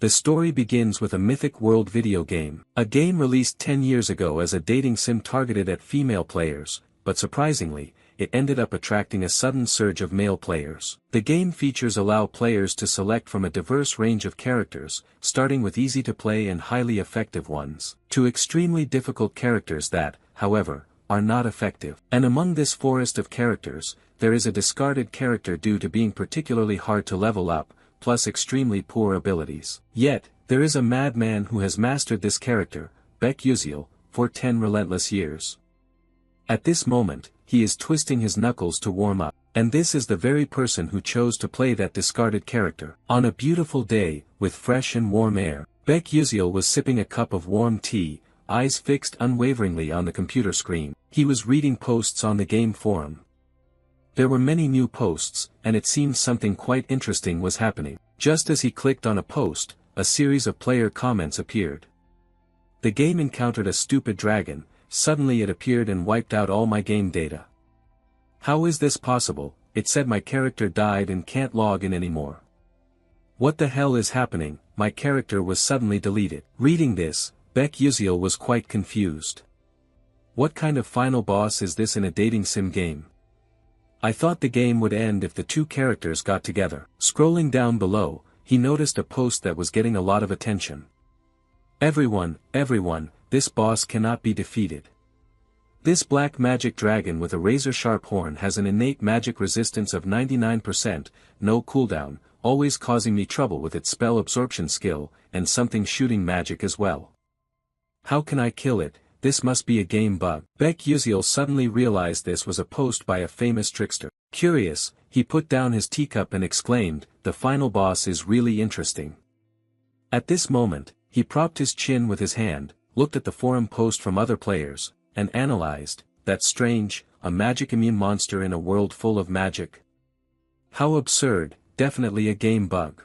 The story begins with a Mythic World video game. A game released 10 years ago as a dating sim targeted at female players, but surprisingly, it ended up attracting a sudden surge of male players. The game features allow players to select from a diverse range of characters, starting with easy-to-play and highly effective ones, to extremely difficult characters that, however, are not effective. And among this forest of characters, there is a discarded character due to being particularly hard to level up, plus extremely poor abilities. Yet, there is a madman who has mastered this character, Baek Yuseol, for 10 relentless years. At this moment, he is twisting his knuckles to warm up, and this is the very person who chose to play that discarded character. On a beautiful day, with fresh and warm air, Baek Yuseol was sipping a cup of warm tea, eyes fixed unwaveringly on the computer screen. He was reading posts on the game forum. There were many new posts, and it seemed something quite interesting was happening. Just as he clicked on a post, a series of player comments appeared. The game encountered a stupid dragon. Suddenly it appeared and wiped out all my game data. How is this possible? It said my character died and can't log in anymore. What the hell is happening? My character was suddenly deleted. Reading this, Baek Yuseol was quite confused. What kind of final boss is this in a dating sim game? I thought the game would end if the two characters got together. Scrolling down below, he noticed a post that was getting a lot of attention. Everyone, this boss cannot be defeated. This black magic dragon with a razor-sharp horn has an innate magic resistance of 99%, no cooldown, always causing me trouble with its spell absorption skill, and something shooting magic as well. How can I kill it? This must be a game bug. Baek Yuseol suddenly realized this was a post by a famous trickster. Curious, he put down his teacup and exclaimed, "The final boss is really interesting." At this moment, he propped his chin with his hand, looked at the forum post from other players, and analyzed, "That's strange, a magic immune monster in a world full of magic. How absurd, definitely a game bug."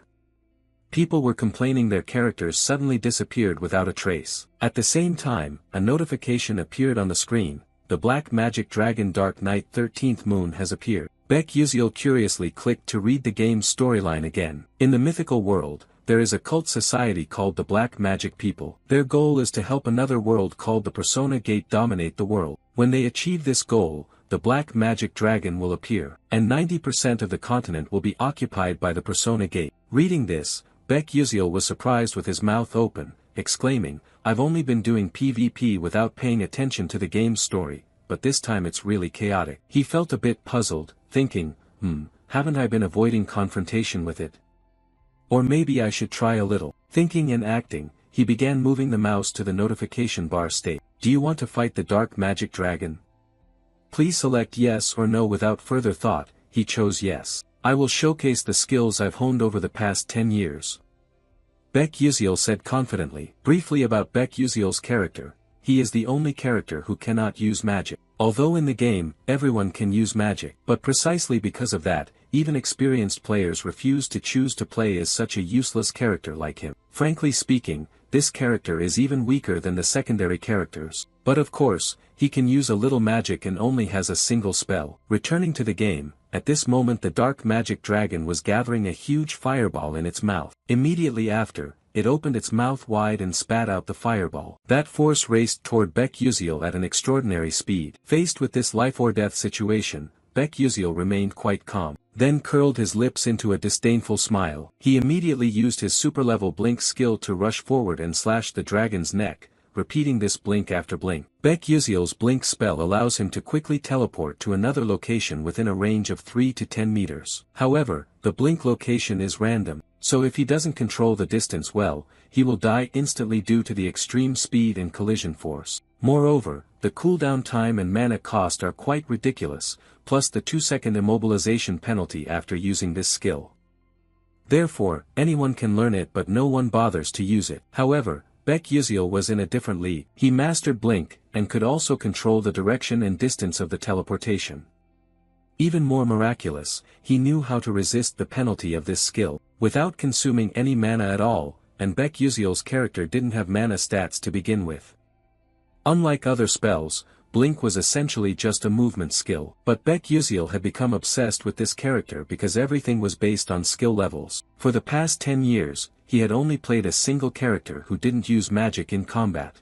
People were complaining their characters suddenly disappeared without a trace. At the same time, a notification appeared on the screen, "The Black Magic Dragon Dark Knight 13th Moon has appeared." Baek Yuseol curiously clicked to read the game's storyline again. In the mythical world, there is a cult society called the Black Magic People. Their goal is to help another world called the Persona Gate dominate the world. When they achieve this goal, the Black Magic Dragon will appear, and 90% of the continent will be occupied by the Persona Gate. Reading this, Baek Yuseol was surprised with his mouth open, exclaiming, "I've only been doing PvP without paying attention to the game's story, but this time it's really chaotic." He felt a bit puzzled, thinking, haven't I been avoiding confrontation with it? Or maybe I should try a little. Thinking and acting, he began moving the mouse to the notification bar state. "Do you want to fight the Dark Magic Dragon? Please select yes or no." Without further thought, he chose yes. "I will showcase the skills I've honed over the past 10 years. Baek Yuseol said confidently. Briefly about Baek Yuseol's character, he is the only character who cannot use magic. Although in the game, everyone can use magic, but precisely because of that, even experienced players refuse to choose to play as such a useless character like him. Frankly speaking, this character is even weaker than the secondary characters. But of course, he can use a little magic and only has a single spell. Returning to the game, at this moment the Dark Magic Dragon was gathering a huge fireball in its mouth. Immediately after, it opened its mouth wide and spat out the fireball. That force raced toward Baek Yuseol at an extraordinary speed. Faced with this life-or-death situation, Baek Yuseol remained quite calm, then curled his lips into a disdainful smile. He immediately used his super-level blink skill to rush forward and slash the dragon's neck, repeating this blink after blink. Baek Yuseol's blink spell allows him to quickly teleport to another location within a range of 3 to 10 meters. However, the blink location is random, so if he doesn't control the distance well, he will die instantly due to the extreme speed and collision force. Moreover, the cooldown time and mana cost are quite ridiculous, plus the 2-second immobilization penalty after using this skill. Therefore, anyone can learn it but no one bothers to use it. However, Baek Yuseol was in a different league. He mastered blink, and could also control the direction and distance of the teleportation. Even more miraculous, he knew how to resist the penalty of this skill, without consuming any mana at all, and Baek Yuseol's character didn't have mana stats to begin with. Unlike other spells, blink was essentially just a movement skill, but Baek Yuseol had become obsessed with this character because everything was based on skill levels. For the past 10 years, he had only played a single character who didn't use magic in combat.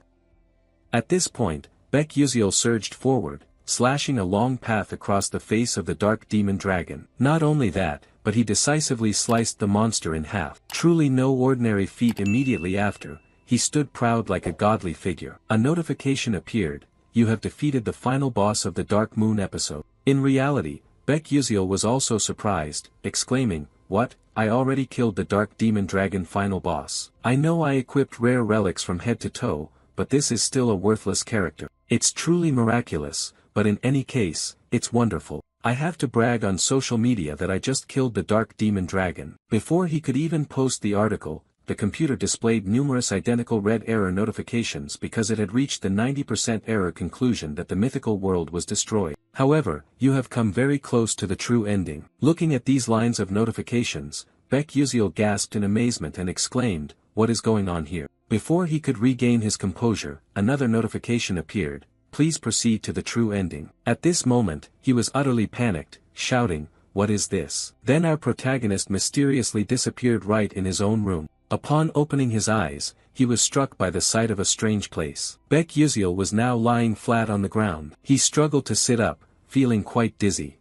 At this point, Baek Yuziel surged forward, slashing a long path across the face of the dark demon dragon. Not only that, but he decisively sliced the monster in half. Truly no ordinary feat. Immediately after, he stood proud like a godly figure. A notification appeared: "You have defeated the final boss of the Dark Moon episode." In reality, Baek Yuziel was also surprised, exclaiming, "What? I already killed the Dark Demon Dragon final boss. I know I equipped rare relics from head to toe, but this is still a worthless character. It's truly miraculous, but in any case, it's wonderful. I have to brag on social media that I just killed the Dark Demon Dragon." Before he could even post the article, the computer displayed numerous identical red error notifications because it had reached the 90% error conclusion that the mythical world was destroyed. However, you have come very close to the true ending. Looking at these lines of notifications, Baek Yuziel gasped in amazement and exclaimed, "What is going on here?" Before he could regain his composure, another notification appeared: "Please proceed to the true ending." At this moment, he was utterly panicked, shouting, "What is this?" Then our protagonist mysteriously disappeared right in his own room. Upon opening his eyes, he was struck by the sight of a strange place. Baek Yuziel was now lying flat on the ground. He struggled to sit up, feeling quite dizzy.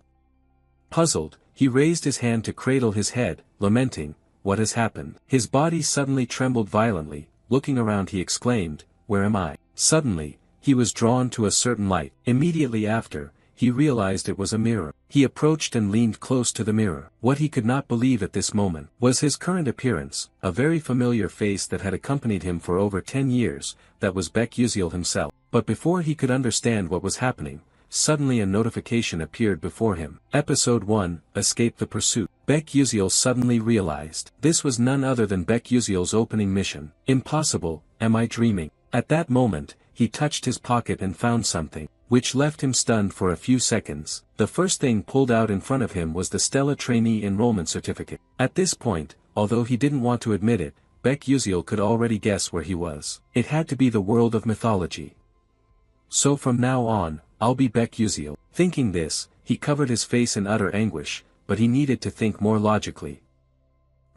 Puzzled, he raised his hand to cradle his head, lamenting, "What has happened?" His body suddenly trembled violently. Looking around, he exclaimed, "Where am I?" Suddenly, he was drawn to a certain light. Immediately after, he realized it was a mirror. He approached and leaned close to the mirror. What he could not believe at this moment was his current appearance, a very familiar face that had accompanied him for over 10 years, that was Baek Yuziel himself. But before he could understand what was happening, suddenly a notification appeared before him. Episode 1, Escape the Pursuit. Baek Yuziel suddenly realized this was none other than Baek Yuziel's opening mission. Impossible, am I dreaming? At that moment, he touched his pocket and found something, which left him stunned for a few seconds. The first thing pulled out in front of him was the Stella Trainee Enrollment Certificate. At this point, although he didn't want to admit it, Baek Yuziel could already guess where he was. It had to be the world of mythology. So from now on, I'll be Baek Yuziel. Thinking this, he covered his face in utter anguish, but he needed to think more logically.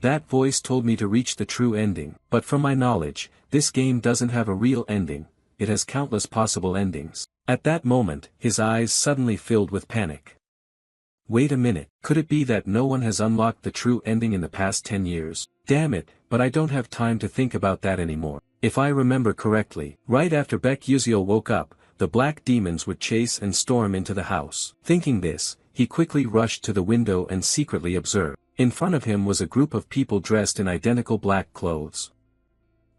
That voice told me to reach the true ending, but from my knowledge, this game doesn't have a real ending, it has countless possible endings. At that moment, his eyes suddenly filled with panic. Wait a minute, could it be that no one has unlocked the true ending in the past 10 years? Damn it, but I don't have time to think about that anymore. If I remember correctly, right after Baek Yuziel woke up, the black demons would chase and storm into the house. Thinking this, he quickly rushed to the window and secretly observed. In front of him was a group of people dressed in identical black clothes.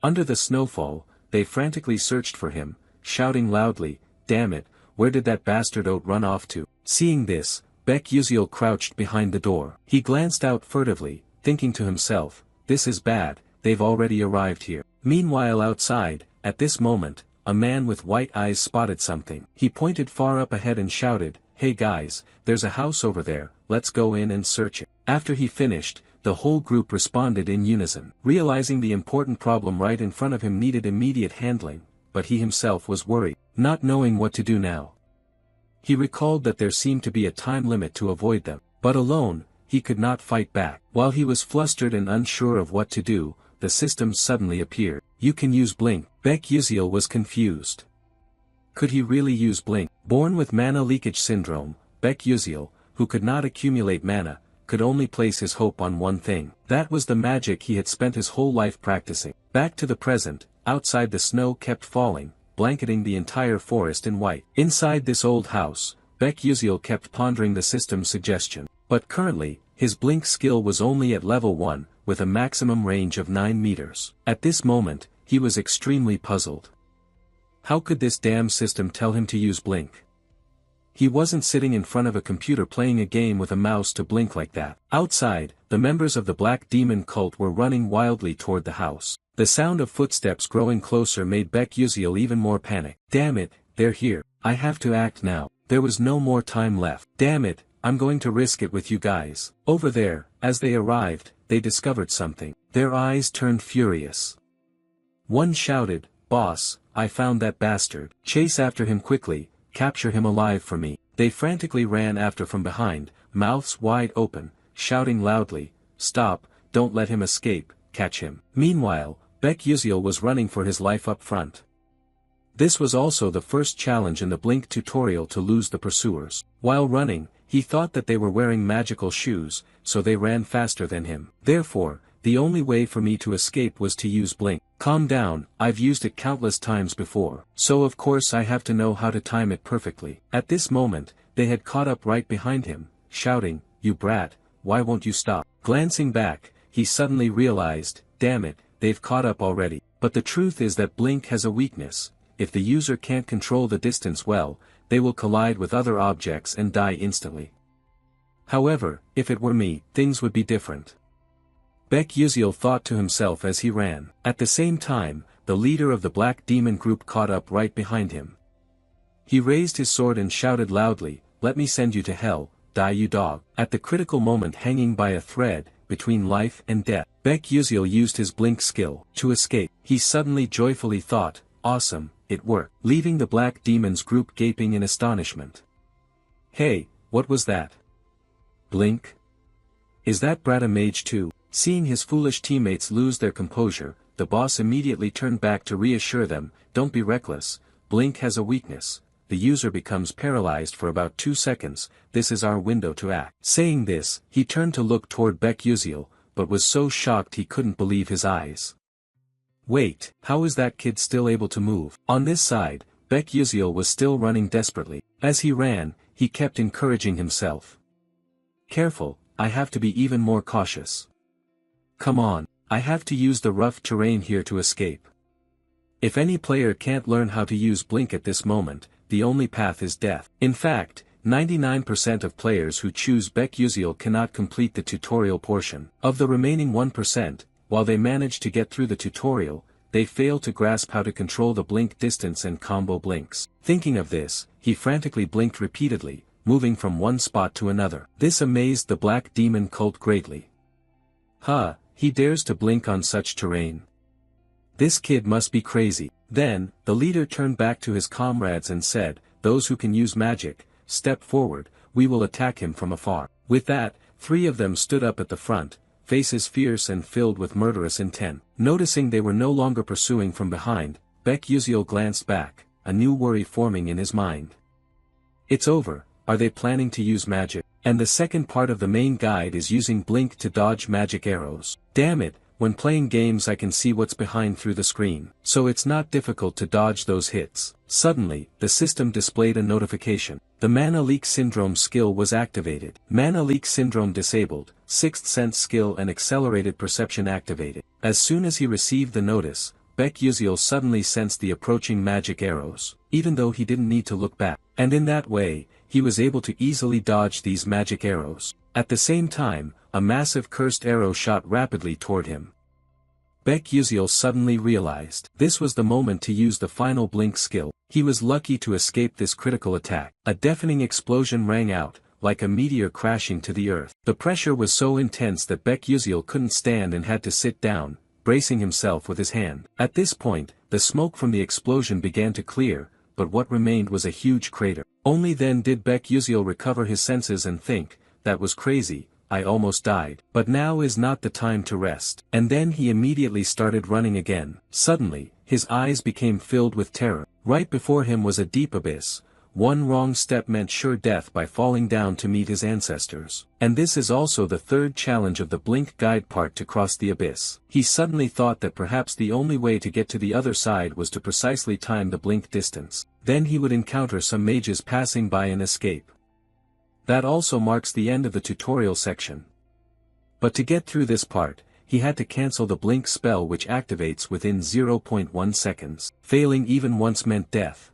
Under the snowfall, they frantically searched for him, shouting loudly, "Damn it, where did that bastard Oat run off to?" Seeing this, Baek Yuziel crouched behind the door. He glanced out furtively, thinking to himself, "This is bad, they've already arrived here." Meanwhile outside, at this moment, a man with white eyes spotted something. He pointed far up ahead and shouted, "Hey guys, there's a house over there, let's go in and search it." After he finished, the whole group responded in unison. Realizing the important problem right in front of him needed immediate handling, but he himself was worried, not knowing what to do now. He recalled that there seemed to be a time limit to avoid them, but alone, he could not fight back. While he was flustered and unsure of what to do, the system suddenly appeared. "You can use Blink." Baek Yuziel was confused. Could he really use Blink? Born with mana leakage syndrome, Baek Yuziel, who could not accumulate mana, could only place his hope on one thing. That was the magic he had spent his whole life practicing. Back to the present, outside the snow kept falling, blanketing the entire forest in white. Inside this old house, Baek Yuziel kept pondering the system's suggestion. But currently, his Blink skill was only at level 1, with a maximum range of 9 meters. At this moment, he was extremely puzzled. How could this damn system tell him to use Blink? He wasn't sitting in front of a computer playing a game with a mouse to blink like that. Outside, the members of the Black Demon cult were running wildly toward the house. The sound of footsteps growing closer made Baek Yuziel even more panicked. Damn it, they're here. I have to act now. There was no more time left. Damn it, I'm going to risk it with you guys. Over there, as they arrived, they discovered something. Their eyes turned furious. One shouted, "Boss, I found that bastard. Chase after him quickly, capture him alive for me." They frantically ran after from behind, mouths wide open, shouting loudly, "Stop, don't let him escape, catch him. Meanwhile, Baek Yuseol was running for his life up front. This was also the first challenge in the Blink tutorial to lose the pursuers. While running, he thought that they were wearing magical shoes, so they ran faster than him. Therefore, the only way for me to escape was to use Blink. Calm down, I've used it countless times before, so of course I have to know how to time it perfectly. At this moment, they had caught up right behind him, shouting, "You brat, why won't you stop?" Glancing back, he suddenly realized, damn it, they've caught up already. But the truth is that Blink has a weakness. If the user can't control the distance well, they will collide with other objects and die instantly. However, if it were me, things would be different. Baek Yuseol thought to himself as he ran. At the same time, the leader of the Black Demon group caught up right behind him. He raised his sword and shouted loudly, "Let me send you to hell, die you dog." At the critical moment hanging by a thread, between life and death, Baek Yuseol used his Blink skill to escape. He suddenly joyfully thought, awesome, it worked, leaving the Black Demon's group gaping in astonishment. Hey, what was that? Blink? Is that brat a mage too? Seeing his foolish teammates lose their composure, the boss immediately turned back to reassure them, don't be reckless, Blink has a weakness. The user becomes paralyzed for about 2 seconds, this is our window to act. Saying this, he turned to look toward Baek Yuseol, but was so shocked he couldn't believe his eyes. Wait, how is that kid still able to move? On this side, Baek Yuseol was still running desperately. As he ran, he kept encouraging himself. Careful, I have to be even more cautious. Come on, I have to use the rough terrain here to escape. If any player can't learn how to use Blink at this moment, the only path is death. In fact, 99% of players who choose Baek Yuseol cannot complete the tutorial portion. Of the remaining 1%, while they manage to get through the tutorial, they fail to grasp how to control the Blink distance and combo blinks. Thinking of this, he frantically blinked repeatedly, moving from one spot to another. This amazed the Black Demon cult greatly. He dares to blink on such terrain. This kid must be crazy. Then, the leader turned back to his comrades and said, those who can use magic, step forward, we will attack him from afar. With that, 3 of them stood up at the front, faces fierce and filled with murderous intent. Noticing they were no longer pursuing from behind, Baek Yuseol glanced back, a new worry forming in his mind. It's over, are they planning to use magic? And the second part of the main guide is using Blink to dodge magic arrows. Damn it, when playing games I can see what's behind through the screen, so it's not difficult to dodge those hits. Suddenly, the system displayed a notification. The Mana Leak Syndrome skill was activated. Mana Leak Syndrome disabled, 6th Sense skill and Accelerated Perception activated. As soon as he received the notice, Baek Yuseol suddenly sensed the approaching magic arrows, even though he didn't need to look back. And in that way, he was able to easily dodge these magic arrows. At the same time, a massive cursed arrow shot rapidly toward him. Baek Yuseol suddenly realized this was the moment to use the final Blink skill. He was lucky to escape this critical attack. A deafening explosion rang out, like a meteor crashing to the earth. The pressure was so intense that Baek Yuseol couldn't stand and had to sit down, bracing himself with his hand. At this point, the smoke from the explosion began to clear, but what remained was a huge crater. Only then did Baek Yuseol recover his senses and think, that was crazy, I almost died. But now is not the time to rest. And then he immediately started running again. Suddenly, his eyes became filled with terror. Right before him was a deep abyss. One wrong step meant sure death by falling down to meet his ancestors. And this is also the third challenge of the Blink guide part to cross the abyss. He suddenly thought that perhaps the only way to get to the other side was to precisely time the Blink distance. Then he would encounter some mages passing by and escape. That also marks the end of the tutorial section. But to get through this part, he had to cancel the Blink spell which activates within 0.1 seconds. Failing even once meant death.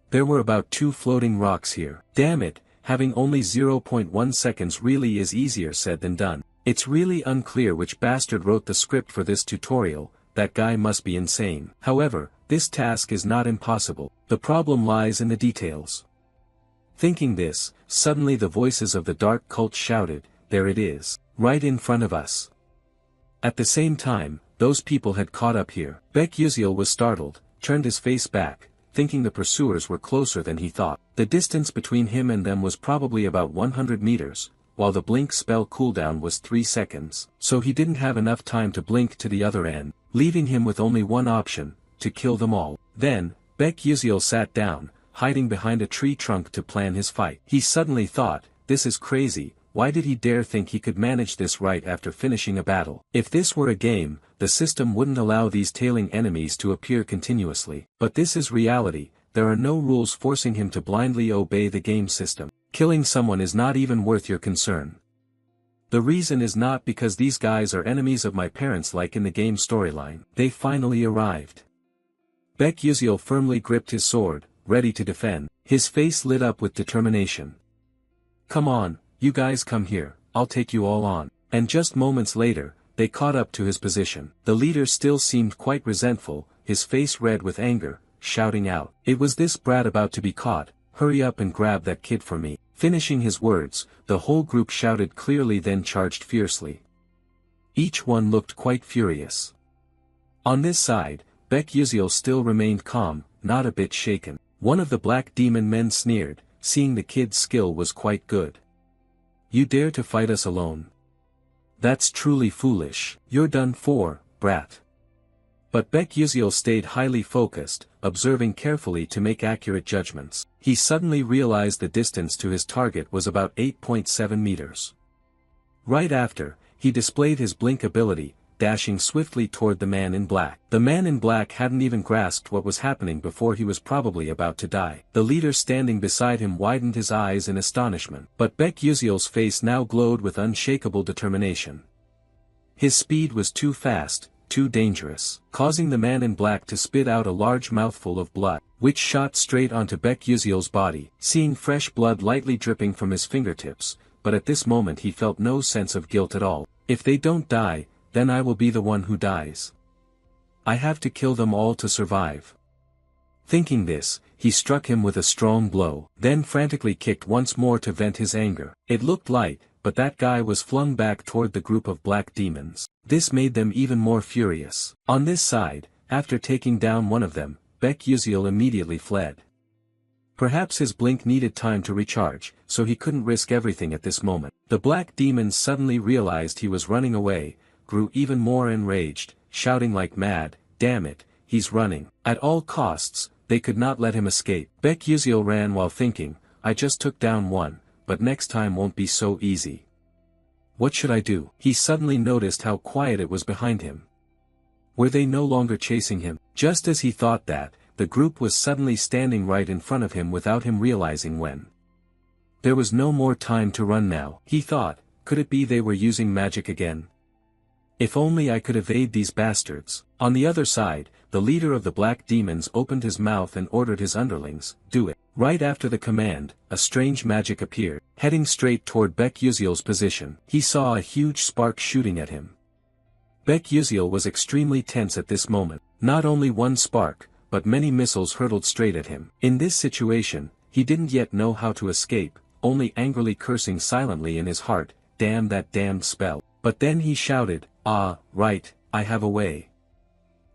There were about 2 floating rocks here. Damn it, having only 0.1 seconds really is easier said than done. It's really unclear which bastard wrote the script for this tutorial, that guy must be insane. However, this task is not impossible. The problem lies in the details. Thinking this, suddenly the voices of the dark cult shouted, there it is, right in front of us. At the same time, those people had caught up here. Baek Yuseol was startled, turned his face back, thinking the pursuers were closer than he thought. The distance between him and them was probably about 100 meters, while the blink spell cooldown was 3 seconds. So he didn't have enough time to blink to the other end, leaving him with only one option, to kill them all. Then, Baek Yuziel sat down, hiding behind a tree trunk to plan his fight. He suddenly thought, this is crazy, why did he dare think he could manage this right after finishing a battle? If this were a game, the system wouldn't allow these tailing enemies to appear continuously. But this is reality, there are no rules forcing him to blindly obey the game system. Killing someone is not even worth your concern. The reason is not because these guys are enemies of my parents like in the game storyline. They finally arrived. Baek Yuziel firmly gripped his sword, ready to defend. His face lit up with determination. Come on, you guys come here, I'll take you all on. And just moments later, they caught up to his position. The leader still seemed quite resentful, his face red with anger, shouting out, "It was this brat about to be caught, hurry up and grab that kid for me." Finishing his words, the whole group shouted clearly then charged fiercely. Each one looked quite furious. On this side, Baek Yuziel still remained calm, not a bit shaken. One of the black demon men sneered, seeing the kid's skill was quite good. "You dare to fight us alone? That's truly foolish. You're done for, brat." But Baek Yuziel stayed highly focused, observing carefully to make accurate judgments. He suddenly realized the distance to his target was about 8.7 meters. Right after, he displayed his blink ability, dashing swiftly toward the man in black. The man in black hadn't even grasped what was happening before he was probably about to die. The leader standing beside him widened his eyes in astonishment. But Baek Yuziel's face now glowed with unshakable determination. His speed was too fast, too dangerous, causing the man in black to spit out a large mouthful of blood, which shot straight onto Baek Yuziel's body. Seeing fresh blood lightly dripping from his fingertips, but at this moment he felt no sense of guilt at all. If they don't die, then I will be the one who dies. I have to kill them all to survive. Thinking this, he struck him with a strong blow, then frantically kicked once more to vent his anger. It looked light, but that guy was flung back toward the group of black demons. This made them even more furious. On this side, after taking down one of them, Baek Yuziel immediately fled. Perhaps his blink needed time to recharge, so he couldn't risk everything at this moment. The black demons suddenly realized he was running away, grew even more enraged, shouting like mad, "Damn it, he's running." At all costs, they could not let him escape. Baek Yuziel ran while thinking, I just took down one, but next time won't be so easy. What should I do? He suddenly noticed how quiet it was behind him. Were they no longer chasing him? Just as he thought that, the group was suddenly standing right in front of him without him realizing when. There was no more time to run now. He thought, could it be they were using magic again? If only I could evade these bastards. On the other side, the leader of the black demons opened his mouth and ordered his underlings, do it. Right after the command, a strange magic appeared. Heading straight toward Baek Yuziel's position, he saw a huge spark shooting at him. Baek Yuziel was extremely tense at this moment. Not only one spark, but many missiles hurtled straight at him. In this situation, he didn't yet know how to escape, only angrily cursing silently in his heart, damn that damned spell. But then he shouted, "Ah, right, I have a way."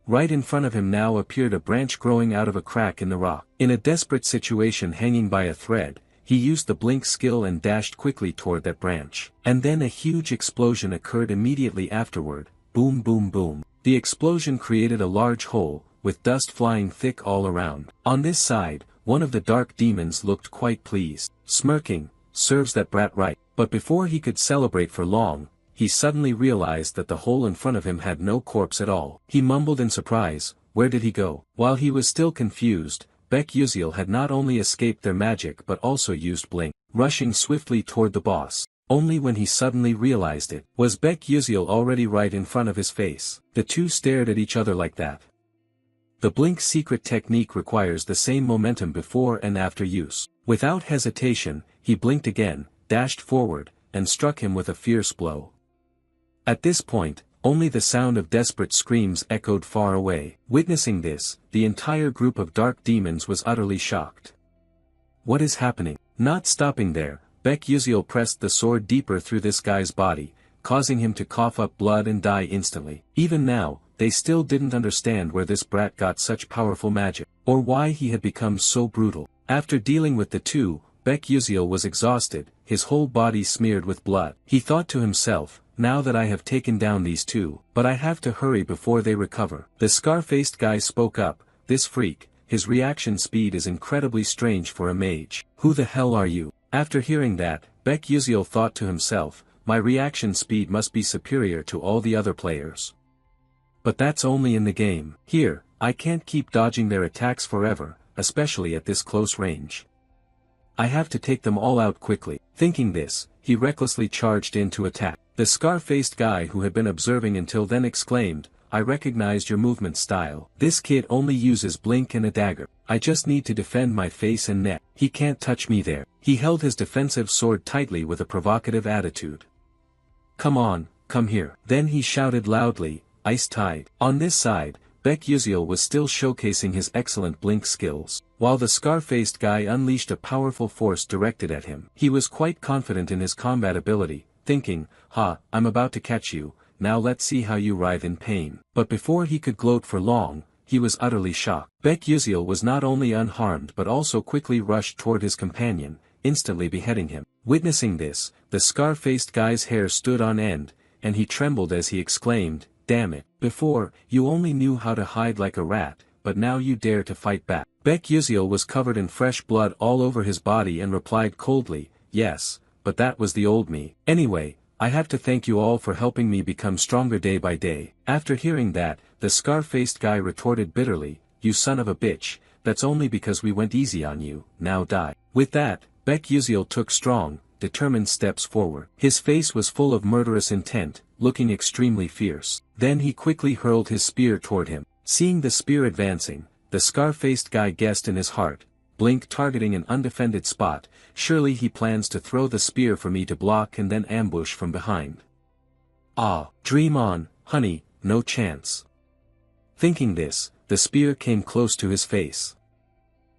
Right in front of him now appeared a branch growing out of a crack in the rock. In a desperate situation hanging by a thread, he used the blink skill and dashed quickly toward that branch. And then a huge explosion occurred immediately afterward, boom boom boom. The explosion created a large hole, with dust flying thick all around. On this side, one of the dark demons looked quite pleased, smirking, serves that brat right. But before he could celebrate for long, he suddenly realized that the hole in front of him had no corpse at all. He mumbled in surprise, where did he go? While he was still confused, Baek Yuziel had not only escaped their magic but also used blink, rushing swiftly toward the boss. Only when he suddenly realized it, was Baek Yuziel already right in front of his face. The two stared at each other like that. The blink secret technique requires the same momentum before and after use. Without hesitation, he blinked again, dashed forward, and struck him with a fierce blow. At this point, only the sound of desperate screams echoed far away. Witnessing this, the entire group of dark demons was utterly shocked. What is happening? Not stopping there, Baek Yuziel pressed the sword deeper through this guy's body, causing him to cough up blood and die instantly. Even now, they still didn't understand where this brat got such powerful magic, or why he had become so brutal. After dealing with the two, Baek Yuziel was exhausted, his whole body smeared with blood. He thought to himself, now that I have taken down these two, but I have to hurry before they recover. The scar-faced guy spoke up, this freak, his reaction speed is incredibly strange for a mage. Who the hell are you? After hearing that, Baek Yuziel thought to himself, my reaction speed must be superior to all the other players. But that's only in the game. Here, I can't keep dodging their attacks forever, especially at this close range. I have to take them all out quickly. Thinking this, he recklessly charged in to attack. The scar-faced guy who had been observing until then exclaimed, I recognized your movement style. This kid only uses blink and a dagger. I just need to defend my face and neck. He can't touch me there. He held his defensive sword tightly with a provocative attitude. Come on, come here. Then he shouted loudly, Ice Tide. On this side, Baek Yuziel was still showcasing his excellent blink skills, while the scar-faced guy unleashed a powerful force directed at him. He was quite confident in his combat ability, thinking, I'm about to catch you, now let's see how you writhe in pain. But before he could gloat for long, he was utterly shocked. Baek Yuziel was not only unharmed but also quickly rushed toward his companion, instantly beheading him. Witnessing this, the scar-faced guy's hair stood on end, and he trembled as he exclaimed, damn it, before, you only knew how to hide like a rat, but now you dare to fight back. Baek Yuziel was covered in fresh blood all over his body and replied coldly, yes, but that was the old me. Anyway, I have to thank you all for helping me become stronger day by day. After hearing that, the scar-faced guy retorted bitterly, you son of a bitch, that's only because we went easy on you, now die. With that, Baek Yuziel took strong, determined steps forward. His face was full of murderous intent, looking extremely fierce. Then he quickly hurled his spear toward him. Seeing the spear advancing, the scar-faced guy guessed in his heart, blink targeting an undefended spot, surely he plans to throw the spear for me to block and then ambush from behind. Ah, dream on, honey, no chance. Thinking this, the spear came close to his face.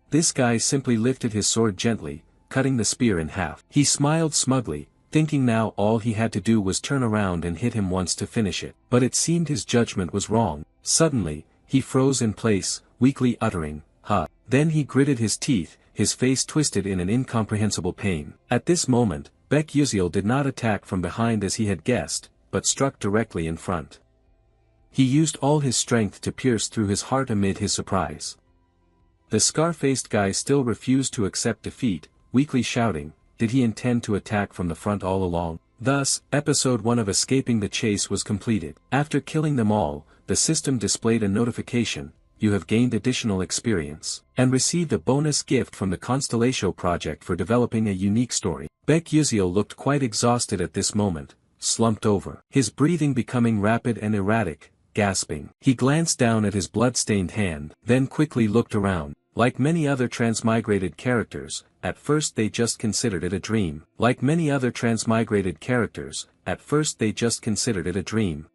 This guy simply lifted his sword gently, cutting the spear in half. He smiled smugly, thinking now all he had to do was turn around and hit him once to finish it. But it seemed his judgment was wrong. Suddenly, he froze in place, weakly uttering, "Ha." Then he gritted his teeth, his face twisted in an incomprehensible pain. At this moment, Baek Yuziel did not attack from behind as he had guessed, but struck directly in front. He used all his strength to pierce through his heart amid his surprise. The scar-faced guy still refused to accept defeat, weakly shouting, did he intend to attack from the front all along? Thus, episode 1 of Escaping the Chase was completed. After killing them all, the system displayed a notification, you have gained additional experience, and received a bonus gift from the Constellatio project for developing a unique story. Baek Yuziel looked quite exhausted at this moment, slumped over, his breathing becoming rapid and erratic, gasping. He glanced down at his blood-stained hand, then quickly looked around. Like many other transmigrated characters, at first they just considered it a dream.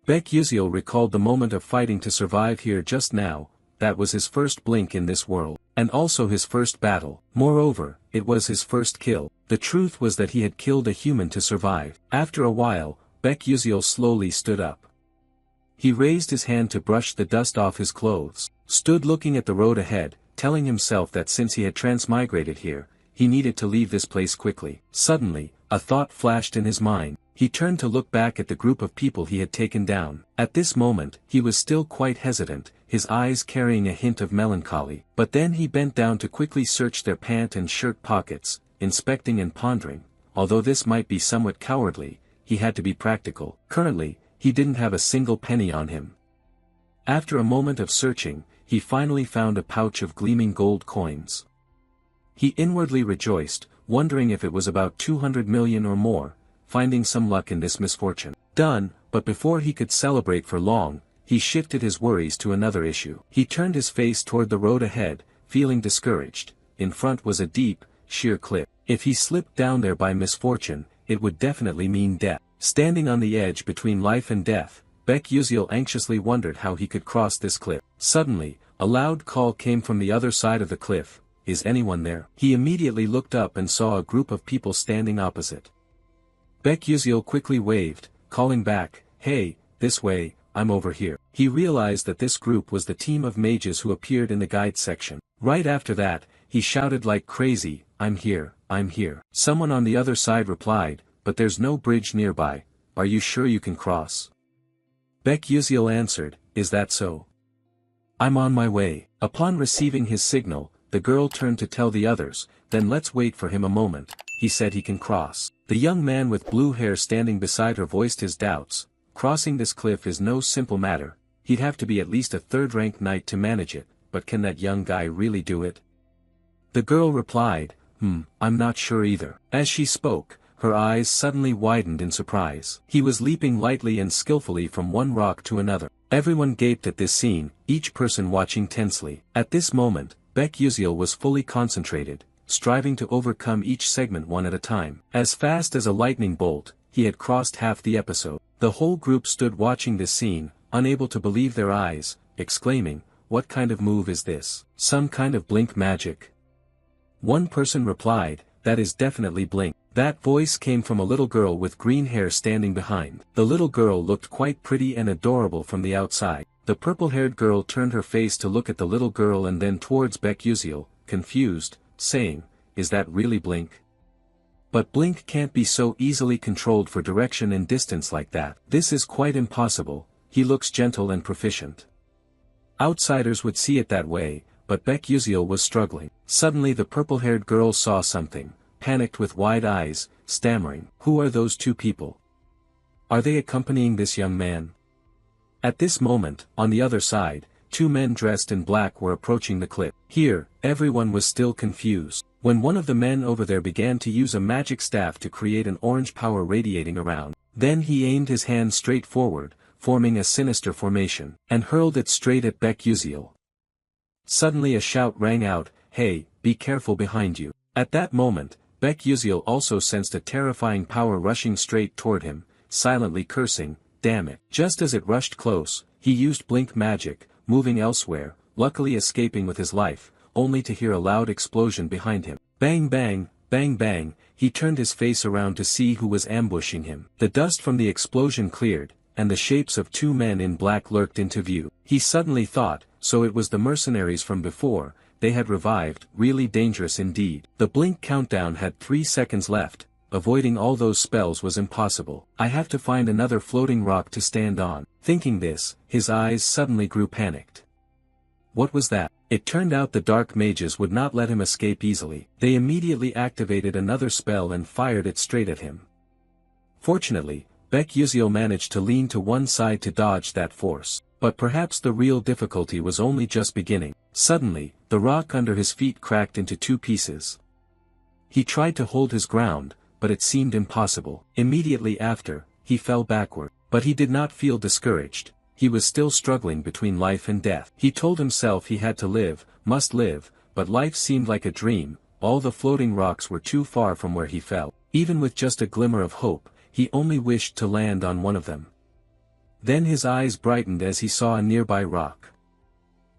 Baek Yuziel recalled the moment of fighting to survive here just now, that was his first blink in this world, and also his first battle. Moreover, it was his first kill. The truth was that he had killed a human to survive. After a while, Baek Yuziel slowly stood up. He raised his hand to brush the dust off his clothes, stood looking at the road ahead, telling himself that since he had transmigrated here, he needed to leave this place quickly. Suddenly, a thought flashed in his mind. He turned to look back at the group of people he had taken down. At this moment, he was still quite hesitant, his eyes carrying a hint of melancholy. But then he bent down to quickly search their pant and shirt pockets, inspecting and pondering. Although this might be somewhat cowardly, he had to be practical. Currently, he didn't have a single penny on him. After a moment of searching, he finally found a pouch of gleaming gold coins. He inwardly rejoiced, wondering if it was about 200 million or more, finding some luck in this misfortune. Done, but before he could celebrate for long, he shifted his worries to another issue. He turned his face toward the road ahead, feeling discouraged. In front was a deep, sheer cliff. If he slipped down there by misfortune, it would definitely mean death. Standing on the edge between life and death, Baek Yuziel anxiously wondered how he could cross this cliff. Suddenly, a loud call came from the other side of the cliff. Is anyone there? He immediately looked up and saw a group of people standing opposite. Baek Yuziel quickly waved, calling back, hey, this way, I'm over here. He realized that this group was the team of mages who appeared in the guide section. Right after that, he shouted like crazy, I'm here, I'm here. Someone on the other side replied, but there's no bridge nearby, are you sure you can cross? Baek Yusil answered, is that so? I'm on my way. Upon receiving his signal, the girl turned to tell the others, then let's wait for him a moment, he said he can cross. The young man with blue hair standing beside her voiced his doubts, crossing this cliff is no simple matter, he'd have to be at least a third-rank knight to manage it, but can that young guy really do it? The girl replied, I'm not sure either. As she spoke, her eyes suddenly widened in surprise. He was leaping lightly and skillfully from one rock to another. Everyone gaped at this scene, each person watching tensely. At this moment, Baek Yusil was fully concentrated, striving to overcome each segment one at a time. As fast as a lightning bolt, he had crossed half the episode. The whole group stood watching this scene, unable to believe their eyes, exclaiming, what kind of move is this? Some kind of blink magic? One person replied, that is definitely blink. That voice came from a little girl with green hair standing behind. The little girl looked quite pretty and adorable from the outside. The purple-haired girl turned her face to look at the little girl and then towards Baek Yusil, confused, saying, is that really blink? But blink can't be so easily controlled for direction and distance like that. This is quite impossible, he looks gentle and proficient. Outsiders would see it that way, but Baek Yusil was struggling. Suddenly the purple-haired girl saw something, panicked with wide eyes, stammering, who are those two people? Are they accompanying this young man? At this moment, on the other side, two men dressed in black were approaching the cliff. Here, everyone was still confused. When one of the men over there began to use a magic staff to create an orange power radiating around, then he aimed his hand straight forward, forming a sinister formation, and hurled it straight at Baek Yusil. Suddenly a shout rang out, hey, be careful behind you. At that moment, Baek Yusil also sensed a terrifying power rushing straight toward him, silently cursing, damn it. Just as it rushed close, he used blink magic, moving elsewhere, luckily escaping with his life, only to hear a loud explosion behind him. Bang bang, bang bang, he turned his face around to see who was ambushing him. The dust from the explosion cleared, and the shapes of two men in black lurked into view. He suddenly thought, so it was the mercenaries from before, they had revived, really dangerous indeed. The blink countdown had 3 seconds left, avoiding all those spells was impossible. I have to find another floating rock to stand on. Thinking this, his eyes suddenly grew panicked. What was that? It turned out the dark mages would not let him escape easily. They immediately activated another spell and fired it straight at him. Fortunately, Baek Yusil managed to lean to one side to dodge that force. But perhaps the real difficulty was only just beginning. Suddenly, the rock under his feet cracked into 2 pieces. He tried to hold his ground, but it seemed impossible. Immediately after, he fell backward. But he did not feel discouraged. He was still struggling between life and death. He told himself he had to live, must live, but life seemed like a dream, all the floating rocks were too far from where he fell. Even with just a glimmer of hope, he only wished to land on one of them. Then his eyes brightened as he saw a nearby rock.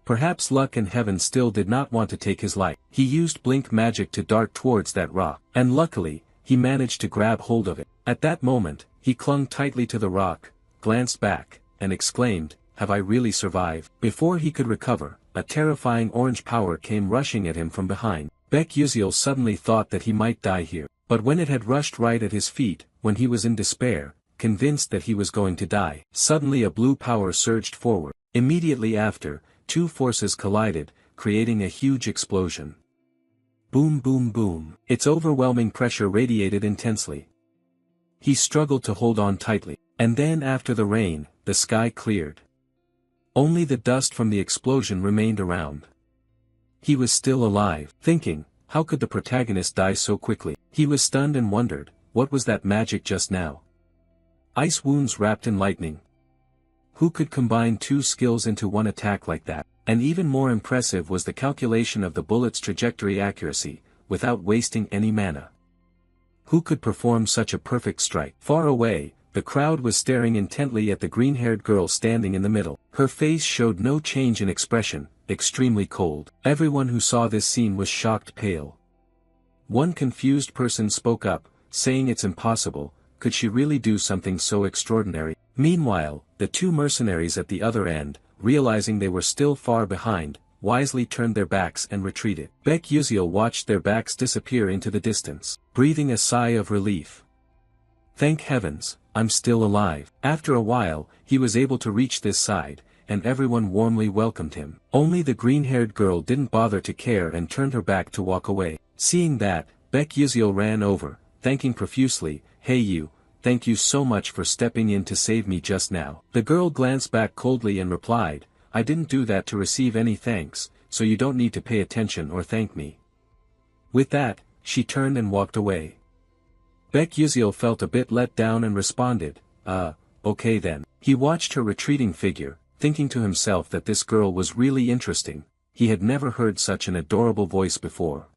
Perhaps luck and heaven still did not want to take his life. He used blink magic to dart towards that rock, and luckily, he managed to grab hold of it. At that moment, he clung tightly to the rock, glanced back, and exclaimed, have I really survived? Before he could recover, a terrifying orange power came rushing at him from behind. Baek Yusil suddenly thought that he might die here, but when it had rushed right at his feet, when he was in despair, convinced that he was going to die, suddenly a blue power surged forward. Immediately after, 2 forces collided, creating a huge explosion. Boom boom boom. Its overwhelming pressure radiated intensely. He struggled to hold on tightly, and then after the rain, the sky cleared. Only the dust from the explosion remained around. He was still alive, thinking, how could the protagonist die so quickly? He was stunned and wondered, what was that magic just now? Ice wounds wrapped in lightning. Who could combine 2 skills into one attack like that? And even more impressive was the calculation of the bullet's trajectory accuracy, without wasting any mana. Who could perform such a perfect strike? Far away, the crowd was staring intently at the green-haired girl standing in the middle. Her face showed no change in expression, extremely cold. Everyone who saw this scene was shocked pale. One confused person spoke up, saying it's impossible, could she really do something so extraordinary? Meanwhile, the 2 mercenaries at the other end, realizing they were still far behind, wisely turned their backs and retreated. Baek Yuziel watched their backs disappear into the distance, breathing a sigh of relief. Thank heavens, I'm still alive. After a while, he was able to reach this side, and everyone warmly welcomed him. Only the green-haired girl didn't bother to care and turned her back to walk away. Seeing that, Baek Yuziel ran over, thanking profusely, "Hey you, thank you so much for stepping in to save me just now." The girl glanced back coldly and replied, "I didn't do that to receive any thanks, so you don't need to pay attention or thank me." With that, she turned and walked away. Baek Yuziel felt a bit let down and responded, okay then." He watched her retreating figure, thinking to himself that this girl was really interesting. He had never heard such an adorable voice before.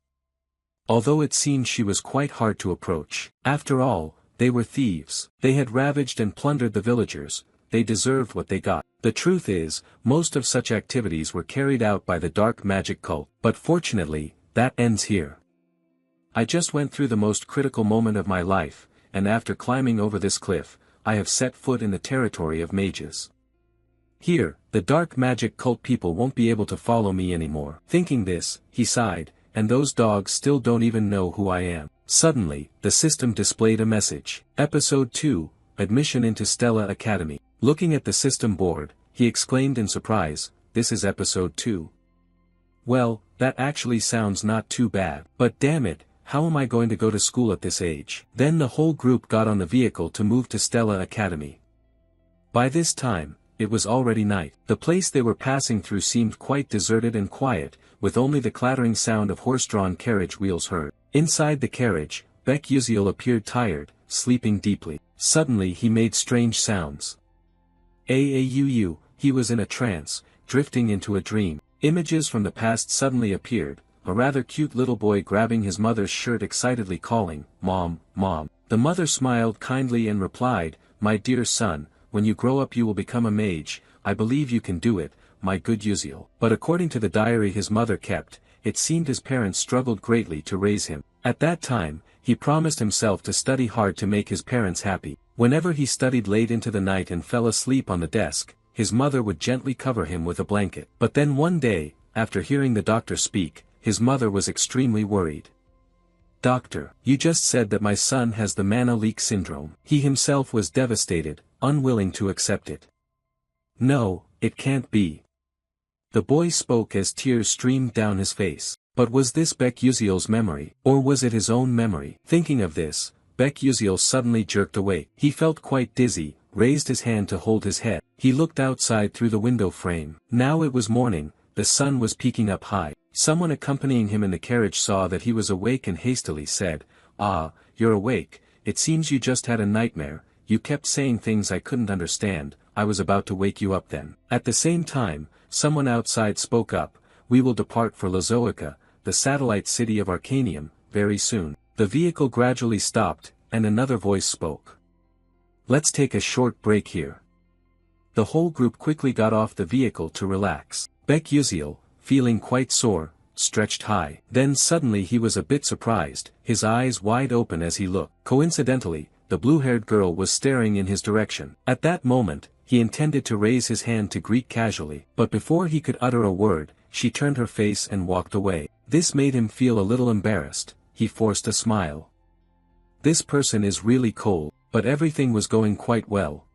Although it seemed she was quite hard to approach. After all, they were thieves. They had ravaged and plundered the villagers. They deserved what they got. The truth is, most of such activities were carried out by the dark magic cult. But fortunately, that ends here. I just went through the most critical moment of my life, and after climbing over this cliff, I have set foot in the territory of mages. Here, the dark magic cult people won't be able to follow me anymore. Thinking this, he sighed, and those dogs still don't even know who I am. Suddenly, the system displayed a message. Episode 2, Admission into Stella Academy. Looking at the system board, he exclaimed in surprise, "This is episode 2. Well, that actually sounds not too bad. But damn it, how am I going to go to school at this age?" Then the whole group got on the vehicle to move to Stella Academy. By this time, it was already night. The place they were passing through seemed quite deserted and quiet, with only the clattering sound of horse-drawn carriage wheels heard. Inside the carriage, Baek Yuziel appeared tired, sleeping deeply. Suddenly he made strange sounds. He was in a trance, drifting into a dream. Images from the past suddenly appeared, a rather cute little boy grabbing his mother's shirt excitedly calling, "Mom, Mom." The mother smiled kindly and replied, "My dear son, when you grow up you will become a mage. I believe you can do it, my good Yuziel." But according to the diary his mother kept, it seemed his parents struggled greatly to raise him. At that time, he promised himself to study hard to make his parents happy. Whenever he studied late into the night and fell asleep on the desk, his mother would gently cover him with a blanket. But then one day, after hearing the doctor speak, his mother was extremely worried. "Doctor, you just said that my son has the mana leak syndrome." He himself was devastated, unwilling to accept it. "No, it can't be." The boy spoke as tears streamed down his face. But was this Baek Yuziel's memory, or was it his own memory? Thinking of this, Baek Yuziel suddenly jerked awake. He felt quite dizzy, raised his hand to hold his head. He looked outside through the window frame. Now it was morning, the sun was peaking up high. Someone accompanying him in the carriage saw that he was awake and hastily said, "Ah, you're awake, it seems you just had a nightmare, you kept saying things I couldn't understand, I was about to wake you up then." At the same time, someone outside spoke up, "We will depart for Lazoica, the satellite city of Arcanium, very soon." The vehicle gradually stopped, and another voice spoke. "Let's take a short break here." The whole group quickly got off the vehicle to relax. Baek Yuziel, feeling quite sore, stretched high. Then suddenly he was a bit surprised, his eyes wide open as he looked. Coincidentally, the blue-haired girl was staring in his direction. At that moment, he intended to raise his hand to greet casually, but before he could utter a word, she turned her face and walked away. This made him feel a little embarrassed. He forced a smile. This person is really cold, but everything was going quite well.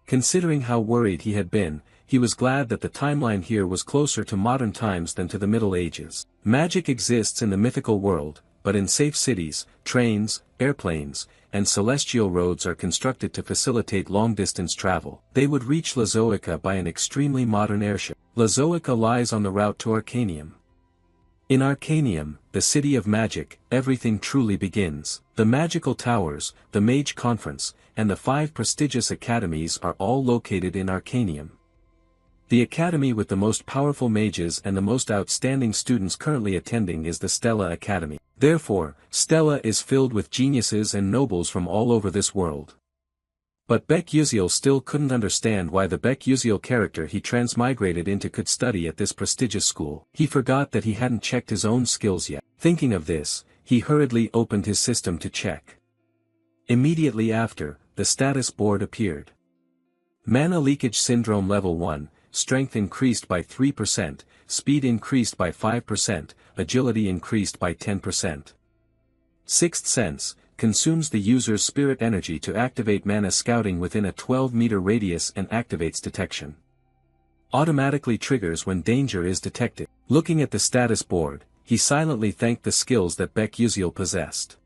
Considering how worried he had been, he was glad that the timeline here was closer to modern times than to the Middle Ages. Magic exists in the mythical world, but in safe cities, trains, airplanes, and celestial roads are constructed to facilitate long-distance travel. They would reach Lazoica by an extremely modern airship. Lazoica lies on the route to Arcanium. In Arcanium, the city of magic, everything truly begins. The magical towers, the mage conference, and the 5 prestigious academies are all located in Arcanium. The academy with the most powerful mages and the most outstanding students currently attending is the Stella Academy. Therefore, Stella is filled with geniuses and nobles from all over this world. But Baek Yuziel still couldn't understand why the Baek Yuziel character he transmigrated into could study at this prestigious school. He forgot that he hadn't checked his own skills yet. Thinking of this, he hurriedly opened his system to check. Immediately after, the status board appeared. Mana Leakage Syndrome Level 1, strength increased by 3%, speed increased by 5%, agility increased by 10%. Sixth Sense consumes the user's spirit energy to activate mana scouting within a 12-meter radius and activates detection. Automatically triggers when danger is detected. Looking at the status board, he silently thanked the skills that Baek Yuseol possessed.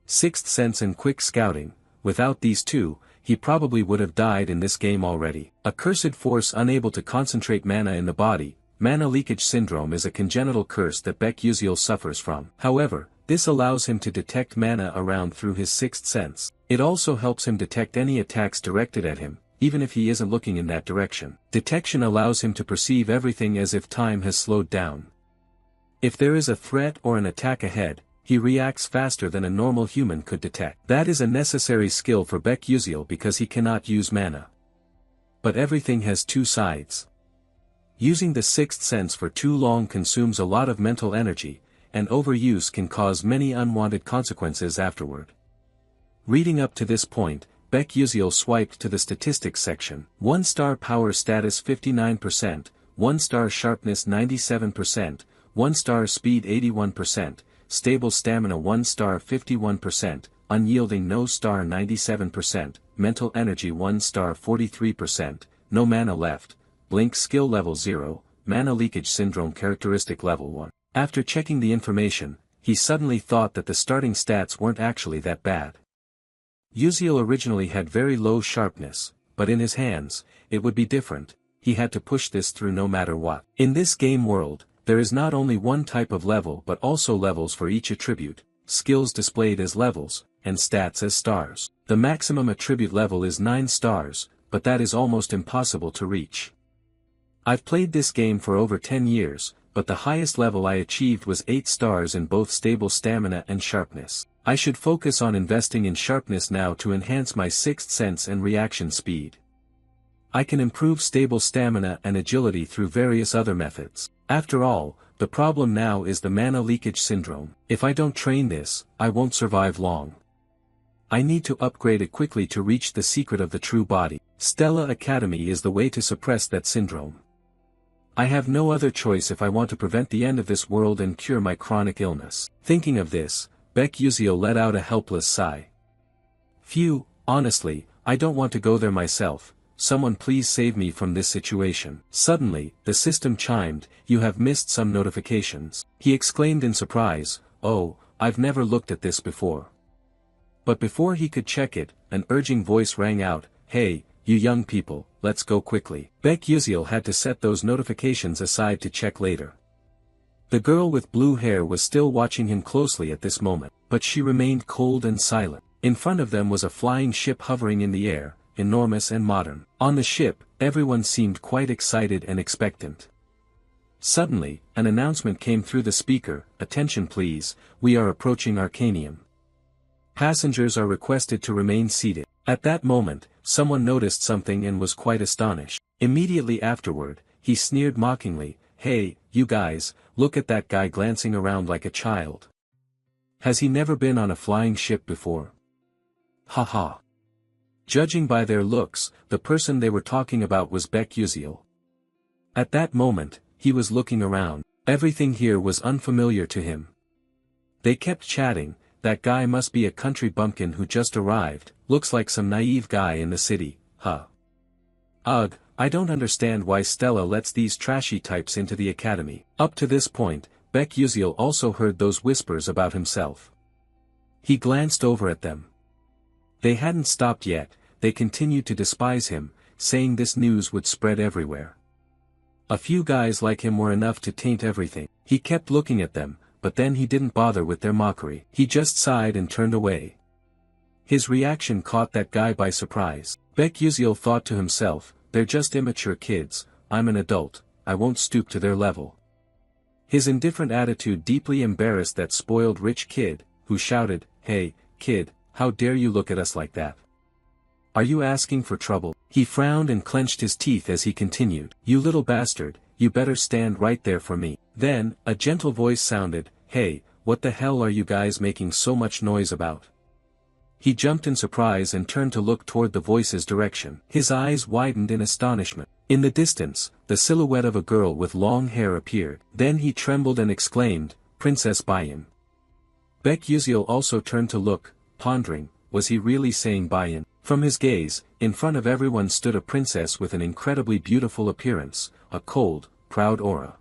Sixth Sense and Quick Scouting, without these two, he probably would have died in this game already. A cursed force unable to concentrate mana in the body. Mana leakage syndrome is a congenital curse that Baek Yuseol suffers from. However, this allows him to detect mana around through his sixth sense. It also helps him detect any attacks directed at him, even if he isn't looking in that direction. Detection allows him to perceive everything as if time has slowed down. If there is a threat or an attack ahead, he reacts faster than a normal human could detect. That is a necessary skill for Baek Yuseol because he cannot use mana. But everything has two sides. Using the sixth sense for too long consumes a lot of mental energy, and overuse can cause many unwanted consequences afterward. Reading up to this point, Baek Yuseol swiped to the statistics section. 1-star power status 59%, 1-star sharpness 97%, 1-star speed 81%, stable stamina 1-star 51%, unyielding no-star 97%, mental energy 1-star 43%, no mana left, blink skill level 0, mana leakage syndrome characteristic level 1. After checking the information, he suddenly thought that the starting stats weren't actually that bad. Yuseol originally had very low sharpness, but in his hands, it would be different. He had to push this through no matter what. In this game world, there is not only one type of level but also levels for each attribute, skills displayed as levels, and stats as stars. The maximum attribute level is 9 stars, but that is almost impossible to reach. I've played this game for over 10 years, but the highest level I achieved was 8 stars in both stable stamina and sharpness. I should focus on investing in sharpness now to enhance my sixth sense and reaction speed. I can improve stable stamina and agility through various other methods. After all, the problem now is the mana leakage syndrome. If I don't train this, I won't survive long. I need to upgrade it quickly to reach the secret of the true body. Stella Academy is the way to suppress that syndrome. I have no other choice if I want to prevent the end of this world and cure my chronic illness. Thinking of this, Baek Yuseol let out a helpless sigh. Phew, honestly, I don't want to go there myself. Someone please save me from this situation. Suddenly, the system chimed, "You have missed some notifications." He exclaimed in surprise, "Oh, I've never looked at this before." But before he could check it, an urging voice rang out, "Hey, you young people, let's go quickly." Baek Yuseol had to set those notifications aside to check later. The girl with blue hair was still watching him closely at this moment, but she remained cold and silent. In front of them was a flying ship hovering in the air, enormous and modern. On the ship, everyone seemed quite excited and expectant. Suddenly, an announcement came through the speaker, "Attention please, we are approaching Arcanium. Passengers are requested to remain seated." At that moment, someone noticed something and was quite astonished. Immediately afterward, he sneered mockingly, "Hey, you guys, look at that guy glancing around like a child. Has he never been on a flying ship before? Ha ha." Judging by their looks, the person they were talking about was Baek Yuseol. At that moment, he was looking around. Everything here was unfamiliar to him. They kept chatting, "That guy must be a country bumpkin who just arrived, looks like some naive guy in the city, huh? Ugh, I don't understand why Stella lets these trashy types into the academy." Up to this point, Baek Yuseol also heard those whispers about himself. He glanced over at them. They hadn't stopped yet, they continued to despise him, saying this news would spread everywhere. A few guys like him were enough to taint everything. He kept looking at them, but then he didn't bother with their mockery. He just sighed and turned away. His reaction caught that guy by surprise. Baek Yuseol thought to himself, "They're just immature kids, I'm an adult, I won't stoop to their level." His indifferent attitude deeply embarrassed that spoiled rich kid, who shouted, "Hey, kid, how dare you look at us like that? Are you asking for trouble?" He frowned and clenched his teeth as he continued, "You little bastard, you better stand right there for me." Then, a gentle voice sounded, "Hey, what the hell are you guys making so much noise about? He jumped in surprise and turned to look toward the voice's direction. His eyes widened in astonishment. In the distance, the silhouette of a girl with long hair appeared. Then he trembled and exclaimed, "Princess Bayan." Baek Yuziel also turned to look, pondering, was he really saying Bayan? From his gaze, in front of everyone stood a princess with an incredibly beautiful appearance, a cold, proud aura.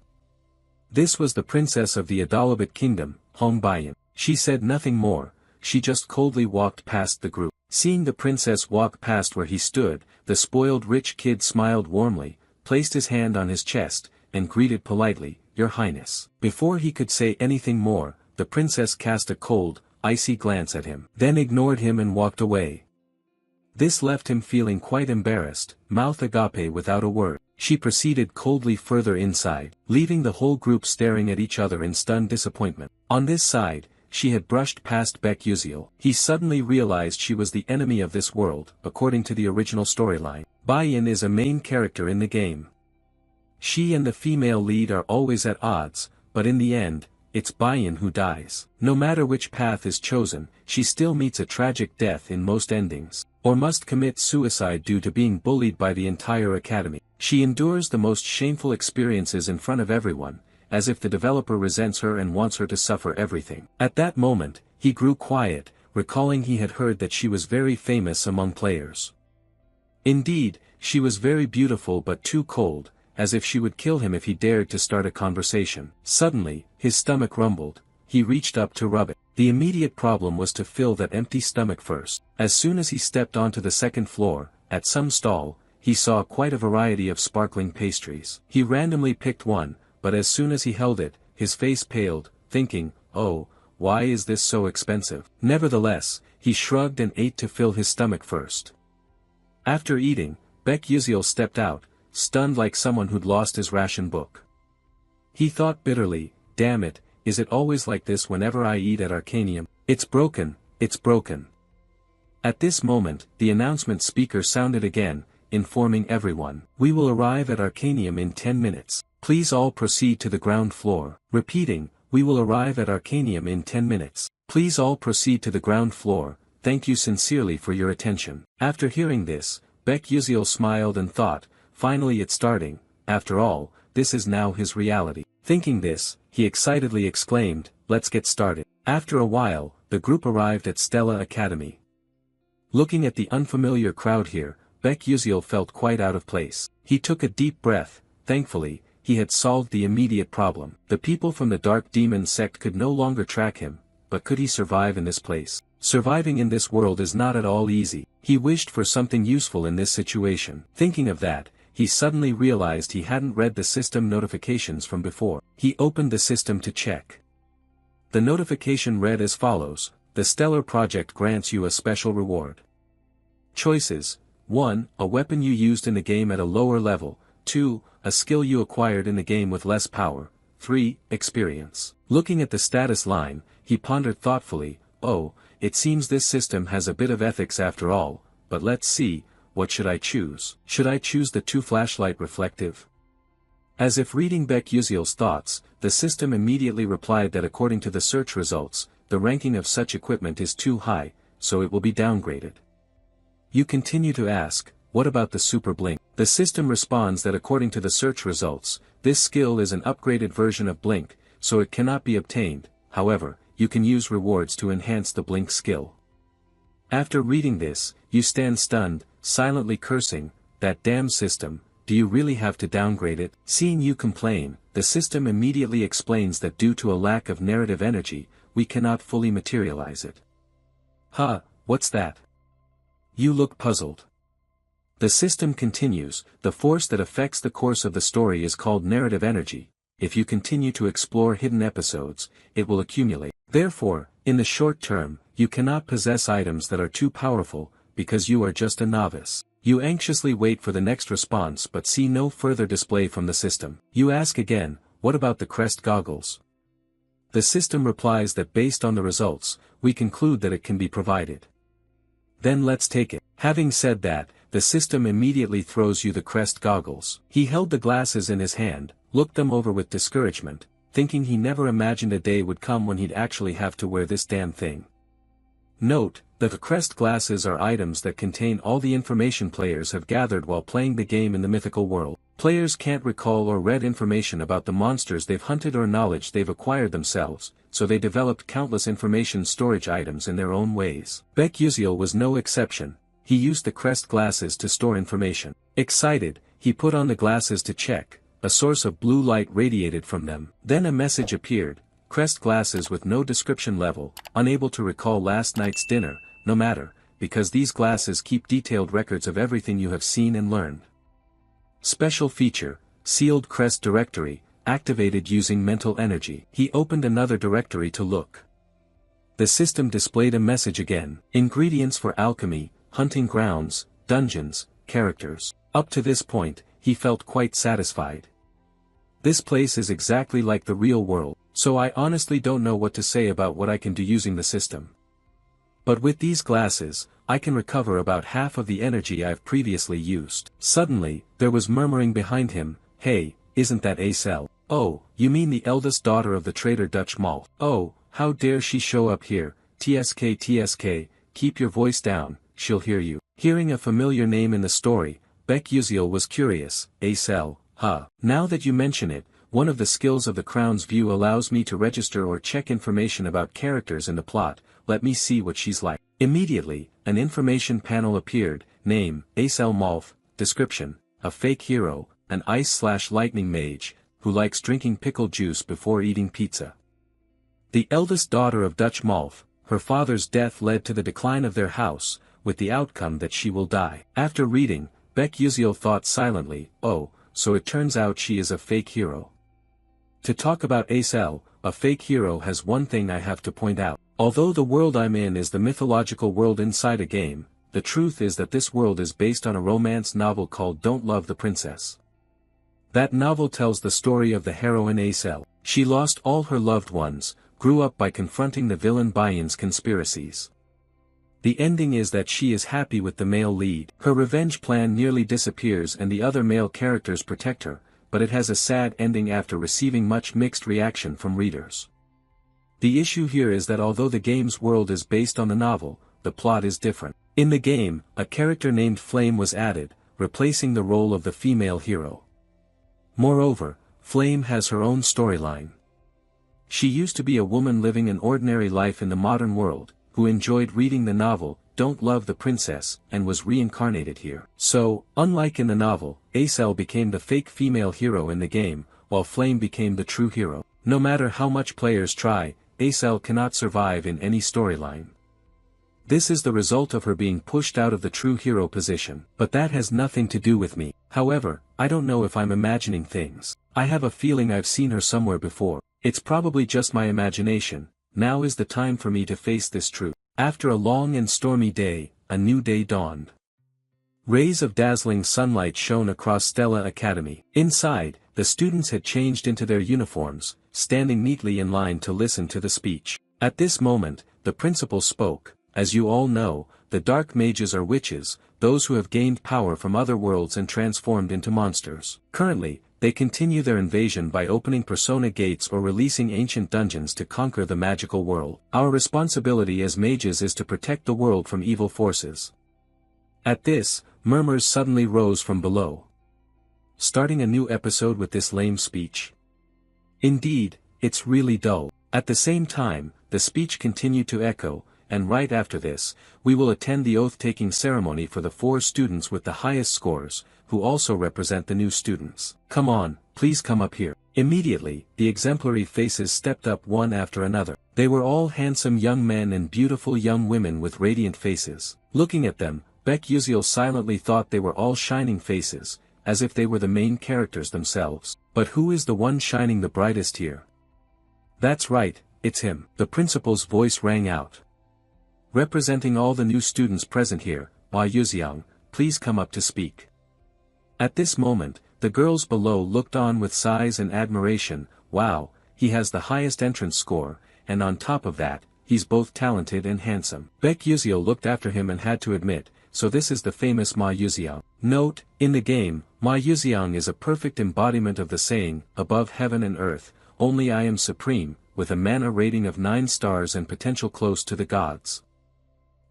This was the princess of the Adalabit kingdom, Hong Bayan. She said nothing more, she just coldly walked past the group. Seeing the princess walk past where he stood, the spoiled rich kid smiled warmly, placed his hand on his chest, and greeted politely, "Your Highness." Before he could say anything more, the princess cast a cold, icy glance at him, then ignored him and walked away. This left him feeling quite embarrassed, mouth agape without a word. She proceeded coldly further inside, leaving the whole group staring at each other in stunned disappointment. On this side, she had brushed past Baek Yuziel. He suddenly realized she was the enemy of this world, according to the original storyline. Bayan is a main character in the game. She and the female lead are always at odds, but in the end, it's Bayan who dies. No matter which path is chosen, she still meets a tragic death in most endings, or must commit suicide due to being bullied by the entire academy. She endures the most shameful experiences in front of everyone, as if the developer resents her and wants her to suffer everything. At that moment, he grew quiet, recalling he had heard that she was very famous among players. Indeed, she was very beautiful but too cold, as if she would kill him if he dared to start a conversation. Suddenly, his stomach rumbled. He reached up to rub it. The immediate problem was to fill that empty stomach first. As soon as he stepped onto the second floor, at some stall, he saw quite a variety of sparkling pastries. He randomly picked one, but as soon as he held it, his face paled, thinking, "Oh, why is this so expensive?" Nevertheless, he shrugged and ate to fill his stomach first. After eating, Baek Yuziel stepped out, stunned like someone who'd lost his ration book. He thought bitterly, "Damn it, is it always like this whenever I eat at Arcanium? It's broken, it's broken." At this moment, the announcement speaker sounded again, informing everyone, "We will arrive at Arcanium in 10 minutes. Please all proceed to the ground floor." Repeating, "We will arrive at Arcanium in 10 minutes. Please all proceed to the ground floor, thank you sincerely for your attention." After hearing this, Baek Yuziel smiled and thought, finally it's starting, after all, this is now his reality. Thinking this, he excitedly exclaimed, "Let's get started." After a while, the group arrived at Stella Academy. Looking at the unfamiliar crowd here, Baek Yuziel felt quite out of place. He took a deep breath. Thankfully, he had solved the immediate problem. The people from the Dark Demon sect could no longer track him, but could he survive in this place? Surviving in this world is not at all easy. He wished for something useful in this situation. Thinking of that, he suddenly realized he hadn't read the system notifications from before. He opened the system to check. The notification read as follows: "The Stellar Project grants you a special reward. Choices: 1. A weapon you used in the game at a lower level. 2. A skill you acquired in the game with less power. 3. Experience." Looking at the status line, he pondered thoughtfully, "Oh, it seems this system has a bit of ethics after all, but let's see, what should I choose? Should I choose the 2 flashlight reflective?" As if reading Baek Yuziel's thoughts, the system immediately replied that according to the search results, the ranking of such equipment is too high, so it will be downgraded. You continue to ask, what about the Super Blink? The system responds that according to the search results, this skill is an upgraded version of Blink, so it cannot be obtained. However, you can use rewards to enhance the Blink skill. After reading this, you stand stunned, silently cursing, "That damn system, do you really have to downgrade it?" Seeing you complain, the system immediately explains that due to a lack of narrative energy, we cannot fully materialize it. "Huh, what's that?" You look puzzled. The system continues, "The force that affects the course of the story is called narrative energy. If you continue to explore hidden episodes, it will accumulate. Therefore, in the short term, you cannot possess items that are too powerful, because you are just a novice." You anxiously wait for the next response but see no further display from the system. You ask again, "What about the crest goggles?" The system replies that based on the results, we conclude that it can be provided. Then let's take it. Having said that, the system immediately throws you the crest goggles. He held the glasses in his hand, looked them over with discouragement, thinking he never imagined a day would come when he'd actually have to wear this damn thing. Note, The crest glasses are items that contain all the information players have gathered while playing the game in the mythical world. Players can't recall or read information about the monsters they've hunted or knowledge they've acquired themselves, so they developed countless information storage items in their own ways. Baek Yuziel was no exception. He used the crest glasses to store information. Excited, he put on the glasses to check. A source of blue light radiated from them. Then a message appeared. Crest glasses with no description level, unable to recall last night's dinner, no matter, because these glasses keep detailed records of everything you have seen and learned. Special feature, sealed crest directory, activated using mental energy. He opened another directory to look. The system displayed a message again. Ingredients for alchemy, hunting grounds, dungeons, characters. Up to this point, he felt quite satisfied. This place is exactly like the real world, so I honestly don't know what to say about what I can do using the system. But with these glasses, I can recover about half of the energy I've previously used. Suddenly, there was murmuring behind him. Hey, isn't that Acel? Oh, you mean the eldest daughter of the traitor Dutch Malf? Oh, how dare she show up here? TSK, keep your voice down, she'll hear you. Hearing a familiar name in the story, Baek Yuziel was curious. Acel, huh? Now that you mention it, one of the skills of the Crown's View allows me to register or check information about characters in the plot. Let me see what she's like. Immediately, an information panel appeared. Name, Acel Malf. Description, a fake hero, an ice/lightning mage, who likes drinking pickle juice before eating pizza. The eldest daughter of Dutch Malf, her father's death led to the decline of their house, with the outcome that she will die. After reading, Baek Yuziel thought silently, oh, so it turns out she is a fake hero. To talk about Acel, a fake hero has one thing I have to point out. Although the world I'm in is the mythological world inside a game, the truth is that this world is based on a romance novel called Don't Love the Princess. That novel tells the story of the heroine Acel. She lost all her loved ones, grew up by confronting the villain Bayan's conspiracies. The ending is that she is happy with the male lead. Her revenge plan nearly disappears and the other male characters protect her, but it has a sad ending after receiving much mixed reaction from readers. The issue here is that although the game's world is based on the novel, the plot is different. In the game, a character named Flame was added, replacing the role of the female hero. Moreover, Flame has her own storyline. She used to be a woman living an ordinary life in the modern world, who enjoyed reading the novel, Don't Love the Princess, and was reincarnated here. So, unlike in the novel, Acel became the fake female hero in the game, while Flame became the true hero. No matter how much players try, Acel cannot survive in any storyline. This is the result of her being pushed out of the true hero position. But that has nothing to do with me. However, I don't know if I'm imagining things. I have a feeling I've seen her somewhere before. It's probably just my imagination. Now is the time for me to face this truth. After a long and stormy day, a new day dawned. Rays of dazzling sunlight shone across Stella Academy. Inside, the students had changed into their uniforms, standing neatly in line to listen to the speech. At this moment, the principal spoke. As you all know, the dark mages are witches, those who have gained power from other worlds and transformed into monsters. Currently, they continue their invasion by opening persona gates or releasing ancient dungeons to conquer the magical world. Our responsibility as mages is to protect the world from evil forces. At this, murmurs suddenly rose from below. Starting a new episode with this lame speech? Indeed, it's really dull. At the same time, the speech continued to echo, and right after this, we will attend the oath-taking ceremony for the 4 students with the highest scores, who also represent the new students. Come on, please come up here. Immediately, the exemplary faces stepped up one after another. They were all handsome young men and beautiful young women with radiant faces. Looking at them, Baek Yuziel silently thought they were all shining faces, as if they were the main characters themselves. But who is the one shining the brightest here? That's right, it's him. The principal's voice rang out. Representing all the new students present here, Ma Yuziang, please come up to speak. At this moment, the girls below looked on with sighs and admiration. Wow, he has the highest entrance score, and on top of that, he's both talented and handsome. Baek Yuziel looked after him and had to admit, so this is the famous Ma Yuziang. Note, in the game, Ma Yuziang is a perfect embodiment of the saying, above heaven and earth, only I am supreme, with a mana rating of 9 stars and potential close to the gods.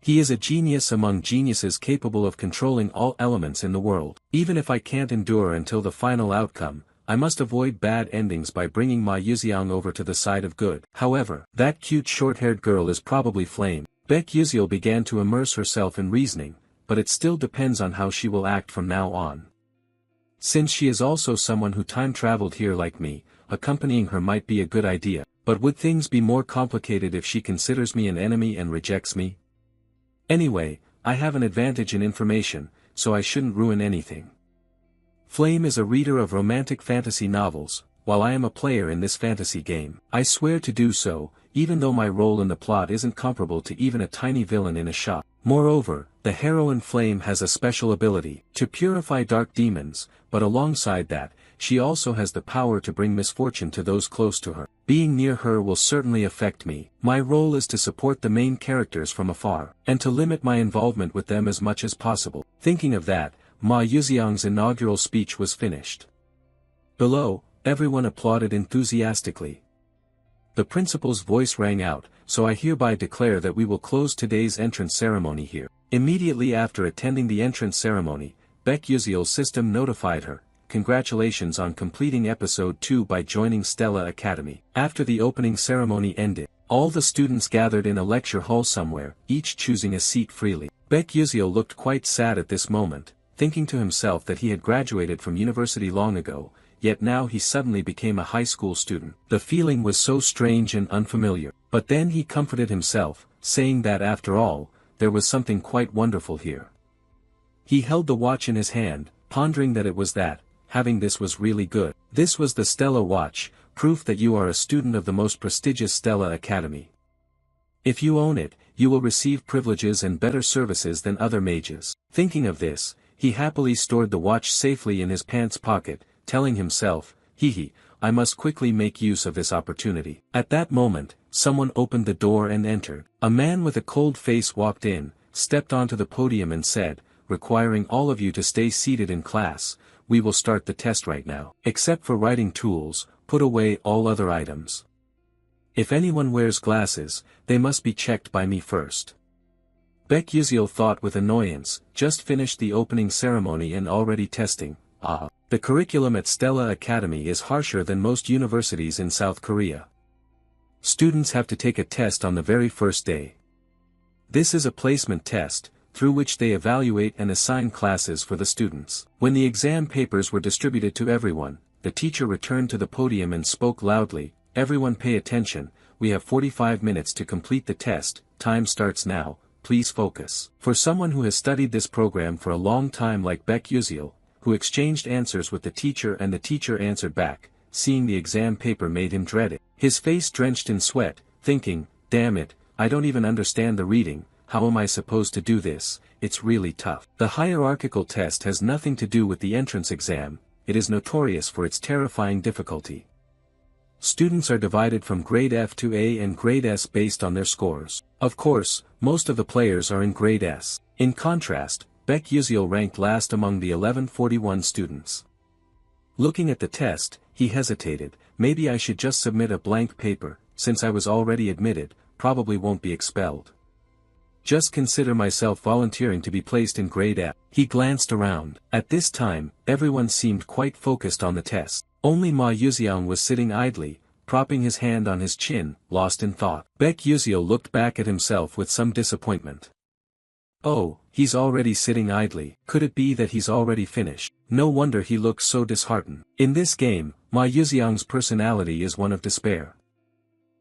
He is a genius among geniuses capable of controlling all elements in the world. Even if I can't endure until the final outcome, I must avoid bad endings by bringing Ma Yuxiang over to the side of good. However, that cute short-haired girl is probably Flame. Baek Yuxiel began to immerse herself in reasoning, but it still depends on how she will act from now on. Since she is also someone who time-traveled here like me, accompanying her might be a good idea, but would things be more complicated if she considers me an enemy and rejects me? Anyway, I have an advantage in information, so I shouldn't ruin anything. Flame is a reader of romantic fantasy novels, while I am a player in this fantasy game. I swear to do so, even though my role in the plot isn't comparable to even a tiny villain in a shop. Moreover, the heroine Flame has a special ability to purify dark demons, but alongside that, she also has the power to bring misfortune to those close to her. Being near her will certainly affect me. My role is to support the main characters from afar, and to limit my involvement with them as much as possible. Thinking of that, Ma Yuxiang's inaugural speech was finished. Below, everyone applauded enthusiastically. The principal's voice rang out, so I hereby declare that we will close today's entrance ceremony here. Immediately after attending the entrance ceremony, Baek Yuxiel's system notified her, "Congratulations on completing episode 2 by joining Stella Academy." After the opening ceremony ended, all the students gathered in a lecture hall somewhere, each choosing a seat freely. Baek Yuxiel looked quite sad at this moment, thinking to himself that he had graduated from university long ago, yet now he suddenly became a high school student. The feeling was so strange and unfamiliar. But then he comforted himself, saying that after all, there was something quite wonderful here. He held the watch in his hand, pondering that it was that, having this was really good. This was the Stella watch, proof that you are a student of the most prestigious Stella Academy. If you own it, you will receive privileges and better services than other mages. Thinking of this, he happily stored the watch safely in his pants pocket, telling himself, I must quickly make use of this opportunity. At that moment, someone opened the door and entered. A man with a cold face walked in, stepped onto the podium and said, "Requiring all of you to stay seated in class, we will start the test right now. Except for writing tools, put away all other items. If anyone wears glasses, they must be checked by me first." Baek Yuxiel thought with annoyance, just finished the opening ceremony and already testing. The curriculum at Stella Academy is harsher than most universities in South Korea. Students have to take a test on the very first day. This is a placement test, through which they evaluate and assign classes for the students. When the exam papers were distributed to everyone, the teacher returned to the podium and spoke loudly, "Everyone pay attention, we have 45 minutes to complete the test, time starts now, please focus." For someone who has studied this program for a long time like Baek Yuxiel, who exchanged answers with the teacher and the teacher answered back, seeing the exam paper made him dread it. His face drenched in sweat, thinking, "Damn it, I don't even understand the reading, how am I supposed to do this, it's really tough." The hierarchical test has nothing to do with the entrance exam, it is notorious for its terrifying difficulty. Students are divided from grade F to A and grade S based on their scores. Of course, most of the players are in grade S. In contrast, Baek Yuxiel ranked last among the 1141 students. Looking at the test, he hesitated, maybe I should just submit a blank paper, since I was already admitted, probably won't be expelled. Just consider myself volunteering to be placed in grade F. He glanced around. At this time, everyone seemed quite focused on the test. Only Ma Yuxiang was sitting idly, propping his hand on his chin, lost in thought. Baek Yuxiel looked back at himself with some disappointment. Oh, he's already sitting idly. Could it be that he's already finished? No wonder he looks so disheartened. In this game, Ma Yuxiang's personality is one of despair.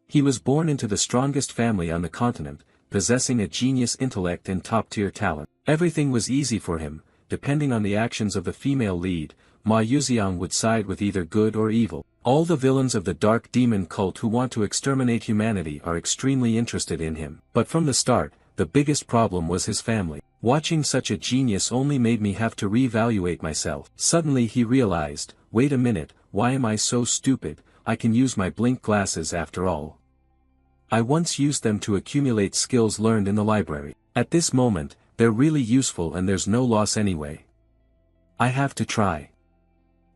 He was born into the strongest family on the continent, possessing a genius intellect and top-tier talent. Everything was easy for him, depending on the actions of the female lead, Ma Yuxiang would side with either good or evil. All the villains of the dark demon cult who want to exterminate humanity are extremely interested in him. But from the start, the biggest problem was his family. Watching such a genius only made me have to reevaluate myself. Suddenly he realized, wait a minute, why am I so stupid, I can use my blink glasses after all. I once used them to accumulate skills learned in the library. At this moment, they're really useful and there's no loss anyway. I have to try.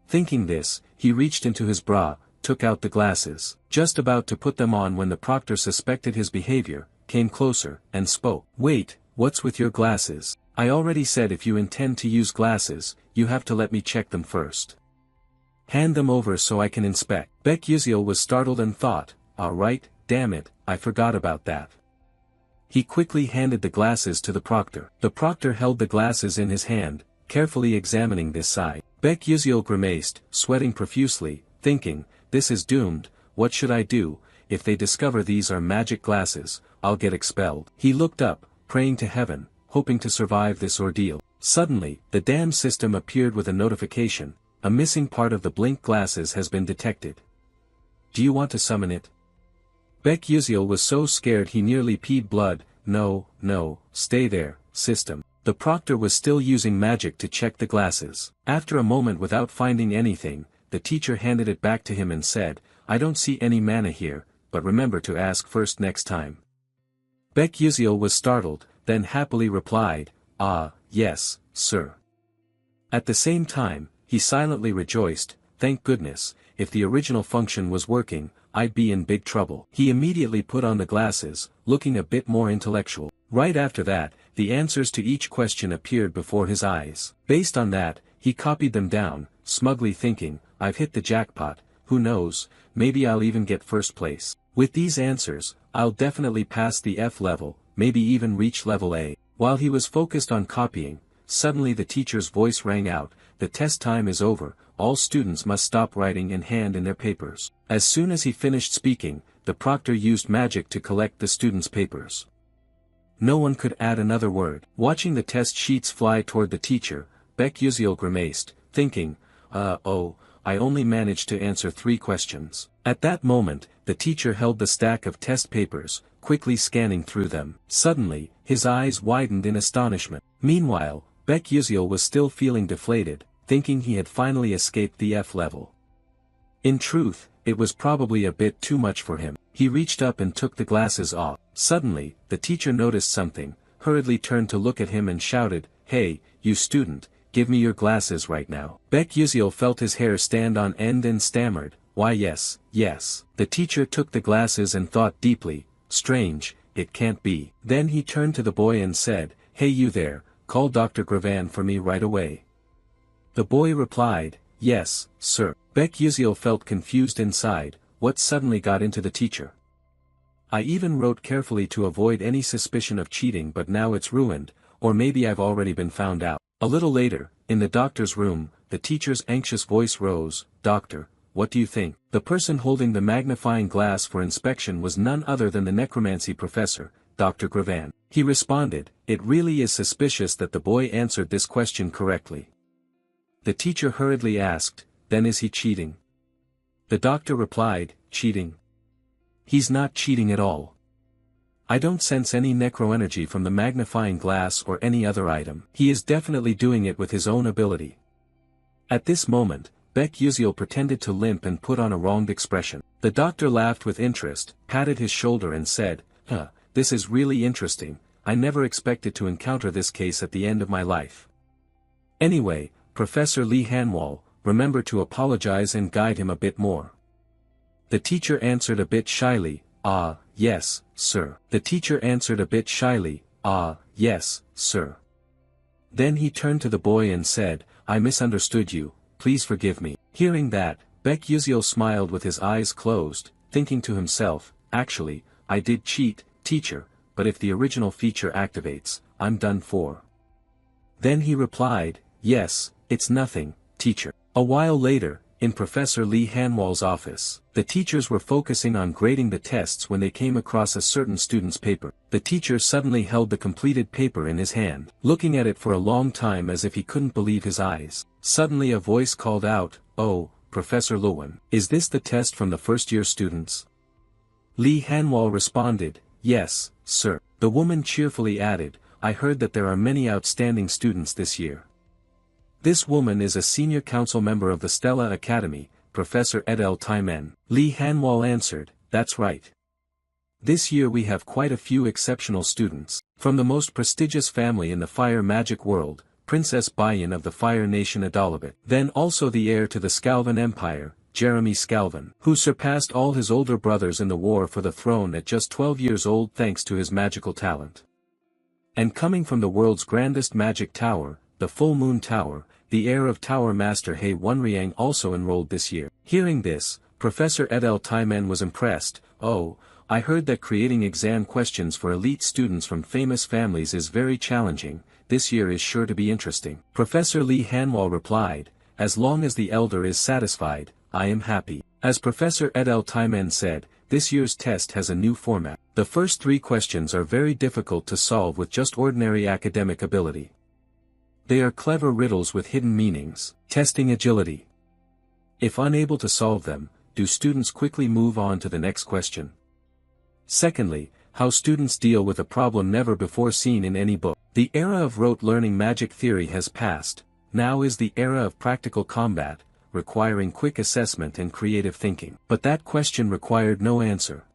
Thinking this, he reached into his bra, took out the glasses. Just about to put them on when the proctor suspected his behavior, came closer, and spoke. Wait, What's with your glasses? I already said if you intend to use glasses, you have to let me check them first. Hand them over so I can inspect. Baek Yuseol was startled and thought, alright, damn it, I forgot about that. He quickly handed the glasses to the proctor. The proctor held the glasses in his hand, carefully examining this side. Baek Yuseol grimaced, sweating profusely, thinking, this is doomed, what should I do? If they discover these are magic glasses, I'll get expelled. He looked up, praying to heaven, hoping to survive this ordeal. Suddenly, the dam system appeared with a notification, a missing part of the blink glasses has been detected. Do you want to summon it? Baek Yuseol was so scared he nearly peed blood. No, stay there, system. The proctor was still using magic to check the glasses. After a moment without finding anything, the teacher handed it back to him and said, I don't see any mana here, but remember to ask first next time. Baek Yuseol was startled, then happily replied, ah, yes, sir. At the same time, he silently rejoiced, thank goodness, if the original function was working, I'd be in big trouble. He immediately put on the glasses, looking a bit more intellectual. Right after that, the answers to each question appeared before his eyes. Based on that, he copied them down, smugly thinking, I've hit the jackpot, who knows, maybe I'll even get first place. With these answers, I'll definitely pass the F level, maybe even reach level A. While he was focused on copying, suddenly the teacher's voice rang out, the test time is over, all students must stop writing in hand in their papers. As soon as he finished speaking, the proctor used magic to collect the students' papers. No one could add another word. Watching the test sheets fly toward the teacher, Baek Yuseol grimaced, thinking, oh, I only managed to answer 3 questions. At that moment, the teacher held the stack of test papers, quickly scanning through them. Suddenly, his eyes widened in astonishment. Meanwhile, Baek Yuseol was still feeling deflated, thinking he had finally escaped the F level. In truth, it was probably a bit too much for him. He reached up and took the glasses off. Suddenly, the teacher noticed something, hurriedly turned to look at him and shouted, hey, you student, give me your glasses right now. Baek Yuseol felt his hair stand on end and stammered, why yes. The teacher took the glasses and thought deeply, strange, it can't be. Then he turned to the boy and said, hey you there, call Dr. Gravan for me right away. The boy replied, yes, sir. Baek Yuseol felt confused inside, what suddenly got into the teacher? I even wrote carefully to avoid any suspicion of cheating but now it's ruined, or maybe I've already been found out. A little later, in the doctor's room, the teacher's anxious voice rose, Doctor, what do you think? The person holding the magnifying glass for inspection was none other than the necromancy professor, Dr. Gravan. He responded, it really is suspicious that the boy answered this question correctly. The teacher hurriedly asked, then is he cheating? The doctor replied, cheating? He's not cheating at all. I don't sense any necroenergy from the magnifying glass or any other item. He is definitely doing it with his own ability. At this moment, Baek Yuseol pretended to limp and put on a wronged expression. The doctor laughed with interest, patted his shoulder and said, this is really interesting, I never expected to encounter this case at the end of my life. Anyway, Professor Lee Hanwol, remember to apologize and guide him a bit more. The teacher answered a bit shyly, yes, sir. The teacher answered a bit shyly, yes, sir. Then he turned to the boy and said, I misunderstood you, please forgive me. Hearing that, Baek Yuseol smiled with his eyes closed, thinking to himself, actually, I did cheat, teacher, but if the original feature activates, I'm done for. Then he replied, yes, it's nothing, teacher. A while later, in Professor Lee Hanwol's office, the teachers were focusing on grading the tests when they came across a certain student's paper. The teacher suddenly held the completed paper in his hand, looking at it for a long time as if he couldn't believe his eyes. Suddenly a voice called out, oh, Professor Lewin, is this the test from the first-year students? Lee Hanwol responded, yes, sir. The woman cheerfully added, I heard that there are many outstanding students this year. This woman is a senior council member of the Stella Academy, Professor Edel Taimen. Lee Hanwol answered, that's right. This year we have quite a few exceptional students. From the most prestigious family in the fire magic world, Princess Bayan of the Fire Nation Adalabit. Then also the heir to the Scalvan Empire, Jeremy Scalvan, who surpassed all his older brothers in the war for the throne at just 12 years old thanks to his magical talent. And coming from the world's grandest magic tower, the Full Moon Tower, the heir of Tower Master He Wonriang also enrolled this year. Hearing this, Professor Edel Taimen was impressed. "Oh, I heard that creating exam questions for elite students from famous families is very challenging. This year is sure to be interesting." Professor Li Hanwal replied, "As long as the elder is satisfied, I am happy." As Professor Edel Taimen said, this year's test has a new format. The first 3 questions are very difficult to solve with just ordinary academic ability. They are clever riddles with hidden meanings, testing agility. If unable to solve them, do students quickly move on to the next question? Secondly, how students deal with a problem never before seen in any book. The era of rote learning magic theory has passed. Now is the era of practical combat, requiring quick assessment and creative thinking. But that question required no answer.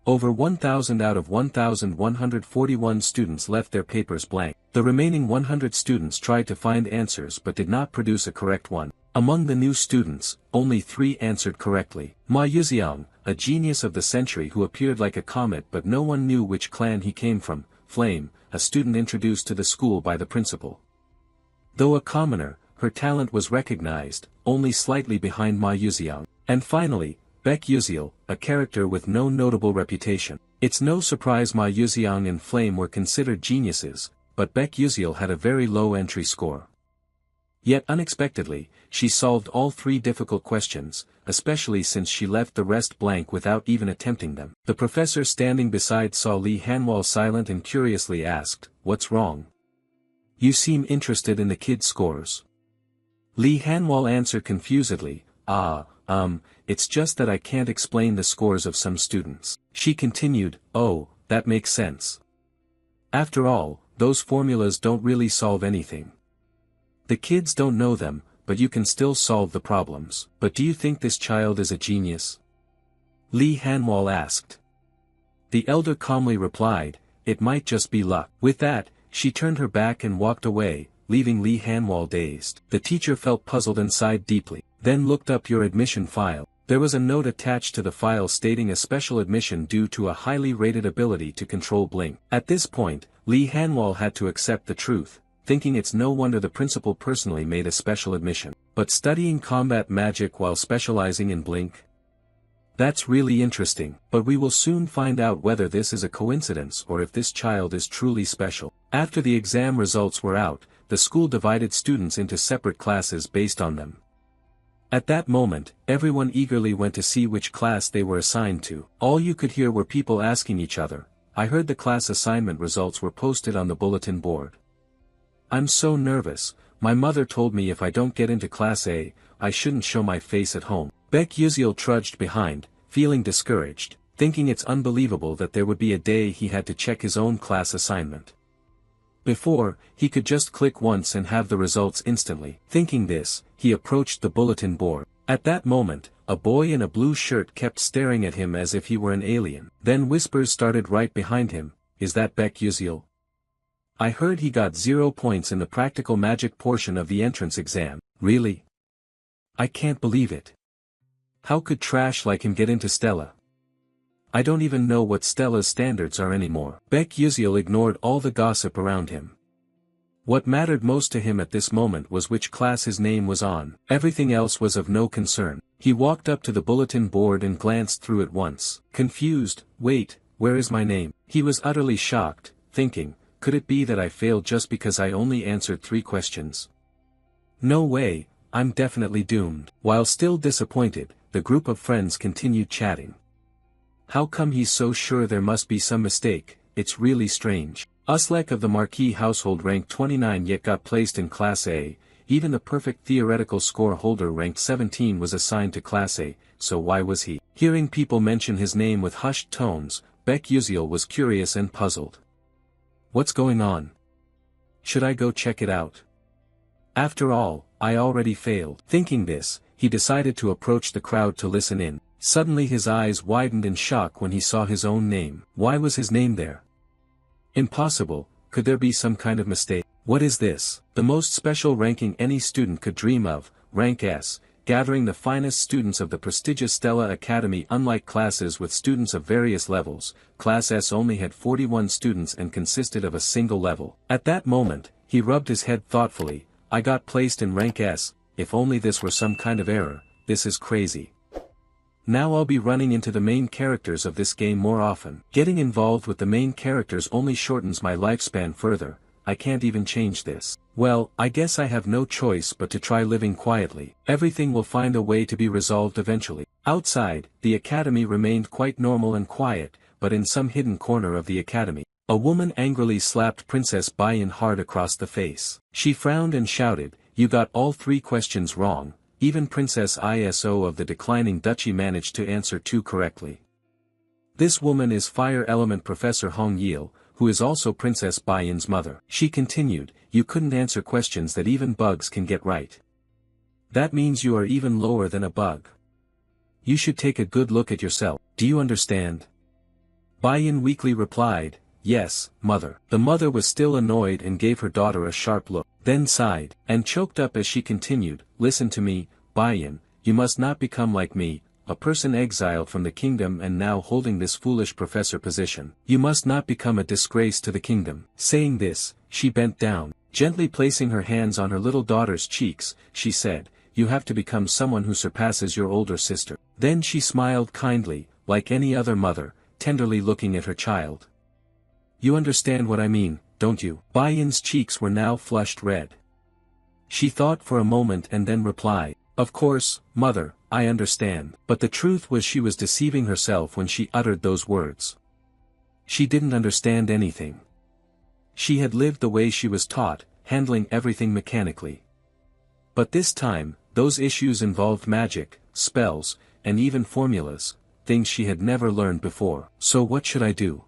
Over 1,000 out of 1,141 students left their papers blank. The remaining 100 students tried to find answers but did not produce a correct one. Among the new students, only 3 answered correctly. Ma Yuxiang, a genius of the century who appeared like a comet but no one knew which clan he came from. Flame, a student introduced to the school by the principal. Though a commoner, her talent was recognized, only slightly behind Ma Yuxiang. And finally, Baek Yuziel, a character with no notable reputation. It's no surprise Ma Yuxiang and Flame were considered geniuses, but Baek Yuziel had a very low entry score. Yet unexpectedly, she solved all 3 difficult questions, especially since she left the rest blank without even attempting them. The professor standing beside saw Li Hanwal silent and curiously asked, "What's wrong? You seem interested in the kid's scores." Li Hanwal answered confusedly, It's just that I can't explain the scores of some students." She continued, "Oh, that makes sense. After all, those formulas don't really solve anything. The kids don't know them, but you can still solve the problems." "But do you think this child is a genius?" Li Hanwal asked. The elder calmly replied, "It might just be luck." With that, she turned her back and walked away, leaving Li Hanwal dazed. The teacher felt puzzled and sighed deeply, then looked up your admission file. There was a note attached to the file stating a special admission due to a highly rated ability to control blink. At this point, Li Hanwal had to accept the truth, thinking it's no wonder the principal personally made a special admission. But studying combat magic while specializing in blink? That's really interesting, but we will soon find out whether this is a coincidence or if this child is truly special. After the exam results were out, the school divided students into separate classes based on them. At that moment, everyone eagerly went to see which class they were assigned to. All you could hear were people asking each other, "I heard the class assignment results were posted on the bulletin board. I'm so nervous, my mother told me if I don't get into class A, I shouldn't show my face at home." Baek Yuziel trudged behind, feeling discouraged, thinking it's unbelievable that there would be a day he had to check his own class assignment. Before, he could just click once and have the results instantly. Thinking this, he approached the bulletin board. At that moment, a boy in a blue shirt kept staring at him as if he were an alien. Then whispers started right behind him, "Is that Baek Yuziel? I heard he got 0 points in the practical magic portion of the entrance exam." "Really? I can't believe it. How could trash like him get into Stella? I don't even know what Stella's standards are anymore." Baek Yuziel ignored all the gossip around him. What mattered most to him at this moment was which class his name was on. Everything else was of no concern. He walked up to the bulletin board and glanced through it once. Confused, "Wait, where is my name?" He was utterly shocked, thinking, "Could it be that I failed just because I only answered 3 questions? No way, I'm definitely doomed." While still disappointed, the group of friends continued chatting. "How come he's so sure there must be some mistake? It's really strange. Uslek of the Marquis household ranked 29 yet got placed in Class A, even the perfect theoretical score holder ranked 17 was assigned to Class A, so why was he?" Hearing people mention his name with hushed tones, Baek Yuziel was curious and puzzled. "What's going on? Should I go check it out? After all, I already failed." Thinking this, he decided to approach the crowd to listen in. Suddenly his eyes widened in shock when he saw his own name. Why was his name there? Impossible, could there be some kind of mistake? What is this? The most special ranking any student could dream of, rank S, gathering the finest students of the prestigious Stella Academy. Unlike classes with students of various levels, Class S only had 41 students and consisted of a single level. At that moment, he rubbed his head thoughtfully. I got placed in rank S, if only this were some kind of error. This is crazy. Now I'll be running into the main characters of this game more often. Getting involved with the main characters only shortens my lifespan further. I can't even change this. Well, I guess I have no choice but to try living quietly. Everything will find a way to be resolved eventually. Outside, the academy remained quite normal and quiet, but in some hidden corner of the academy, a woman angrily slapped Princess Bayan hard across the face. She frowned and shouted, "You got all 3 questions wrong." Even Princess Iso of the declining duchy managed to answer 2 correctly. This woman is Fire Element Professor Hong Yil, who is also Princess Bayan's mother. She continued, "You couldn't answer questions that even bugs can get right. That means you are even lower than a bug. You should take a good look at yourself. Do you understand?" Bayan weakly replied, "Yes, mother." The mother was still annoyed and gave her daughter a sharp look, then sighed, and choked up as she continued, "Listen to me, Bayan, you must not become like me, a person exiled from the kingdom and now holding this foolish professor position. You must not become a disgrace to the kingdom." Saying this, she bent down, gently placing her hands on her little daughter's cheeks. She said, "You have to become someone who surpasses your older sister." Then she smiled kindly, like any other mother, tenderly looking at her child. "You understand what I mean, don't you?" Bayan's cheeks were now flushed red. She thought for a moment and then replied, "Of course, mother, I understand." But the truth was she was deceiving herself when she uttered those words. She didn't understand anything. She had lived the way she was taught, handling everything mechanically. But this time, those issues involved magic, spells, and even formulas, things she had never learned before. So what should I do?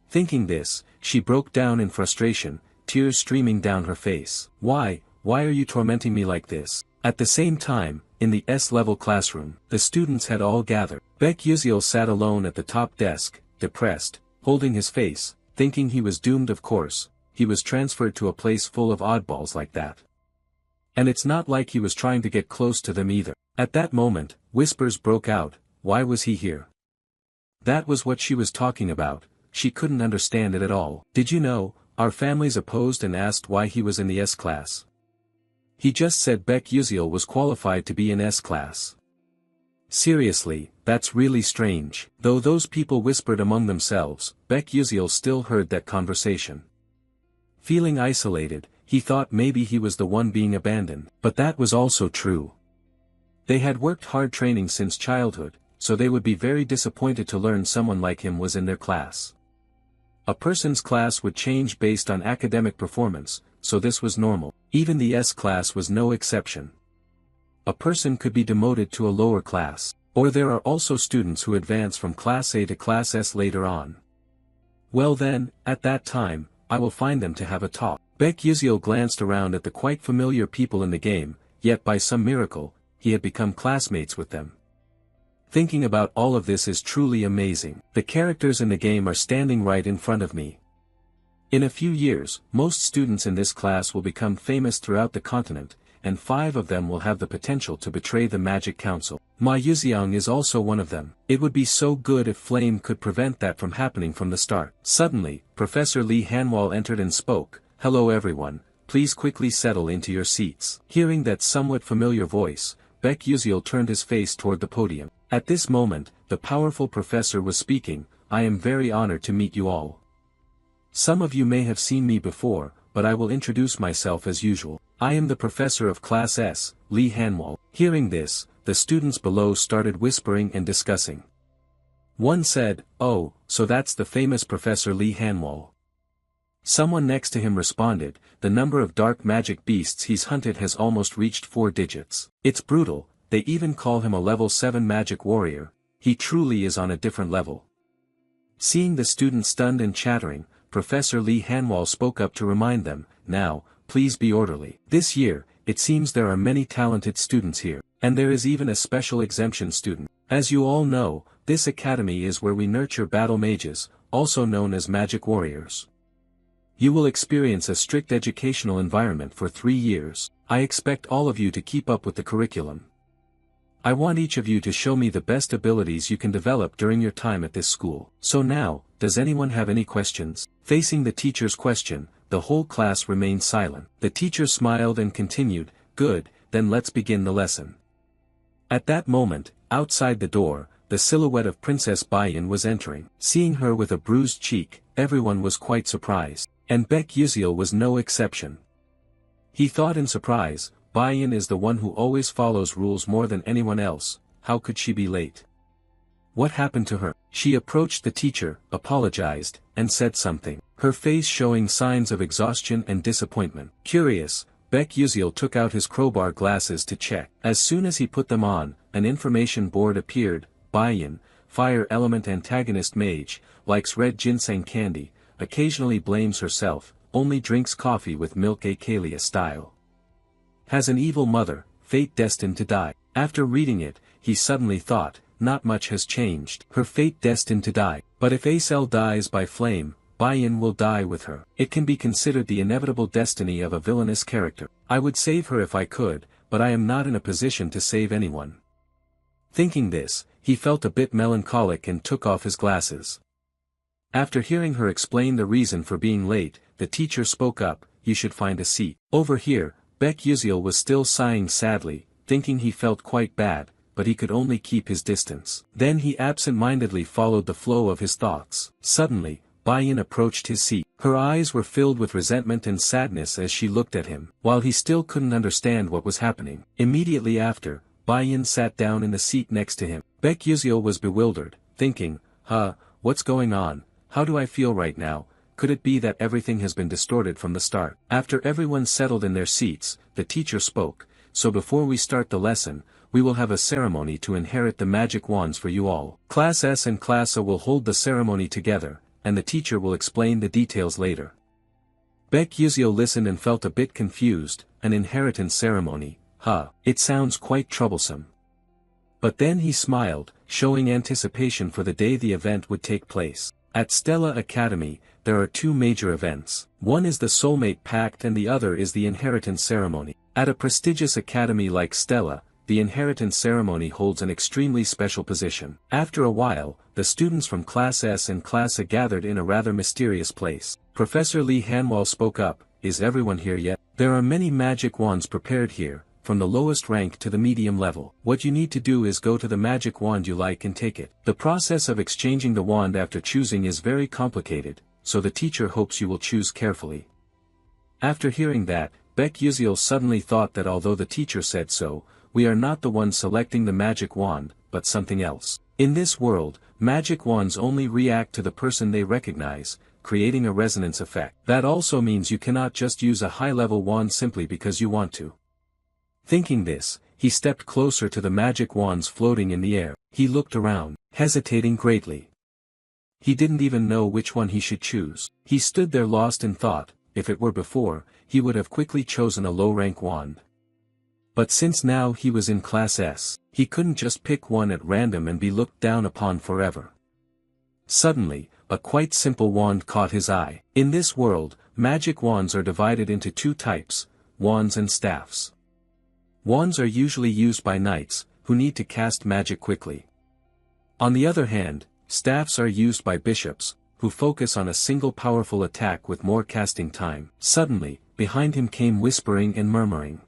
Thinking this, she broke down in frustration, tears streaming down her face. Why are you tormenting me like this?" At the same time, in the S-level classroom, the students had all gathered. Baek Yuziel sat alone at the top desk, depressed, holding his face, thinking he was doomed. Of course, he was transferred to a place full of oddballs like that. And it's not like he was trying to get close to them either. At that moment, whispers broke out, "Why was he here?" That was what she was talking about. She couldn't understand it at all. "Did you know, our families opposed and asked why he was in the S class. He just said Baek Yuziel was qualified to be in S class. Seriously, that's really strange." Though those people whispered among themselves, Baek Yuziel still heard that conversation. Feeling isolated, he thought maybe he was the one being abandoned. But that was also true. They had worked hard training since childhood, so they would be very disappointed to learn someone like him was in their class. A person's class would change based on academic performance, so this was normal. Even the S class was no exception. A person could be demoted to a lower class, or there are also students who advance from Class A to Class S later on. Well then, at that time, I will find them to have a talk. Baek Yuziel glanced around at the quite familiar people in the game, yet by some miracle, he had become classmates with them. Thinking about all of this is truly amazing. The characters in the game are standing right in front of me. In a few years, most students in this class will become famous throughout the continent, and 5 of them will have the potential to betray the Magic Council. Ma Yuziang is also one of them. It would be so good if Flame could prevent that from happening from the start. Suddenly, Professor Lee Hanwal entered and spoke, "Hello everyone, please quickly settle into your seats." Hearing that somewhat familiar voice, Baek Yuziel turned his face toward the podium. At this moment, the powerful professor was speaking, "I am very honored to meet you all. Some of you may have seen me before, but I will introduce myself as usual. I am the professor of Class S, Lee Hanwal." Hearing this, the students below started whispering and discussing. One said, "Oh, so that's the famous Professor Lee Hanwal." Someone next to him responded, "The number of dark magic beasts he's hunted has almost reached 4 digits. It's brutal, they even call him a level 7 magic warrior. He truly is on a different level." Seeing the students stunned and chattering, Professor Lee Hanwal spoke up to remind them, "Now, please be orderly. This year, it seems there are many talented students here, and there is even a special exemption student. As you all know, this academy is where we nurture battle mages, also known as magic warriors. You will experience a strict educational environment for 3 years. I expect all of you to keep up with the curriculum. I want each of you to show me the best abilities you can develop during your time at this school. So now, does anyone have any questions? Facing the teacher's question, the whole class remained silent. The teacher smiled and continued, "Good, then let's begin the lesson." At that moment, outside the door, the silhouette of Princess Bayan was entering. Seeing her with a bruised cheek, everyone was quite surprised. And Baek Yuziel was no exception. He thought in surprise, Bayan is the one who always follows rules more than anyone else, how could she be late? What happened to her? She approached the teacher, apologized, and said something, her face showing signs of exhaustion and disappointment. Curious, Baek Yuziel took out his crowbar glasses to check. As soon as he put them on, an information board appeared. Bayan, fire element antagonist mage, likes red ginseng candy, occasionally blames herself, only drinks coffee with milk Akalia style. Has an evil mother, fate destined to die. After reading it, he suddenly thought, not much has changed. Her fate destined to die. But if Acel dies by flame, Bayan will die with her. It can be considered the inevitable destiny of a villainous character. I would save her if I could, but I am not in a position to save anyone. Thinking this, he felt a bit melancholic and took off his glasses. After hearing her explain the reason for being late, the teacher spoke up, "You should find a seat." Over here, Baek Yuziel was still sighing sadly, thinking he felt quite bad, but he could only keep his distance. Then he absent-mindedly followed the flow of his thoughts. Suddenly, Bayan approached his seat. Her eyes were filled with resentment and sadness as she looked at him, while he still couldn't understand what was happening. Immediately after, Bayan sat down in the seat next to him. Baek Yuziel was bewildered, thinking, what's going on? How do I feel right now? Could it be that everything has been distorted from the start? After everyone settled in their seats, the teacher spoke, "So before we start the lesson, we will have a ceremony to inherit the magic wands for you all. Class S and Class A will hold the ceremony together, and the teacher will explain the details later." Baek Yuziel listened and felt a bit confused. An inheritance ceremony, it sounds quite troublesome. But then he smiled, showing anticipation for the day the event would take place. At Stella Academy, there are two major events. One is the Soulmate Pact and the other is the inheritance ceremony. At a prestigious academy like Stella, the inheritance ceremony holds an extremely special position. After a while, the students from Class S and Class A gathered in a rather mysterious place. Professor Lee Hanwal spoke up, "Is everyone here yet? There are many magic wands prepared here, from the lowest rank to the medium level. What you need to do is go to the magic wand you like and take it. The process of exchanging the wand after choosing is very complicated, so the teacher hopes you will choose carefully." After hearing that, Baek Yuziel suddenly thought that although the teacher said so, we are not the ones selecting the magic wand, but something else. In this world, magic wands only react to the person they recognize, creating a resonance effect. That also means you cannot just use a high-level wand simply because you want to. Thinking this, he stepped closer to the magic wands floating in the air. He looked around, hesitating greatly. He didn't even know which one he should choose. He stood there lost in thought. If it were before, he would have quickly chosen a low-rank wand. But since now he was in Class S, he couldn't just pick one at random and be looked down upon forever. Suddenly, a quite simple wand caught his eye. In this world, magic wands are divided into two types, wands and staffs. Wands are usually used by knights, who need to cast magic quickly. On the other hand, staffs are used by bishops, who focus on a single powerful attack with more casting time. Suddenly, behind him came whispering and murmuring.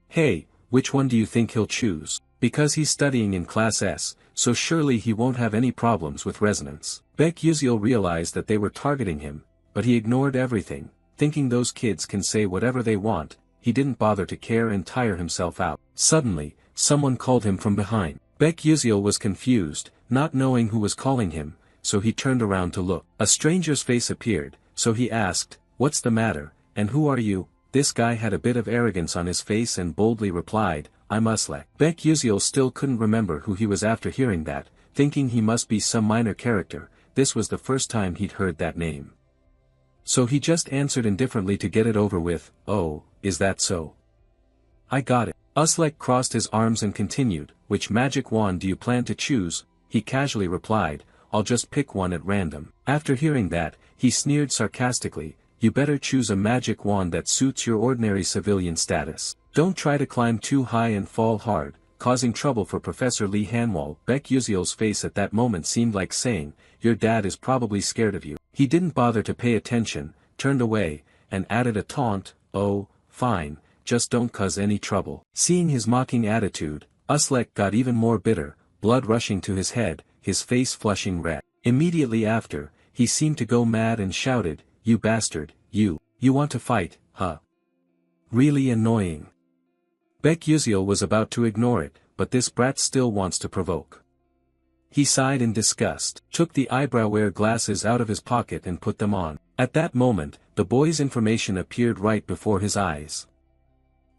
"Hey, which one do you think he'll choose? Because he's studying in Class S, so surely he won't have any problems with resonance." Baek Yuziel realized that they were targeting him, but he ignored everything, thinking those kids can say whatever they want. He didn't bother to care and tire himself out. Suddenly, someone called him from behind. Baek Yuziel was confused, not knowing who was calling him, so he turned around to look. A stranger's face appeared, so he asked, "What's the matter, and who are you?" This guy had a bit of arrogance on his face and boldly replied, "I'm Uslek." Baek Yuziel still couldn't remember who he was after hearing that, thinking he must be some minor character. This was the first time he'd heard that name. So he just answered indifferently to get it over with, "Oh, is that so? I got it." Uslek crossed his arms and continued, "Which magic wand do you plan to choose?" He casually replied, "I'll just pick one at random." After hearing that, he sneered sarcastically, "You better choose a magic wand that suits your ordinary civilian status. Don't try to climb too high and fall hard, causing trouble for Professor Lee Hanwol. Baek Yuseol's face at that moment seemed like saying, "Your dad is probably scared of you." He didn't bother to pay attention, turned away, and added a taunt, "Oh, fine, just don't cause any trouble." Seeing his mocking attitude, Uslek got even more bitter, blood rushing to his head, his face flushing red. Immediately after, he seemed to go mad and shouted, "You bastard, you want to fight, huh? Really annoying." Baek Yuseol was about to ignore it, but this brat still wants to provoke. He sighed in disgust, took the eyebrow-wear glasses out of his pocket and put them on. At that moment, the boy's information appeared right before his eyes.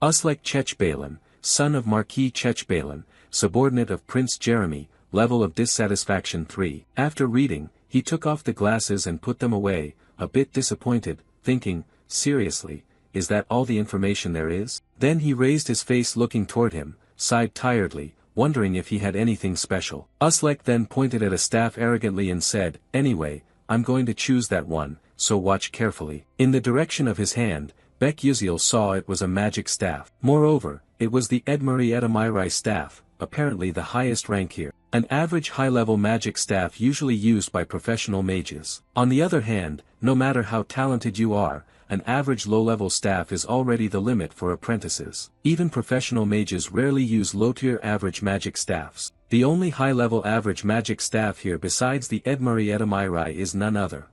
Uslek Chechbalin, son of Marquis Chechbalin, subordinate of Prince Jeremy, level of dissatisfaction 3. After reading, he took off the glasses and put them away, a bit disappointed, thinking, seriously, is that all the information there is? Then he raised his face looking toward him, sighed tiredly, wondering if he had anything special. Uslek then pointed at a staff arrogantly and said, "Anyway, I'm going to choose that one, so watch carefully." In the direction of his hand, Baek Yuseol saw it was a magic staff. Moreover, it was the Edmuri Edamirai staff, apparently the highest rank here. An average high-level magic staff usually used by professional mages. On the other hand, no matter how talented you are, an average low-level staff is already the limit for apprentices. Even professional mages rarely use low-tier average magic staffs. The only high-level average magic staff here besides the Edmuri Edamirai is none other.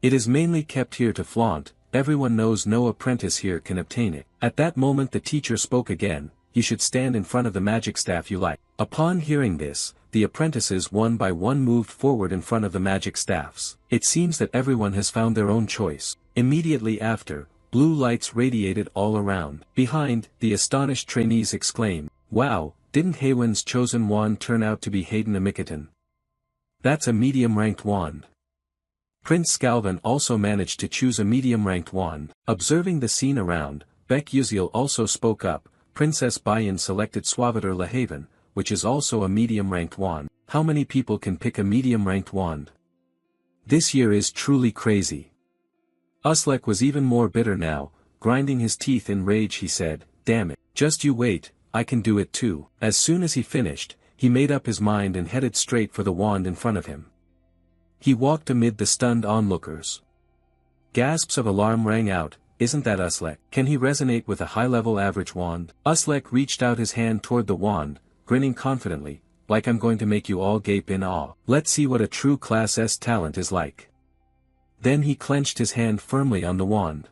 It is mainly kept here to flaunt, everyone knows no apprentice here can obtain it. At that moment the teacher spoke again, "You should stand in front of the magic staff you like." Upon hearing this, the apprentices one by one moved forward in front of the magic staffs. It seems that everyone has found their own choice. Immediately after, blue lights radiated all around. Behind, the astonished trainees exclaimed, "Wow, didn't Haywin's chosen wand turn out to be Hayden Amikatan? That's a medium-ranked wand." Prince Scalvin also managed to choose a medium-ranked wand. Observing the scene around, Baek Yuseol also spoke up, "Princess Bayan selected Suavitor Lahaven, which is also a medium-ranked wand. How many people can pick a medium-ranked wand? This year is truly crazy." Uslek was even more bitter now, grinding his teeth in rage. He said, "Damn it, just you wait, I can do it too." As soon as he finished, he made up his mind and headed straight for the wand in front of him. He walked amid the stunned onlookers. Gasps of alarm rang out. "Isn't that Uslek? Can he resonate with a high-level average wand?" Uslek reached out his hand toward the wand, grinning confidently, "Like I'm going to make you all gape in awe. Let's see what a true Class S talent is like." Then he clenched his hand firmly on the wand.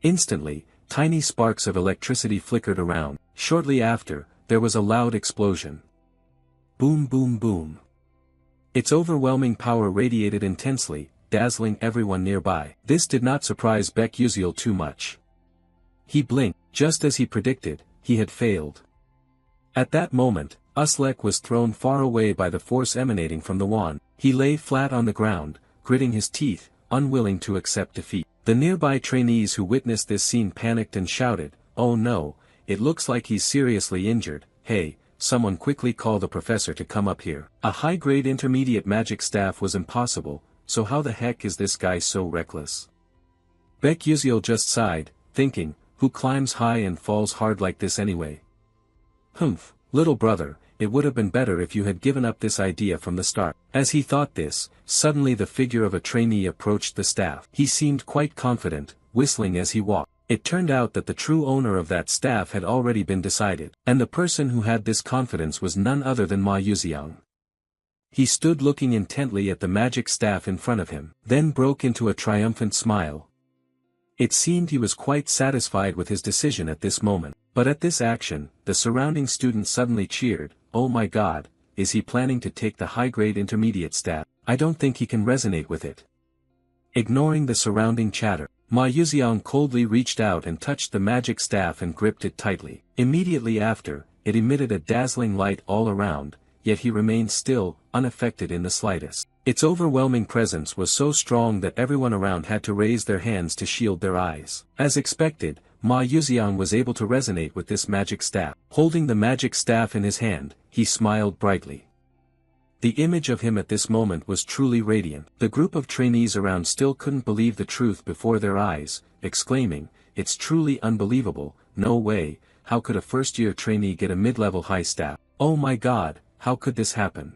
Instantly, tiny sparks of electricity flickered around. Shortly after, there was a loud explosion. Boom boom boom. Its overwhelming power radiated intensely, dazzling everyone nearby. This did not surprise Baek Yuseol too much. He blinked. Just as he predicted, he had failed. At that moment, Uslek was thrown far away by the force emanating from the wand. He lay flat on the ground, gritting his teeth, unwilling to accept defeat. The nearby trainees who witnessed this scene panicked and shouted, "Oh no, it looks like he's seriously injured. Hey, someone quickly call the professor to come up here." A high-grade intermediate magic staff was impossible, so how the heck is this guy so reckless? Baek Yuseol just sighed, thinking, who climbs high and falls hard like this anyway? Humph, little brother, it would have been better if you had given up this idea from the start. As he thought this, suddenly the figure of a trainee approached the staff. He seemed quite confident, whistling as he walked. It turned out that the true owner of that staff had already been decided, and the person who had this confidence was none other than Ma Yuziang. He stood looking intently at the magic staff in front of him, then broke into a triumphant smile. It seemed he was quite satisfied with his decision at this moment. But at this action, the surrounding students suddenly cheered, "Oh my god, is he planning to take the high-grade intermediate staff? I don't think he can resonate with it." Ignoring the surrounding chatter, Ma Yuziang coldly reached out and touched the magic staff and gripped it tightly. Immediately after, it emitted a dazzling light all around, yet he remained still, unaffected in the slightest. Its overwhelming presence was so strong that everyone around had to raise their hands to shield their eyes. As expected, Ma Yuziang was able to resonate with this magic staff. Holding the magic staff in his hand, he smiled brightly. The image of him at this moment was truly radiant. The group of trainees around still couldn't believe the truth before their eyes, exclaiming, "It's truly unbelievable, no way, how could a first-year trainee get a mid-level high staff? Oh my god, how could this happen?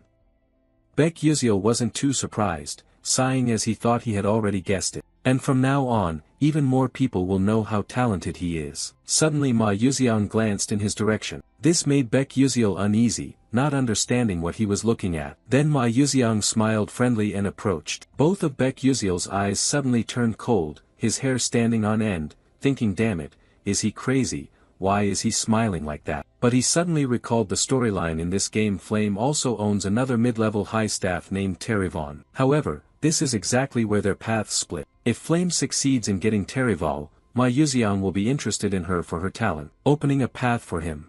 Baek Yuseol wasn't too surprised, sighing as he thought he had already guessed it. And from now on, even more people will know how talented he is. Suddenly Ma Yuseong glanced in his direction. This made Baek Yuseol uneasy, not understanding what he was looking at. Then Ma Yuseong smiled friendly and approached. Both of Baek Yuseol's eyes suddenly turned cold, his hair standing on end, thinking, damn it, is he crazy? Why is he smiling like that? But he suddenly recalled the storyline in this game. Flame also owns another mid-level high staff named Terrivon. However, this is exactly where their paths split. If Flame succeeds in getting Terrival, Ma Yuseong will be interested in her for her talent, opening a path for him.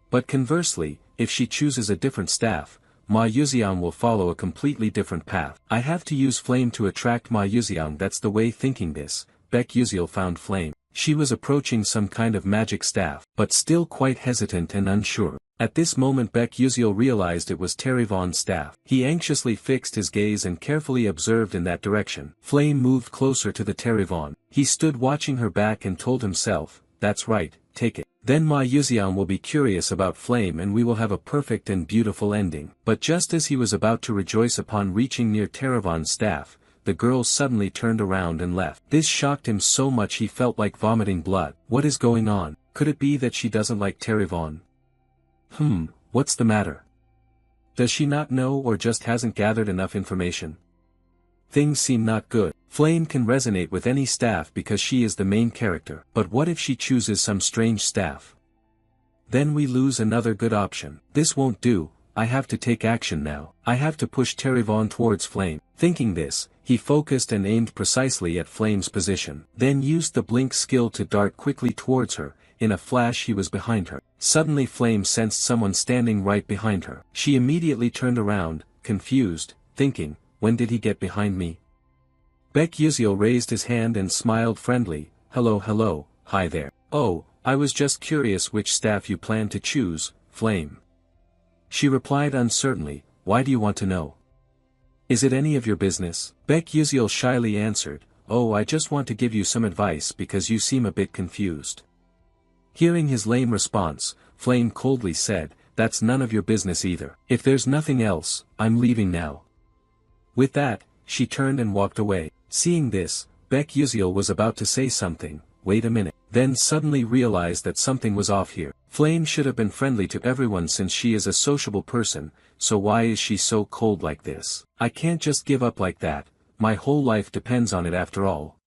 But conversely, if she chooses a different staff, Ma Yuseong will follow a completely different path. I have to use Flame to attract Ma Yuseong. That's the way. Thinking this, Baek Yuseol found Flame. She was approaching some kind of magic staff, but still quite hesitant and unsure. At this moment Baek Yuseol realized it was Terrivon's staff. He anxiously fixed his gaze and carefully observed in that direction. Flame moved closer to the Terrivon. He stood watching her back and told himself, that's right, take it. Then Ma Yuseong will be curious about Flame and we will have a perfect and beautiful ending. But just as he was about to rejoice upon reaching near Terrivon's staff, the girl suddenly turned around and left. This shocked him so much he felt like vomiting blood. What is going on? Could it be that she doesn't like Terrivon? What's the matter? Does she not know or just hasn't gathered enough information? Things seem not good. Flame can resonate with any staff because she is the main character. But what if she chooses some strange staff? Then we lose another good option. This won't do. I have to take action now. I have to push Terrivon towards Flame. Thinking this, he focused and aimed precisely at Flame's position. Then used the blink skill to dart quickly towards her. In a flash he was behind her. Suddenly Flame sensed someone standing right behind her. She immediately turned around, confused, thinking, when did he get behind me? Baek Yuseol raised his hand and smiled friendly. Hello, hi there. Oh, I was just curious which staff you plan to choose, Flame. She replied uncertainly, why do you want to know? Is it any of your business? Baek Yuseol shyly answered, oh, I just want to give you some advice because you seem a bit confused. Hearing his lame response, Flame coldly said, that's none of your business either. If there's nothing else, I'm leaving now. With that, she turned and walked away. Seeing this, Baek Yuseol was about to say something, wait a minute, then suddenly realized that something was off here. Flame should have been friendly to everyone since she is a sociable person, so why is she so cold like this? I can't just give up like that, my whole life depends on it after all.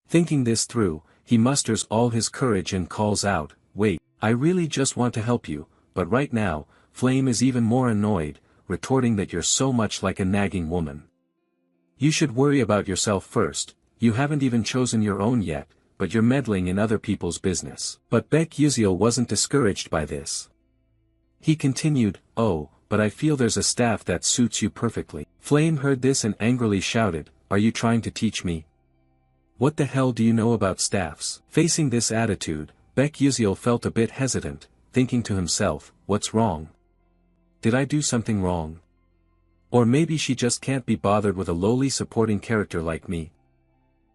Thinking this through, he musters all his courage and calls out, wait, I really just want to help you, but right now, Flame is even more annoyed, retorting that you're so much like a nagging woman. You should worry about yourself first, you haven't even chosen your own yet, but you're meddling in other people's business. But Baek Yuseol wasn't discouraged by this. He continued, oh, but I feel there's a staff that suits you perfectly. Flame heard this and angrily shouted, are you trying to teach me? What the hell do you know about staffs? Facing this attitude, Baek Yuseol felt a bit hesitant, thinking to himself, what's wrong? Did I do something wrong? Or maybe she just can't be bothered with a lowly supporting character like me.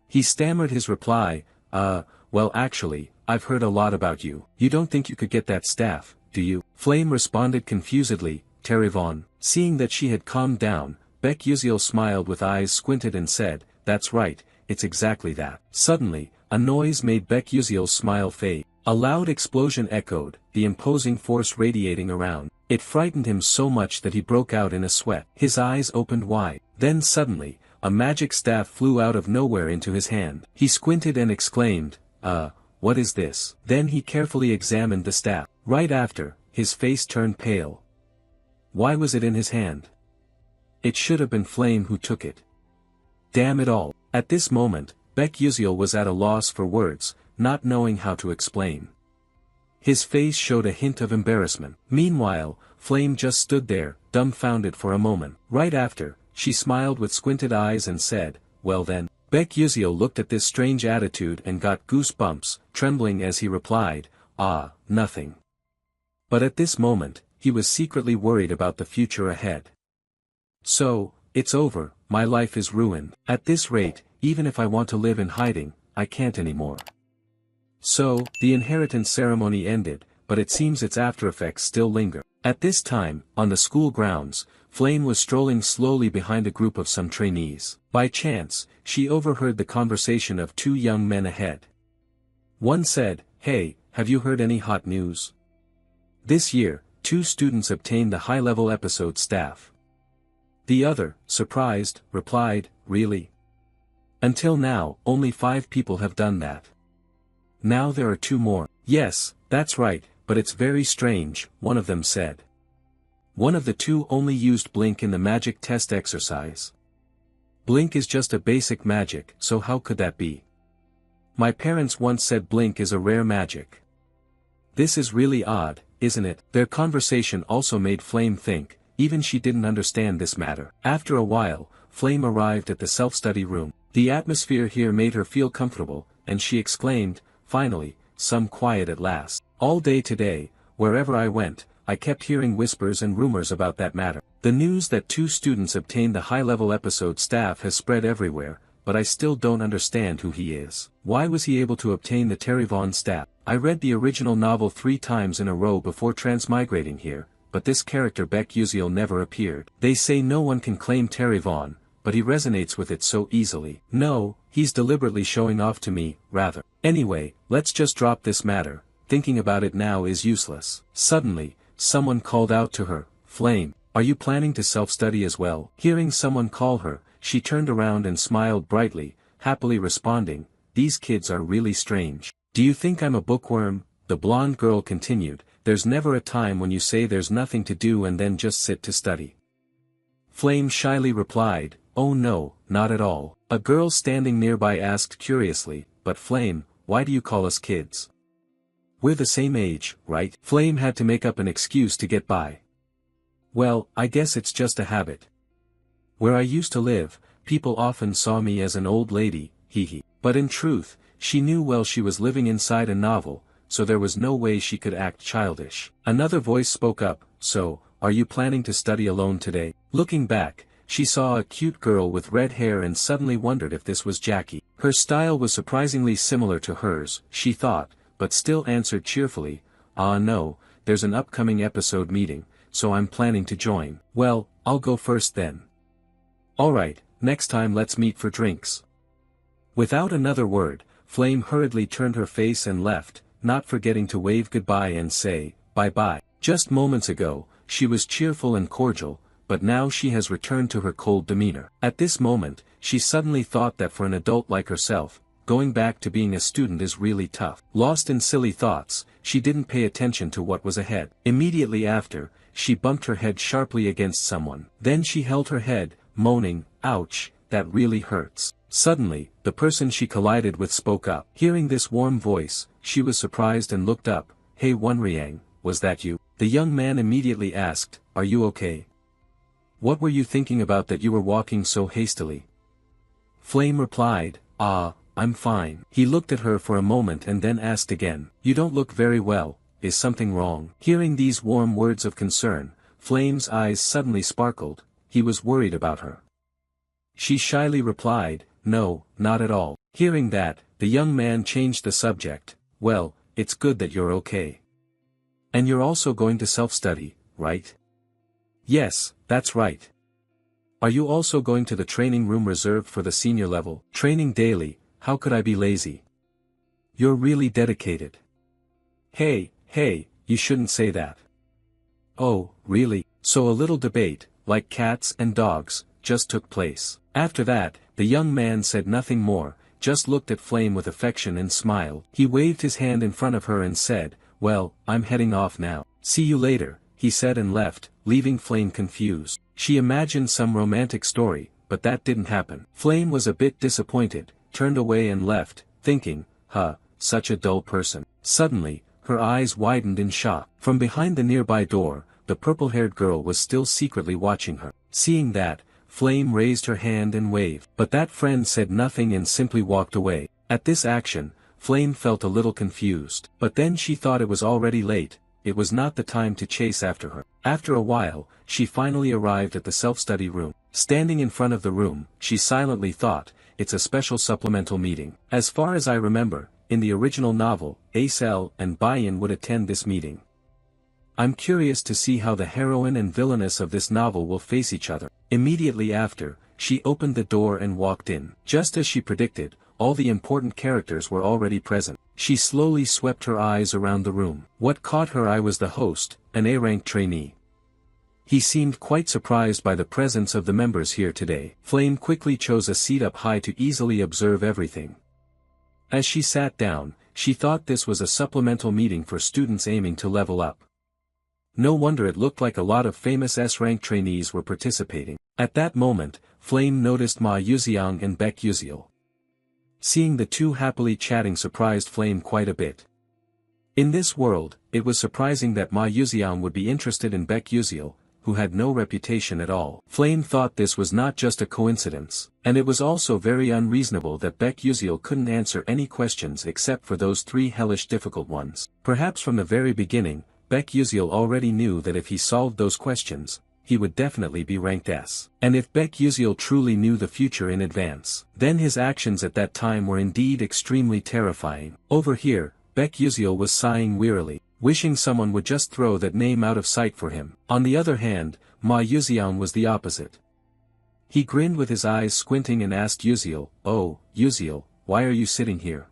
He stammered his reply, well actually, I've heard a lot about you. You don't think you could get that staff, do you? Flame responded confusedly, Terrivon. Seeing that she had calmed down, Baek Yuseol smiled with eyes squinted and said, that's right, it's exactly that. Suddenly, a noise made Baek Yuseol's smile fade. A loud explosion echoed, the imposing force radiating around. It frightened him so much that he broke out in a sweat. His eyes opened wide. Then suddenly, a magic staff flew out of nowhere into his hand. He squinted and exclaimed, what is this? Then he carefully examined the staff. Right after, his face turned pale. Why was it in his hand? It should have been Flame who took it. Damn it all. At this moment, Baek Yuseol was at a loss for words, not knowing how to explain. His face showed a hint of embarrassment. Meanwhile, Flame just stood there, dumbfounded for a moment. Right after, she smiled with squinted eyes and said, well then. Baek Yuseol looked at this strange attitude and got goosebumps, trembling as he replied, nothing. But at this moment, he was secretly worried about the future ahead. So, it's over, my life is ruined. At this rate, even if I want to live in hiding, I can't anymore. So, the inheritance ceremony ended, but it seems its aftereffects still linger. At this time, on the school grounds, Flame was strolling slowly behind a group of some trainees. By chance, she overheard the conversation of two young men ahead. One said, "Hey, have you heard any hot news? This year, 2 students obtained the high-level episode staff." The other, surprised, replied, "Really? Until now, only 5 people have done that. Now there are 2 more." "Yes, that's right, but it's very strange," one of them said. One of the 2 only used Blink in the magic test exercise. Blink is just a basic magic, so how could that be? My parents once said Blink is a rare magic. This is really odd, isn't it? Their conversation also made Flame think, even she didn't understand this matter. After a while, Flame arrived at the self-study room. The atmosphere here made her feel comfortable, and she exclaimed, "Finally, some quiet at last. All day today, wherever I went, I kept hearing whispers and rumors about that matter. The news that 2 students obtained the high-level episode staff has spread everywhere, but I still don't understand who he is. Why was he able to obtain the Terry Vaughn staff? I read the original novel 3 times in a row before transmigrating here, but this character Beck Uziel never appeared. They say no one can claim Terry Vaughn, but he resonates with it so easily. No, he's deliberately showing off to me, rather. Anyway, let's just drop this matter, thinking about it now is useless." Suddenly, someone called out to her, "Flame, are you planning to self-study as well?" Hearing someone call her, she turned around and smiled brightly, happily responding, "These kids are really strange. Do you think I'm a bookworm?" The blonde girl continued, "There's never a time when you say there's nothing to do and then just sit to study." Flame shyly replied, "Oh no, not at all." A girl standing nearby asked curiously, "But Flame, why do you call us kids? We're the same age, right?" Flame had to make up an excuse to get by. "Well, I guess it's just a habit. Where I used to live, people often saw me as an old lady, hee." But in truth, she knew well she was living inside a novel, so there was no way she could act childish. Another voice spoke up, "So, are you planning to study alone today?" Looking back, she saw a cute girl with red hair and suddenly wondered if this was Jackie. Her style was surprisingly similar to hers, she thought, but still answered cheerfully, "Ah no, there's an upcoming episode meeting, so I'm planning to join." "Well, I'll go first then." "Alright, next time let's meet for drinks." Without another word, Flame hurriedly turned her face and left, not forgetting to wave goodbye and say, "Bye-bye." Just moments ago, she was cheerful and cordial, but now she has returned to her cold demeanor. At this moment, she suddenly thought that for an adult like herself, going back to being a student is really tough. Lost in silly thoughts, she didn't pay attention to what was ahead. Immediately after, she bumped her head sharply against someone. Then she held her head, moaning, "Ouch, that really hurts." Suddenly, the person she collided with spoke up. Hearing this warm voice, she was surprised and looked up. "Hey Wonriang, was that you?" The young man immediately asked, "Are you okay? What were you thinking about that you were walking so hastily?" Flame replied, "Ah, I'm fine." He looked at her for a moment and then asked again, "You don't look very well, is something wrong?" Hearing these warm words of concern, Flame's eyes suddenly sparkled. He was worried about her. She shyly replied, "No, not at all." Hearing that, the young man changed the subject. "Well, it's good that you're okay. And you're also going to self-study, right?" "Yes, that's right." "Are you also going to the training room reserved for the senior level?" "Training daily, how could I be lazy?" "You're really dedicated." Hey, you shouldn't say that." "Oh, really?" So a little debate, like cats and dogs, just took place. After that, the young man said nothing more, just looked at Flame with affection and smiled. He waved his hand in front of her and said, "Well, I'm heading off now. See you later," he said and left, leaving Flame confused. She imagined some romantic story, but that didn't happen. Flame was a bit disappointed, turned away and left, thinking, such a dull person. Suddenly, her eyes widened in shock. From behind the nearby door, the purple-haired girl was still secretly watching her. Seeing that, Flame raised her hand and waved. But that friend said nothing and simply walked away. At this action, Flame felt a little confused. But then she thought it was already late, it was not the time to chase after her. After a while, she finally arrived at the self-study room. Standing in front of the room, she silently thought, "It's a special supplemental meeting. As far as I remember, in the original novel, Acel and Bayan would attend this meeting. I'm curious to see how the heroine and villainess of this novel will face each other. Immediately after, she opened the door and walked in. Just as she predicted, all the important characters were already present. She slowly swept her eyes around the room. What caught her eye was the host, an A-rank trainee. He seemed quite surprised by the presence of the members here today. Flame quickly chose a seat up high to easily observe everything. As she sat down, she thought this was a supplemental meeting for students aiming to level up. No wonder it looked like a lot of famous S-rank trainees were participating. At that moment, Flame noticed Ma Yuxiang and Baek Yuziel. Seeing the two happily chatting surprised Flame quite a bit. In this world, it was surprising that Ma Yuxiang would be interested in Baek Yuziel, who had no reputation at all. Flame thought this was not just a coincidence, and it was also very unreasonable that Baek Yuziel couldn't answer any questions except for those three hellish difficult ones. Perhaps from the very beginning, Baek Yuziel already knew that if he solved those questions, he would definitely be ranked S. And if Baek Yuziel truly knew the future in advance, then his actions at that time were indeed extremely terrifying. Over here, Baek Yuziel was sighing wearily, wishing someone would just throw that name out of sight for him. On the other hand, Ma Yuxiang was the opposite. He grinned with his eyes squinting and asked Yuziel, "Oh, Yuziel, why are you sitting here?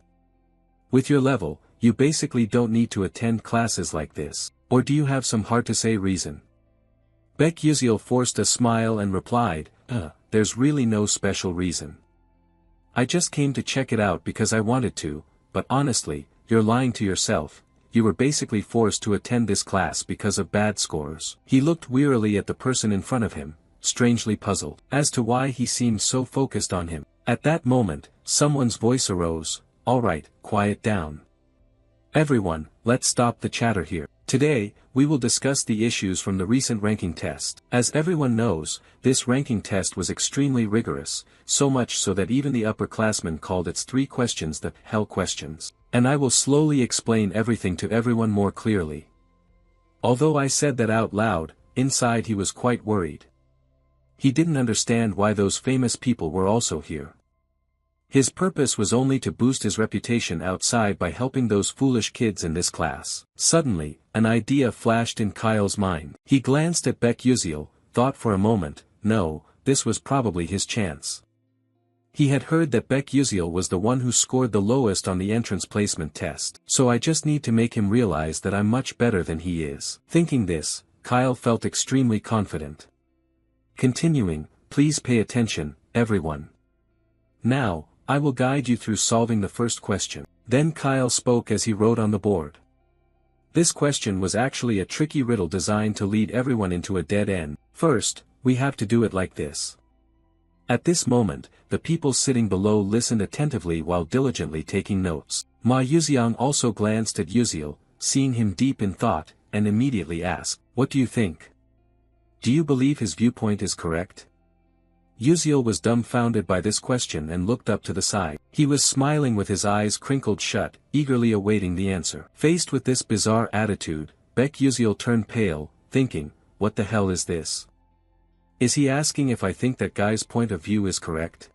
With your level, you basically don't need to attend classes like this, or do you have some hard-to-say reason?" Baek Yuziel forced a smile and replied, there's really no special reason. I just came to check it out because I wanted to, but honestly, you're lying to yourself. You were basically forced to attend this class because of bad scores." He looked wearily at the person in front of him, strangely puzzled as to why he seemed so focused on him. At that moment, someone's voice arose, "All right, quiet down. Everyone, let's stop the chatter here. Today, we will discuss the issues from the recent ranking test. As everyone knows, this ranking test was extremely rigorous, so much so that even the upperclassmen called its 3 questions the hell questions. And I will slowly explain everything to everyone more clearly." Although I said that out loud, inside he was quite worried. He didn't understand why those famous people were also here. His purpose was only to boost his reputation outside by helping those foolish kids in this class. Suddenly, an idea flashed in Kyle's mind. He glanced at Baek Yuziel, thought for a moment, no, this was probably his chance. He had heard that Baek Yuziel was the one who scored the lowest on the entrance placement test. So I just need to make him realize that I'm much better than he is. Thinking this, Kyle felt extremely confident. Continuing, please pay attention, everyone. Now, I will guide you through solving the first question. Then Kyle spoke as he wrote on the board. This question was actually a tricky riddle designed to lead everyone into a dead end. First, we have to do it like this. At this moment, the people sitting below listened attentively while diligently taking notes. Ma Yuxiang also glanced at Yuziel, seeing him deep in thought, and immediately asked, "What do you think? Do you believe his viewpoint is correct?" Yuziel was dumbfounded by this question and looked up to the side. He was smiling with his eyes crinkled shut, eagerly awaiting the answer. Faced with this bizarre attitude, Baek Yuziel turned pale, thinking, what the hell is this? Is he asking if I think that guy's point of view is correct?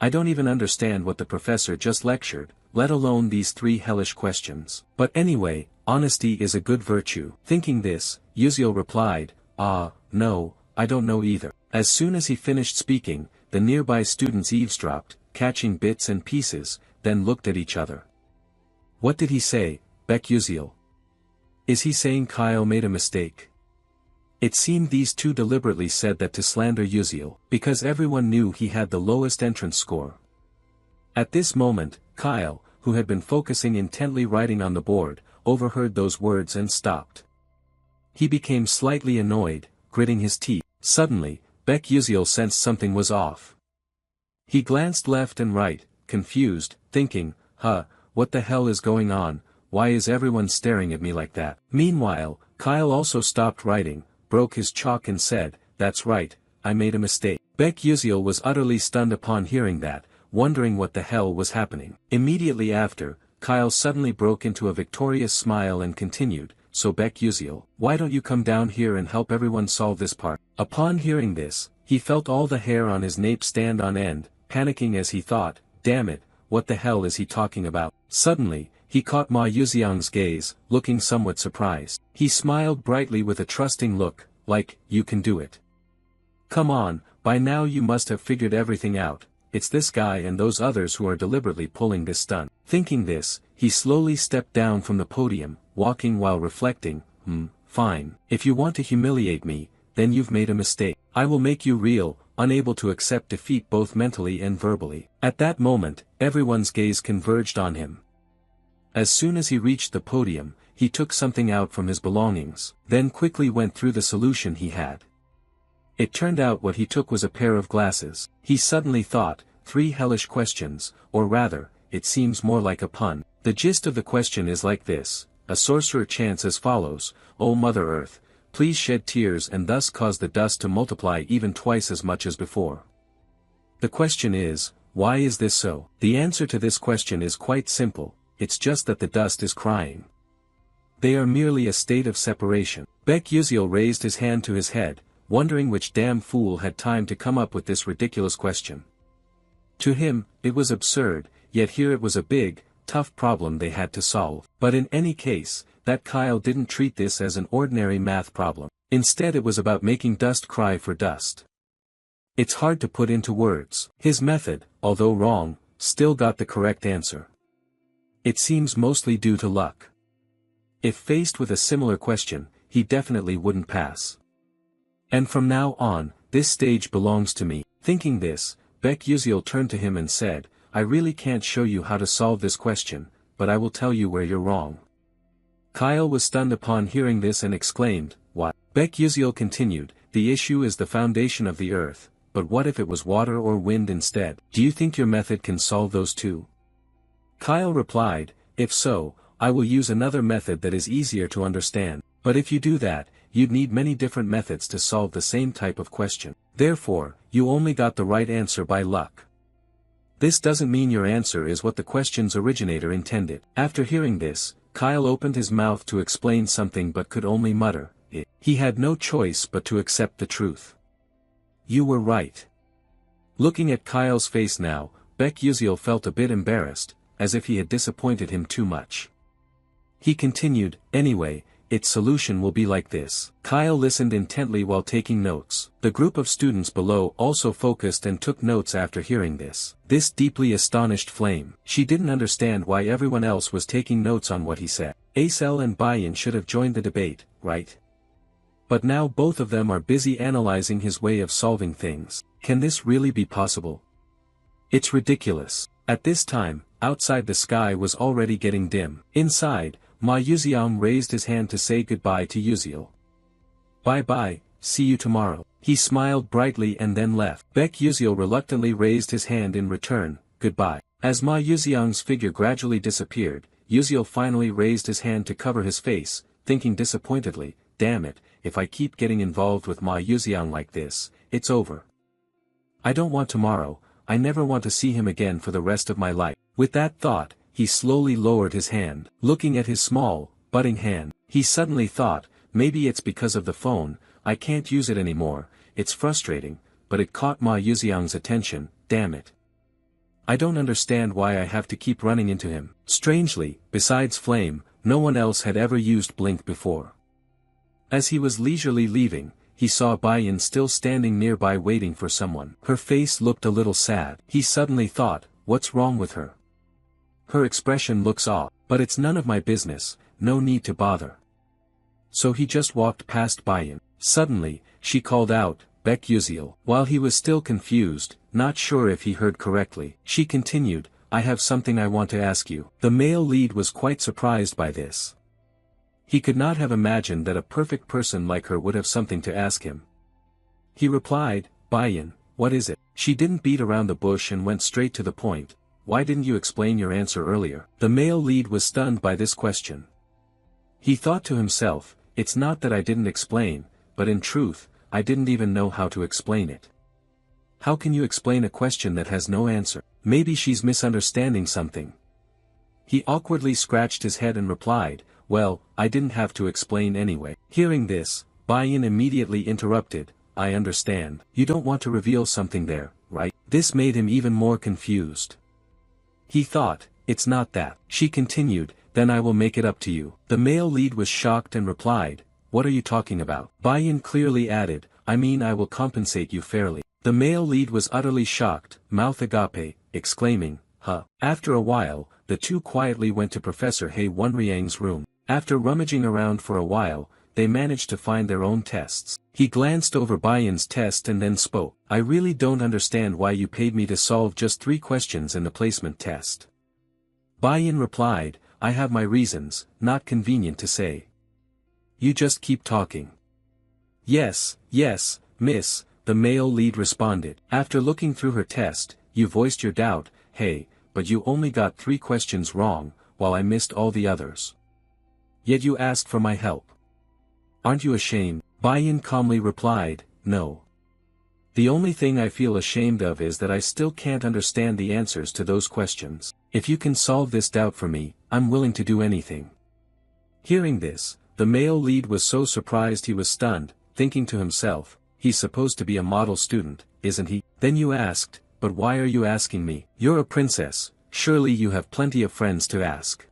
I don't even understand what the professor just lectured, let alone these 3 hellish questions. But anyway, honesty is a good virtue. Thinking this, Yuziel replied, no, I don't know either. As soon as he finished speaking, the nearby students eavesdropped, catching bits and pieces, then looked at each other. What did he say, Baek Yuziel? Is he saying Kyle made a mistake? It seemed these two deliberately said that to slander Yuziel, because everyone knew he had the lowest entrance score. At this moment, Kyle, who had been focusing intently writing on the board, overheard those words and stopped. He became slightly annoyed, gritting his teeth. Suddenly, Baek Yuziel sensed something was off. He glanced left and right, confused, thinking, what the hell is going on, why is everyone staring at me like that? Meanwhile, Kyle also stopped writing, broke his chalk and said, that's right, I made a mistake. Baek Yuziel was utterly stunned upon hearing that, wondering what the hell was happening. Immediately after, Kyle suddenly broke into a victorious smile and continued, so Baek Yuziel, why don't you come down here and help everyone solve this part? Upon hearing this, he felt all the hair on his nape stand on end, panicking as he thought, damn it, what the hell is he talking about? Suddenly, he caught Ma Yuxiang's gaze, looking somewhat surprised. He smiled brightly with a trusting look, like, you can do it. Come on, by now you must have figured everything out. It's this guy and those others who are deliberately pulling this stunt. Thinking this, he slowly stepped down from the podium, walking while reflecting, fine. If you want to humiliate me, then you've made a mistake. I will make you real, unable to accept defeat both mentally and verbally. At that moment, everyone's gaze converged on him. As soon as he reached the podium, he took something out from his belongings, then quickly went through the solution he had. It turned out what he took was a pair of glasses. He suddenly thought, 3 hellish questions, or rather, it seems more like a pun. The gist of the question is like this: a sorcerer chants as follows, O Mother Earth, please shed tears and thus cause the dust to multiply even twice as much as before. The question is, why is this so? The answer to this question is quite simple, it's just that the dust is crying. They are merely a state of separation. Baek Yuziel raised his hand to his head, wondering which damn fool had time to come up with this ridiculous question. To him, it was absurd, yet here it was a big, tough problem they had to solve. But in any case, that Kyle didn't treat this as an ordinary math problem. Instead it was about making dust cry for dust. It's hard to put into words. His method, although wrong, still got the correct answer. It seems mostly due to luck. If faced with a similar question, he definitely wouldn't pass. And from now on, this stage belongs to me. Thinking this, Baek Yuziel turned to him and said, I really can't show you how to solve this question, but I will tell you where you're wrong. Kyle was stunned upon hearing this and exclaimed, what? Baek Yuziel continued, the issue is the foundation of the earth, but what if it was water or wind instead? Do you think your method can solve those two? Kyle replied, if so, I will use another method that is easier to understand, but if you do that, you'd need many different methods to solve the same type of question. Therefore, you only got the right answer by luck. This doesn't mean your answer is what the question's originator intended. After hearing this, Kyle opened his mouth to explain something but could only mutter, it. He had no choice but to accept the truth. You were right. Looking at Kyle's face now, Baek Yuziel felt a bit embarrassed, as if he had disappointed him too much. He continued, anyway, its solution will be like this. Kyle listened intently while taking notes. The group of students below also focused and took notes after hearing this. This deeply astonished Flame. She didn't understand why everyone else was taking notes on what he said. Acel and Bayan should have joined the debate, right? But now both of them are busy analyzing his way of solving things. Can this really be possible? It's ridiculous. At this time, outside the sky was already getting dim. Inside, Ma Yuxiang raised his hand to say goodbye to Yuziel. Bye-bye, see you tomorrow. He smiled brightly and then left. Baek Yuziel reluctantly raised his hand in return, goodbye. As Ma Yuxiang's figure gradually disappeared, Yuziel finally raised his hand to cover his face, thinking disappointedly, damn it, if I keep getting involved with Ma Yuxiang like this, it's over. I don't want tomorrow, I never want to see him again for the rest of my life. With that thought, he slowly lowered his hand. Looking at his small, budding hand, he suddenly thought, maybe it's because of the phone, I can't use it anymore, it's frustrating, but it caught Ma Yuxiang's attention, damn it. I don't understand why I have to keep running into him. Strangely, besides Flame, no one else had ever used Blink before. As he was leisurely leaving, he saw Bayan still standing nearby waiting for someone. Her face looked a little sad. He suddenly thought, what's wrong with her? Her expression looks off, but it's none of my business, no need to bother. So he just walked past Bayan. Suddenly, she called out, Baek Yuziel. While he was still confused, not sure if he heard correctly, she continued, I have something I want to ask you. The male lead was quite surprised by this. He could not have imagined that a perfect person like her would have something to ask him. He replied, Bayan, what is it? She didn't beat around the bush and went straight to the point. Why didn't you explain your answer earlier? The male lead was stunned by this question. He thought to himself, it's not that I didn't explain, but in truth, I didn't even know how to explain it. How can you explain a question that has no answer? Maybe she's misunderstanding something. He awkwardly scratched his head and replied, well, I didn't have to explain anyway. Hearing this, Bayan immediately interrupted, I understand. You don't want to reveal something there, right? This made him even more confused. He thought, it's not that. She continued, then I will make it up to you. The male lead was shocked and replied, what are you talking about? Bayan clearly added, I mean I will compensate you fairly. The male lead was utterly shocked, mouth agape, exclaiming, huh. After a while, the two quietly went to Professor He Wonriang's room. After rummaging around for a while, they managed to find their own tests. He glanced over Bayan's test and then spoke. I really don't understand why you paid me to solve just 3 questions in the placement test. Bayan replied, I have my reasons, not convenient to say. You just keep talking. Yes, miss, the male lead responded. After looking through her test, you voiced your doubt, hey, but you only got 3 questions wrong, while I missed all the others. Yet you asked for my help. Aren't you ashamed? Bayan calmly replied, no. The only thing I feel ashamed of is that I still can't understand the answers to those questions. If you can solve this doubt for me, I'm willing to do anything. Hearing this, the male lead was so surprised he was stunned, thinking to himself, he's supposed to be a model student, isn't he? Then you asked, but why are you asking me? You're a princess, surely you have plenty of friends to ask.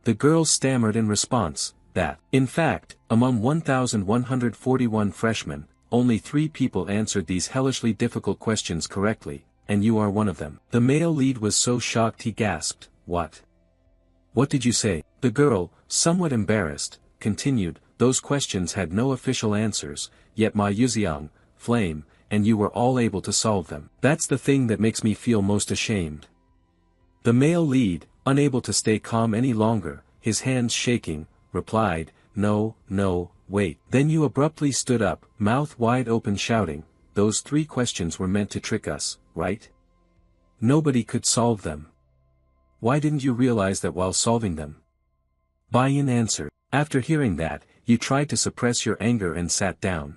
The girl stammered in response, that, in fact, among 1,141 freshmen, only 3 people answered these hellishly difficult questions correctly, and you are one of them. The male lead was so shocked he gasped, what? What did you say? The girl, somewhat embarrassed, continued, those questions had no official answers, yet Ma Yuxiang, Flame, and you were all able to solve them. That's the thing that makes me feel most ashamed. The male lead, unable to stay calm any longer, his hands shaking, replied, no, wait. Then you abruptly stood up, mouth wide open shouting, those 3 questions were meant to trick us, right? Nobody could solve them. Why didn't you realize that while solving them? Bayan answered. After hearing that, you tried to suppress your anger and sat down.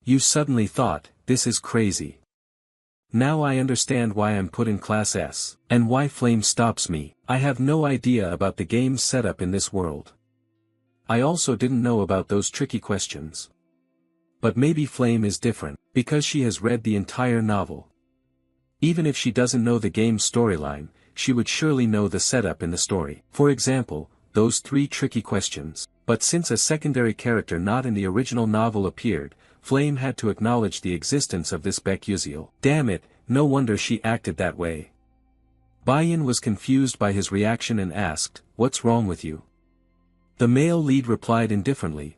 You suddenly thought, this is crazy. Now I understand why I'm put in Class S, and why Flame stops me. I have no idea about the game's setup in this world. I also didn't know about those tricky questions. But maybe Flame is different, because she has read the entire novel. Even if she doesn't know the game's storyline, she would surely know the setup in the story. For example, those 3 tricky questions. But since a secondary character not in the original novel appeared, Flame had to acknowledge the existence of this Baek Yuziel. Damn it, no wonder she acted that way. Bayan was confused by his reaction and asked, what's wrong with you? The male lead replied indifferently,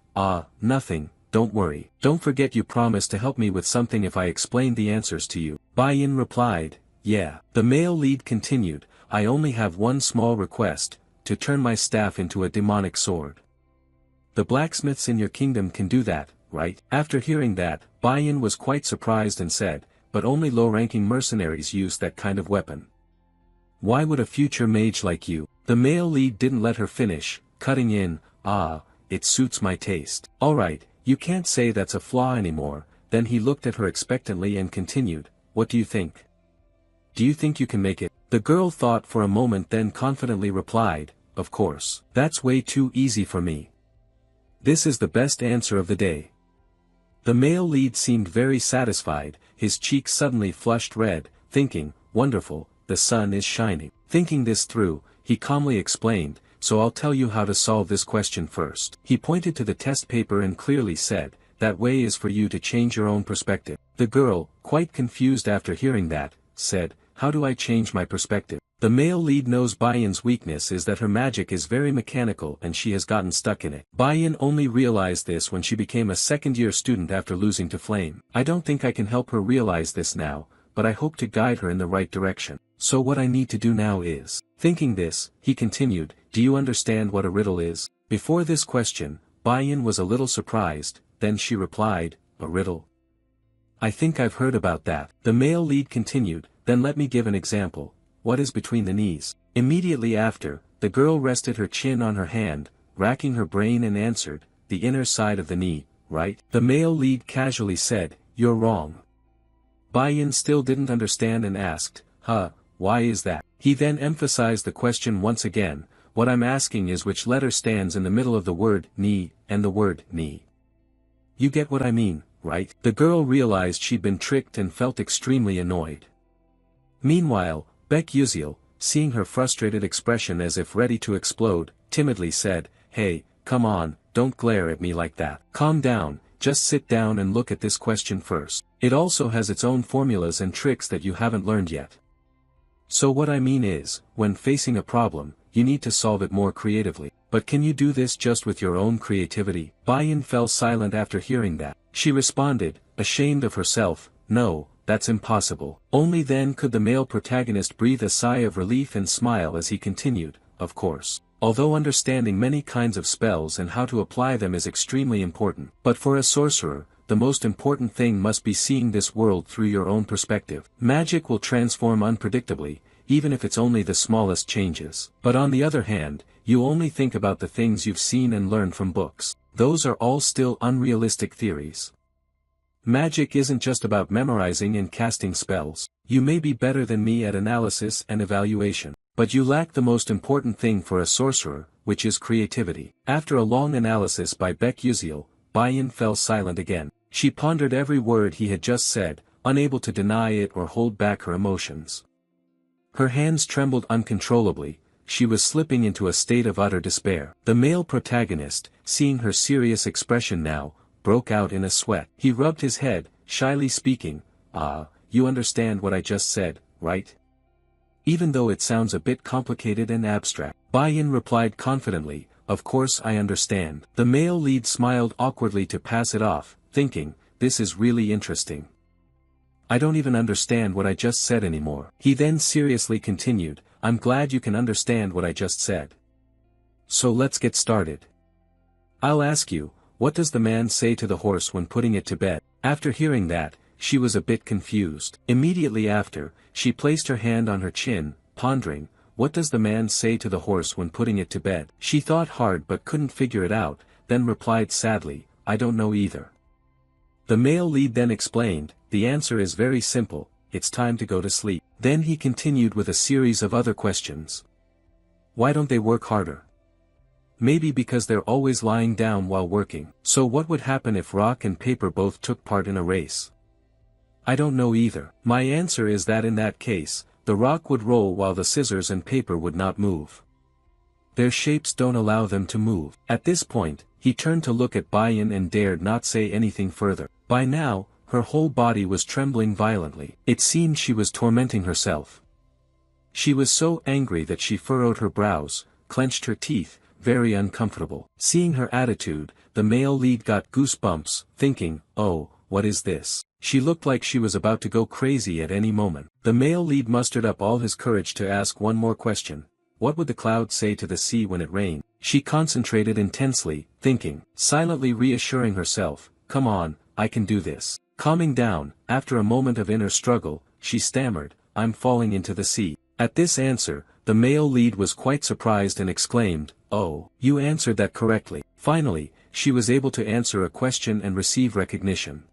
nothing, don't worry. Don't forget you promised to help me with something if I explained the answers to you. Bayan replied, yeah. The male lead continued, I only have one small request, to turn my staff into a demonic sword. The blacksmiths in your kingdom can do that, right? After hearing that, Bayan was quite surprised and said, but only low-ranking mercenaries use that kind of weapon. Why would a future mage like you? The male lead didn't let her finish, cutting in, it suits my taste. Alright, you can't say that's a flaw anymore. Then he looked at her expectantly and continued, what do you think? Do you think you can make it? The girl thought for a moment then confidently replied, of course. That's way too easy for me. This is the best answer of the day. The male lead seemed very satisfied, his cheeks suddenly flushed red, thinking, wonderful, the sun is shining. Thinking this through, he calmly explained, so I'll tell you how to solve this question first. He pointed to the test paper and clearly said, that way is for you to change your own perspective. The girl, quite confused after hearing that, said, how do I change my perspective? The male lead knows Bayan's weakness is that her magic is very mechanical and she has gotten stuck in it. Bayan only realized this when she became a second-year student after losing to Flame. I don't think I can help her realize this now, but I hope to guide her in the right direction. So what I need to do now is. Thinking this, he continued, do you understand what a riddle is? Before this question, Bayan was a little surprised, then she replied, a riddle? I think I've heard about that. The male lead continued, then let me give an example. What is between the knees? Immediately after, the girl rested her chin on her hand, racking her brain and answered, the inner side of the knee, right? The male lead casually said, you're wrong. Bayan still didn't understand and asked, why is that? He then emphasized the question once again, what I'm asking is which letter stands in the middle of the word knee and the word knee. You get what I mean, right? The girl realized she'd been tricked and felt extremely annoyed. Meanwhile, Baek Yuziel, seeing her frustrated expression as if ready to explode, timidly said, "Hey, come on, don't glare at me like that. Calm down, just sit down and look at this question first. It also has its own formulas and tricks that you haven't learned yet." So what I mean is, when facing a problem, you need to solve it more creatively. But can you do this just with your own creativity? Bayan fell silent after hearing that. She responded, ashamed of herself, "No, that's impossible." Only then could the male protagonist breathe a sigh of relief and smile as he continued, "Of course. Although understanding many kinds of spells and how to apply them is extremely important. But for a sorcerer, the most important thing must be seeing this world through your own perspective. Magic will transform unpredictably, even if it's only the smallest changes. But on the other hand, you only think about the things you've seen and learned from books. Those are all still unrealistic theories. Magic isn't just about memorizing and casting spells. You may be better than me at analysis and evaluation, but you lack the most important thing for a sorcerer, which is creativity." After a long analysis by Baek Yuziel, Bayan fell silent again. She pondered every word he had just said, unable to deny it or hold back her emotions. Her hands trembled uncontrollably. She was slipping into a state of utter despair. The male protagonist, seeing her serious expression now, broke out in a sweat. He rubbed his head, shyly speaking, "You understand what I just said, right? Even though it sounds a bit complicated and abstract." Bayan replied confidently, "Of course I understand." The male lead smiled awkwardly to pass it off, thinking, "This is really interesting. I don't even understand what I just said anymore." He then seriously continued, "I'm glad you can understand what I just said. So let's get started. I'll ask you, what does the man say to the horse when putting it to bed?" After hearing that, she was a bit confused. Immediately after, she placed her hand on her chin, pondering, what does the man say to the horse when putting it to bed? She thought hard but couldn't figure it out, then replied sadly, "I don't know either." The male lead then explained, "The answer is very simple, it's time to go to sleep." Then he continued with a series of other questions. Why don't they work harder? Maybe because they're always lying down while working. So what would happen if rock and paper both took part in a race? I don't know either. My answer is that in that case, the rock would roll while the scissors and paper would not move. Their shapes don't allow them to move. At this point, he turned to look at Bayan and dared not say anything further. By now, her whole body was trembling violently. It seemed she was tormenting herself. She was so angry that she furrowed her brows, clenched her teeth, very uncomfortable. Seeing her attitude, the male lead got goosebumps, thinking, "Oh, what is this?" She looked like she was about to go crazy at any moment. The male lead mustered up all his courage to ask one more question. What would the cloud say to the sea when it rained? She concentrated intensely, thinking, silently reassuring herself, "Come on, I can do this." Calming down, after a moment of inner struggle, she stammered, "I'm falling into the sea." At this answer, the male lead was quite surprised and exclaimed, "Oh, you answered that correctly." Finally, she was able to answer a question and receive recognition.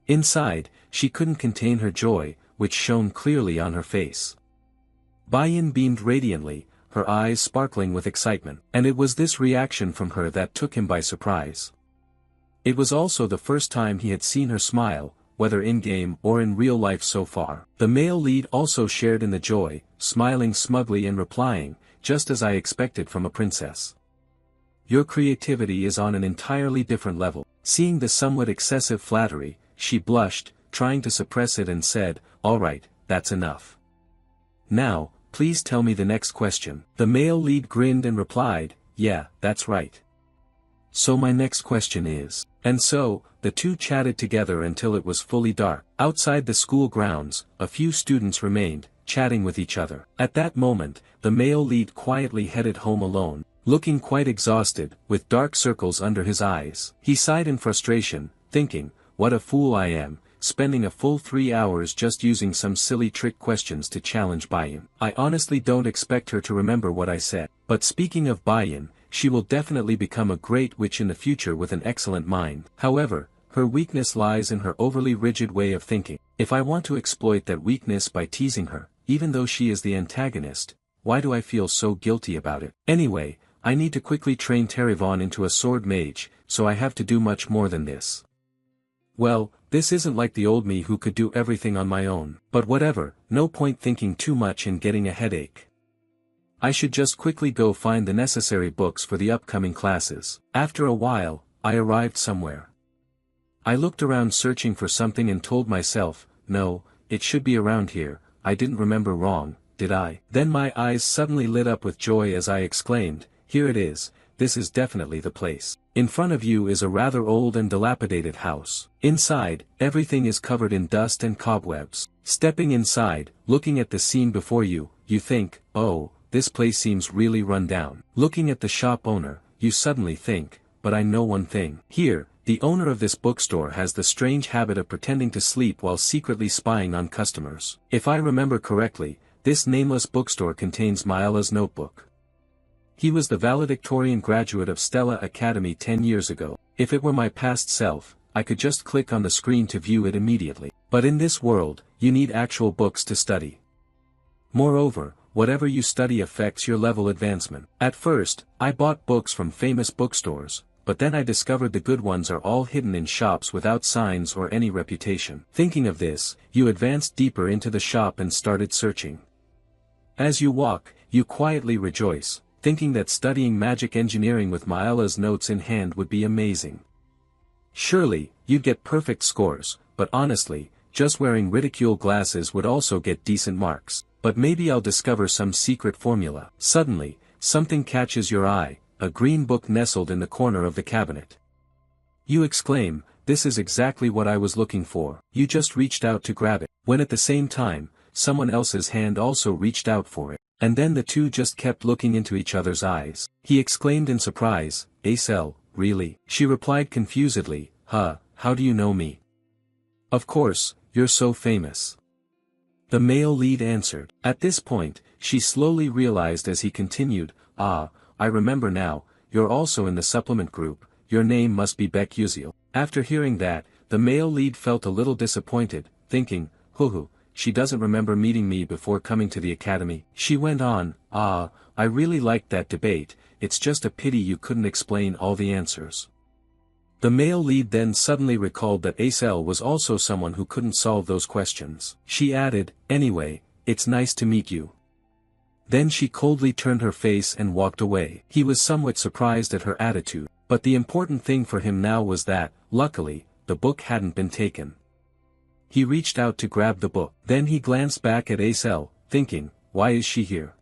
Inside, she couldn't contain her joy, which shone clearly on her face. Bayan beamed radiantly, her eyes sparkling with excitement, and it was this reaction from her that took him by surprise. It was also the first time he had seen her smile, whether in-game or in real life so far. The male lead also shared in the joy, smiling smugly and replying, "Just as I expected from a princess. Your creativity is on an entirely different level." Seeing the somewhat excessive flattery, she blushed, trying to suppress it and said, "All right, that's enough. Now, please tell me the next question." The male lead grinned and replied, "Yeah, that's right. So my next question is..." And so, the two chatted together until it was fully dark. Outside the school grounds, a few students remained, chatting with each other. At that moment, the male lead quietly headed home alone, looking quite exhausted, with dark circles under his eyes. He sighed in frustration, thinking, "What a fool I am, spending a full 3 hours just using some silly trick questions to challenge Bayan. I honestly don't expect her to remember what I said." But speaking of Bayan, she will definitely become a great witch in the future with an excellent mind. However, her weakness lies in her overly rigid way of thinking. If I want to exploit that weakness by teasing her, even though she is the antagonist, why do I feel so guilty about it? Anyway, I need to quickly train Terivon into a sword mage, so I have to do much more than this. Well, this isn't like the old me who could do everything on my own. But whatever, no point thinking too much and getting a headache. I should just quickly go find the necessary books for the upcoming classes. After a while, I arrived somewhere. I looked around searching for something and told myself, no, it should be around here. I didn't remember wrong, did I? Then my eyes suddenly lit up with joy as I exclaimed, here it is, this is definitely the place. In front of you is a rather old and dilapidated house. Inside, everything is covered in dust and cobwebs. Stepping inside, looking at the scene before you, you think, oh, this place seems really run down. Looking at the shop owner, you suddenly think, but I know one thing. Here, the owner of this bookstore has the strange habit of pretending to sleep while secretly spying on customers. If I remember correctly, this nameless bookstore contains Myala's notebook. He was the valedictorian graduate of Stella Academy 10 years ago. If it were my past self, I could just click on the screen to view it immediately. But in this world, you need actual books to study. Moreover, whatever you study affects your level advancement. At first, I bought books from famous bookstores, but then I discovered the good ones are all hidden in shops without signs or any reputation. Thinking of this, you advanced deeper into the shop and started searching. As you walk, you quietly rejoice, thinking that studying magic engineering with Myala's notes in hand would be amazing. Surely, you'd get perfect scores, but honestly, just wearing ridicule glasses would also get decent marks. But maybe I'll discover some secret formula. Suddenly, something catches your eye, a green book nestled in the corner of the cabinet. You exclaim, this is exactly what I was looking for. You just reached out to grab it, when at the same time, someone else's hand also reached out for it. And then the two just kept looking into each other's eyes. He exclaimed in surprise, Acel, really? She replied confusedly, how do you know me? Of course, you're so famous. The male lead answered. At this point, she slowly realized as he continued, I remember now, you're also in the supplement group, your name must be Beck Uziel. After hearing that, the male lead felt a little disappointed, thinking, she doesn't remember meeting me before coming to the academy. She went on, I really liked that debate, it's just a pity you couldn't explain all the answers. The male lead then suddenly recalled that Acel was also someone who couldn't solve those questions. She added, anyway, it's nice to meet you. Then she coldly turned her face and walked away. He was somewhat surprised at her attitude, but the important thing for him now was that, luckily, the book hadn't been taken. He reached out to grab the book. Then he glanced back at Acel, thinking, why is she here?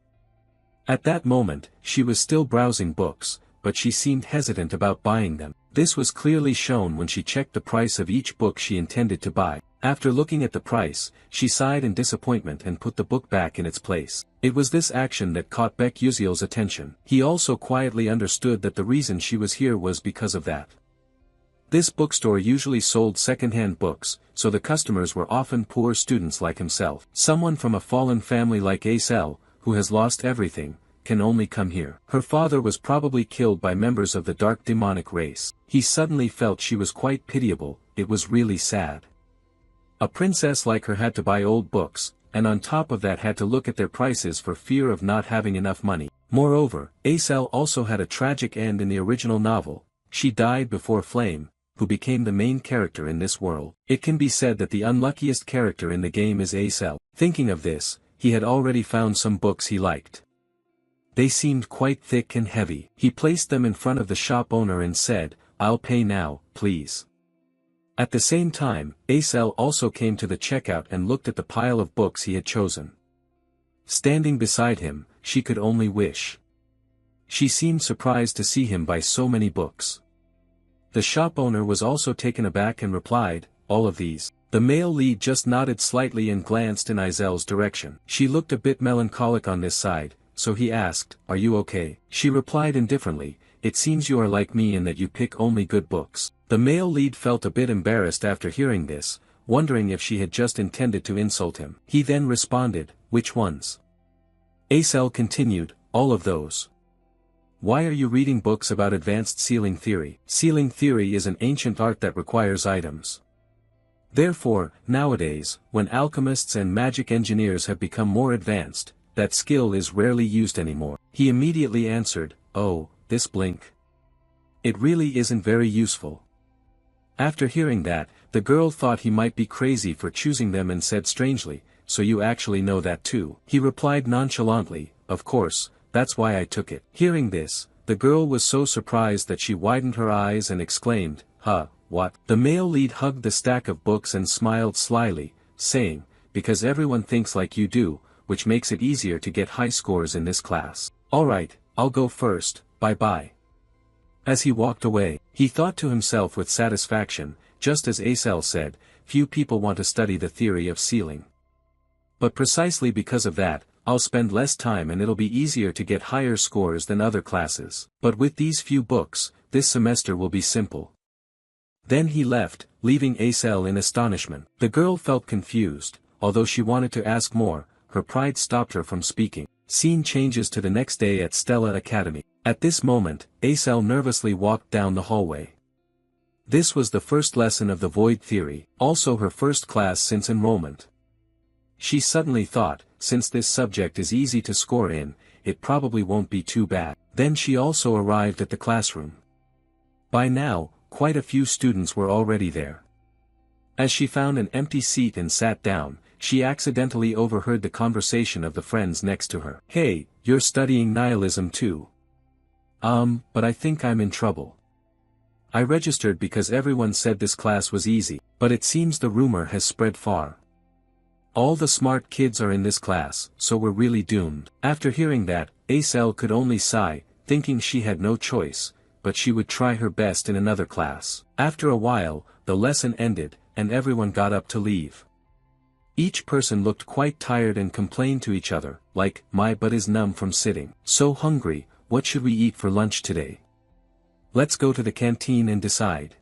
At that moment, she was still browsing books, but she seemed hesitant about buying them. This was clearly shown when she checked the price of each book she intended to buy. After looking at the price, she sighed in disappointment and put the book back in its place. It was this action that caught Beck Uziel's attention. He also quietly understood that the reason she was here was because of that. This bookstore usually sold second-hand books, so the customers were often poor students like himself. Someone from a fallen family like Acel, who has lost everything, can only come here. Her father was probably killed by members of the dark demonic race. He suddenly felt she was quite pitiable, it was really sad. A princess like her had to buy old books, and on top of that had to look at their prices for fear of not having enough money. Moreover, Acel also had a tragic end in the original novel. She died before Flame, who became the main character in this world. It can be said that the unluckiest character in the game is Acel. Thinking of this, he had already found some books he liked. They seemed quite thick and heavy. He placed them in front of the shop owner and said, I'll pay now, please. At the same time, Acel also came to the checkout and looked at the pile of books he had chosen. Standing beside him, she could only wish. She seemed surprised to see him buy so many books. The shop owner was also taken aback and replied, all of these. The male lead just nodded slightly and glanced in Azel's direction. She looked a bit melancholic on this side, so he asked, are you okay? She replied indifferently, it seems you are like me in that you pick only good books. The male lead felt a bit embarrassed after hearing this, wondering if she had just intended to insult him. He then responded, which ones? Acel continued, all of those. Why are you reading books about advanced sealing theory? Sealing theory is an ancient art that requires items. Therefore, nowadays, when alchemists and magic engineers have become more advanced, that skill is rarely used anymore. He immediately answered, oh, this blink. It really isn't very useful. After hearing that, the girl thought he might be crazy for choosing them and said strangely, "So you actually know that too?" He replied nonchalantly, "Of course, that's why I took it." Hearing this, the girl was so surprised that she widened her eyes and exclaimed, "Huh, what?" The male lead hugged the stack of books and smiled slyly, saying, "Because everyone thinks like you do, which makes it easier to get high scores in this class. Alright, I'll go first, bye-bye." As he walked away, he thought to himself with satisfaction, just as Acel said, few people want to study the theory of sealing. But precisely because of that, I'll spend less time and it'll be easier to get higher scores than other classes. But with these few books, this semester will be simple. Then he left, leaving Acel in astonishment. The girl felt confused, although she wanted to ask more, her pride stopped her from speaking. Scene changes to the next day at Stella Academy. At this moment, Acel nervously walked down the hallway. This was the first lesson of the void theory, also her first class since enrollment. She suddenly thought, since this subject is easy to score in, it probably won't be too bad. Then she also arrived at the classroom. By now, quite a few students were already there. As she found an empty seat and sat down, she accidentally overheard the conversation of the friends next to her. "Hey, you're studying nihilism too?" But I think I'm in trouble. I registered because everyone said this class was easy, but it seems the rumor has spread far. All the smart kids are in this class, so we're really doomed." After hearing that, Acel could only sigh, thinking she had no choice, but she would try her best in another class. After a while, the lesson ended, and everyone got up to leave. Each person looked quite tired and complained to each other, like, "My butt is numb from sitting. So hungry, what should we eat for lunch today? Let's go to the canteen and decide."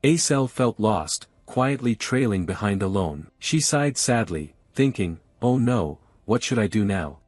Acel felt lost, quietly trailing behind alone. She sighed sadly, thinking, "Oh no, what should I do now?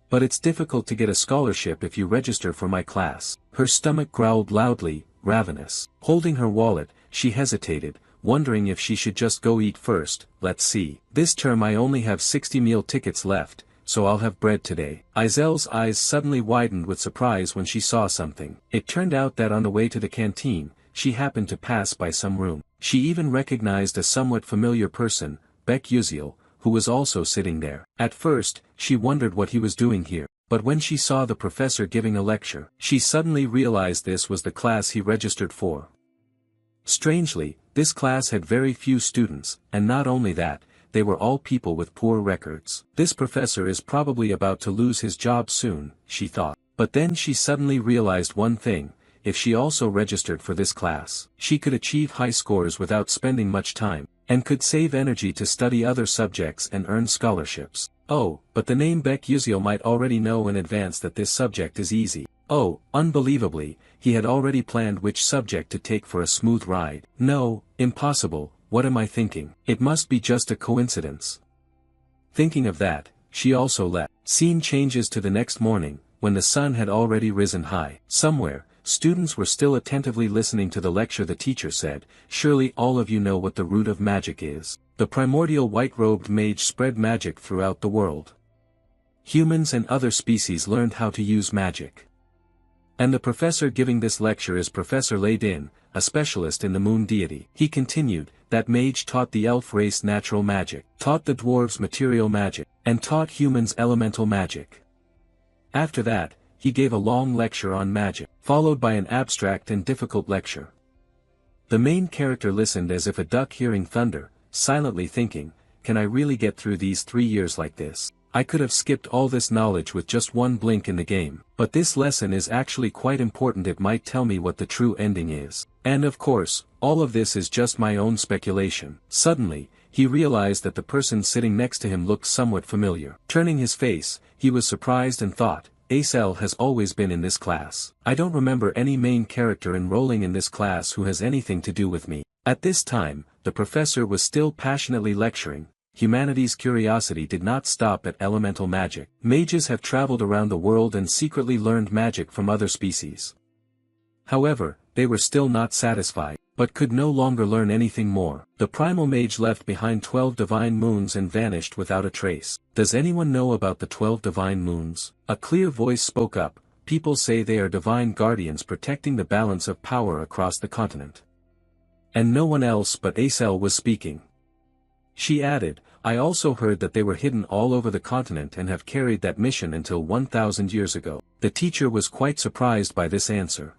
But it's difficult to get a scholarship if you register for my class." Her stomach growled loudly, ravenous. Holding her wallet, she hesitated, wondering if she should just go eat first. "Let's see. This term I only have 60 meal tickets left, so I'll have bread today." Izel's eyes suddenly widened with surprise when she saw something. It turned out that on the way to the canteen, she happened to pass by some room. She even recognized a somewhat familiar person, Beck Uziel, who was also sitting there. At first, she wondered what he was doing here, but when she saw the professor giving a lecture, she suddenly realized this was the class he registered for. Strangely, this class had very few students, and not only that, they were all people with poor records. This professor is probably about to lose his job soon, she thought. But then she suddenly realized one thing: if she also registered for this class, she could achieve high scores without spending much time, and could save energy to study other subjects and earn scholarships. Oh, but the name Beck Uziel might already know in advance that this subject is easy. Oh, unbelievably, he had already planned which subject to take for a smooth ride. No, impossible, what am I thinking? It must be just a coincidence. Thinking of that, she also left. Scene changes to the next morning, when the sun had already risen high. Somewhere, students were still attentively listening to the lecture. The teacher said, "Surely all of you know what the root of magic is. The primordial white-robed mage spread magic throughout the world. Humans and other species learned how to use magic. And the professor giving this lecture is Professor Laydin, a specialist in the moon deity." He continued, "That mage taught the elf race natural magic, taught the dwarves material magic, and taught humans elemental magic. After that, he gave a long lecture on magic, followed by an abstract and difficult lecture." The main character listened as if a duck hearing thunder, silently thinking, "Can I really get through these 3 years like this? I could have skipped all this knowledge with just one blink in the game. But this lesson is actually quite important. It might tell me what the true ending is. And of course, all of this is just my own speculation." Suddenly, he realized that the person sitting next to him looked somewhat familiar. Turning his face, he was surprised and thought, "Acel has always been in this class. I don't remember any main character enrolling in this class who has anything to do with me." At this time, the professor was still passionately lecturing. Humanity's curiosity did not stop at elemental magic. Mages have traveled around the world and secretly learned magic from other species. However, they were still not satisfied, but could no longer learn anything more. The primal mage left behind 12 divine moons and vanished without a trace. "Does anyone know about the 12 divine moons?" A clear voice spoke up. "People say they are divine guardians protecting the balance of power across the continent. And no one else but Acel was speaking. She added, I also heard that they were hidden all over the continent and have carried that mission until 1,000 years ago. The teacher was quite surprised by this answer.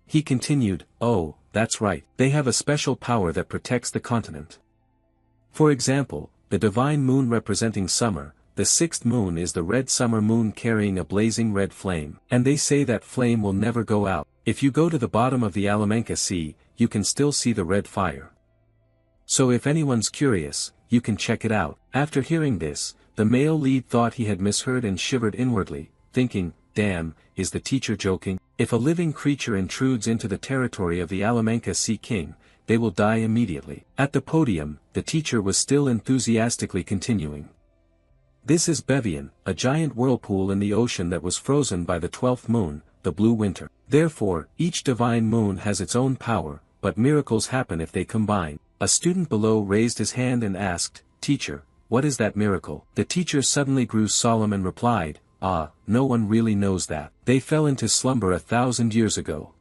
He continued, oh, that's right, they have a special power that protects the continent. For example, the divine moon representing summer, the sixth moon is the red summer moon carrying a blazing red flame, and they say that flame will never go out. If you go to the bottom of the Alamanca Sea, you can still see the red fire. So if anyone's curious, you can check it out. After hearing this, the male lead thought he had misheard and shivered inwardly, thinking, damn, is the teacher joking? If a living creature intrudes into the territory of the Alamanca Sea King, they will die immediately. At the podium, the teacher was still enthusiastically continuing. This is Bevian, a giant whirlpool in the ocean that was frozen by the 12th moon, the blue winter. Therefore, each divine moon has its own power, but miracles happen if they combine. A student below raised his hand and asked, Teacher, what is that miracle? The teacher suddenly grew solemn and replied, no one really knows that. They fell into slumber 1,000 years ago.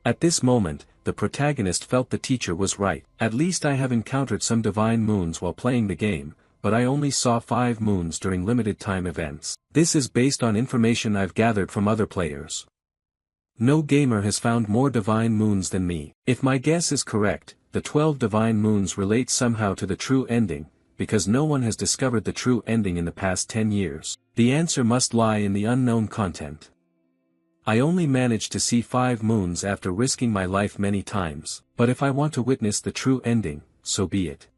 At this moment, the protagonist felt the teacher was right. At least I have encountered some divine moons while playing the game, but I only saw 5 moons during limited time events. This is based on information I've gathered from other players. No gamer has found more divine moons than me. If my guess is correct, the 12 divine moons relate somehow to the true ending, because no one has discovered the true ending in the past 10 years. The answer must lie in the unknown content. I only managed to see 5 moons after risking my life many times, but if I want to witness the true ending, so be it.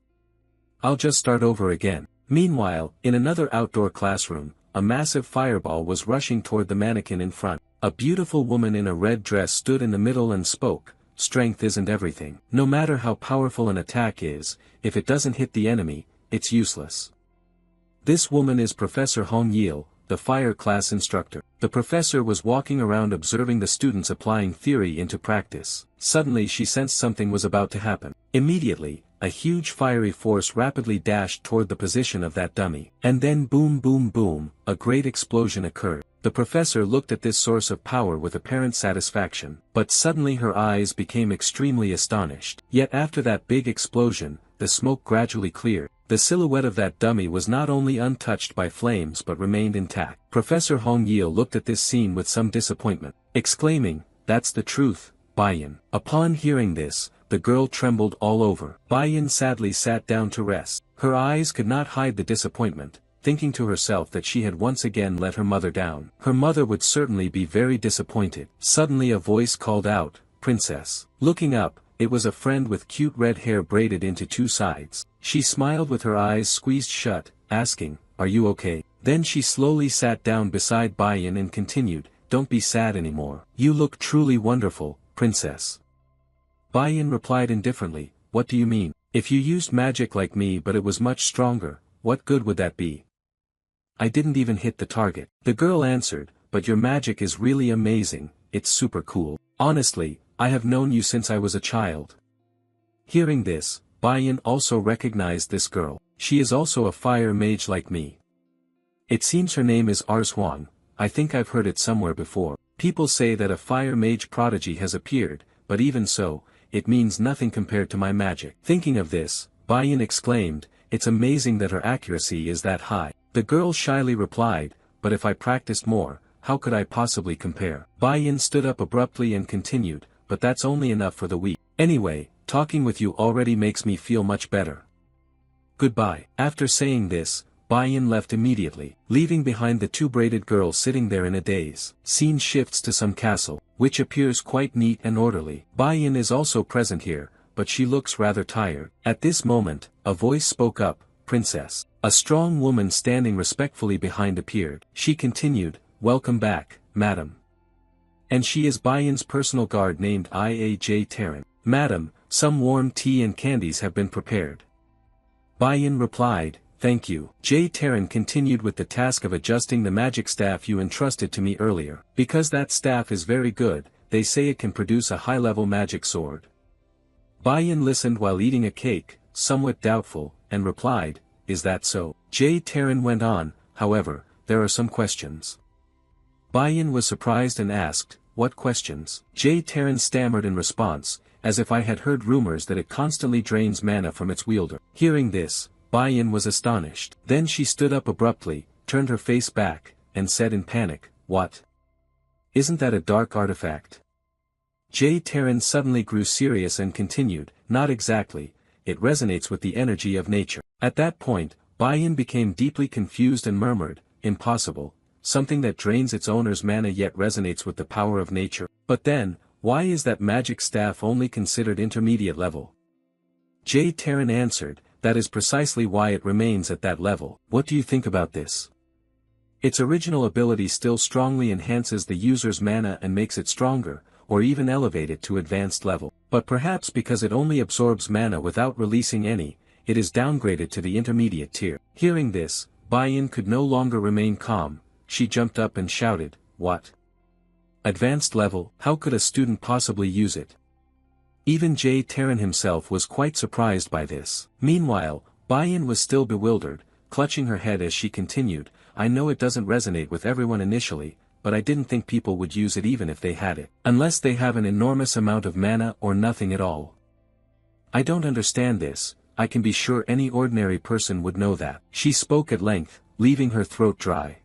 I'll just start over again. Meanwhile, in another outdoor classroom, a massive fireball was rushing toward the mannequin in front. A beautiful woman in a red dress stood in the middle and spoke, strength isn't everything. No matter how powerful an attack is, if it doesn't hit the enemy, it's useless. This woman is Professor Hong Yil, the fire class instructor. The professor was walking around observing the students applying theory into practice. Suddenly she sensed something was about to happen. Immediately, a huge fiery force rapidly dashed toward the position of that dummy. And then boom boom boom, a great explosion occurred. The professor looked at this source of power with apparent satisfaction, but suddenly her eyes became extremely astonished. Yet after that big explosion, the smoke gradually cleared. The silhouette of that dummy was not only untouched by flames but remained intact. Professor Hong Yil looked at this scene with some disappointment, exclaiming, "That's the truth, Baiyan." Upon hearing this, the girl trembled all over. Baiyan sadly sat down to rest. Her eyes could not hide the disappointment, thinking to herself that she had once again let her mother down. Her mother would certainly be very disappointed. Suddenly a voice called out, "Princess." Looking up, it was a friend with cute red hair braided into 2 sides. She smiled with her eyes squeezed shut, asking, "Are you okay?" Then she slowly sat down beside Baiyan and continued, "Don't be sad anymore. You look truly wonderful, princess." Baiyan replied indifferently, "What do you mean? If you used magic like me but it was much stronger, what good would that be? I didn't even hit the target." The girl answered, "But your magic is really amazing, it's super cool. Honestly, I have known you since I was a child." Hearing this, Baiyan also recognized this girl. She is also a fire mage like me. It seems her name is Arshuang. I think I've heard it somewhere before. People say that a fire mage prodigy has appeared, but even so, it means nothing compared to my magic. Thinking of this, Baiyan exclaimed, "It's amazing that her accuracy is that high." The girl shyly replied, "But if I practiced more, how could I possibly compare?" Baiyan stood up abruptly and continued, "But that's only enough for the weak. Anyway, talking with you already makes me feel much better. Goodbye." After saying this, Baiyan left immediately, leaving behind the 2 braided girls sitting there in a daze. Scene shifts to some castle, which appears quite neat and orderly. Baiyan is also present here, but she looks rather tired. At this moment, a voice spoke up, "Princess." A strong woman standing respectfully behind appeared. She continued, "Welcome back, madam. And she is Baiyan's personal guard named Ia Terran. Madam, some warm tea and candies have been prepared." Baiyan replied, "Thank you." Terran continued with the task of adjusting the magic staff you entrusted to me earlier. Because that staff is very good, they say it can produce a high-level magic sword. Baiyan listened while eating a cake, somewhat doubtful, and replied, "Is that so?" Terran went on, "However, there are some questions." Baiyan was surprised and asked, "What questions?" Terran stammered in response, as if I had heard rumors that it constantly drains mana from its wielder. Hearing this, Bai-yin was astonished. Then she stood up abruptly, turned her face back, and said in panic, "What? Isn't that a dark artifact?" Terran suddenly grew serious and continued, "Not exactly, it resonates with the energy of nature." At that point, Bai-yin became deeply confused and murmured, "Impossible, something that drains its owner's mana yet resonates with the power of nature. But then, why is that magic staff only considered intermediate level?" Terran answered, "That is precisely why it remains at that level." What do you think about this? Its original ability still strongly enhances the user's mana and makes it stronger, or even elevate it to advanced level. But perhaps because it only absorbs mana without releasing any, it is downgraded to the intermediate tier. Hearing this, Bai-yin could no longer remain calm. She jumped up and shouted, "What? Advanced level? How could a student possibly use it?" Even Terran himself was quite surprised by this. Meanwhile, Bai-yin was still bewildered, clutching her head as she continued, "I know it doesn't resonate with everyone initially, but I didn't think people would use it even if they had it. Unless they have an enormous amount of mana or nothing at all. I don't understand this, I can be sure any ordinary person would know that." She spoke at length, leaving her throat dry.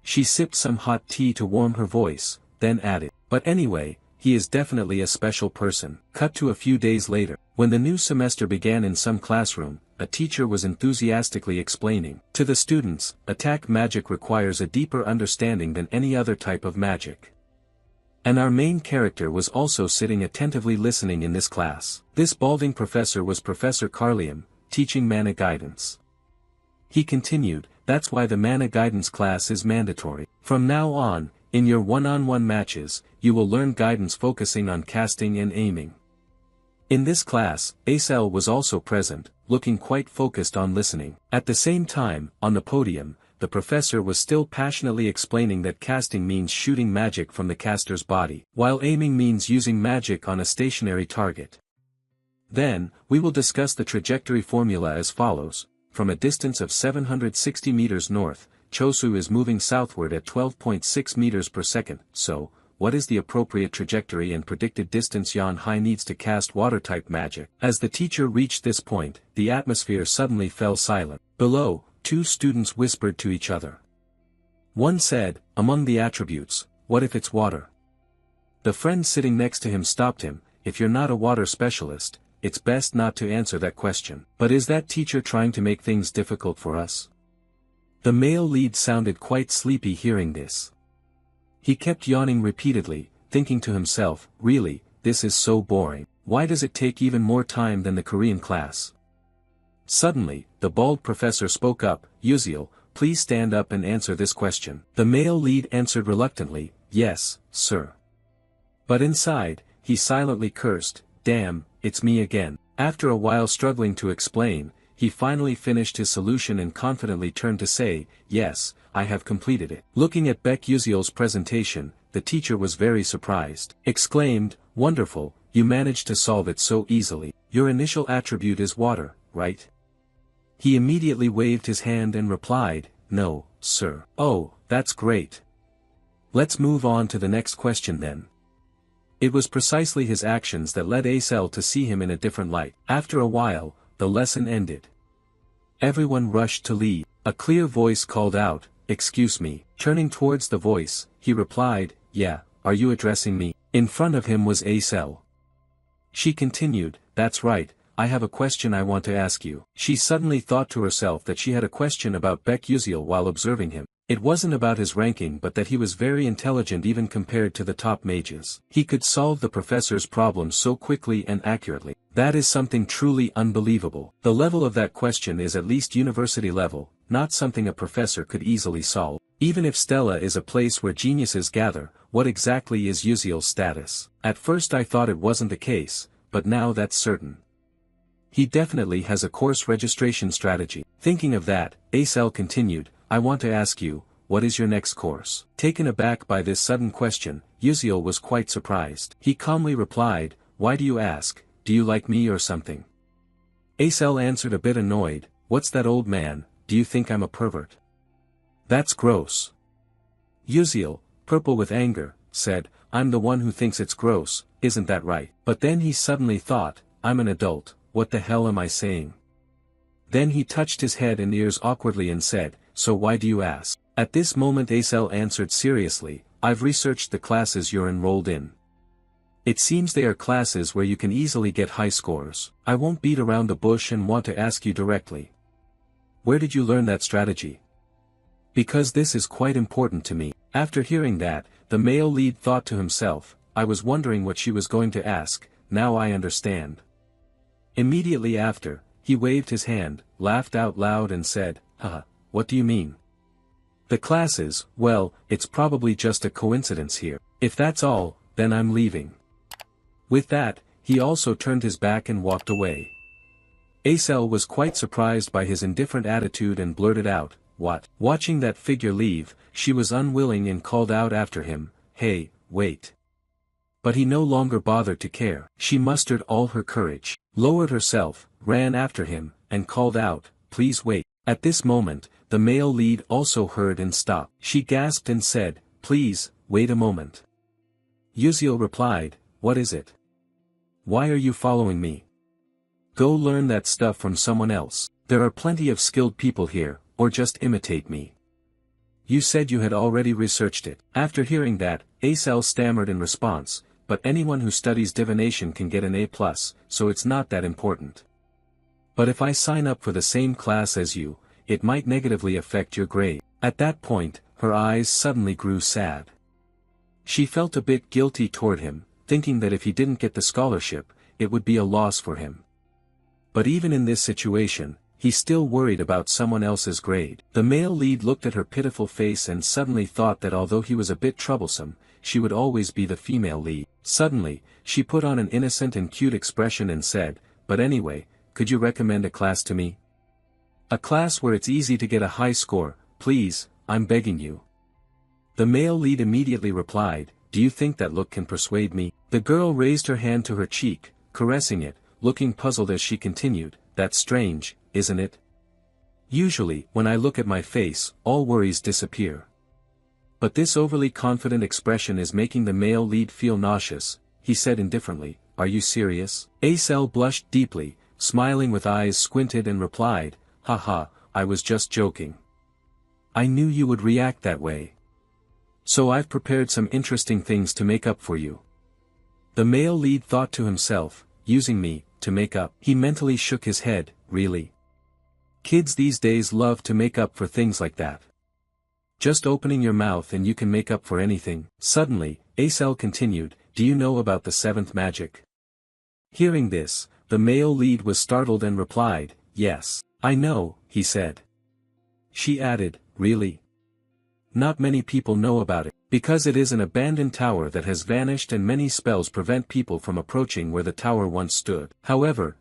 She sipped some hot tea to warm her voice, then added, "But anyway, he is definitely a special person." Cut to a few days later, when the new semester began in some classroom, a teacher was enthusiastically explaining to the students, "Attack magic requires a deeper understanding than any other type of magic." And our main character was also sitting attentively listening in this class. This balding professor was Professor Carlium, teaching mana guidance. He continued, "That's why the mana guidance class is mandatory. From now on, in your one-on-one matches, you will learn guidance focusing on casting and aiming." In this class, Acel was also present, looking quite focused on listening. At the same time, on the podium, the professor was still passionately explaining that casting means shooting magic from the caster's body, while aiming means using magic on a stationary target. Then, we will discuss the trajectory formula as follows. From a distance of 760 meters north, Chosu is moving southward at 12.6 meters per second, so, what is the appropriate trajectory and predicted distance Yan Hai needs to cast water-type magic? As the teacher reached this point, the atmosphere suddenly fell silent. Below, two students whispered to each other. One said, "Among the attributes, what if it's water?" The friend sitting next to him stopped him, "If you're not a water specialist, it's best not to answer that question." But is that teacher trying to make things difficult for us? The male lead sounded quite sleepy hearing this. He kept yawning repeatedly, thinking to himself, "Really, this is so boring. Why does it take even more time than the Korean class?" Suddenly, the bald professor spoke up, "Uziel, please stand up and answer this question." The male lead answered reluctantly, "Yes, sir." But inside, he silently cursed, "Damn, it's me again." After a while struggling to explain, he finally finished his solution and confidently turned to say, "Yes, I have completed it." Looking at Baek Uziel's presentation, the teacher was very surprised. Exclaimed, "Wonderful, you managed to solve it so easily. Your initial attribute is water, right?" He immediately waved his hand and replied, "No, sir." "Oh, that's great. Let's move on to the next question then." It was precisely his actions that led Acel to see him in a different light. After a while, the lesson ended. Everyone rushed to leave. A clear voice called out, "Excuse me." Turning towards the voice, he replied, "Yeah, are you addressing me?" In front of him was Acel. She continued, "That's right, I have a question I want to ask you." She suddenly thought to herself that she had a question about Baek Uziel while observing him. It wasn't about his ranking but that he was very intelligent even compared to the top mages. He could solve the professor's problems so quickly and accurately. That is something truly unbelievable. The level of that question is at least university level, not something a professor could easily solve. Even if Stella is a place where geniuses gather, what exactly is Uziel's status? At first I thought it wasn't the case, but now that's certain. He definitely has a course registration strategy. Thinking of that, Acel continued, "I want to ask you, what is your next course?" Taken aback by this sudden question, Uziel was quite surprised. He calmly replied, "Why do you ask, do you like me or something?" Acel answered a bit annoyed, "What's that, old man, do you think I'm a pervert?" "That's gross." Uziel, purple with anger, said, I'm the one who thinks it's gross, isn't that right? But then he suddenly thought, I'm an adult, what the hell am I saying? Then he touched his head and ears awkwardly and said, so why do you ask? At this moment Acel answered seriously, I've researched the classes you're enrolled in. It seems they are classes where you can easily get high scores. I won't beat around the bush and want to ask you directly. Where did you learn that strategy? Because this is quite important to me. After hearing that, the male lead thought to himself, I was wondering what she was going to ask, now I understand. Immediately after, he waved his hand, laughed out loud and said, haha, what do you mean? The classes, well, it's probably just a coincidence here. If that's all, then I'm leaving. With that, he also turned his back and walked away. Acel was quite surprised by his indifferent attitude and blurted out, what? Watching that figure leave, she was unwilling and called out after him, hey, wait. But he no longer bothered to care. She mustered all her courage, lowered herself, ran after him, and called out, please wait. At this moment, the male lead also heard and stopped. She gasped and said, please, wait a moment. Yuziel replied, what is it? Why are you following me? Go learn that stuff from someone else. There are plenty of skilled people here, or just imitate me. You said you had already researched it. After hearing that, Acel stammered in response, but anyone who studies divination can get an A+, so it's not that important. But if I sign up for the same class as you, it might negatively affect your grade. At that point, her eyes suddenly grew sad. She felt a bit guilty toward him, thinking that if he didn't get the scholarship, it would be a loss for him. But even in this situation, he still worried about someone else's grade. The male lead looked at her pitiful face and suddenly thought that although he was a bit troublesome, she would always be the female lead. Suddenly, she put on an innocent and cute expression and said, but anyway, could you recommend a class to me? A class where it's easy to get a high score, please, I'm begging you. The male lead immediately replied, do you think that look can persuade me? The girl raised her hand to her cheek, caressing it, looking puzzled as she continued, that's strange, isn't it? Usually, when I look at my face, all worries disappear. But this overly confident expression is making the male lead feel nauseous, he said indifferently, are you serious? Acel blushed deeply, smiling with eyes squinted and replied, haha, I was just joking. I knew you would react that way. So I've prepared some interesting things to make up for you. The male lead thought to himself, using me, to make up. He mentally shook his head, really? Kids these days love to make up for things like that. Just opening your mouth and you can make up for anything. Suddenly, Acel continued, do you know about the seventh magic? Hearing this, the male lead was startled and replied, yes, I know, he said. She added, really? Not many people know about it, because it is an abandoned tower that has vanished and many spells prevent people from approaching where the tower once stood. However,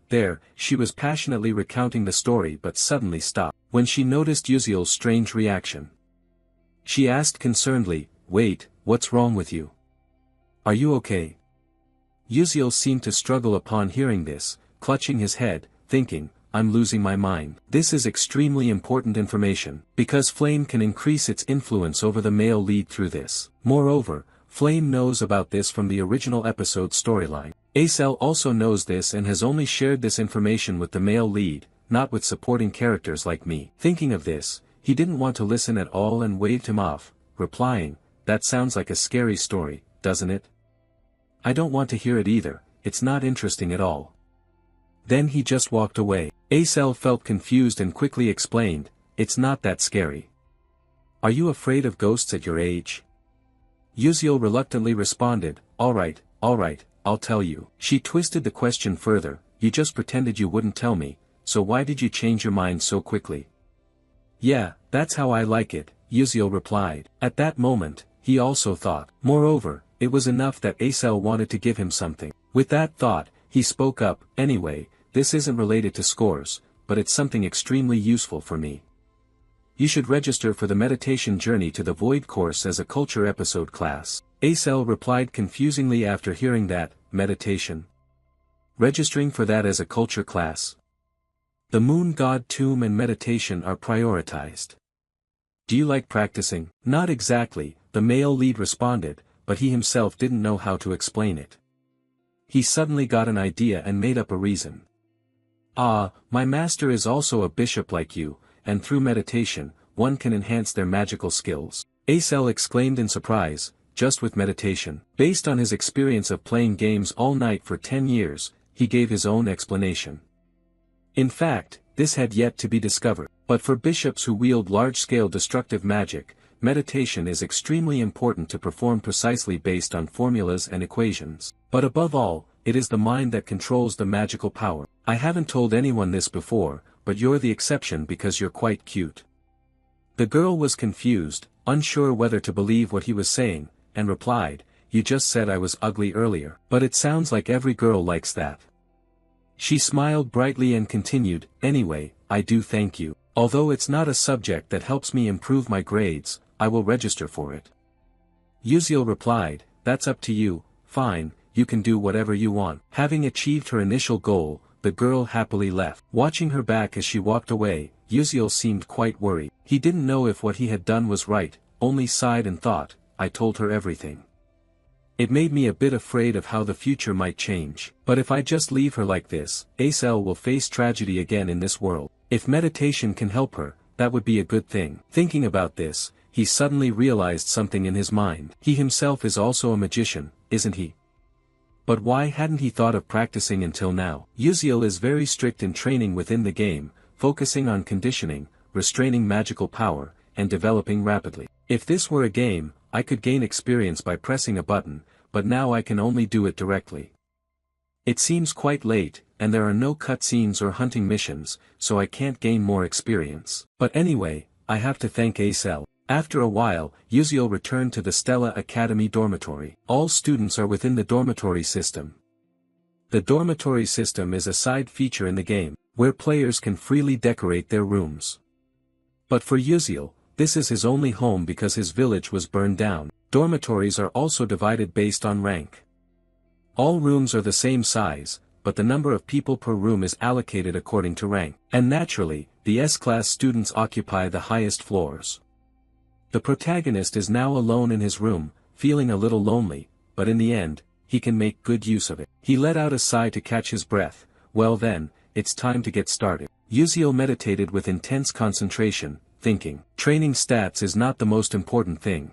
she was passionately recounting the story but suddenly stopped, when she noticed Yuziel's strange reaction. She asked concernedly, wait, what's wrong with you? Are you okay? Yuziel seemed to struggle upon hearing this, clutching his head, thinking, I'm losing my mind. This is extremely important information, because Flame can increase its influence over the male lead through this. Moreover, Flame knows about this from the original episode storyline. Acel also knows this and has only shared this information with the male lead, not with supporting characters like me. Thinking of this, he didn't want to listen at all and waved him off, replying, that sounds like a scary story, doesn't it? I don't want to hear it either, it's not interesting at all. Then he just walked away. Acel felt confused and quickly explained, it's not that scary. Are you afraid of ghosts at your age? Yuziel reluctantly responded, alright, I'll tell you. She twisted the question further, you just pretended you wouldn't tell me, so why did you change your mind so quickly? Yeah, that's how I like it, Yuziel replied. At that moment, he also thought. Moreover, it was enough that Acel wanted to give him something. With that thought, he spoke up, anyway, this isn't related to scores, but it's something extremely useful for me. You should register for the meditation journey to the Void course as a culture episode class. Acel replied confusingly after hearing that, meditation. Registering for that as a culture class. The moon god tomb and meditation are prioritized. Do you like practicing? Not exactly, the male lead responded, but he himself didn't know how to explain it. He suddenly got an idea and made up a reason. "Ah, my master is also a bishop like you, and through meditation, one can enhance their magical skills." Acel exclaimed in surprise, "Just with meditation?" Based on his experience of playing games all night for 10 years, he gave his own explanation. In fact, this had yet to be discovered. But for bishops who wield large-scale destructive magic, meditation is extremely important to perform precisely based on formulas and equations. But above all, it is the mind that controls the magical power. I haven't told anyone this before, but you're the exception because you're quite cute. The girl was confused, unsure whether to believe what he was saying, and replied, "You just said I was ugly earlier, but it sounds like every girl likes that." She smiled brightly and continued, "Anyway, I do thank you. Although it's not a subject that helps me improve my grades, I will register for it." Uziel replied, "That's up to you, fine, you can do whatever you want." Having achieved her initial goal, the girl happily left. Watching her back as she walked away, Uziel seemed quite worried. He didn't know if what he had done was right, only sighed and thought, "I told her everything. It made me a bit afraid of how the future might change. But if I just leave her like this, Acel will face tragedy again in this world. If meditation can help her, that would be a good thing." Thinking about this, he suddenly realized something in his mind. He himself is also a magician, isn't he? But why hadn't he thought of practicing until now? Uziel is very strict in training within the game, focusing on conditioning, restraining magical power, and developing rapidly. If this were a game, I could gain experience by pressing a button, but now I can only do it directly. It seems quite late, and there are no cutscenes or hunting missions, so I can't gain more experience. But anyway, I have to thank Acel. After a while, Uziel returned to the Stella Academy dormitory. All students are within the dormitory system. The dormitory system is a side feature in the game, where players can freely decorate their rooms. But for Uziel, this is his only home because his village was burned down. Dormitories are also divided based on rank. All rooms are the same size, but the number of people per room is allocated according to rank. And naturally, the S-class students occupy the highest floors. The protagonist is now alone in his room, feeling a little lonely, but in the end, he can make good use of it. He let out a sigh to catch his breath. Well then, it's time to get started. Uziel meditated with intense concentration, thinking, training stats is not the most important thing.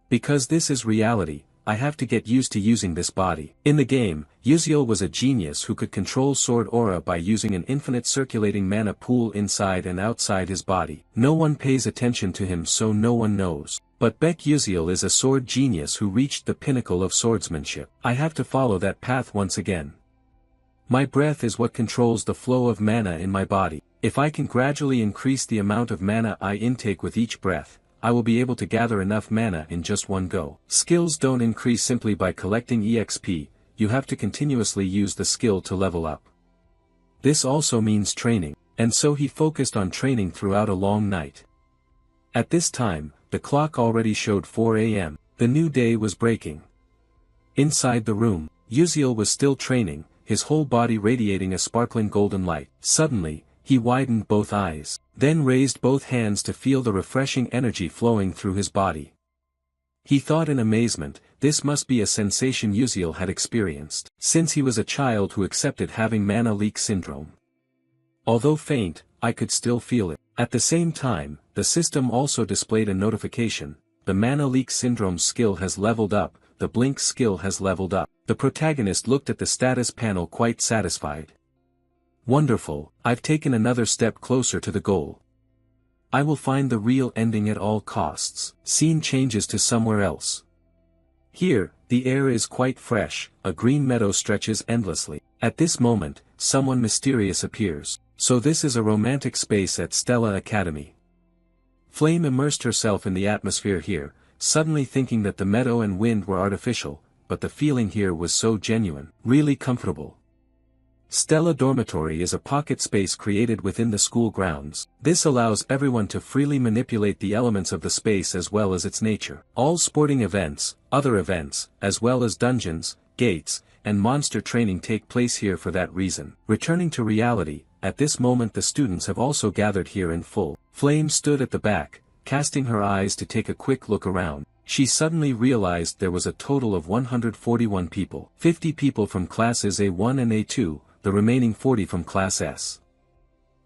Because this is reality, I have to get used to using this body. In the game, Uziel was a genius who could control sword aura by using an infinite circulating mana pool inside and outside his body. No one pays attention to him, so no one knows. But Beck Uziel is a sword genius who reached the pinnacle of swordsmanship. I have to follow that path once again. My breath is what controls the flow of mana in my body. If I can gradually increase the amount of mana I intake with each breath, I will be able to gather enough mana in just one go. Skills don't increase simply by collecting EXP, you have to continuously use the skill to level up. This also means training, and so he focused on training throughout a long night. At this time, the clock already showed 4 a.m. The new day was breaking. Inside the room, Uziel was still training, his whole body radiating a sparkling golden light. Suddenly, he widened both eyes, then raised both hands to feel the refreshing energy flowing through his body. He thought in amazement, this must be a sensation Uziel had experienced, since he was a child who accepted having mana leak syndrome. Although faint, I could still feel it. At the same time, the system also displayed a notification, the mana leak syndrome skill has leveled up, the blink skill has leveled up. The protagonist looked at the status panel quite satisfied. Wonderful, I've taken another step closer to the goal. I will find the real ending at all costs. Scene changes to somewhere else. Here, the air is quite fresh, a green meadow stretches endlessly. At this moment, someone mysterious appears. So this is a romantic space at Stella Academy. Flame immersed herself in the atmosphere here, suddenly thinking that the meadow and wind were artificial, but the feeling here was so genuine, really comfortable. Stella Dormitory is a pocket space created within the school grounds. This allows everyone to freely manipulate the elements of the space as well as its nature. All sporting events, other events, as well as dungeons, gates, and monster training take place here for that reason. Returning to reality, at this moment the students have also gathered here in full. Flame stood at the back, casting her eyes to take a quick look around. She suddenly realized there was a total of 141 people. 50 people from classes A1 and A2, the remaining 40 from class S.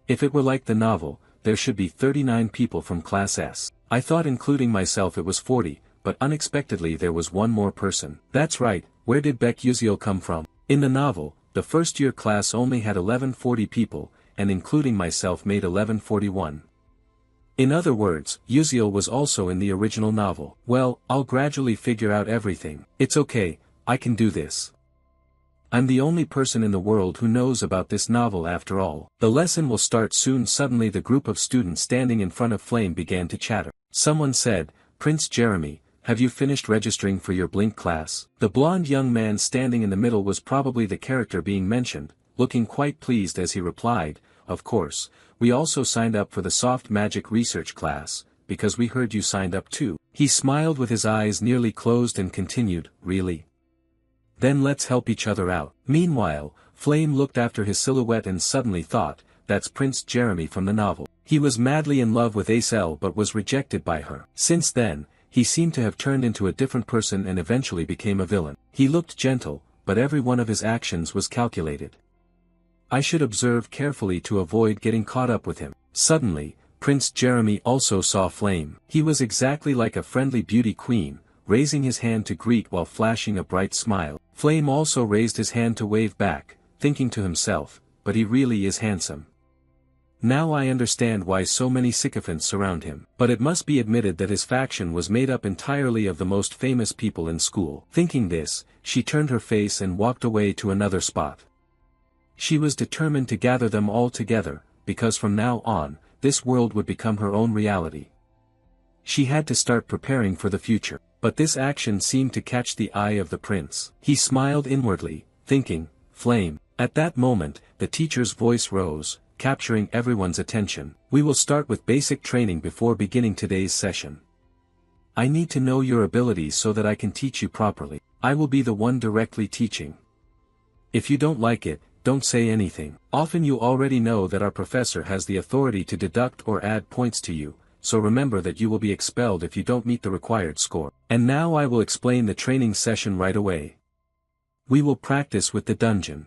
If it were like the novel, there should be 39 people from class S. I thought including myself it was 40, but unexpectedly there was one more person. That's right, where did Baek Yuseol come from? In the novel, the first-year class only had 1140 people, and including myself made 1141. In other words, Yuseol was also in the original novel. Well, I'll gradually figure out everything. It's okay, I can do this. I'm the only person in the world who knows about this novel after all. The lesson will start soon. Suddenly the group of students standing in front of Flame began to chatter. Someone said, Prince Jeremy, have you finished registering for your Blink class? The blonde young man standing in the middle was probably the character being mentioned, looking quite pleased as he replied, of course, we also signed up for the soft magic research class, because we heard you signed up too. He smiled with his eyes nearly closed and continued, really? Then let's help each other out. Meanwhile, Flame looked after his silhouette and suddenly thought, that's Prince Jeremy from the novel. He was madly in love with Acel but was rejected by her. Since then, he seemed to have turned into a different person and eventually became a villain. He looked gentle, but every one of his actions was calculated. I should observe carefully to avoid getting caught up with him. Suddenly, Prince Jeremy also saw Flame. He was exactly like a friendly beauty queen, raising his hand to greet while flashing a bright smile. Flame also raised his hand to wave back, thinking to himself, but he really is handsome. Now I understand why so many sycophants surround him. But it must be admitted that his faction was made up entirely of the most famous people in school. Thinking this, she turned her face and walked away to another spot. She was determined to gather them all together, because from now on, this world would become her own reality. She had to start preparing for the future. But this action seemed to catch the eye of the prince. He smiled inwardly, thinking, Flame. At that moment, the teacher's voice rose, capturing everyone's attention. We will start with basic training before beginning today's session. I need to know your abilities so that I can teach you properly. I will be the one directly teaching. If you don't like it, don't say anything. Often you already know that our professor has the authority to deduct or add points to you, so remember that you will be expelled if you don't meet the required score. And now I will explain the training session right away. We will practice with the dungeon.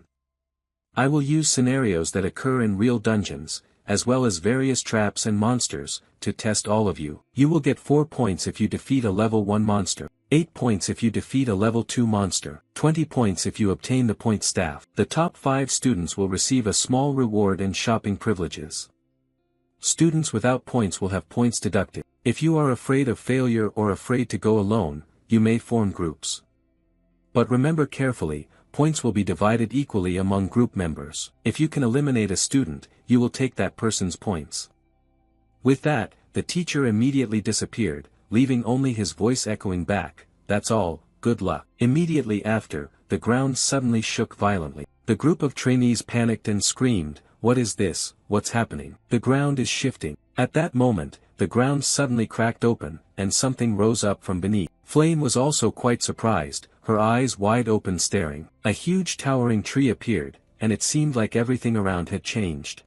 I will use scenarios that occur in real dungeons, as well as various traps and monsters, to test all of you. You will get 4 points if you defeat a level 1 monster, 8 points if you defeat a level 2 monster, 20 points if you obtain the point staff. The top 5 students will receive a small reward and shopping privileges. Students without points will have points deducted. If you are afraid of failure or afraid to go alone, you may form groups. But remember carefully, points will be divided equally among group members. If you can eliminate a student, you will take that person's points. With that, the teacher immediately disappeared, leaving only his voice echoing back, that's all, good luck. Immediately after, the ground suddenly shook violently. The group of trainees panicked and screamed, what is this, what's happening? The ground is shifting. At that moment, the ground suddenly cracked open, and something rose up from beneath. Flame was also quite surprised, her eyes wide open staring. A huge towering tree appeared, and it seemed like everything around had changed.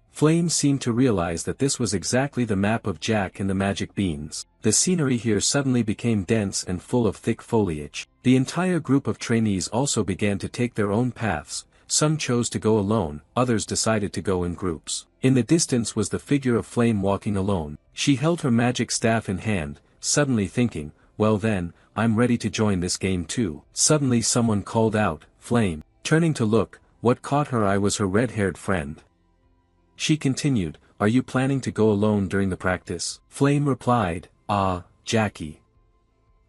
Flame seemed to realize that this was exactly the map of Jack and the magic beans. The scenery here suddenly became dense and full of thick foliage. The entire group of trainees also began to take their own paths. Some chose to go alone, others decided to go in groups. In the distance was the figure of Flame walking alone. She held her magic staff in hand, suddenly thinking, well then, I'm ready to join this game too. Suddenly someone called out, Flame. Turning to look, what caught her eye was her red-haired friend. She continued, are you planning to go alone during the practice? Flame replied, Jackie.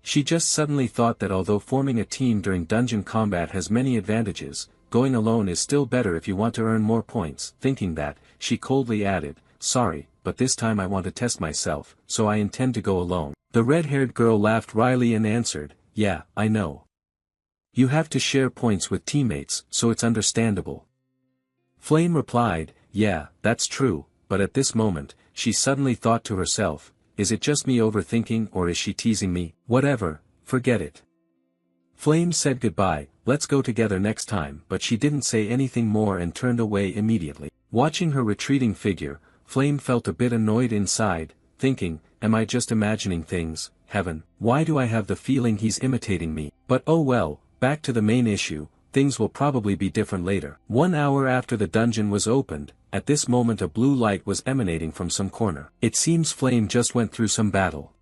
She just suddenly thought that although forming a team during dungeon combat has many advantages, going alone is still better if you want to earn more points. Thinking that, she coldly added, sorry, but this time I want to test myself, so I intend to go alone. The red-haired girl laughed wryly and answered, yeah, I know. You have to share points with teammates, so it's understandable. Flame replied, yeah, that's true, but at this moment, she suddenly thought to herself, is it just me overthinking or is she teasing me? Whatever, forget it. Flame said goodbye, let's go together next time, but she didn't say anything more and turned away immediately. Watching her retreating figure, Flame felt a bit annoyed inside, thinking, am I just imagining things, heaven, why do I have the feeling he's imitating me? But oh well, back to the main issue, things will probably be different later. 1 hour after the dungeon was opened, at this moment a blue light was emanating from some corner. It seems Flame just went through some battle.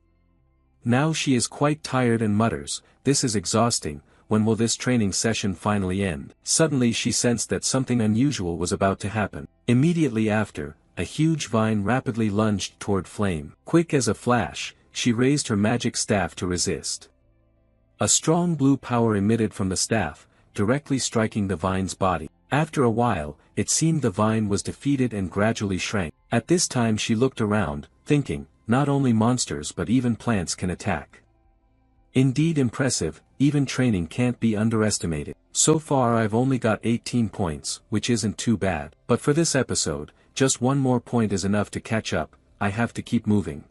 Now she is quite tired and mutters, "This is exhausting, when will this training session finally end?" Suddenly she sensed that something unusual was about to happen. Immediately after, a huge vine rapidly lunged toward Flame. Quick as a flash, she raised her magic staff to resist. A strong blue power emitted from the staff, directly striking the vine's body. After a while, it seemed the vine was defeated and gradually shrank. At this time she looked around, thinking, not only monsters but even plants can attack. Indeed impressive, even training can't be underestimated. So far I've only got 18 points, which isn't too bad. But for this episode, just one more point is enough to catch up, I have to keep moving.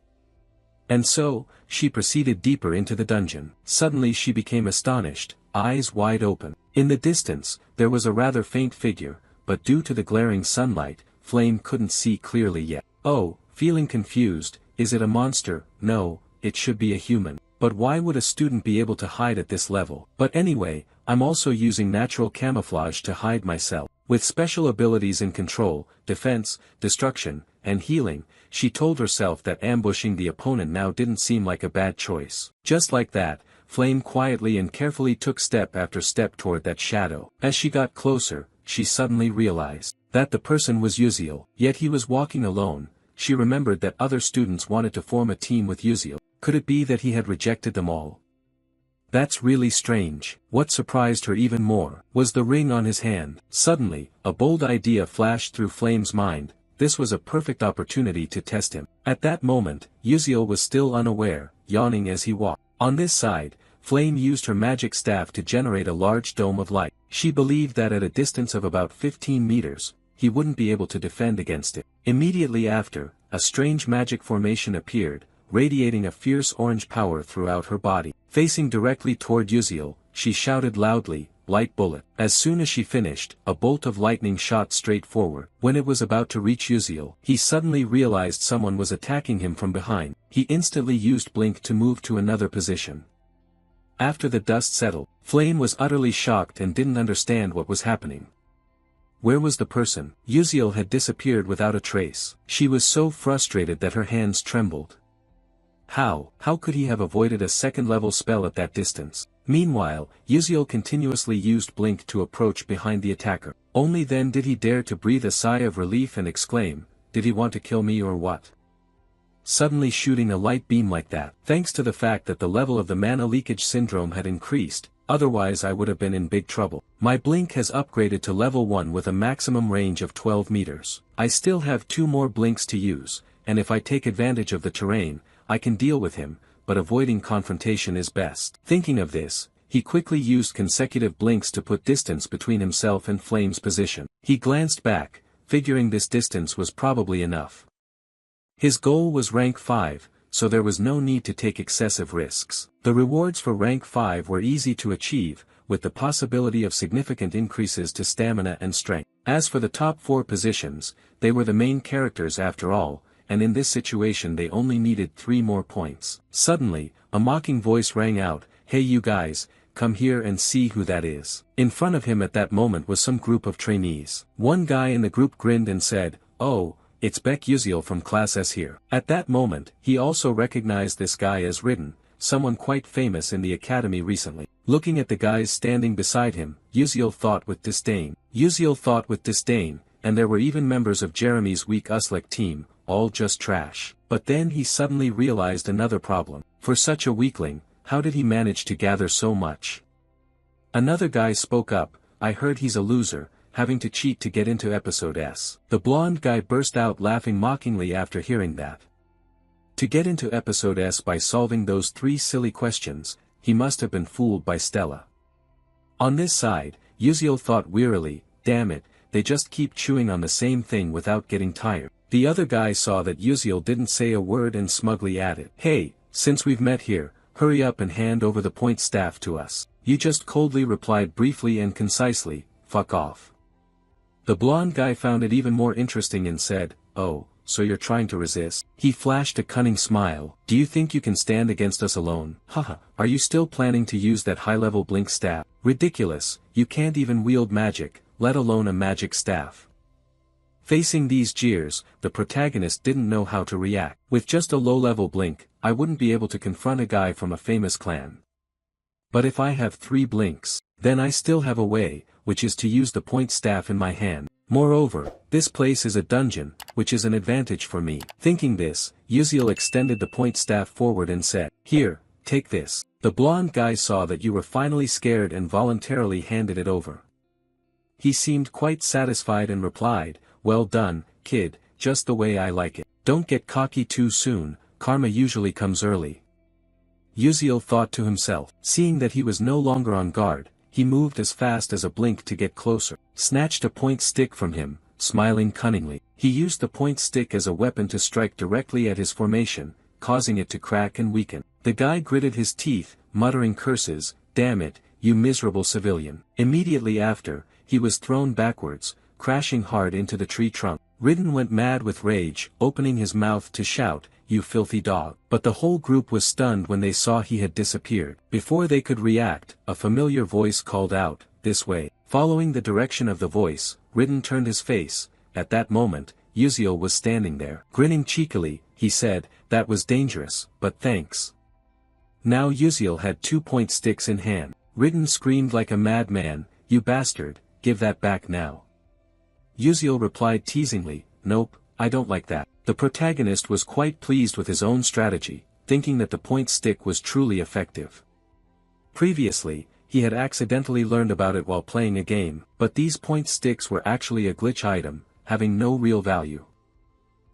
And so, she proceeded deeper into the dungeon. Suddenly she became astonished, eyes wide open. In the distance, there was a rather faint figure, but due to the glaring sunlight, Flame couldn't see clearly yet. Oh, feeling confused, is it a monster? No, it should be a human. But why would a student be able to hide at this level? But anyway, I'm also using natural camouflage to hide myself. With special abilities in control, defense, destruction, and healing, she told herself that ambushing the opponent now didn't seem like a bad choice. Just like that, Flame quietly and carefully took step after step toward that shadow. As she got closer, she suddenly realized that the person was Uziel, yet he was walking alone. She remembered that other students wanted to form a team with Uziel. Could it be that he had rejected them all? That's really strange. What surprised her even more was the ring on his hand. Suddenly, a bold idea flashed through Flame's mind. This was a perfect opportunity to test him. At that moment, Uziel was still unaware, yawning as he walked. On this side, Flame used her magic staff to generate a large dome of light. She believed that at a distance of about 15 meters, he wouldn't be able to defend against it. Immediately after, a strange magic formation appeared, radiating a fierce orange power throughout her body. Facing directly toward Uziel, she shouted loudly, "Light bullet." As soon as she finished, a bolt of lightning shot straight forward. When it was about to reach Uziel, he suddenly realized someone was attacking him from behind. He instantly used Blink to move to another position. After the dust settled, Flame was utterly shocked and didn't understand what was happening. Where was the person? Uziel had disappeared without a trace. She was so frustrated that her hands trembled. How could he have avoided a second-level spell at that distance? Meanwhile, Uziel continuously used Blink to approach behind the attacker. Only then did he dare to breathe a sigh of relief and exclaim, "Did he want to kill me or what? Suddenly shooting a light beam like that." Thanks to the fact that the level of the mana leakage syndrome had increased, otherwise I would have been in big trouble. My Blink has upgraded to level 1 with a maximum range of 12 meters. I still have 2 more Blinks to use, and if I take advantage of the terrain, I can deal with him, but avoiding confrontation is best. Thinking of this, he quickly used consecutive Blinks to put distance between himself and Flame's position. He glanced back, figuring this distance was probably enough. His goal was rank 5, so there was no need to take excessive risks. The rewards for rank 5 were easy to achieve, with the possibility of significant increases to stamina and strength. As for the top 4 positions, they were the main characters after all, and in this situation they only needed 3 more points. Suddenly, a mocking voice rang out, "Hey you guys, come here and see who that is." In front of him at that moment was some group of trainees. One guy in the group grinned and said, "Oh, it's Beck Uziel from Class S here." At that moment, he also recognized this guy as Ridden, someone quite famous in the academy recently. Looking at the guys standing beside him, Uziel thought with disdain, and there were even members of Jeremy's weak Uslek team, all just trash. But then he suddenly realized another problem. For such a weakling, how did he manage to gather so much? Another guy spoke up, "I heard he's a loser, having to cheat to get into episode S." The blonde guy burst out laughing mockingly after hearing that. To get into episode S by solving those 3 silly questions, he must have been fooled by Stella. On this side, Uziel thought wearily, "Damn it, they just keep chewing on the same thing without getting tired." The other guy saw that Uziel didn't say a word and smugly added, "Hey, since we've met here, hurry up and hand over the point staff to us." You just coldly replied briefly and concisely, "Fuck off." The blonde guy found it even more interesting and said, "Oh, so you're trying to resist? He flashed a cunning smile. Do you think you can stand against us alone? Haha, are you still planning to use that high-level blink staff? Ridiculous, you can't even wield magic, let alone a magic staff. Facing these jeers, the protagonist didn't know how to react. With just a low-level blink, I wouldn't be able to confront a guy from a famous clan. But if I have 3 blinks, then I still have a way, which is to use the point staff in my hand. Moreover, this place is a dungeon, which is an advantage for me. Thinking this, Uziel extended the point staff forward and said, "Here, take this." The blonde guy saw that you were finally scared and voluntarily handed it over. He seemed quite satisfied and replied, "Well done, kid, just the way I like it. Don't get cocky too soon, karma usually comes early." Uziel thought to himself. Seeing that he was no longer on guard, he moved as fast as a blink to get closer, snatched a point stick from him, smiling cunningly. He used the point stick as a weapon to strike directly at his formation, causing it to crack and weaken. The guy gritted his teeth, muttering curses, "Damn it, you miserable civilian." Immediately after, he was thrown backwards, crashing hard into the tree trunk. Ridden went mad with rage, opening his mouth to shout, "You filthy dog." But the whole group was stunned when they saw he had disappeared. Before they could react, a familiar voice called out, "This way." Following the direction of the voice, Ridden turned his face. At that moment, Uziel was standing there. Grinning cheekily, he said, "That was dangerous, but thanks." Now Uziel had 2 point sticks in hand. Ridden screamed like a madman, "You bastard, give that back now." Uziel replied teasingly, "Nope, I don't like that." The protagonist was quite pleased with his own strategy, thinking that the point stick was truly effective. Previously, he had accidentally learned about it while playing a game, but these point sticks were actually a glitch item, having no real value.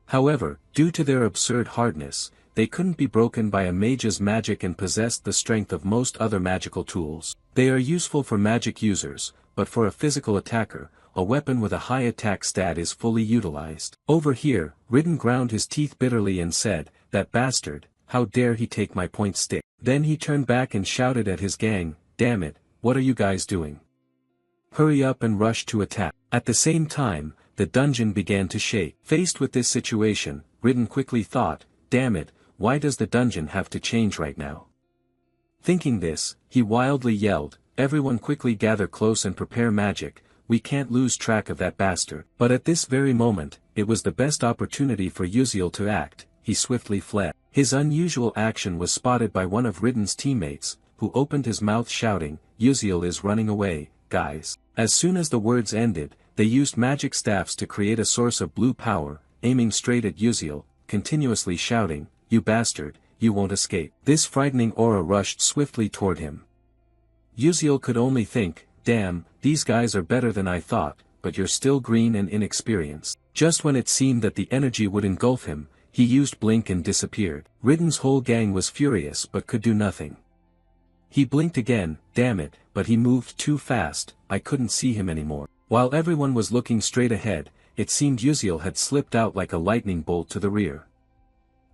However, due to their absurd hardness, they couldn't be broken by a mage's magic and possessed the strength of most other magical tools. They are useful for magic users, but for a physical attacker, a weapon with a high attack stat is fully utilized. Over here, Ridden ground his teeth bitterly and said, "That bastard, how dare he take my point stick." Then he turned back and shouted at his gang, "Damn it, what are you guys doing? Hurry up and rush to attack." At the same time, the dungeon began to shake. Faced with this situation, Ridden quickly thought, "Damn it, why does the dungeon have to change right now?" Thinking this, he wildly yelled, "Everyone quickly gather close and prepare magic, we can't lose track of that bastard." But at this very moment, it was the best opportunity for Uziel to act. He swiftly fled. His unusual action was spotted by one of Ridden's teammates, who opened his mouth shouting, "Uziel is running away, guys." As soon as the words ended, they used magic staffs to create a source of blue power, aiming straight at Uziel, continuously shouting, "You bastard, you won't escape." This frightening aura rushed swiftly toward him. Uziel could only think, "Damn, these guys are better than I thought, but you're still green and inexperienced." Just when it seemed that the energy would engulf him, he used blink and disappeared. Ridden's whole gang was furious but could do nothing. He blinked again, damn it, but he moved too fast, I couldn't see him anymore. While everyone was looking straight ahead, it seemed Uziel had slipped out like a lightning bolt to the rear.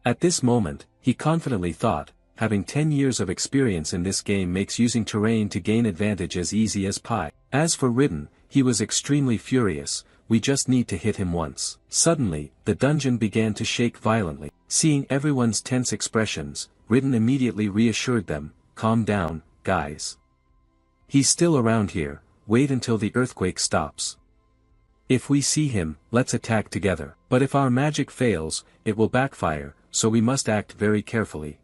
At this moment, he confidently thought, having 10 years of experience in this game makes using terrain to gain advantage as easy as pie. As for Ridden, he was extremely furious, we just need to hit him once. Suddenly, the dungeon began to shake violently. Seeing everyone's tense expressions, Ridden immediately reassured them, "Calm down, guys. He's still around here, wait until the earthquake stops. If we see him, let's attack together. But if our magic fails, it will backfire, so we must act very carefully."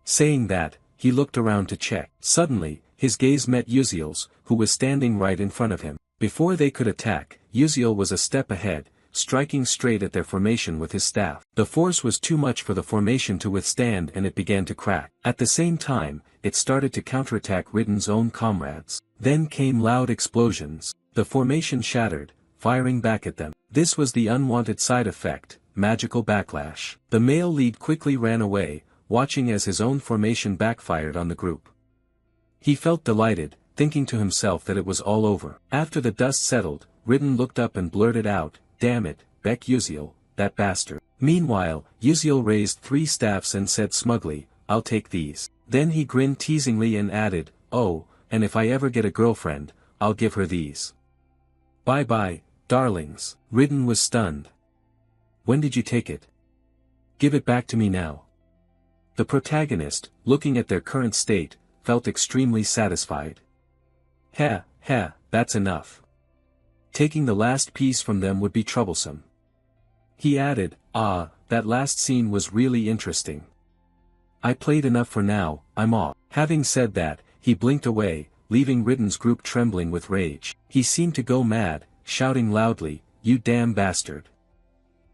Saying that, he looked around to check. Suddenly, his gaze met Uziel's, who was standing right in front of him. Before they could attack, Uziel was a step ahead, striking straight at their formation with his staff. The force was too much for the formation to withstand and it began to crack. At the same time, it started to counterattack Ridden's own comrades. Then came loud explosions. The formation shattered, firing back at them. This was the unwanted side effect, magical backlash. The male lead quickly ran away, watching as his own formation backfired on the group. He felt delighted, thinking to himself that it was all over. After the dust settled, Ridden looked up and blurted out, "Damn it, Beck Uziel, that bastard." Meanwhile, Uziel raised 3 staffs and said smugly, "I'll take these." Then he grinned teasingly and added, "Oh, and if I ever get a girlfriend, I'll give her these. Bye-bye, darlings." Ridden was stunned. When did you take it? Give it back to me now. The protagonist, looking at their current state, felt extremely satisfied. Ha, that's enough. Taking the last piece from them would be troublesome. He added, that last scene was really interesting. I played enough for now, I'm off. Having said that, he blinked away, leaving Ridden's group trembling with rage. He seemed to go mad, shouting loudly, "You damn bastard."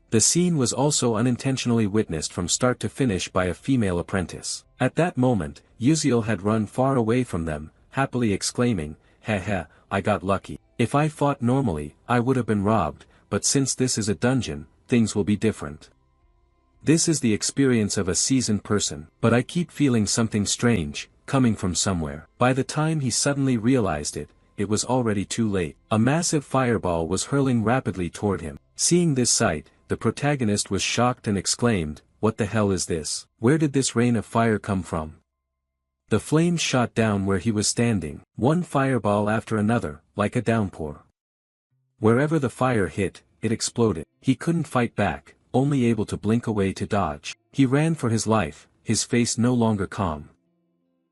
The scene was also unintentionally witnessed from start to finish by a female apprentice. At that moment, Uziel had run far away from them, happily exclaiming, "Ha, I got lucky. If I fought normally, I would have been robbed, but since this is a dungeon, things will be different. This is the experience of a seasoned person, but I keep feeling something strange, coming from somewhere." By the time he suddenly realized it, it was already too late. A massive fireball was hurling rapidly toward him. Seeing this sight, the protagonist was shocked and exclaimed, "What the hell is this? Where did this rain of fire come from?" The flames shot down where he was standing, one fireball after another, like a downpour. Wherever the fire hit, it exploded. He couldn't fight back, only able to blink away to dodge. He ran for his life, his face no longer calm.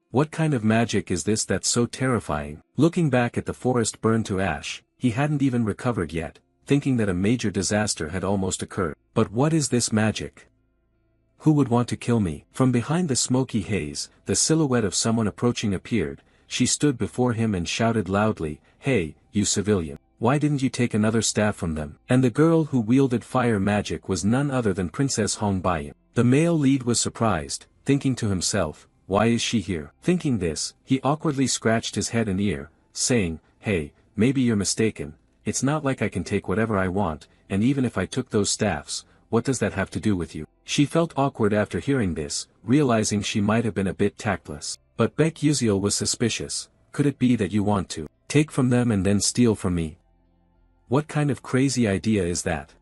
What kind of magic is this that's so terrifying? Looking back at the forest burned to ash, he hadn't even recovered yet, thinking that a major disaster had almost occurred. But what is this magic? Who would want to kill me? From behind the smoky haze, the silhouette of someone approaching appeared. She stood before him and shouted loudly, "Hey, you civilian. Why didn't you take another staff from them?" And the girl who wielded fire magic was none other than Princess Hongbayan. The male lead was surprised, thinking to himself, "Why is she here?" Thinking this, he awkwardly scratched his head and ear, saying, "Hey, maybe you're mistaken. It's not like I can take whatever I want, and even if I took those staffs, what does that have to do with you?" She felt awkward after hearing this, realizing she might have been a bit tactless. But Beck Uziel was suspicious. "Could it be that you want to take from them and then steal from me? What kind of crazy idea is that?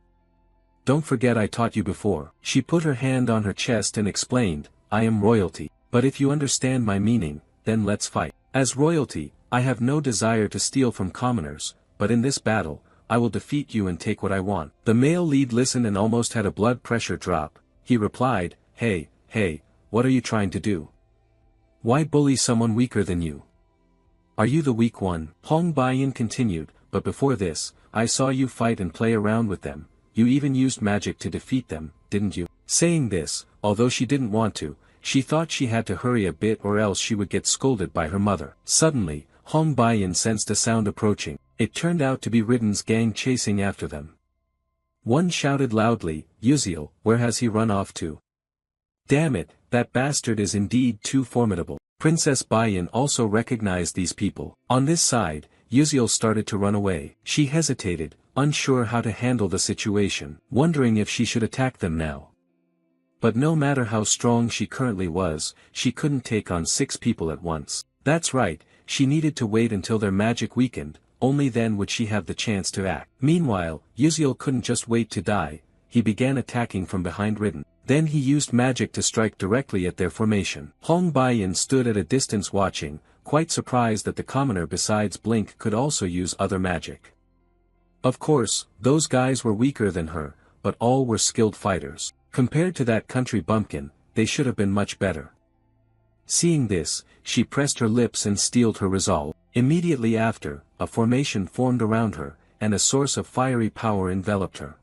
Don't forget I taught you before." She put her hand on her chest and explained, "I am royalty. But if you understand my meaning, then let's fight. As royalty, I have no desire to steal from commoners, but in this battle, I will defeat you and take what I want." The male lead listened and almost had a blood pressure drop. He replied, Hey, what are you trying to do? Why bully someone weaker than you? Are you the weak one? Hong Baiyan continued, "But before this, I saw you fight and play around with them. You even used magic to defeat them, didn't you?" Saying this, although she didn't want to, she thought she had to hurry a bit or else she would get scolded by her mother. Suddenly, Hong Baiyan sensed a sound approaching. It turned out to be Ridden's gang chasing after them. One shouted loudly, "Uziel, where has he run off to? Damn it, that bastard is indeed too formidable." Princess Baiyan also recognized these people. On this side, Uziel started to run away. She hesitated, unsure how to handle the situation, wondering if she should attack them now. But no matter how strong she currently was, she couldn't take on 6 people at once. That's right, she needed to wait until their magic weakened, only then would she have the chance to act. Meanwhile, Uziel couldn't just wait to die. He began attacking from behind Ridden. Then he used magic to strike directly at their formation. Hong Baiyan stood at a distance watching, quite surprised that the commoner besides Blink could also use other magic. Of course, those guys were weaker than her, but all were skilled fighters. Compared to that country bumpkin, they should have been much better. Seeing this, she pressed her lips and steeled her resolve. Immediately after, a formation formed around her, and a source of fiery power enveloped her.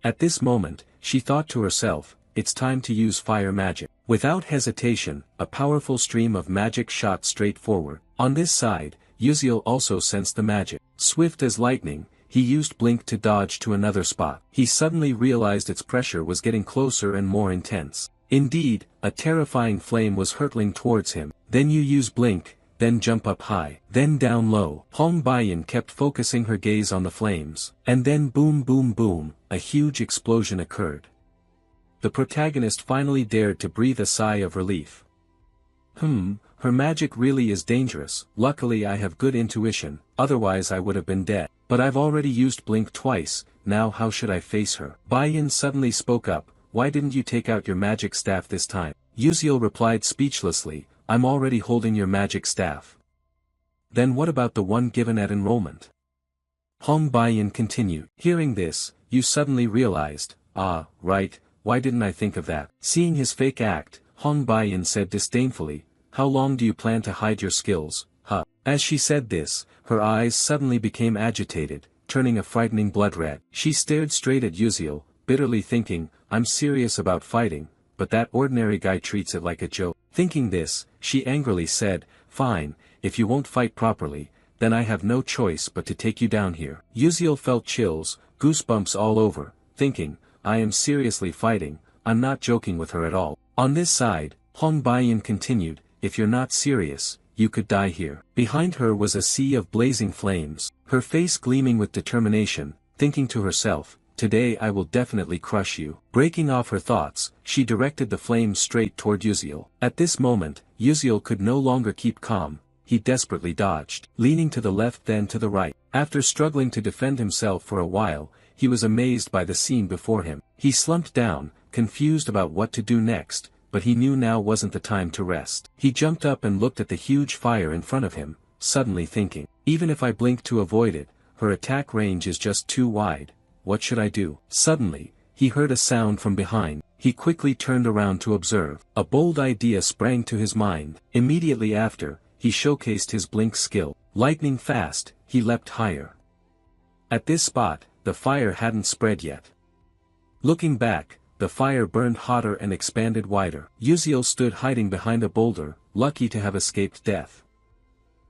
At this moment, she thought to herself, "It's time to use fire magic." Without hesitation, a powerful stream of magic shot straight forward. On this side, Uziel also sensed the magic. Swift as lightning, he used Blink to dodge to another spot. He suddenly realized its pressure was getting closer and more intense. Indeed, a terrifying flame was hurtling towards him. Then you use Blink, then jump up high, then down low. Hong Baiyan kept focusing her gaze on the flames. And then boom boom boom, a huge explosion occurred. The protagonist finally dared to breathe a sigh of relief. Her magic really is dangerous. Luckily I have good intuition, otherwise I would have been dead. But I've already used Blink twice, now how should I face her? Baiyan suddenly spoke up, "Why didn't you take out your magic staff this time?" Uziel replied speechlessly, "I'm already holding your magic staff." "Then what about the one given at enrollment?" Hong Baiyan continued. Hearing this, you suddenly realized, Ah, right, why didn't I think of that? Seeing his fake act, Hong Baiyin said disdainfully, how long do you plan to hide your skills, huh? As she said this, her eyes suddenly became agitated, turning a frightening blood red. She stared straight at Yuziel, bitterly thinking, I'm serious about fighting, but that ordinary guy treats it like a joke. Thinking this, she angrily said, fine, if you won't fight properly, then I have no choice but to take you down here. Yuziel felt chills, goosebumps all over, thinking, I am seriously fighting, I'm not joking with her at all. On this side, Hong Baiyin continued, if you're not serious, you could die here. Behind her was a sea of blazing flames, her face gleaming with determination, thinking to herself, today I will definitely crush you. Breaking off her thoughts, she directed the flames straight toward Yuziel. At this moment, Yuziel could no longer keep calm, he desperately dodged, leaning to the left then to the right. After struggling to defend himself for a while, he was amazed by the scene before him. He slumped down, confused about what to do next, but he knew now wasn't the time to rest. He jumped up and looked at the huge fire in front of him, suddenly thinking, even if I blink to avoid it, her attack range is just too wide. What should I do? Suddenly, he heard a sound from behind. He quickly turned around to observe. A bold idea sprang to his mind. Immediately after, he showcased his blink skill. Lightning fast, he leapt higher. At this spot, the fire hadn't spread yet. Looking back, the fire burned hotter and expanded wider. Yuziel stood hiding behind a boulder, lucky to have escaped death.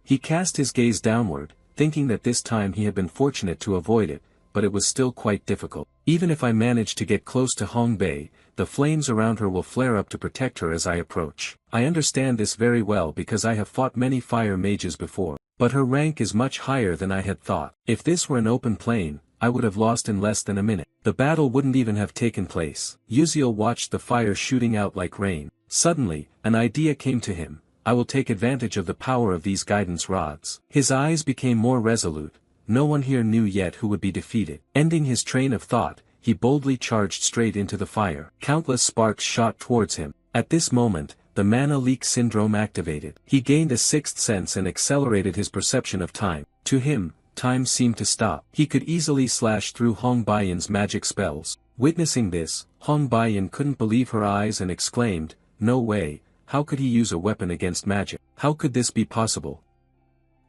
He cast his gaze downward, thinking that this time he had been fortunate to avoid it, but it was still quite difficult. Even if I manage to get close to Hong Bei, the flames around her will flare up to protect her as I approach. I understand this very well because I have fought many fire mages before, but her rank is much higher than I had thought. If this were an open plain, I would have lost in less than a minute. The battle wouldn't even have taken place. Yuziel watched the fire shooting out like rain. Suddenly, an idea came to him. I will take advantage of the power of these guidance rods. His eyes became more resolute. No one here knew yet who would be defeated. Ending his train of thought, he boldly charged straight into the fire. Countless sparks shot towards him. At this moment, the mana leak syndrome activated. He gained a sixth sense and accelerated his perception of time. To him, time seemed to stop. He could easily slash through Hong Baiyin's magic spells. Witnessing this, Hong Baiyin couldn't believe her eyes and exclaimed, no way, how could he use a weapon against magic? How could this be possible?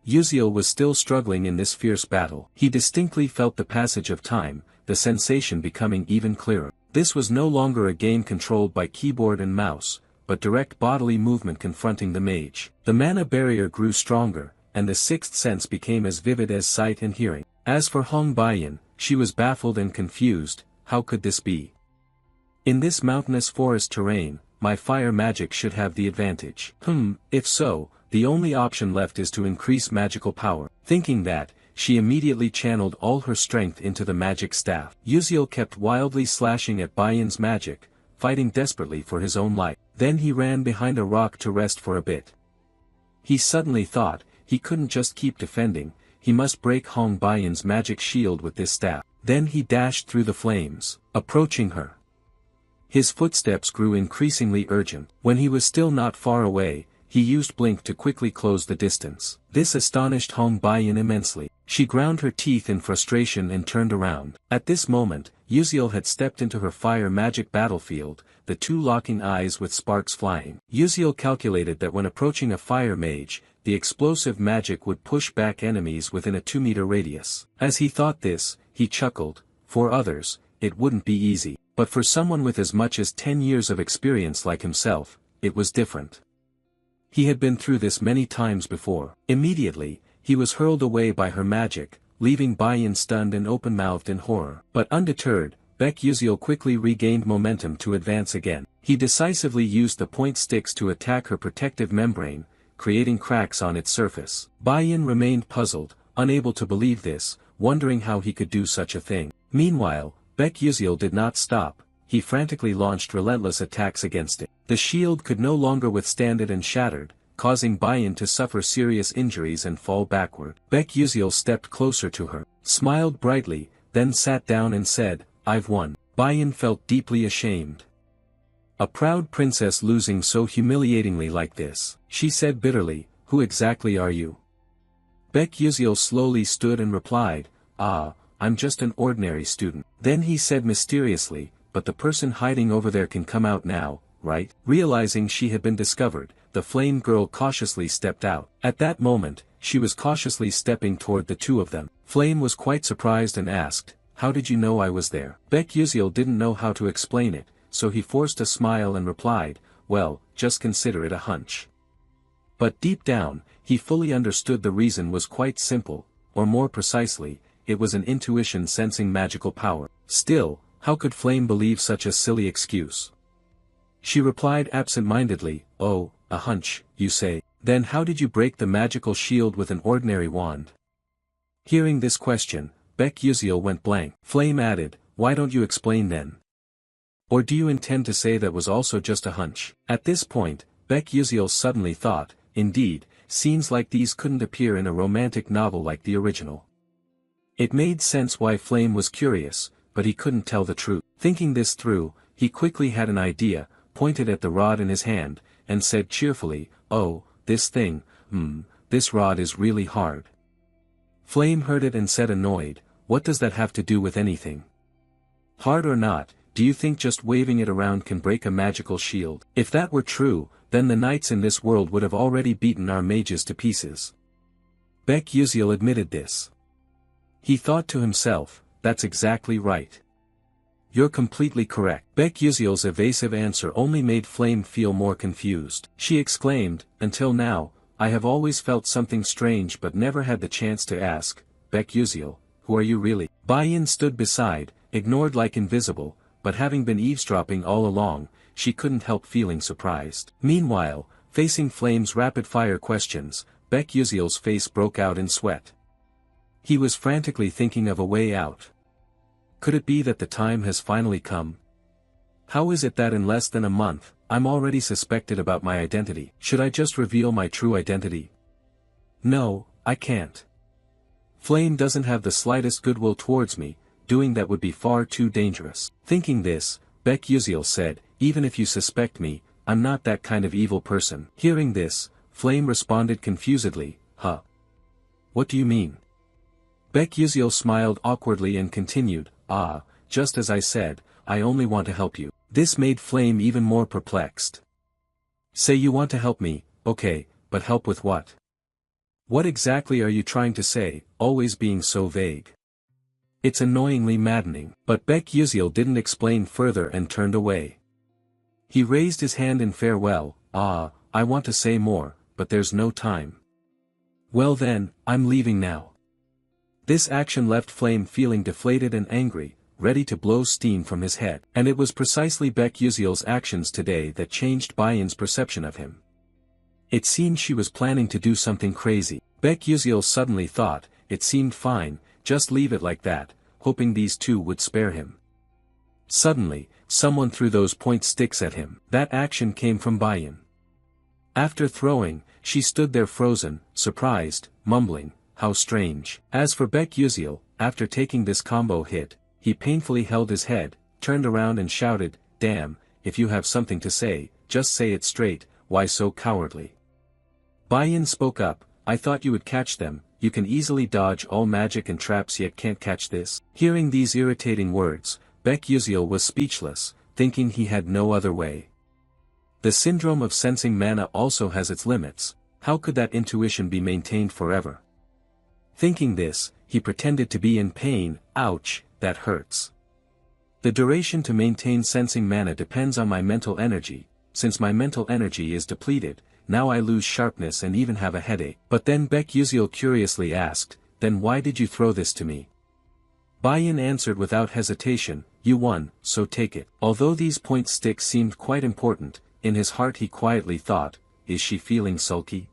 Yuziel was still struggling in this fierce battle. He distinctly felt the passage of time, the sensation becoming even clearer. This was no longer a game controlled by keyboard and mouse, but direct bodily movement confronting the mage. The mana barrier grew stronger, and the sixth sense became as vivid as sight and hearing. As for Hong Baiyin, she was baffled and confused. How could this be? In this mountainous forest terrain, my fire magic should have the advantage. If so, the only option left is to increase magical power. Thinking that, she immediately channeled all her strength into the magic staff. Yuziel kept wildly slashing at Baiyin's magic, fighting desperately for his own life. Then he ran behind a rock to rest for a bit. He suddenly thought, he couldn't just keep defending, he must break Hong Baiyin's magic shield with this staff. Then he dashed through the flames, approaching her. His footsteps grew increasingly urgent. When he was still not far away, he used blink to quickly close the distance. This astonished Hong Baiyin immensely. She ground her teeth in frustration and turned around. At this moment, Yuziel had stepped into her fire magic battlefield, the two locking eyes with sparks flying. Yuziel calculated that when approaching a fire mage, the explosive magic would push back enemies within a 2-meter radius. As he thought this, he chuckled. For others, it wouldn't be easy, but for someone with as much as 10 years of experience like himself, it was different. He had been through this many times before. Immediately, he was hurled away by her magic, leaving Baiyin stunned and open-mouthed in horror. But undeterred, Baek Yuziel quickly regained momentum to advance again. He decisively used the point sticks to attack her protective membrane, creating cracks on its surface. Baiyin remained puzzled, unable to believe this, wondering how he could do such a thing. Meanwhile, Baek Yuziel did not stop. He frantically launched relentless attacks against it. The shield could no longer withstand it and shattered, causing Baiyin to suffer serious injuries and fall backward. Baek Yuziel stepped closer to her, smiled brightly, then sat down and said, I've won. Baiyin felt deeply ashamed. A proud princess losing so humiliatingly like this. She said bitterly, who exactly are you? Baek Yuziel slowly stood and replied, I'm just an ordinary student. Then he said mysteriously, but the person hiding over there can come out now, right? Realizing she had been discovered, the flame girl cautiously stepped out. At that moment, she was cautiously stepping toward the two of them. Flame was quite surprised and asked, "How did you know I was there?" Baek Yuziel didn't know how to explain it, so he forced a smile and replied, "Well, just consider it a hunch." But deep down, he fully understood the reason was quite simple, or more precisely, it was an intuition sensing magical power. Still, how could Flame believe such a silly excuse? She replied absent-mindedly, "Oh, a hunch, you say? Then how did you break the magical shield with an ordinary wand?" Hearing this question, Baek Yuziel went blank. Flame added, "Why don't you explain then? Or do you intend to say that was also just a hunch?" At this point, Baek Yuziel suddenly thought, indeed, scenes like these couldn't appear in a romantic novel like the original. It made sense why Flame was curious, but he couldn't tell the truth. Thinking this through, he quickly had an idea, pointed at the rod in his hand, and said cheerfully, "Oh, this thing, this rod is really hard." Flame heard it and said annoyed, "What does that have to do with anything? Hard or not, do you think just waving it around can break a magical shield? If that were true, then the knights in this world would have already beaten our mages to pieces." Baek Yuziel admitted this. He thought to himself, "That's exactly right. You're completely correct." Baek Yuziel's evasive answer only made Flame feel more confused. She exclaimed, "Until now, I have always felt something strange but never had the chance to ask, Baek Yuziel, who are you really?" Bayan stood beside, ignored like invisible, but having been eavesdropping all along, she couldn't help feeling surprised. Meanwhile, facing Flame's rapid-fire questions, Baek Yuziel's face broke out in sweat. He was frantically thinking of a way out. Could it be that the time has finally come? How is it that in less than a month, I'm already suspected about my identity? Should I just reveal my true identity? No, I can't. Flame doesn't have the slightest goodwill towards me, doing that would be far too dangerous. Thinking this, Baek Yuziel said, "Even if you suspect me, I'm not that kind of evil person." Hearing this, Flame responded confusedly, "Huh? What do you mean?" Baek Yuziel smiled awkwardly and continued, Just as I said, I only want to help you." This made Flame even more perplexed. "Say you want to help me, okay, but help with what? What exactly are you trying to say, always being so vague? It's annoyingly maddening." But Baek Yuziel didn't explain further and turned away. He raised his hand in farewell, I want to say more, but there's no time." "Well then, I'm leaving now." This action left Flame feeling deflated and angry, ready to blow steam from his head. And it was precisely Baek Yuziel's actions today that changed Bayan's perception of him. It seemed she was planning to do something crazy. Baek Yuziel suddenly thought, it seemed fine, just leave it like that, hoping these two would spare him. Suddenly, someone threw those point sticks at him. That action came from Bayan. After throwing, she stood there frozen, surprised, mumbling, "How strange." As for Baek Yuziel, after taking this combo hit, he painfully held his head, turned around and shouted, "Damn, if you have something to say, just say it straight, why so cowardly?" Bayan spoke up, "I thought you would catch them, you can easily dodge all magic and traps yet can't catch this." Hearing these irritating words, Baek Yuziel was speechless, thinking he had no other way. The syndrome of sensing mana also has its limits, how could that intuition be maintained forever? Thinking this, he pretended to be in pain, "Ouch, that hurts. The duration to maintain sensing mana depends on my mental energy, since my mental energy is depleted, now I lose sharpness and even have a headache." But then Baek Yuziel curiously asked, "Then why did you throw this to me?" Bayan answered without hesitation, "You won, so take it." Although these point sticks seemed quite important, in his heart he quietly thought, is she feeling sulky?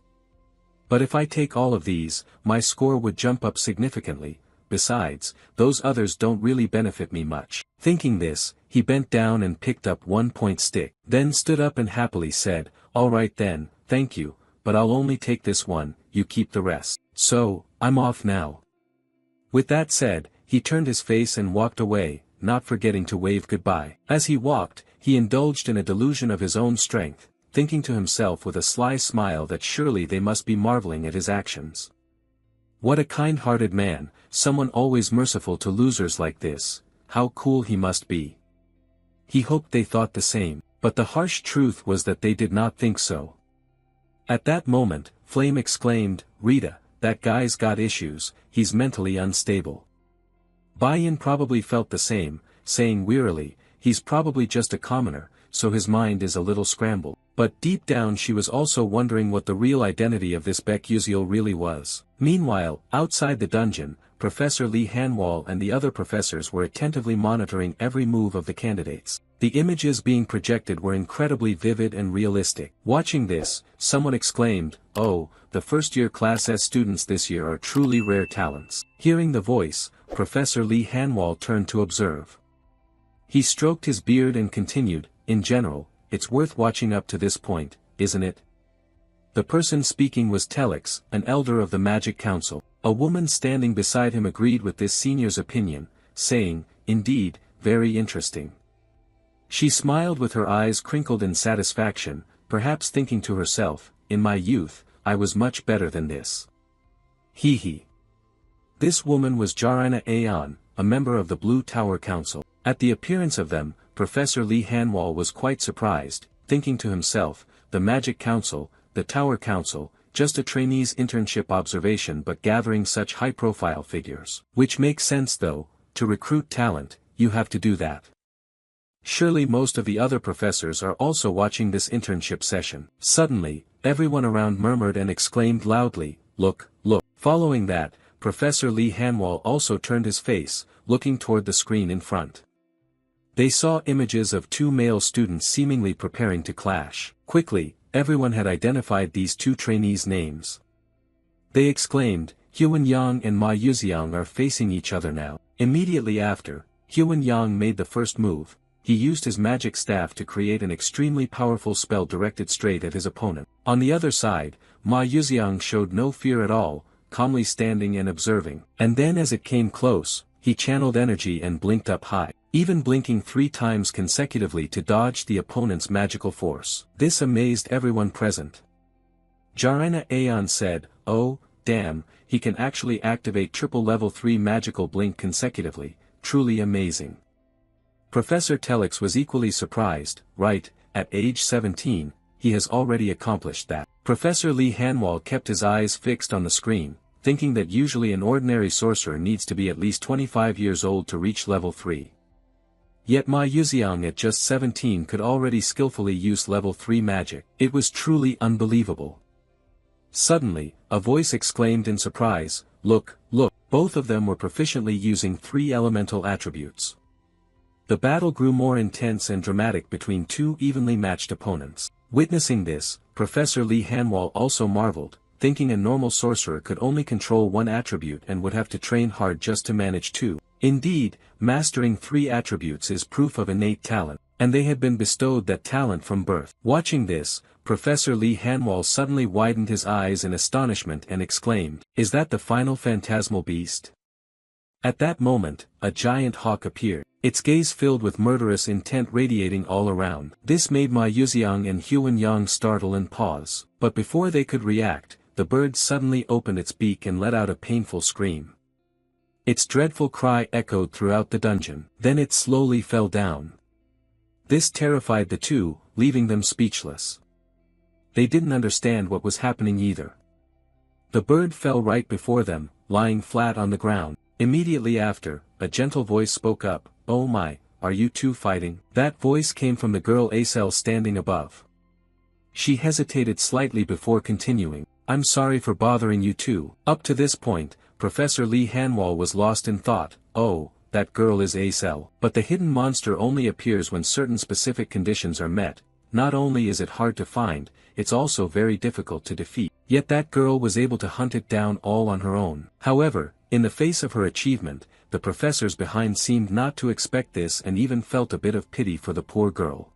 But if I take all of these, my score would jump up significantly, besides, those others don't really benefit me much. Thinking this, he bent down and picked up one point stick, then stood up and happily said, "All right then, thank you, but I'll only take this one, you keep the rest. So, I'm off now." With that said, he turned his face and walked away, not forgetting to wave goodbye. As he walked, he indulged in a delusion of his own strength, thinking to himself with a sly smile that surely they must be marveling at his actions. What a kind-hearted man, someone always merciful to losers like this, how cool he must be. He hoped they thought the same, but the harsh truth was that they did not think so. At that moment, Flame exclaimed, "Rita, that guy's got issues, he's mentally unstable." Bai-yin probably felt the same, saying wearily, "He's probably just a commoner, so his mind is a little scrambled." But deep down she was also wondering what the real identity of this Baek Yuziel really was. Meanwhile, outside the dungeon, Professor Lee Hanwal and the other professors were attentively monitoring every move of the candidates. The images being projected were incredibly vivid and realistic. Watching this, someone exclaimed, "Oh, the first-year Class S students this year are truly rare talents." Hearing the voice, Professor Lee Hanwal turned to observe. He stroked his beard and continued, "In general, it's worth watching up to this point, isn't it?" The person speaking was Telix, an elder of the Magic Council. A woman standing beside him agreed with this senior's opinion, saying, "Indeed, very interesting." She smiled with her eyes crinkled in satisfaction, perhaps thinking to herself, "In my youth, I was much better than this." Hee hee. This woman was Jarina Aeon, a member of the Blue Tower Council. At the appearance of them, Professor Lee Hanwal was quite surprised, thinking to himself, the Magic Council, the Tower Council, just a trainee's internship observation but gathering such high-profile figures. Which makes sense though, to recruit talent, you have to do that. Surely most of the other professors are also watching this internship session. Suddenly, everyone around murmured and exclaimed loudly, "Look, look." Following that, Professor Lee Hanwal also turned his face, looking toward the screen in front. They saw images of two male students seemingly preparing to clash. Quickly, everyone had identified these two trainees' names. They exclaimed, "Hyun Yang and Ma Yuziang are facing each other now." Immediately after, Hyun Yang made the first move. He used his magic staff to create an extremely powerful spell directed straight at his opponent. On the other side, Ma Yuziang showed no fear at all, calmly standing and observing. And then as it came close, he channeled energy and blinked up high, even blinking 3 times consecutively to dodge the opponent's magical force. This amazed everyone present. Jarina Aeon said, "Oh, damn, he can actually activate triple level 3 magical blink consecutively, truly amazing." Professor Telix was equally surprised, right, at age 17, he has already accomplished that. Professor Lee Hanwal kept his eyes fixed on the screen, thinking that usually an ordinary sorcerer needs to be at least 25 years old to reach level 3. Yet Ma Yuziang at just 17 could already skillfully use level 3 magic. It was truly unbelievable. Suddenly, a voice exclaimed in surprise, "Look, look." Both of them were proficiently using 3 elemental attributes. The battle grew more intense and dramatic between 2 evenly matched opponents. Witnessing this, Professor Lee Hanwal also marveled, thinking a normal sorcerer could only control 1 attribute and would have to train hard just to manage 2. Indeed, mastering 3 attributes is proof of innate talent, and they had been bestowed that talent from birth. Watching this, Professor Lee Hanwal suddenly widened his eyes in astonishment and exclaimed, "Is that the final phantasmal beast?" At that moment, a giant hawk appeared, its gaze filled with murderous intent radiating all around. This made Ma Yuziang and Hyun Yang startle and pause. But before they could react, the bird suddenly opened its beak and let out a painful scream. Its dreadful cry echoed throughout the dungeon. Then it slowly fell down. This terrified the two, leaving them speechless. They didn't understand what was happening either. The bird fell right before them, lying flat on the ground. Immediately after, a gentle voice spoke up, "Oh my, are you two fighting?" That voice came from the girl Acel standing above. She hesitated slightly before continuing, "I'm sorry for bothering you two." Up to this point, Professor Lee Hanwal was lost in thought, "Oh, that girl is Acel." But the hidden monster only appears when certain specific conditions are met. Not only is it hard to find, it's also very difficult to defeat. Yet that girl was able to hunt it down all on her own. However, in the face of her achievement, the professors behind seemed not to expect this and even felt a bit of pity for the poor girl.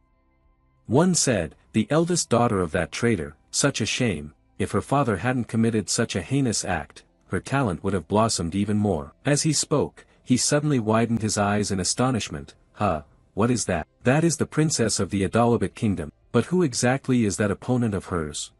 One said, "The eldest daughter of that traitor, such a shame, if her father hadn't committed such a heinous act, her talent would have blossomed even more." As he spoke, he suddenly widened his eyes in astonishment. "Huh, what is that?" "That is the princess of the Adalabit kingdom, but who exactly is that opponent of hers?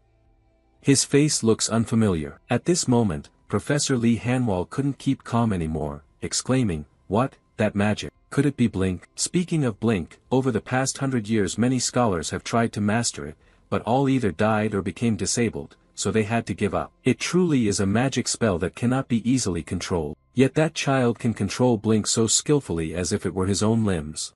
His face looks unfamiliar." At this moment, Professor Lee Hanwal couldn't keep calm anymore, exclaiming, "What, that magic. Could it be Blink? Speaking of Blink, over the past 100 years many scholars have tried to master it, but all either died or became disabled, so they had to give up. It truly is a magic spell that cannot be easily controlled. Yet that child can control Blink so skillfully as if it were his own limbs.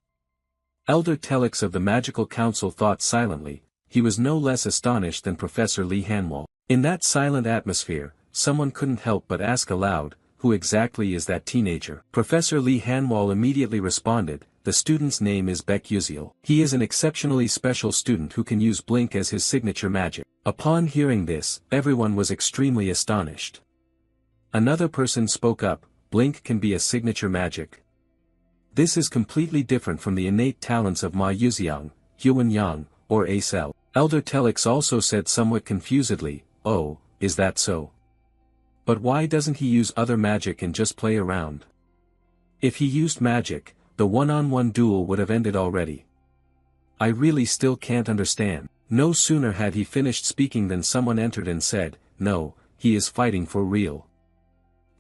Elder Telex of the Magical Council thought silently. He was no less astonished than Professor Lee Hanwall. In that silent atmosphere, someone couldn't help but ask aloud, who exactly is that teenager? Professor Lee Hanwall immediately responded, the student's name is Baek Yuziel. He is an exceptionally special student who can use Blink as his signature magic. Upon hearing this, everyone was extremely astonished. Another person spoke up, Blink can be a signature magic. This is completely different from the innate talents of Ma Yuziang, Hyun Yang, or Acel. Elder Telex also said somewhat confusedly, oh, is that so? But why doesn't he use other magic and just play around? If he used magic, the one-on-one duel would have ended already. I really still can't understand. No sooner had he finished speaking than someone entered and said, no, he is fighting for real.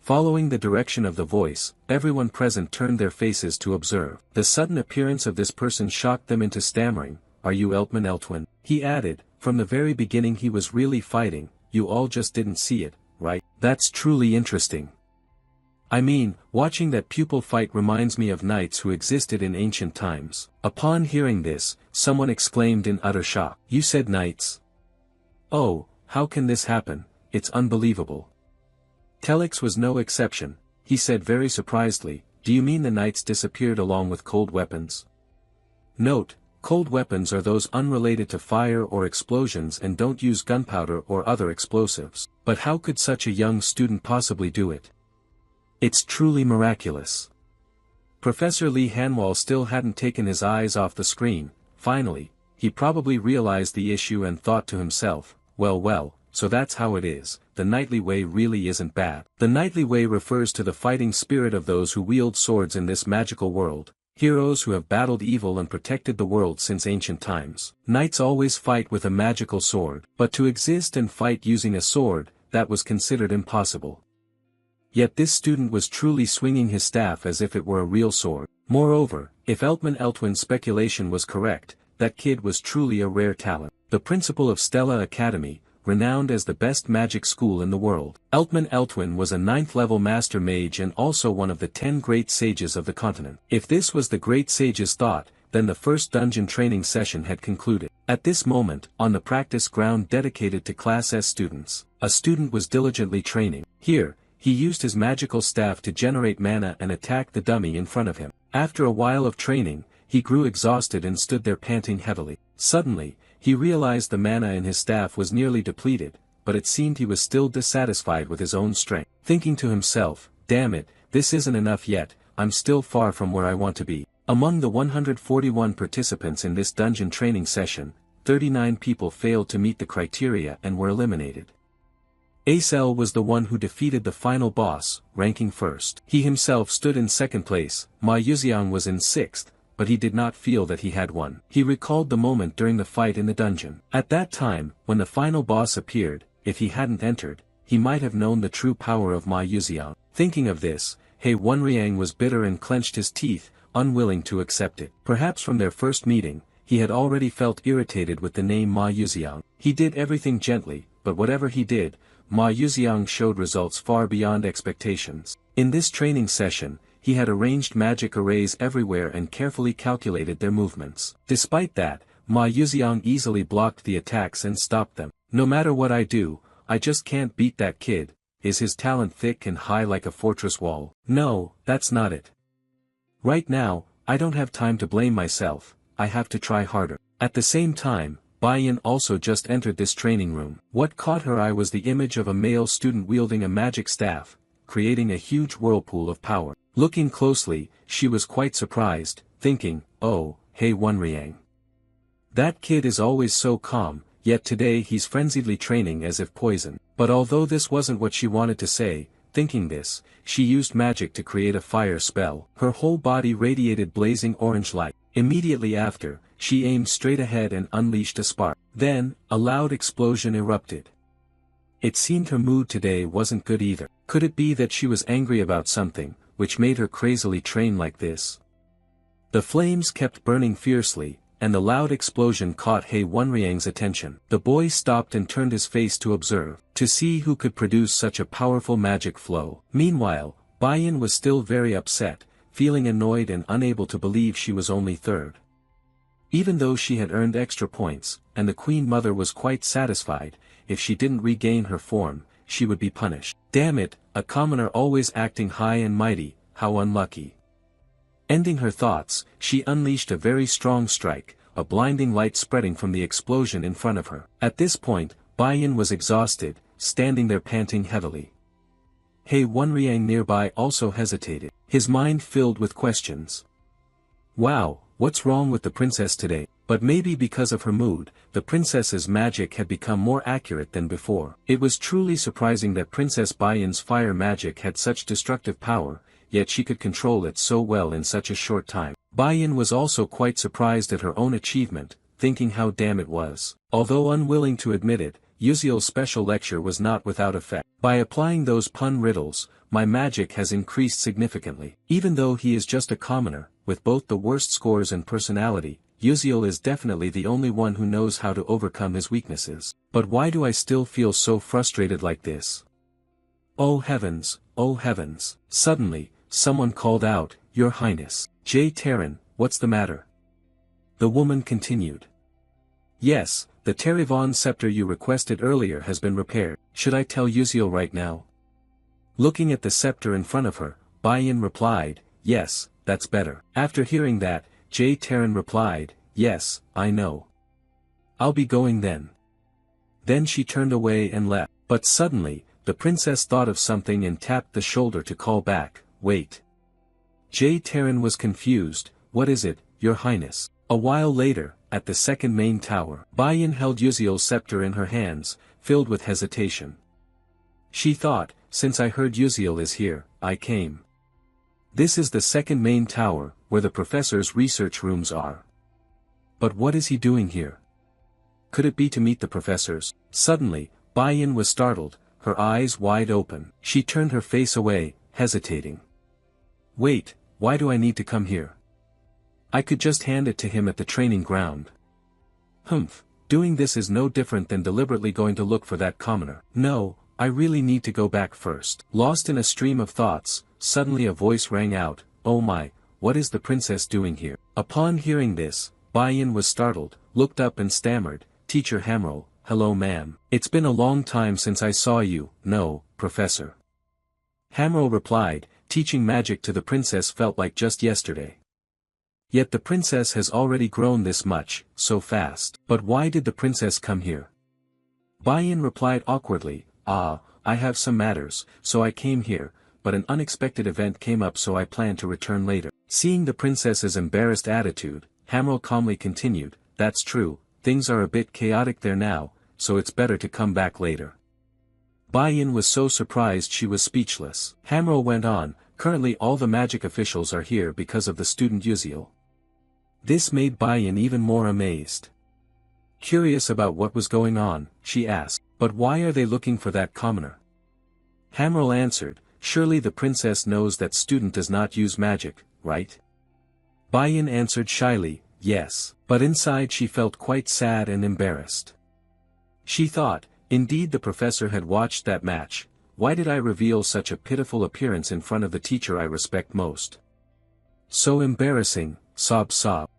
Following the direction of the voice, everyone present turned their faces to observe. The sudden appearance of this person shocked them into stammering, are you Eltman Eltwin? He added, from the very beginning he was really fighting, you all just didn't see it, right? That's truly interesting. I mean, watching that pupil fight reminds me of knights who existed in ancient times. Upon hearing this, someone exclaimed in utter shock. You said knights? Oh, how can this happen? It's unbelievable. Telex was no exception. He said very surprisedly, do you mean the knights disappeared along with cold weapons? Note, cold weapons are those unrelated to fire or explosions and don't use gunpowder or other explosives. But how could such a young student possibly do it? It's truly miraculous. Professor Lee Hanwall still hadn't taken his eyes off the screen. Finally, he probably realized the issue and thought to himself, well, so that's how it is, the knightly way really isn't bad. The knightly way refers to the fighting spirit of those who wield swords in this magical world, heroes who have battled evil and protected the world since ancient times. Knights always fight with a magical sword, but to exist and fight using a sword, that was considered impossible. Yet this student was truly swinging his staff as if it were a real sword. Moreover, if Eltman Eltwin's speculation was correct, that kid was truly a rare talent. The principal of Stella Academy, renowned as the best magic school in the world. Eltman Eltwin was a 9th-level master mage and also one of the 10 great sages of the continent. If this was the great sage's thought, then the first dungeon training session had concluded. At this moment, on the practice ground dedicated to Class S students, a student was diligently training. Here, he used his magical staff to generate mana and attack the dummy in front of him. After a while of training, he grew exhausted and stood there panting heavily. Suddenly, he realized the mana in his staff was nearly depleted, but it seemed he was still dissatisfied with his own strength. Thinking to himself, damn it, this isn't enough yet, I'm still far from where I want to be. Among the 141 participants in this dungeon training session, 39 people failed to meet the criteria and were eliminated. Acel was the one who defeated the final boss, ranking first. He himself stood in second place, Ma Yuziang was in sixth, but he did not feel that he had won. He recalled the moment during the fight in the dungeon. At that time, when the final boss appeared, if he hadn't entered, he might have known the true power of Ma Yuziang. Thinking of this, He Wenriang was bitter and clenched his teeth, unwilling to accept it. Perhaps from their first meeting, he had already felt irritated with the name Ma Yuziang. He did everything gently, but whatever he did, Ma Yuziang showed results far beyond expectations. In this training session, he had arranged magic arrays everywhere and carefully calculated their movements. Despite that, Ma Yuziang easily blocked the attacks and stopped them. No matter what I do, I just can't beat that kid. Is his talent thick and high like a fortress wall? No, that's not it. Right now, I don't have time to blame myself, I have to try harder. At the same time, Baiyan also just entered this training room. What caught her eye was the image of a male student wielding a magic staff, creating a huge whirlpool of power. Looking closely, she was quite surprised, thinking, oh, hey Wenriang. That kid is always so calm, yet today he's frenziedly training as if poison. But although this wasn't what she wanted to say, thinking this, she used magic to create a fire spell. Her whole body radiated blazing orange light. Immediately after, she aimed straight ahead and unleashed a spark. Then, a loud explosion erupted. It seemed her mood today wasn't good either. Could it be that she was angry about something, which made her crazily train like this. The flames kept burning fiercely, and the loud explosion caught He Wonriang's attention. The boy stopped and turned his face to observe, to see who could produce such a powerful magic flow. Meanwhile, Baiyan was still very upset, feeling annoyed and unable to believe she was only third. Even though she had earned extra points, and the Queen Mother was quite satisfied, if she didn't regain her form, she would be punished. Damn it, a commoner always acting high and mighty, how unlucky. Ending her thoughts, she unleashed a very strong strike, a blinding light spreading from the explosion in front of her. At this point, Baiyan was exhausted, standing there panting heavily. He Wonriang nearby also hesitated, his mind filled with questions. Wow, what's wrong with the princess today? But maybe because of her mood, the princess's magic had become more accurate than before. It was truly surprising that Princess Baiyan's fire magic had such destructive power, yet she could control it so well in such a short time. Baiyan was also quite surprised at her own achievement, thinking how damn it was. Although unwilling to admit it, Yuziel's special lecture was not without effect. By applying those pun riddles, my magic has increased significantly. Even though he is just a commoner, with both the worst scores and personality, Yuziel is definitely the only one who knows how to overcome his weaknesses. But why do I still feel so frustrated like this? Oh heavens, oh heavens. Suddenly, someone called out, Your Highness. Jay Terran, what's the matter? The woman continued. Yes, the Terivon scepter you requested earlier has been repaired. Should I tell Yuziel right now? Looking at the scepter in front of her, Baiyan replied, Yes, that's better. After hearing that, Jay Terran replied, Yes, I know. I'll be going then. Then she turned away and left. But suddenly, the princess thought of something and tapped the shoulder to call back, Wait. Jay Terran was confused, What is it, Your Highness? A while later, at the second main tower, Baiyan held Yuziel's scepter in her hands, filled with hesitation. She thought, Since I heard Yuziel is here, I came. This is the second main tower, where the professor's research rooms are. But what is he doing here? Could it be to meet the professors? Suddenly, Baiyan was startled, her eyes wide open. She turned her face away, hesitating. Wait, why do I need to come here? I could just hand it to him at the training ground. Humph, doing this is no different than deliberately going to look for that commoner. No, I really need to go back first. Lost in a stream of thoughts, suddenly a voice rang out, Oh my, what is the princess doing here? Upon hearing this, Baiyan was startled, looked up and stammered, Teacher Hamro, hello ma'am. It's been a long time since I saw you. No, Professor. Hamro replied, teaching magic to the princess felt like just yesterday. Yet the princess has already grown this much, so fast. But why did the princess come here? Baiyan replied awkwardly, I have some matters, so I came here, but an unexpected event came up so I plan to return later. Seeing the princess's embarrassed attitude, Hamro calmly continued, That's true, things are a bit chaotic there now, so it's better to come back later. Baiyan was so surprised she was speechless. Hamro went on, Currently all the magic officials are here because of the student Yuziel. This made Baiyan even more amazed. Curious about what was going on, she asked, But why are they looking for that commoner? Hamro answered, Surely the princess knows that student does not use magic, right? Baiyan answered shyly, Yes, but inside she felt quite sad and embarrassed. She thought, Indeed the professor had watched that match, why did I reveal such a pitiful appearance in front of the teacher I respect most? So embarrassing, sob.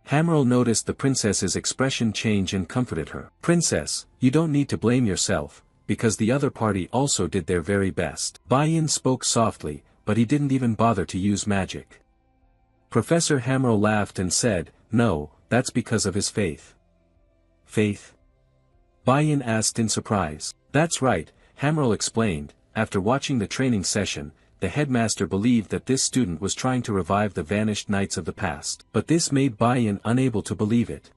Hamro noticed the princess's expression change and comforted her. Princess, you don't need to blame yourself, because the other party also did their very best. Baiyan spoke softly, but he didn't even bother to use magic. Professor Hamro laughed and said, No, that's because of his faith. Faith? Baiyan asked in surprise. That's right, Hamro explained, after watching the training session, the headmaster believed that this student was trying to revive the vanished knights of the past. But this made Baiyan unable to believe it.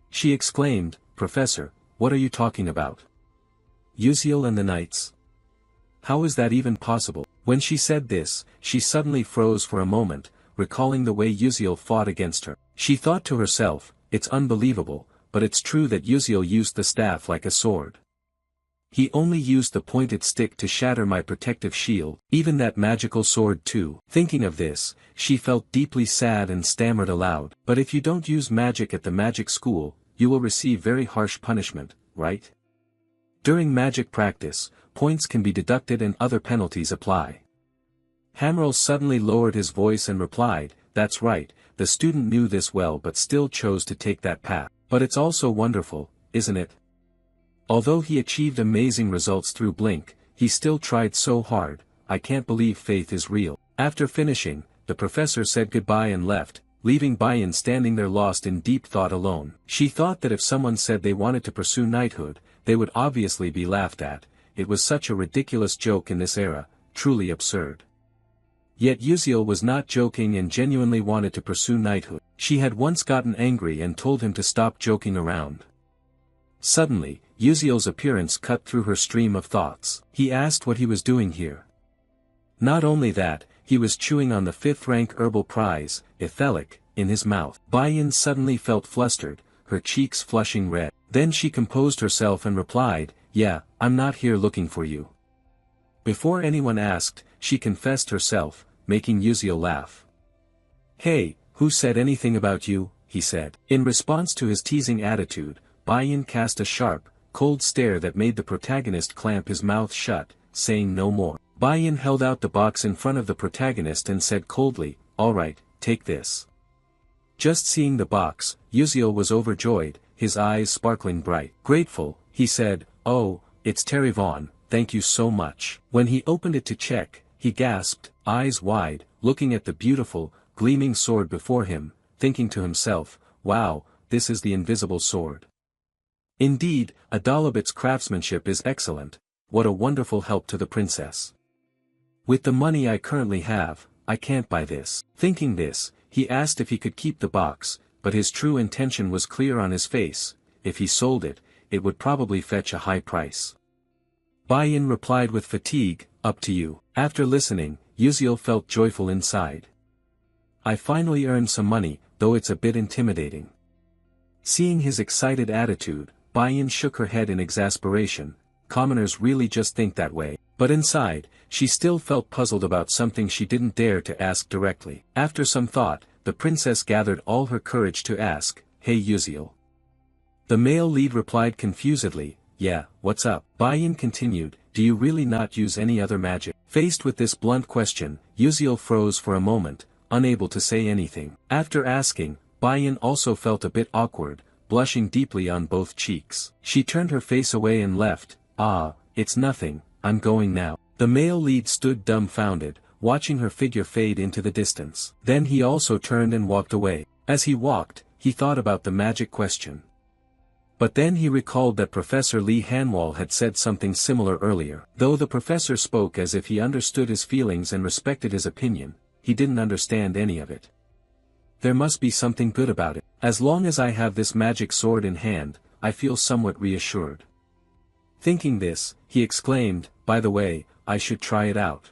She exclaimed, Professor, what are you talking about? Yuziel and the knights? How is that even possible? When she said this, she suddenly froze for a moment, recalling the way Yuziel fought against her. She thought to herself, It's unbelievable, but it's true that Yuziel used the staff like a sword. He only used the pointed stick to shatter my protective shield, even that magical sword too. Thinking of this, she felt deeply sad and stammered aloud. But if you don't use magic at the magic school, you will receive very harsh punishment, right? During magic practice, points can be deducted and other penalties apply. Hammerl suddenly lowered his voice and replied, "That's right, the student knew this well but still chose to take that path. But it's also wonderful, isn't it?" Although he achieved amazing results through Blink, he still tried so hard. I can't believe faith is real. After finishing, the professor said goodbye and left, leaving Bayan standing there lost in deep thought alone. She thought that if someone said they wanted to pursue knighthood, they would obviously be laughed at. It was such a ridiculous joke in this era, truly absurd. Yet Uziel was not joking and genuinely wanted to pursue knighthood. She had once gotten angry and told him to stop joking around. Suddenly, Uziel's appearance cut through her stream of thoughts. He asked what he was doing here. Not only that, he was chewing on the 5th-rank herbal prize, ethelic, in his mouth. Bayan suddenly felt flustered, her cheeks flushing red. Then she composed herself and replied, "Yeah, I'm not here looking for you." Before anyone asked, she confessed herself, making Uziel laugh. "Hey, who said anything about you?" he said. In response to his teasing attitude, Bayan cast a sharp, cold stare that made the protagonist clamp his mouth shut, saying no more. Bayan held out the box in front of the protagonist and said coldly, "All right, take this." Just seeing the box, Uziel was overjoyed, his eyes sparkling bright. Grateful, he said, "Oh, it's Terry Vaughn, thank you so much." When he opened it to check, he gasped, eyes wide, looking at the beautiful, gleaming sword before him, thinking to himself, "Wow, this is the invisible sword. Indeed, Adalabit's craftsmanship is excellent. What a wonderful help to the princess. With the money I currently have, I can't buy this." Thinking this, he asked if he could keep the box, but his true intention was clear on his face. If he sold it, it would probably fetch a high price. Bayan replied with fatigue, "Up to you." After listening, Uziel felt joyful inside. "I finally earned some money, though it's a bit intimidating." Seeing his excited attitude, Bayan shook her head in exasperation. Commoners really just think that way. But inside, she still felt puzzled about something she didn't dare to ask directly. After some thought, the princess gathered all her courage to ask, "Hey Uziel." The male lead replied confusedly, "Yeah, what's up?" Bayan continued, "Do you really not use any other magic?" Faced with this blunt question, Uziel froze for a moment, unable to say anything. After asking, Bayan also felt a bit awkward, blushing deeply on both cheeks. She turned her face away and left. "Ah, it's nothing, I'm going now." The male lead stood dumbfounded, watching her figure fade into the distance. Then he also turned and walked away. As he walked, he thought about the magic question. But then he recalled that Professor Lee Hanwall had said something similar earlier. Though the professor spoke as if he understood his feelings and respected his opinion, he didn't understand any of it. There must be something good about it. As long as I have this magic sword in hand, I feel somewhat reassured. Thinking this, he exclaimed, "By the way, I should try it out.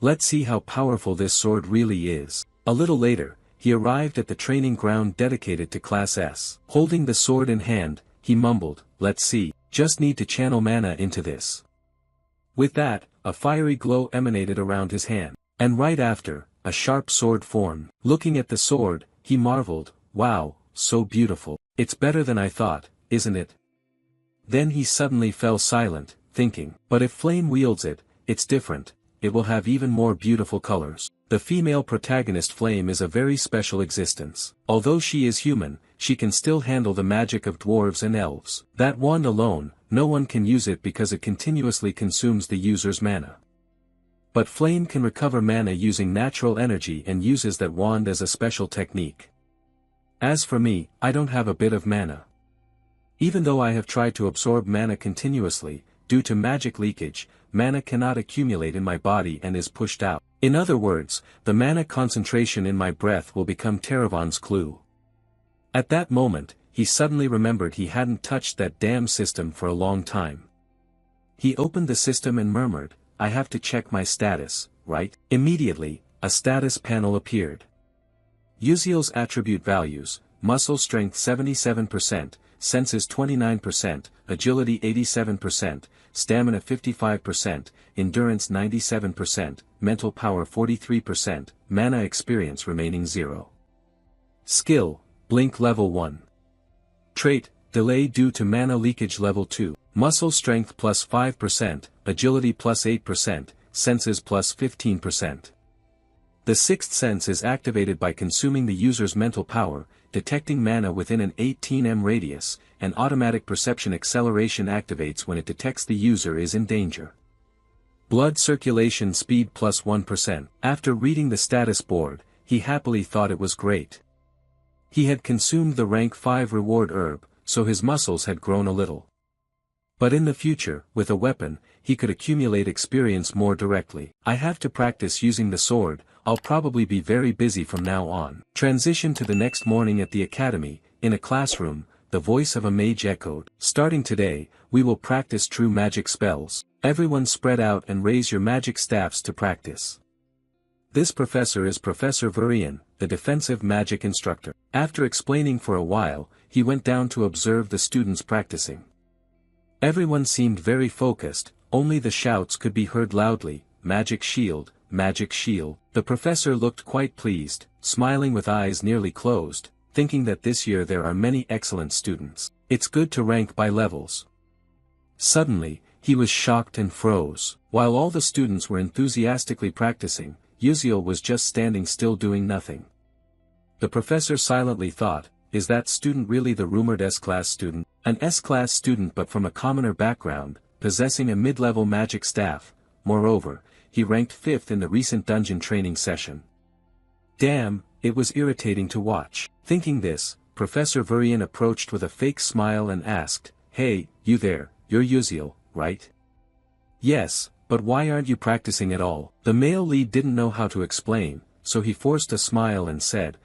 Let's see how powerful this sword really is." A little later, he arrived at the training ground dedicated to Class S. Holding the sword in hand, he mumbled, "Let's see, just need to channel mana into this." With that, a fiery glow emanated around his hand. And right after, a sharp sword formed. Looking at the sword, he marveled, "Wow, so beautiful. It's better than I thought, isn't it?" Then he suddenly fell silent, thinking, "But if Flame wields it, it's different, it will have even more beautiful colors." The female protagonist Flame is a very special existence. Although she is human, she can still handle the magic of dwarves and elves. That wand alone, no one can use it because it continuously consumes the user's mana. But Flame can recover mana using natural energy and uses that wand as a special technique. As for me, I don't have a bit of mana. Even though I have tried to absorb mana continuously, due to magic leakage, mana cannot accumulate in my body and is pushed out. In other words, the mana concentration in my breath will become Teravon's clue. At that moment, he suddenly remembered he hadn't touched that damn system for a long time. He opened the system and murmured, "I have to check my status, right?" Immediately, a status panel appeared. Uziel's attribute values: muscle strength 77%, senses 29%, agility 87%, stamina 55%, endurance 97%, mental power 43%, mana experience remaining 0. Skill, blink level 1. Trait, delay due to mana leakage level 2. Muscle strength plus 5%, agility plus 8%, senses plus 15%. The sixth sense is activated by consuming the user's mental power, detecting mana within an 18 m radius, and automatic perception acceleration activates when it detects the user is in danger. Blood circulation speed plus 1%. After reading the status board, he happily thought it was great. He had consumed the rank 5 reward herb, so his muscles had grown a little. But in the future, with a weapon, he could accumulate experience more directly. I have to practice using the sword, I'll probably be very busy from now on. Transition to the next morning at the academy, in a classroom, the voice of a mage echoed. Starting today, we will practice true magic spells. Everyone spread out and raise your magic staffs to practice. This professor is Professor Varian, the defensive magic instructor. After explaining for a while, he went down to observe the students practicing. Everyone seemed very focused, only the shouts could be heard loudly, magic shield, magic shield. The professor looked quite pleased, smiling with eyes nearly closed, thinking that this year there are many excellent students. It's good to rank by levels. Suddenly, he was shocked and froze. While all the students were enthusiastically practicing, Uziel was just standing still doing nothing. The professor silently thought, is that student really the rumored S-class student? An S-class student but from a commoner background, possessing a mid-level magic staff. Moreover, he ranked 5th in the recent dungeon training session. Damn, it was irritating to watch. Thinking this, Professor Varian approached with a fake smile and asked, "Hey, you there, you're Uziel, right?" "Yes, but why aren't you practicing at all?" The male lead didn't know how to explain, so he forced a smile and said,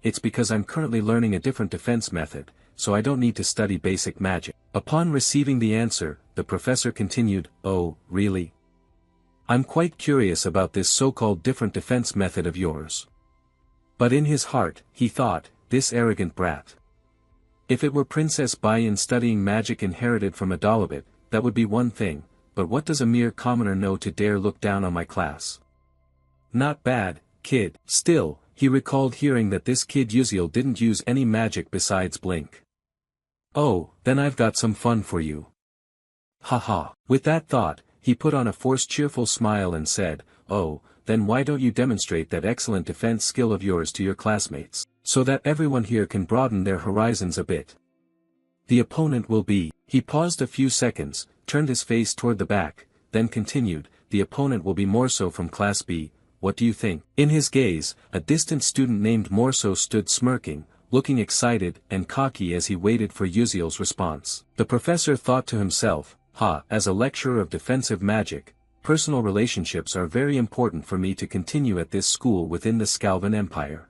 It's because I'm currently learning a different defense method, so I don't need to study basic magic." Upon receiving the answer, the professor continued, "Oh, really? I'm quite curious about this so-called different defense method of yours." But in his heart, he thought, this arrogant brat. If it were Princess Bayan studying magic inherited from Adalabit, that would be one thing, but what does a mere commoner know to dare look down on my class? Not bad, kid. Still, he recalled hearing that this kid Uziel didn't use any magic besides blink. "Oh, then I've got some fun for you." Haha. With that thought, he put on a forced cheerful smile and said, "Oh, then why don't you demonstrate that excellent defense skill of yours to your classmates, so that everyone here can broaden their horizons a bit? The opponent will be..." He paused a few seconds, turned his face toward the back, then continued, "The opponent will be Morso from Class B, what do you think?" In his gaze, a distant student named Morso stood smirking, looking excited and cocky as he waited for Uziel's response. The professor thought to himself, as a lecturer of defensive magic, personal relationships are very important for me to continue at this school within the Scalvan Empire.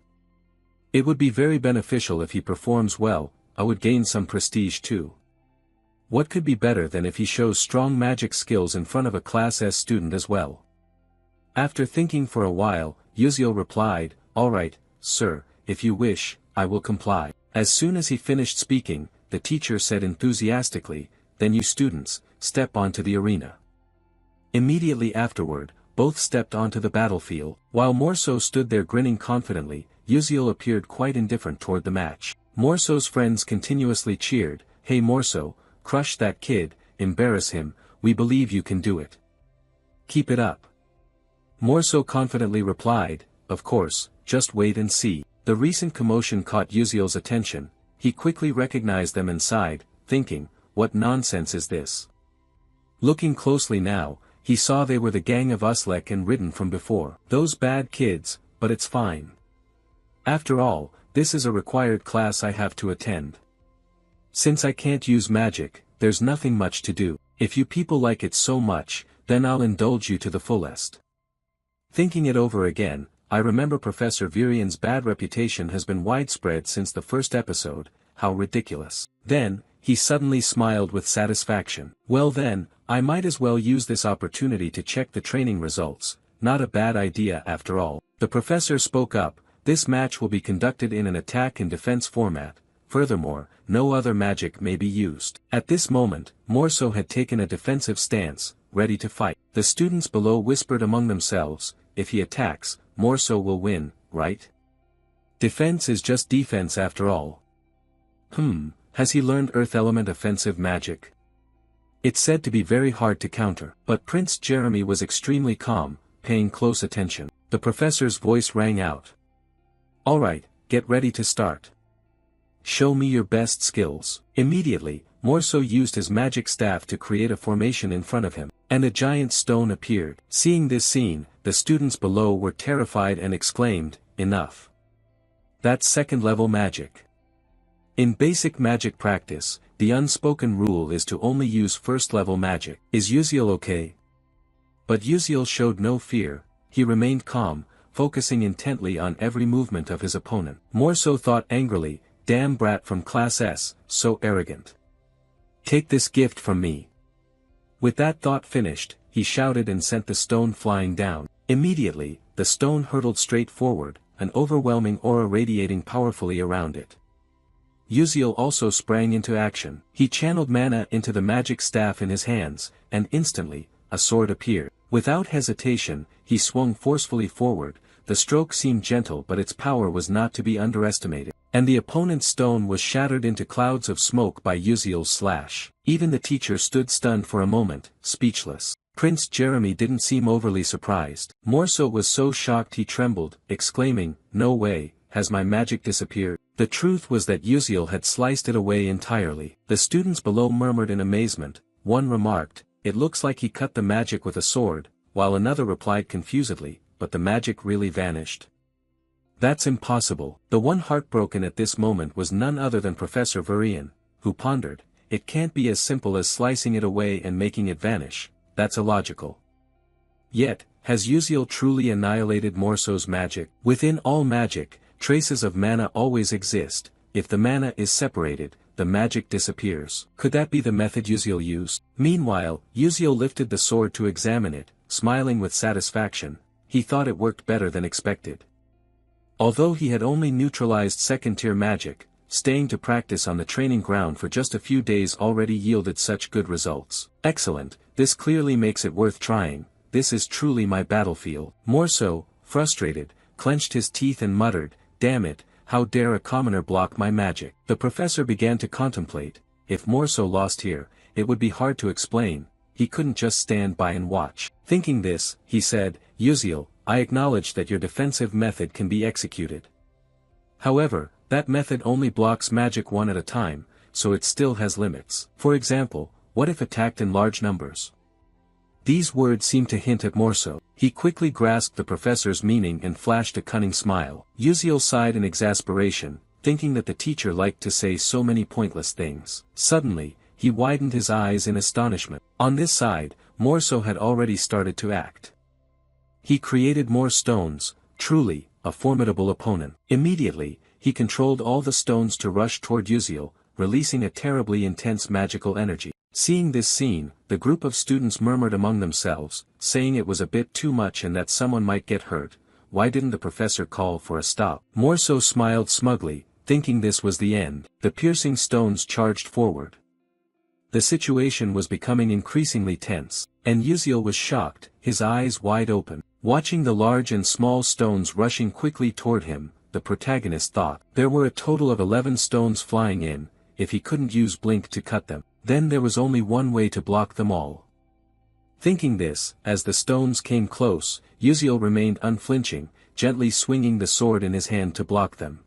It would be very beneficial if he performs well, I would gain some prestige too. What could be better than if he shows strong magic skills in front of a Class S student as well? After thinking for a while, Uziel replied, "All right, sir, if you wish, I will comply." As soon as he finished speaking, the teacher said enthusiastically, "Then you students, step onto the arena." Immediately afterward, both stepped onto the battlefield. While Morso stood there grinning confidently, Uziel appeared quite indifferent toward the match. Morso's friends continuously cheered, "Hey Morso, crush that kid, embarrass him, we believe you can do it. Keep it up." Morso confidently replied, "Of course, just wait and see." The recent commotion caught Uziel's attention. He quickly recognized them and sighed, thinking, what nonsense is this? Looking closely now, he saw they were the gang of Uslek and Ridden from before. Those bad kids, but it's fine. After all, this is a required class I have to attend. Since I can't use magic, there's nothing much to do. If you people like it so much, then I'll indulge you to the fullest. Thinking it over again, I remember Professor Varian's bad reputation has been widespread since the first episode, how ridiculous. Then, he suddenly smiled with satisfaction. Well then, I might as well use this opportunity to check the training results, not a bad idea after all. The professor spoke up, "This match will be conducted in an attack and defense format. furthermore, no other magic may be used. At this moment, Morso had taken a defensive stance, ready to fight. The students below whispered among themselves, if he attacks, Morso will win, right? Defense is just defense after all. Has he learned Earth Element offensive magic? It's said to be very hard to counter. But Prince Jeremy was extremely calm, paying close attention. The professor's voice rang out. Alright, get ready to start. Show me your best skills. Immediately, Morso used his magic staff to create a formation in front of him, and a giant stone appeared. Seeing this scene, the students below were terrified and exclaimed, enough. That's second-level magic. In basic magic practice, the unspoken rule is to only use first-level magic. Is Uziel okay? But Uziel showed no fear, he remained calm, focusing intently on every movement of his opponent. Morso thought angrily, damn brat from Class S, so arrogant. Take this gift from me. With that thought finished, he shouted and sent the stone flying down. Immediately, the stone hurtled straight forward, an overwhelming aura radiating powerfully around it. Uziel also sprang into action. He channeled mana into the magic staff in his hands, and instantly, a sword appeared. Without hesitation, he swung forcefully forward. The stroke seemed gentle but its power was not to be underestimated, and the opponent's stone was shattered into clouds of smoke by Uziel's slash. Even the teacher stood stunned for a moment, speechless. Prince Jeremy didn't seem overly surprised. Morso was so shocked he trembled, exclaiming, no way, has my magic disappeared? The truth was that Uziel had sliced it away entirely. The students below murmured in amazement. One remarked, it looks like he cut the magic with a sword, while another replied confusedly, but the magic really vanished. That's impossible. The one heartbroken at this moment was none other than Professor Varian, who pondered, it can't be as simple as slicing it away and making it vanish, that's illogical. Yet, has Uziel truly annihilated Morso's magic? Within all magic, traces of mana always exist. If the mana is separated, the magic disappears. Could that be the method Uziel used? Meanwhile, Uziel lifted the sword to examine it, smiling with satisfaction. He thought it worked better than expected. Although he had only neutralized second-tier magic, staying to practice on the training ground for just a few days already yielded such good results. Excellent, this clearly makes it worth trying. This is truly my battlefield. Morso, frustrated, clenched his teeth and muttered, damn it, how dare a commoner block my magic? The professor began to contemplate, if Morso lost here, it would be hard to explain, he couldn't just stand by and watch. Thinking this, he said, Uziel, I acknowledge that your defensive method can be executed. However, that method only blocks magic one at a time, so it still has limits. For example, what if attacked in large numbers? These words seemed to hint at Morso. He quickly grasped the professor's meaning and flashed a cunning smile. Uziel sighed in exasperation, thinking that the teacher liked to say so many pointless things. Suddenly, he widened his eyes in astonishment. On this side, Morso had already started to act. He created more stones, truly, a formidable opponent. Immediately, he controlled all the stones to rush toward Uziel, releasing a terribly intense magical energy. Seeing this scene, the group of students murmured among themselves, saying it was a bit too much and that someone might get hurt. Why didn't the professor call for a stop? Morso smiled smugly, thinking this was the end. The piercing stones charged forward. The situation was becoming increasingly tense, and Uziel was shocked, his eyes wide open. Watching the large and small stones rushing quickly toward him, the protagonist thought. There were a total of 11 stones flying in, if he couldn't use Blink to cut them, then there was only one way to block them all. Thinking this, as the stones came close, Uziel remained unflinching, gently swinging the sword in his hand to block them.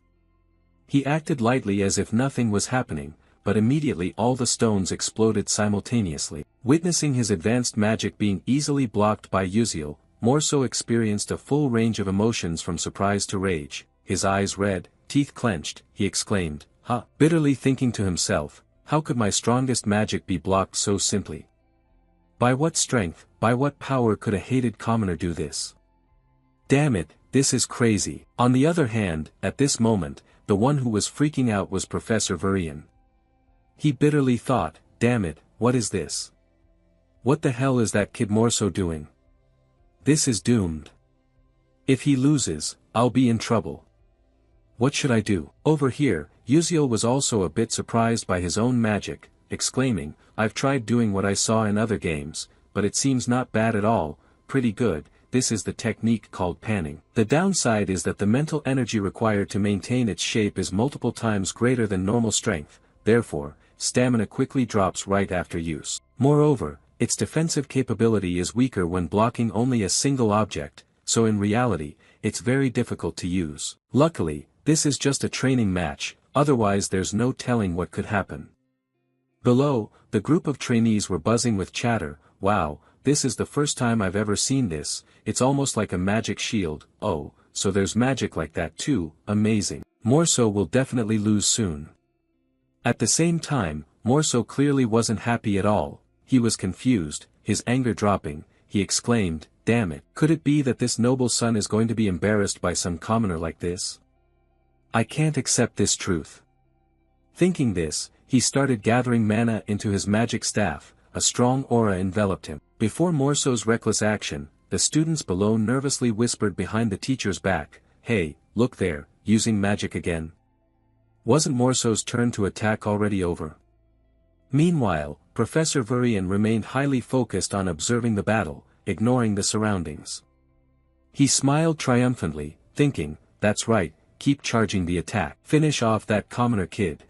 He acted lightly as if nothing was happening, but immediately all the stones exploded simultaneously. Witnessing his advanced magic being easily blocked by Uziel, Morso experienced a full range of emotions from surprise to rage. His eyes red, teeth clenched, he exclaimed, "Ha!" Bitterly thinking to himself, how could my strongest magic be blocked so simply? By what strength, by what power could a hated commoner do this? Damn it, this is crazy. On the other hand, at this moment, the one who was freaking out was Professor Varian. He bitterly thought, damn it, what is this? What the hell is that kid Morso doing? This is doomed. If he loses, I'll be in trouble. What should I do? Over here, Uziel was also a bit surprised by his own magic, exclaiming, "I've tried doing what I saw in other games, but it seems not bad at all, pretty good. This is the technique called panning. The downside is that the mental energy required to maintain its shape is multiple times greater than normal strength, therefore, stamina quickly drops right after use. Moreover, its defensive capability is weaker when blocking only a single object, so in reality, it's very difficult to use. Luckily, this is just a training match, otherwise there's no telling what could happen." Below, the group of trainees were buzzing with chatter. "Wow, this is the first time I've ever seen this, it's almost like a magic shield. Oh, so there's magic like that too, amazing. Morso will definitely lose soon." At the same time, Morso clearly wasn't happy at all. He was confused, his anger dropping. He exclaimed, "Damn it, could it be that this noble son is going to be embarrassed by some commoner like this? I can't accept this truth." Thinking this, he started gathering mana into his magic staff. A strong aura enveloped him. Before Morso's reckless action, the students below nervously whispered behind the teacher's back, "Hey, look there, using magic again." Wasn't Morso's turn to attack already over? Meanwhile, Professor Varian remained highly focused on observing the battle, ignoring the surroundings. He smiled triumphantly, thinking, "That's right, keep charging the attack. Finish off that commoner kid."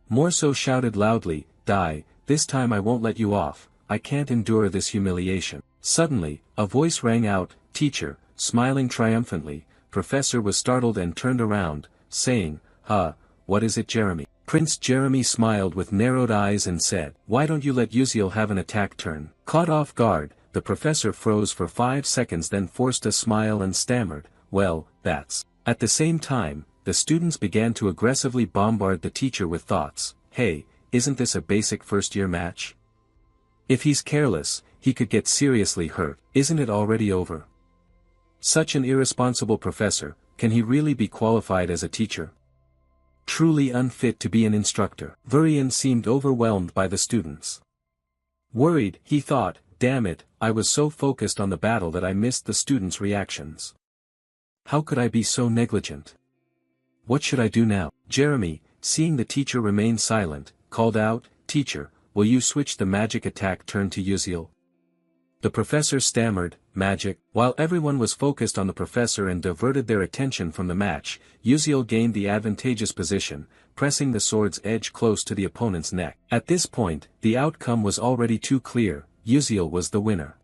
Morso shouted loudly, "Die, this time I won't let you off, I can't endure this humiliation." Suddenly, a voice rang out, "Teacher," smiling triumphantly. Professor was startled and turned around, saying, "Huh, what is it, Jeremy?" Prince Jeremy smiled with narrowed eyes and said, "Why don't you let Uziel have an attack turn?" Caught off guard, the professor froze for 5 seconds, then forced a smile and stammered, "Well, that's..." At the same time, the students began to aggressively bombard the teacher with thoughts. "Hey, isn't this a basic first-year match? If he's careless, he could get seriously hurt. Isn't it already over? Such an irresponsible professor, can he really be qualified as a teacher? Truly unfit to be an instructor." Varian seemed overwhelmed by the students. Worried, he thought, "Damn it, I was so focused on the battle that I missed the students' reactions. How could I be so negligent? What should I do now?" Jeremy, seeing the teacher remain silent, called out, "Teacher, will you switch the magic attack turn to Uziel?" The professor stammered, "Magic?" While everyone was focused on the professor and diverted their attention from the match, Uziel gained the advantageous position, pressing the sword's edge close to the opponent's neck. At this point, the outcome was already too clear. Uziel was the winner.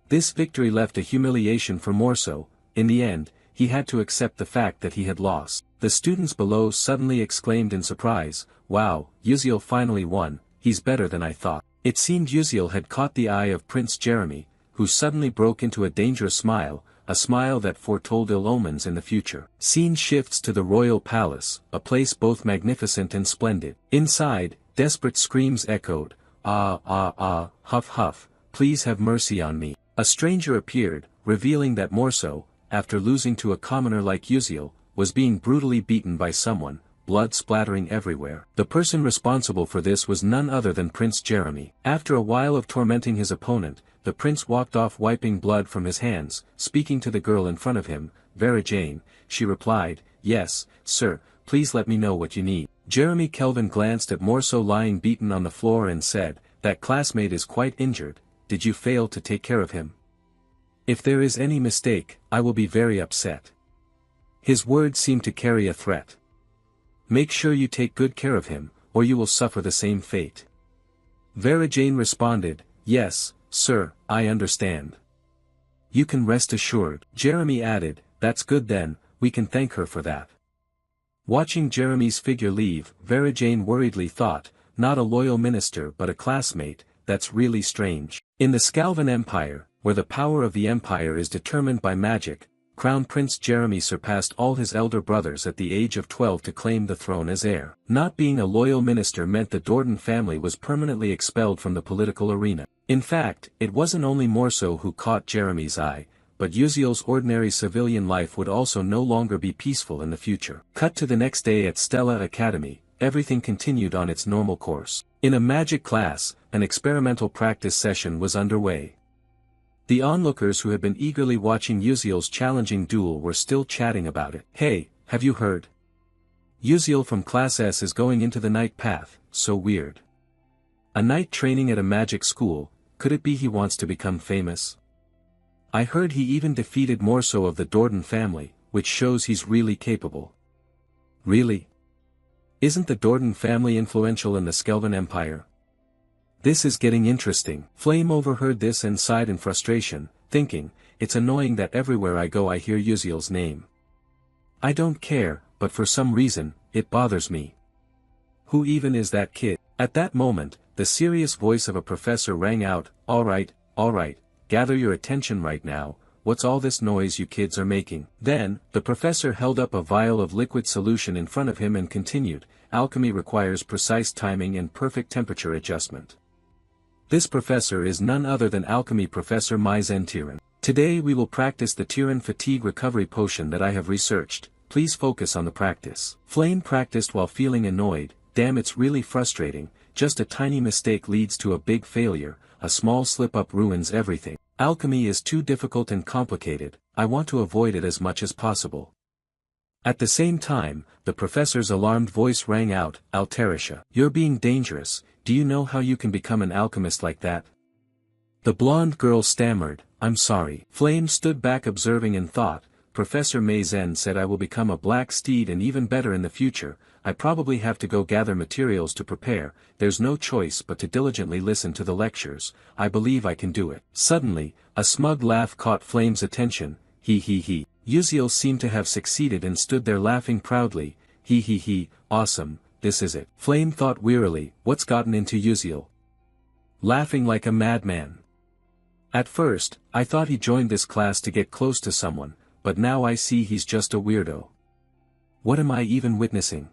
This victory left a humiliation for Morso. In the end, he had to accept the fact that he had lost. The students below suddenly exclaimed in surprise, "Wow, Uziel finally won, he's better than I thought." It seemed Uziel had caught the eye of Prince Jeremy, who suddenly broke into a dangerous smile, a smile that foretold ill omens in the future. Scene shifts to the royal palace, a place both magnificent and splendid. Inside, desperate screams echoed, "Ah ah ah, huff huff, please have mercy on me." A stranger appeared, revealing that Morso, after losing to a commoner like Uziel, was being brutally beaten by someone, blood splattering everywhere. The person responsible for this was none other than Prince Jeremy. After a while of tormenting his opponent, the prince walked off wiping blood from his hands. Speaking to the girl in front of him, Vera Jane, she replied, "Yes, sir, please let me know what you need." Jeremy Kelvin glanced at Morso lying beaten on the floor and said, "That classmate is quite injured, did you fail to take care of him? If there is any mistake, I will be very upset." His words seemed to carry a threat. "Make sure you take good care of him, or you will suffer the same fate." Vera Jane responded, "Yes, sir, I understand. You can rest assured." Jeremy added, "That's good then, we can thank her for that." Watching Jeremy's figure leave, Vera Jane worriedly thought, not a loyal minister but a classmate, that's really strange. In the Scalvan Empire, where the power of the empire is determined by magic, Crown Prince Jeremy surpassed all his elder brothers at the age of 12 to claim the throne as heir. Not being a loyal minister meant the Dordan family was permanently expelled from the political arena. In fact, it wasn't only Morso who caught Jeremy's eye, but Uziel's ordinary civilian life would also no longer be peaceful in the future. Cut to the next day at Stella Academy, everything continued on its normal course. In a magic class, an experimental practice session was underway. The onlookers who had been eagerly watching Uziel's challenging duel were still chatting about it. "Hey, have you heard? Uziel from Class S is going into the night path, so weird. A night training at a magic school, could it be he wants to become famous? I heard he even defeated Morso of the Dordan family, which shows he's really capable. Really? Isn't the Dordan family influential in the Skelvan Empire? This is getting interesting. Flame overheard this and sighed in frustration, thinking, it's annoying that everywhere I go I hear Uziel's name. I don't care, but for some reason, it bothers me. Who even is that kid? At that moment, the serious voice of a professor rang out, all right, gather your attention right now, what's all this noise you kids are making? Then, the professor held up a vial of liquid solution in front of him and continued, alchemy requires precise timing and perfect temperature adjustment. This professor is none other than alchemy professor Maizen Tiran. Today we will practice the Tiran fatigue recovery potion that I have researched, please focus on the practice. Flame practiced while feeling annoyed, damn it's really frustrating, just a tiny mistake leads to a big failure, a small slip-up ruins everything. Alchemy is too difficult and complicated, I want to avoid it as much as possible. At the same time, the professor's alarmed voice rang out, Alterisha, you're being dangerous, do you know how you can become an alchemist like that? The blonde girl stammered, I'm sorry. Flame stood back observing and thought, Professor Maizen said I will become a black steed and even better in the future, I probably have to go gather materials to prepare, there's no choice but to diligently listen to the lectures, I believe I can do it. Suddenly, a smug laugh caught Flame's attention, he. Uziel seemed to have succeeded and stood there laughing proudly, he, awesome, this is it. Flame thought wearily, what's gotten into Uziel? Laughing like a madman. At first, I thought he joined this class to get close to someone, but now I see he's just a weirdo. What am I even witnessing?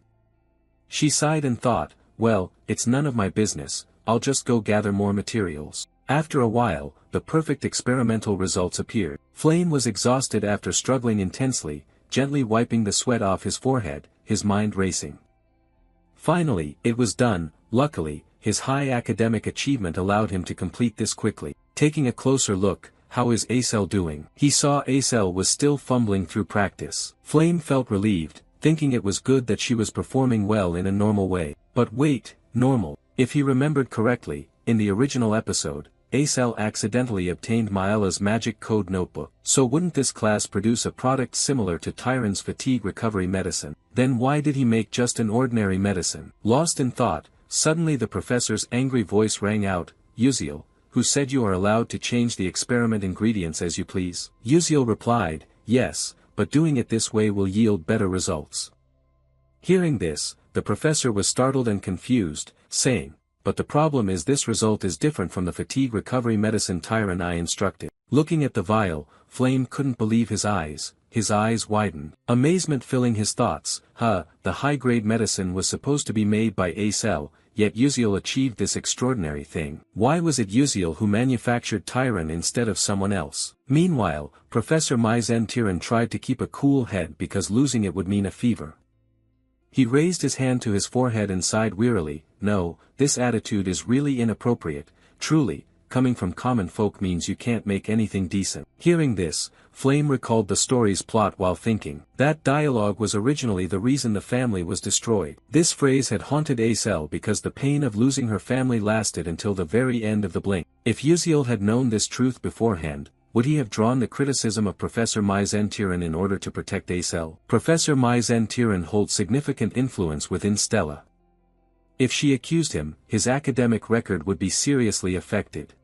She sighed and thought, well, it's none of my business, I'll just go gather more materials. After a while, the perfect experimental results appeared. Flame was exhausted after struggling intensely, gently wiping the sweat off his forehead, his mind racing. Finally, it was done, luckily, his high academic achievement allowed him to complete this quickly. Taking a closer look, how is Acel doing? He saw Acel was still fumbling through practice. Flame felt relieved, thinking it was good that she was performing well in a normal way. But wait, normal. If he remembered correctly, in the original episode, Acel accidentally obtained Maella's magic code notebook. So wouldn't this class produce a product similar to Tyron's fatigue recovery medicine? Then why did he make just an ordinary medicine? Lost in thought, suddenly the professor's angry voice rang out, Uziel, who said you are allowed to change the experiment ingredients as you please? Uziel replied, yes, but doing it this way will yield better results. Hearing this, the professor was startled and confused, saying, but the problem is this result is different from the fatigue recovery medicine Tyron I instructed. Looking at the vial, Flame couldn't believe his eyes widened. Amazement filling his thoughts, the high-grade medicine was supposed to be made by Acel, yet Uziel achieved this extraordinary thing. Why was it Uziel who manufactured Tyron instead of someone else? Meanwhile, Professor Maizen Tiran tried to keep a cool head because losing it would mean a fever. He raised his hand to his forehead and sighed wearily, no, this attitude is really inappropriate, truly, coming from common folk means you can't make anything decent. Hearing this, Flame recalled the story's plot while thinking. That dialogue was originally the reason the family was destroyed. This phrase had haunted Acel because the pain of losing her family lasted until the very end of the blink. If Uziel had known this truth beforehand, would he have drawn the criticism of Professor Maizen Tiran in order to protect Acel? Professor Maizen Tiran holds significant influence within Stella. If she accused him, his academic record would be seriously affected.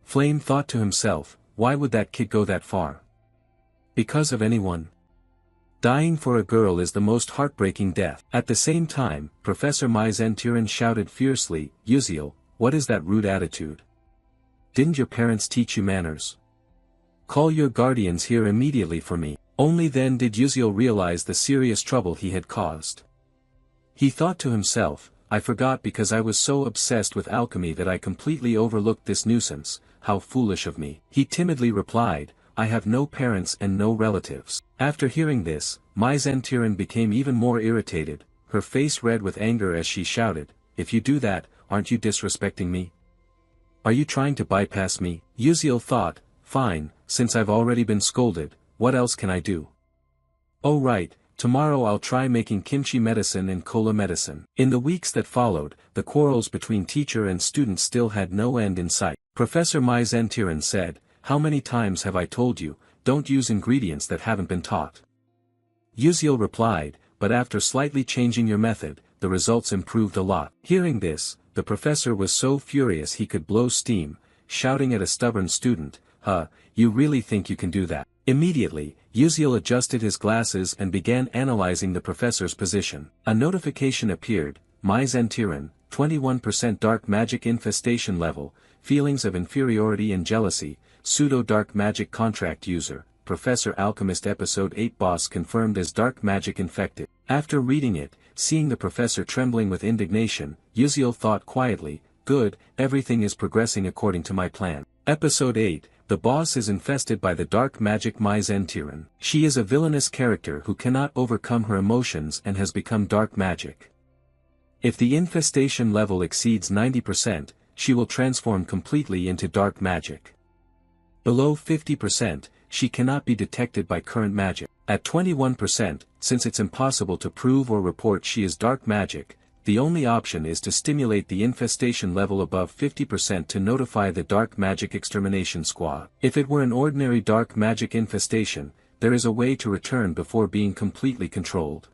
Flame thought to himself, why would that kid go that far? Because of anyone? Dying for a girl is the most heartbreaking death. At the same time, Professor Maizen Tiran shouted fiercely, Uziel, what is that rude attitude? Didn't your parents teach you manners? Call your guardians here immediately for me. Only then did Uziel realize the serious trouble he had caused. He thought to himself, I forgot because I was so obsessed with alchemy that I completely overlooked this nuisance, how foolish of me. He timidly replied, I have no parents and no relatives. After hearing this, Maizen Tiran became even more irritated, her face red with anger as she shouted, if you do that, aren't you disrespecting me? Are you trying to bypass me? Uziel thought, fine, since I've already been scolded, what else can I do? Oh right, tomorrow I'll try making kimchi medicine and cola medicine. In the weeks that followed, the quarrels between teacher and student still had no end in sight. Professor Mai Zentiran said, "How many times have I told you, don't use ingredients that haven't been taught?" Yuziel replied, "But after slightly changing your method, the results improved a lot." Hearing this, the professor was so furious he could blow steam, shouting at a stubborn student, You really think you can do that?" Immediately, Yuziel adjusted his glasses and began analyzing the professor's position. A notification appeared, Mai Zentiran, 21% dark magic infestation level, feelings of inferiority and jealousy, pseudo-dark magic contract user, Professor Alchemist Episode 8 boss confirmed as dark magic infected. After reading it, seeing the professor trembling with indignation, Yuziel thought quietly, "Good, everything is progressing according to my plan." Episode 8, the boss is infested by the dark magic Mai Zentiran. She is a villainous character who cannot overcome her emotions and has become dark magic. If the infestation level exceeds 90%, she will transform completely into dark magic. Below 50%, she cannot be detected by current magic. At 21%, since it's impossible to prove or report she is dark magic, the only option is to stimulate the infestation level above 50% to notify the Dark Magic Extermination Squad. If it were an ordinary dark magic infestation, there is a way to return before being completely controlled.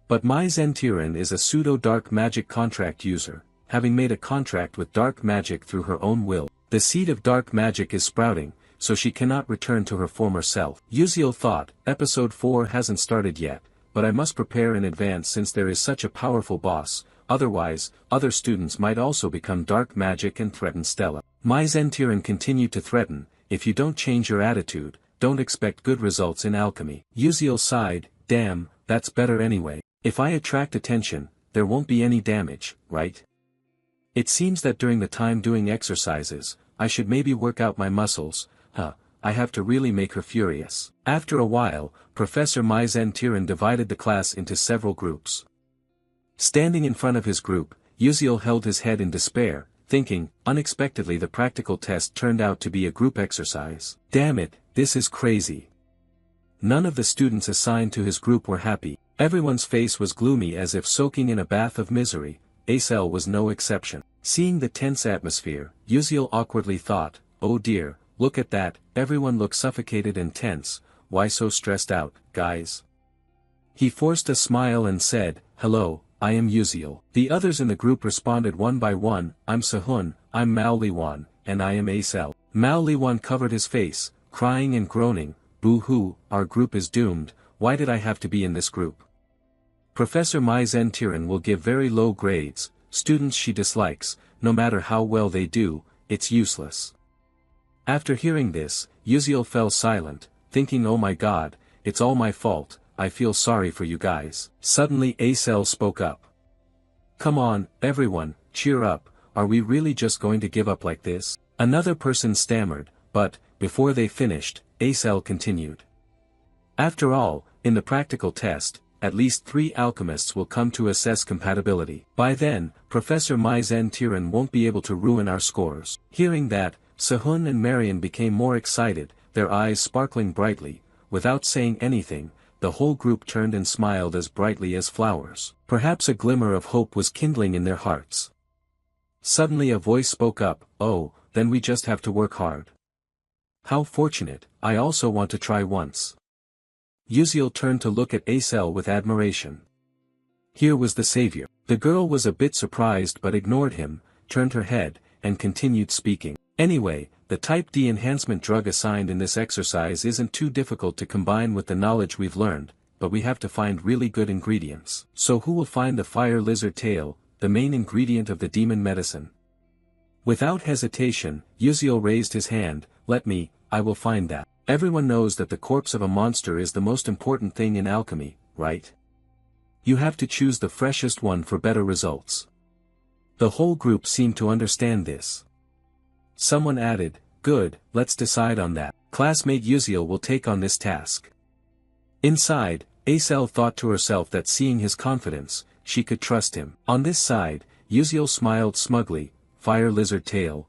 But Mai Zentiran is a pseudo-dark magic contract user, having made a contract with dark magic through her own will. The seed of dark magic is sprouting, so she cannot return to her former self. Yuziel thought, Episode 4 hasn't started yet, but I must prepare in advance since there is such a powerful boss, otherwise, other students might also become dark magic and threaten Stella. Mai Zentiran continued to threaten, "If you don't change your attitude, don't expect good results in alchemy." Yuziel sighed, "Damn, that's better anyway. If I attract attention, there won't be any damage, right? It seems that during the time doing exercises, I should maybe work out my muscles, I have to really make her furious." After a while, Professor Mai Zentiran divided the class into several groups. Standing in front of his group, Yuziel held his head in despair, thinking, unexpectedly the practical test turned out to be a group exercise. Damn it, this is crazy. None of the students assigned to his group were happy. Everyone's face was gloomy as if soaking in a bath of misery. Acel was no exception. Seeing the tense atmosphere, Yuziel awkwardly thought, "Oh dear, look at that, everyone looks suffocated and tense, why so stressed out, guys?" He forced a smile and said, "Hello, I am Yuziel." The others in the group responded one by one, "I'm Sehun, I'm Mao Liwan, and I am Acel." Mao Liwan covered his face, crying and groaning, "Boo-hoo, our group is doomed, why did I have to be in this group? Professor Mai Zentiran will give very low grades, students she dislikes, no matter how well they do, it's useless." After hearing this, Yuziel fell silent, thinking, "Oh my god, it's all my fault, I feel sorry for you guys." Suddenly Acel spoke up. "Come on, everyone, cheer up, are we really just going to give up like this?" Another person stammered, but, before they finished, Acel continued. "After all, in the practical test, at least 3 alchemists will come to assess compatibility. By then, Professor Mai Zentiran won't be able to ruin our scores." Hearing that, Sehun and Marian became more excited, their eyes sparkling brightly. Without saying anything, the whole group turned and smiled as brightly as flowers. Perhaps a glimmer of hope was kindling in their hearts. Suddenly a voice spoke up, "Oh, then we just have to work hard. How fortunate, I also want to try once." Yuziel turned to look at Acel with admiration. Here was the savior. The girl was a bit surprised but ignored him, turned her head, and continued speaking. "Anyway, the Type D enhancement drug assigned in this exercise isn't too difficult to combine with the knowledge we've learned, but we have to find really good ingredients. So who will find the fire lizard tail, the main ingredient of the demon medicine?" Without hesitation, Yuziel raised his hand, I will find that. Everyone knows that the corpse of a monster is the most important thing in alchemy, right? You have to choose the freshest one for better results." The whole group seemed to understand this. Someone added, "Good, let's decide on that. Classmate Yuziel will take on this task." Inside, Acel thought to herself that seeing his confidence, she could trust him. On this side, Yuziel smiled smugly, "Fire lizard tail,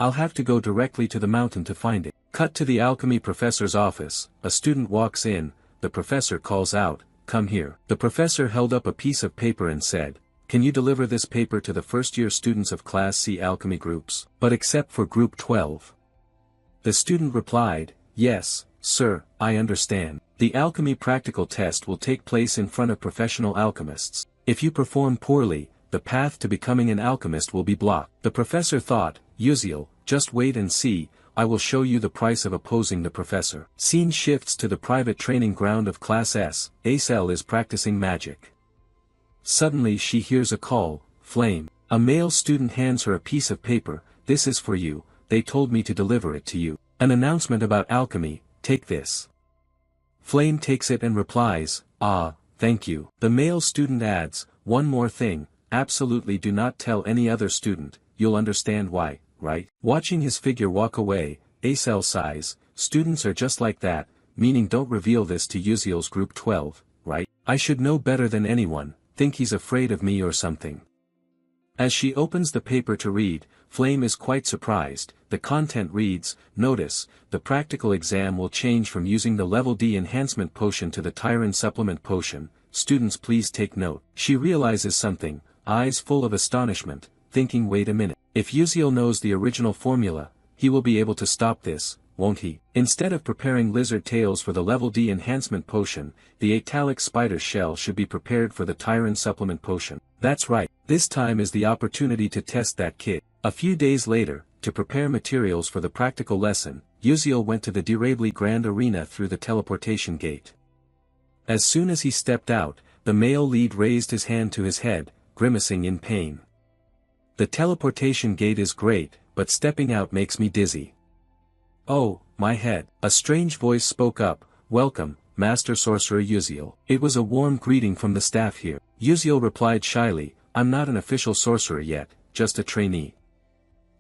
I'll have to go directly to the mountain to find it." Cut to the alchemy professor's office, a student walks in, the professor calls out, "Come here." The professor held up a piece of paper and said, "Can you deliver this paper to the first-year students of Class C alchemy groups, but except for Group 12? The student replied, "Yes, sir, I understand. The alchemy practical test will take place in front of professional alchemists. If you perform poorly, the path to becoming an alchemist will be blocked." The professor thought, "Uziel, just wait and see, I will show you the price of opposing the professor." Scene shifts to the private training ground of Class S. Acel is practicing magic. Suddenly she hears a call, "Flame." A male student hands her a piece of paper, "This is for you, they told me to deliver it to you. An announcement about alchemy, take this." Flame takes it and replies, "Ah, thank you." The male student adds, "One more thing, absolutely do not tell any other student, you'll understand why, right?" Watching his figure walk away, Acel sighs, "Students are just like that, meaning don't reveal this to Uziel's Group 12, right? I should know better than anyone, think he's afraid of me or something." As she opens the paper to read, Flame is quite surprised. The content reads, "Notice, the practical exam will change from using the Level D enhancement potion to the Tyrant supplement potion, students please take note." She realizes something, eyes full of astonishment, thinking, wait a minute, if Uziel knows the original formula, he will be able to stop this, won't he? Instead of preparing lizard tails for the Level D enhancement potion, the Atalic spider shell should be prepared for the Tyrant supplement potion. That's right, this time is the opportunity to test that kit. A few days later, to prepare materials for the practical lesson, Uziel went to the Derably Grand Arena through the teleportation gate. As soon as he stepped out, the male lead raised his hand to his head, grimacing in pain. "The teleportation gate is great, but stepping out makes me dizzy." "Oh, my head." A strange voice spoke up, "Welcome, Master Sorcerer Uziel." It was a warm greeting from the staff here. Uziel replied shyly, "I'm not an official sorcerer yet, just a trainee."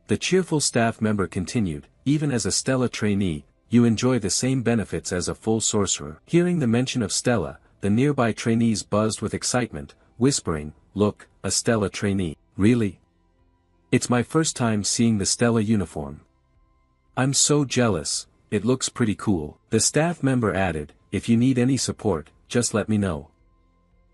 The cheerful staff member continued, "Even as a Stella trainee, you enjoy the same benefits as a full sorcerer." Hearing the mention of Stella, the nearby trainees buzzed with excitement, whispering, "Look, a Stella trainee. Really? It's my first time seeing the Stella uniform. I'm so jealous, it looks pretty cool." The staff member added, "If you need any support, just let me know."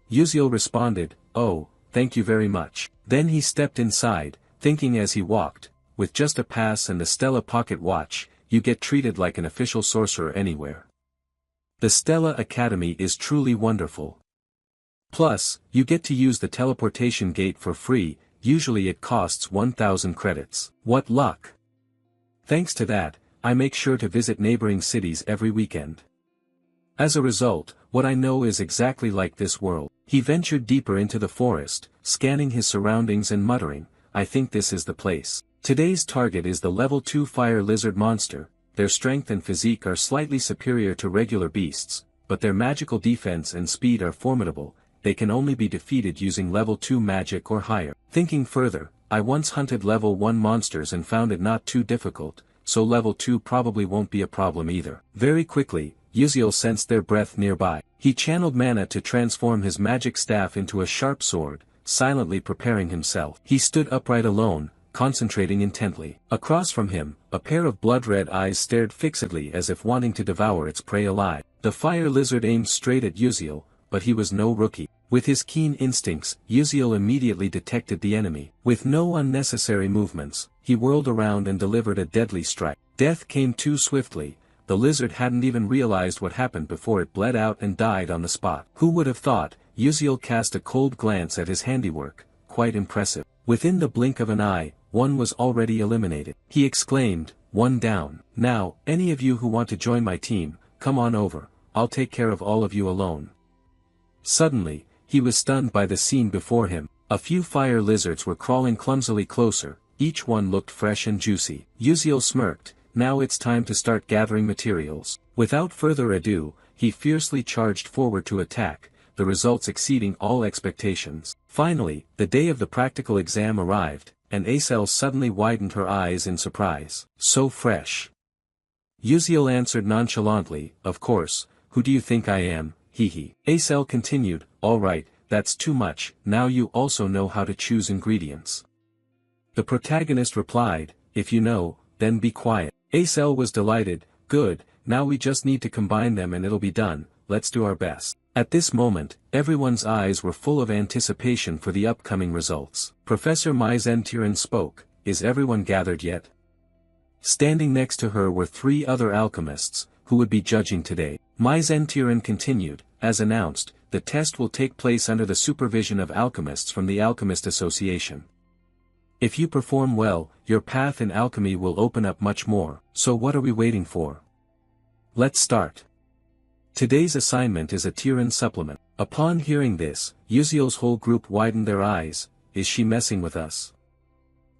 Uziel responded, "Oh, thank you very much." Then he stepped inside, thinking as he walked, with just a pass and the Stella pocket watch, you get treated like an official sorcerer anywhere. The Stella Academy is truly wonderful. Plus, you get to use the teleportation gate for free, usually it costs 1,000 credits. What luck! Thanks to that, I make sure to visit neighboring cities every weekend. As a result, what I know is exactly like this world. He ventured deeper into the forest, scanning his surroundings and muttering, "I think this is the place." Today's target is the level 2 fire lizard monster. Their strength and physique are slightly superior to regular beasts, but their magical defense and speed are formidable. They can only be defeated using level 2 magic or higher. Thinking further, I once hunted level 1 monsters and found it not too difficult, so level 2 probably won't be a problem either. Very quickly, Uziel sensed their breath nearby. He channeled mana to transform his magic staff into a sharp sword, silently preparing himself. He stood upright alone, concentrating intently. Across from him, a pair of blood-red eyes stared fixedly as if wanting to devour its prey alive. The fire lizard aimed straight at Uziel, but he was no rookie. With his keen instincts, Uziel immediately detected the enemy. With no unnecessary movements, he whirled around and delivered a deadly strike. Death came too swiftly. The lizard hadn't even realized what happened before it bled out and died on the spot. Who would have thought? Uziel cast a cold glance at his handiwork, quite impressive. Within the blink of an eye, one was already eliminated. He exclaimed, "One down. Now, any of you who want to join my team, come on over, I'll take care of all of you alone." Suddenly, he was stunned by the scene before him. A few fire lizards were crawling clumsily closer, each one looked fresh and juicy. Uziel smirked, "Now it's time to start gathering materials." Without further ado, he fiercely charged forward to attack, the results exceeding all expectations. Finally, the day of the practical exam arrived, and Acel suddenly widened her eyes in surprise. "So fresh." Uziel answered nonchalantly, "Of course, who do you think I am, hee." Acel continued, "All right, that's too much, now you also know how to choose ingredients." The protagonist replied, "If you know, then be quiet." Acel was delighted, "Good, now we just need to combine them and it'll be done, let's do our best. At this moment, everyone's eyes were full of anticipation for the upcoming results. Professor Mai Zentiran spoke, "Is everyone gathered yet?" Standing next to her were 3 other alchemists, who would be judging today. Mai Zentiran continued, "As announced, the test will take place under the supervision of alchemists from the Alchemist Association. If you perform well, your path in alchemy will open up much more, so what are we waiting for? Let's start. Today's assignment is a Tiran supplement." Upon hearing this, Yuziel's whole group widened their eyes. "Is she messing with us?"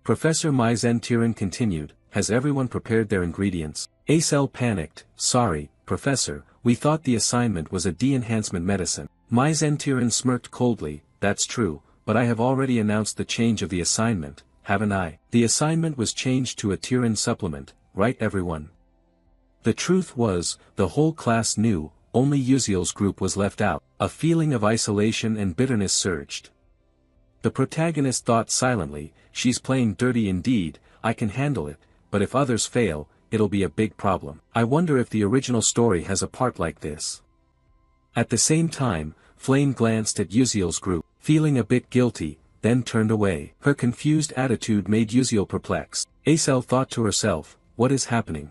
Professor Mai Zentiran continued, "Has everyone prepared their ingredients?" Acel panicked, "Sorry, Professor, we thought the assignment was a de-enhancement medicine." Mai Zentiran smirked coldly, "That's true, but I have already announced the change of the assignment, haven't I? The assignment was changed to a Tiran supplement, right everyone?" The truth was, the whole class knew, only Yuziel's group was left out. A feeling of isolation and bitterness surged. The protagonist thought silently, "She's playing dirty indeed, I can handle it, but if others fail, it'll be a big problem. I wonder if the original story has a part like this." At the same time, Flame glanced at Yuziel's group, feeling a bit guilty, then turned away. Her confused attitude made Yuziel perplexed. Acel thought to herself, "What is happening?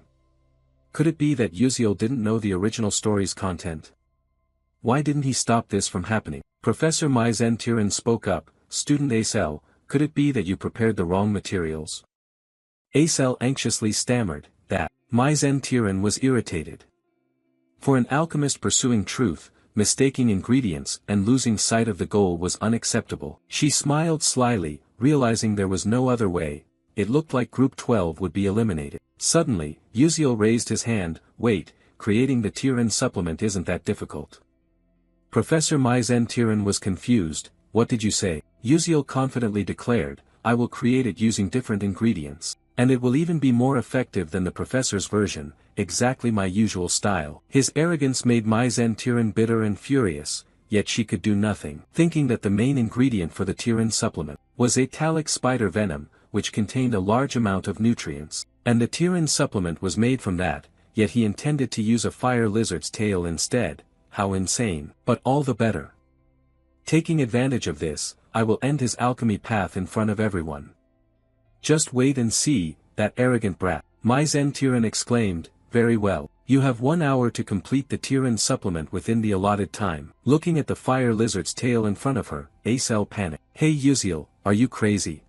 Could it be that Yuziel didn't know the original story's content? Why didn't he stop this from happening?" Professor Mai Zentiran spoke up, "Student Acel, could it be that you prepared the wrong materials?" Acel anxiously stammered, "That." Mai Zentiran was irritated. For an alchemist pursuing truth, mistaking ingredients and losing sight of the goal was unacceptable. She smiled slyly, realizing there was no other way. It looked like Group 12 would be eliminated. Suddenly, Yuziel raised his hand, "Wait, creating the Tiran supplement isn't that difficult." Professor Mai Zentiran was confused, "What did you say?" Yuziel confidently declared, "I will create it using different ingredients. And it will even be more effective than the professor's version, exactly my usual style." His arrogance made Mai Zentiran bitter and furious, yet she could do nothing. Thinking that the main ingredient for the Tiran supplement was Atalic spider venom, which contained a large amount of nutrients, and the Tiran supplement was made from that, yet he intended to use a fire lizard's tail instead. How insane. But all the better. Taking advantage of this, I will end his alchemy path in front of everyone. Just wait and see, that arrogant brat. Mai Zentiran exclaimed, "Very well. You have 1 hour to complete the Tiran supplement within the allotted time." Looking at the fire lizard's tail in front of her, Acel panicked. "Hey Yuziel, are you crazy?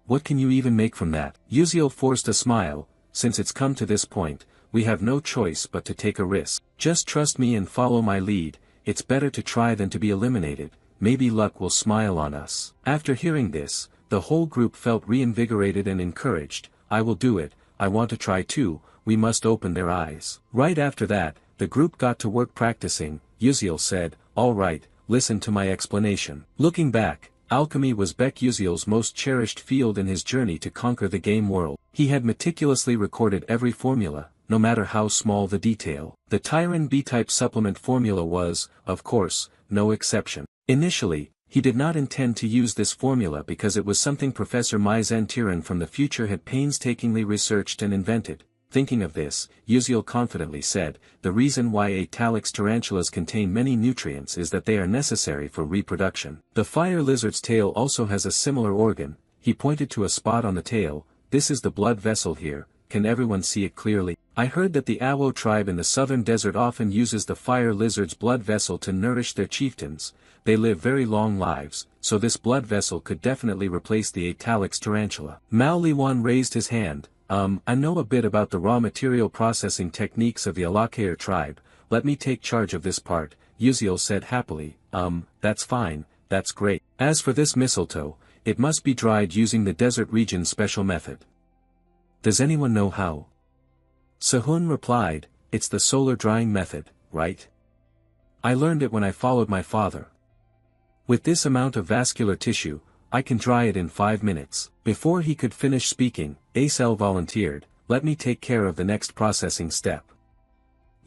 What can you even make from that?" Yuziel forced a smile, "Since it's come to this point, we have no choice but to take a risk. Just trust me and follow my lead, it's better to try than to be eliminated, maybe luck will smile on us." After hearing this, the whole group felt reinvigorated and encouraged. "I will do it, I want to try too," we must open their eyes. Right after that, the group got to work practicing. Yuziel said, "All right, listen to my explanation." Looking back, alchemy was Beck Yuziel's most cherished field in his journey to conquer the game world. He had meticulously recorded every formula, no matter how small the detail. The Tiran B-type supplement formula was, of course, no exception. Initially, he did not intend to use this formula because it was something Professor Mai Zentiran from the future had painstakingly researched and invented. Thinking of this, Yuziel confidently said, "The reason why Atalix tarantulas contain many nutrients is that they are necessary for reproduction." The fire lizard's tail also has a similar organ. He pointed to a spot on the tail. "This is the blood vessel here, can everyone see it clearly? I heard that the Awo tribe in the southern desert often uses the fire lizard's blood vessel to nourish their chieftains. They live very long lives, so this blood vessel could definitely replace the Atalix tarantula." Mao Liwan raised his hand, I know a bit about the raw material processing techniques of the Alakair tribe, let me take charge of this part," Yuziel said happily. That's fine, that's great. As for this mistletoe, it must be dried using the desert region's special method. Does anyone know how?" Sehun replied, "It's the solar drying method, right? I learned it when I followed my father. With this amount of vascular tissue, I can dry it in 5 minutes. Before he could finish speaking, Acel volunteered, "Let me take care of the next processing step."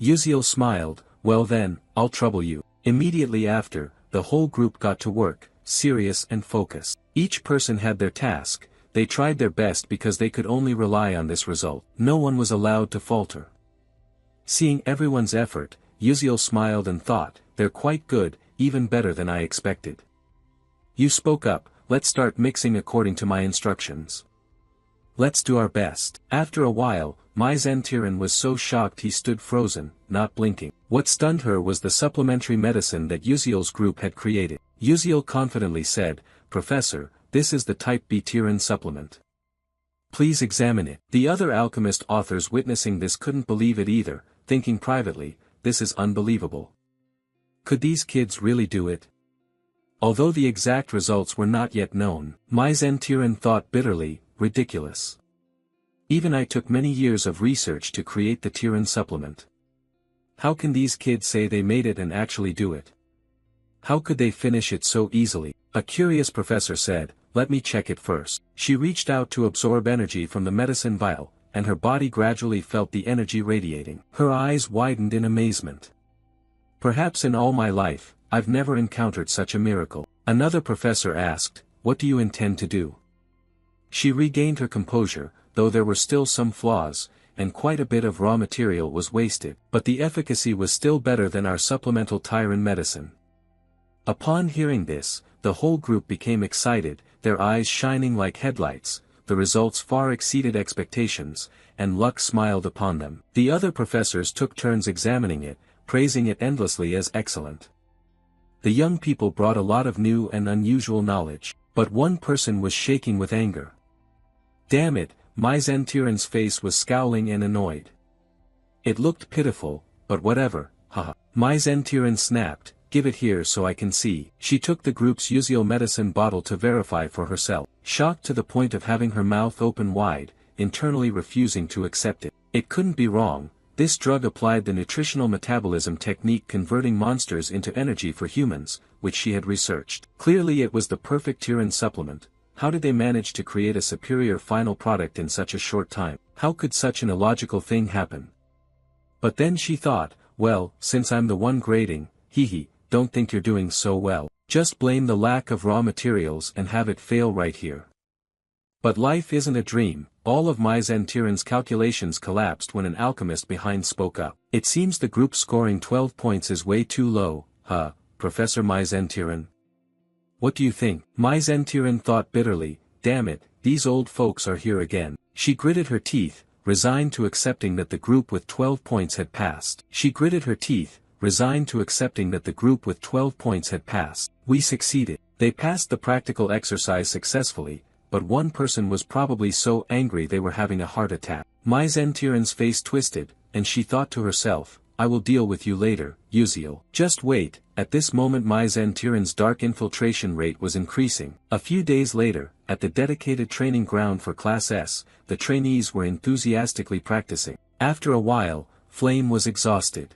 Yuziel smiled, "Well then, I'll trouble you." Immediately after, the whole group got to work, serious and focused. Each person had their task, they tried their best because they could only rely on this result. No one was allowed to falter. Seeing everyone's effort, Uziel smiled and thought, they're quite good, even better than I expected. You spoke up, let's start mixing according to my instructions. Let's do our best. After a while, Mai Zentiran was so shocked he stood frozen, not blinking. What stunned her was the supplementary medicine that Uziel's group had created. Uziel confidently said, Professor, this is the type B Tiran supplement. Please examine it. The other alchemist authors witnessing this couldn't believe it either, thinking privately, this is unbelievable. Could these kids really do it? Although the exact results were not yet known, Mai Zentiran thought bitterly, ridiculous. Even I took many years of research to create the Tiran supplement. How can these kids say they made it and actually do it? How could they finish it so easily? A curious professor said, let me check it first. She reached out to absorb energy from the medicine vial, and her body gradually felt the energy radiating. Her eyes widened in amazement. Perhaps in all my life, I've never encountered such a miracle. Another professor asked, what do you intend to do? She regained her composure, though there were still some flaws, and quite a bit of raw material was wasted, but the efficacy was still better than our supplemental Tiran medicine. Upon hearing this, the whole group became excited, their eyes shining like headlights. The results far exceeded expectations, and luck smiled upon them. The other professors took turns examining it, praising it endlessly as excellent. The young people brought a lot of new and unusual knowledge, but one person was shaking with anger. Damn it, Mai Zentiran's face was scowling and annoyed. It looked pitiful, but whatever, haha. Mai Zentiran snapped, give it here so I can see. She took the group's Uziel medicine bottle to verify for herself, shocked to the point of having her mouth open wide, internally refusing to accept it. It couldn't be wrong, this drug applied the nutritional metabolism technique converting monsters into energy for humans, which she had researched. Clearly it was the perfect Tiran supplement. How did they manage to create a superior final product in such a short time? How could such an illogical thing happen? But then she thought, well, since I'm the one grading, don't think you're doing so well. Just blame the lack of raw materials and have it fail right here. But life isn't a dream. All of Mai Zentiran's calculations collapsed when an alchemist behind spoke up. It seems the group scoring 12 points is way too low, Professor Mai Zentiran. What do you think? Mai Zentiran thought bitterly, damn it, these old folks are here again. She gritted her teeth, resigned to accepting that the group with 12 points had passed. We succeeded. They passed the practical exercise successfully, but one person was probably so angry they were having a heart attack. Mai Zentiran's face twisted, and she thought to herself, I will deal with you later, Uziel. Just wait. At this moment Mai Zentiran's dark infiltration rate was increasing. A few days later, at the dedicated training ground for Class S, the trainees were enthusiastically practicing. After a while, Flame was exhausted.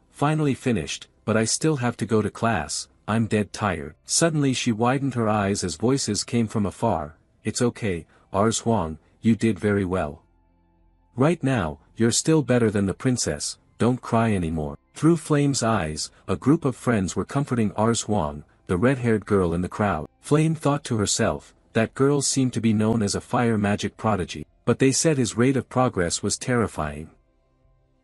Finally finished, but I still have to go to class, I'm dead tired. Suddenly she widened her eyes as voices came from afar, it's okay, Ars Huang, you did very well. Right now, you're still better than the princess, don't cry anymore. Through Flame's eyes, a group of friends were comforting Ars Huang, the red-haired girl in the crowd. Flame thought to herself, that girl seemed to be known as a fire magic prodigy, but they said his rate of progress was terrifying.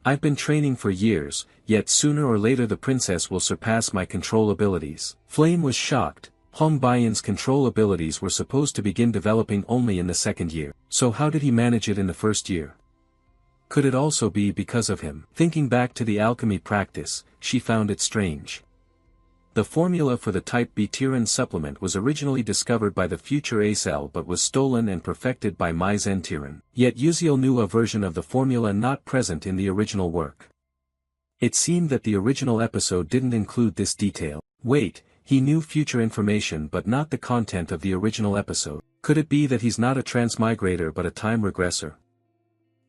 I've been training for years, yet sooner or later the princess will surpass my control abilities. Flame was shocked. Hong Baiyan's control abilities were supposed to begin developing only in the second year. So how did he manage it in the first year? Could it also be because of him? Thinking back to the alchemy practice, she found it strange. The formula for the type B Tiran supplement was originally discovered by the future Acel but was stolen and perfected by Mai Zentiran. Yet Uziel knew a version of the formula not present in the original work. It seemed that the original episode didn't include this detail. Wait, he knew future information but not the content of the original episode. Could it be that he's not a transmigrator but a time regressor?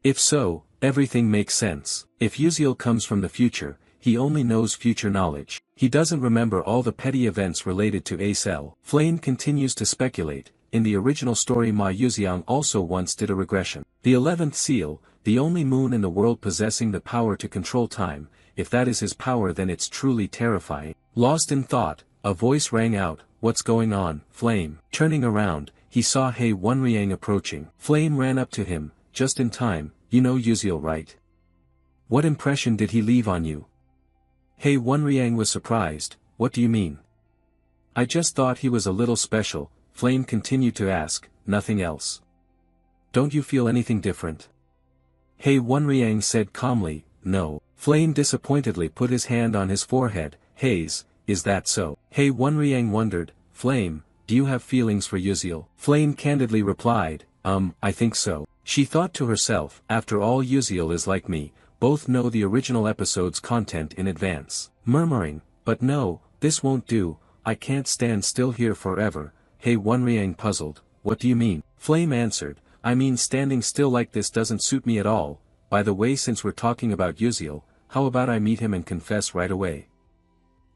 If so, everything makes sense. If Uziel comes from the future, he only knows future knowledge. He doesn't remember all the petty events related to Acel. Flame continues to speculate. In the original story Ma Yuxiang also once did a regression. The 11th seal, the only moon in the world possessing the power to control time, if that is his power then it's truly terrifying. Lost in thought, a voice rang out, what's going on, Flame? Turning around, he saw He Wenriang approaching. Flame ran up to him, just in time, you know Uziel right? What impression did he leave on you? He Wenriang was surprised. What do you mean? I just thought he was a little special, Flame continued to ask, nothing else. Don't you feel anything different? He Wenriang said calmly, no. Flame disappointedly put his hand on his forehead. Haze, is that so? He Wenriang wondered, Flame, do you have feelings for Yuziel? Flame candidly replied, I think so. She thought to herself, after all Yuziel is like me, both know the original episode's content in advance. Murmuring, but no, this won't do, I can't stand still here forever. He Wenriang puzzled, what do you mean? Flame answered, I mean standing still like this doesn't suit me at all. By the way, since we're talking about Yuziel, how about I meet him and confess right away?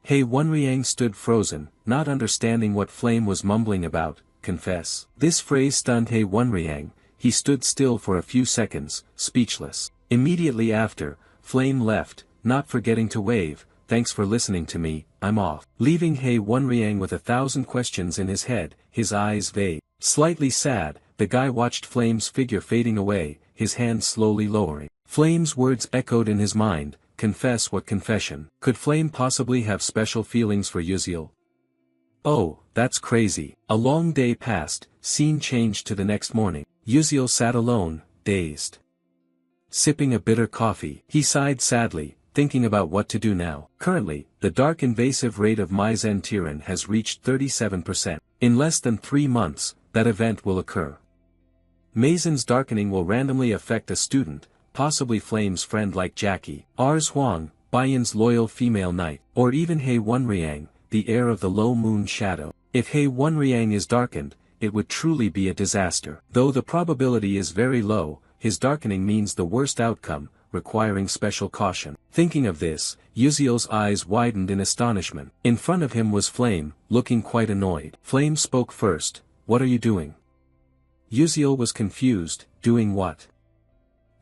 He Wenriang stood frozen, not understanding what Flame was mumbling about. Confess. This phrase stunned He Wenriang. He stood still for a few seconds, speechless. Immediately after, Flame left, not forgetting to wave, thanks for listening to me, I'm off. Leaving He Wenriang with 1,000 questions in his head, his eyes vague. Slightly sad, the guy watched Flame's figure fading away, his hand slowly lowering. Flame's words echoed in his mind, confess what confession? Could Flame possibly have special feelings for Yuziel? Oh, that's crazy. A long day passed, scene changed to the next morning. Yuziel sat alone, dazed. Sipping a bitter coffee, he sighed sadly, thinking about what to do now. Currently, the dark invasive rate of Maizen Tiran has reached 37%. In less than 3 months, that event will occur. Maizen's darkening will randomly affect a student, possibly Flame's friend like Jackie, Rs Huang, Baiyan's loyal female knight, or even He Wenriang, the heir of the low moon shadow. If He Wenriang is darkened, it would truly be a disaster. Though the probability is very low, his darkening means the worst outcome, requiring special caution. Thinking of this, Yuziel's eyes widened in astonishment. In front of him was Flame, looking quite annoyed. Flame spoke first, what are you doing? Yuziel was confused, doing what?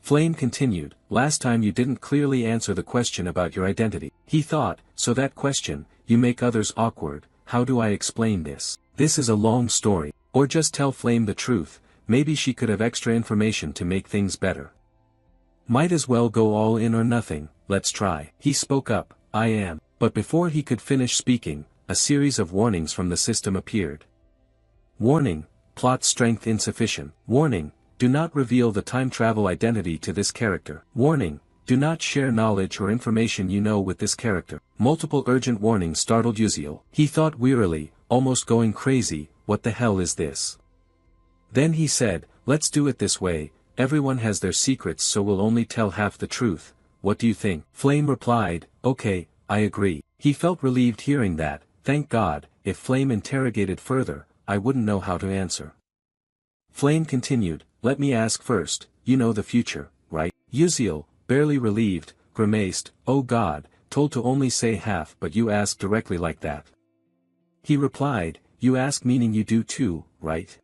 Flame continued, last time you didn't clearly answer the question about your identity. He thought, so that question, you make others awkward, how do I explain this? This is a long story. Or just tell Flame the truth, maybe she could have extra information to make things better. Might as well go all in or nothing, let's try. He spoke up, I am. But before he could finish speaking, a series of warnings from the system appeared. Warning, plot strength insufficient. Warning, do not reveal the time travel identity to this character. Warning, do not share knowledge or information you know with this character. Multiple urgent warnings startled Yuziel. He thought wearily, almost going crazy, what the hell is this? Then he said, let's do it this way, everyone has their secrets so we'll only tell half the truth, what do you think? Flame replied, okay, I agree. He felt relieved hearing that, thank God, if Flame interrogated further, I wouldn't know how to answer. Flame continued, let me ask first, you know the future, right? Yuziel, barely relieved, grimaced, oh God, told to only say half but you ask directly like that. He replied, you ask meaning you do too, right?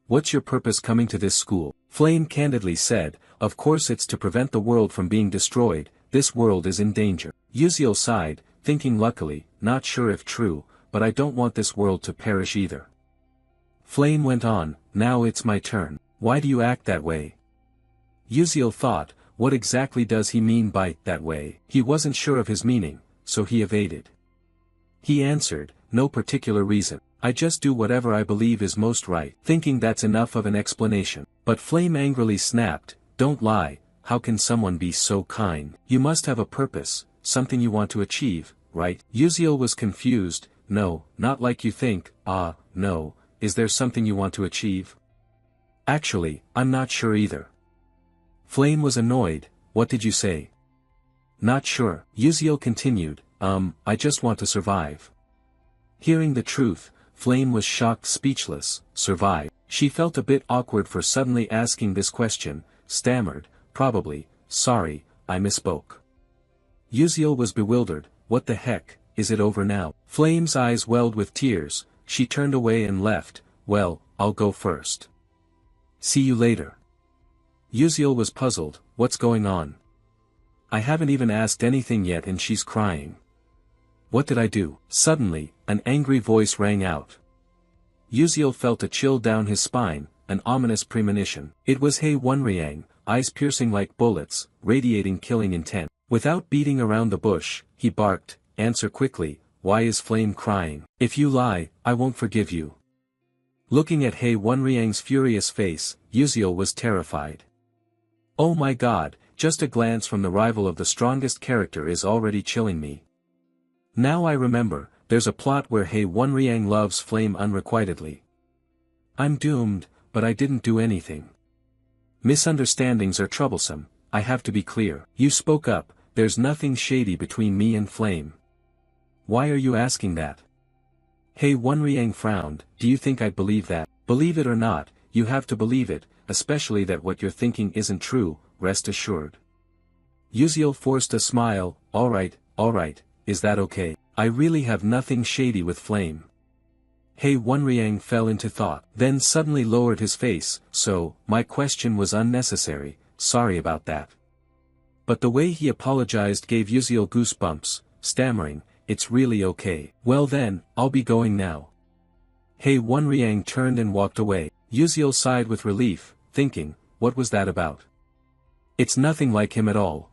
What's your purpose coming to this school? Flame candidly said, of course it's to prevent the world from being destroyed, this world is in danger. Yuziel sighed, thinking luckily, not sure if true, but I don't want this world to perish either. Flame went on, now it's my turn, why do you act that way? Yuziel thought, what exactly does he mean by that way? He wasn't sure of his meaning, so he evaded. He answered, no particular reason. I just do whatever I believe is most right, thinking that's enough of an explanation. But Flame angrily snapped, don't lie, how can someone be so kind? You must have a purpose, something you want to achieve, right? Yuziel was confused, no, not like you think, no, is there something you want to achieve? Actually, I'm not sure either. Flame was annoyed, what did you say? Not sure. Yuziel continued, I just want to survive. Hearing the truth, Flame was shocked speechless, survive. She felt a bit awkward for suddenly asking this question, stammered, probably, sorry, I misspoke. Yuziel was bewildered, what the heck, is it over now? Flame's eyes welled with tears, she turned away and left, well, I'll go first. See you later. Yuziel was puzzled, what's going on? I haven't even asked anything yet and she's crying. What did I do? Suddenly, an angry voice rang out. Yuziel felt a chill down his spine, an ominous premonition. It was He Wenriang, eyes piercing like bullets, radiating killing intent. Without beating around the bush, he barked, "Answer quickly, why is Flame crying? If you lie, I won't forgive you." Looking at Hei Wonriang's furious face, Yuziel was terrified. Oh my god, just a glance from the rival of the strongest character is already chilling me. Now I remember, there's a plot where Hei Wonriang loves Flame unrequitedly. I'm doomed, but I didn't do anything. Misunderstandings are troublesome, I have to be clear. You spoke up, there's nothing shady between me and Flame. Why are you asking that? Hei Wonriang frowned. Do you think I'd believe that? Believe it or not, you have to believe it, especially that what you're thinking isn't true, rest assured. Yuziel forced a smile. Alright, is that okay? I really have nothing shady with Flame. Hei Wonriang fell into thought, then suddenly lowered his face. So, my question was unnecessary, sorry about that. But the way he apologized gave Yuziel goosebumps, stammering, "It's really okay." Well then, I'll be going now. Hei Wonriang turned and walked away. Yuziel sighed with relief, thinking, what was that about? It's nothing like him at all.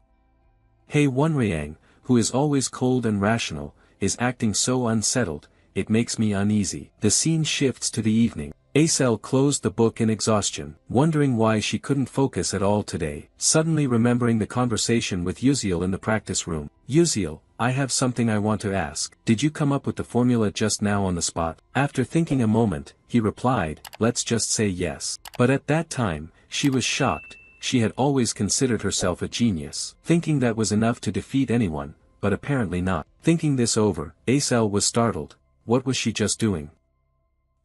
Hei Wonriang, who is always cold and rational, is acting so unsettled, it makes me uneasy. The scene shifts to the evening. Acel closed the book in exhaustion, wondering why she couldn't focus at all today. Suddenly remembering the conversation with Yuziel in the practice room. Yuziel, I have something I want to ask. Did you come up with the formula just now on the spot? After thinking a moment, he replied, let's just say yes. But at that time, she was shocked. She had always considered herself a genius, thinking that was enough to defeat anyone, but apparently not. Thinking this over, Acel was startled. What was she just doing?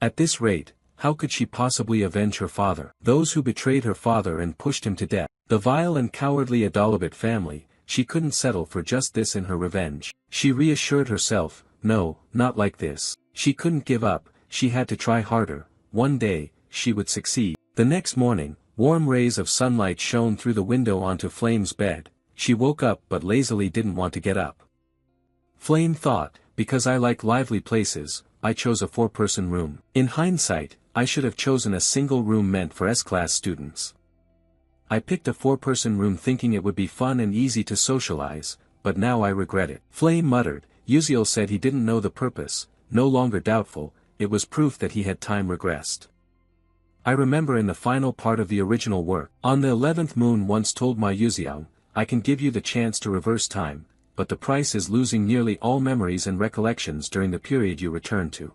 At this rate, how could she possibly avenge her father? Those who betrayed her father and pushed him to death. The vile and cowardly Adalabit family, she couldn't settle for just this in her revenge. She reassured herself, no, not like this. She couldn't give up, she had to try harder. One day, she would succeed. The next morning, warm rays of sunlight shone through the window onto Flame's bed. She woke up but lazily didn't want to get up. Flame thought, because I like lively places, I chose a 4-person room. In hindsight, I should have chosen a single room meant for S-class students. I picked a 4-person room thinking it would be fun and easy to socialize, but now I regret it. Flame muttered. Yuziel said he didn't know the purpose, no longer doubtful, it was proof that he had time regressed. I remember in the final part of the original work, on the 11th moon once told my Yuziang, I can give you the chance to reverse time, but the price is losing nearly all memories and recollections during the period you return to.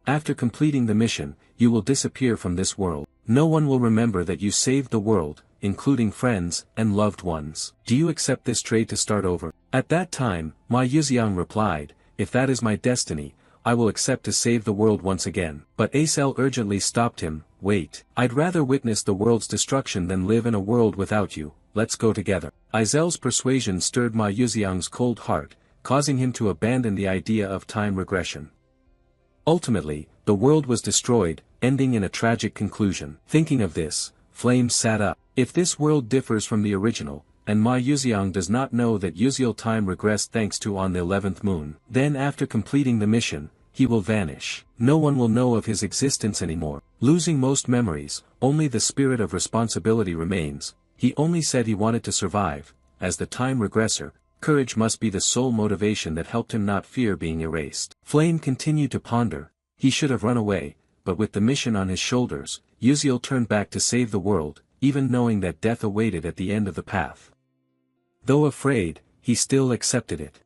After completing the mission, you will disappear from this world. No one will remember that you saved the world, including friends and loved ones. Do you accept this trade to start over? At that time, Ma Yuziang replied, if that is my destiny, I will accept to save the world once again. But Acel urgently stopped him, wait. I'd rather witness the world's destruction than live in a world without you. Let's go together. Azel's persuasion stirred Ma Yuziang's cold heart, causing him to abandon the idea of time regression. Ultimately, the world was destroyed, ending in a tragic conclusion. Thinking of this, Flame sat up. If this world differs from the original, and Ma Yuziang does not know that Yuziel time regressed thanks to on the 11th moon, then after completing the mission, he will vanish. No one will know of his existence anymore. Losing most memories, only the spirit of responsibility remains. He only said he wanted to survive. As the time regressor, courage must be the sole motivation that helped him not fear being erased. Flame continued to ponder. He should have run away, but with the mission on his shoulders, Yuziel turned back to save the world, even knowing that death awaited at the end of the path. Though afraid, he still accepted it.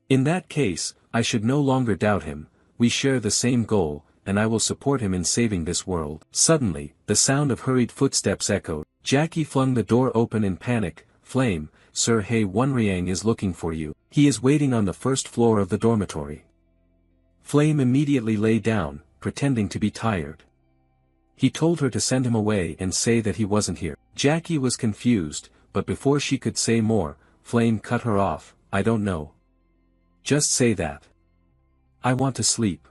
In that case, I should no longer doubt him. We share the same goal, and I will support him in saving this world. Suddenly, the sound of hurried footsteps echoed. Jackie flung the door open in panic. Flame, Sir Hei Wonriang is looking for you. He is waiting on the first floor of the dormitory. Flame immediately lay down, pretending to be tired. He told her to send him away and say that he wasn't here. Jackie was confused, but before she could say more, Flame cut her off. I don't know. Just say that. I want to sleep.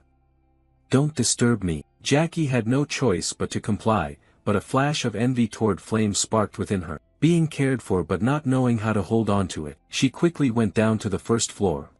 Don't disturb me. Jackie had no choice but to comply, but a flash of envy toward Flame sparked within her. Being cared for but not knowing how to hold on to it, she quickly went down to the first floor.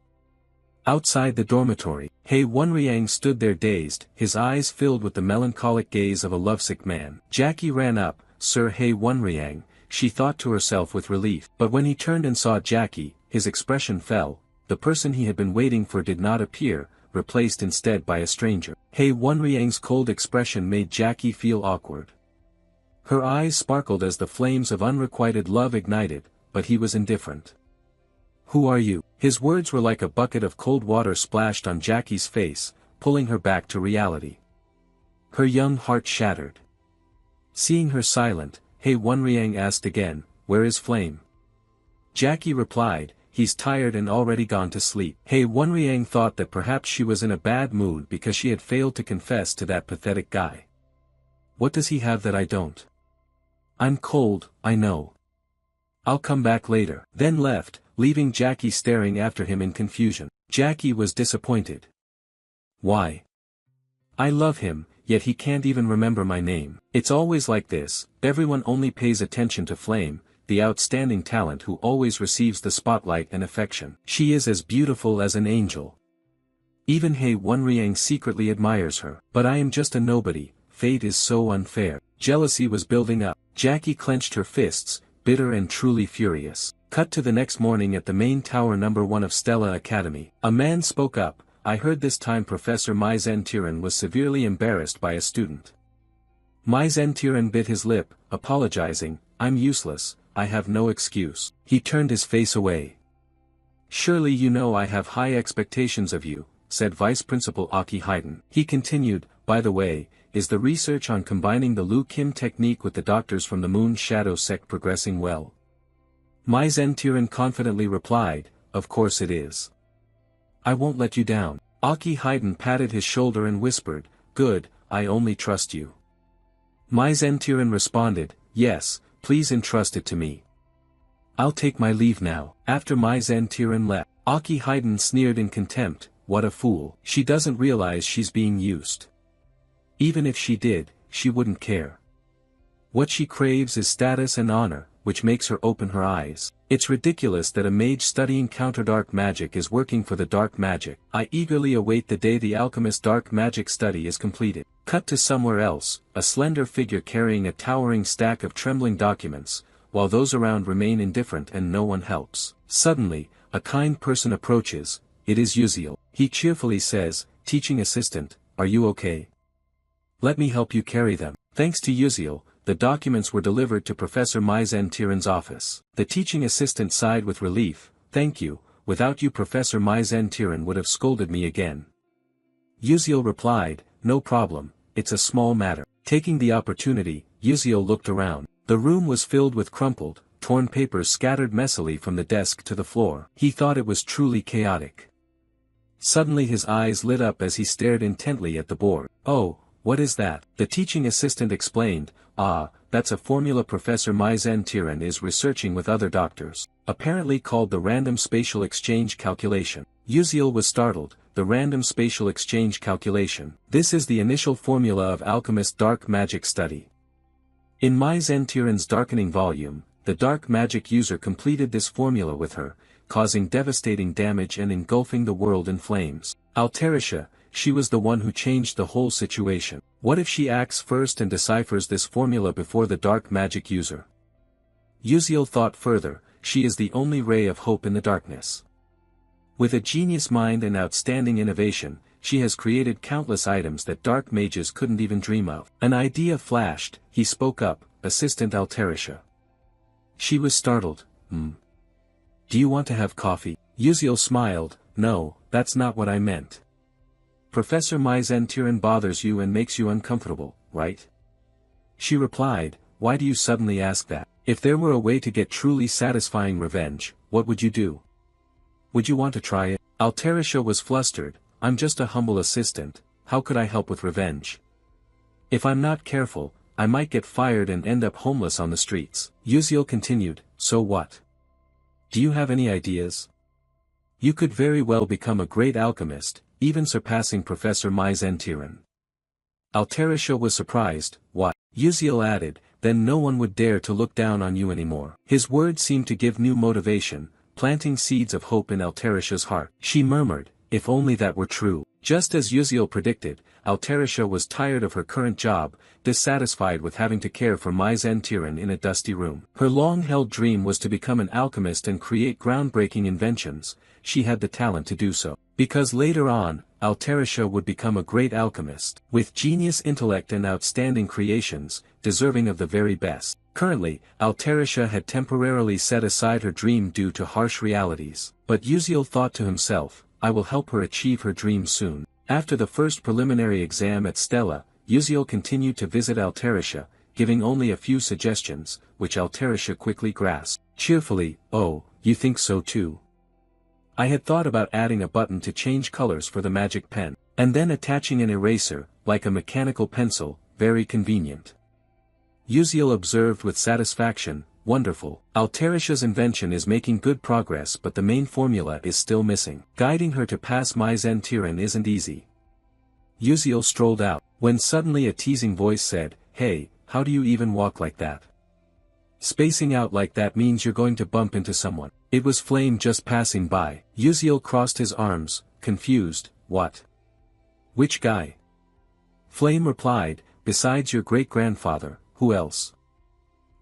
Outside the dormitory, Hei Wonriang stood there dazed, his eyes filled with the melancholic gaze of a lovesick man. Jackie ran up, Sir Hei Wonriang, she thought to herself with relief. But when he turned and saw Jackie, his expression fell. The person he had been waiting for did not appear, replaced instead by a stranger. Hei Wonriang's cold expression made Jackie feel awkward. Her eyes sparkled as the flames of unrequited love ignited, but he was indifferent. "Who are you?" His words were like a bucket of cold water splashed on Jackie's face, pulling her back to reality. Her young heart shattered. Seeing her silent, Hei Wonriang asked again, "Where is Flame?" Jackie replied, "He's tired and already gone to sleep." Hei Wonriang thought that perhaps she was in a bad mood because she had failed to confess to that pathetic guy. "What does he have that I don't?" "I'm cold, I know. I'll come back later." Then left, leaving Jackie staring after him in confusion. Jackie was disappointed. "Why? I love him, yet he can't even remember my name. It's always like this, everyone only pays attention to Flame, the outstanding talent who always receives the spotlight and affection. She is as beautiful as an angel. Even Hei Wonriang secretly admires her. But I am just a nobody, fate is so unfair." Jealousy was building up. Jackie clenched her fists, bitter and truly furious. Cut to the next morning at the main tower number 1 of Stella Academy. A man spoke up. I heard this time Professor Mai Zentiran was severely embarrassed by a student. Mai Zentiran bit his lip, apologizing, "I'm useless, I have no excuse." He turned his face away. "Surely you know I have high expectations of you," said Vice Principal Aki Haiden. He continued, "By the way, is the research on combining the Lu Kim technique with the doctors from the Moon Shadow sect progressing well?" Mai Zentiran confidently replied, "Of course it is. I won't let you down." Aki Haiden patted his shoulder and whispered, "Good, I only trust you." Mai Zentiran responded, "Yes, please entrust it to me. I'll take my leave now." After Mai Zentiran left, Aki Haiden sneered in contempt, "What a fool. She doesn't realize she's being used. Even if she did, she wouldn't care. What she craves is status and honor, which makes her open her eyes. It's ridiculous that a mage studying counter-dark magic is working for the dark magic. I eagerly await the day the alchemist's dark magic study is completed." Cut to somewhere else, a slender figure carrying a towering stack of trembling documents, while those around remain indifferent and no one helps. Suddenly, a kind person approaches. It is Uziel. He cheerfully says, "Teaching assistant, are you okay? Let me help you carry them." Thanks to Uziel, the documents were delivered to Professor Mai Zentiran's office. The teaching assistant sighed with relief, "Thank you, without you Professor Mai Zentiran would have scolded me again." Uziel replied, "No problem, it's a small matter." Taking the opportunity, Uziel looked around. The room was filled with crumpled, torn papers scattered messily from the desk to the floor. He thought it was truly chaotic. Suddenly his eyes lit up as he stared intently at the board. "Oh, what is that?" The teaching assistant explained, "Ah, that's a formula Professor Mai Zentiran is researching with other doctors, apparently called the random spatial exchange calculation." Uziel was startled. The random spatial exchange calculation. This is the initial formula of alchemist's dark magic study. In Mai Zentiran's darkening volume, the dark magic user completed this formula with her, causing devastating damage and engulfing the world in flames. Altarisha, she was the one who changed the whole situation. What if she acts first and deciphers this formula before the dark magic user? Uziel thought further, she is the only ray of hope in the darkness. With a genius mind and outstanding innovation, she has created countless items that dark mages couldn't even dream of. An idea flashed. He spoke up, "Assistant Altarisha." She was startled. Do you want to have coffee?" Uziel smiled, "No, that's not what I meant. Professor Mai Zentiran bothers you and makes you uncomfortable, right?" She replied, "Why do you suddenly ask that? If there were a way to get truly satisfying revenge, what would you do? Would you want to try it?" Altarisha was flustered, "I'm just a humble assistant, how could I help with revenge? If I'm not careful, I might get fired and end up homeless on the streets." Uziel continued, "So what? Do you have any ideas? You could very well become a great alchemist, even surpassing Professor Mai Zentiran." Altarisha was surprised, "What?" Uziel added, "Then no one would dare to look down on you anymore." His words seemed to give new motivation, planting seeds of hope in Altarisha's heart. She murmured, "If only that were true." Just as Uziel predicted, Altarisha was tired of her current job, dissatisfied with having to care for Mai Zentiran in a dusty room. Her long-held dream was to become an alchemist and create groundbreaking inventions. She had the talent to do so. Because later on, Altarisha would become a great alchemist, with genius intellect and outstanding creations, deserving of the very best. Currently, Altarisha had temporarily set aside her dream due to harsh realities. But Uziel thought to himself, I will help her achieve her dream soon. After the first preliminary exam at Stella, Uziel continued to visit Altarisha, giving only a few suggestions, which Altarisha quickly grasped. Cheerfully, oh, you think so too? I had thought about adding a button to change colors for the magic pen, and then attaching an eraser, like a mechanical pencil, very convenient. Uziel observed with satisfaction, wonderful. Altarisha's invention is making good progress, but the main formula is still missing. Guiding her to pass Mai Zentiran isn't easy. Uziel strolled out, when suddenly a teasing voice said, hey, how do you even walk like that? Spacing out like that means you're going to bump into someone. It was Flame just passing by. Uziel crossed his arms, confused, what? Which guy? Flame replied, besides your great-grandfather, who else?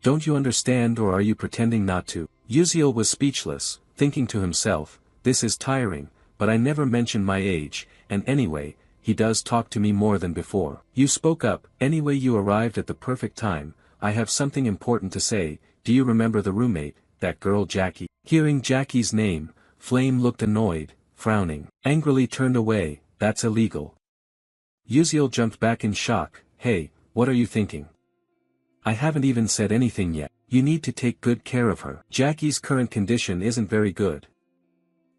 Don't you understand, or are you pretending not to? Uziel was speechless, thinking to himself, this is tiring, but I never mention my age, and anyway, he does talk to me more than before. You spoke up, anyway you arrived at the perfect time. I have something important to say. Do you remember the roommate, that girl Jackie? Hearing Jackie's name, Flame looked annoyed, frowning, angrily turned away. That's illegal. Uziel jumped back in shock. Hey, what are you thinking? I haven't even said anything yet. You need to take good care of her. Jackie's current condition isn't very good.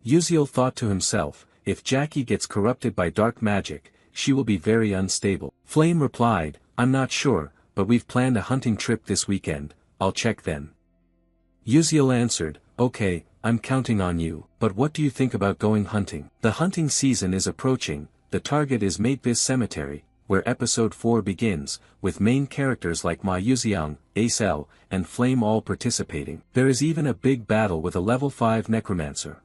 Uziel thought to himself, if Jackie gets corrupted by dark magic, she will be very unstable. Flame replied, I'm not sure, but we've planned a hunting trip this weekend. I'll check then. Uziel answered, okay, I'm counting on you. But what do you think about going hunting? The hunting season is approaching. The target is Matevis Cemetery, where episode 4 begins, with main characters like Ma Yuziang, Acel, and Flame all participating. There is even a big battle with a level 5 necromancer.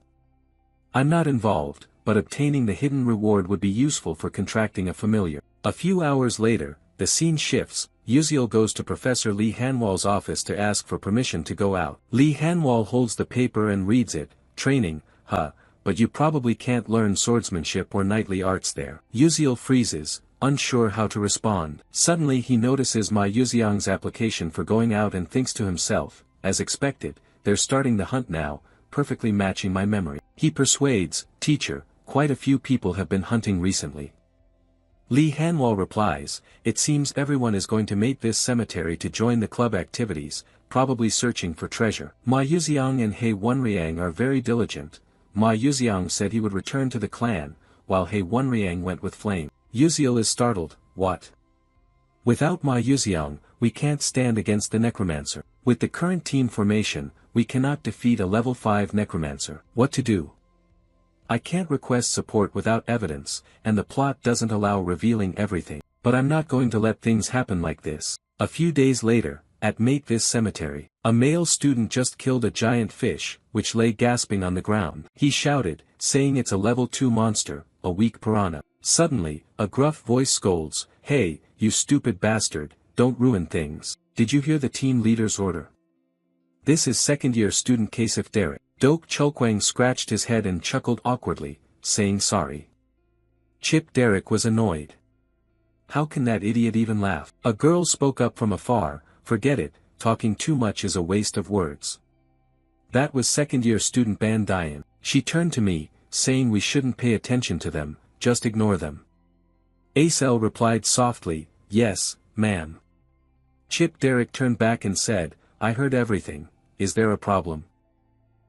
I'm not involved, but obtaining the hidden reward would be useful for contracting a familiar. A few hours later, the scene shifts. Uziel goes to Professor Li Hanwal's office to ask for permission to go out. Li Hanwal holds the paper and reads it. Training, but you probably can't learn swordsmanship or knightly arts there. Uziel freezes, unsure how to respond. Suddenly he notices Ma Yuziang's application for going out and thinks to himself, as expected, they're starting the hunt now, perfectly matching my memory. He persuades, teacher, quite a few people have been hunting recently. Li Hanwal replies, it seems everyone is going to Matevis Cemetery to join the club activities, probably searching for treasure. Ma Yuziang and He Wenriang are very diligent. Ma Yuziang said he would return to the clan, while He Wenriang went with Flame. Uziel is startled, what? Without Ma Yuziang, we can't stand against the necromancer. With the current team formation, we cannot defeat a level 5 necromancer. What to do? I can't request support without evidence, and the plot doesn't allow revealing everything. But I'm not going to let things happen like this. A few days later, at Matevis Cemetery, a male student just killed a giant fish, which lay gasping on the ground. He shouted, saying it's a level 2 monster, a weak piranha. Suddenly, a gruff voice scolds, hey, you stupid bastard, don't ruin things. Did you hear the team leader's order? This is second-year student Kasif Derek. Dok Chulkwang scratched his head and chuckled awkwardly, saying sorry. Chip Derek was annoyed. How can that idiot even laugh? A girl spoke up from afar, forget it, talking too much is a waste of words. That was second-year student Ban Dian. She turned to me, saying we shouldn't pay attention to them, just ignore them. Acel replied softly, yes, ma'am. Chip Derek turned back and said, I heard everything, is there a problem?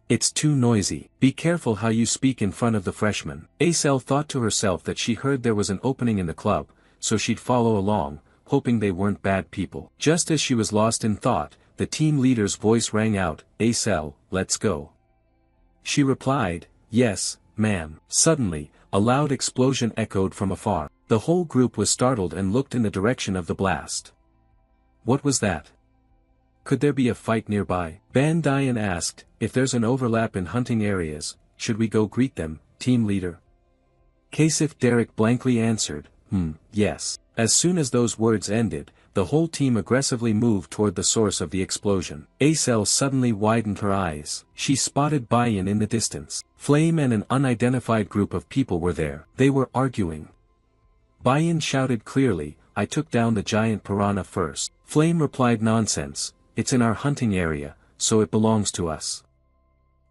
It's too noisy. Be careful how you speak in front of the freshmen. Acel thought to herself that she heard there was an opening in the club, so she'd follow along, hoping they weren't bad people. Just as she was lost in thought, the team leader's voice rang out, Acel, let's go. She replied, yes, ma'am. Suddenly, a loud explosion echoed from afar. The whole group was startled and looked in the direction of the blast. What was that? Could there be a fight nearby? Ban Dian asked, if there's an overlap in hunting areas, should we go greet them, team leader? Kasif Derek blankly answered, Yes. As soon as those words ended, the whole team aggressively moved toward the source of the explosion. Acel suddenly widened her eyes. She spotted Bayan in the distance. Flame and an unidentified group of people were there. They were arguing. Bayan shouted clearly, "I took down the giant piranha first." Flame replied, "Nonsense, it's in our hunting area, so it belongs to us."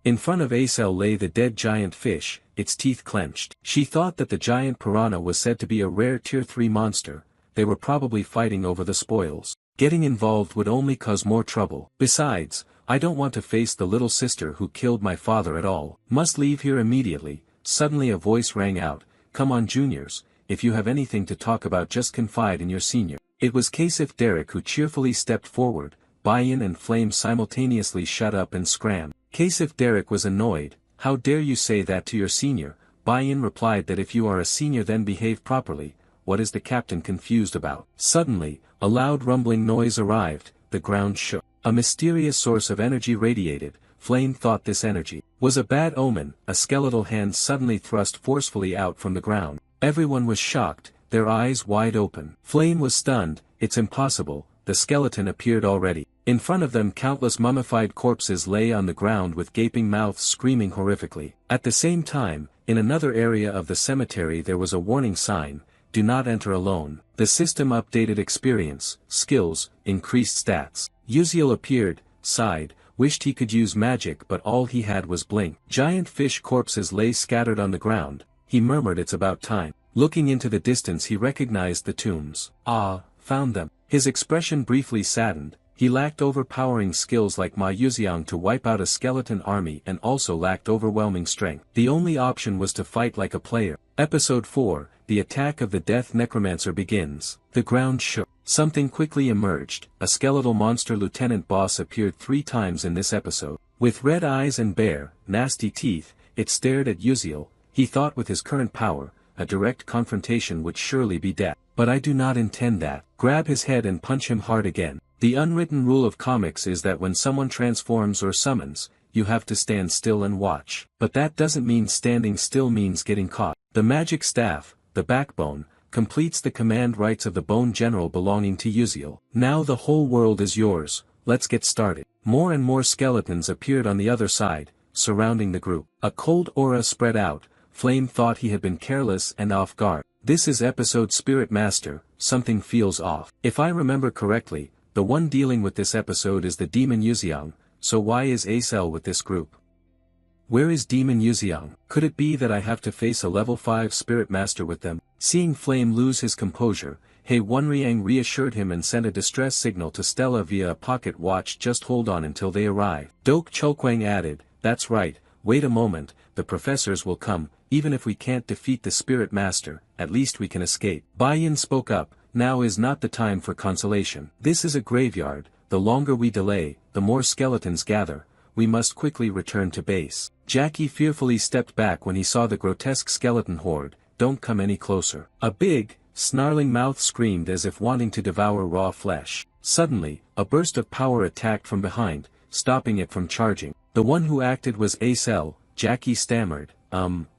In front of Acel lay the dead giant fish, its teeth clenched. She thought that the giant piranha was said to be a rare tier 3 monster. They were probably fighting over the spoils. Getting involved would only cause more trouble. Besides, I don't want to face the little sister who killed my father at all. Must leave here immediately. Suddenly a voice rang out, "Come on juniors, if you have anything to talk about just confide in your senior." It was Kasif Derek who cheerfully stepped forward. Bayan and Flame simultaneously shut up and scrammed. Kasif Derek was annoyed. "How dare you say that to your senior?" Bayan replied that if you are a senior then behave properly. What is the captain confused about? Suddenly, a loud rumbling noise arrived, the ground shook. A mysterious source of energy radiated. Flame thought this energy was a bad omen. A skeletal hand suddenly thrust forcefully out from the ground. Everyone was shocked, their eyes wide open. Flame was stunned. "It's impossible," the skeleton appeared already. In front of them countless mummified corpses lay on the ground with gaping mouths screaming horrifically. At the same time, in another area of the cemetery there was a warning sign, "Do not enter alone." The system updated experience, skills, increased stats. Uziel appeared, sighed, wished he could use magic but all he had was blink. Giant fish corpses lay scattered on the ground. He murmured, "It's about time." Looking into the distance he recognized the tombs. "Ah, found them." His expression briefly saddened. He lacked overpowering skills like Ma Yuziang to wipe out a skeleton army and also lacked overwhelming strength. The only option was to fight like a player. Episode 4, The Attack of the Death Necromancer begins. The ground shook. Something quickly emerged. A skeletal monster lieutenant boss appeared 3 times in this episode. With red eyes and bare, nasty teeth, it stared at Uziel. He thought with his current power, a direct confrontation would surely be death. "But I do not intend that." Grab his head and punch him hard again. The unwritten rule of comics is that when someone transforms or summons, you have to stand still and watch. But that doesn't mean standing still means getting caught. The magic staff, the backbone, completes the command rights of the bone general belonging to Uziel. "Now the whole world is yours, let's get started." More and more skeletons appeared on the other side, surrounding the group. A cold aura spread out. Flame thought he had been careless and off guard. This is episode Spirit Master, something feels off. If I remember correctly, the one dealing with this episode is the demon Yuziang, so why is Acel with this group? Where is demon Yuziang? Could it be that I have to face a level 5 Spirit Master with them? Seeing Flame lose his composure, He Wenriang reassured him and sent a distress signal to Stella via a pocket watch. "Just hold on until they arrive." Dok Chokwang added, "That's right, wait a moment, the professors will come. Even if we can't defeat the Spirit Master, at least we can escape." Bayan spoke up, "Now is not the time for consolation. This is a graveyard, the longer we delay, the more skeletons gather, we must quickly return to base." Jackie fearfully stepped back when he saw the grotesque skeleton horde. "Don't come any closer." A big, snarling mouth screamed as if wanting to devour raw flesh. Suddenly, a burst of power attacked from behind, stopping it from charging. The one who acted was Acel. Jackie stammered,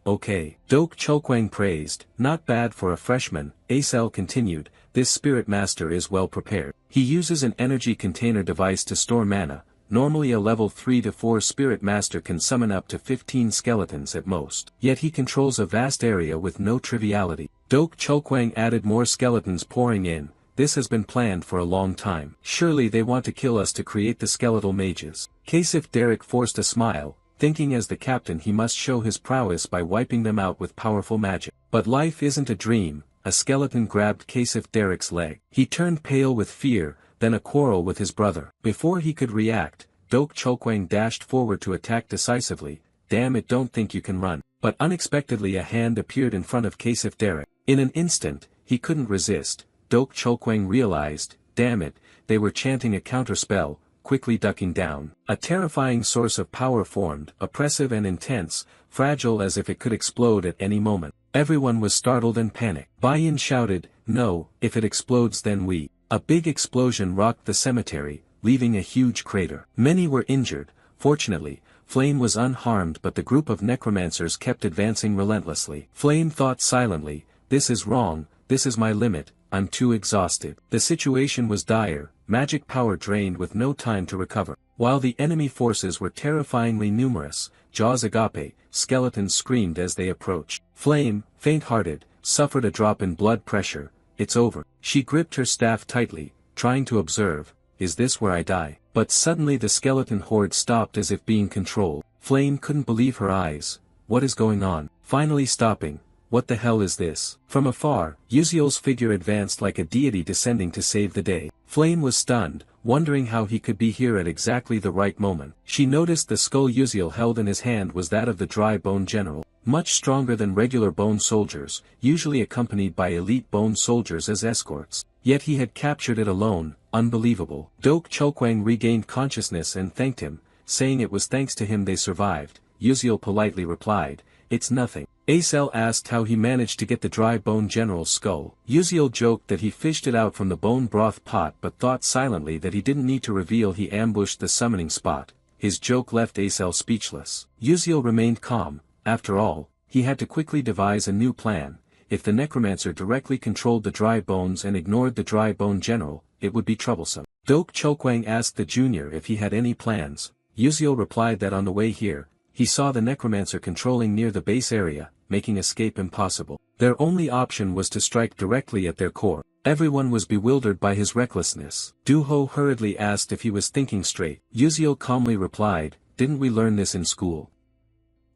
Okay. Dok Chokwang praised, "Not bad for a freshman." Acel continued, "This Spirit Master is well prepared. He uses an energy container device to store mana. Normally a level 3 to 4 Spirit Master can summon up to 15 skeletons at most. Yet he controls a vast area with no triviality." Dok Chokwang added, "More skeletons pouring in. This has been planned for a long time. Surely they want to kill us to create the skeletal mages." Kasif Derek forced a smile, thinking as the captain he must show his prowess by wiping them out with powerful magic. But life isn't a dream. A skeleton grabbed Kasif Derek's leg. He turned pale with fear, then a quarrel with his brother. Before he could react, Dok Chokwang dashed forward to attack decisively. "Damn it, don't think you can run." But unexpectedly a hand appeared in front of Kasif Derek. In an instant, he couldn't resist. Dok Chokwang realized, damn it, they were chanting a counterspell. Quickly ducking down. A terrifying source of power formed, oppressive and intense, fragile as if it could explode at any moment. Everyone was startled and panicked. Bayan shouted, "No, if it explodes then we." A big explosion rocked the cemetery, leaving a huge crater. Many were injured. Fortunately, Flame was unharmed, but the group of necromancers kept advancing relentlessly. Flame thought silently, "This is wrong, this is my limit, I'm too exhausted. The situation was dire, magic power drained with no time to recover. While the enemy forces were terrifyingly numerous, Jaws Agape, skeletons screamed as they approached. Flame, faint-hearted, suffered a drop in blood pressure. It's over. She gripped her staff tightly, trying to observe, is this where I die? But suddenly the skeleton horde stopped as if being controlled. Flame couldn't believe her eyes. What is going on? Finally stopping. What the hell is this? From afar, Uziel's figure advanced like a deity descending to save the day. Flame was stunned, wondering how he could be here at exactly the right moment. She noticed the skull Uziel held in his hand was that of the dry bone general, much stronger than regular bone soldiers, usually accompanied by elite bone soldiers as escorts. Yet he had captured it alone, unbelievable. Dok Chokwang regained consciousness and thanked him, saying it was thanks to him they survived. Uziel politely replied, it's nothing. Acel asked how he managed to get the dry bone general's skull. Uziel joked that he fished it out from the bone broth pot but thought silently that he didn't need to reveal he ambushed the summoning spot. His joke left Acel speechless. Uziel remained calm. After all, he had to quickly devise a new plan. If the necromancer directly controlled the dry bones and ignored the dry bone general, it would be troublesome. Dok Chokwang asked the junior if he had any plans. Uziel replied that on the way here, he saw the necromancer controlling near the base area, making escape impossible. Their only option was to strike directly at their core. Everyone was bewildered by his recklessness. Duho hurriedly asked if he was thinking straight. Uziel calmly replied, didn't we learn this in school?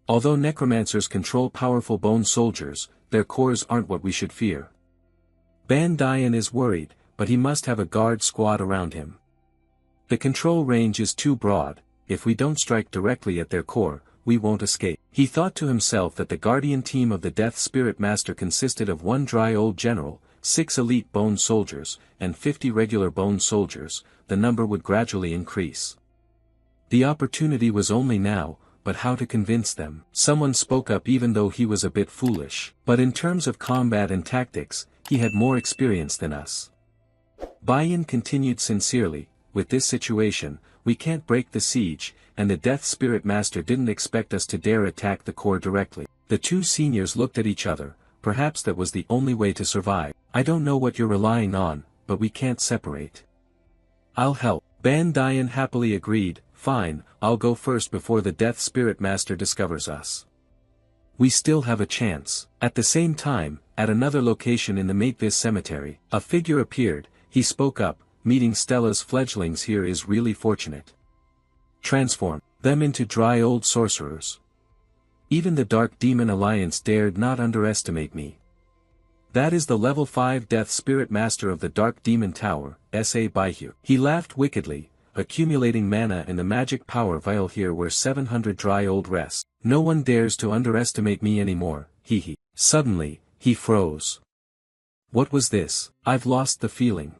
Although necromancers control powerful bone soldiers, their cores aren't what we should fear. Ban Dian is worried, but he must have a guard squad around him. The control range is too broad. If we don't strike directly at their core, we won't escape. He thought to himself that the guardian team of the Death Spirit Master consisted of 1 dry old general, 6 elite bone soldiers, and 50 regular bone soldiers. The number would gradually increase. The opportunity was only now, but how to convince them? Someone spoke up even though he was a bit foolish. But in terms of combat and tactics, he had more experience than us. Bayan continued sincerely, with this situation, we can't break the siege, and the Death Spirit Master didn't expect us to dare attack the core directly. The two seniors looked at each other. Perhaps that was the only way to survive. I don't know what you're relying on, but we can't separate. I'll help. Ban Dian happily agreed, fine, I'll go first before the Death Spirit Master discovers us. We still have a chance. At the same time, at another location in the Matevis cemetery, a figure appeared. He spoke up, meeting Stella's fledglings here is really fortunate. Transform them into dry old sorcerers. Even the Dark Demon Alliance dared not underestimate me. That is the level 5 Death Spirit Master of the Dark Demon Tower, S.A. Baihu. He laughed wickedly, accumulating mana in the magic power vial here where 700 dry old rests. No one dares to underestimate me anymore, hee. Suddenly, he froze. What was this? I've lost the feeling.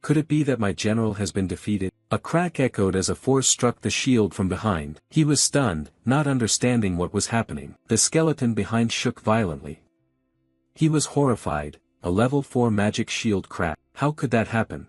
Could it be that my general has been defeated? A crack echoed as a force struck the shield from behind. He was stunned, not understanding what was happening. The skeleton behind shook violently. He was horrified. A level 4 magic shield cracked. How could that happen?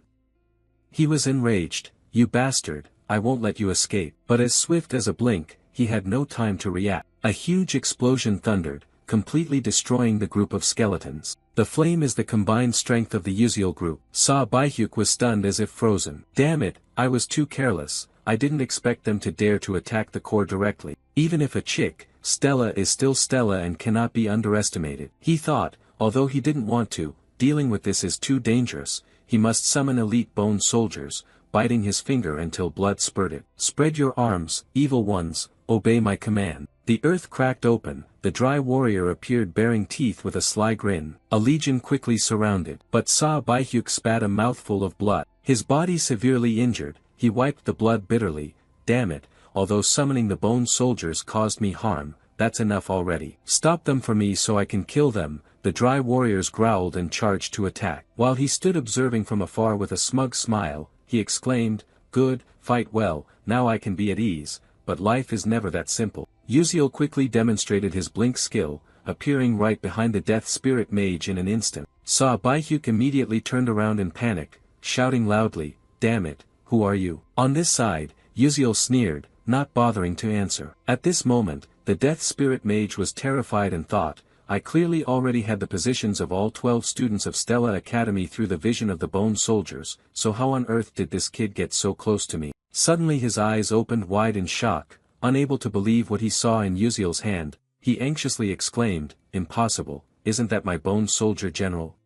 He was enraged. You bastard, I won't let you escape. But as swift as a blink, he had no time to react. A huge explosion thundered, completely destroying the group of skeletons. The flame is the combined strength of the Uziel group. Sa Baihyuk was stunned as if frozen. Damn it, I was too careless. I didn't expect them to dare to attack the core directly. Even if a chick, Stella is still Stella and cannot be underestimated. He thought, although he didn't want to, dealing with this is too dangerous, he must summon elite bone soldiers, biting his finger until blood spurted. Spread your arms, evil ones, obey my command. The earth cracked open, the dry warrior appeared bearing teeth with a sly grin. A legion quickly surrounded, but Sa Baihyuk spat a mouthful of blood. His body severely injured, he wiped the blood bitterly. Damn it, although summoning the bone soldiers caused me harm, that's enough already. Stop them for me so I can kill them. The dry warriors growled and charged to attack. While he stood observing from afar with a smug smile, he exclaimed, good, fight well, now I can be at ease, but life is never that simple. Uziel quickly demonstrated his blink skill, appearing right behind the Death Spirit Mage in an instant. Sa Baihyuk immediately turned around in panic, shouting loudly, damn it, who are you? On this side, Uziel sneered, not bothering to answer. At this moment, the Death Spirit Mage was terrified and thought, I clearly already had the positions of all 12 students of Stella Academy through the vision of the Bone Soldiers, so how on earth did this kid get so close to me? Suddenly his eyes opened wide in shock, unable to believe what he saw in Uziel's hand. He anxiously exclaimed, "Impossible, isn't that my Bone Soldier General?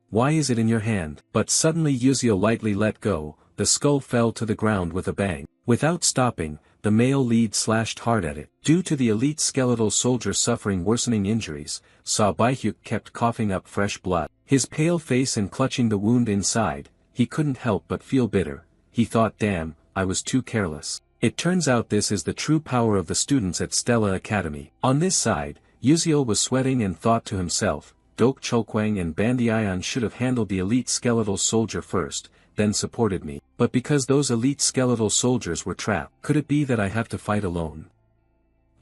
Why is it in your hand?" But suddenly Uziel lightly let go, the skull fell to the ground with a bang. Without stopping, the male lead slashed hard at it. Due to the elite skeletal soldier suffering worsening injuries, Saw Baihyuk kept coughing up fresh blood. His pale face and clutching the wound inside, he couldn't help but feel bitter. He thought, damn, I was too careless. It turns out this is the true power of the students at Stella Academy. On this side, Uziel was sweating and thought to himself, Dok Chulkwang and Bandiayan should have handled the elite skeletal soldier first, then supported me. But because those elite skeletal soldiers were trapped, could it be that I have to fight alone?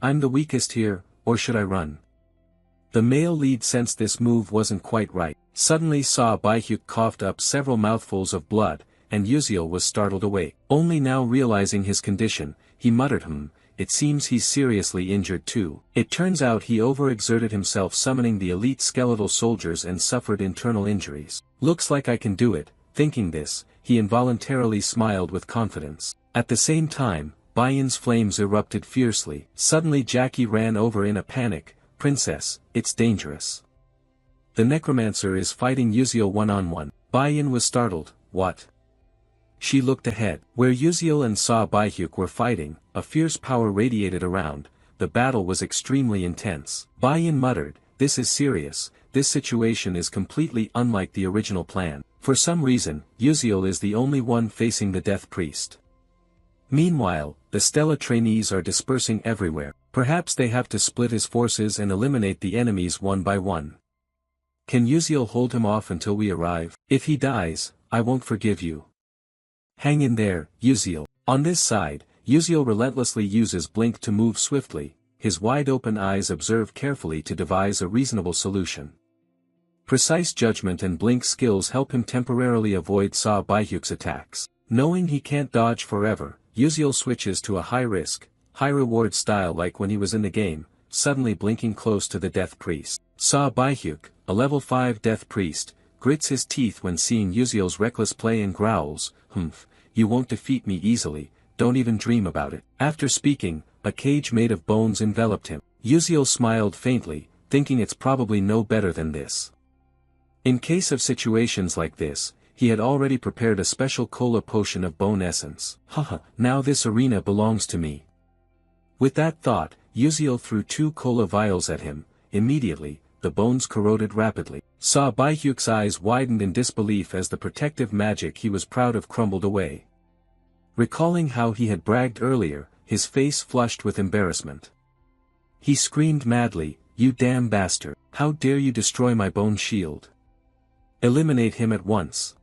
I'm the weakest here, or should I run? The male lead sensed this move wasn't quite right. Suddenly Saw Baihyuk coughed up several mouthfuls of blood, and Uziel was startled awake. Only now realizing his condition, he muttered, it seems he's seriously injured too. It turns out he overexerted himself summoning the elite skeletal soldiers and suffered internal injuries. Looks like I can do it. Thinking this, he involuntarily smiled with confidence. At the same time, Bayan's flames erupted fiercely. Suddenly Jackie ran over in a panic, "Princess, it's dangerous. The necromancer is fighting Uziel one-on-one." Bayan was startled, "What?" She looked ahead. Where Uziel and Saw Baihyuk were fighting, a fierce power radiated around. The battle was extremely intense. Bayan muttered, "This is serious, this situation is completely unlike the original plan. For some reason, Uziel is the only one facing the Death Priest. Meanwhile, the Stella trainees are dispersing everywhere. Perhaps they have to split his forces and eliminate the enemies one by one. Can Uziel hold him off until we arrive? If he dies, I won't forgive you. Hang in there, Uziel." On this side, Uziel relentlessly uses blink to move swiftly. His wide-open eyes observe carefully to devise a reasonable solution. Precise judgment and blink skills help him temporarily avoid Saw Baihyuk's attacks. Knowing he can't dodge forever, Uziel switches to a high-risk, high-reward style like when he was in the game, suddenly blinking close to the Death Priest. Saw Baihyuk, a level 5 Death Priest, grits his teeth when seeing Uziel's reckless play and growls, "Humph, you won't defeat me easily, don't even dream about it." After speaking, a cage made of bones enveloped him. Uziel smiled faintly, thinking it's probably no better than this. In case of situations like this, he had already prepared a special cola potion of bone essence. Haha, now this arena belongs to me. With that thought, Uziel threw 2 cola vials at him. Immediately, the bones corroded rapidly. Saw Baihyuk's eyes widened in disbelief as the protective magic he was proud of crumbled away. Recalling how he had bragged earlier, his face flushed with embarrassment. He screamed madly, "You damn bastard! How dare you destroy my bone shield! Eliminate him at once!"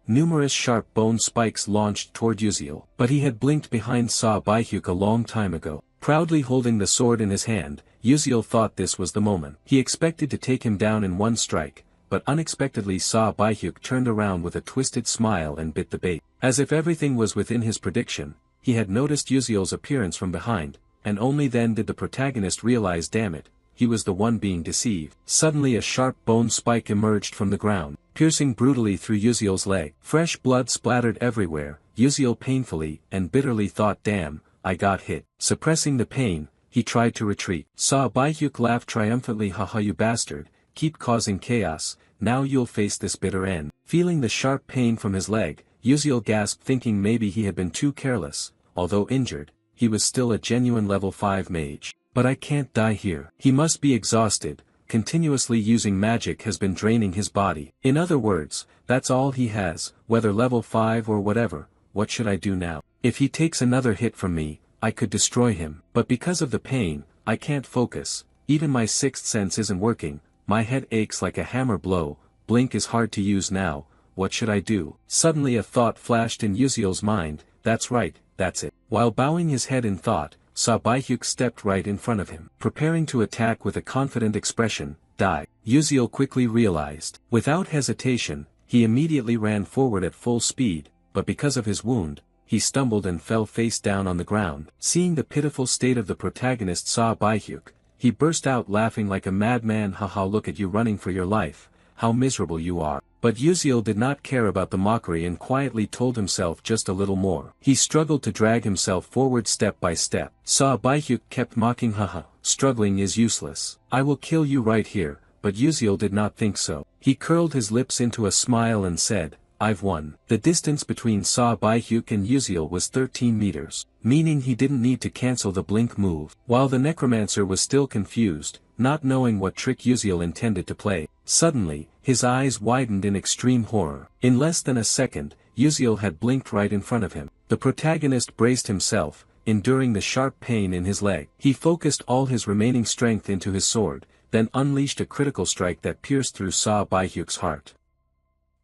Numerous sharp bone spikes launched toward Uziel, but he had blinked behind Saw Baihyuk a long time ago. Proudly holding the sword in his hand, Uziel thought this was the moment. He expected to take him down in one strike, but unexpectedly Saw Baihyuk turned around with a twisted smile and bit the bait. As if everything was within his prediction, he had noticed Uziel's appearance from behind, and only then did the protagonist realize, damn it, he was the one being deceived. Suddenly a sharp bone spike emerged from the ground, piercing brutally through Uziel's leg. Fresh blood splattered everywhere. Uziel painfully and bitterly thought, damn, I got hit. Suppressing the pain, he tried to retreat. Saw Baihyuk laughed triumphantly, haha, you bastard, keep causing chaos, now you'll face this bitter end. Feeling the sharp pain from his leg, Uziel gasped, thinking maybe he had been too careless. Although injured, he was still a genuine level 5 mage. But I can't die here. He must be exhausted. Continuously using magic has been draining his body. In other words, that's all he has, whether level 5 or whatever. What should I do now? If he takes another hit from me, I could destroy him. But because of the pain, I can't focus. Even my sixth sense isn't working. My head aches like a hammer blow. Blink is hard to use now. What should I do? Suddenly a thought flashed in Uziel's mind. That's right, that's it. While bowing his head in thought, Saw Baihyuk stepped right in front of him. Preparing to attack with a confident expression, die. Uziel quickly realized. Without hesitation, he immediately ran forward at full speed, but because of his wound, he stumbled and fell face down on the ground. Seeing the pitiful state of the protagonist Saw Baihyuk, he burst out laughing like a madman. Haha, look at you running for your life, how miserable you are. But Uziel did not care about the mockery and quietly told himself just a little more. He struggled to drag himself forward step by step. Baihyuk kept mocking. Haha, struggling is useless. I will kill you right here, but Uziel did not think so. He curled his lips into a smile and said, I've won. The distance between Baihyuk and Uziel was 13 meters, meaning he didn't need to cancel the blink move. While the necromancer was still confused, not knowing what trick Uziel intended to play, suddenly, his eyes widened in extreme horror. In less than a second, Uziel had blinked right in front of him. The protagonist braced himself, enduring the sharp pain in his leg. He focused all his remaining strength into his sword, then unleashed a critical strike that pierced through Baihyuk's heart.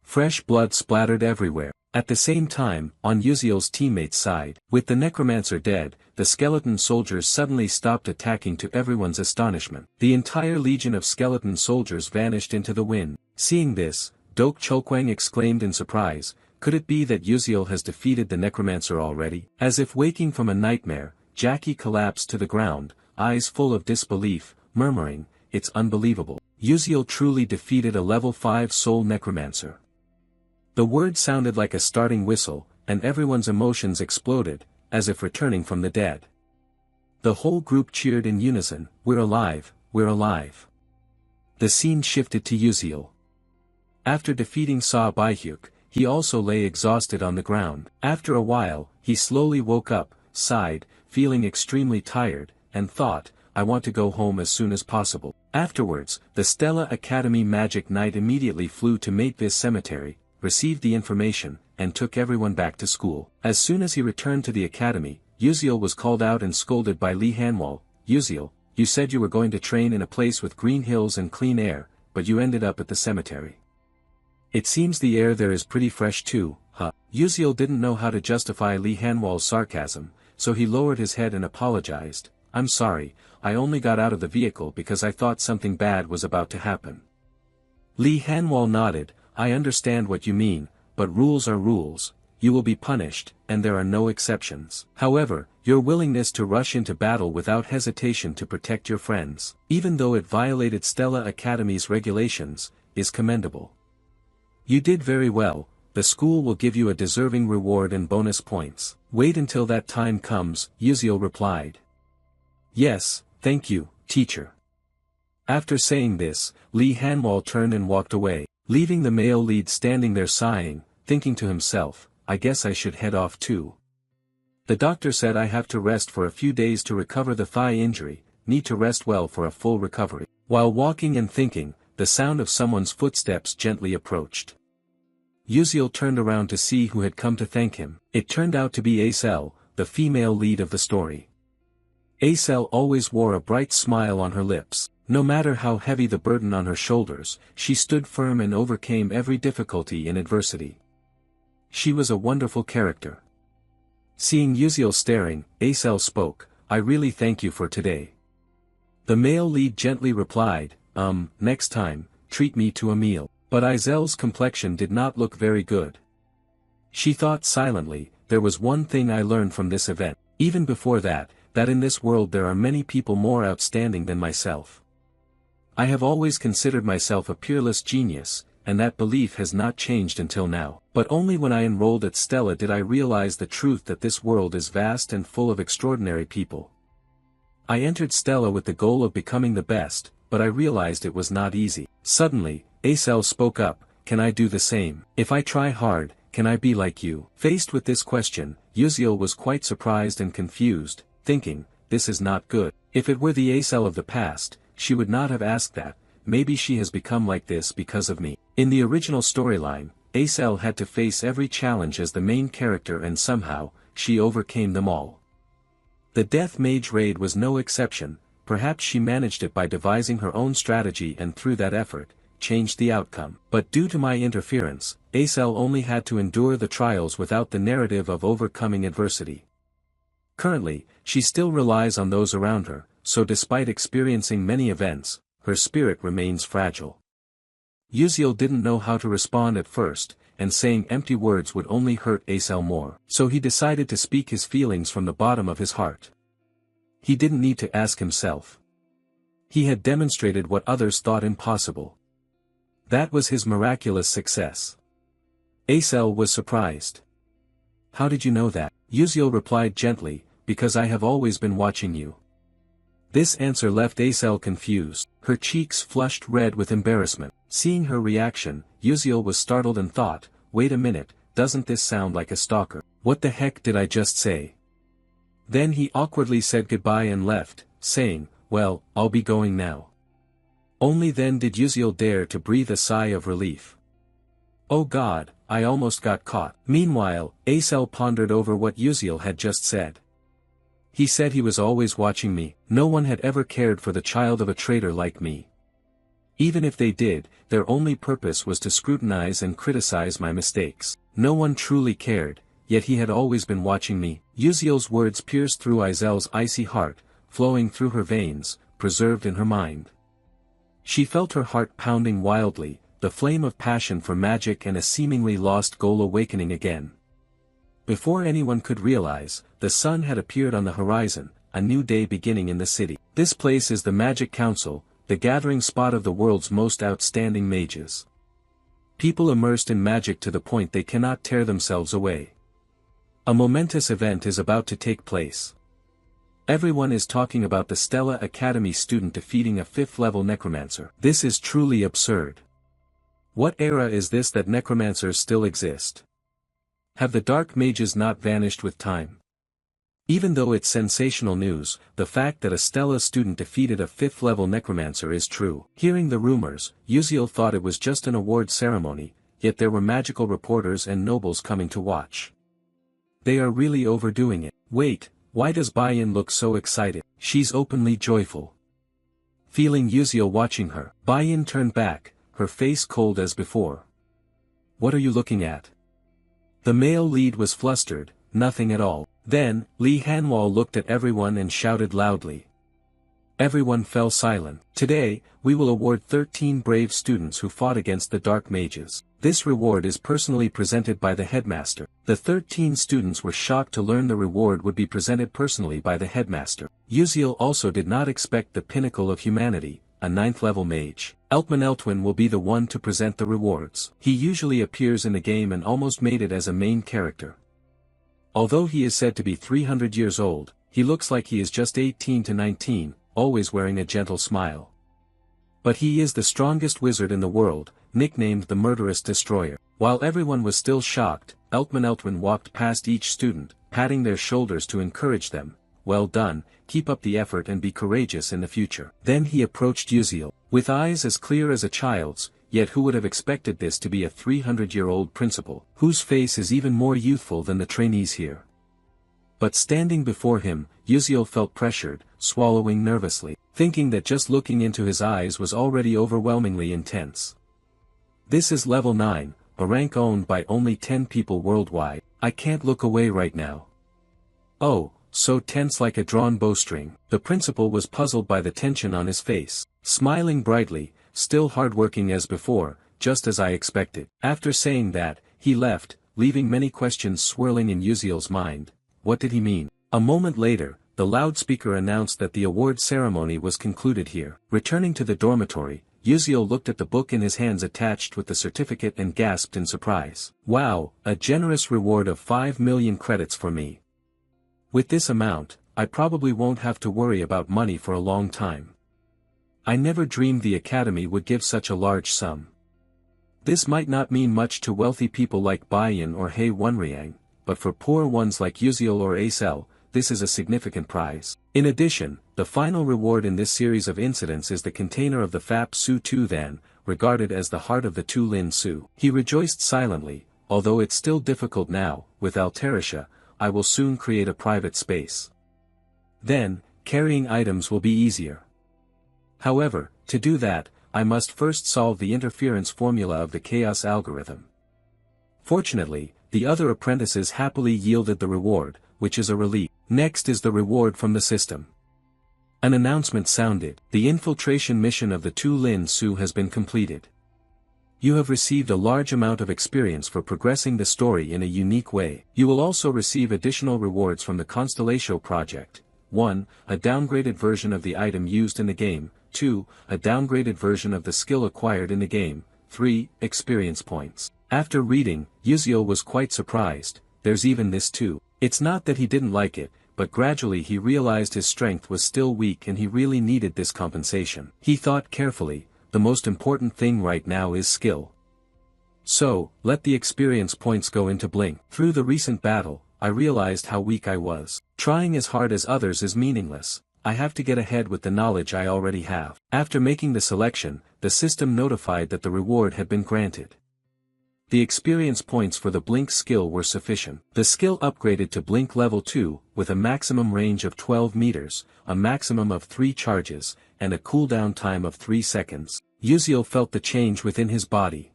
Fresh blood splattered everywhere. At the same time, on Uziel's teammate's side, with the necromancer dead, the skeleton soldiers suddenly stopped attacking. To everyone's astonishment, the entire legion of skeleton soldiers vanished into the wind. Seeing this, Dok Chokwang exclaimed in surprise, could it be that Uziel has defeated the necromancer already? As if waking from a nightmare, Jackie collapsed to the ground, eyes full of disbelief, murmuring, it's unbelievable. Uziel truly defeated a level 5 soul necromancer. The word sounded like a starting whistle, and everyone's emotions exploded, as if returning from the dead. The whole group cheered in unison, we're alive, we're alive. The scene shifted to Uziel. After defeating Baihyuk, he also lay exhausted on the ground. After a while, he slowly woke up, sighed, feeling extremely tired, and thought, I want to go home as soon as possible. Afterwards, the Stella Academy Magic Knight immediately flew to Matevis Cemetery, received the information, and took everyone back to school. As soon as he returned to the academy, Uziel was called out and scolded by Lee Hanwol. Uziel, you said you were going to train in a place with green hills and clean air, but you ended up at the cemetery. It seems the air there is pretty fresh too, huh? Uziel didn't know how to justify Lee Hanwol's sarcasm, so he lowered his head and apologized. I'm sorry, I only got out of the vehicle because I thought something bad was about to happen. Lee Hanwol nodded, I understand what you mean, but rules are rules, you will be punished, and there are no exceptions. However, your willingness to rush into battle without hesitation to protect your friends, even though it violated Stella Academy's regulations, is commendable. You did very well, the school will give you a deserving reward and bonus points. Wait until that time comes, Uziel replied. Yes, thank you, teacher. After saying this, Lee Hanwol turned and walked away, leaving the male lead standing there sighing, thinking to himself, I guess I should head off too. The doctor said I have to rest for a few days to recover the thigh injury, need to rest well for a full recovery. While walking and thinking, the sound of someone's footsteps gently approached. Uziel turned around to see who had come to thank him. It turned out to be Acel, the female lead of the story. Acel always wore a bright smile on her lips. No matter how heavy the burden on her shoulders, she stood firm and overcame every difficulty and adversity. She was a wonderful character. Seeing Uziel staring, Acel spoke, I really thank you for today. The male lead gently replied, next time, treat me to a meal. But Azel's complexion did not look very good. She thought silently, there was one thing I learned from this event, even before that in this world there are many people more outstanding than myself. I have always considered myself a peerless genius, and that belief has not changed until now. But only when I enrolled at Stella did I realize the truth that this world is vast and full of extraordinary people. I entered Stella with the goal of becoming the best, but I realized it was not easy. Suddenly, Acel spoke up, can I do the same? If I try hard, can I be like you? Faced with this question, Uziel was quite surprised and confused, thinking, this is not good. If it were the Acel of the past, she would not have asked that, maybe she has become like this because of me. In the original storyline, Acel had to face every challenge as the main character and somehow, she overcame them all. The Death Mage raid was no exception, perhaps she managed it by devising her own strategy and through that effort, changed the outcome. But due to my interference, Acel only had to endure the trials without the narrative of overcoming adversity. Currently, she still relies on those around her, so despite experiencing many events, her spirit remains fragile. Uziel didn't know how to respond at first, and saying empty words would only hurt Acel more. So he decided to speak his feelings from the bottom of his heart. He didn't need to ask himself. He had demonstrated what others thought impossible. That was his miraculous success. Acel was surprised. How did you know that? Uziel replied gently, because I have always been watching you. This answer left Acel confused, her cheeks flushed red with embarrassment. Seeing her reaction, Uziel was startled and thought, wait a minute, doesn't this sound like a stalker? What the heck did I just say? Then he awkwardly said goodbye and left, saying, well, I'll be going now. Only then did Uziel dare to breathe a sigh of relief. Oh God, I almost got caught. Meanwhile, Acel pondered over what Uziel had just said. He said he was always watching me, no one had ever cared for the child of a traitor like me. Even if they did, their only purpose was to scrutinize and criticize my mistakes. No one truly cared, yet he had always been watching me. Uziel's words pierced through Azel's icy heart, flowing through her veins, preserved in her mind. She felt her heart pounding wildly, the flame of passion for magic and a seemingly lost goal awakening again. Before anyone could realize, the sun had appeared on the horizon, a new day beginning in the city. This place is the Magic Council, the gathering spot of the world's most outstanding mages. People immersed in magic to the point they cannot tear themselves away. A momentous event is about to take place. Everyone is talking about the Stella Academy student defeating a 5th-level necromancer. This is truly absurd. What era is this that necromancers still exist? Have the dark mages not vanished with time? Even though it's sensational news, the fact that a Stella student defeated a 5th-level necromancer is true. Hearing the rumors, Uziel thought it was just an award ceremony, yet there were magical reporters and nobles coming to watch. They are really overdoing it. Wait, why does Bayan look so excited? She's openly joyful. Feeling Uziel watching her, Bayan turned back, her face cold as before. What are you looking at? The male lead was flustered, nothing at all. Then, Li Hanwal looked at everyone and shouted loudly. Everyone fell silent. Today, we will award 13 brave students who fought against the dark mages. This reward is personally presented by the headmaster. The 13 students were shocked to learn the reward would be presented personally by the headmaster. Uziel also did not expect the pinnacle of humanity, a 9th-level mage. Eltman Eltwin will be the one to present the rewards. He usually appears in the game and almost made it as a main character. Although he is said to be 300 years old, he looks like he is just 18 to 19, always wearing a gentle smile. But he is the strongest wizard in the world, nicknamed the Murderous Destroyer. While everyone was still shocked, Eltman Eltwin walked past each student, patting their shoulders to encourage them. Well done, keep up the effort and be courageous in the future. Then he approached Uziel, with eyes as clear as a child's, yet who would have expected this to be a 300-year-old principal, whose face is even more youthful than the trainees here. But standing before him, Uziel felt pressured, swallowing nervously, thinking that just looking into his eyes was already overwhelmingly intense. This is level 9, a rank owned by only 10 people worldwide. I can't look away right now. Oh, so tense like a drawn bowstring. The principal was puzzled by the tension on his face, smiling brightly, still hardworking as before, just as I expected. After saying that, he left, leaving many questions swirling in Uziel's mind. What did he mean? A moment later, the loudspeaker announced that the award ceremony was concluded here. Returning to the dormitory, Uziel looked at the book in his hands attached with the certificate and gasped in surprise. Wow, a generous reward of 5 million credits for me. With this amount, I probably won't have to worry about money for a long time. I never dreamed the academy would give such a large sum. This might not mean much to wealthy people like Bayan or He Wenriang, but for poor ones like Uziel or Acel, this is a significant prize. In addition, the final reward in this series of incidents is the container of the Fap Su Tu Than, regarded as the heart of the Tu Lin Su. He rejoiced silently, although it's still difficult now, with Alterisha, I will soon create a private space. Then, carrying items will be easier. However, to do that, I must first solve the interference formula of the chaos algorithm. Fortunately, the other apprentices happily yielded the reward, which is a relief. Next is the reward from the system. An announcement sounded. The infiltration mission of the Tu Lin Su has been completed. You have received a large amount of experience for progressing the story in a unique way. You will also receive additional rewards from the Constellatio project. 1. A downgraded version of the item used in the game, 2. A downgraded version of the skill acquired in the game. 3. Experience points. After reading, Yuzio was quite surprised. There's even this too. It's not that he didn't like it, but gradually he realized his strength was still weak and he really needed this compensation. He thought carefully, the most important thing right now is skill. So, let the experience points go into Blink. Through the recent battle, I realized how weak I was. Trying as hard as others is meaningless. I have to get ahead with the knowledge I already have. After making the selection, the system notified that the reward had been granted. The experience points for the Blink skill were sufficient. The skill upgraded to Blink level 2, with a maximum range of 12 meters, a maximum of 3 charges, and a cooldown time of 3 seconds. Yuzio felt the change within his body.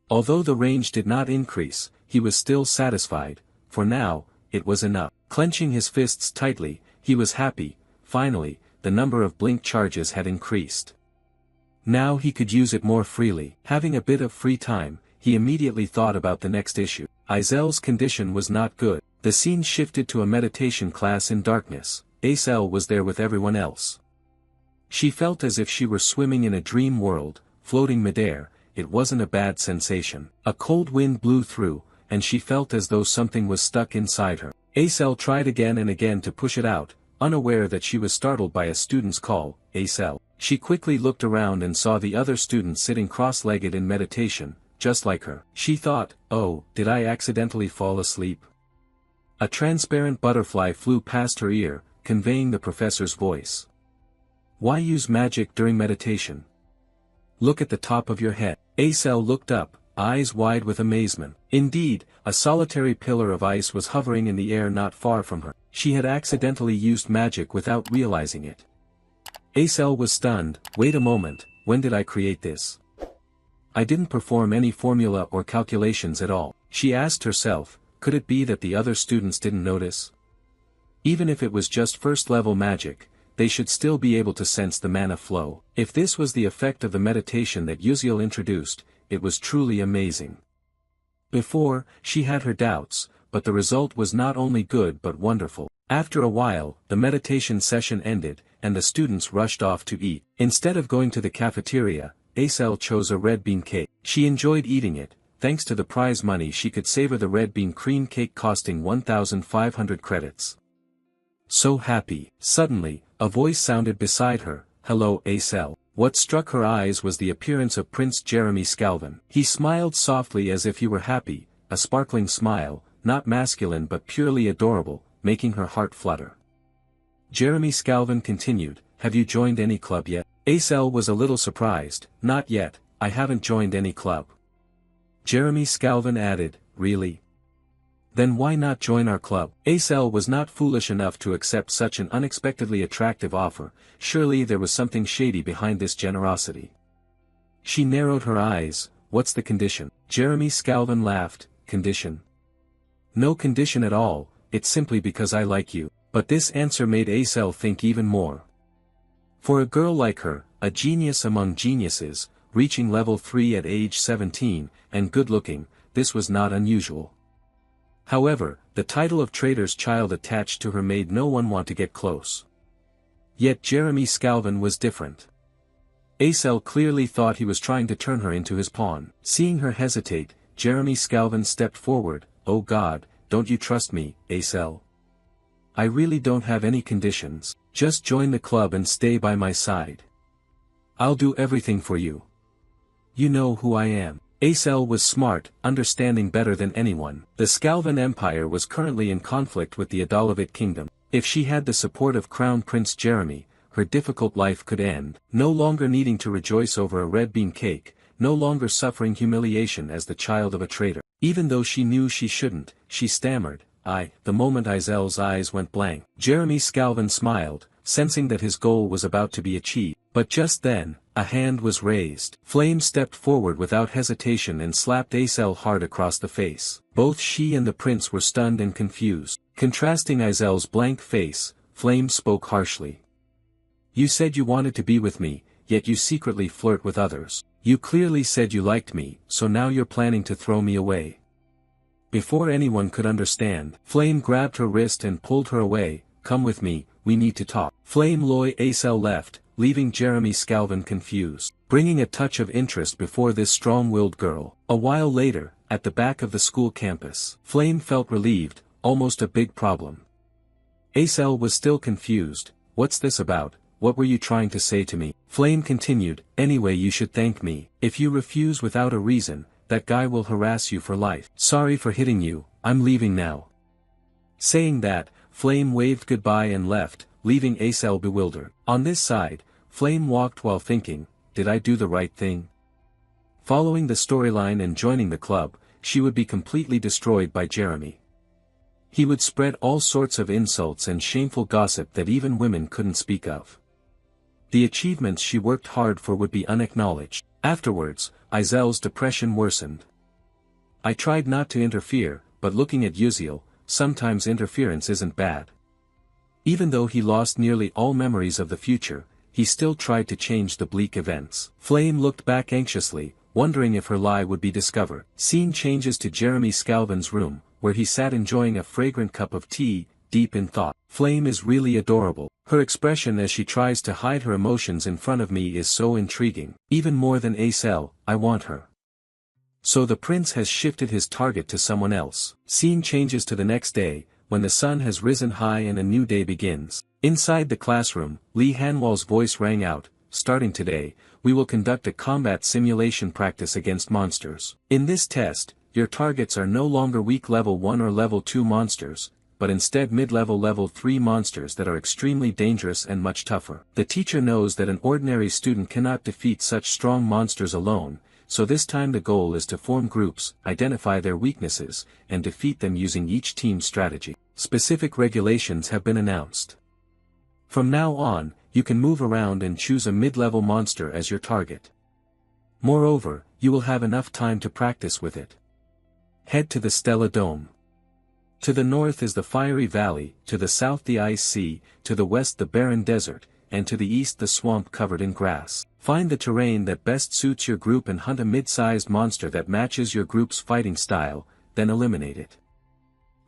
Although the range did not increase, he was still satisfied. For now, it was enough. Clenching his fists tightly, he was happy. Finally, the number of Blink charges had increased. Now he could use it more freely. Having a bit of free time, he immediately thought about the next issue. Izel's condition was not good. The scene shifted to a meditation class in darkness. Azel was there with everyone else. She felt as if she were swimming in a dream world, floating midair. It wasn't a bad sensation. A cold wind blew through, and she felt as though something was stuck inside her. Azel tried again and again to push it out, unaware that she was startled by a student's call. Azel. She quickly looked around and saw the other student sitting cross-legged in meditation, just like her. She thought, oh, did I accidentally fall asleep? A transparent butterfly flew past her ear, conveying the professor's voice. Why use magic during meditation? Look at the top of your head. Azel looked up, eyes wide with amazement. Indeed, a solitary pillar of ice was hovering in the air not far from her. She had accidentally used magic without realizing it. Azel was stunned. Wait a moment, when did I create this? I didn't perform any formula or calculations at all. She asked herself, could it be that the other students didn't notice? Even if it was just first-level magic, they should still be able to sense the mana flow. If this was the effect of the meditation that Yuzio introduced, it was truly amazing. Before, she had her doubts, but the result was not only good but wonderful. After a while, the meditation session ended, and the students rushed off to eat. Instead of going to the cafeteria, Azel chose a red bean cake. She enjoyed eating it. Thanks to the prize money she could savor the red bean cream cake costing 1,500 credits. So happy. Suddenly, a voice sounded beside her. Hello, Azel. What struck her eyes was the appearance of Prince Jeremy Scalvin. He smiled softly as if he were happy, a sparkling smile, not masculine but purely adorable, making her heart flutter. Jeremy Scalvin continued, have you joined any club yet? Azel was a little surprised. Not yet, I haven't joined any club. Jeremy Scalvin added, really? Then why not join our club? Azel was not foolish enough to accept such an unexpectedly attractive offer. Surely there was something shady behind this generosity. She narrowed her eyes. What's the condition? Jeremy Scalvin laughed. Condition? No condition at all, it's simply because I like you. But this answer made Azel think even more. For a girl like her, a genius among geniuses, reaching level 3 at age 17, and good-looking, this was not unusual. However, the title of trader's child attached to her made no one want to get close. Yet Jeremy Scalvin was different. Azel clearly thought he was trying to turn her into his pawn. Seeing her hesitate, Jeremy Scalvin stepped forward. Oh God, don't you trust me, Azel? I really don't have any conditions, just join the club and stay by my side. I'll do everything for you. You know who I am. Azel was smart, understanding better than anyone. The Scalvin Empire was currently in conflict with the Adalovit Kingdom. If she had the support of Crown Prince Jeremy, her difficult life could end. No longer needing to rejoice over a red bean cake, no longer suffering humiliation as the child of a traitor. Even though she knew she shouldn't, she stammered, the moment Izel's eyes went blank. Jeremy Scalvin smiled, sensing that his goal was about to be achieved. But just then, a hand was raised. Flame stepped forward without hesitation and slapped Azel hard across the face. Both she and the prince were stunned and confused. Contrasting Izel's blank face, Flame spoke harshly. You said you wanted to be with me, yet you secretly flirt with others. You clearly said you liked me, so now you're planning to throw me away. Before anyone could understand, Flame grabbed her wrist and pulled her away. Come with me, we need to talk. Flame Loy Azel left, leaving Jeremy Scalvin confused, bringing a touch of interest before this strong-willed girl. A while later, at the back of the school campus, Flame felt relieved, almost a big problem. Acel was still confused. What's this about? What were you trying to say to me? Flame continued, anyway you should thank me. If you refuse without a reason, that guy will harass you for life. Sorry for hitting you, I'm leaving now. Saying that, Flame waved goodbye and left, leaving Acel bewildered. On this side, Flame walked while thinking, did I do the right thing? Following the storyline and joining the club, she would be completely destroyed by Jeremy. He would spread all sorts of insults and shameful gossip that even women couldn't speak of. The achievements she worked hard for would be unacknowledged. Afterwards, Azel's depression worsened. I tried not to interfere, but looking at Uziel, sometimes interference isn't bad. Even though he lost nearly all memories of the future, he still tried to change the bleak events. Flame looked back anxiously, wondering if her lie would be discovered. Scene changes to Jeremy Scalvin's room, where he sat enjoying a fragrant cup of tea, deep in thought. Flame is really adorable. Her expression as she tries to hide her emotions in front of me is so intriguing. Even more than Acel, I want her. So the prince has shifted his target to someone else. Scene changes to the next day, when the sun has risen high and a new day begins. Inside the classroom, Lee Hanwal's voice rang out, starting today, we will conduct a combat simulation practice against monsters. In this test, your targets are no longer weak level 1 or level 2 monsters, but instead mid-level level 3 monsters that are extremely dangerous and much tougher. The teacher knows that an ordinary student cannot defeat such strong monsters alone, so this time the goal is to form groups, identify their weaknesses, and defeat them using each team's strategy. Specific regulations have been announced. From now on, you can move around and choose a mid-level monster as your target. Moreover, you will have enough time to practice with it. Head to the Stella Dome. To the north is the Fiery Valley, to the south the Ice Sea, to the west the Barren Desert, and to the east the swamp covered in grass. Find the terrain that best suits your group and hunt a mid-sized monster that matches your group's fighting style, then eliminate it.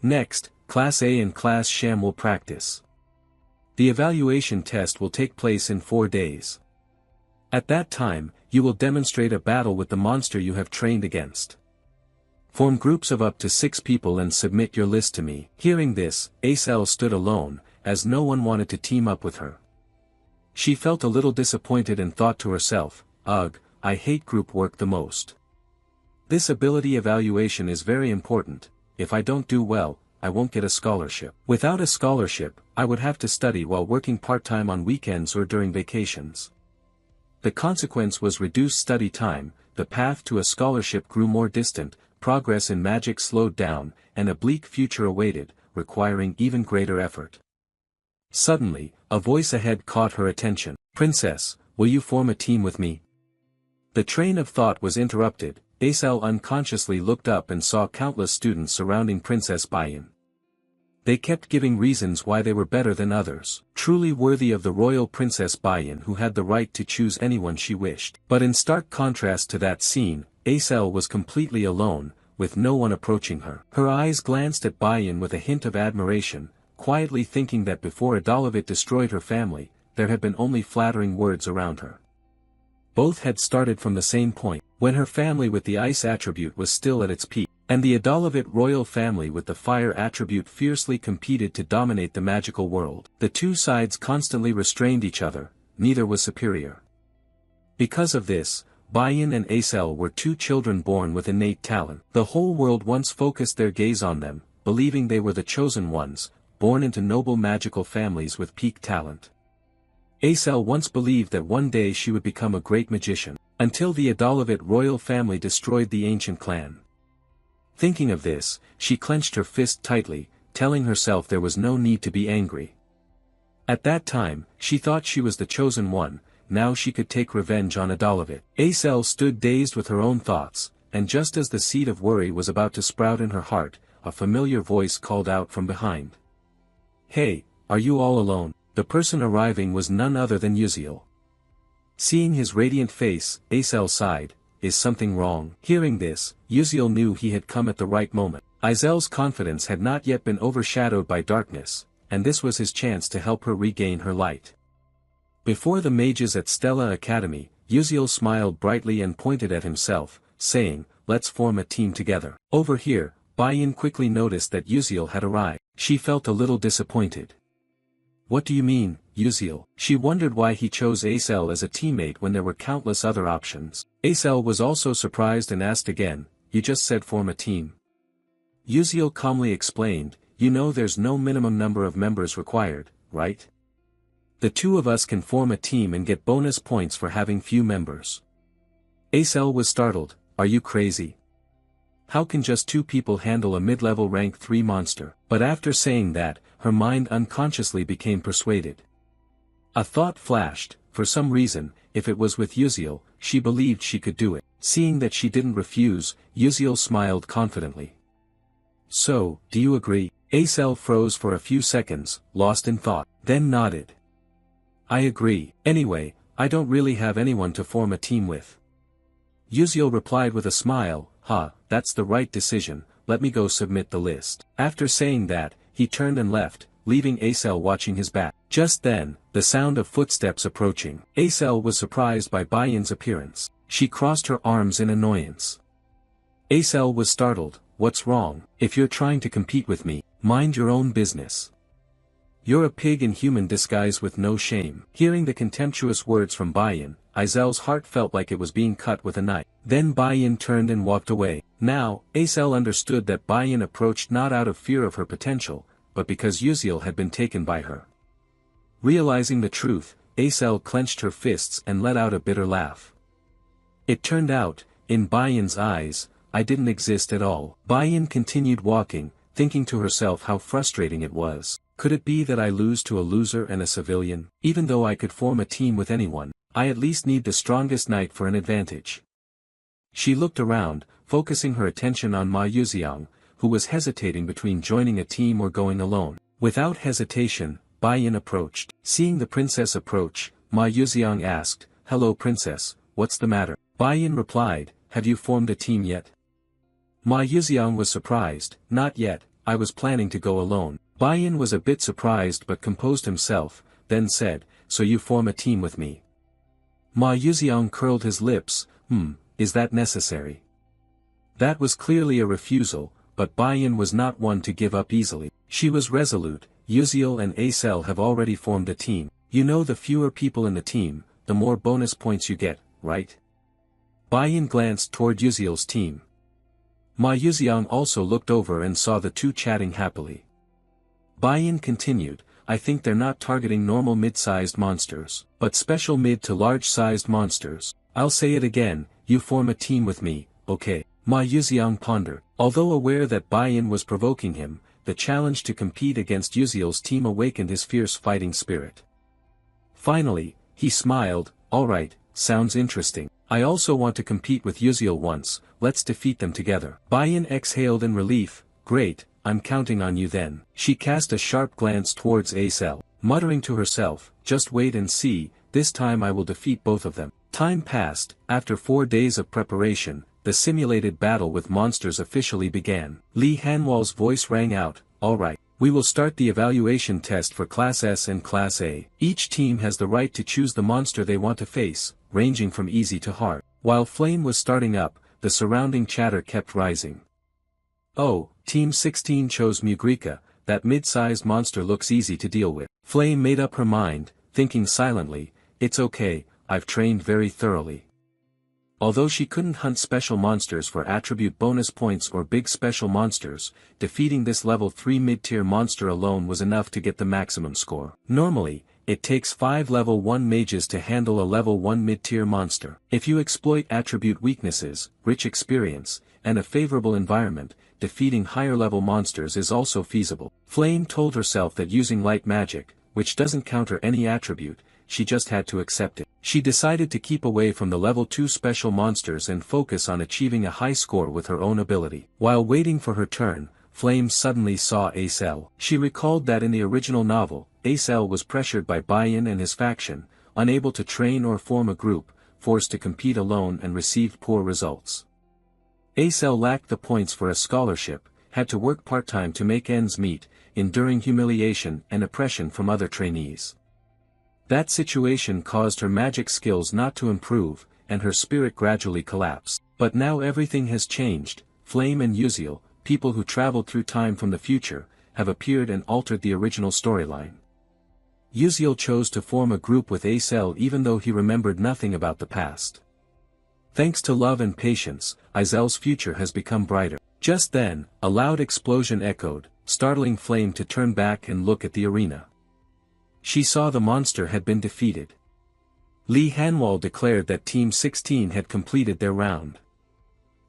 Next, Class A and Class Sham will practice. The evaluation test will take place in 4 days. At that time, you will demonstrate a battle with the monster you have trained against. Form groups of up to 6 people and submit your list to me. Hearing this, Acel stood alone, as no one wanted to team up with her. She felt a little disappointed and thought to herself, ugh, I hate group work the most. This ability evaluation is very important. If I don't do well, I won't get a scholarship. Without a scholarship, I would have to study while working part-time on weekends or during vacations. The consequence was reduced study time, the path to a scholarship grew more distant, progress in magic slowed down, and a bleak future awaited, requiring even greater effort. Suddenly, a voice ahead caught her attention. Princess, will you form a team with me? The train of thought was interrupted. Acel unconsciously looked up and saw countless students surrounding Princess Bayan. They kept giving reasons why they were better than others, truly worthy of the royal Princess Bayan who had the right to choose anyone she wished. But in stark contrast to that scene, Acel was completely alone, with no one approaching her. Her eyes glanced at Bayan with a hint of admiration, quietly thinking that before Adalovit destroyed her family, there had been only flattering words around her. Both had started from the same point, when her family with the ice attribute was still at its peak, and the Adalovit royal family with the fire attribute fiercely competed to dominate the magical world. The two sides constantly restrained each other, neither was superior. Because of this, Bayan and Acel were 2 children born with innate talent. The whole world once focused their gaze on them, believing they were the chosen ones, born into noble magical families with peak talent. Acel once believed that one day she would become a great magician, until the Adalovit royal family destroyed the ancient clan. Thinking of this, she clenched her fist tightly, telling herself there was no need to be angry. At that time, she thought she was the chosen one, now she could take revenge on Adalovit. Acel stood dazed with her own thoughts, and just as the seed of worry was about to sprout in her heart, a familiar voice called out from behind. Hey, are you all alone? The person arriving was none other than Uziel. Seeing his radiant face, Acel sighed, is something wrong? Hearing this, Uziel knew he had come at the right moment. Azel's confidence had not yet been overshadowed by darkness, and this was his chance to help her regain her light. Before the mages at Stella Academy, Uziel smiled brightly and pointed at himself, saying, "Let's form a team together." Over here, Bayan quickly noticed that Uziel had arrived. She felt a little disappointed. "What do you mean, Uziel?" She wondered why he chose Acel as a teammate when there were countless other options. Acel was also surprised and asked again, "You just said form a team." Uziel calmly explained, "You know there's no minimum number of members required, right? The two of us can form a team and get bonus points for having few members." Acel was startled, "Are you crazy? How can just two people handle a mid-level rank 3 monster?" But after saying that, her mind unconsciously became persuaded. A thought flashed, for some reason, if it was with Uziel, she believed she could do it. Seeing that she didn't refuse, Uziel smiled confidently. "So, do you agree?" Acel froze for a few seconds, lost in thought, then nodded. "I agree. Anyway, I don't really have anyone to form a team with." Uziel replied with a smile, That's the right decision, let me go submit the list." After saying that, he turned and left, leaving Acel watching his back. Just then, the sound of footsteps approaching. Acel was surprised by Bayan's appearance. She crossed her arms in annoyance. Acel was startled, "What's wrong? If you're trying to compete with me, mind your own business. You're a pig in human disguise with no shame." Hearing the contemptuous words from Bayan, Azel's heart felt like it was being cut with a knife. Then Bayan turned and walked away. Now, Acel understood that Bayan approached not out of fear of her potential, but because Uziel had been taken by her. Realizing the truth, Acel clenched her fists and let out a bitter laugh. It turned out, in Bayan's eyes, I didn't exist at all. Bayan continued walking, thinking to herself how frustrating it was. Could it be that I lose to a loser and a civilian? Even though I could form a team with anyone, I at least need the strongest knight for an advantage. She looked around, focusing her attention on Ma Yuxiang, who was hesitating between joining a team or going alone. Without hesitation, Bayan approached. Seeing the princess approach, Ma Yuxiang asked, "Hello princess, what's the matter?" Bayan replied, "Have you formed a team yet?" Ma Yuxiang was surprised, "Not yet, I was planning to go alone." Bayan was a bit surprised but composed himself, then said, "So you form a team with me?" Ma Yuxiang curled his lips, Is that necessary?" That was clearly a refusal, but Bayan was not one to give up easily. She was resolute. "Uziel and Acel have already formed a team. You know the fewer people in the team, the more bonus points you get, right?" Bayan glanced toward Uziel's team. Ma Yuxiang also looked over and saw the two chatting happily. Bayan continued, "I think they're not targeting normal mid-sized monsters, but special mid to large-sized monsters. I'll say it again, you form a team with me, okay?" Ma Yuxiang pondered. Although aware that Bayan was provoking him, the challenge to compete against Uziel's team awakened his fierce fighting spirit. Finally, he smiled, "Alright, sounds interesting. I also want to compete with Uziel once, let's defeat them together." Bayan exhaled in relief, "Great, I'm counting on you then." She cast a sharp glance towards Acel, muttering to herself, "Just wait and see, this time I will defeat both of them." Time passed. After 4 days of preparation, the simulated battle with monsters officially began. Li Hanwal's voice rang out, "Alright, we will start the evaluation test for Class S and Class A. Each team has the right to choose the monster they want to face, ranging from easy to hard." While Flame was starting up, the surrounding chatter kept rising. "Oh, Team 16 chose Mugrika, that mid-sized monster looks easy to deal with." Flame made up her mind, thinking silently, "It's okay, I've trained very thoroughly." Although she couldn't hunt special monsters for attribute bonus points or big special monsters, defeating this level 3 mid-tier monster alone was enough to get the maximum score. Normally, it takes 5 level 1 mages to handle a level 1 mid-tier monster. If you exploit attribute weaknesses, rich experience, and a favorable environment, defeating higher level monsters is also feasible. Flame told herself that using light magic, which doesn't counter any attribute, she just had to accept it. She decided to keep away from the level 2 special monsters and focus on achieving a high score with her own ability. While waiting for her turn, Flame suddenly saw Acel. She recalled that in the original novel, Acel was pressured by Bayan and his faction, unable to train or form a group, forced to compete alone and received poor results. Acel lacked the points for a scholarship, had to work part-time to make ends meet, enduring humiliation and oppression from other trainees. That situation caused her magic skills not to improve, and her spirit gradually collapsed. But now everything has changed. Flame and Uziel, people who traveled through time from the future, have appeared and altered the original storyline. Uziel chose to form a group with Aisel even though he remembered nothing about the past. Thanks to love and patience, Aizel's future has become brighter. Just then, a loud explosion echoed, startling Flame to turn back and look at the arena. She saw the monster had been defeated. Lee Hanwol declared that Team 16 had completed their round.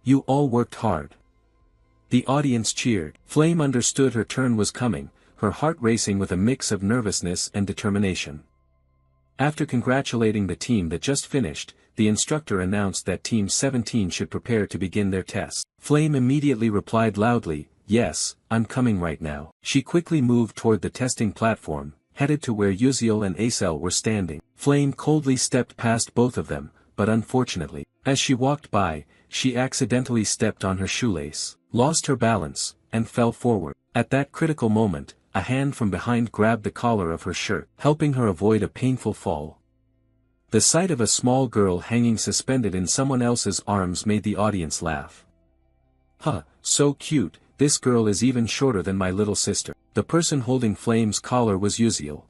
"You all worked hard." The audience cheered. Flame understood her turn was coming, her heart racing with a mix of nervousness and determination. After congratulating the team that just finished, the instructor announced that Team 17 should prepare to begin their test. Flame immediately replied loudly, "Yes, I'm coming right now." She quickly moved toward the testing platform, headed to where Uziel and Aisel were standing. Flame coldly stepped past both of them, but unfortunately, as she walked by, she accidentally stepped on her shoelace, lost her balance, and fell forward. At that critical moment, a hand from behind grabbed the collar of her shirt, helping her avoid a painful fall. The sight of a small girl hanging suspended in someone else's arms made the audience laugh. "Huh, so cute, this girl is even shorter than my little sister." The person holding Flame's collar was Uziel.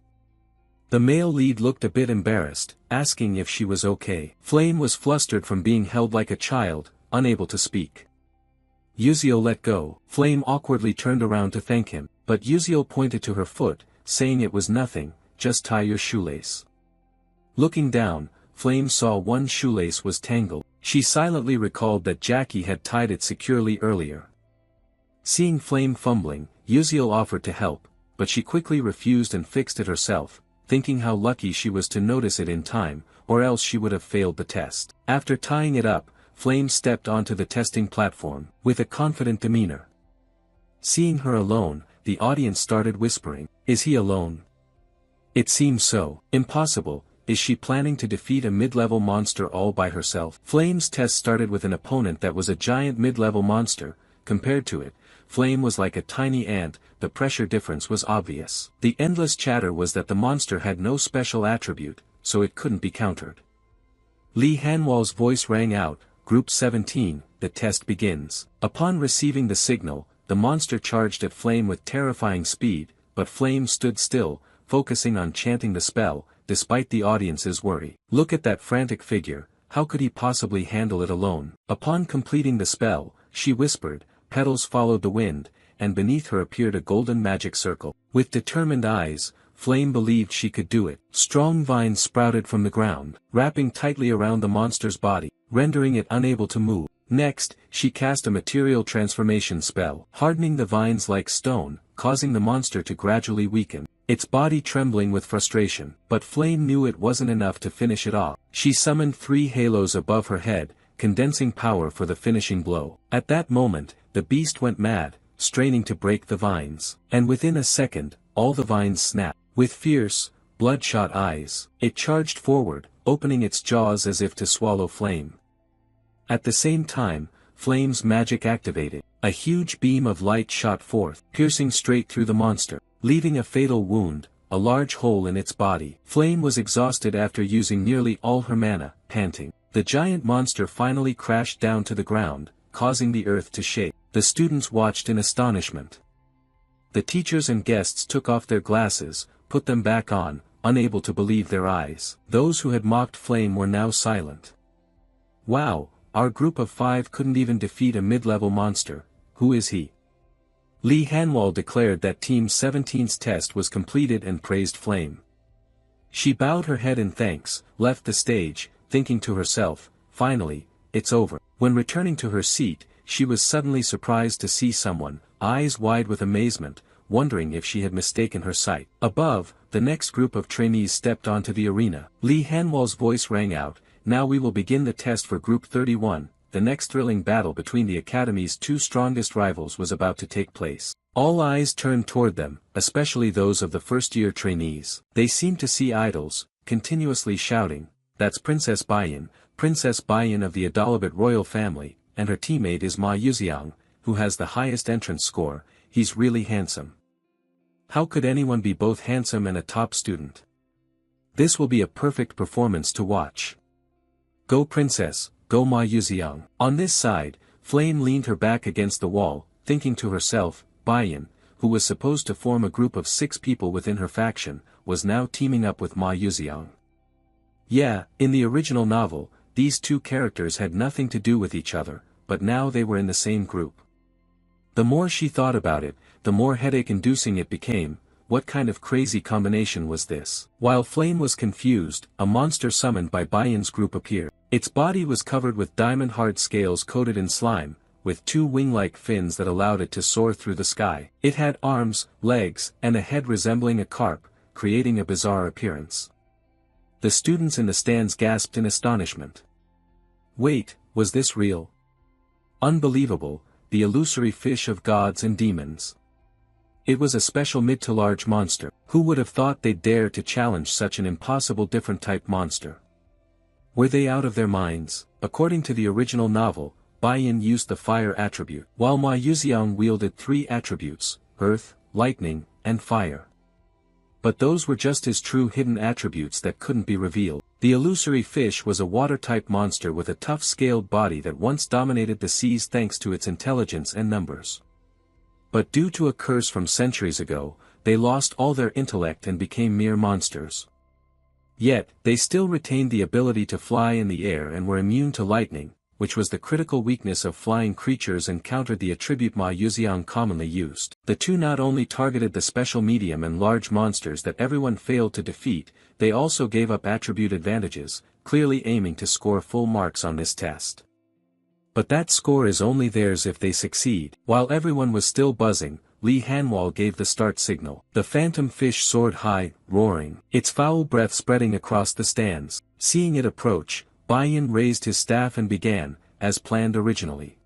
The male lead looked a bit embarrassed, asking if she was okay. Flame was flustered from being held like a child, unable to speak. Uziel let go. Flame awkwardly turned around to thank him, but Uziel pointed to her foot, saying it was nothing, just tie your shoelace. Looking down, Flame saw one shoelace was tangled. She silently recalled that Jackie had tied it securely earlier. Seeing Flame fumbling, Uziel offered to help, but she quickly refused and fixed it herself, thinking how lucky she was to notice it in time, or else she would have failed the test. After tying it up, Flame stepped onto the testing platform, with a confident demeanor. Seeing her alone, the audience started whispering, "Is he alone? It seems so. Impossible, is she planning to defeat a mid-level monster all by herself?" Flame's test started with an opponent that was a giant mid-level monster. Compared to it, Flame was like a tiny ant. The pressure difference was obvious. The endless chatter was that the monster had no special attribute, so it couldn't be countered. Lee Hanwol's voice rang out, "Group 17, the test begins." Upon receiving the signal, the monster charged at Flame with terrifying speed, but Flame stood still, focusing on chanting the spell, despite the audience's worry. "Look at that frantic figure, how could he possibly handle it alone?" Upon completing the spell, she whispered, petals followed the wind, and beneath her appeared a golden magic circle. With determined eyes, Flame believed she could do it. Strong vines sprouted from the ground, wrapping tightly around the monster's body, rendering it unable to move. Next, she cast a material transformation spell, hardening the vines like stone, causing the monster to gradually weaken, its body trembling with frustration. But Flame knew it wasn't enough to finish it off. She summoned 3 halos above her head, condensing power for the finishing blow. At that moment, the beast went mad, straining to break the vines, and within a second, all the vines snapped. With fierce, bloodshot eyes, it charged forward, opening its jaws as if to swallow Flame. At the same time, Flame's magic activated. A huge beam of light shot forth, piercing straight through the monster, leaving a fatal wound, a large hole in its body. Flame was exhausted after using nearly all her mana, panting. The giant monster finally crashed down to the ground, causing the earth to shake. The students watched in astonishment. The teachers and guests took off their glasses, put them back on, unable to believe their eyes. Those who had mocked Flame were now silent. "Wow, our group of 5 couldn't even defeat a mid-level monster. Who is he?" Lee Hanwol declared that Team 17's test was completed and praised Flame. She bowed her head in thanks, left the stage, thinking to herself, "Finally, it's over." When returning to her seat, she was suddenly surprised to see someone, eyes wide with amazement, wondering if she had mistaken her sight. Above, the next group of trainees stepped onto the arena. Lee Hanwol's voice rang out, "Now we will begin the test for Group 31. The next thrilling battle between the Academy's 2 strongest rivals was about to take place." All eyes turned toward them, especially those of the first-year trainees. They seemed to see idols, continuously shouting, "That's Princess Bayan of the Adalabit royal family, and her teammate is Ma Yuxiang, who has the highest entrance score. He's really handsome. How could anyone be both handsome and a top student?" This will be a perfect performance to watch. Go princess, go Ma Yuxiang. On this side, Flame leaned her back against the wall, thinking to herself, Baiyan, who was supposed to form a group of 6 people within her faction, was now teaming up with Ma Yuxiang. Yeah, in the original novel, these two characters had nothing to do with each other, but now they were in the same group. The more she thought about it, the more headache-inducing it became. What kind of crazy combination was this? While Flame was confused, a monster summoned by Baiyan's group appeared. Its body was covered with diamond-hard scales coated in slime, with 2 wing-like fins that allowed it to soar through the sky. It had arms, legs, and a head resembling a carp, creating a bizarre appearance. The students in the stands gasped in astonishment. Wait, was this real? Unbelievable, the illusory fish of gods and demons. It was a special mid-to-large monster. Who would have thought they'd dare to challenge such an impossible different type monster? Were they out of their minds? According to the original novel, Baiyan used the fire attribute, while Ma Yuxiang wielded 3 attributes, earth, lightning, and fire. But those were just his true hidden attributes that couldn't be revealed. The illusory fish was a water-type monster with a tough scaled body that once dominated the seas thanks to its intelligence and numbers. But due to a curse from centuries ago, they lost all their intellect and became mere monsters. Yet, they still retained the ability to fly in the air and were immune to lightning, which was the critical weakness of flying creatures and countered the attribute Ma Yuxiang commonly used. The two not only targeted the special medium and large monsters that everyone failed to defeat, they also gave up attribute advantages, clearly aiming to score full marks on this test. But that score is only theirs if they succeed. While everyone was still buzzing, Li Hanwal gave the start signal. The phantom fish soared high, roaring, its foul breath spreading across the stands. Seeing it approach, Baiyan raised his staff and began, as planned originally.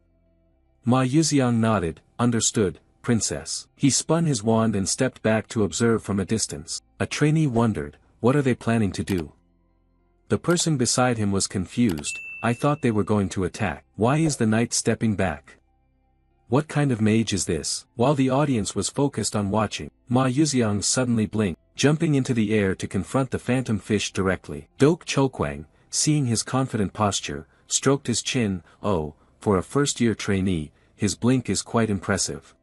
Ma Yuxiang nodded, understood, princess. He spun his wand and stepped back to observe from a distance. A trainee wondered, what are they planning to do? The person beside him was confused. I thought they were going to attack. Why is the knight stepping back? What kind of mage is this? While the audience was focused on watching, Ma Yuxiang suddenly blinked, jumping into the air to confront the phantom fish directly. Dok Chokwang, seeing his confident posture, stroked his chin. Oh, for a first-year trainee, his blink is quite impressive.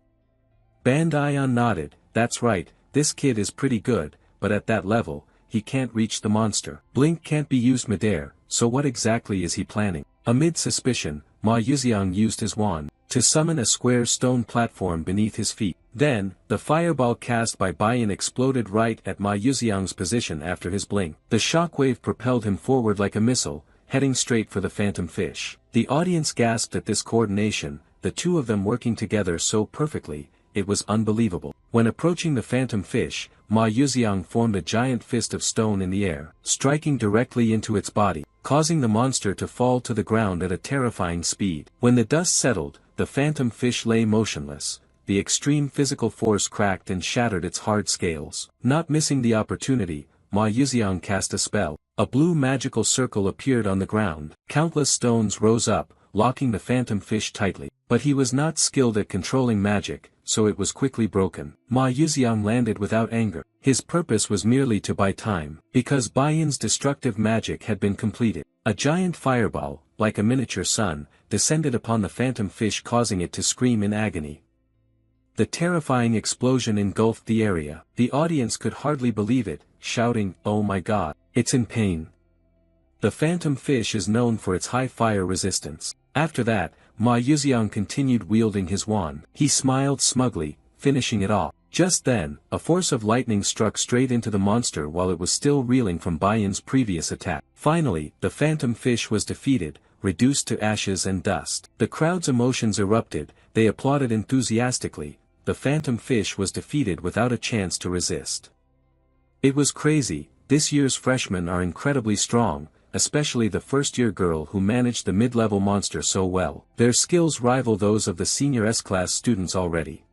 Bandayan nodded, that's right, this kid is pretty good, but at that level, he can't reach the monster. Blink can't be used midair, so what exactly is he planning? Amid suspicion, Ma Yuxiang used his wand to summon a square stone platform beneath his feet. Then, the fireball cast by Baiyan exploded right at Ma Yuxiang's position after his blink. The shockwave propelled him forward like a missile, heading straight for the phantom fish. The audience gasped at this coordination, the two of them working together so perfectly, it was unbelievable. When approaching the phantom fish, Ma Yuxiang formed a giant fist of stone in the air, striking directly into its body, causing the monster to fall to the ground at a terrifying speed. When the dust settled, the phantom fish lay motionless. The extreme physical force cracked and shattered its hard scales. Not missing the opportunity, Ma Yuxiang cast a spell. A blue magical circle appeared on the ground. Countless stones rose up, locking the phantom fish tightly. But he was not skilled at controlling magic, so it was quickly broken. Ma Yuxiang landed without anger. His purpose was merely to buy time, because Baiyan's destructive magic had been completed. A giant fireball, like a miniature sun, descended upon the phantom fish, causing it to scream in agony. The terrifying explosion engulfed the area. The audience could hardly believe it, shouting, "Oh my god, it's in pain." The phantom fish is known for its high fire resistance. After that, Ma Yuxiang continued wielding his wand. He smiled smugly, finishing it off. Just then, a force of lightning struck straight into the monster while it was still reeling from Baiyan's previous attack. Finally, the phantom fish was defeated, reduced to ashes and dust. The crowd's emotions erupted, they applauded enthusiastically. The phantom fish was defeated without a chance to resist. It was crazy. This year's freshmen are incredibly strong, especially the first-year girl who managed the mid-level monster so well. Their skills rival those of the senior S-class students already.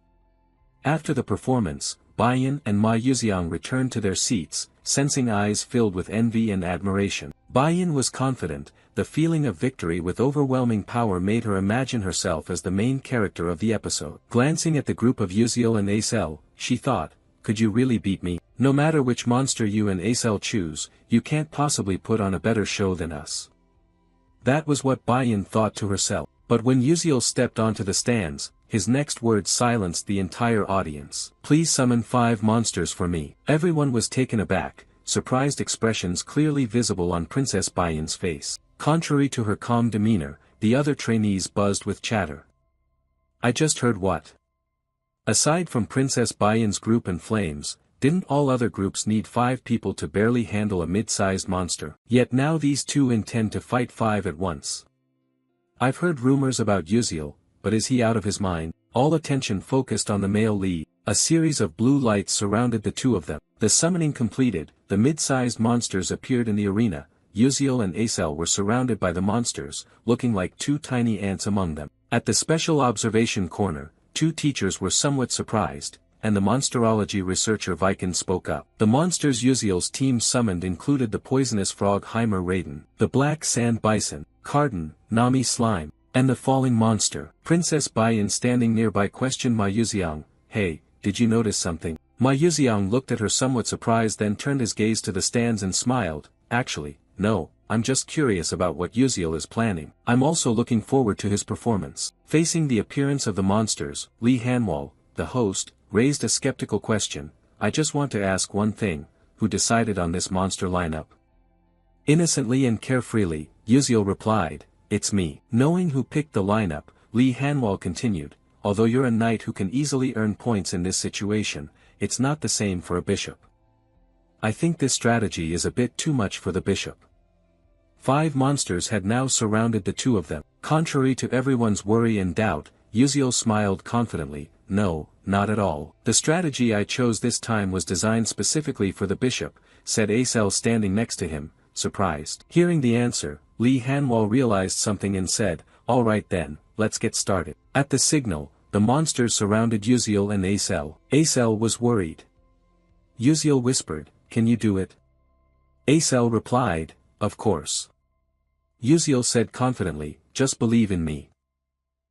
After the performance, Baiyan and Ma Yuxiang returned to their seats, sensing eyes filled with envy and admiration. Baiyan was confident. The feeling of victory with overwhelming power made her imagine herself as the main character of the episode. Glancing at the group of Yuziel and Acel, she thought, could you really beat me? No matter which monster you and Acel choose, you can't possibly put on a better show than us. That was what Bayan thought to herself. But when Uziel stepped onto the stands, his next words silenced the entire audience. Please summon 5 monsters for me. Everyone was taken aback, surprised expressions clearly visible on Princess Bayan's face. Contrary to her calm demeanor, the other trainees buzzed with chatter. I just heard what? Aside from Princess Bayan's group and Flames, didn't all other groups need 5 people to barely handle a mid-sized monster? Yet now these two intend to fight 5 at once. I've heard rumors about Uziel, but is he out of his mind? All attention focused on the male lead. A series of blue lights surrounded the two of them. The summoning completed, the mid-sized monsters appeared in the arena. Uziel and Acel were surrounded by the monsters, looking like 2 tiny ants among them. At the special observation corner, 2 teachers were somewhat surprised, and the monsterology researcher Viken spoke up. The monsters Uziel's team summoned included the poisonous frog Heimer Raiden, the black sand bison, Carden, Nami Slime, and the falling monster. Princess Bayan standing nearby questioned Ma Yuxiang, "Hey, did you notice something?" Ma Yuxiang looked at her somewhat surprised, then turned his gaze to the stands and smiled. "Actually, no, I'm just curious about what Uziel is planning. I'm also looking forward to his performance." Facing the appearance of the monsters, Lee Hanwol, the host, raised a skeptical question. "I just want to ask one thing, who decided on this monster lineup?" Innocently and carefreely, Uziel replied, "It's me." Knowing who picked the lineup, Lee Hanwol continued, "Although you're a knight who can easily earn points in this situation, it's not the same for a bishop. I think this strategy is a bit too much for the bishop." 5 monsters had now surrounded the two of them. Contrary to everyone's worry and doubt, Uziel smiled confidently, "No, not at all. The strategy I chose this time was designed specifically for the bishop," said Acel standing next to him, surprised. Hearing the answer, Lee Hanwol realized something and said, "All right then, let's get started." At the signal, the monsters surrounded Uziel and Acel. Acel was worried. Uziel whispered, "Can you do it?" Acel replied, "Of course." Uziel said confidently, "Just believe in me."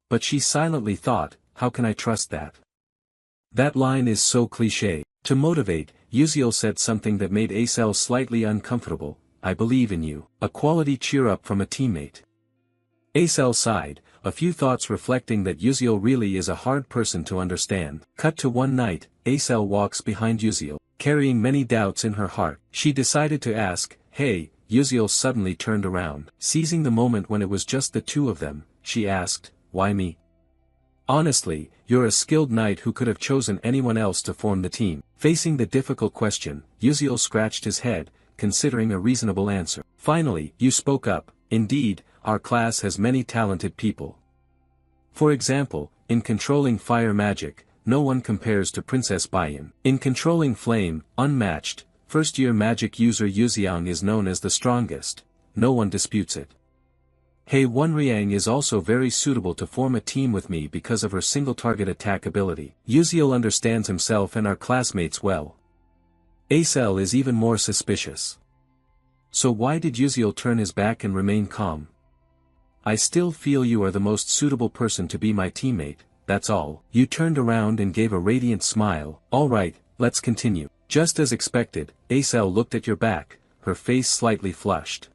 But she silently thought, how can I trust that? That line is so cliché. To motivate, Uziel said something that made Acel slightly uncomfortable, "I believe in you." A quality cheer-up from a teammate. Acel sighed, a few thoughts reflecting that Uziel really is a hard person to understand. Cut to one night, Acel walks behind Uziel, carrying many doubts in her heart. She decided to ask, "Hey." Uziel suddenly turned around. Seizing the moment when it was just the two of them, she asked, "Why me?" "Honestly, you're a skilled knight who could have chosen anyone else to form the team." Facing the difficult question, Uziel scratched his head, considering a reasonable answer. Finally, you spoke up. "Indeed, our class has many talented people. For example, in controlling fire magic, no one compares to Princess Bayan. In controlling flame, unmatched, first-year magic user Yuxiang is known as the strongest. No one disputes it. Hei Wenriang is also very suitable to form a team with me because of her single-target attack ability. Uziel understands himself and our classmates well. Acel is even more suspicious. So why did Uziel turn his back and remain calm? "I still feel you are the most suitable person to be my teammate, that's all." You turned around and gave a radiant smile. "All right, let's continue." Just as expected, Acel looked at your back, her face slightly flushed.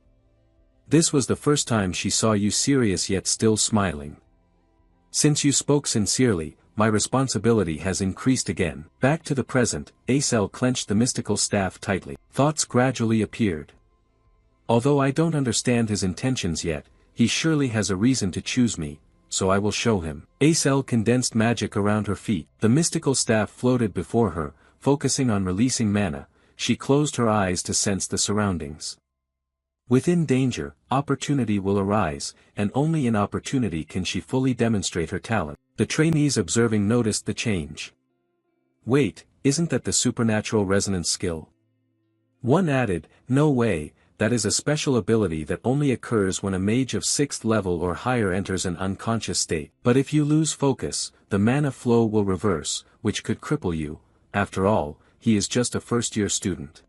This was the first time she saw you serious yet still smiling. "Since you spoke sincerely, my responsibility has increased again." Back to the present, Acel clenched the mystical staff tightly. Thoughts gradually appeared. "Although I don't understand his intentions yet, he surely has a reason to choose me, so I will show him." Acel condensed magic around her feet. The mystical staff floated before her, focusing on releasing mana. She closed her eyes to sense the surroundings. Within danger, opportunity will arise, and only in opportunity can she fully demonstrate her talent. The trainees observing noticed the change. "Wait, isn't that the supernatural resonance skill?" One added, "No way, that is a special ability that only occurs when a mage of 6th level or higher enters an unconscious state. But if you lose focus, the mana flow will reverse, which could cripple you. After all, he is just a first-year student."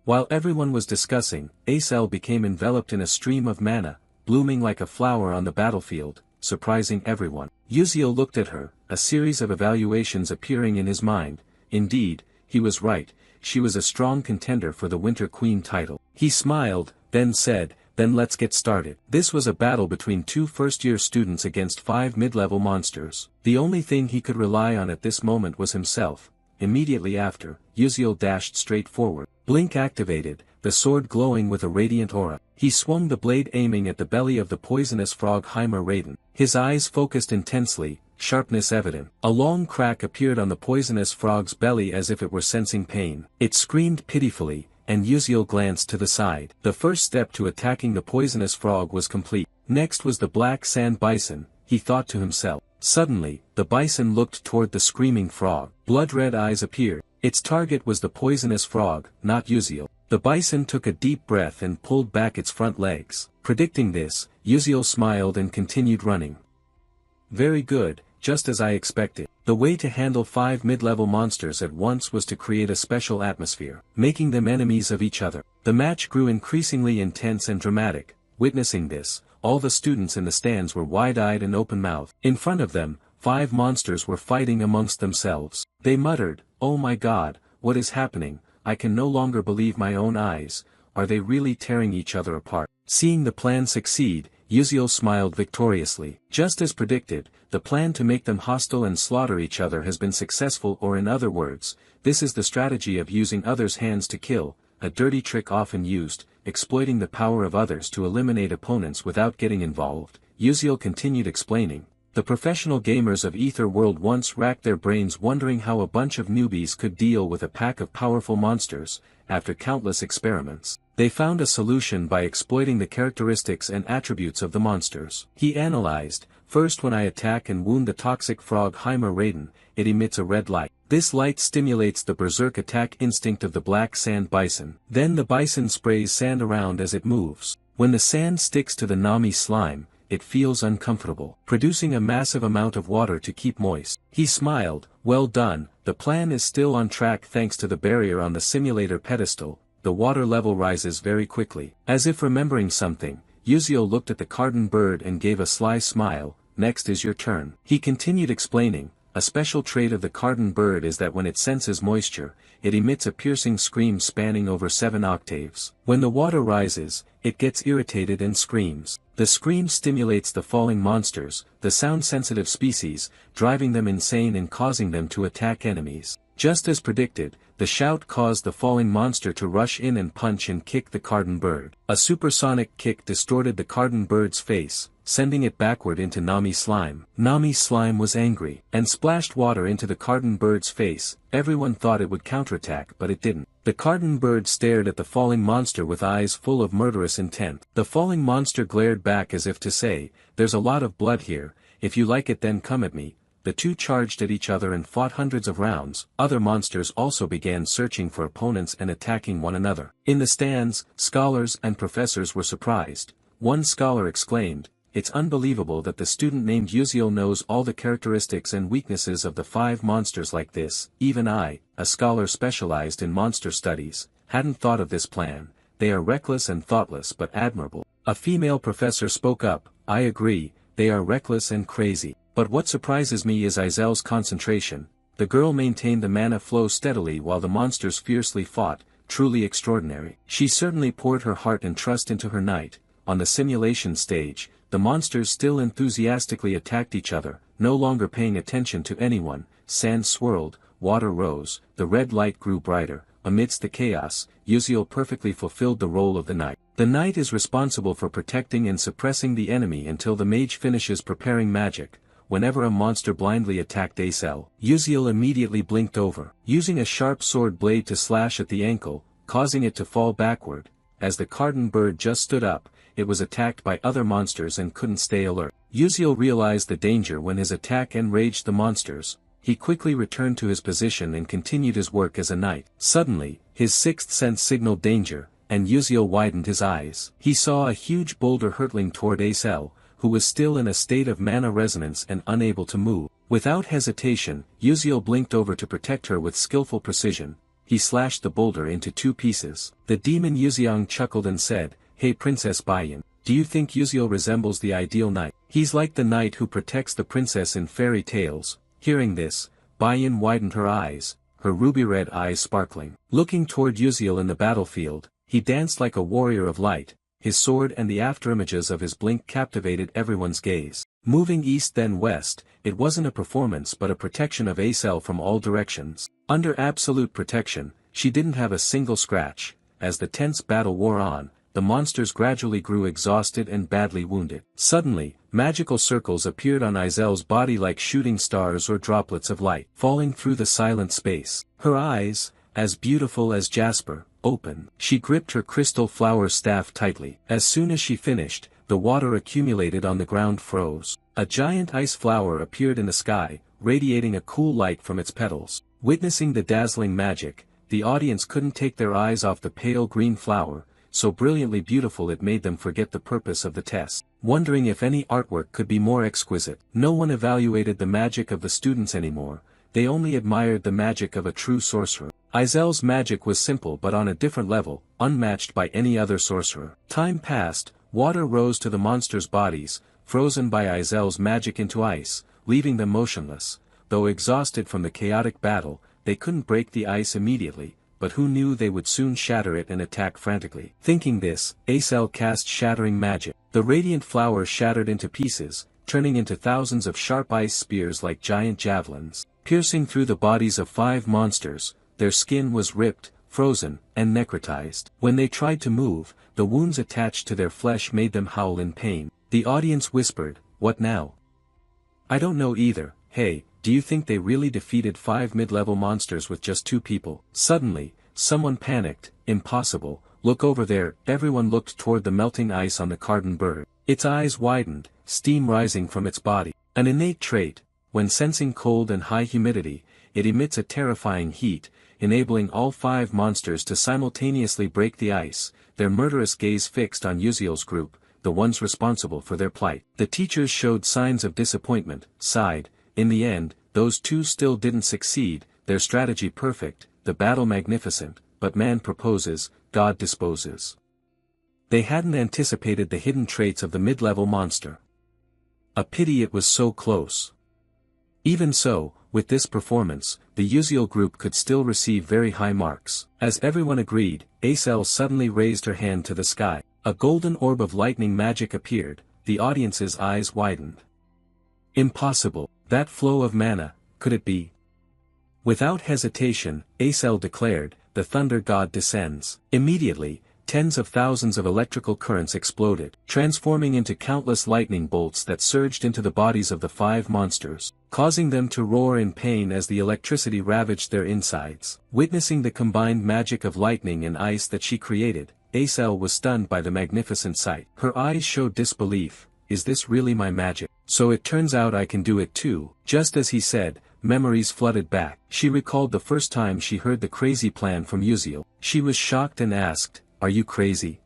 While everyone was discussing, Acel became enveloped in a stream of mana, blooming like a flower on the battlefield, surprising everyone. Uziel looked at her, a series of evaluations appearing in his mind. Indeed, he was right, she was a strong contender for the Winter Queen title. He smiled, then said, "Then let's get started." This was a battle between two first-year students against 5 mid-level monsters. The only thing he could rely on at this moment was himself. Immediately after, Uziel dashed straight forward. Blink activated, the sword glowing with a radiant aura. He swung the blade aiming at the belly of the poisonous frog Heimer Raiden. His eyes focused intensely, sharpness evident. A long crack appeared on the poisonous frog's belly as if it were sensing pain. It screamed pitifully, and Uziel glanced to the side. The first step to attacking the poisonous frog was complete. Next was the black sand bison, he thought to himself. Suddenly, the bison looked toward the screaming frog. Blood-red eyes appeared. Its target was the poisonous frog, not Uziel. The bison took a deep breath and pulled back its front legs. Predicting this, Uziel smiled and continued running. Very good, just as I expected. The way to handle 5 mid-level monsters at once was to create a special atmosphere, making them enemies of each other. The match grew increasingly intense and dramatic. Witnessing this, all the students in the stands were wide-eyed and open-mouthed. In front of them, 5 monsters were fighting amongst themselves. They muttered, "Oh my god, what is happening? I can no longer believe my own eyes. Are they really tearing each other apart?" Seeing the plan succeed, Uziel smiled victoriously. Just as predicted, the plan to make them hostile and slaughter each other has been successful, or in other words, this is the strategy of using others' hands to kill, a dirty trick often used, exploiting the power of others to eliminate opponents without getting involved. Uziel continued explaining. The professional gamers of Ether World once racked their brains wondering how a bunch of newbies could deal with a pack of powerful monsters. After countless experiments, they found a solution by exploiting the characteristics and attributes of the monsters. He analyzed, first, when I attack and wound the toxic frog Heimer Raiden, it emits a red light. This light stimulates the berserk attack instinct of the black sand bison. Then the bison sprays sand around as it moves. When the sand sticks to the Nami slime, it feels uncomfortable, producing a massive amount of water to keep moist. He smiled, "Well done, the plan is still on track thanks to the barrier on the simulator pedestal. The water level rises very quickly." As if remembering something, Uziel looked at the carden bird and gave a sly smile. "Next is your turn." He continued explaining, a special trait of the carden bird is that when it senses moisture, it emits a piercing scream spanning over 7 octaves. When the water rises, it gets irritated and screams. The scream stimulates the falling monsters, the sound-sensitive species, driving them insane and causing them to attack enemies. Just as predicted, the shout caused the falling monster to rush in and punch and kick the carden bird. A supersonic kick distorted the carden bird's face, sending it backward into Nami slime. Nami slime was angry, and splashed water into the carden bird's face. Everyone thought it would counterattack, but it didn't. The carden bird stared at the falling monster with eyes full of murderous intent. The falling monster glared back as if to say, "There's a lot of blood here, if you like it then come at me." The two charged at each other and fought hundreds of rounds. Other monsters also began searching for opponents and attacking one another. In the stands, scholars and professors were surprised. One scholar exclaimed, "It's unbelievable that the student named Uziel knows all the characteristics and weaknesses of the 5 monsters like this. Even I, a scholar specialized in monster studies, hadn't thought of this plan. They are reckless and thoughtless but admirable." A female professor spoke up, "I agree, they are reckless and crazy. But what surprises me is Izel's concentration." The girl maintained the mana flow steadily while the monsters fiercely fought, truly extraordinary. She certainly poured her heart and trust into her knight. On the simulation stage, the monsters still enthusiastically attacked each other, no longer paying attention to anyone. Sand swirled, water rose, the red light grew brighter. Amidst the chaos, Uziel perfectly fulfilled the role of the knight. The knight is responsible for protecting and suppressing the enemy until the mage finishes preparing magic. Whenever a monster blindly attacked Acel, Uziel immediately blinked over, using a sharp sword blade to slash at the ankle, causing it to fall backward. As the carden bird just stood up, it was attacked by other monsters and couldn't stay alert. Uziel realized the danger when his attack enraged the monsters. He quickly returned to his position and continued his work as a knight. Suddenly, his sixth sense signaled danger, and Uziel widened his eyes. He saw a huge boulder hurtling toward Acel, who was still in a state of mana resonance and unable to move. Without hesitation, Uziel blinked over to protect her with skillful precision. He slashed the boulder into 2 pieces. The demon Yuziang chuckled and said, "Hey Princess Baiyan, do you think Uziel resembles the ideal knight? He's like the knight who protects the princess in fairy tales." Hearing this, Baiyan widened her eyes. her ruby-red eyes sparkling. Looking toward Uziel in the battlefield, he danced like a warrior of light, his sword and the afterimages of his blink captivated everyone's gaze. Moving east then west, it wasn't a performance but a protection of Acel from all directions. Under absolute protection, she didn't have a single scratch. As the tense battle wore on, the monsters gradually grew exhausted and badly wounded. Suddenly, magical circles appeared on Izel's body like shooting stars or droplets of light, falling through the silent space. Her eyes, as beautiful as jasper, opened. She gripped her crystal flower staff tightly. As soon as she finished, the water accumulated on the ground froze. A giant ice flower appeared in the sky, radiating a cool light from its petals. Witnessing the dazzling magic, the audience couldn't take their eyes off the pale green flower, so brilliantly beautiful it made them forget the purpose of the test. Wondering if any artwork could be more exquisite. No one evaluated the magic of the students anymore, they only admired the magic of a true sorcerer. Izel's magic was simple but on a different level, unmatched by any other sorcerer. Time passed, water rose to the monsters' bodies, frozen by Izel's magic into ice, leaving them motionless. Though exhausted from the chaotic battle, they couldn't break the ice immediately, but who knew they would soon shatter it and attack frantically. Thinking this, Acel cast shattering magic. The radiant flower shattered into pieces, turning into thousands of sharp ice spears like giant javelins. Piercing through the bodies of 5 monsters, their skin was ripped, frozen, and necrotized. When they tried to move, the wounds attached to their flesh made them howl in pain. The audience whispered, "What now?" "I don't know either. Hey, do you think they really defeated 5 mid-level monsters with just 2 people?" Suddenly, someone panicked. "Impossible, look over there." Everyone looked toward the melting ice on the carden bird. Its eyes widened, steam rising from its body. An innate trait, when sensing cold and high humidity, it emits a terrifying heat, enabling all 5 monsters to simultaneously break the ice, their murderous gaze fixed on Uziel's group, the ones responsible for their plight. The teachers showed signs of disappointment, sighed. In the end, those 2 still didn't succeed, their strategy perfect, the battle magnificent, but man proposes, God disposes. They hadn't anticipated the hidden traits of the mid-level monster. A pity it was so close. Even so, with this performance, the Uziel group could still receive very high marks. As everyone agreed, Acel suddenly raised her hand to the sky. A golden orb of lightning magic appeared, the audience's eyes widened. Impossible, that flow of mana, could it be? Without hesitation, Acel declared, "The thunder god descends." Immediately, tens of thousands of electrical currents exploded, transforming into countless lightning bolts that surged into the bodies of the 5 monsters, causing them to roar in pain as the electricity ravaged their insides. Witnessing the combined magic of lightning and ice that she created, Acel was stunned by the magnificent sight. Her eyes showed disbelief. Is this really my magic? So it turns out I can do it too. Just as he said, memories flooded back. She recalled the first time she heard the crazy plan from Uziel. She was shocked and asked, "Are you crazy?"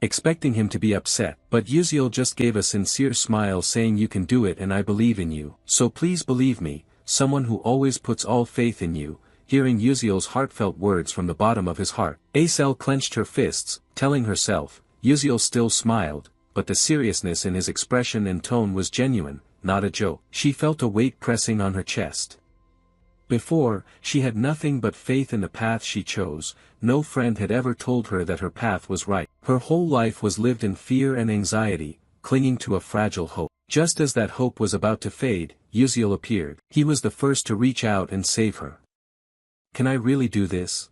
Expecting him to be upset, but Uziel just gave a sincere smile saying, "You can do it and I believe in you. So please believe me, someone who always puts all faith in you." Hearing Uziel's heartfelt words from the bottom of his heart, Acel clenched her fists, telling herself, Uziel still smiled, but the seriousness in his expression and tone was genuine, not a joke. She felt a weight pressing on her chest. Before, she had nothing but faith in the path she chose. No friend had ever told her that her path was right. Her whole life was lived in fear and anxiety, clinging to a fragile hope. Just as that hope was about to fade, Uziel appeared. He was the first to reach out and save her. Can I really do this?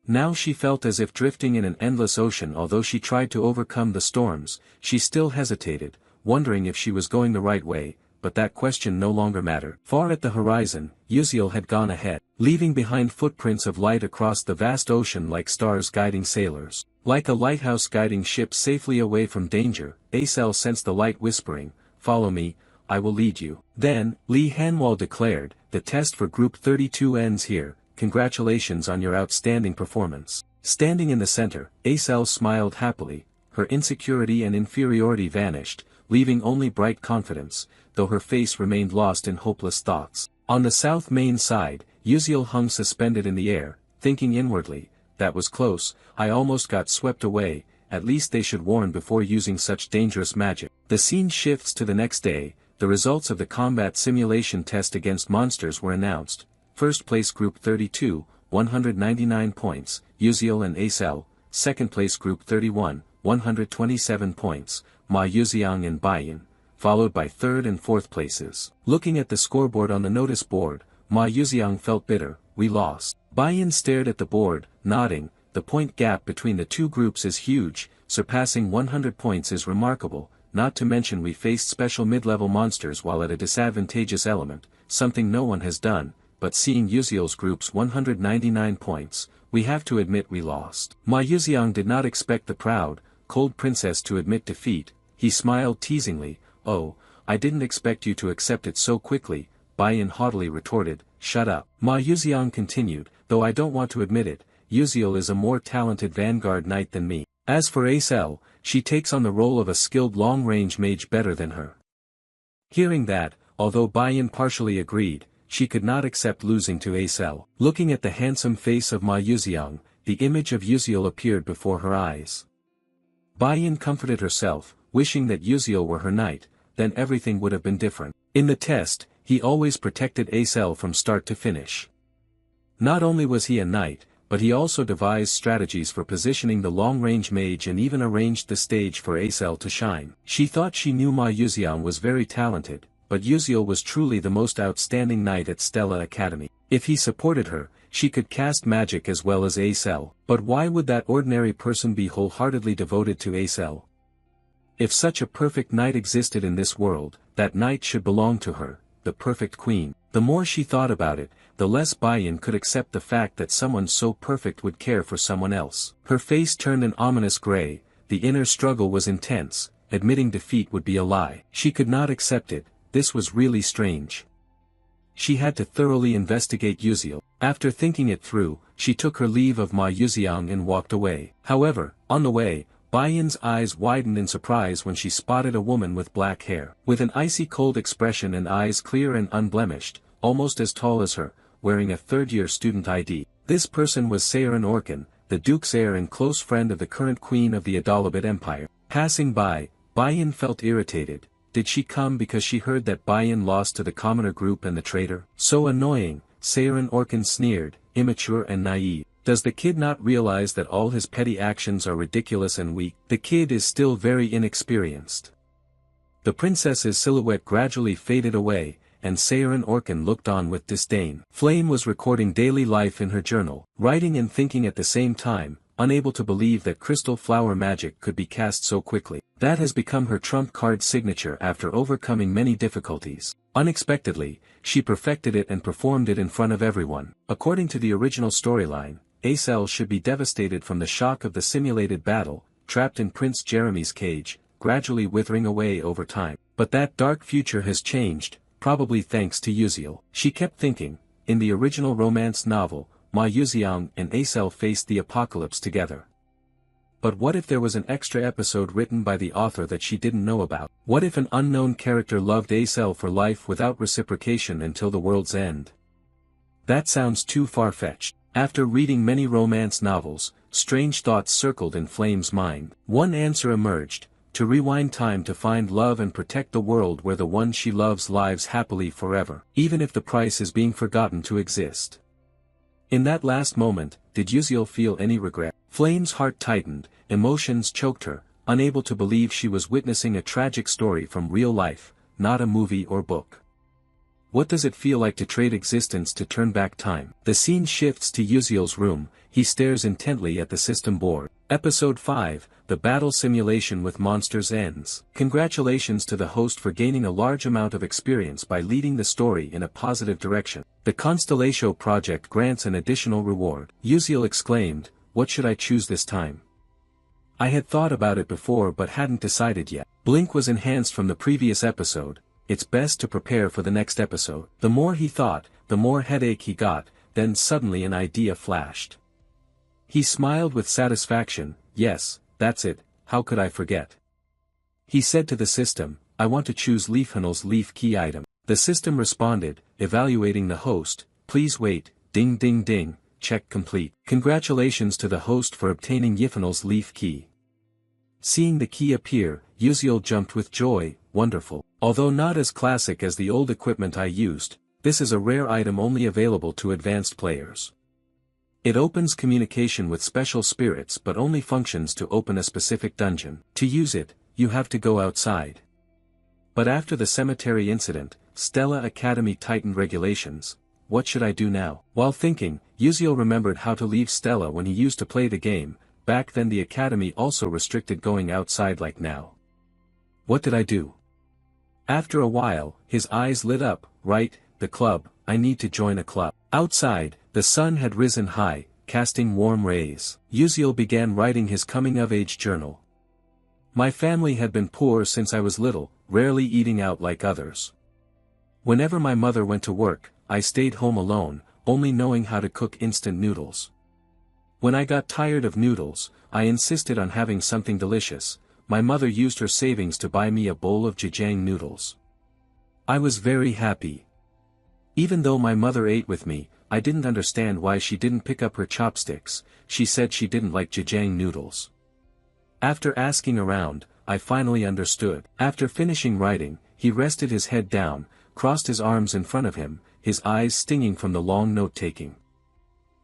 Now she felt as if drifting in an endless ocean. Although she tried to overcome the storms, she still hesitated, wondering if she was going the right way, but that question no longer mattered. Far at the horizon, Uziel had gone ahead, leaving behind footprints of light across the vast ocean like stars guiding sailors. Like a lighthouse guiding ships safely away from danger, Acel sensed the light whispering, "Follow me, I will lead you." Then, Li Hanwal declared, "The test for Group 32 ends here. Congratulations on your outstanding performance." Standing in the center, Acel smiled happily, her insecurity and inferiority vanished, leaving only bright confidence, though her face remained lost in hopeless thoughts. On the south main side, Uziel hung suspended in the air, thinking inwardly, "That was close, I almost got swept away, at least they should warn before using such dangerous magic." The scene shifts to the next day, the results of the combat simulation test against monsters were announced. First place group 32, 199 points, Yuziel and Acel. Second place group 31, 127 points, Ma Yuziang and Baiyan, followed by third and fourth places. Looking at the scoreboard on the notice board, Ma Yuziang felt bitter. We lost. Baiyan stared at the board, nodding. The point gap between the two groups is huge, surpassing 100 points is remarkable, not to mention we faced special mid-level monsters while at a disadvantageous element, something no one has done, but seeing Yuziel's group's 199 points, we have to admit we lost. Ma Yuziang did not expect the proud, cold princess to admit defeat. He smiled teasingly. Oh, I didn't expect you to accept it so quickly, Baiyan haughtily retorted. Shut up. Ma Yuziang continued, though I don't want to admit it, Yuziel is a more talented vanguard knight than me. As for Acel, she takes on the role of a skilled long-range mage better than her. Hearing that, although Baiyan partially agreed, she could not accept losing to Acel. Looking at the handsome face of Ma Yuziang, the image of Yuziel appeared before her eyes. Baiyan comforted herself, wishing that Yuziel were her knight, then everything would have been different. In the test, he always protected Acel from start to finish. Not only was he a knight, but he also devised strategies for positioning the long-range mage and even arranged the stage for Acel to shine. She thought she knew Ma Yuziang was very talented, but Yuziel was truly the most outstanding knight at Stella Academy. If he supported her, she could cast magic as well as Acel. But why would that ordinary person be wholeheartedly devoted to Acel? If such a perfect knight existed in this world, that knight should belong to her, the perfect queen. The more she thought about it, the less Baiyan could accept the fact that someone so perfect would care for someone else. Her face turned an ominous gray. The inner struggle was intense. Admitting defeat would be a lie. She could not accept it. This was really strange. She had to thoroughly investigate Yuziel. After thinking it through, she took her leave of Ma Yuziang and walked away. However, on the way, Baiyan's eyes widened in surprise when she spotted a woman with black hair. With an icy cold expression and eyes clear and unblemished, almost as tall as her, wearing a third-year student ID. This person was Saerin Orkan, the Duke's heir and close friend of the current queen of the Adalabad Empire. Passing by, Baiyan felt irritated. Did she come because she heard that Baiyan lost to the commoner group and the traitor? So annoying, Saerin Orkan sneered, immature and naive. Does the kid not realize that all his petty actions are ridiculous and weak? The kid is still very inexperienced. The princess's silhouette gradually faded away, and Saerin Orkan looked on with disdain. Flame was recording daily life in her journal, writing and thinking at the same time, unable to believe that crystal flower magic could be cast so quickly. That has become her trump card signature after overcoming many difficulties. Unexpectedly, she perfected it and performed it in front of everyone. According to the original storyline, Acel should be devastated from the shock of the simulated battle, trapped in Prince Jeremy's cage, gradually withering away over time. But that dark future has changed, probably thanks to Yuziel. She kept thinking, in the original romance novel, Ma Yuziang and Acel faced the apocalypse together. But what if there was an extra episode written by the author that she didn't know about? What if an unknown character loved Acel for life without reciprocation until the world's end? That sounds too far-fetched. After reading many romance novels, strange thoughts circled in Flame's mind. One answer emerged: to rewind time to find love and protect the world where the one she loves lives happily forever, even if the price is being forgotten to exist. In that last moment, did Yuziel feel any regret? Flame's heart tightened, emotions choked her, unable to believe she was witnessing a tragic story from real life, not a movie or book. What does it feel like to trade existence to turn back time? The scene shifts to Yuziel's room. He stares intently at the system board. Episode 5, The Battle Simulation with Monsters ends. Congratulations to the host for gaining a large amount of experience by leading the story in a positive direction. The Constellatio project grants an additional reward. Yuziel exclaimed, "What should I choose this time? I had thought about it before but hadn't decided yet." Blink was enhanced from the previous episode. It's best to prepare for the next episode. The more he thought, the more headache he got, then suddenly an idea flashed. He smiled with satisfaction. Yes, that's it, how could I forget? He said to the system, "I want to choose Leafhanel's leaf key item." The system responded, evaluating the host, "Please wait, ding ding ding, check complete." Congratulations to the host for obtaining Yifhanel's leaf key. Seeing the key appear, Yuziel jumped with joy. Wonderful. Although not as classic as the old equipment I used, This is a rare item only available to advanced players. It opens communication with special spirits but only functions to open a specific dungeon. To use it, you have to go outside. But after the cemetery incident, Stella Academy tightened regulations. What should I do now? While thinking, Yuziel remembered how to leave Stella when he used to play the game. Back then the academy also restricted going outside like now. What did I do? After a while, his eyes lit up. Right, the club, I need to join a club. Outside, the sun had risen high, casting warm rays. Yuziel began writing his coming-of-age journal. My family had been poor since I was little, rarely eating out like others. Whenever my mother went to work, I stayed home alone, only knowing how to cook instant noodles. When I got tired of noodles, I insisted on having something delicious. My mother used her savings to buy me a bowl of jajang noodles. I was very happy. Even though my mother ate with me, I didn't understand why she didn't pick up her chopsticks. She said she didn't like jajang noodles. After asking around, I finally understood. After finishing writing, he rested his head down, crossed his arms in front of him, his eyes stinging from the long note-taking.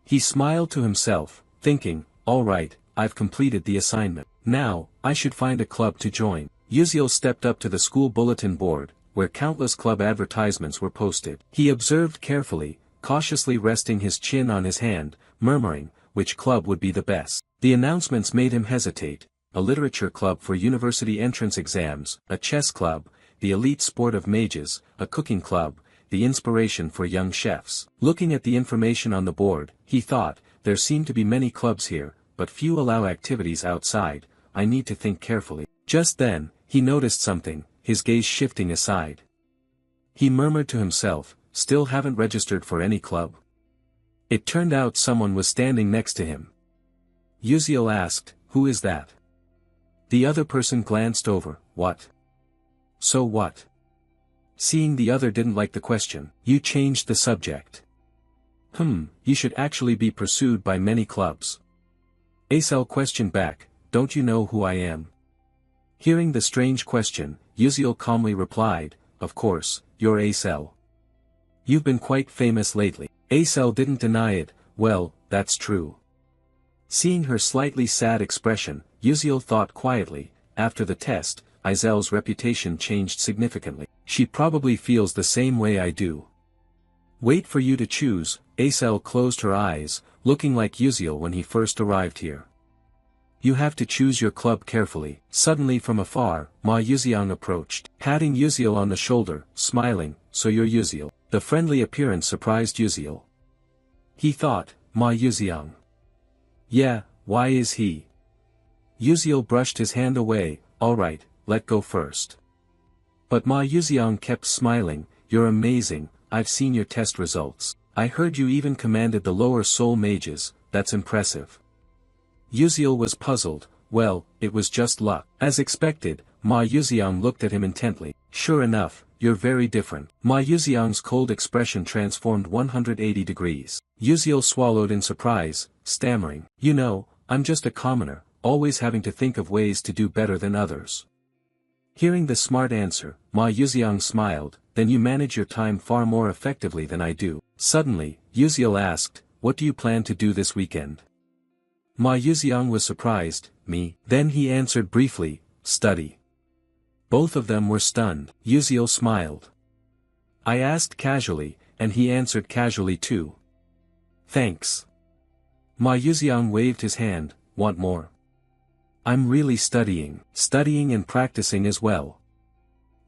He smiled to himself, thinking, all right, I've completed the assignment. Now, I should find a club to join. Yuziel stepped up to the school bulletin board, where countless club advertisements were posted. He observed carefully, cautiously resting his chin on his hand, murmuring, which club would be the best. The announcements made him hesitate: a literature club for university entrance exams, a chess club, the elite sport of mages, a cooking club, the inspiration for young chefs. Looking at the information on the board, he thought, there seem to be many clubs here, but few allow activities outside. I need to think carefully. Just then, he noticed something, his gaze shifting aside. He murmured to himself, still haven't registered for any club? It turned out someone was standing next to him. Yuziel asked, who is that? The other person glanced over. What? So what? Seeing the other didn't like the question, you changed the subject. You should actually be pursued by many clubs. Acel questioned back, don't you know who I am? Hearing the strange question, Yuziel calmly replied, of course, you're Acel. You've been quite famous lately. Acel didn't deny it. Well, that's true. Seeing her slightly sad expression, Yuziel thought quietly, after the test, Azel's reputation changed significantly. She probably feels the same way I do. Wait for you to choose. Acel closed her eyes, looking like Yuziel when he first arrived here. You have to choose your club carefully. Suddenly from afar, Ma Yuziang approached, patting Yuziel on the shoulder, smiling, so you're Yuziel. The friendly appearance surprised Yuziel. He thought, Ma Yuziang. Yeah, why is he? Yuziel brushed his hand away, alright, let go first. But Ma Yuziang kept smiling, you're amazing, I've seen your test results. I heard you even commanded the lower soul mages, that's impressive. Yuziel was puzzled. Well, it was just luck. As expected, Ma Yuziang looked at him intently. Sure enough, you're very different. Ma Yuziang's cold expression transformed 180 degrees. Yuziel swallowed in surprise, stammering, you know, I'm just a commoner, always having to think of ways to do better than others. Hearing the smart answer, Ma Yuziang smiled, then you manage your time far more effectively than I do. Suddenly, Yuziel asked, what do you plan to do this weekend? Ma Yuziang was surprised, me? Then he answered briefly, study. Both of them were stunned. Yuziel smiled. I asked casually, and he answered casually too. Thanks. Ma Yuziang waved his hand, want more? I'm really studying and practicing as well.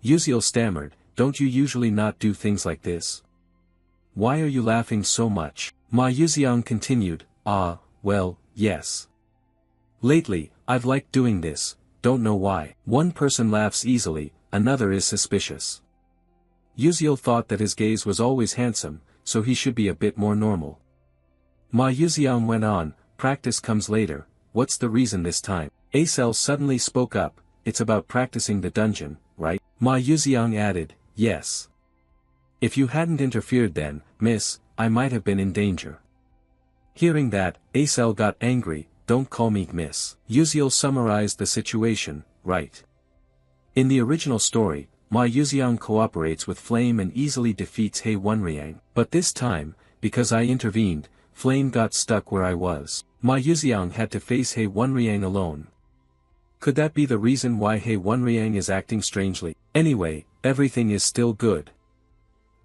Yuziel stammered, don't you usually not do things like this? Why are you laughing so much? Ma Yuziang continued, well, yes. Lately, I've liked doing this, don't know why. One person laughs easily, another is suspicious. Yuziel thought that his gaze was always handsome, so he should be a bit more normal. Ma Yuziang went on, practice comes later, what's the reason this time? Acel suddenly spoke up, it's about practicing the dungeon, right? Ma Yuziang added, yes. If you hadn't interfered then, miss, I might have been in danger. Hearing that, Acel got angry, don't call me miss. Yuziel summarized the situation, right. In the original story, Ma Yuxiang cooperates with Flame and easily defeats He Wenriang. But this time, because I intervened, Flame got stuck where I was. Ma Yuxiang had to face He Wenriang alone. Could that be the reason why He Wenriang is acting strangely? Anyway, everything is still good.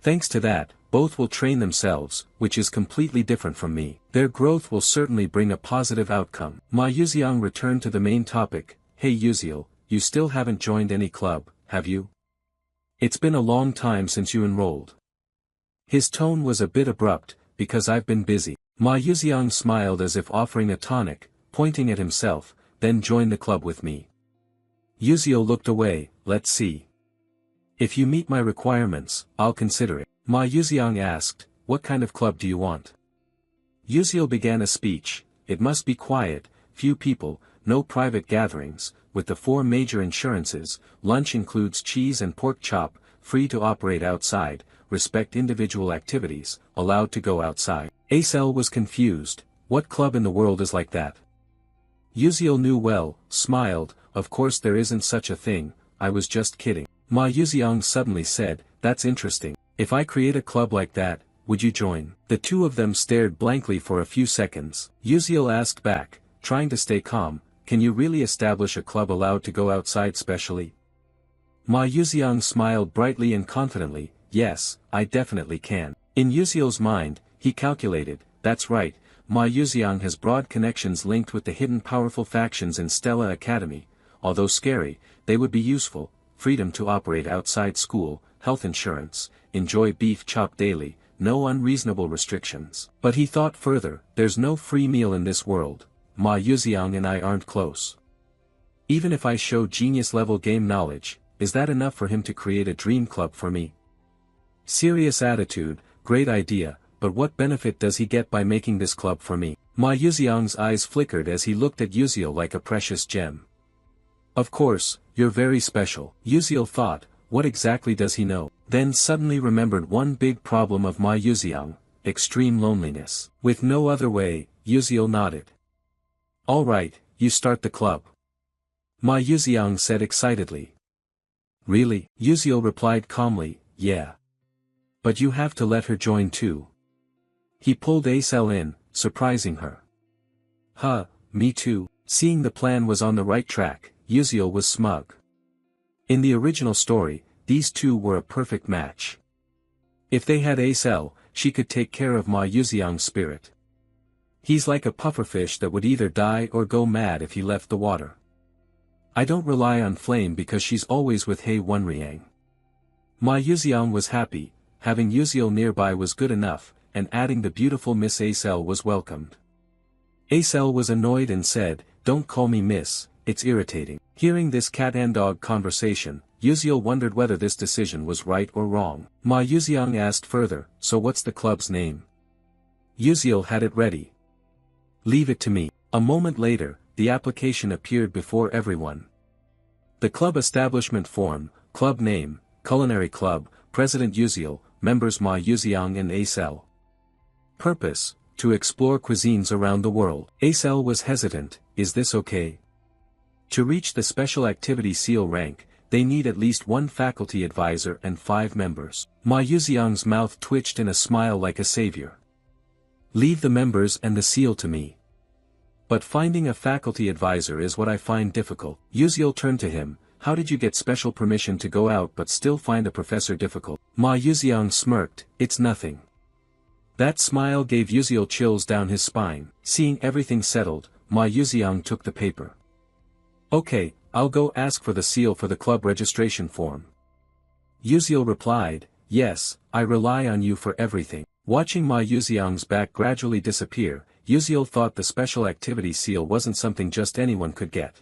Thanks to that, both will train themselves, which is completely different from me. Their growth will certainly bring a positive outcome. Ma Yuxiang returned to the main topic. Hey Yuziel, you still haven't joined any club, have you? It's been a long time since you enrolled. His tone was a bit abrupt, because I've been busy. Ma Yuxiang smiled as if offering a tonic, pointing at himself, then join the club with me. Yuziel looked away. Let's see. If you meet my requirements, I'll consider it. Ma Yuxiang asked, what kind of club do you want? Yuziel began a speech. It must be quiet, few people, no private gatherings, with the 4 major insurances, lunch includes cheese and pork chop, free to operate outside, respect individual activities, allowed to go outside. Acel was confused. What club in the world is like that? Yuziel knew well, smiled, of course there isn't such a thing, I was just kidding. Ma Yuxiang suddenly said, that's interesting. If I create a club like that, would you join? The two of them stared blankly for a few seconds. Yuziel asked back, trying to stay calm, can you really establish a club allowed to go outside specially? Ma Yuxiang smiled brightly and confidently, yes, I definitely can. In Yuziel's mind, he calculated, that's right, Ma Yuxiang has broad connections linked with the hidden powerful factions in Stella Academy, although scary, they would be useful, freedom to operate outside school, health insurance, enjoy beef chop daily, no unreasonable restrictions. But he thought further, there's no free meal in this world, Ma Yuxiang and I aren't close. Even if I show genius-level game knowledge, is that enough for him to create a dream club for me? Serious attitude, great idea, but what benefit does he get by making this club for me? Ma Yuxiang's eyes flickered as he looked at Yuziel like a precious gem. Of course, you're very special. Yuziel thought, what exactly does he know? Then suddenly remembered one big problem of Ma Yuxiang, extreme loneliness. With no other way, Yuziel nodded. All right, you start the club. Ma Yuxiang said excitedly. Really? Yuziel replied calmly, yeah. But you have to let her join too. He pulled Acel in, surprising her. Huh, me too. Seeing the plan was on the right track, Yuziel was smug. In the original story, these two were a perfect match. If they had Acel, she could take care of Ma Yuxiang's spirit. He's like a pufferfish that would either die or go mad if he left the water. I don't rely on Flame because she's always with He Wenriang. Ma Yuxiang was happy, having Yuziel nearby was good enough, and adding the beautiful Miss Acel was welcomed. Acel was annoyed and said, don't call me miss, it's irritating. Hearing this cat and dog conversation, Yuziel wondered whether this decision was right or wrong. Ma Yuxiang asked further, so what's the club's name? Yuziel had it ready. Leave it to me. A moment later, the application appeared before everyone. The club establishment form, club name, culinary club, President Yuziel, members Ma Yuxiang and Acel. Purpose, to explore cuisines around the world. Acel was hesitant, is this okay? To reach the special activity seal rank, they need at least 1 faculty advisor and 5 members. Ma Yuxiang's mouth twitched in a smile like a savior. Leave the members and the seal to me. But finding a faculty advisor is what I find difficult. Yuziel turned to him, how did you get special permission to go out but still find a professor difficult? Ma Yuxiang smirked, it's nothing. That smile gave Yuziel chills down his spine. Seeing everything settled, Ma Yuxiang took the paper. Okay, I'll go ask for the seal for the club registration form. Yuziel replied, yes, I rely on you for everything. Watching Ma Yuxiang's back gradually disappear, Yuziel thought the special activity seal wasn't something just anyone could get.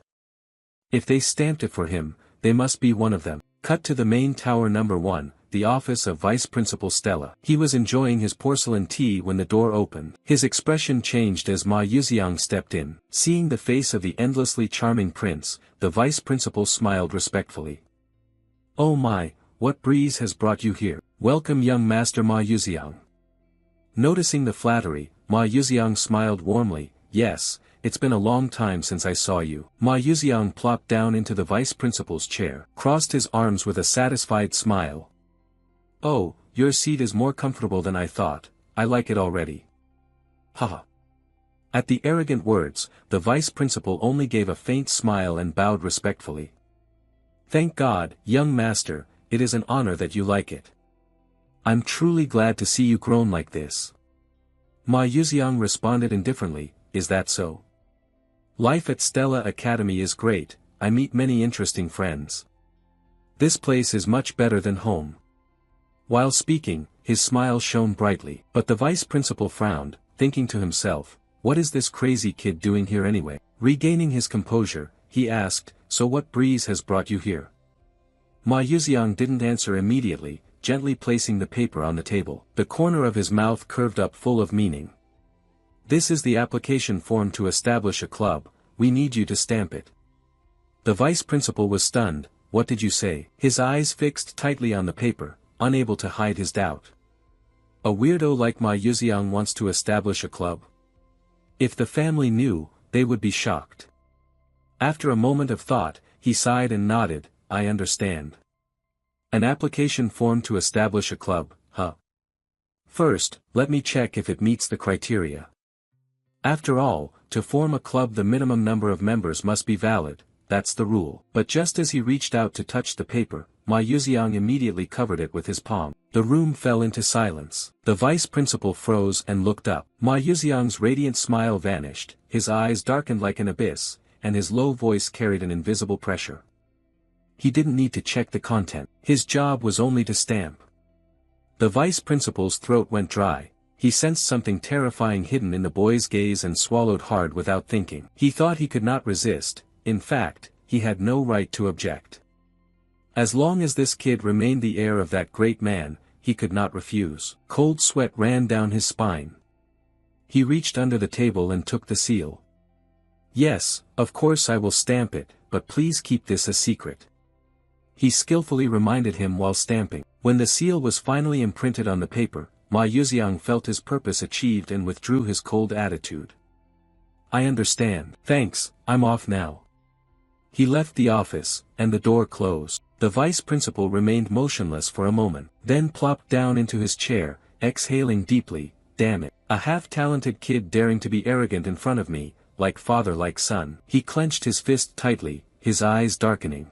If they stamped it for him, they must be one of them. Cut to the main tower number 1, the office of Vice Principal Stella. He was enjoying his porcelain tea when the door opened. His expression changed as Ma Yuxiang stepped in. Seeing the face of the endlessly charming prince, the Vice Principal smiled respectfully. Oh my, what breeze has brought you here? Welcome young Master Ma Yuxiang. Noticing the flattery, Ma Yuxiang smiled warmly, yes, it's been a long time since I saw you. Ma Yuxiang plopped down into the vice principal's chair, crossed his arms with a satisfied smile. Oh, your seat is more comfortable than I thought, I like it already. Haha. At the arrogant words, the vice principal only gave a faint smile and bowed respectfully. Thank God, young master, it is an honor that you like it. I'm truly glad to see you grown like this. Ma Yuxiang responded indifferently, is that so? Life at Stella Academy is great, I meet many interesting friends. This place is much better than home. While speaking, his smile shone brightly, but the vice principal frowned, thinking to himself, what is this crazy kid doing here anyway? Regaining his composure, he asked, so what breeze has brought you here? Ma Yuxiang didn't answer immediately, gently placing the paper on the table. The corner of his mouth curved up full of meaning. This is the application form to establish a club, we need you to stamp it. The vice principal was stunned, what did you say? His eyes fixed tightly on the paper, unable to hide his doubt. A weirdo like Ma Yuxiang wants to establish a club? If the family knew, they would be shocked. After a moment of thought, he sighed and nodded, I understand. An application form to establish a club, huh? First, let me check if it meets the criteria. After all, to form a club the minimum number of members must be valid, that's the rule. But just as he reached out to touch the paper, Ma Yuxiang immediately covered it with his palm. The room fell into silence. The vice principal froze and looked up. Ma Yuxiang's radiant smile vanished, his eyes darkened like an abyss, and his low voice carried an invisible pressure. He didn't need to check the content. His job was only to stamp. The vice principal's throat went dry. He sensed something terrifying hidden in the boy's gaze and swallowed hard without thinking. He thought he could not resist, in fact, he had no right to object. As long as this kid remained the heir of that great man, he could not refuse. Cold sweat ran down his spine. He reached under the table and took the seal. Yes, of course I will stamp it, but please keep this a secret. He skillfully reminded him while stamping. When the seal was finally imprinted on the paper, Ma Yuxiang felt his purpose achieved and withdrew his cold attitude. I understand. Thanks, I'm off now. He left the office, and the door closed. The vice principal remained motionless for a moment, then plopped down into his chair, exhaling deeply, damn it. A half-talented kid daring to be arrogant in front of me, like father like son. He clenched his fist tightly, his eyes darkening.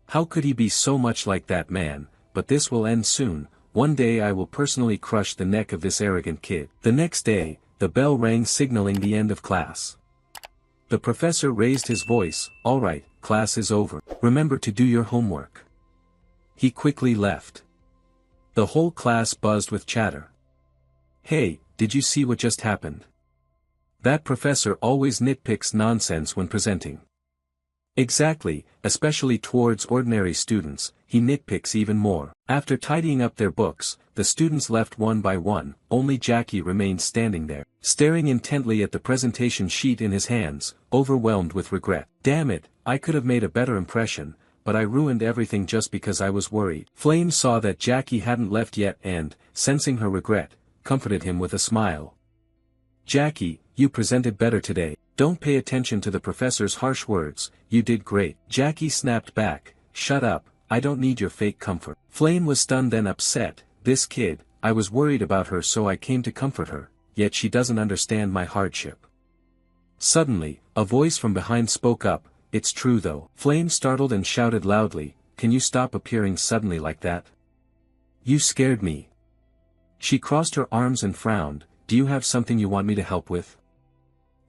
How could he be so much like that man, but this will end soon, one day I will personally crush the neck of this arrogant kid. The next day, the bell rang signaling the end of class. The professor raised his voice, all right, class is over, remember to do your homework. He quickly left. The whole class buzzed with chatter. Hey, did you see what just happened? That professor always nitpicks nonsense when presenting. Exactly, especially towards ordinary students, he nitpicks even more. After tidying up their books, the students left one by one, only Jackie remained standing there, staring intently at the presentation sheet in his hands, overwhelmed with regret. Damn it, I could have made a better impression, but I ruined everything just because I was worried. Flame saw that Jackie hadn't left yet and, sensing her regret, comforted him with a smile. Jackie, you presented better today. Don't pay attention to the professor's harsh words, you did great. Jackie snapped back, shut up, I don't need your fake comfort. Flame was stunned and upset, this kid, I was worried about her so I came to comfort her, yet she doesn't understand my hardship. Suddenly, a voice from behind spoke up, it's true though. Flame startled and shouted loudly, can you stop appearing suddenly like that? You scared me. She crossed her arms and frowned, do you have something you want me to help with?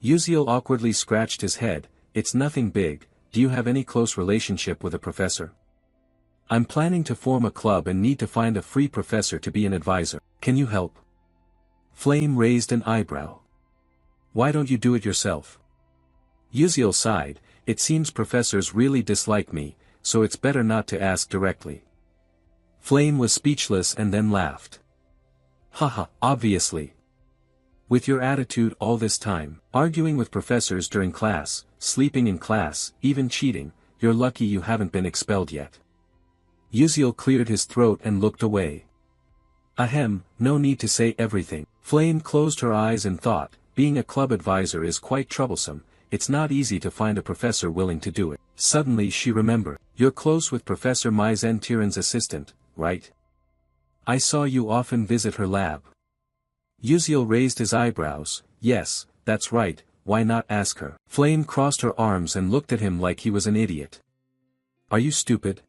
Uziel awkwardly scratched his head, it's nothing big, do you have any close relationship with a professor? I'm planning to form a club and need to find a free professor to be an advisor. Can you help? Flame raised an eyebrow. Why don't you do it yourself? Uziel sighed, it seems professors really dislike me, so it's better not to ask directly. Flame was speechless and then laughed. Haha, obviously. With your attitude all this time, arguing with professors during class, sleeping in class, even cheating, you're lucky you haven't been expelled yet. Uziel cleared his throat and looked away. Ahem, no need to say everything. Flame closed her eyes and thought, being a club advisor is quite troublesome. It's not easy to find a professor willing to do it. Suddenly she remembered. You're close with Professor Mai Zentiren's assistant, right? I saw you often visit her lab. Uziel raised his eyebrows. Yes, that's right, why not ask her? Flame crossed her arms and looked at him like he was an idiot. Are you stupid?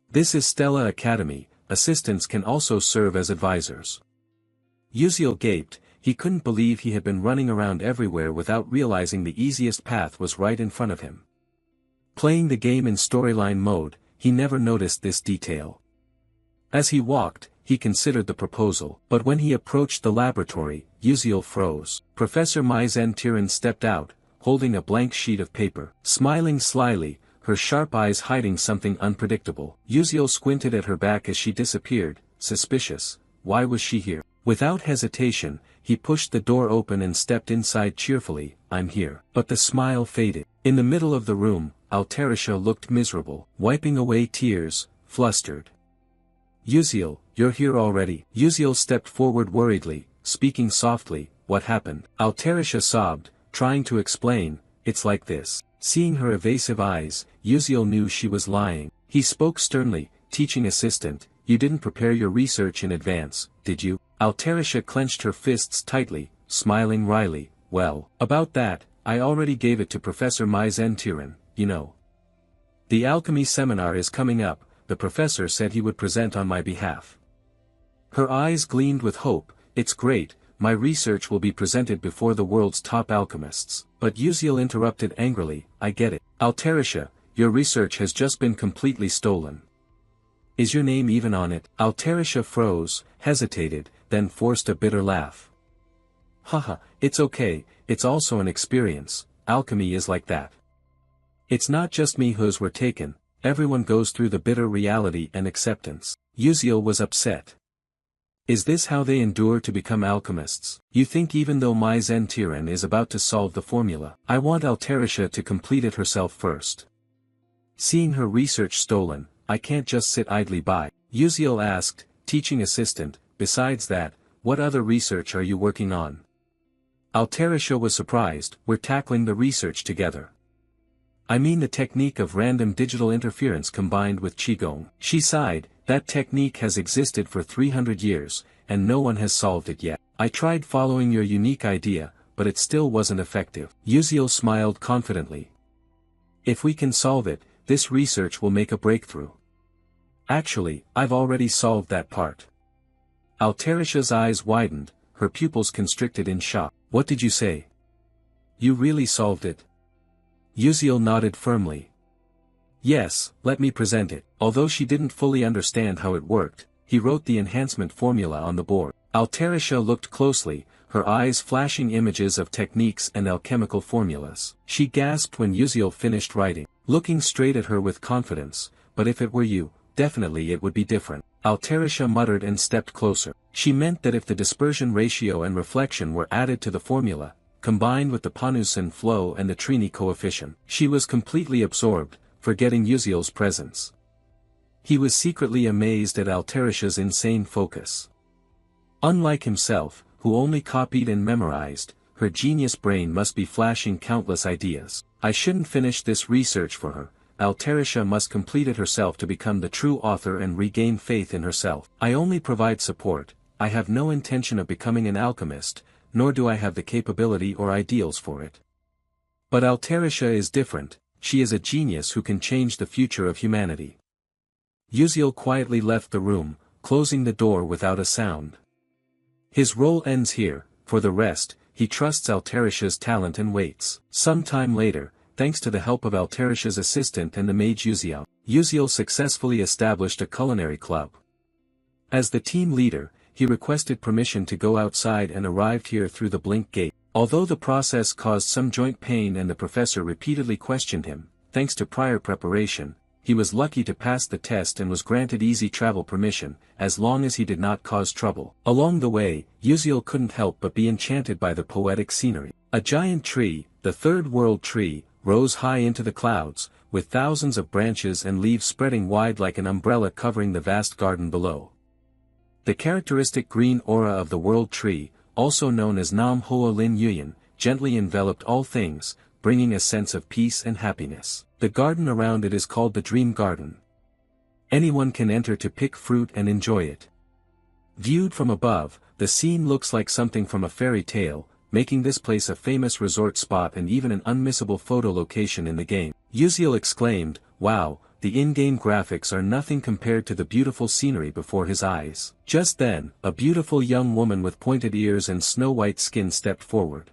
This is Stella Academy, assistants can also serve as advisors. Uziel gaped. He couldn't believe he had been running around everywhere without realizing the easiest path was right in front of him. Playing the game in storyline mode, he never noticed this detail. As he walked, he considered the proposal, but when he approached the laboratory, Uziel froze. Professor Mai Zentiren stepped out, holding a blank sheet of paper. Smiling slyly, her sharp eyes hiding something unpredictable. Uziel squinted at her back as she disappeared, suspicious. Why was she here? Without hesitation, he pushed the door open and stepped inside cheerfully. I'm here. But the smile faded. In the middle of the room, Altarisha looked miserable, wiping away tears, flustered. Uziel, you're here already. Uziel stepped forward worriedly, speaking softly. What happened? Altarisha sobbed, trying to explain. It's like this. Seeing her evasive eyes, Uziel knew she was lying. He spoke sternly. Teaching assistant, you didn't prepare your research in advance, did you? Altarisha clenched her fists tightly, smiling wryly. Well, about that, I already gave it to Professor Mai Zentiren, you know. The alchemy seminar is coming up, the professor said he would present on my behalf. Her eyes gleamed with hope. It's great, my research will be presented before the world's top alchemists. But Uziel interrupted angrily. I get it. Altarisha, your research has just been completely stolen. Is your name even on it? Altarisha froze, hesitated, then forced a bitter laugh. Haha, it's okay, it's also an experience, alchemy is like that. It's not just me whose were taken, everyone goes through the bitter reality and acceptance. Uziel was upset. Is this how they endure to become alchemists? You think even though Mai Zentiren is about to solve the formula, I want Altarisha to complete it herself first. Seeing her research stolen, I can't just sit idly by. Uziel asked, teaching assistant, besides that, what other research are you working on? Altarisha was surprised. We're tackling the research together. I mean the technique of random digital interference combined with Qigong. She sighed. That technique has existed for 300 years, and no one has solved it yet. I tried following your unique idea, but it still wasn't effective. Uziel smiled confidently. If we can solve it, this research will make a breakthrough. Actually, I've already solved that part. Altarisha's eyes widened, her pupils constricted in shock. What did you say? You really solved it? Uziel nodded firmly. Yes, let me present it. Although she didn't fully understand how it worked, he wrote the enhancement formula on the board. Altarisha looked closely, her eyes flashing images of techniques and alchemical formulas. She gasped when Uziel finished writing, looking straight at her with confidence. But if it were you, definitely it would be different. Altarisha muttered and stepped closer. She meant that if the dispersion ratio and reflection were added to the formula, combined with the Panusan flow and the Trini coefficient, she was completely absorbed, forgetting Uziel's presence. He was secretly amazed at Altarisha's insane focus. Unlike himself, who only copied and memorized, her genius brain must be flashing countless ideas. I shouldn't finish this research for her. Altarisha must complete it herself to become the true author and regain faith in herself. I only provide support. I have no intention of becoming an alchemist, nor do I have the capability or ideals for it. But Altarisha is different. She is a genius who can change the future of humanity. Uziel quietly left the room, closing the door without a sound. His role ends here. For the rest, he trusts Altarisha's talent and waits. Some time later, thanks to the help of Altarisha's assistant and the mage Uziel successfully established a culinary club. As the team leader, he requested permission to go outside and arrived here through the blink gate. Although the process caused some joint pain and the professor repeatedly questioned him, thanks to prior preparation, he was lucky to pass the test and was granted easy travel permission, as long as he did not cause trouble. Along the way, Uziel couldn't help but be enchanted by the poetic scenery. A giant tree, the third world tree, rose high into the clouds, with thousands of branches and leaves spreading wide like an umbrella covering the vast garden below. The characteristic green aura of the world tree, also known as Nam Hoa Lin Yuyan, gently enveloped all things, bringing a sense of peace and happiness. The garden around it is called the Dream Garden. Anyone can enter to pick fruit and enjoy it. Viewed from above, the scene looks like something from a fairy tale, making this place a famous resort spot and even an unmissable photo location in the game. Yuziel exclaimed, "Wow, the in-game graphics are nothing compared to the beautiful scenery before his eyes." Just then, a beautiful young woman with pointed ears and snow-white skin stepped forward.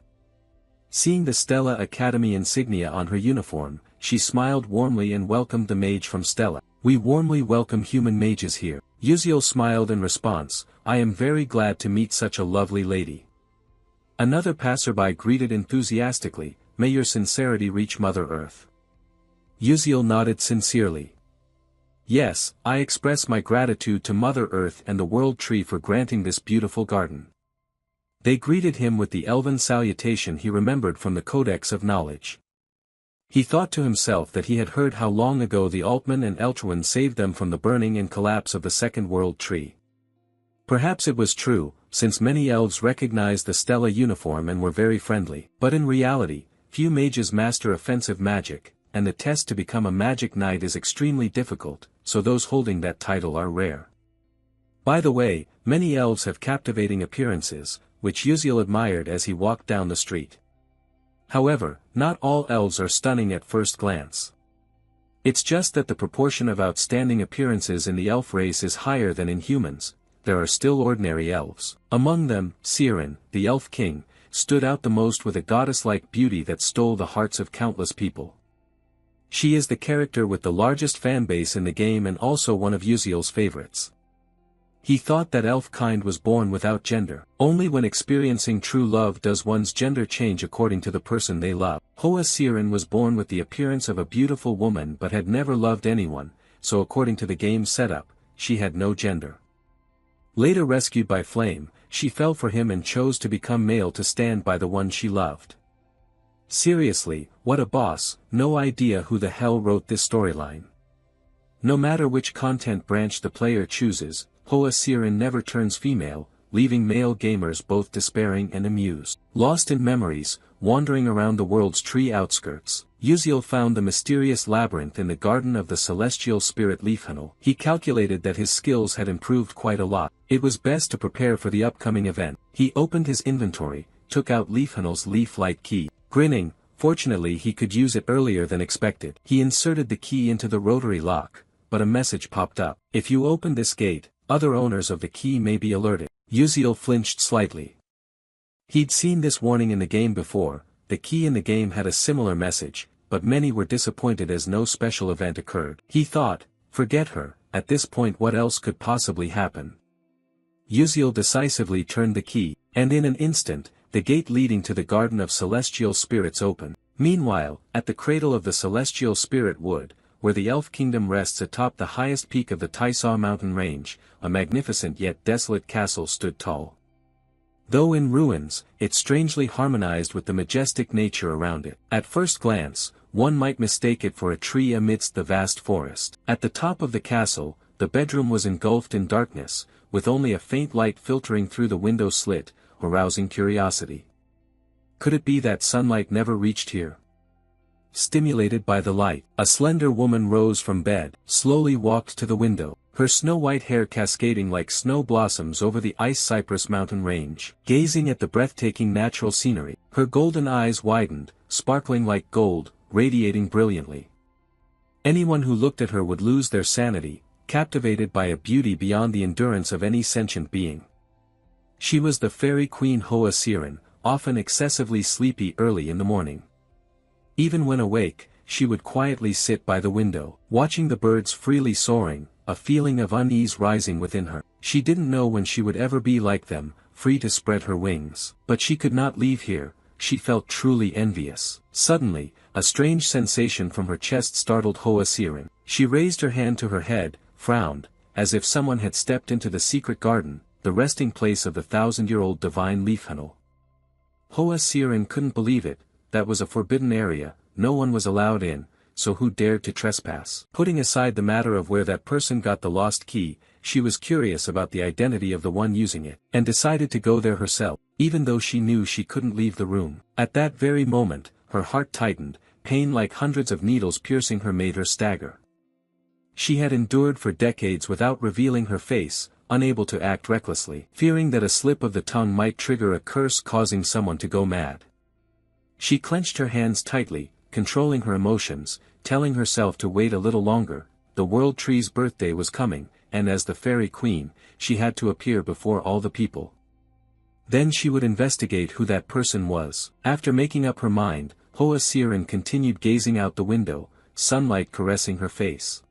Seeing the Stella Academy insignia on her uniform, she smiled warmly and welcomed the mage from Stella. "We warmly welcome human mages here." Yuziel smiled in response, "I am very glad to meet such a lovely lady." Another passerby greeted enthusiastically, "May your sincerity reach Mother Earth." Yuziel nodded sincerely. "Yes, I express my gratitude to Mother Earth and the World Tree for granting this beautiful garden." They greeted him with the elven salutation he remembered from the Codex of Knowledge. He thought to himself that he had heard how long ago the Altman and Eltruan saved them from the burning and collapse of the Second World Tree. Perhaps it was true, since many elves recognized the Stella uniform and were very friendly. But in reality, few mages master offensive magic, and the test to become a magic knight is extremely difficult, so those holding that title are rare. By the way, many elves have captivating appearances, which Yuziel admired as he walked down the street. However, not all elves are stunning at first glance. It's just that the proportion of outstanding appearances in the elf race is higher than in humans. There are still ordinary elves. Among them, Siren, the elf king, stood out the most with a goddess-like beauty that stole the hearts of countless people. She is the character with the largest fanbase in the game and also one of Yuziel's favorites. He thought that elf kind was born without gender. Only when experiencing true love does one's gender change according to the person they love. Hoa Siren was born with the appearance of a beautiful woman but had never loved anyone, so according to the game's setup, she had no gender. Later rescued by Flame, she fell for him and chose to become male to stand by the one she loved. Seriously, what a boss, no idea who the hell wrote this storyline. No matter which content branch the player chooses, Hoa Siren never turns female, leaving male gamers both despairing and amused. Lost in memories, wandering around the world's tree outskirts, Yuziel found the mysterious labyrinth in the garden of the celestial spirit Leafhannel. He calculated that his skills had improved quite a lot. It was best to prepare for the upcoming event. He opened his inventory, took out Leafhannel's leaf-like key. Grinning, fortunately he could use it earlier than expected. He inserted the key into the rotary lock, but a message popped up. "If you open this gate, other owners of the key may be alerted." Yuziel flinched slightly. He'd seen this warning in the game before. The key in the game had a similar message, but many were disappointed as no special event occurred. He thought, forget her, at this point what else could possibly happen? Yuziel decisively turned the key, and in an instant, the gate leading to the Garden of Celestial Spirits opened. Meanwhile, at the cradle of the Celestial Spirit Wood, where the Elf Kingdom rests atop the highest peak of the Taisaw mountain range, a magnificent yet desolate castle stood tall. Though in ruins, it strangely harmonized with the majestic nature around it. At first glance, one might mistake it for a tree amidst the vast forest. At the top of the castle, the bedroom was engulfed in darkness, with only a faint light filtering through the window slit, arousing curiosity. Could it be that sunlight never reached here? Stimulated by the light, a slender woman rose from bed, slowly walked to the window, her snow-white hair cascading like snow blossoms over the ice cypress mountain range. Gazing at the breathtaking natural scenery, her golden eyes widened, sparkling like gold, radiating brilliantly. Anyone who looked at her would lose their sanity, captivated by a beauty beyond the endurance of any sentient being. She was the fairy queen Hoa Siren, often excessively sleepy early in the morning. Even when awake, she would quietly sit by the window, watching the birds freely soaring, a feeling of unease rising within her. She didn't know when she would ever be like them, free to spread her wings. But she could not leave here, she felt truly envious. Suddenly, a strange sensation from her chest startled Hoa Siren. She raised her hand to her head, frowned, as if someone had stepped into the secret garden, the resting place of the 1,000-year-old divine Leafhannel. Hoa Siren couldn't believe it. That was a forbidden area, no one was allowed in, so who dared to trespass? Putting aside the matter of where that person got the lost key, she was curious about the identity of the one using it, and decided to go there herself. even though she knew she couldn't leave the room. At that very moment, her heart tightened, pain like hundreds of needles piercing her made her stagger. She had endured for decades without revealing her face, unable to act recklessly, fearing that a slip of the tongue might trigger a curse causing someone to go mad. She clenched her hands tightly, controlling her emotions, telling herself to wait a little longer. The World Tree's birthday was coming, and as the fairy queen, she had to appear before all the people. Then she would investigate who that person was. After making up her mind, Hoa Siren continued gazing out the window, sunlight caressing her face.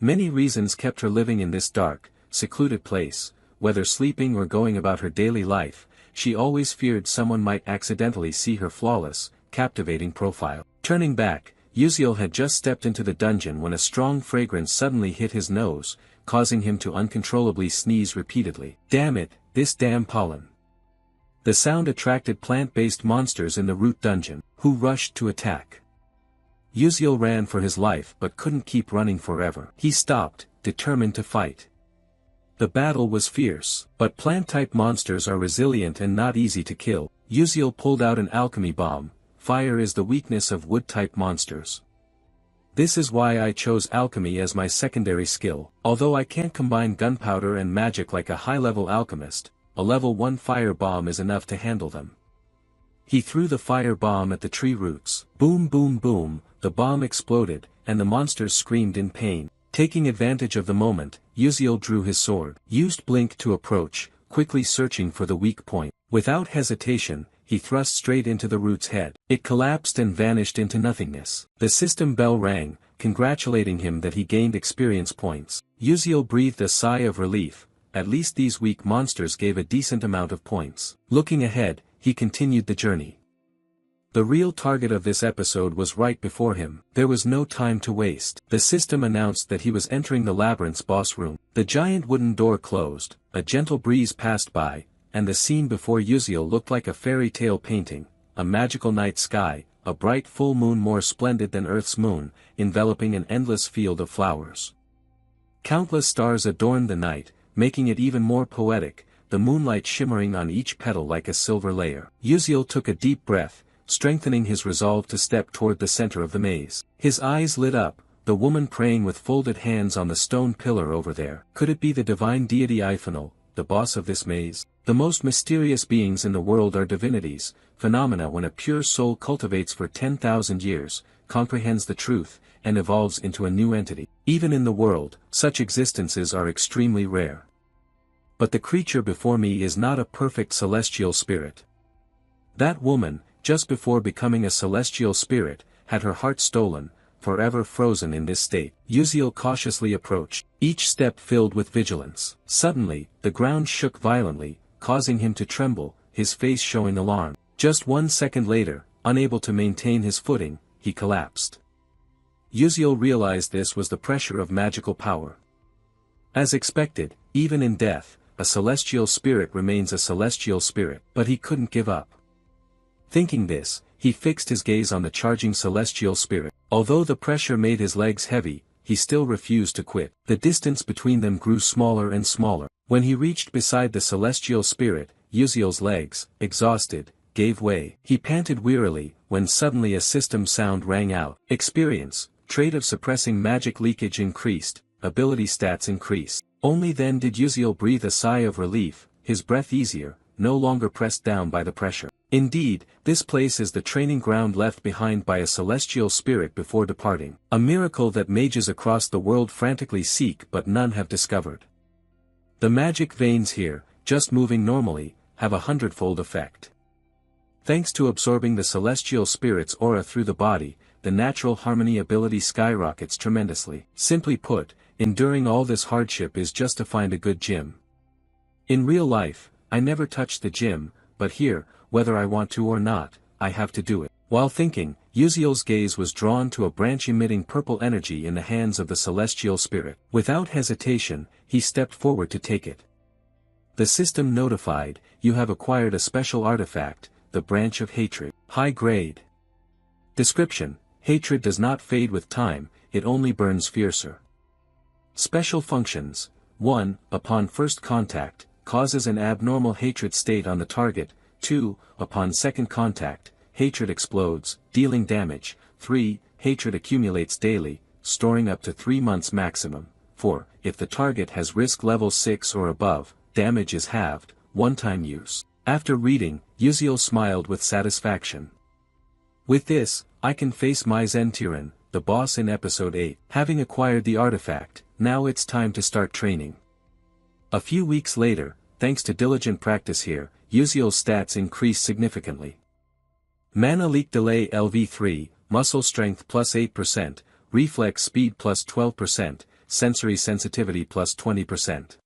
Many reasons kept her living in this dark, secluded place. Whether sleeping or going about her daily life, she always feared someone might accidentally see her flawless, captivating profile. Turning back, Uziel had just stepped into the dungeon when a strong fragrance suddenly hit his nose, causing him to uncontrollably sneeze repeatedly. Damn it, this damn pollen. The sound attracted plant-based monsters in the root dungeon, who rushed to attack. Uziel ran for his life but couldn't keep running forever. He stopped, determined to fight. The battle was fierce, but plant-type monsters are resilient and not easy to kill. Uziel pulled out an alchemy bomb. Fire is the weakness of wood-type monsters. This is why I chose alchemy as my secondary skill. Although I can't combine gunpowder and magic like a high-level alchemist, a level 1 fire bomb is enough to handle them. He threw the fire bomb at the tree roots. Boom boom boom, the bomb exploded, and the monsters screamed in pain. Taking advantage of the moment, Uziel drew his sword, used blink to approach, quickly searching for the weak point. Without hesitation, he thrust straight into the root's head. It collapsed and vanished into nothingness. The system bell rang, congratulating him that he gained experience points. Uziel breathed a sigh of relief. At least these weak monsters gave a decent amount of points. Looking ahead, he continued the journey. The real target of this episode was right before him. There was no time to waste. The system announced that he was entering the labyrinth's boss room. The giant wooden door closed, a gentle breeze passed by, and the scene before Uziel looked like a fairy tale painting, a magical night sky, a bright full moon more splendid than Earth's moon, enveloping an endless field of flowers. Countless stars adorned the night, making it even more poetic, the moonlight shimmering on each petal like a silver layer. Uziel took a deep breath, strengthening his resolve to step toward the center of the maze. His eyes lit up, the woman praying with folded hands on the stone pillar over there. Could it be the divine deity Iphanal, the boss of this maze? The most mysterious beings in the world are divinities, phenomena when a pure soul cultivates for 10,000 years, comprehends the truth, and evolves into a new entity. Even in the world, such existences are extremely rare. But the creature before me is not a perfect celestial spirit. That woman, just before becoming a celestial spirit, had her heart stolen, forever frozen in this state. Uziel cautiously approached, each step filled with vigilance. Suddenly, the ground shook violently, causing him to tremble, his face showing alarm. Just 1 second later, unable to maintain his footing, he collapsed. Uziel realized this was the pressure of magical power. As expected, even in death, a celestial spirit remains a celestial spirit, but he couldn't give up. Thinking this, he fixed his gaze on the charging celestial spirit. Although the pressure made his legs heavy, he still refused to quit. The distance between them grew smaller and smaller. When he reached beside the celestial spirit, Uziel's legs, exhausted, gave way. He panted wearily, when suddenly a system sound rang out. Experience, trait of suppressing magic leakage increased, ability stats increased. Only then did Uziel breathe a sigh of relief, his breath easier, no longer pressed down by the pressure. Indeed, this place is the training ground left behind by a celestial spirit before departing, a miracle that mages across the world frantically seek but none have discovered. The magic veins here, just moving normally, have a 100-fold effect. Thanks to absorbing the celestial spirit's aura through the body, the natural harmony ability skyrockets tremendously. Simply put, enduring all this hardship is just to find a good gym. In real life, I never touch the gym, but here, whether I want to or not, I have to do it. While thinking, Uziel's gaze was drawn to a branch emitting purple energy in the hands of the celestial spirit. Without hesitation, he stepped forward to take it. The system notified, you have acquired a special artifact, the branch of hatred. High grade. Description, hatred does not fade with time, it only burns fiercer. Special functions, 1. Upon first contact, causes an abnormal hatred state on the target. 2. Upon second contact, hatred explodes, dealing damage. 3. Hatred accumulates daily, storing up to 3 months maximum. 4. If the target has risk level 6 or above, damage is halved, one-time use. After reading, Uziel smiled with satisfaction. With this, I can face my Zentyran, the boss in episode 8. Having acquired the artifact, now it's time to start training. A few weeks later, thanks to diligent practice here, Uziel's stats increased significantly. Mana leak delay LV3, muscle strength plus 8%, reflex speed plus 12%, sensory sensitivity plus 20%.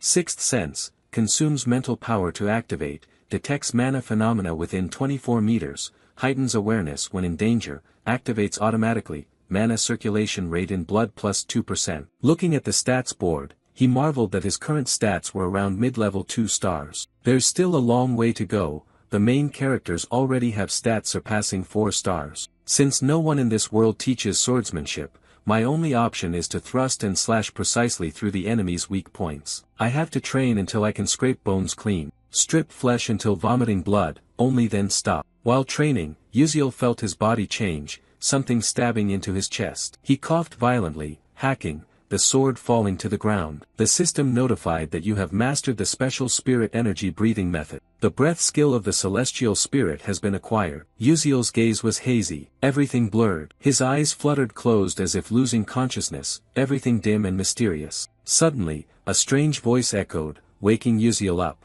Sixth sense, consumes mental power to activate, detects mana phenomena within 24 meters, heightens awareness when in danger, activates automatically, mana circulation rate in blood plus 2%. Looking at the stats board, he marveled that his current stats were around mid-level 2 stars. There's still a long way to go, the main characters already have stats surpassing 4 stars. Since no one in this world teaches swordsmanship, my only option is to thrust and slash precisely through the enemy's weak points. I have to train until I can scrape bones clean, strip flesh until vomiting blood, only then stop. While training, Uziel felt his body change, something stabbing into his chest. He coughed violently, hacking, the sword falling to the ground. The system notified that you have mastered the special spirit energy breathing method. The breath skill of the celestial spirit has been acquired. Uziel's gaze was hazy, everything blurred. His eyes fluttered closed as if losing consciousness, everything dim and mysterious. Suddenly, a strange voice echoed, waking Uziel up.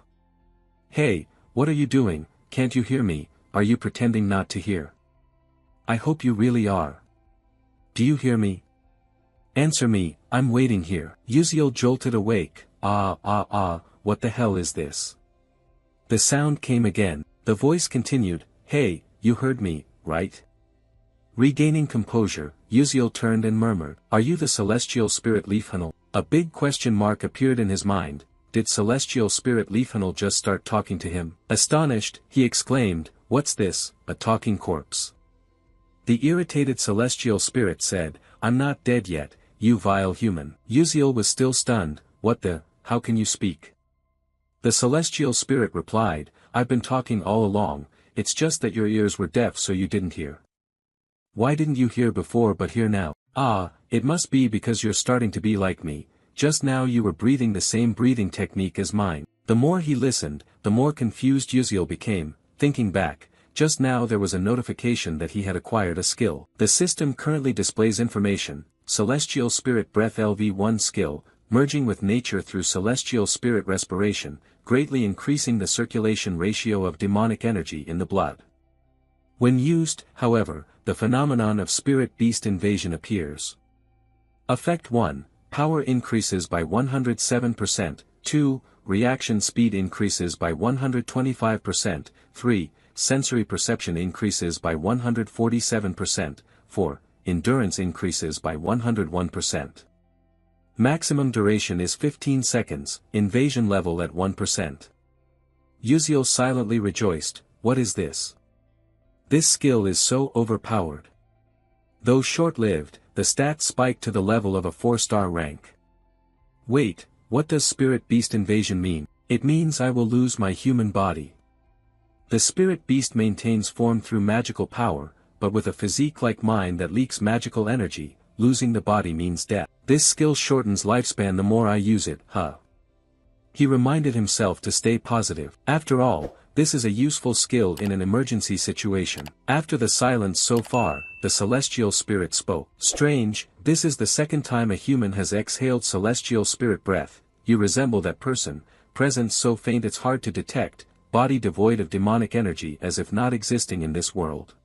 Hey, what are you doing? Can't you hear me? Are you pretending not to hear? I hope you really are. Do you hear me? Answer me, I'm waiting here. Uziel jolted awake. What the hell is this? The sound came again. The voice continued, hey, you heard me, right? Regaining composure, Uziel turned and murmured, are you the celestial spirit Leafhanel? A big question mark appeared in his mind. Did celestial spirit Leafhanel just start talking to him? Astonished, he exclaimed, what's this, a talking corpse? The irritated celestial spirit said, I'm not dead yet, you vile human. Uziel was still stunned. What the, how can you speak? The celestial spirit replied, I've been talking all along, it's just that your ears were deaf so you didn't hear. Why didn't you hear before but hear now? It must be because you're starting to be like me, just now you were breathing the same breathing technique as mine. The more he listened, the more confused Uziel became, thinking back. Just now there was a notification that he had acquired a skill. The system currently displays information, Celestial Spirit Breath LV1 skill, merging with nature through Celestial Spirit Respiration, greatly increasing the circulation ratio of demonic energy in the blood. When used, however, the phenomenon of Spirit Beast Invasion appears. Effect 1, Power increases by 107%, 2, Reaction speed increases by 125%, 3, Sensory perception increases by 147%, 4, Endurance increases by 101%. Maximum duration is 15 seconds, invasion level at 1%. Uziel silently rejoiced, what is this? This skill is so overpowered. Though short-lived, the stats spiked to the level of a 4-star rank. Wait, what does Spirit Beast Invasion mean? It means I will lose my human body. The Spirit Beast maintains form through magical power, but with a physique like mine that leaks magical energy, losing the body means death. This skill shortens lifespan the more I use it, He reminded himself to stay positive. After all, this is a useful skill in an emergency situation. After the silence so far, the celestial spirit spoke. Strange, this is the second time a human has exhaled celestial spirit breath. You resemble that person, presence so faint it's hard to detect, body devoid of demonic energy as if not existing in this world.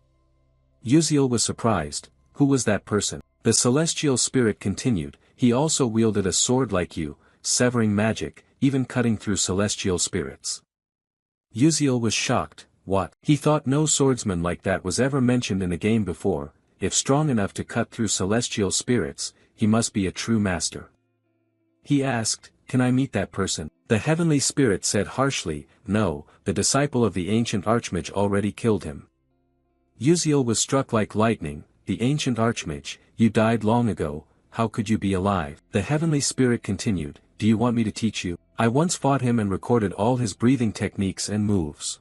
Uziel was surprised. Who was that person? The celestial spirit continued, he also wielded a sword like you, severing magic, even cutting through celestial spirits. Uziel was shocked. What? He thought no swordsman like that was ever mentioned in a game before. If strong enough to cut through celestial spirits, he must be a true master. He asked, can I meet that person? The heavenly spirit said harshly, no, the disciple of the ancient archmage already killed him. Uziel was struck like lightning. The ancient archmage, you died long ago, how could you be alive? The heavenly spirit continued, do you want me to teach you? I once fought him and recorded all his breathing techniques and moves.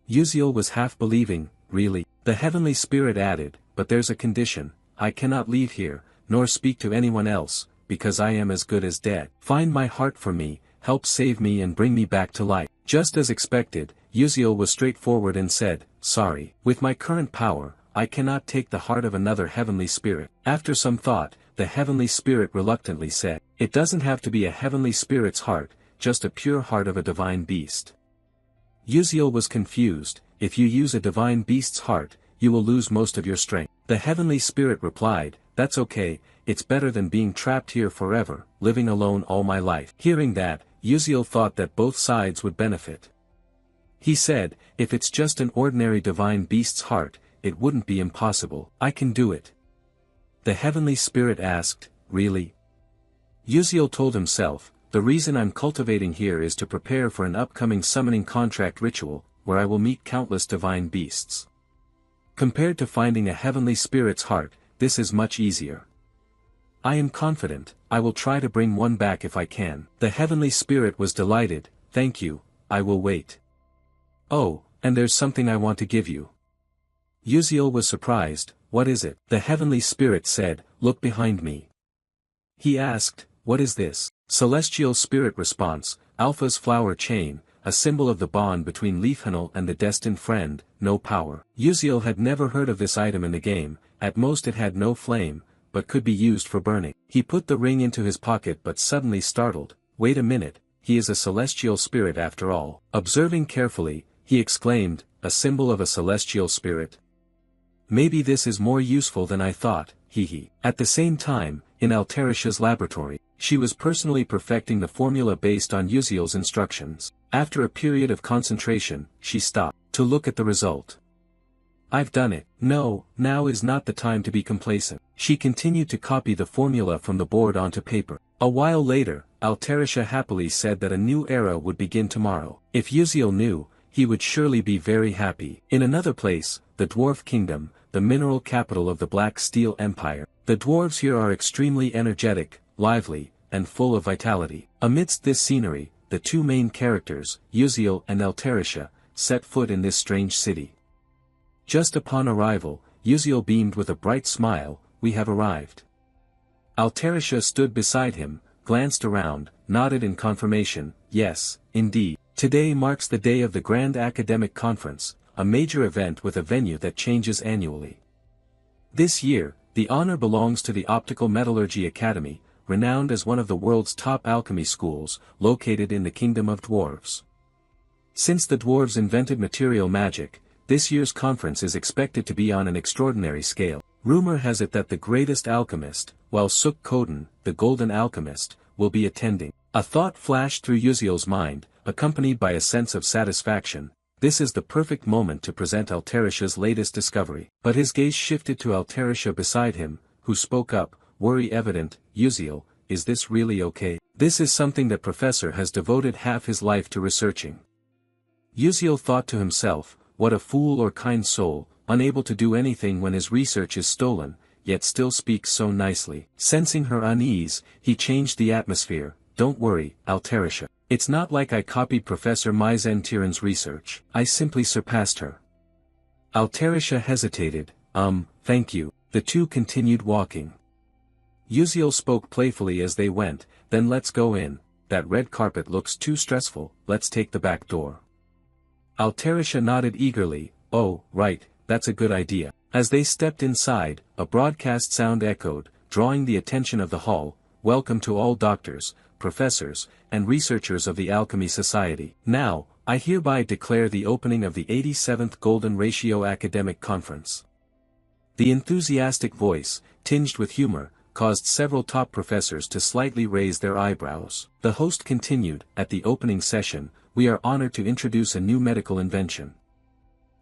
Uziel was half believing, really. The heavenly spirit added, but there's a condition, I cannot leave here, nor speak to anyone else, because I am as good as dead. Find my heart for me, help save me and bring me back to life. Just as expected, Uziel was straightforward and said, sorry. With my current power, I cannot take the heart of another heavenly spirit. After some thought, the heavenly spirit reluctantly said, it doesn't have to be a heavenly spirit's heart, just a pure heart of a divine beast. Uziel was confused, if you use a divine beast's heart, you will lose most of your strength. The heavenly spirit replied, that's okay, it's better than being trapped here forever, living alone all my life. Hearing that, Uziel thought that both sides would benefit. He said, if it's just an ordinary divine beast's heart, it wouldn't be impossible. I can do it. The heavenly spirit asked, really? Uziel told himself, the reason I'm cultivating here is to prepare for an upcoming summoning contract ritual, where I will meet countless divine beasts. Compared to finding a heavenly spirit's heart, this is much easier. I am confident, I will try to bring one back if I can. The heavenly spirit was delighted, thank you, I will wait. Oh, and there's something I want to give you. Uziel was surprised, what is it? The heavenly spirit said, look behind me. He asked, what is this? Celestial spirit response, Alpha's flower chain, a symbol of the bond between Leafhanel and the destined friend, no power. Uziel had never heard of this item in the game, at most it had no flame, but could be used for burning. He put the ring into his pocket but suddenly startled, wait a minute, he is a celestial spirit after all. Observing carefully, he exclaimed, a symbol of a celestial spirit? Maybe this is more useful than I thought, hee. At the same time, in Altarisha's laboratory, she was personally perfecting the formula based on Uziel's instructions. After a period of concentration, she stopped to look at the result. I've done it. No, now is not the time to be complacent. She continued to copy the formula from the board onto paper. A while later, Altarisha happily said that a new era would begin tomorrow. If Uziel knew, he would surely be very happy. In another place, the Dwarf Kingdom, the mineral capital of the Black Steel Empire, the dwarves here are extremely energetic, lively, and full of vitality. Amidst this scenery, the two main characters, Uziel and Altarisha, set foot in this strange city. Just upon arrival, Uziel beamed with a bright smile, we have arrived. Altarisha stood beside him, glanced around, nodded in confirmation, yes, indeed. Today marks the day of the Grand Academic Conference, a major event with a venue that changes annually. This year, the honor belongs to the Optical Metallurgy Academy, renowned as one of the world's top alchemy schools, located in the Kingdom of Dwarves. Since the dwarves invented material magic, this year's conference is expected to be on an extraordinary scale. Rumor has it that the greatest alchemist, while Suk Koden, the golden alchemist, will be attending. A thought flashed through Uziel's mind, accompanied by a sense of satisfaction. This is the perfect moment to present Altarisha's latest discovery. But his gaze shifted to Altarisha beside him, who spoke up, worry evident, Uziel, is this really okay? This is something that Professor has devoted half his life to researching. Uziel thought to himself, what a fool or kind soul, unable to do anything when his research is stolen, yet still speaks so nicely. Sensing her unease, he changed the atmosphere, don't worry, Altarisha. It's not like I copied Professor Myzentiran's research. I simply surpassed her. Altarisha hesitated, thank you. The two continued walking. Uziel spoke playfully as they went, then let's go in, that red carpet looks too stressful, let's take the back door. Altarisha nodded eagerly, oh, right, that's a good idea. As they stepped inside, a broadcast sound echoed, drawing the attention of the hall, welcome to all doctors, professors, and researchers of the Alchemy Society. Now, I hereby declare the opening of the 87th Golden Ratio Academic Conference. The enthusiastic voice, tinged with humor, caused several top professors to slightly raise their eyebrows. The host continued, at the opening session, we are honored to introduce a new medical invention.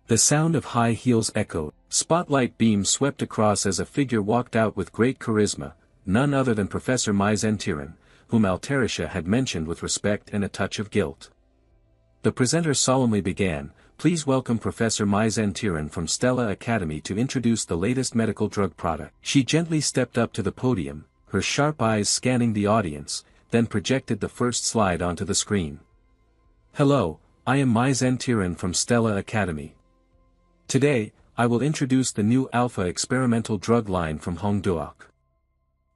The sound of high heels echoed. Spotlight beams swept across as a figure walked out with great charisma, none other than Professor Myzentiran, whom Altarisha had mentioned with respect and a touch of guilt. The presenter solemnly began, please welcome Professor Myzentiran from Stella Academy to introduce the latest medical drug product. She gently stepped up to the podium, her sharp eyes scanning the audience, then projected the first slide onto the screen. Hello, I am Mai Tiran from Stella Academy. Today, I will introduce the new alpha experimental drug line from Hongduok.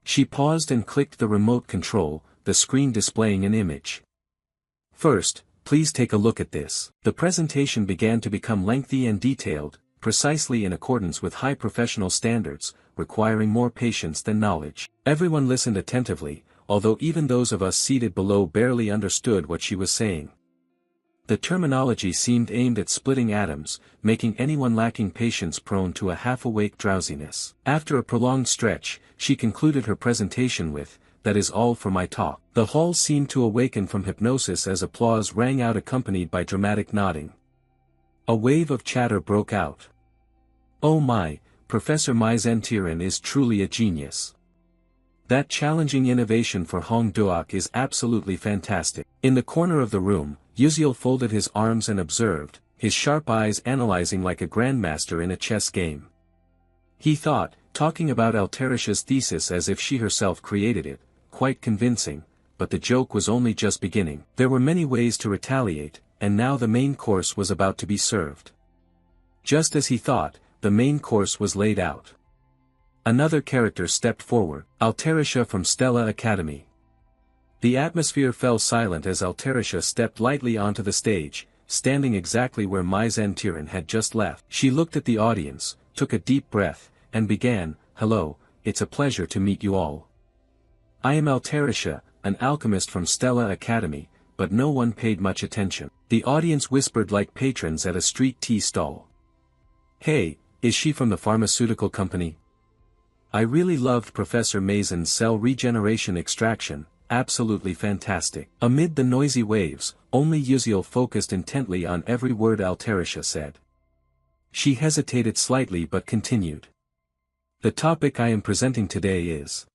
She paused and clicked the remote control, the screen displaying an image. First, please take a look at this. The presentation began to become lengthy and detailed, precisely in accordance with high professional standards, requiring more patience than knowledge. Everyone listened attentively, although even those of us seated below barely understood what she was saying. The terminology seemed aimed at splitting atoms, making anyone lacking patience prone to a half-awake drowsiness. After a prolonged stretch, she concluded her presentation with, "That is all for my talk." The hall seemed to awaken from hypnosis as applause rang out accompanied by dramatic nodding. A wave of chatter broke out. "Oh my, Professor Mai Tiran is truly a genius. That challenging innovation for Hongduok is absolutely fantastic." In the corner of the room, Yuziel folded his arms and observed, his sharp eyes analyzing like a grandmaster in a chess game. He thought, talking about Altarisha's thesis as if she herself created it, quite convincing, but the joke was only just beginning. There were many ways to retaliate, and now the main course was about to be served. Just as he thought, the main course was laid out. Another character stepped forward, Altarisha from Stella Academy. The atmosphere fell silent as Altarisha stepped lightly onto the stage, standing exactly where Mai Tiran had just left. She looked at the audience, took a deep breath, and began, "Hello, it's a pleasure to meet you all. I am Altarisha, an alchemist from Stella Academy," but no one paid much attention. The audience whispered like patrons at a street tea stall. "Hey, is she from the pharmaceutical company? I really loved Professor Maizen's cell regeneration extraction, absolutely fantastic." Amid the noisy waves, only Yuziel focused intently on every word Altarisha said. She hesitated slightly but continued. "The topic I am presenting today is..."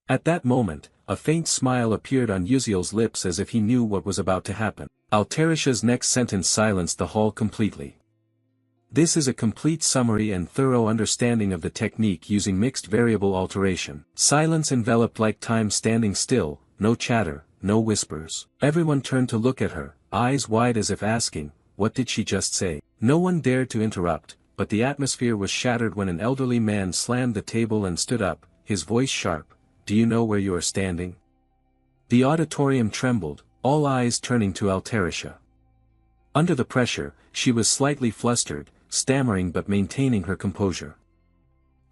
At that moment, a faint smile appeared on Yuziel's lips as if he knew what was about to happen. Altarisha's next sentence silenced the hall completely. "This is a complete summary and thorough understanding of the technique using mixed variable alteration." Silence enveloped like time standing still, no chatter, no whispers. Everyone turned to look at her, eyes wide as if asking, what did she just say? No one dared to interrupt, but the atmosphere was shattered when an elderly man slammed the table and stood up, his voice sharp, "Do you know where you are standing?" The auditorium trembled, all eyes turning to Altarisha. Under the pressure, she was slightly flustered, stammering but maintaining her composure.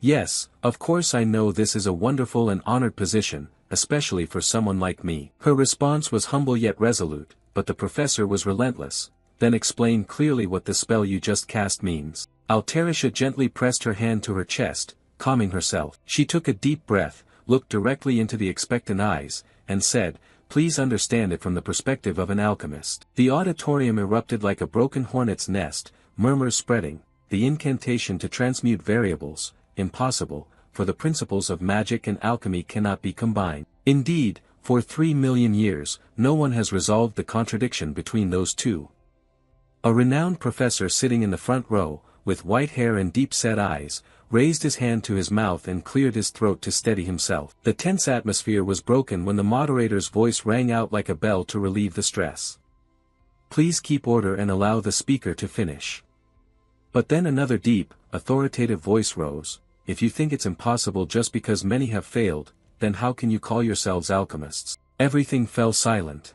"Yes, of course I know this is a wonderful and honored position, especially for someone like me." Her response was humble yet resolute, but the professor was relentless. "Then explain clearly what the spell you just cast means." Altarisha gently pressed her hand to her chest, calming herself. She took a deep breath, looked directly into the expectant eyes, and said, "Please understand it from the perspective of an alchemist." The auditorium erupted like a broken hornet's nest, murmurs spreading, "The incantation to transmute variables, impossible, for the principles of magic and alchemy cannot be combined." Indeed, for 3 million years, no one has resolved the contradiction between those two. A renowned professor sitting in the front row, with white hair and deep-set eyes, raised his hand to his mouth and cleared his throat to steady himself. The tense atmosphere was broken when the moderator's voice rang out like a bell to relieve the stress. "Please keep order and allow the speaker to finish." But then another deep, authoritative voice rose, "If you think it's impossible just because many have failed, then how can you call yourselves alchemists?" Everything fell silent.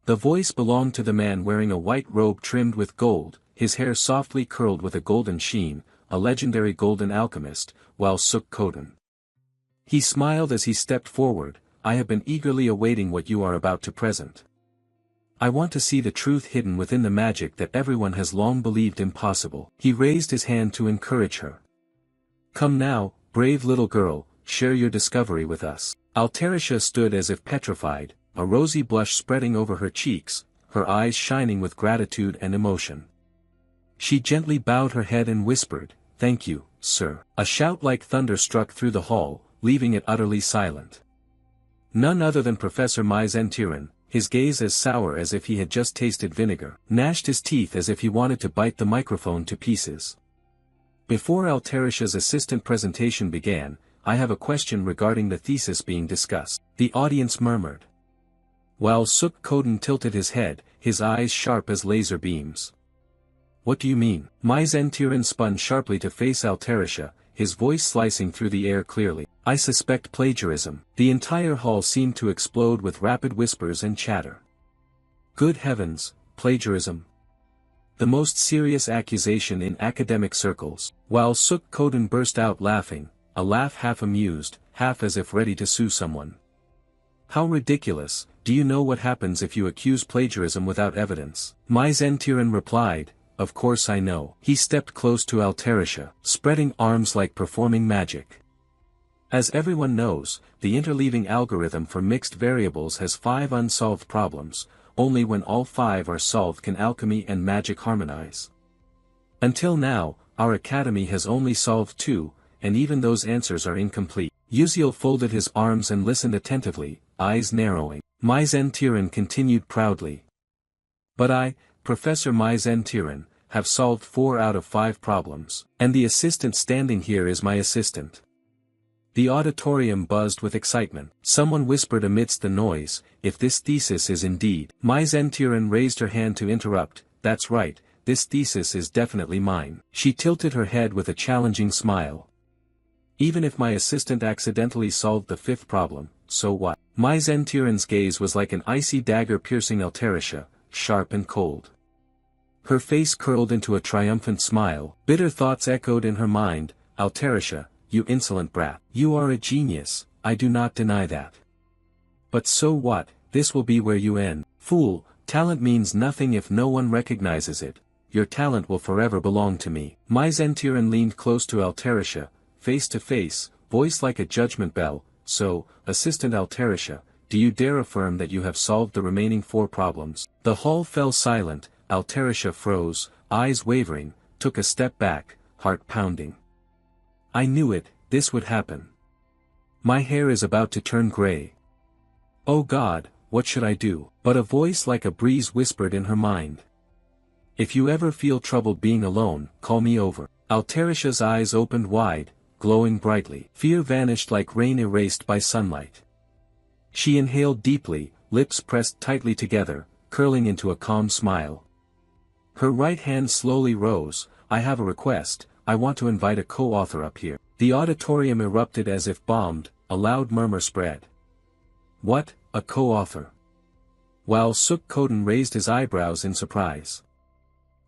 The voice belonged to the man wearing a white robe trimmed with gold, his hair softly curled with a golden sheen, a legendary golden alchemist, while Suk Koden. He smiled as he stepped forward, "I have been eagerly awaiting what you are about to present. I want to see the truth hidden within the magic that everyone has long believed impossible." He raised his hand to encourage her. "Come now, brave little girl, share your discovery with us." Altarisha stood as if petrified, a rosy blush spreading over her cheeks, her eyes shining with gratitude and emotion. She gently bowed her head and whispered, "Thank you, sir." A shout like thunder struck through the hall, leaving it utterly silent. None other than Professor Mai Tiran, his gaze as sour as if he had just tasted vinegar, gnashed his teeth as if he wanted to bite the microphone to pieces. Before Altarisha's assistant presentation began, I have a question regarding the thesis being discussed. The audience murmured. While Suk Koden tilted his head, his eyes sharp as laser beams. What do you mean? Mai Zentiran spun sharply to face Altarisha, his voice slicing through the air clearly. I suspect plagiarism. The entire hall seemed to explode with rapid whispers and chatter. Good heavens, plagiarism. The most serious accusation in academic circles. While Suk Koden burst out laughing, a laugh half amused, half as if ready to sue someone. How ridiculous, do you know what happens if you accuse plagiarism without evidence? Mai Zentiran replied, of course I know. He stepped close to Altarisha, spreading arms like performing magic. As everyone knows, the interleaving algorithm for mixed variables has 5 unsolved problems. Only when all 5 are solved can alchemy and magic harmonize. Until now, our academy has only solved 2, and even those answers are incomplete. Uziel folded his arms and listened attentively, eyes narrowing. Mai Zentiran continued proudly. But I, Professor Mai Zentiran, have solved 4 out of 5 problems, and the assistant standing here is my assistant. The auditorium buzzed with excitement. Someone whispered amidst the noise, if this thesis is indeed. Mai Zentiran raised her hand to interrupt, that's right, this thesis is definitely mine. She tilted her head with a challenging smile. Even if my assistant accidentally solved the 5th problem, so what? Mai Zentiran's gaze was like an icy dagger piercing Altarisha, sharp and cold. Her face curled into a triumphant smile. Bitter thoughts echoed in her mind, Altarisha, you insolent brat. You are a genius, I do not deny that. But so what, this will be where you end. Fool, talent means nothing if no one recognizes it. Your talent will forever belong to me. Mai Zentiran leaned close to Altarisha, face to face, voice like a judgment bell. So, Assistant Altarisha, do you dare affirm that you have solved the remaining 4 problems? The hall fell silent. Altarisha froze, eyes wavering, took a step back, heart pounding. I knew it, this would happen. My hair is about to turn gray. Oh God, what should I do? But a voice like a breeze whispered in her mind. If you ever feel troubled being alone, call me over. Altarisha's eyes opened wide, glowing brightly. Fear vanished like rain erased by sunlight. She inhaled deeply, lips pressed tightly together, curling into a calm smile. Her right hand slowly rose. I have a request, I want to invite a co-author up here. The auditorium erupted as if bombed, a loud murmur spread. What, a co-author? While Suk Koden raised his eyebrows in surprise.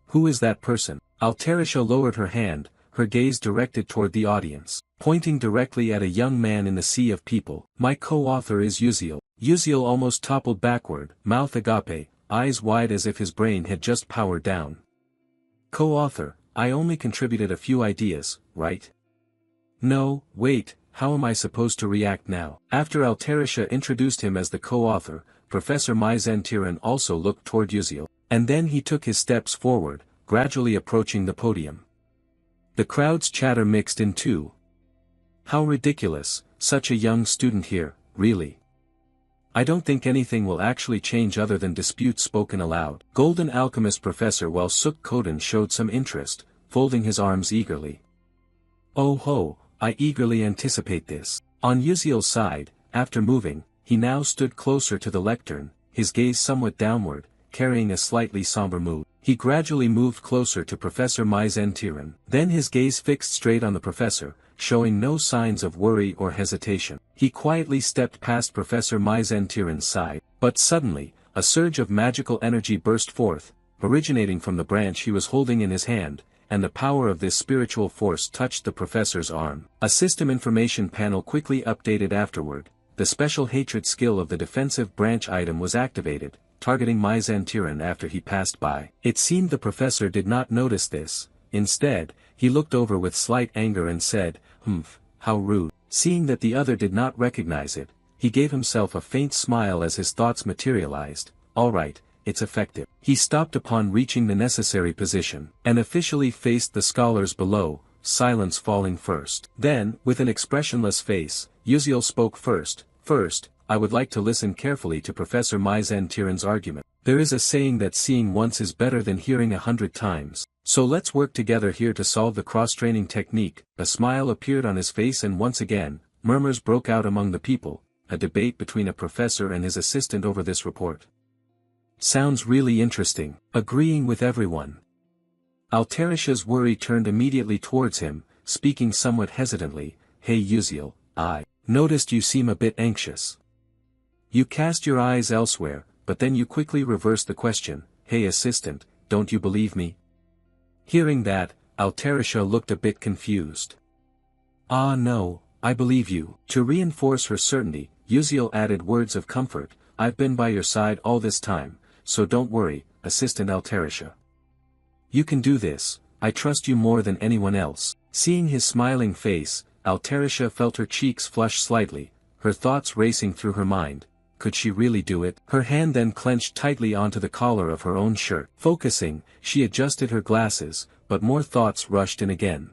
Who is that person? Altarisha lowered her hand, her gaze directed toward the audience, pointing directly at a young man in the sea of people. My co-author is Uziel. Uziel almost toppled backward, mouth agape, eyes wide as if his brain had just powered down. Co-author, I only contributed a few ideas, right? No, wait, how am I supposed to react now? After Altarisha introduced him as the co-author, Professor Mai Zentiran also looked toward Uziel, and then he took his steps forward, gradually approaching the podium. The crowd's chatter mixed in too. How ridiculous, such a young student here, really. I don't think anything will actually change other than disputes spoken aloud. Golden Alchemist Professor while Suk Koden showed some interest, folding his arms eagerly. Oh ho, I eagerly anticipate this. On Uziel's side, after moving, he now stood closer to the lectern, his gaze somewhat downward, carrying a slightly somber mood. He gradually moved closer to Professor Mai Zentiran. Then his gaze fixed straight on the professor, showing no signs of worry or hesitation. He quietly stepped past Professor Mai Zentiran's side, but suddenly, a surge of magical energy burst forth, originating from the branch he was holding in his hand, and the power of this spiritual force touched the professor's arm. A system information panel quickly updated afterward. The special hatred skill of the defensive branch item was activated, targeting Mai Zentiran after he passed by. It seemed the professor did not notice this. Instead, he looked over with slight anger and said, "Humph, how rude." Seeing that the other did not recognize it, he gave himself a faint smile as his thoughts materialized. All right, it's effective. He stopped upon reaching the necessary position, and officially faced the scholars below, silence falling first. Then, with an expressionless face, Uziel spoke first. First, I would like to listen carefully to Professor Mai Zentiran's argument. There is a saying that seeing once is better than hearing 100 times. So let's work together here to solve the cross-training technique. A smile appeared on his face and once again, Murmurs broke out among the people, a debate between a professor and his assistant over this report. Sounds really interesting. Agreeing with everyone. Alterisha's worry turned immediately towards him, speaking somewhat hesitantly. Hey Uziel, I noticed you seem a bit anxious. You cast your eyes elsewhere, but then you quickly reversed the question. Hey assistant, don't you believe me? Hearing that, Alterisha looked a bit confused. Ah no, I believe you. To reinforce her certainty, Uziel added words of comfort. I've been by your side all this time, so don't worry, Assistant Alterisha. You can do this, I trust you more than anyone else. Seeing his smiling face, Alterisha felt her cheeks flush slightly, her thoughts racing through her mind. Could she really do it? Her hand then clenched tightly onto the collar of her own shirt. Focusing, she adjusted her glasses, but more thoughts rushed in again.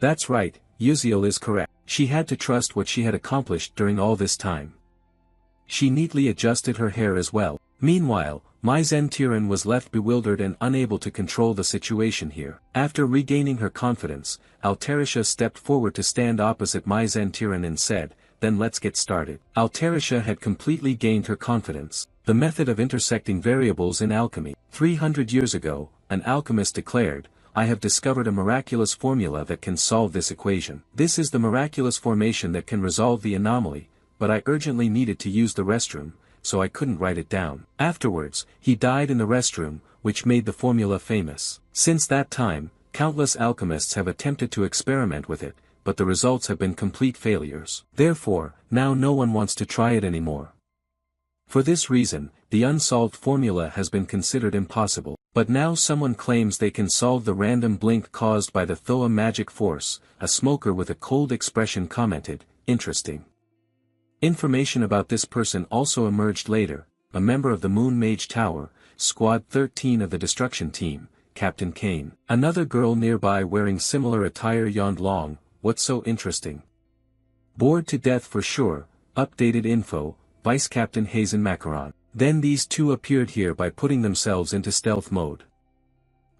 That's right, Uziel is correct. She had to trust what she had accomplished during all this time. She neatly adjusted her hair as well. Meanwhile, Mai Zentiran was left bewildered and unable to control the situation here. After regaining her confidence, Alterisha stepped forward to stand opposite Mai Zentiran and said, then let's get started. Alterisha had completely gained her confidence. The method of intersecting variables in alchemy. 300 years ago, an alchemist declared, I have discovered a miraculous formula that can solve this equation. This is the miraculous formation that can resolve the anomaly, but I urgently needed to use the restroom, so I couldn't write it down. Afterwards, he died in the restroom, which made the formula famous. Since that time, countless alchemists have attempted to experiment with it, but the results have been complete failures. Therefore, now no one wants to try it anymore. For this reason, the unsolved formula has been considered impossible. But now someone claims they can solve the random blink caused by the Thoa magic force. A smoker with a cold expression commented, interesting. Information about this person also emerged later. A member of the Moon Mage Tower, Squad 13 of the Destruction Team, Captain Kane. Another girl nearby wearing similar attire yawned long. What's so interesting? Bored to death for sure. Updated info, Vice Captain Hazen Macaron. Then these two appeared here by putting themselves into stealth mode.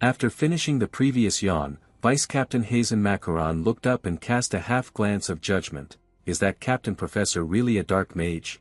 After finishing the previous yawn, Vice Captain Hazen Macaron looked up and cast a half-glance of judgment. Is that Captain Professor really a dark mage?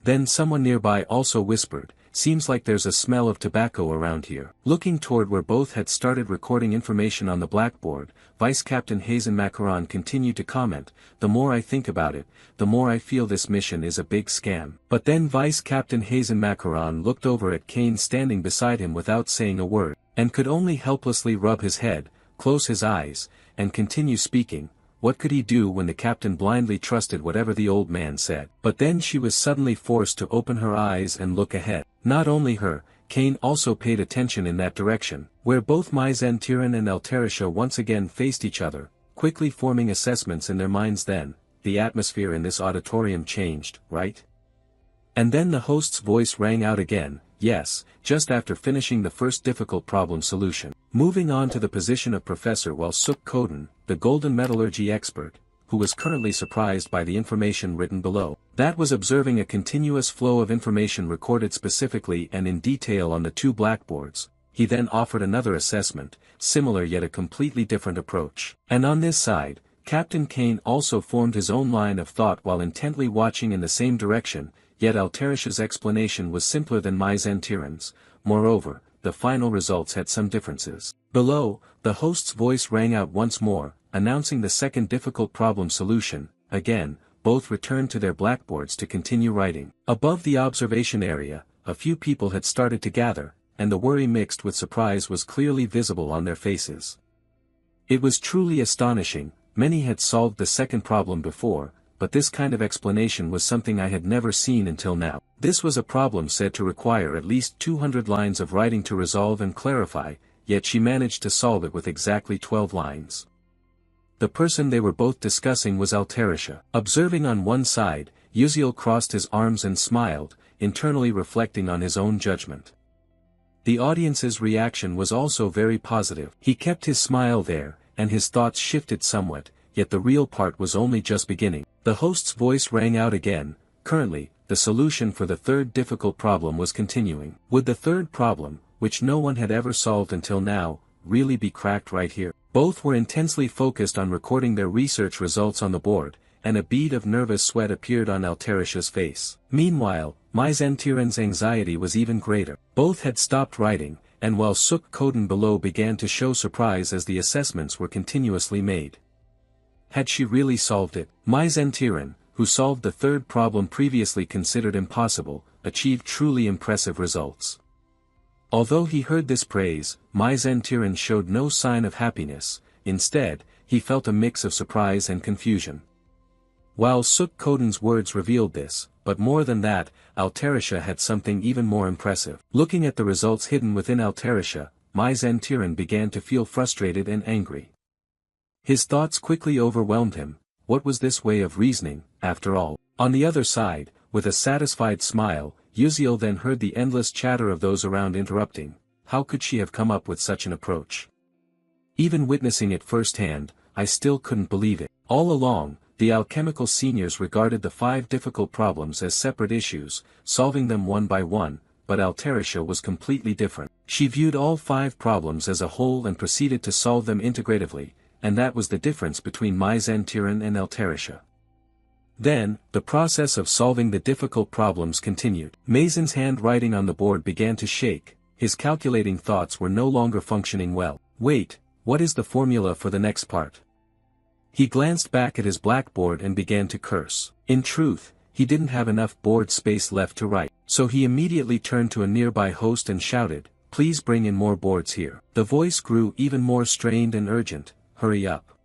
Then someone nearby also whispered, seems like there's a smell of tobacco around here. Looking toward where both had started recording information on the blackboard, Vice Captain Hazen Macaron continued to comment, the more I think about it, the more I feel this mission is a big scam. But then Vice Captain Hazen Macaron looked over at Kane standing beside him without saying a word, and could only helplessly rub his head, close his eyes, and continue speaking. What could he do when the captain blindly trusted whatever the old man said? But then she was suddenly forced to open her eyes and look ahead. Not only her, Kane also paid attention in that direction, where both Mai Zentiran and Alterisha once again faced each other, quickly forming assessments in their minds. Then, the atmosphere in this auditorium changed, right? And then the host's voice rang out again, yes, just after finishing the first difficult problem solution. Moving on to the position of Professor Walsuk Koden, the golden metallurgy expert, who was currently surprised by the information written below. That was observing a continuous flow of information recorded specifically and in detail on the two blackboards. He then offered another assessment, similar yet a completely different approach. And on this side, Captain Kane also formed his own line of thought while intently watching in the same direction, yet Alterisha's explanation was simpler than Mai Zentiran's. Moreover, the final results had some differences. Below, the host's voice rang out once more, announcing the second difficult problem solution. Again, both returned to their blackboards to continue writing. Above the observation area, a few people had started to gather, and the worry mixed with surprise was clearly visible on their faces. It was truly astonishing. Many had solved the second problem before, but this kind of explanation was something I had never seen until now. This was a problem said to require at least 200 lines of writing to resolve and clarify, yet she managed to solve it with exactly 12 lines. The person they were both discussing was Alterisha. Observing on one side, Uziel crossed his arms and smiled, internally reflecting on his own judgment. The audience's reaction was also very positive. He kept his smile there, and his thoughts shifted somewhat, yet the real part was only just beginning. The host's voice rang out again. Currently, the solution for the third difficult problem was continuing. Would the third problem, which no one had ever solved until now, really be cracked right here? Both were intensely focused on recording their research results on the board, and a bead of nervous sweat appeared on Alterisha's face. Meanwhile, Mai Zentiren's anxiety was even greater. Both had stopped writing, and while Suk Koden below began to show surprise as the assessments were continuously made. Had she really solved it? Mai Zentiren, who solved the third problem previously considered impossible, achieved truly impressive results. Although he heard this praise, Mai Zentiren showed no sign of happiness. Instead, he felt a mix of surprise and confusion. While Suk Koden's words revealed this, but more than that, Alterisha had something even more impressive. Looking at the results hidden within Alterisha, Mai Zentiren began to feel frustrated and angry. His thoughts quickly overwhelmed him. What was this way of reasoning, after all? On the other side, with a satisfied smile, Yuziel then heard the endless chatter of those around interrupting. How could she have come up with such an approach? Even witnessing it firsthand, I still couldn't believe it. All along, the alchemical seniors regarded the 5 difficult problems as separate issues, solving them one by one, but Alterisha was completely different. She viewed all 5 problems as a whole and proceeded to solve them integratively, and that was the difference between Mai Zentiren and Alterisha. Then, the process of solving the difficult problems continued. Maizen's handwriting on the board began to shake, his calculating thoughts were no longer functioning well. Wait, what is the formula for the next part? He glanced back at his blackboard and began to curse. In truth, he didn't have enough board space left to write, so he immediately turned to a nearby host and shouted, "Please bring in more boards here." The voice grew even more strained and urgent, "Hurry up."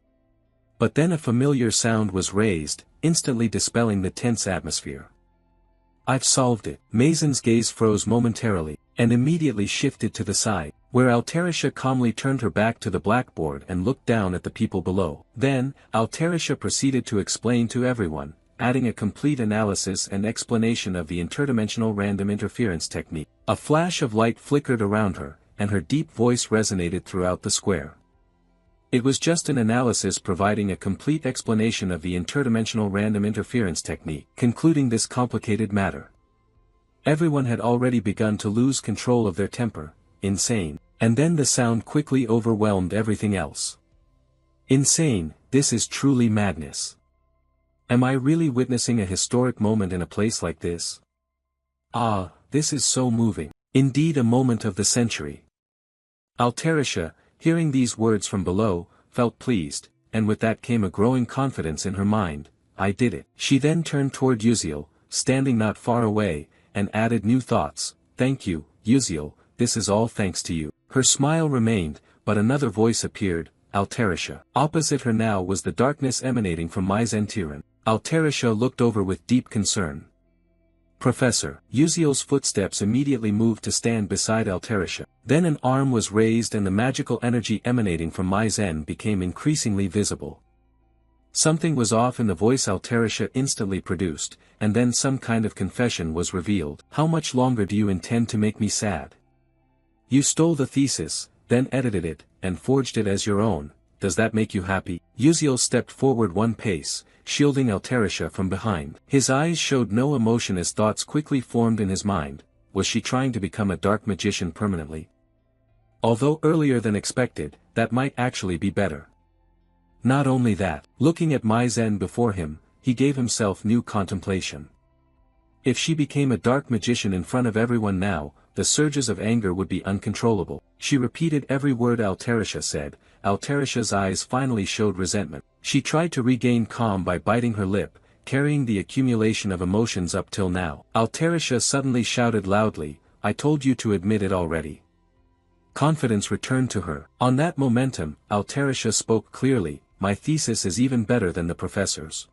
But then a familiar sound was raised, instantly dispelling the tense atmosphere. "I've solved it." Maizen's gaze froze momentarily, and immediately shifted to the side, where Alterisha calmly turned her back to the blackboard and looked down at the people below. Then, Alterisha proceeded to explain to everyone, adding a complete analysis and explanation of the interdimensional random interference technique. A flash of light flickered around her, and her deep voice resonated throughout the square. It was just an analysis providing a complete explanation of the interdimensional random interference technique, concluding this complicated matter. Everyone had already begun to lose control of their temper. Insane. And then the sound quickly overwhelmed everything else. Insane, this is truly madness. Am I really witnessing a historic moment in a place like this? Ah, this is so moving. Indeed a moment of the century. Alterisha, hearing these words from below, felt pleased, and with that came a growing confidence in her mind. I did it. She then turned toward Yuziel, standing not far away, and added new thoughts. Thank you, Yuziel, this is all thanks to you. Her smile remained, but another voice appeared, Alterisha. Opposite her now was the darkness emanating from Mai Zentiren. Alterisha looked over with deep concern. Professor. Yuziel's footsteps immediately moved to stand beside Alterisha. Then an arm was raised and the magical energy emanating from Mai Zen became increasingly visible. Something was off in the voice Alterisha instantly produced, and then some kind of confession was revealed. How much longer do you intend to make me sad? You stole the thesis, then edited it, and forged it as your own. Does that make you happy? Yuziel stepped forward one pace, shielding Alterisha from behind. His eyes showed no emotion as thoughts quickly formed in his mind. Was she trying to become a dark magician permanently? Although earlier than expected, that might actually be better. Not only that, looking at Mai Zen before him, he gave himself new contemplation. If she became a dark magician in front of everyone now, the surges of anger would be uncontrollable. She repeated every word Alterisha said. Alterisha's eyes finally showed resentment. She tried to regain calm by biting her lip, carrying the accumulation of emotions up till now. Alterisha suddenly shouted loudly, I told you to admit it already. Confidence returned to her. On that momentum, Alterisha spoke clearly, my thesis is even better than the professor's.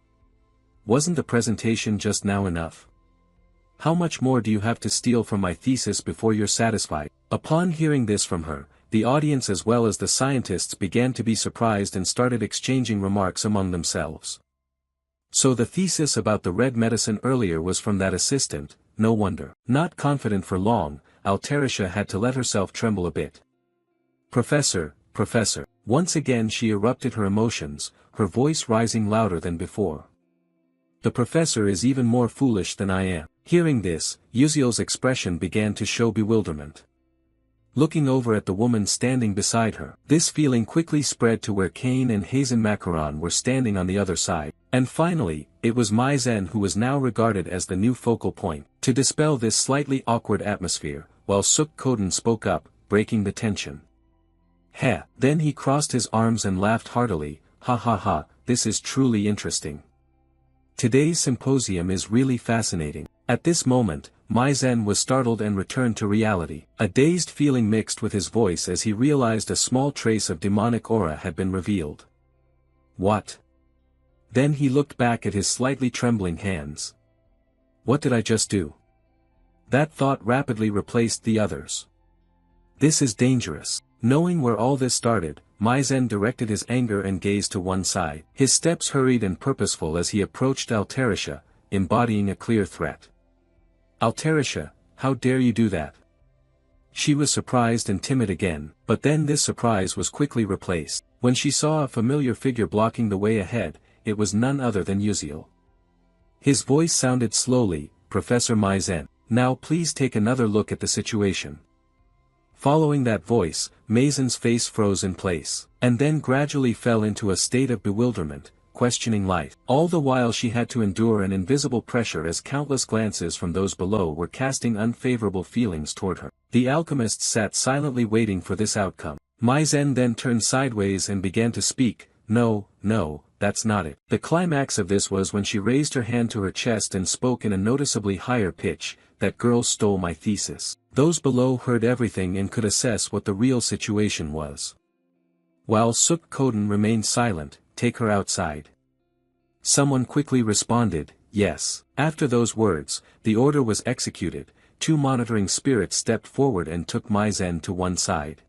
Wasn't the presentation just now enough? How much more do you have to steal from my thesis before you're satisfied? Upon hearing this from her, the audience as well as the scientists began to be surprised and started exchanging remarks among themselves. So the thesis about the red medicine earlier was from that assistant, no wonder. Not confident for long, Alterisha had to let herself tremble a bit. Professor. Once again she erupted her emotions, her voice rising louder than before. The professor is even more foolish than I am. Hearing this, Yuziel's expression began to show bewilderment. looking over at the woman standing beside her. This feeling quickly spread to where Kane and Hazen Macaron were standing on the other side. And finally, it was Mai Zen who was now regarded as the new focal point. To dispel this slightly awkward atmosphere, while Suk Koden spoke up, breaking the tension. Heh. Then he crossed his arms and laughed heartily, ha ha ha, this is truly interesting. Today's symposium is really fascinating. At this moment, Mai Zen was startled and returned to reality. A dazed feeling mixed with his voice as he realized a small trace of demonic aura had been revealed. What? Then he looked back at his slightly trembling hands. What did I just do? That thought rapidly replaced the others. This is dangerous. Knowing where all this started, Mai Zen directed his anger and gaze to one side. His steps hurried and purposeful as he approached Altarisha, embodying a clear threat. Altarisha, how dare you do that? She was surprised and timid again, but then this surprise was quickly replaced. When she saw a familiar figure blocking the way ahead, it was none other than Uziel. His voice sounded slowly, Professor Mai Zen, now please take another look at the situation. Following that voice, Maizen's face froze in place, and then gradually fell into a state of bewilderment, questioning life. All the while she had to endure an invisible pressure as countless glances from those below were casting unfavorable feelings toward her. The alchemists sat silently waiting for this outcome. Mai Zen then turned sideways and began to speak, no, that's not it. The climax of this was when she raised her hand to her chest and spoke in a noticeably higher pitch, that girl stole my thesis. Those below heard everything and could assess what the real situation was. While Suk Koden remained silent, take her outside. Someone quickly responded, yes. After those words, the order was executed. 2 monitoring spirits stepped forward and took Mai Zen to one side.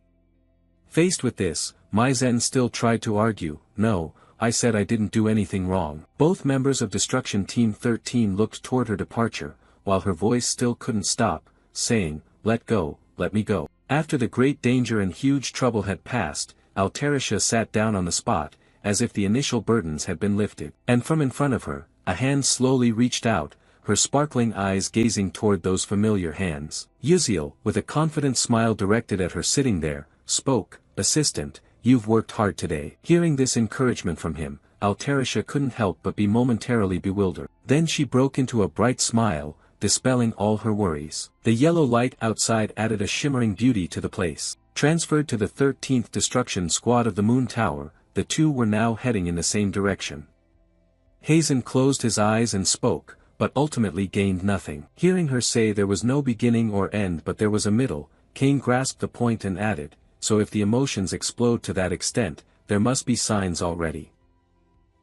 Faced with this, Mai Zen still tried to argue, no, I said I didn't do anything wrong. Both members of Destruction Team 13 looked toward her departure, while her voice still couldn't stop, saying, let go, let me go. After the great danger and huge trouble had passed, Altarisha sat down on the spot, as if the initial burdens had been lifted. And from in front of her, a hand slowly reached out, her sparkling eyes gazing toward those familiar hands. Uziel, with a confident smile directed at her sitting there, spoke, assistant, you've worked hard today. Hearing this encouragement from him, Altarisha couldn't help but be momentarily bewildered. Then she broke into a bright smile, dispelling all her worries. The yellow light outside added a shimmering beauty to the place. Transferred to the 13th Destruction Squad of the Moon Tower, the two were now heading in the same direction. Hazen closed his eyes and spoke, but ultimately gained nothing. Hearing her say there was no beginning or end but there was a middle, Kane grasped the point and added, so if the emotions explode to that extent, there must be signs already.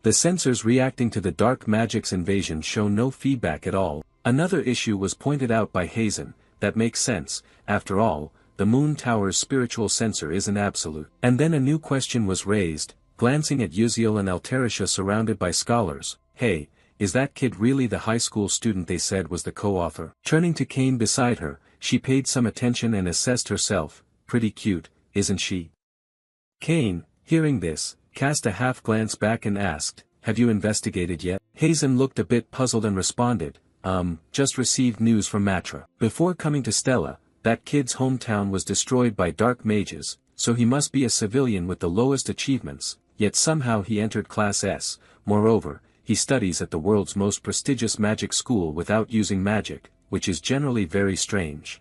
The sensors reacting to the dark magic's invasion show no feedback at all. Another issue was pointed out by Hazen, that makes sense, after all, the Moon Tower's spiritual sensor isn't absolute. And then a new question was raised, glancing at Uziel and Altarisha surrounded by scholars, hey, is that kid really the high school student they said was the co-author? Turning to Kane beside her, she paid some attention and assessed herself, pretty cute, isn't she? Kane, hearing this, cast a half glance back and asked, have you investigated yet? Hazen looked a bit puzzled and responded, just received news from Matra. Before coming to Stella, that kid's hometown was destroyed by dark mages, so he must be a civilian with the lowest achievements, yet somehow he entered Class S. Moreover, he studies at the world's most prestigious magic school without using magic, which is generally very strange.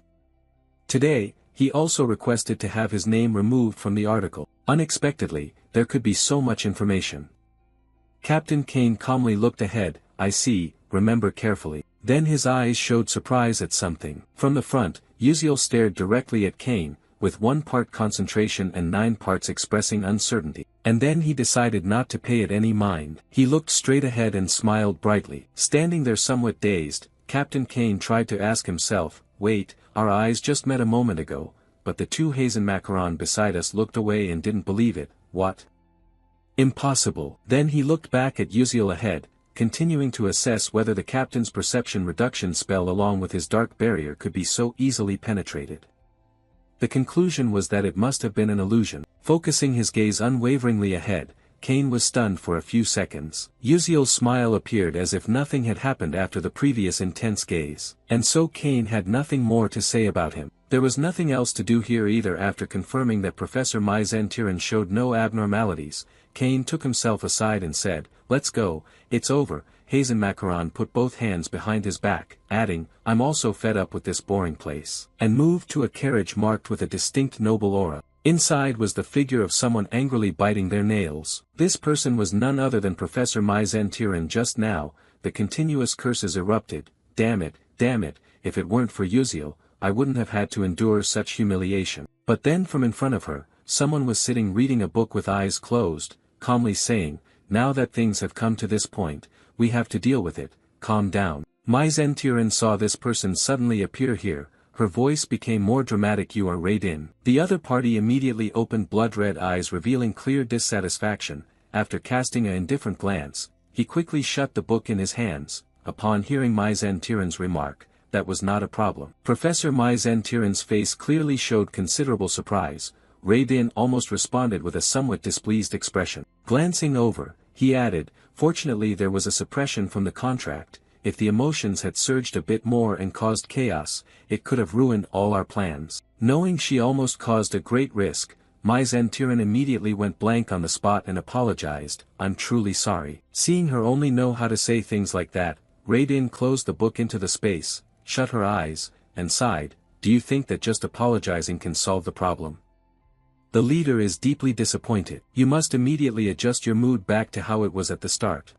Today, he also requested to have his name removed from the article. Unexpectedly, there could be so much information. Captain Kane calmly looked ahead, I see, remember carefully. Then his eyes showed surprise at something. From the front, Uziel stared directly at Kane, with 1 part concentration and 9 parts expressing uncertainty. And then he decided not to pay it any mind. He looked straight ahead and smiled brightly. Standing there somewhat dazed, Captain Kane tried to ask himself, wait, our eyes just met a moment ago, but the 2 Hazen Macaron beside us looked away and didn't believe it, what? Impossible. Then he looked back at Uziel ahead, continuing to assess whether the captain's perception reduction spell along with his dark barrier could be so easily penetrated. The conclusion was that it must have been an illusion. Focusing his gaze unwaveringly ahead, Kane was stunned for a few seconds. Uziel's smile appeared as if nothing had happened after the previous intense gaze. And so Kane had nothing more to say about him. There was nothing else to do here either. After confirming that Professor Mai Zentiran showed no abnormalities, Kane took himself aside and said, "Let's go, it's over." Hazen Macaron put both hands behind his back, adding, "I'm also fed up with this boring place," and moved to a carriage marked with a distinct noble aura. Inside was the figure of someone angrily biting their nails. This person was none other than Professor Mai Zentiran. Just now, the continuous curses erupted. Damn it, if it weren't for Yuziel, I wouldn't have had to endure such humiliation. But then from in front of her, someone was sitting reading a book with eyes closed, calmly saying, "Now that things have come to this point, we have to deal with it, calm down." Mai Zentiran saw this person suddenly appear here, her voice became more dramatic. "You are Raiden." The other party immediately opened blood-red eyes revealing clear dissatisfaction. After casting an indifferent glance, he quickly shut the book in his hands. Upon hearing Mai Zentiran's remark, that was not a problem. Professor Mai Zentiran's face clearly showed considerable surprise. Raiden almost responded with a somewhat displeased expression. Glancing over, he added, "Fortunately there was a suppression from the contract. If the emotions had surged a bit more and caused chaos, it could have ruined all our plans." Knowing she almost caused a great risk, Mai Zentiran immediately went blank on the spot and apologized, "I'm truly sorry." Seeing her only know how to say things like that, Raiden closed the book into the space, shut her eyes, and sighed, "Do you think that just apologizing can solve the problem? The leader is deeply disappointed. You must immediately adjust your mood back to how it was at the start."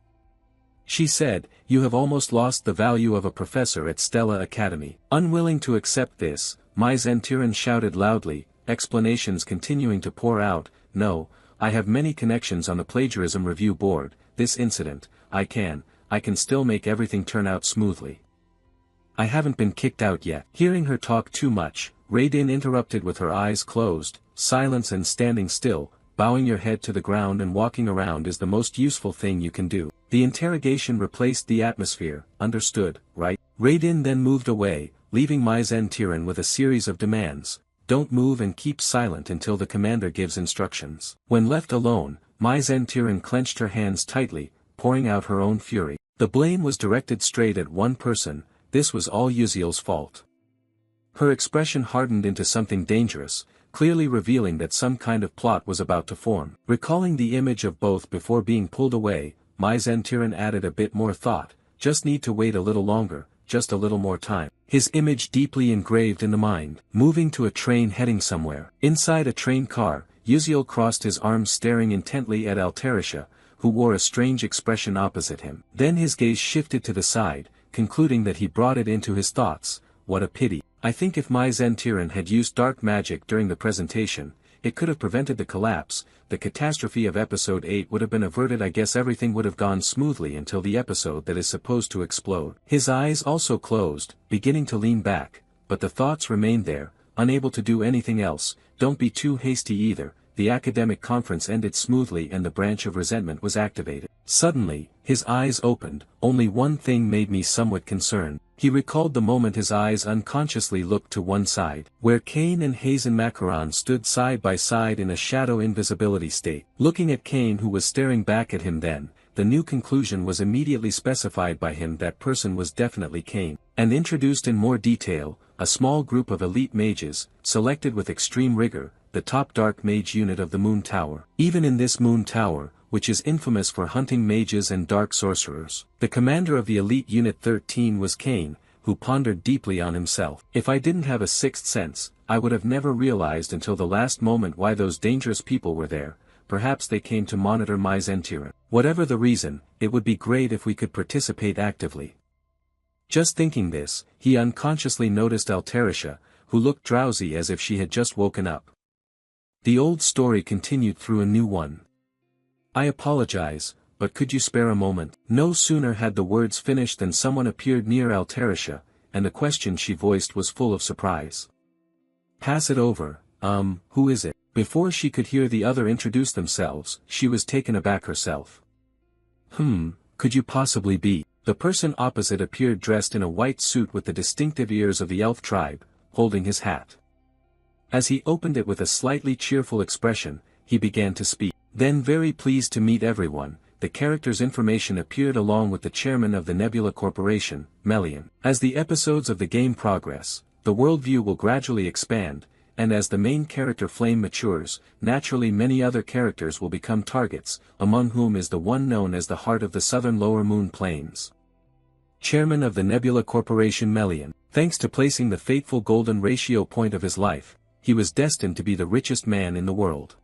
She said, "You have almost lost the value of a professor at Stella Academy." Unwilling to accept this, Mai Zentiran shouted loudly, explanations continuing to pour out, "No, I have many connections on the plagiarism review board. This incident, I can still make everything turn out smoothly. I haven't been kicked out yet." Hearing her talk too much, Raiden interrupted with her eyes closed, "Silence and standing still, bowing your head to the ground and walking around is the most useful thing you can do." The interrogation replaced the atmosphere. "Understood, right?" Raiden then moved away, leaving Mai Zentiran with a series of demands. "Don't move and keep silent until the commander gives instructions." When left alone, Mai Zentiran clenched her hands tightly, pouring out her own fury. The blame was directed straight at one person. This was all Yuziel's fault. Her expression hardened into something dangerous, clearly revealing that some kind of plot was about to form. Recalling the image of both before being pulled away, Mai Zentiran added a bit more thought, "Just need to wait a little longer, just a little more time." His image deeply engraved in the mind. Moving to a train heading somewhere. Inside a train car, Yuziel crossed his arms staring intently at Altarisha, who wore a strange expression opposite him. Then his gaze shifted to the side, concluding that he brought it into his thoughts. What a pity. I think if Mai Zentiran had used dark magic during the presentation, it could have prevented the collapse. The catastrophe of episode 8 would have been averted. I guess everything would have gone smoothly until the episode that is supposed to explode. His eyes also closed, beginning to lean back, but the thoughts remained there, unable to do anything else. Don't be too hasty either. The academic conference ended smoothly and the branch of resentment was activated. Suddenly, his eyes opened. Only one thing made me somewhat concerned. He recalled the moment his eyes unconsciously looked to one side, where Kane and Hazen Macaron stood side by side in a shadow invisibility state. Looking at Kane, who was staring back at him then, the new conclusion was immediately specified by him. That person was definitely Kane. And introduced in more detail, a small group of elite mages, selected with extreme rigor, the top dark mage unit of the Moon Tower. Even in this Moon Tower, which is infamous for hunting mages and dark sorcerers, the commander of the elite unit 13 was Kane, who pondered deeply on himself. "If I didn't have a sixth sense, I would have never realized until the last moment why those dangerous people were there. Perhaps they came to monitor Mai Zentiran. Whatever the reason, it would be great if we could participate actively." Just thinking this, he unconsciously noticed Altarisha, who looked drowsy as if she had just woken up. The old story continued through a new one. "I apologize, but could you spare a moment?" No sooner had the words finished than someone appeared near Altarisha, and the question she voiced was full of surprise. "Pass it over. Who is it?" Before she could hear the other introduce themselves, she was taken aback herself. Could you possibly be?" The person opposite appeared dressed in a white suit with the distinctive ears of the elf tribe, holding his hat. As he opened it with a slightly cheerful expression, he began to speak. "Then very pleased to meet everyone." The character's information appeared along with the chairman of the Nebula Corporation, Melian. As the episodes of the game progress, the worldview will gradually expand, and as the main character flame matures, naturally many other characters will become targets, among whom is the one known as the Heart of the Southern Lower Moon Plains. Chairman of the Nebula Corporation Melian, thanks to placing the fateful golden ratio point of his life, he was destined to be the richest man in the world.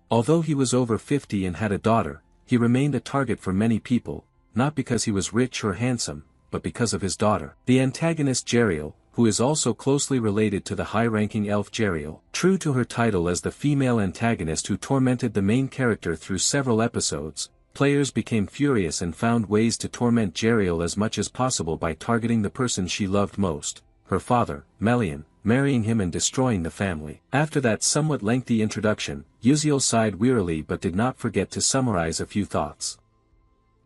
Although he was over 50 and had a daughter, he remained a target for many people, not because he was rich or handsome, but because of his daughter. The antagonist Jeriel, who is also closely related to the high-ranking elf Jeriel, true to her title as the female antagonist who tormented the main character through several episodes, players became furious and found ways to torment Jeriel as much as possible by targeting the person she loved most, her father, Melian, marrying him and destroying the family. After that somewhat lengthy introduction, Uziel sighed wearily but did not forget to summarize a few thoughts.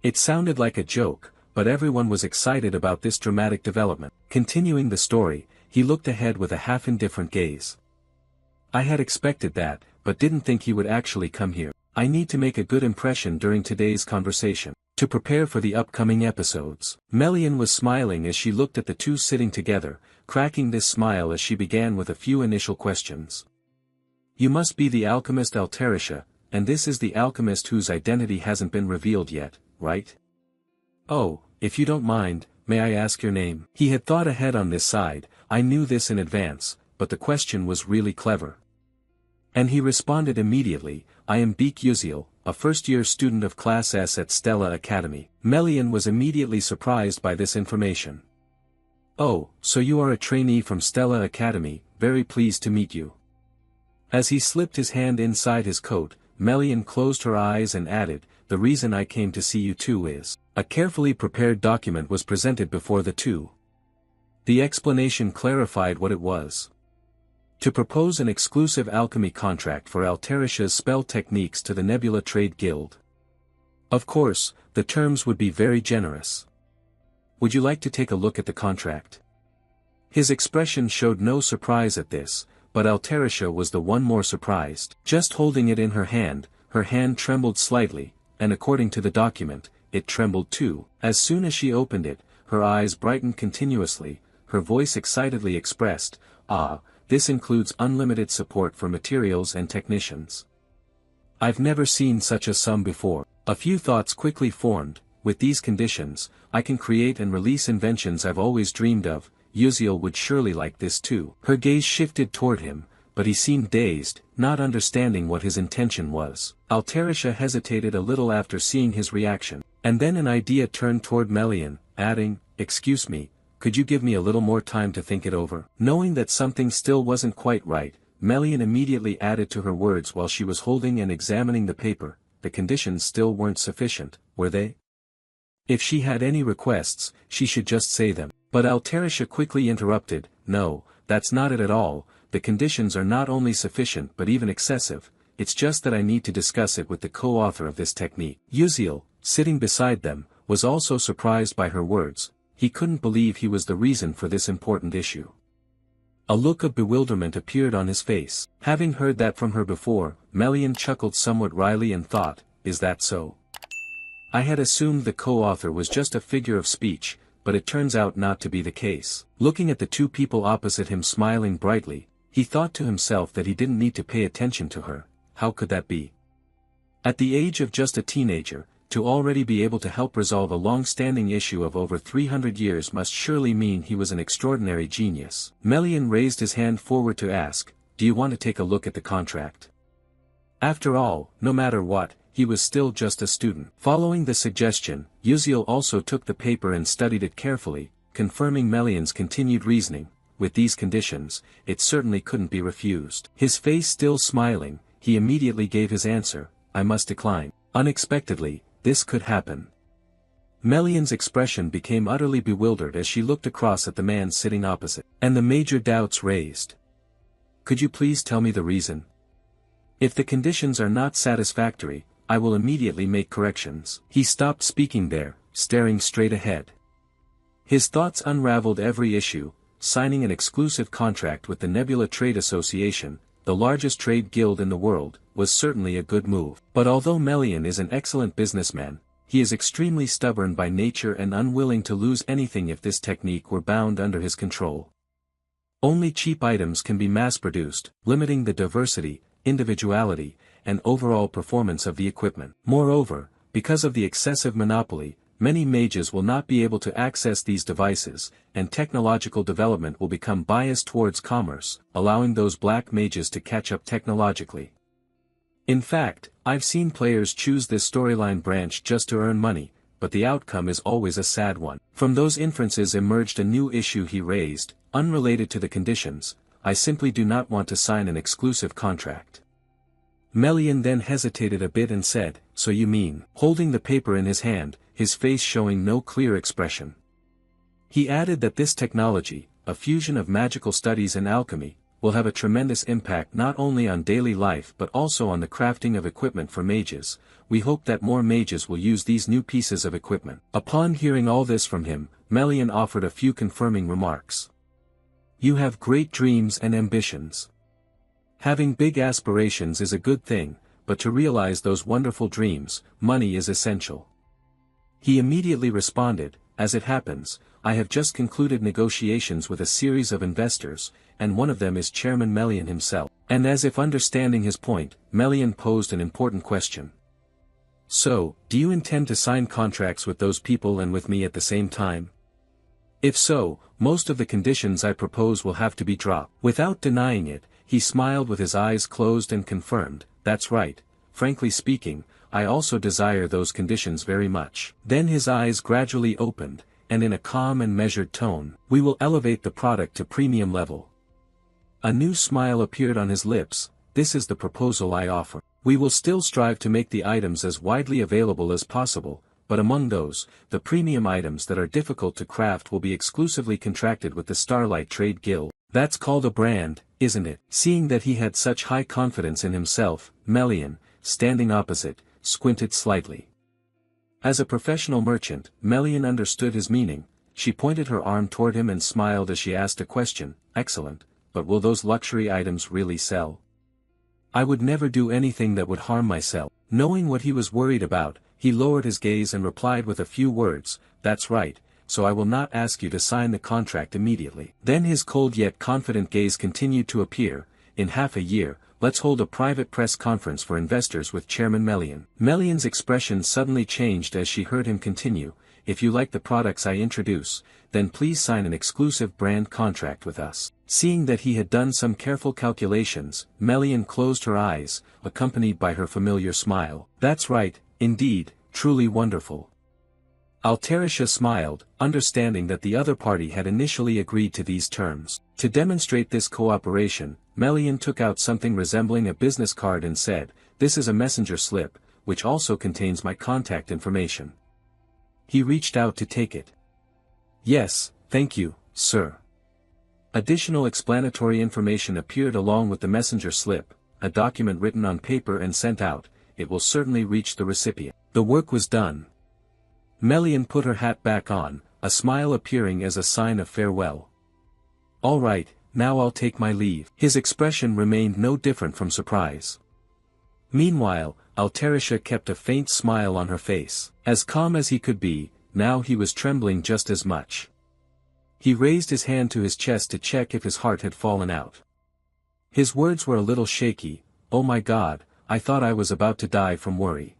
It sounded like a joke, but everyone was excited about this dramatic development. Continuing the story, he looked ahead with a half-indifferent gaze. I had expected that, but didn't think he would actually come here. I need to make a good impression during today's conversation, to prepare for the upcoming episodes. Melian was smiling as she looked at the two sitting together, cracking this smile as she began with a few initial questions. You must be the alchemist Altarisha, and this is the alchemist whose identity hasn't been revealed yet, right? Oh, if you don't mind, may I ask your name? He had thought ahead on this side, I knew this in advance, but the question was really clever. And he responded immediately, I am Beek Uziel, a first-year student of Class S at Stella Academy. Melian was immediately surprised by this information. Oh, so you are a trainee from Stella Academy, very pleased to meet you. As he slipped his hand inside his coat, Melian closed her eyes and added, the reason I came to see you too is. A carefully prepared document was presented before the two. The explanation clarified what it was. To propose an exclusive alchemy contract for Altarisha's spell techniques to the Nebula Trade Guild. Of course, the terms would be very generous. Would you like to take a look at the contract? His expression showed no surprise at this, but Altarisha was the one more surprised. Just holding it in her hand trembled slightly, and according to the document, it trembled too. As soon as she opened it, her eyes brightened continuously, her voice excitedly expressed, this includes unlimited support for materials and technicians. I've never seen such a sum before. A few thoughts quickly formed, with these conditions, I can create and release inventions I've always dreamed of, Uziel would surely like this too. Her gaze shifted toward him, but he seemed dazed, not understanding what his intention was. Altarisha hesitated a little after seeing his reaction, and then an idea turned toward Melian, adding, excuse me, could you give me a little more time to think it over? Knowing that something still wasn't quite right, Melian immediately added to her words while she was holding and examining the paper, the conditions still weren't sufficient, were they? If she had any requests, she should just say them. But Altarisha quickly interrupted, no, that's not it at all, the conditions are not only sufficient but even excessive, it's just that I need to discuss it with the co-author of this technique. Uziel, sitting beside them, was also surprised by her words. He couldn't believe he was the reason for this important issue. A look of bewilderment appeared on his face. Having heard that from her before, Melian chuckled somewhat wryly and thought, is that so? I had assumed the co-author was just a figure of speech, but it turns out not to be the case. Looking at the two people opposite him smiling brightly, he thought to himself that he didn't need to pay attention to her. How could that be? At the age of just a teenager, to already be able to help resolve a long-standing issue of over 300 years must surely mean he was an extraordinary genius. Melian raised his hand forward to ask, do you want to take a look at the contract? After all, no matter what, he was still just a student. Following the suggestion, Uziel also took the paper and studied it carefully, confirming Melian's continued reasoning. With these conditions, it certainly couldn't be refused. His face still smiling, he immediately gave his answer, I must decline. Unexpectedly, this could happen. Melian's expression became utterly bewildered as she looked across at the man sitting opposite, and the major doubts raised. Could you please tell me the reason? If the conditions are not satisfactory, I will immediately make corrections. He stopped speaking there, staring straight ahead. His thoughts unraveled every issue. Signing an exclusive contract with the Nebula Trade Association, the largest trade guild in the world, was certainly a good move. But although Melian is an excellent businessman, he is extremely stubborn by nature and unwilling to lose anything if this technique were bound under his control. Only cheap items can be mass-produced, limiting the diversity, individuality, and overall performance of the equipment. Moreover, because of the excessive monopoly, many mages will not be able to access these devices, and technological development will become biased towards commerce, allowing those black mages to catch up technologically. In fact, I've seen players choose this storyline branch just to earn money, but the outcome is always a sad one. From those inferences emerged a new issue he raised, unrelated to the conditions: I simply do not want to sign an exclusive contract. Melian then hesitated a bit and said, "So you mean," holding the paper in his hand, his face showing no clear expression. He added that this technology, a fusion of magical studies and alchemy, will have a tremendous impact not only on daily life but also on the crafting of equipment for mages. We hope that more mages will use these new pieces of equipment. Upon hearing all this from him, Melian offered a few confirming remarks. You have great dreams and ambitions. Having big aspirations is a good thing, but to realize those wonderful dreams, money is essential. He immediately responded, "As it happens, I have just concluded negotiations with a series of investors, and one of them is Chairman Melian himself." And as if understanding his point, Melian posed an important question. "So, do you intend to sign contracts with those people and with me at the same time? If so, most of the conditions I propose will have to be dropped." Without denying it, he smiled with his eyes closed and confirmed, "That's right, frankly speaking, I also desire those conditions very much." Then his eyes gradually opened, and in a calm and measured tone, "We will elevate the product to premium level." A new smile appeared on his lips. "This is the proposal I offer. We will still strive to make the items as widely available as possible, but among those, the premium items that are difficult to craft will be exclusively contracted with the Starlight Trade Guild." "That's called a brand, isn't it?" Seeing that he had such high confidence in himself, Melian, standing opposite, squinted slightly. As a professional merchant, Melian understood his meaning. She pointed her arm toward him and smiled as she asked a question. "Excellent, but will those luxury items really sell?" "I would never do anything that would harm myself." Knowing what he was worried about, he lowered his gaze and replied with a few words, "That's right, so I will not ask you to sign the contract immediately." Then his cold yet confident gaze continued to appear. "In half a year, let's hold a private press conference for investors with Chairman Melian." Melian's expression suddenly changed as she heard him continue, "If you like the products I introduce, then please sign an exclusive brand contract with us." Seeing that he had done some careful calculations, Melian closed her eyes, accompanied by her familiar smile. "That's right, indeed, truly wonderful." Altarisha smiled, understanding that the other party had initially agreed to these terms. To demonstrate this cooperation, Melian took out something resembling a business card and said, "This is a messenger slip, which also contains my contact information." He reached out to take it. "Yes, thank you, sir." Additional explanatory information appeared along with the messenger slip, a document written on paper and sent out. "It will certainly reach the recipient." The work was done. Melian put her hat back on, a smile appearing as a sign of farewell. "All right, now I'll take my leave." His expression remained no different from surprise. Meanwhile, Altarisha kept a faint smile on her face. As calm as he could be, now he was trembling just as much. He raised his hand to his chest to check if his heart had fallen out. His words were a little shaky. "Oh my God, I thought I was about to die from worry."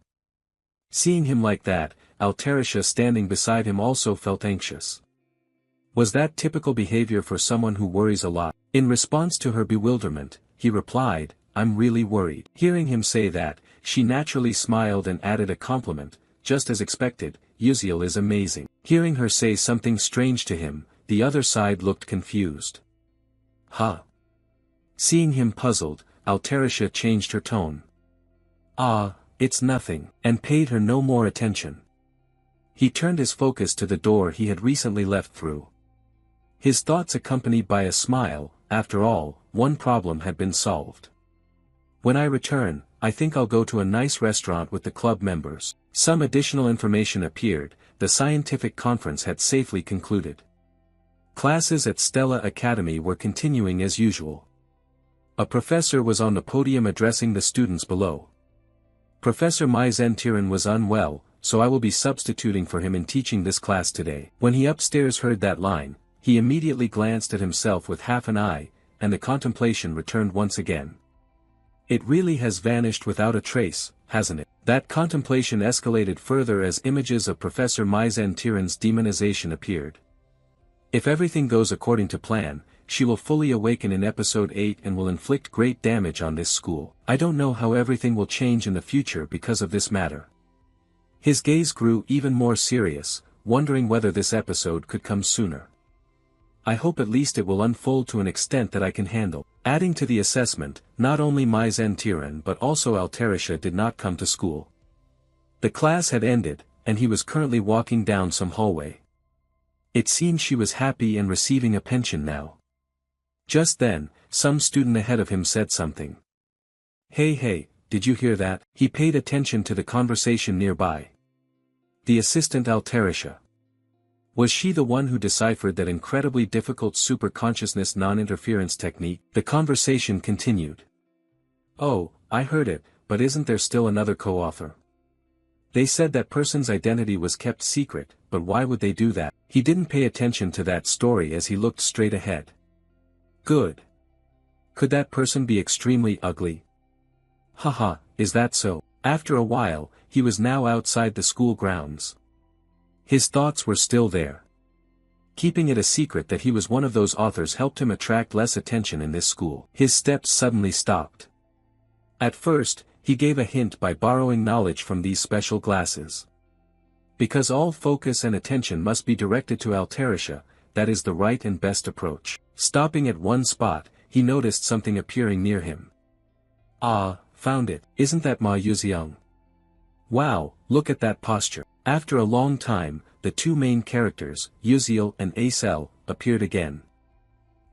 Seeing him like that, Altarisha standing beside him also felt anxious. Was that typical behavior for someone who worries a lot? In response to her bewilderment, he replied, "I'm really worried." Hearing him say that, she naturally smiled and added a compliment, just as expected, "Yuziel is amazing." Hearing her say something strange to him, the other side looked confused. "Huh?" Seeing him puzzled, Altarisha changed her tone. "Ah, it's nothing," and paid her no more attention. He turned his focus to the door he had recently left through. His thoughts accompanied by a smile. After all, one problem had been solved. "When I return, I think I'll go to a nice restaurant with the club members." Some additional information appeared. The scientific conference had safely concluded. Classes at Stella Academy were continuing as usual. A professor was on the podium addressing the students below. Professor Myzentiran was unwell, so I will be substituting for him in teaching this class today. When he upstairs heard that line, He immediately glanced at himself with half an eye, and the contemplation returned once again. It really has vanished without a trace, hasn't it? That contemplation escalated further as images of Professor Maizen Tiran's demonization appeared. If everything goes according to plan, she will fully awaken in episode 8 and will inflict great damage on this school. I don't know how everything will change in the future because of this matter. His gaze grew even more serious, wondering whether this episode could come sooner. I hope at least it will unfold to an extent that I can handle. Adding to the assessment, not only Maizen Tiran but also Altarisha did not come to school. The class had ended, and he was currently walking down some hallway. It seemed she was happy and receiving a pension now. Just then, some student ahead of him said something. Hey, did you hear that? He paid attention to the conversation nearby. The assistant Altarisha. Was she the one who deciphered that incredibly difficult super-consciousness non-interference technique? The conversation continued. Oh, I heard it, but isn't there still another co-author? They said that person's identity was kept secret, but why would they do that? He didn't pay attention to that story as he looked straight ahead. Good. Could that person be extremely ugly? Haha, is that so? After a while, he was now outside the school grounds. His thoughts were still there. Keeping it a secret that he was one of those authors helped him attract less attention in this school. His steps suddenly stopped. At first, he gave a hint by borrowing knowledge from these special glasses. Because all focus and attention must be directed to Altarisha, that is the right and best approach. Stopping at one spot, he noticed something appearing near him. Ah, found it. Isn't that Ma Yuxiang? Wow, look at that posture. After a long time, the two main characters, Yuziel and Acel, appeared again.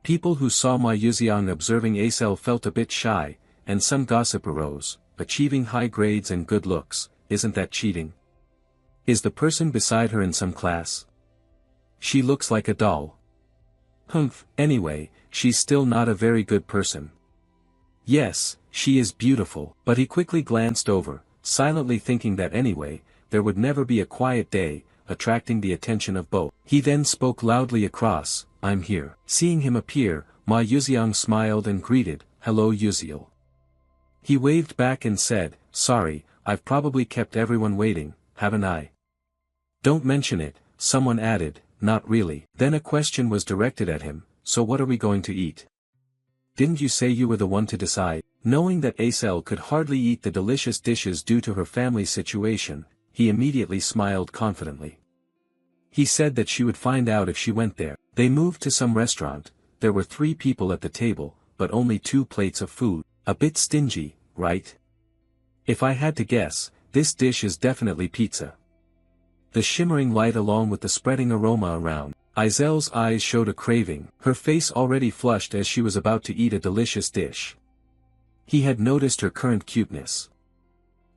People who saw Ma Yuxiang observing Acel felt a bit shy, and some gossip arose. Achieving high grades and good looks, isn't that cheating? Is the person beside her in some class? She looks like a doll. Humph, anyway, she's still not a very good person. Yes, she is beautiful. But he quickly glanced over, silently thinking that anyway, there would never be a quiet day, attracting the attention of both. He then spoke loudly across, I'm here. Seeing him appear, Ma Yuxiang smiled and greeted, hello Yuziel. He waved back and said, sorry, I've probably kept everyone waiting, haven't I? Don't mention it, someone added, not really. Then a question was directed at him, so what are we going to eat? Didn't you say you were the one to decide? Knowing that Acel could hardly eat the delicious dishes due to her family's situation, he immediately smiled confidently. He said that she would find out if she went there. They moved to some restaurant. There were 3 people at the table, but only 2 plates of food. A bit stingy, right? If I had to guess, this dish is definitely pizza. The shimmering light along with the spreading aroma around. Izel's eyes showed a craving, her face already flushed as she was about to eat a delicious dish. He had noticed her current cuteness.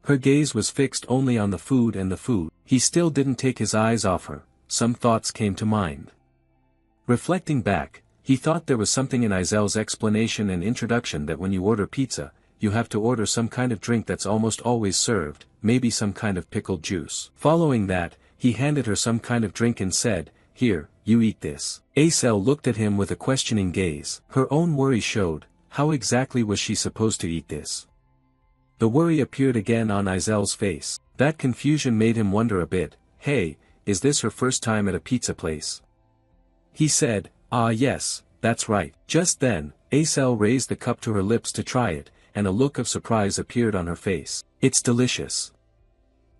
Her gaze was fixed only on the food and the food. He still didn't take his eyes off her. Some thoughts came to mind. Reflecting back, he thought there was something in Izel's explanation and introduction that when you order pizza, you have to order some kind of drink that's almost always served, maybe some kind of pickled juice. Following that, he handed her some kind of drink and said, here, you eat this. Acel looked at him with a questioning gaze. Her own worry showed, how exactly was she supposed to eat this? The worry appeared again on Izel's face. That confusion made him wonder a bit, hey, is this her first time at a pizza place? He said, ah yes, that's right. Just then, Acel raised the cup to her lips to try it, and a look of surprise appeared on her face. It's delicious.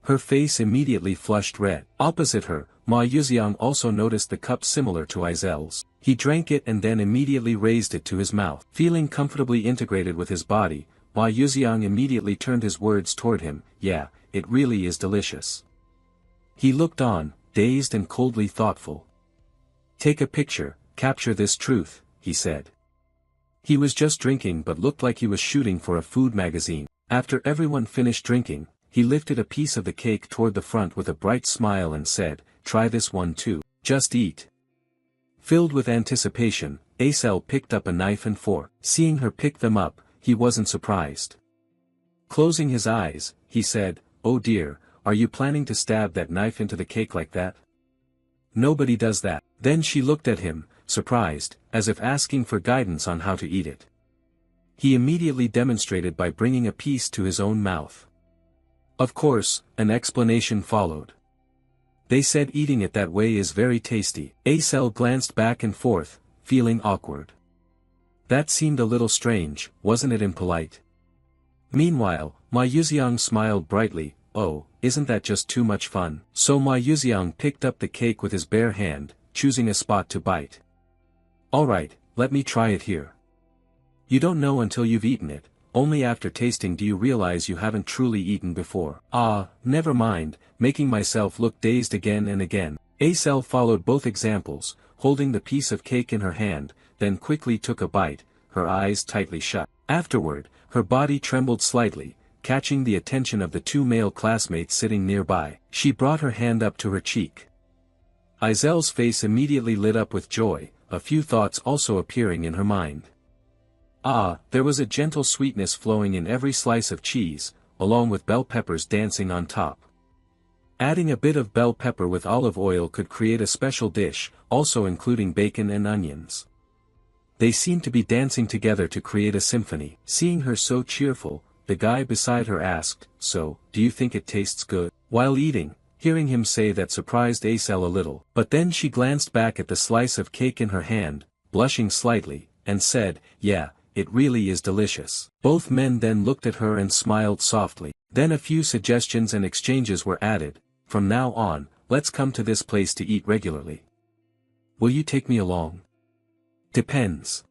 Her face immediately flushed red. Opposite her, Ma Yuxiang also noticed the cup similar to Izel's. He drank it and then immediately raised it to his mouth. Feeling comfortably integrated with his body, Ma Yuxiang immediately turned his words toward him, yeah, it really is delicious. He looked on, dazed and coldly thoughtful. Take a picture, capture this truth, he said. He was just drinking but looked like he was shooting for a food magazine. After everyone finished drinking, he lifted a piece of the cake toward the front with a bright smile and said, try this one too, just eat. Filled with anticipation, Acel picked up a knife and fork. Seeing her pick them up, he wasn't surprised. Closing his eyes, he said, oh dear, are you planning to stab that knife into the cake like that? Nobody does that. Then she looked at him, surprised, as if asking for guidance on how to eat it. He immediately demonstrated by bringing a piece to his own mouth. Of course, an explanation followed. They said eating it that way is very tasty. Acel glanced back and forth, feeling awkward. That seemed a little strange, wasn't it impolite? Meanwhile, Ma Yuxiang smiled brightly. Oh, isn't that just too much fun? So Ma Yuxiang picked up the cake with his bare hand, choosing a spot to bite. Alright, let me try it here. You don't know until you've eaten it, only after tasting do you realize you haven't truly eaten before. Ah, never mind, making myself look dazed again and again. Acel followed both examples, holding the piece of cake in her hand, then quickly took a bite, her eyes tightly shut. Afterward, her body trembled slightly, catching the attention of the two male classmates sitting nearby. She brought her hand up to her cheek. Izel's face immediately lit up with joy, a few thoughts also appearing in her mind. Ah, there was a gentle sweetness flowing in every slice of cheese, along with bell peppers dancing on top. Adding a bit of bell pepper with olive oil could create a special dish, also including bacon and onions. They seemed to be dancing together to create a symphony. Seeing her so cheerful, the guy beside her asked, "So, do you think it tastes good?" While eating, hearing him say that surprised Acel a little, but then she glanced back at the slice of cake in her hand, blushing slightly, and said, "Yeah, it really is delicious." Both men then looked at her and smiled softly. Then a few suggestions and exchanges were added. From now on, let's come to this place to eat regularly. Will you take me along? Depends.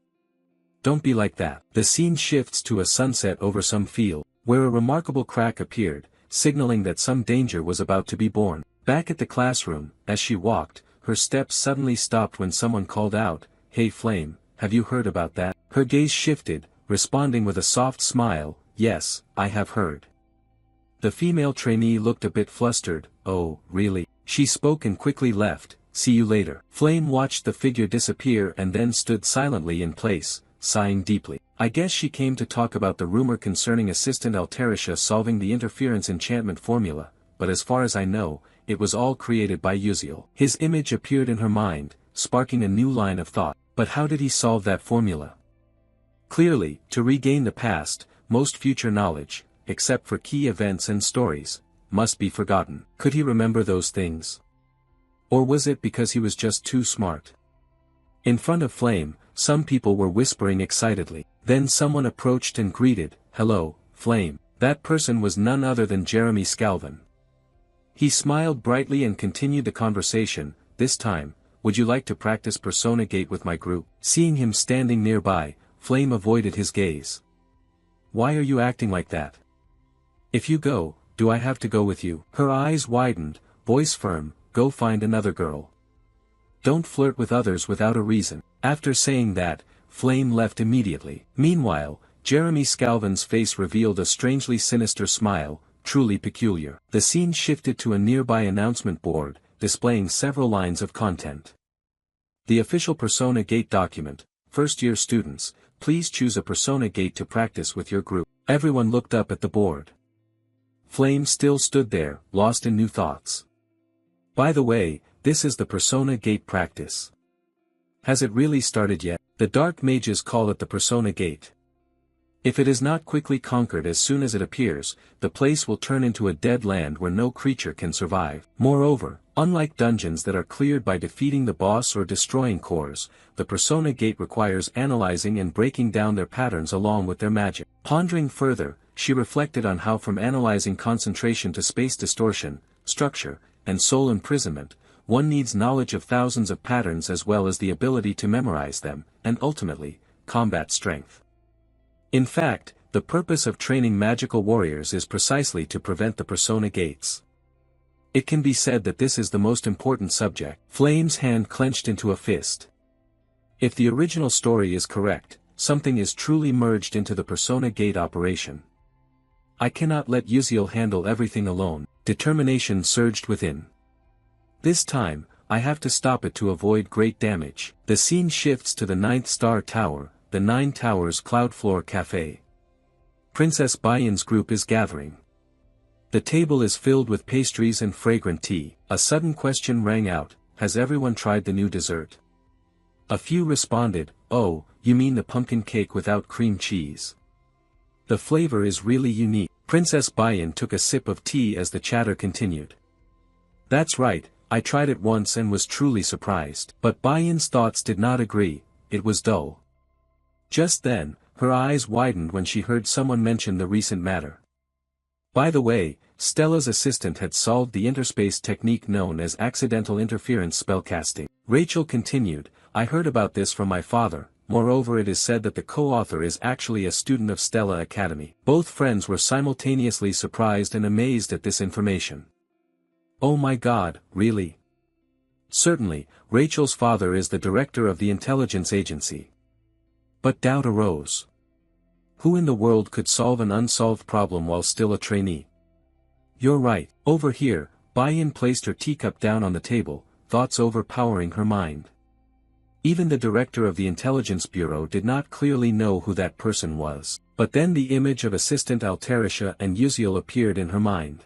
Don't be like that. The scene shifts to a sunset over some field, where a remarkable crack appeared, signaling that some danger was about to be born. Back at the classroom, as she walked, her steps suddenly stopped when someone called out, "Hey Flame, have you heard about that?" Her gaze shifted, responding with a soft smile, "Yes, I have heard." The female trainee looked a bit flustered. "Oh, really?" She spoke and quickly left. "See you later." Flame watched the figure disappear and then stood silently in place, sighing deeply. I guess she came to talk about the rumor concerning Assistant Altarisha solving the interference enchantment formula, but as far as I know, it was all created by Uziel. His image appeared in her mind, sparking a new line of thought. But how did he solve that formula? Clearly, to regain the past, most future knowledge, except for key events and stories, must be forgotten. Could he remember those things? Or was it because he was just too smart? In front of Flame, some people were whispering excitedly. Then someone approached and greeted, "Hello, Flame." That person was none other than Jeremy Scalvin. He smiled brightly and continued the conversation. "This time, would you like to practice Persona Gate with my group?" Seeing him standing nearby, Flame avoided his gaze. "Why are you acting like that? If you go, do I have to go with you?" Her eyes widened, voice firm, "Go find another girl. Don't flirt with others without a reason." After saying that, Flame left immediately. Meanwhile, Jeremy Scalvin's face revealed a strangely sinister smile, truly peculiar. The scene shifted to a nearby announcement board, displaying several lines of content. The official Persona Gate document. First-year students, please choose a Persona Gate to practice with your group. Everyone looked up at the board. Flame still stood there, lost in new thoughts. By the way, this is the Persona Gate practice. Has it really started yet? The Dark Mages call it the Persona Gate. If it is not quickly conquered as soon as it appears, the place will turn into a dead land where no creature can survive. Moreover, unlike dungeons that are cleared by defeating the boss or destroying cores, the Persona Gate requires analyzing and breaking down their patterns along with their magic. Pondering further, she reflected on how from analyzing concentration to space distortion, structure, and soul imprisonment, one needs knowledge of thousands of patterns as well as the ability to memorize them, and ultimately, combat strength. In fact, the purpose of training magical warriors is precisely to prevent the Persona Gates. It can be said that this is the most important subject. Flame's hand clenched into a fist. If the original story is correct, something is truly merged into the Persona Gate operation. I cannot let Uziel handle everything alone. Determination surged within. This time, I have to stop it to avoid great damage. The scene shifts to the 9th Star Tower, the 9 Towers Cloud Floor Cafe. Princess Bayan's group is gathering. The table is filled with pastries and fragrant tea. A sudden question rang out, "Has everyone tried the new dessert?" A few responded, "Oh, you mean the pumpkin cake without cream cheese? The flavor is really unique." Princess Bayan took a sip of tea as the chatter continued. "That's right, I tried it once and was truly surprised." But Bayan's thoughts did not agree, it was dull. Just then, her eyes widened when she heard someone mention the recent matter. By the way, Stella's assistant had solved the interspace technique known as accidental interference spellcasting. Rachel continued, "I heard about this from my father. Moreover, it is said that the co-author is actually a student of Stella Academy." Both friends were simultaneously surprised and amazed at this information. "Oh my God, really?" "Certainly, Rachel's father is the director of the intelligence agency." But doubt arose. Who in the world could solve an unsolved problem while still a trainee? "You're right, over here." Bayan placed her teacup down on the table, thoughts overpowering her mind. Even the director of the Intelligence Bureau did not clearly know who that person was. But then the image of Assistant Altarisha and Uziel appeared in her mind.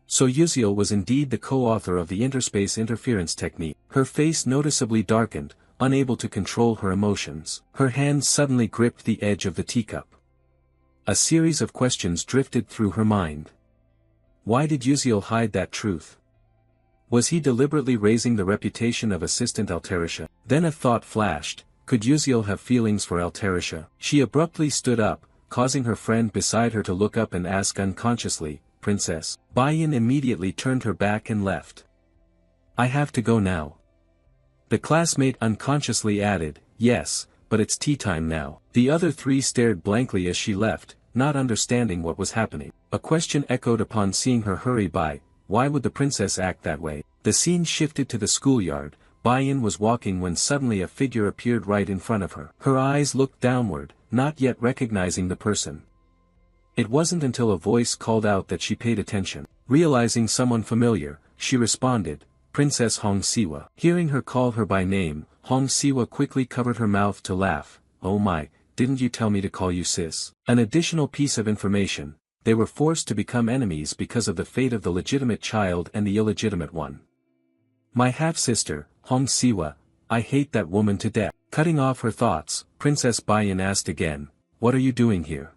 So Uziel was indeed the co-author of the interspace interference technique. Her face noticeably darkened, unable to control her emotions. Her hands suddenly gripped the edge of the teacup. A series of questions drifted through her mind. Why did Uziel hide that truth? Was he deliberately raising the reputation of Assistant Altarisha? Then a thought flashed, could Uziel have feelings for Altarisha? She abruptly stood up, causing her friend beside her to look up and ask unconsciously, "Princess?" Bayan immediately turned her back and left. "I have to go now." The classmate unconsciously added, "Yes, but it's tea time now." The other three stared blankly as she left, not understanding what was happening. A question echoed upon seeing her hurry by. Why would the princess act that way? The scene shifted to the schoolyard. Bayan was walking when suddenly a figure appeared right in front of her. Her eyes looked downward, not yet recognizing the person. It wasn't until a voice called out that she paid attention. Realizing someone familiar, she responded, "Princess Hong Siwa." Hearing her call her by name, Hong Siwa quickly covered her mouth to laugh. "Oh my, didn't you tell me to call you sis?" An additional piece of information. They were forced to become enemies because of the fate of the legitimate child and the illegitimate one. "My half-sister, Hong Siwa, I hate that woman to death." Cutting off her thoughts, Princess Bayan asked again, "What are you doing here?"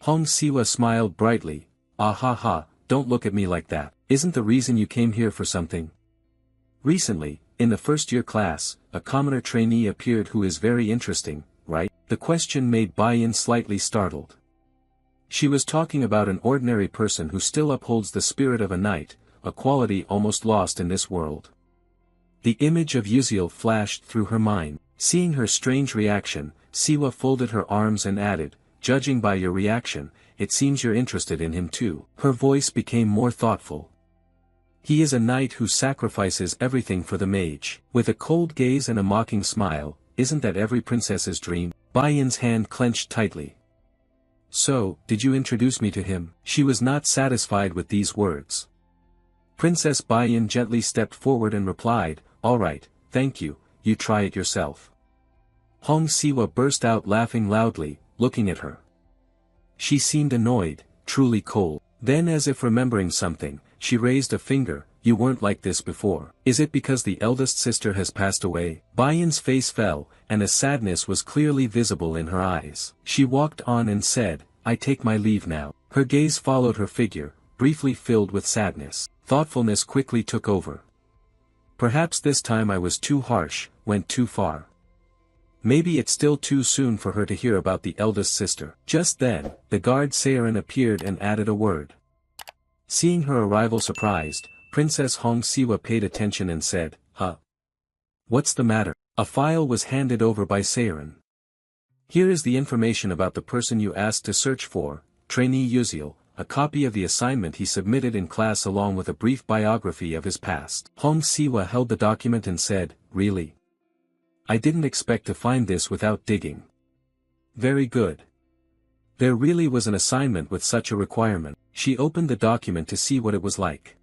Hong Siwa smiled brightly, "Ah ha ha, don't look at me like that. Isn't the reason you came here for something?" Recently, in the first-year class, a commoner trainee appeared who is very interesting, right? The question made Bayan slightly startled. She was talking about an ordinary person who still upholds the spirit of a knight, a quality almost lost in this world. The image of Uziel flashed through her mind. Seeing her strange reaction, Siwa folded her arms and added, "Judging by your reaction, it seems you're interested in him too." Her voice became more thoughtful. "He is a knight who sacrifices everything for the mage." With a cold gaze and a mocking smile, "Isn't that every princess's dream?" Bayan's hand clenched tightly. "So, did you introduce me to him?" She was not satisfied with these words. Princess Bayan gently stepped forward and replied, "All right, thank you, you try it yourself." Hong Siwa burst out laughing loudly, looking at her. She seemed annoyed, truly cold. Then as if remembering something, she raised a finger, "You weren't like this before. Is it because the eldest sister has passed away?" Bayan's face fell, and a sadness was clearly visible in her eyes. She walked on and said, "I take my leave now." Her gaze followed her figure, briefly filled with sadness. Thoughtfulness quickly took over. "Perhaps this time I was too harsh, went too far. Maybe it's still too soon for her to hear about the eldest sister." Just then, the guard Seirin appeared and added a word. Seeing her arrival surprised, Princess Hong Siwa paid attention and said, "Huh? What's the matter?" A file was handed over by Seirin. "Here is the information about the person you asked to search for, trainee Uziel, a copy of the assignment he submitted in class along with a brief biography of his past." Hong Siwa held the document and said, "Really? I didn't expect to find this without digging. Very good. There really was an assignment with such a requirement." She opened the document to see what it was like.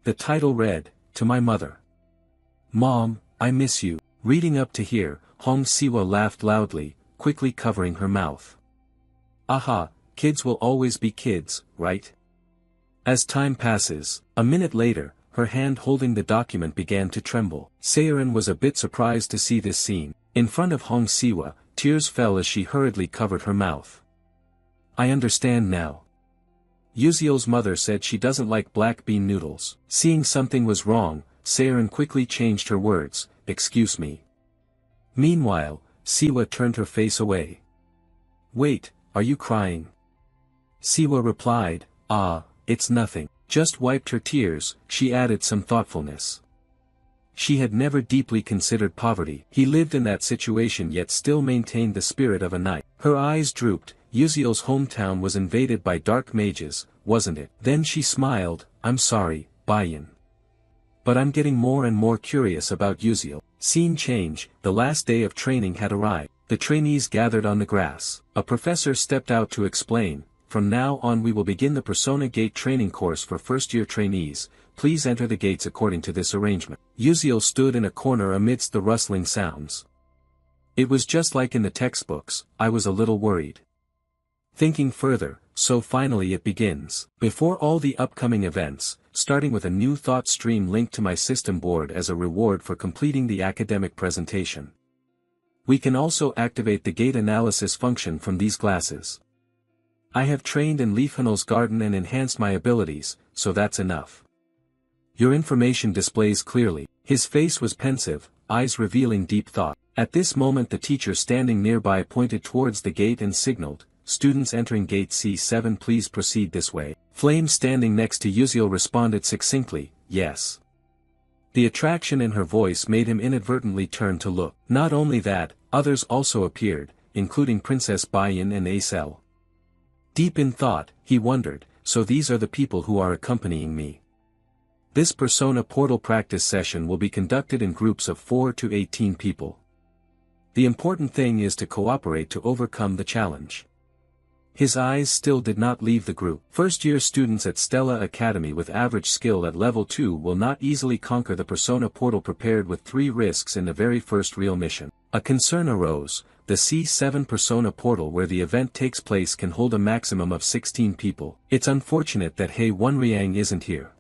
The title read, "To my mother. Mom, I miss you." Reading up to here, Hong Siwa laughed loudly, quickly covering her mouth. "Aha, kids will always be kids, right?" As time passes, a minute later, her hand holding the document began to tremble. Seirin was a bit surprised to see this scene. In front of Hong Siwa, tears fell as she hurriedly covered her mouth. I understand now. Yuziel's mother said she doesn't like black bean noodles. Seeing something was wrong, Seirin quickly changed her words, excuse me. Meanwhile, Siwa turned her face away. Wait, are you crying? Siwa replied, it's nothing. Just wiped her tears, she added some thoughtfulness. She had never deeply considered poverty. He lived in that situation yet still maintained the spirit of a knight. Her eyes drooped. Yuziel's hometown was invaded by dark mages, wasn't it? Then she smiled, I'm sorry, Baiyan. But I'm getting more and more curious about Yuziel. Scene change, the last day of training had arrived. The trainees gathered on the grass. A professor stepped out to explain, from now on we will begin the Persona Gate training course for first-year trainees, please enter the gates according to this arrangement. Yuziel stood in a corner amidst the rustling sounds. It was just like in the textbooks, I was a little worried. Thinking further, so finally it begins. Before all the upcoming events, starting with a new thought stream linked to my system board as a reward for completing the academic presentation. We can also activate the gate analysis function from these glasses. I have trained in Leafhanel's garden and enhanced my abilities, so that's enough. Your information displays clearly. His face was pensive, eyes revealing deep thought. At this moment the teacher standing nearby pointed towards the gate and signaled, students entering gate C7 please proceed this way. Flame standing next to Yuziel responded succinctly, yes. The attraction in her voice made him inadvertently turn to look. Not only that, others also appeared, including Princess Baiyan and Acel. Deep in thought, he wondered, so these are the people who are accompanying me. This Persona Portal practice session will be conducted in groups of 4 to 18 people. The important thing is to cooperate to overcome the challenge. His eyes still did not leave the group. First-year students at Stella Academy with average skill at level 2 will not easily conquer the Persona Portal prepared with 3 risks in the very first real mission. A concern arose. The C7 Persona Portal where the event takes place can hold a maximum of 16 people. It's unfortunate that Hei Wonriang isn't here.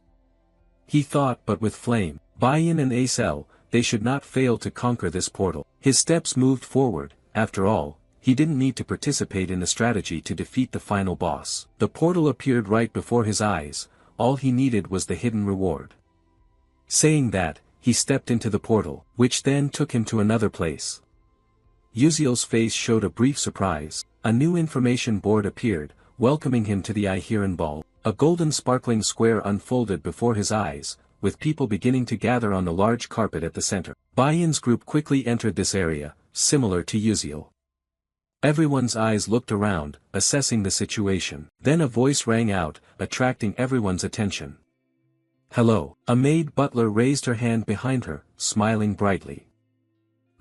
He thought, but with Flame, Baiyan and Acel, they should not fail to conquer this portal. His steps moved forward. After all, he didn't need to participate in the strategy to defeat the final boss. The portal appeared right before his eyes, all he needed was the hidden reward. Saying that, he stepped into the portal, which then took him to another place. Yuziel's face showed a brief surprise. A new information board appeared, welcoming him to the Ihiran Ball. A golden sparkling square unfolded before his eyes, with people beginning to gather on the large carpet at the center. Baiyan's group quickly entered this area, similar to Yuziel. Everyone's eyes looked around, assessing the situation. Then a voice rang out, attracting everyone's attention. Hello. A maid butler raised her hand behind her, smiling brightly.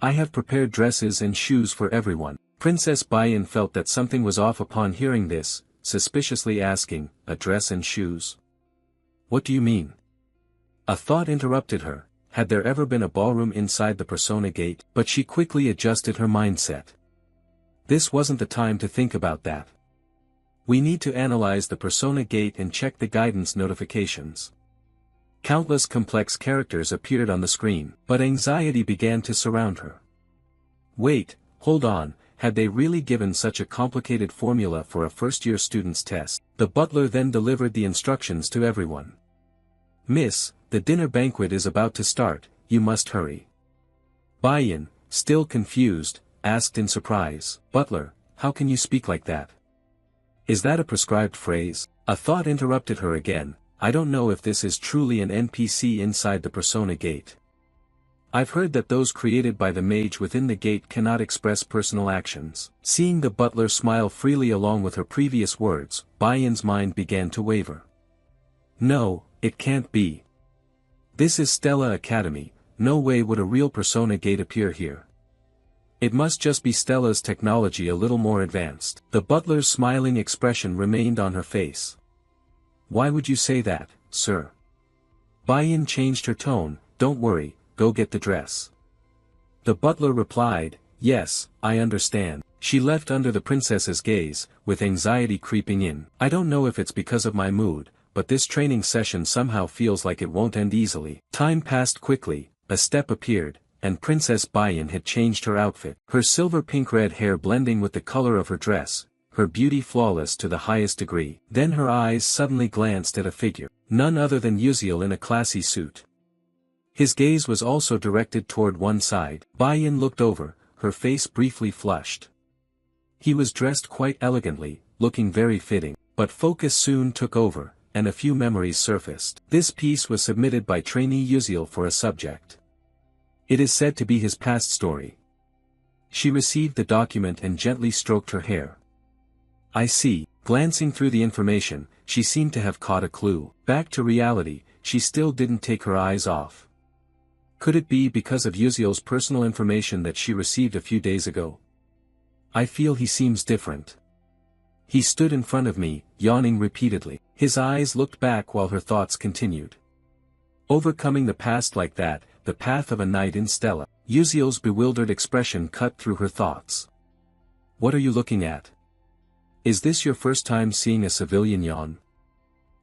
I have prepared dresses and shoes for everyone. Princess Baiyan felt that something was off upon hearing this, suspiciously asking, a dress and shoes? What do you mean? A thought interrupted her. Had there ever been a ballroom inside the Persona Gate? But she quickly adjusted her mindset. This wasn't the time to think about that. We need to analyze the Persona Gate and check the guidance notifications. Countless complex characters appeared on the screen, but anxiety began to surround her. Wait, hold on, had they really given such a complicated formula for a first-year student's test? The butler then delivered the instructions to everyone. Miss, the dinner banquet is about to start, you must hurry. Baiyan, still confused, asked in surprise, Butler, how can you speak like that? Is that a prescribed phrase? A thought interrupted her again. I don't know if this is truly an NPC inside the Persona Gate. I've heard that those created by the mage within the gate cannot express personal actions. Seeing the butler smile freely along with her previous words, Baiyan's mind began to waver. No, it can't be. This is Stella Academy, no way would a real Persona Gate appear here. It must just be Stella's technology a little more advanced. The butler's smiling expression remained on her face. Why would you say that, sir? Baiyan changed her tone, don't worry, go get the dress. The butler replied, yes, I understand. She left under the princess's gaze, with anxiety creeping in. I don't know if it's because of my mood, but this training session somehow feels like it won't end easily. Time passed quickly, a step appeared, and Princess Baiyan had changed her outfit. Her silver pink-red hair blending with the color of her dress, her beauty flawless to the highest degree. Then her eyes suddenly glanced at a figure, none other than Uziel in a classy suit. His gaze was also directed toward one side. Baiyan looked over, her face briefly flushed. He was dressed quite elegantly, looking very fitting, but focus soon took over, and a few memories surfaced. This piece was submitted by trainee Uziel for a subject. It is said to be his past story. She received the document and gently stroked her hair. I see. Glancing through the information, she seemed to have caught a clue. Back to reality, she still didn't take her eyes off. Could it be because of Uziel's personal information that she received a few days ago? I feel he seems different. He stood in front of me, yawning repeatedly. His eyes looked back while her thoughts continued. Overcoming the past like that, the path of a knight in Stella. Uziel's bewildered expression cut through her thoughts. What are you looking at? Is this your first time seeing a civilian yawn?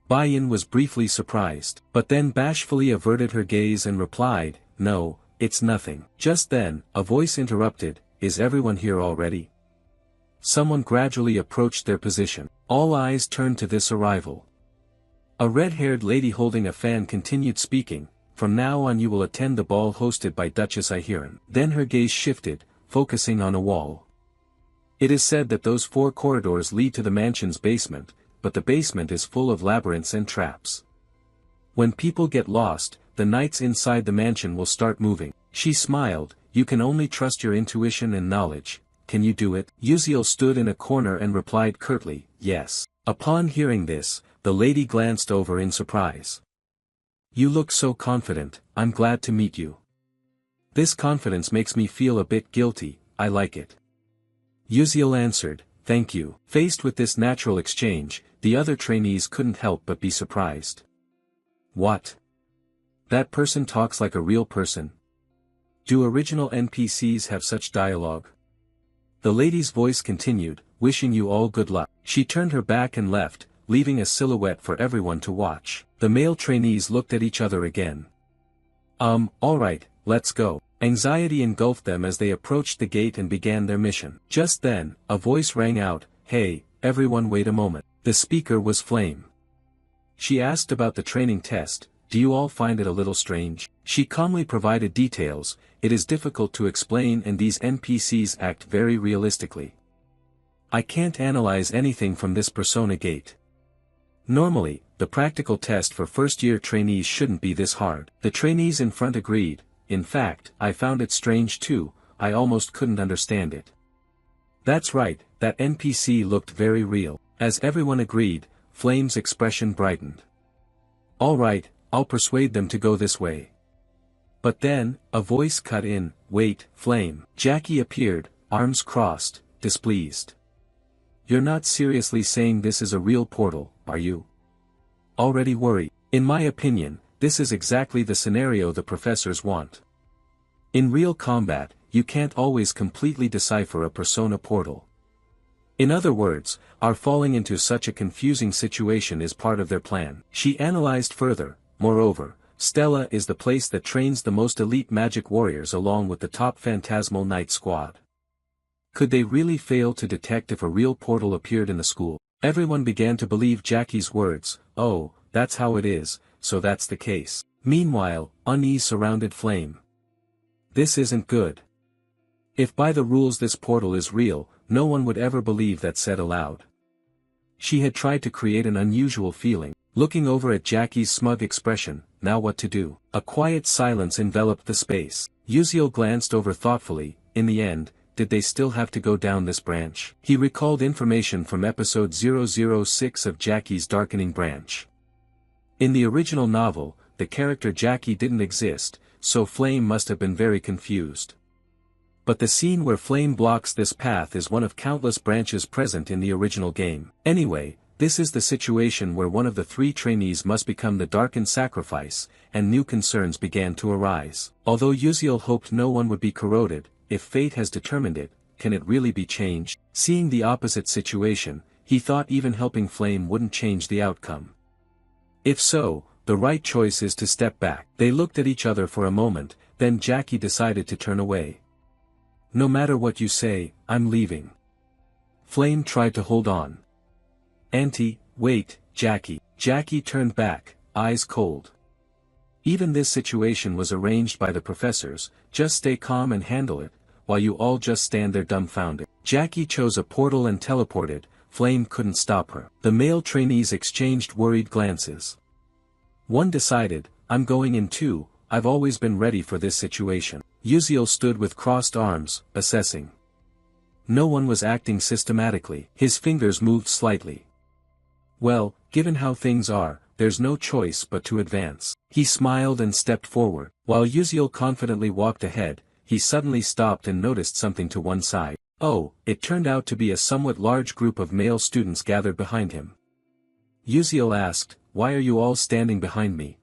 Baiyan was briefly surprised, but then bashfully averted her gaze and replied, No, it's nothing. Just then, a voice interrupted, Is everyone here already? Someone gradually approached their position. All eyes turned to this arrival. A red-haired lady holding a fan continued speaking, From now on you will attend the ball hosted by Duchess Ihiran. Then her gaze shifted, focusing on a wall. It is said that those 4 corridors lead to the mansion's basement, but the basement is full of labyrinths and traps. When people get lost, the knights inside the mansion will start moving. She smiled, You can only trust your intuition and knowledge. Can you do it? Uziel stood in a corner and replied curtly, Yes. Upon hearing this, the lady glanced over in surprise. You look so confident, I'm glad to meet you. This confidence makes me feel a bit guilty, I like it. Uziel answered, Thank you. Faced with this natural exchange, the other trainees couldn't help but be surprised. What? That person talks like a real person? Do original NPCs have such dialogue? The lady's voice continued, Wishing you all good luck. She turned her back and left, leaving a silhouette for everyone to watch. The male trainees looked at each other again. Alright, let's go. Anxiety engulfed them as they approached the gate and began their mission. Just then, a voice rang out, Hey, everyone wait a moment. The speaker was Flame. She asked about the training test, Do you all find it a little strange? She calmly provided details, It is difficult to explain and these NPCs act very realistically. I can't analyze anything from this persona gate. Normally, the practical test for first-year trainees shouldn't be this hard. The trainees in front agreed, In fact, I found it strange too, I almost couldn't understand it. That's right, that NPC looked very real. As everyone agreed, Flame's expression brightened. Alright, I'll persuade them to go this way. But then, a voice cut in, Wait, Flame. Jackie appeared, arms crossed, displeased. You're not seriously saying this is a real portal, are you? Already worried. In my opinion, this is exactly the scenario the professors want. In real combat, you can't always completely decipher a persona portal. In other words, our falling into such a confusing situation is part of their plan. She analyzed further, moreover, Stella is the place that trains the most elite magic warriors along with the top phantasmal knight squad. Could they really fail to detect if a real portal appeared in the school? Everyone began to believe Jackie's words, Oh, that's how it is, so that's the case. Meanwhile, unease surrounded Flame. This isn't good. If by the rules this portal is real, no one would ever believe that said aloud. She had tried to create an unusual feeling, looking over at Jackie's smug expression, now what to do? A quiet silence enveloped the space. Uziel glanced over thoughtfully, in the end, did they still have to go down this branch? He recalled information from episode 006 of Jackie's Darkening Branch. In the original novel, the character Jackie didn't exist, so Flame must have been very confused. But the scene where Flame blocks this path is one of countless branches present in the original game. Anyway, this is the situation where one of the 3 trainees must become the darkened sacrifice, and new concerns began to arise. Although Uziel hoped no one would be corroded, if fate has determined it, can it really be changed? Seeing the opposite situation, he thought even helping Flame wouldn't change the outcome. If so, the right choice is to step back. They looked at each other for a moment, then Jackie decided to turn away. No matter what you say, I'm leaving. Flame tried to hold on. Auntie, wait, Jackie. Jackie turned back, eyes cold. Even this situation was arranged by the professors, just stay calm and handle it, while you all just stand there dumbfounded. Jackie chose a portal and teleported, Flame couldn't stop her. The male trainees exchanged worried glances. One decided, I'm going in too, I've always been ready for this situation. Uziel stood with crossed arms, assessing. No one was acting systematically. His fingers moved slightly. Well, given how things are, there's no choice but to advance. He smiled and stepped forward. While Uziel confidently walked ahead, he suddenly stopped and noticed something to one side. Oh, it turned out to be a somewhat large group of male students gathered behind him. Uziel asked, why are you all standing behind me?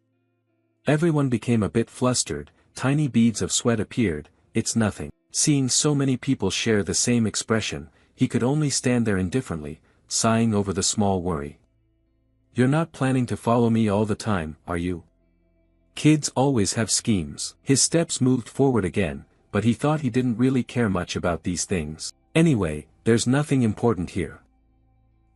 Everyone became a bit flustered, tiny beads of sweat appeared, it's nothing. Seeing so many people share the same expression, he could only stand there indifferently, sighing over the small worry. You're not planning to follow me all the time, are you? Kids always have schemes. His steps moved forward again, but he thought he didn't really care much about these things. Anyway, there's nothing important here.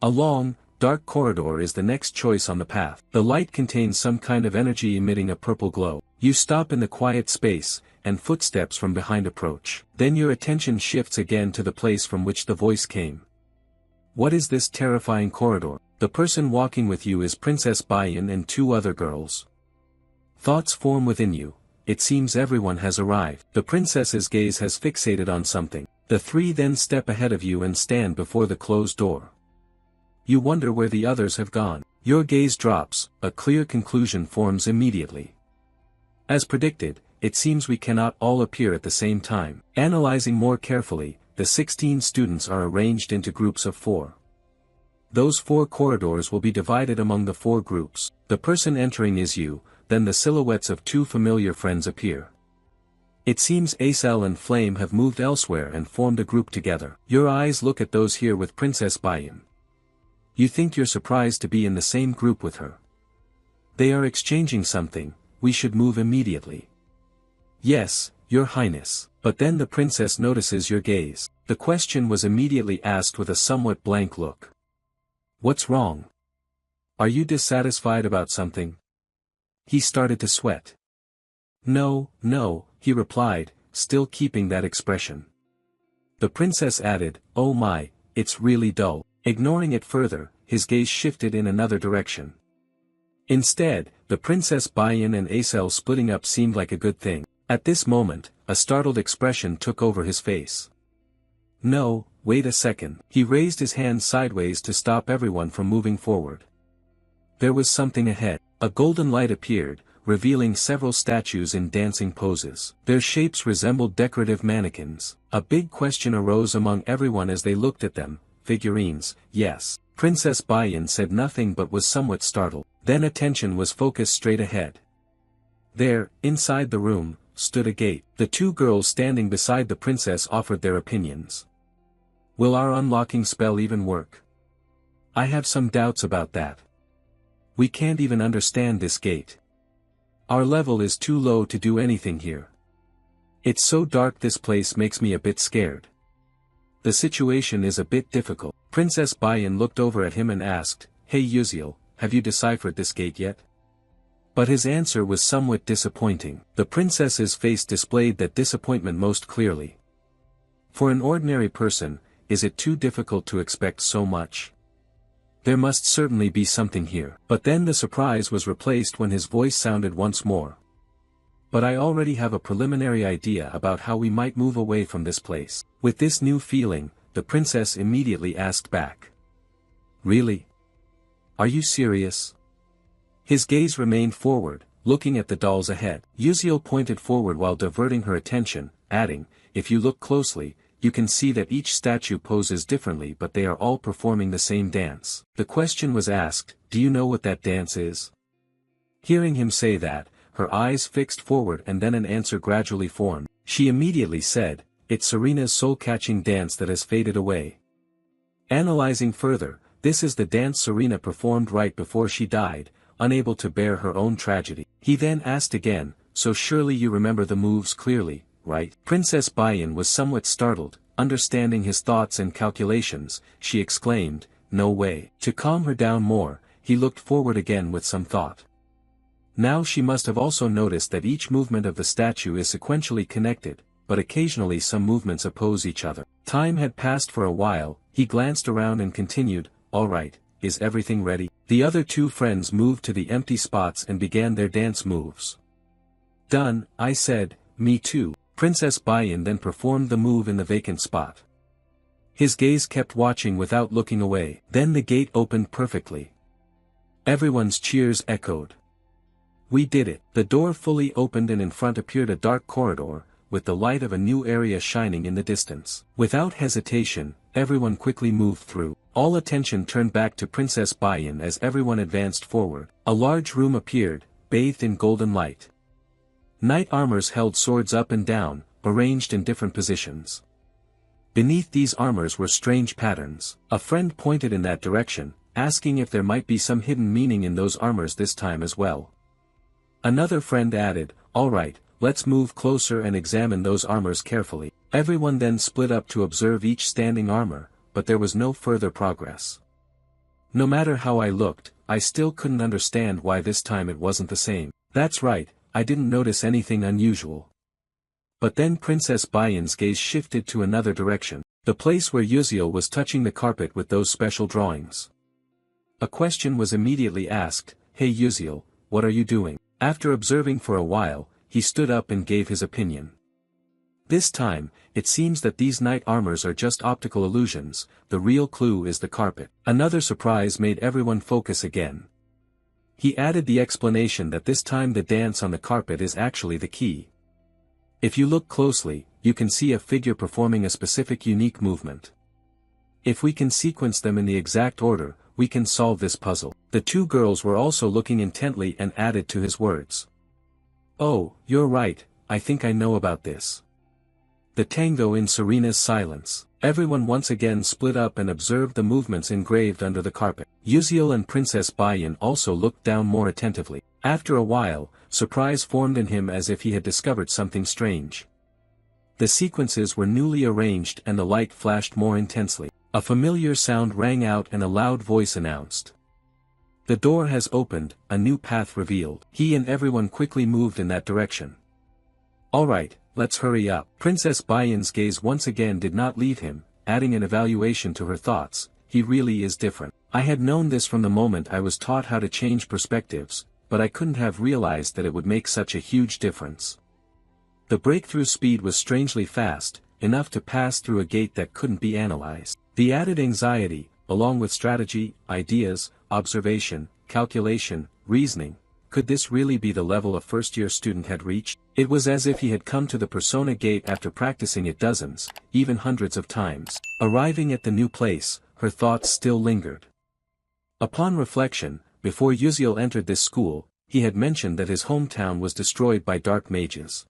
A long, dark corridor is the next choice on the path. The light contains some kind of energy emitting a purple glow. You stop in the quiet space, and footsteps from behind approach. Then your attention shifts again to the place from which the voice came. What is this terrifying corridor? The person walking with you is Princess Bayan and two other girls. Thoughts form within you. It seems everyone has arrived. The princess's gaze has fixated on something. The three then step ahead of you and stand before the closed door. You wonder where the others have gone. Your gaze drops, a clear conclusion forms immediately. As predicted, it seems we cannot all appear at the same time. Analyzing more carefully, the 16 students are arranged into groups of 4. Those 4 corridors will be divided among the 4 groups. The person entering is you, then the silhouettes of 2 familiar friends appear. It seems Acel and Flame have moved elsewhere and formed a group together. Your eyes look at those here with Princess Bayan. You think you're surprised to be in the same group with her. They are exchanging something, we should move immediately. Yes, Your Highness. But then the princess notices your gaze. The question was immediately asked with a somewhat blank look. What's wrong? Are you dissatisfied about something? He started to sweat. No, he replied, still keeping that expression. The princess added, oh my, it's really dull. Ignoring it further, his gaze shifted in another direction. Instead, the Princess Bayan and Acel splitting up seemed like a good thing. At this moment, a startled expression took over his face. No, wait a second. He raised his hand sideways to stop everyone from moving forward. There was something ahead. A golden light appeared, revealing several statues in dancing poses. Their shapes resembled decorative mannequins. A big question arose among everyone as they looked at them. Figurines, yes. Princess Bayan said nothing but was somewhat startled. Then attention was focused straight ahead. There, inside the room, stood a gate. The 2 girls standing beside the princess offered their opinions. Will our unlocking spell even work? I have some doubts about that. We can't even understand this gate. Our level is too low to do anything here. It's so dark, this place makes me a bit scared. The situation is a bit difficult. Princess Bayan looked over at him and asked, Hey Uziel, have you deciphered this gate yet? But his answer was somewhat disappointing. The princess's face displayed that disappointment most clearly. For an ordinary person, is it too difficult to expect so much? There must certainly be something here. But then the surprise was replaced when his voice sounded once more. But I already have a preliminary idea about how we might move away from this place. With this new feeling, the princess immediately asked back. Really? Are you serious? His gaze remained forward, looking at the dolls ahead. Uziel pointed forward while diverting her attention, adding, if you look closely, you can see that each statue poses differently, but they are all performing the same dance. The question was asked, do you know what that dance is? Hearing him say that, her eyes fixed forward and then an answer gradually formed. She immediately said, it's Serena's soul-catching dance that has faded away. Analyzing further, this is the dance Serena performed right before she died, unable to bear her own tragedy. He then asked again, "So surely you remember the moves clearly, right?" Princess Bayan was somewhat startled, understanding his thoughts and calculations. She exclaimed, "No way." To calm her down more, he looked forward again with some thought. Now she must have also noticed that each movement of the statue is sequentially connected, but occasionally some movements oppose each other. Time had passed for a while. He glanced around and continued, "All right, is everything ready?" The other two friends moved to the empty spots and began their dance moves. "Done," I said. "Me too." Princess Bayan then performed the move in the vacant spot. His gaze kept watching without looking away. Then the gate opened perfectly. Everyone's cheers echoed. "We did it." The door fully opened and in front appeared a dark corridor, with the light of a new area shining in the distance. Without hesitation, everyone quickly moved through. All attention turned back to Princess Bayan as everyone advanced forward. A large room appeared, bathed in golden light. Knight armors held swords up and down, arranged in different positions. Beneath these armors were strange patterns. A friend pointed in that direction, asking if there might be some hidden meaning in those armors this time as well. Another friend added, "All right, let's move closer and examine those armors carefully." Everyone then split up to observe each standing armor, but there was no further progress. No matter how I looked, I still couldn't understand why this time it wasn't the same. That's right, I didn't notice anything unusual. But then Princess Bayan's gaze shifted to another direction, the place where Yuziel was touching the carpet with those special drawings. A question was immediately asked, "Hey Yuziel, what are you doing?" After observing for a while, he stood up and gave his opinion. This time, it seems that these knight armors are just optical illusions, the real clue is the carpet. Another surprise made everyone focus again. He added the explanation that this time the dance on the carpet is actually the key. If you look closely, you can see a figure performing a specific unique movement. If we can sequence them in the exact order, we can solve this puzzle. The two girls were also looking intently and added to his words. "Oh, you're right, I think I know about this." The tango in Serena's silence. Everyone once again split up and observed the movements engraved under the carpet. Yuziel and Princess Bayan also looked down more attentively. After a while, surprise formed in him as if he had discovered something strange. The sequences were newly arranged and the light flashed more intensely. A familiar sound rang out and a loud voice announced, "The door has opened, a new path revealed." He and everyone quickly moved in that direction. "All right, let's hurry up." Princess Bayan's gaze once again did not leave him, adding an evaluation to her thoughts, "He really is different. I had known this from the moment I was taught how to change perspectives, but I couldn't have realized that it would make such a huge difference." The breakthrough speed was strangely fast, enough to pass through a gate that couldn't be analyzed. The added anxiety, along with strategy, ideas, observation, calculation, reasoning, could this really be the level a first-year student had reached? It was as if he had come to the Persona Gate after practicing it dozens, even hundreds of times. Arriving at the new place, her thoughts still lingered. Upon reflection, before Yuziel entered this school, he had mentioned that his hometown was destroyed by dark mages.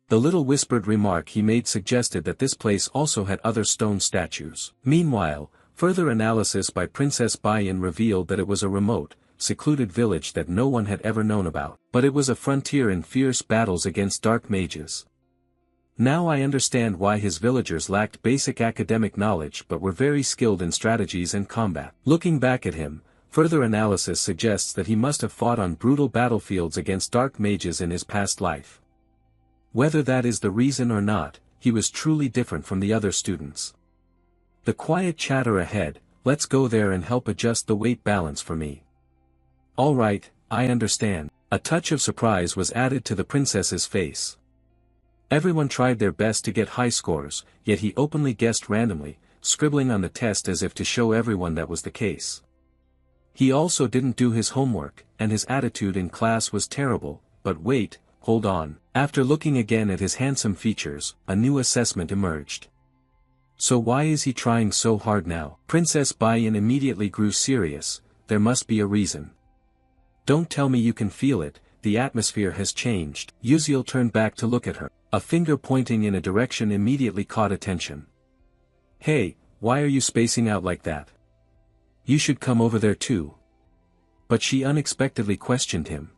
The little whispered remark he made suggested that this place also had other stone statues. Meanwhile, further analysis by Princess Bayan revealed that it was a remote, secluded village that no one had ever known about, but it was a frontier in fierce battles against dark mages. Now I understand why his villagers lacked basic academic knowledge but were very skilled in strategies and combat. Looking back at him, further analysis suggests that he must have fought on brutal battlefields against dark mages in his past life. Whether that is the reason or not, he was truly different from the other students. The quiet chatter ahead, "Let's go there and help adjust the weight balance for me." "All right, I understand." A touch of surprise was added to the princess's face. Everyone tried their best to get high scores, yet he openly guessed randomly, scribbling on the test as if to show everyone that was the case. He also didn't do his homework, and his attitude in class was terrible, but wait, hold on. After looking again at his handsome features, a new assessment emerged. So why is he trying so hard now? Princess Bayan immediately grew serious, there must be a reason. Don't tell me you can feel it, the atmosphere has changed. Yuziel turned back to look at her. A finger pointing in a direction immediately caught attention. "Hey, why are you spacing out like that? You should come over there too." but she unexpectedly questioned him.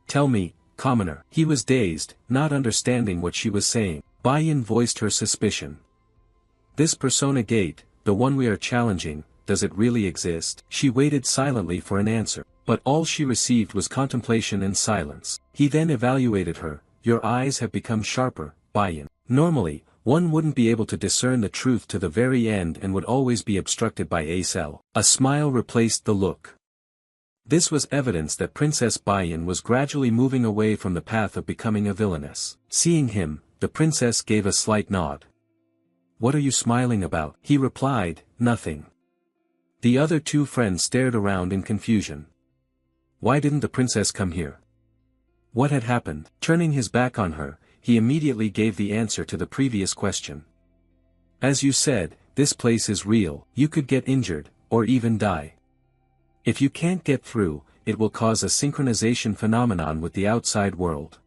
"Tell me, commoner." He was dazed, not understanding what she was saying. Bai-yin voiced her suspicion. "This persona gate, the one we are challenging, does it really exist?" She waited silently for an answer, but all she received was contemplation and silence. He then evaluated her. "Your eyes have become sharper, Bai-yin. Normally, one wouldn't be able to discern the truth to the very end and would always be obstructed by a cell." A smile replaced the look. This was evidence that Princess Bai-yin was gradually moving away from the path of becoming a villainess. Seeing him, the princess gave a slight nod. "What are you smiling about?" He replied, "Nothing." The other two friends stared around in confusion. Why didn't the princess come here? What had happened? Turning his back on her, he immediately gave the answer to the previous question. "As you said, this place is real. You could get injured, or even die. If you can't get through, it will cause a synchronization phenomenon with the outside world.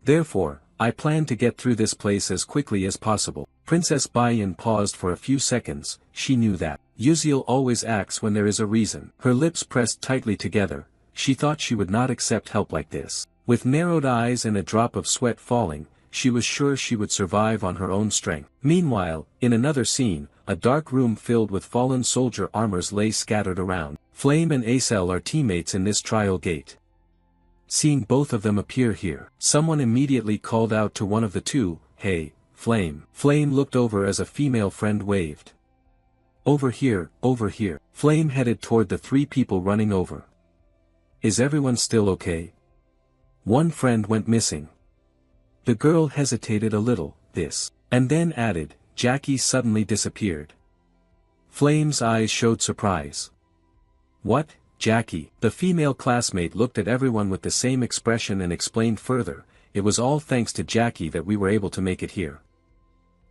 Therefore, I plan to get through this place as quickly as possible." Princess Bai-yin paused for a few seconds. She knew that Yuziel always acts when there is a reason. Her lips pressed tightly together. She thought she would not accept help like this. With narrowed eyes and a drop of sweat falling, she was sure she would survive on her own strength. Meanwhile, in another scene, a dark room filled with fallen soldier armors lay scattered around. Flame and Acel are teammates in this trial gate. Seeing both of them appear here, someone immediately called out to one of the two, "Hey, Flame." Flame looked over as a female friend waved. Over here." Flame headed toward the three people running over. "Is everyone still okay? One friend went missing." The girl hesitated a little, and then added, "Jackie suddenly disappeared." Flame's eyes showed surprise. "What, Jackie?" The female classmate looked at everyone with the same expression and explained further, "It was all thanks to Jackie that we were able to make it here.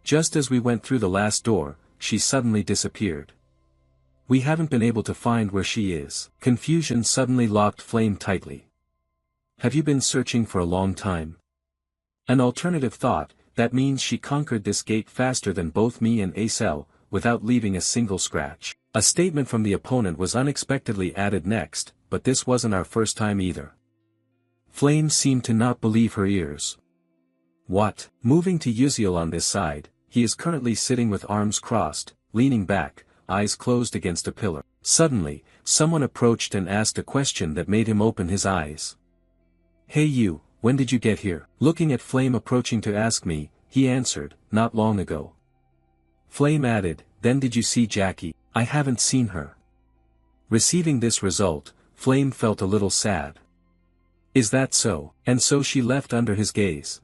Just as we went through the last door, she suddenly disappeared. We haven't been able to find where she is." Confusion suddenly locked Flame tightly. "Have you been searching for a long time?" An alternative thought, "That means she conquered this gate faster than both me and Acel, without leaving a single scratch." A statement from the opponent was unexpectedly added next, "But this wasn't our first time either." Flame seemed to not believe her ears. "What?" Moving to Yuziel on this side, he is currently sitting with arms crossed, leaning back, eyes closed against a pillar. Suddenly, someone approached and asked a question that made him open his eyes. "Hey you, when did you get here?" Looking at Flame approaching to ask me, he answered, "Not long ago." Flame added, "Then did you see Jackie?" "I haven't seen her." Receiving this result, Flame felt a little sad. "Is that so?" And so she left under his gaze.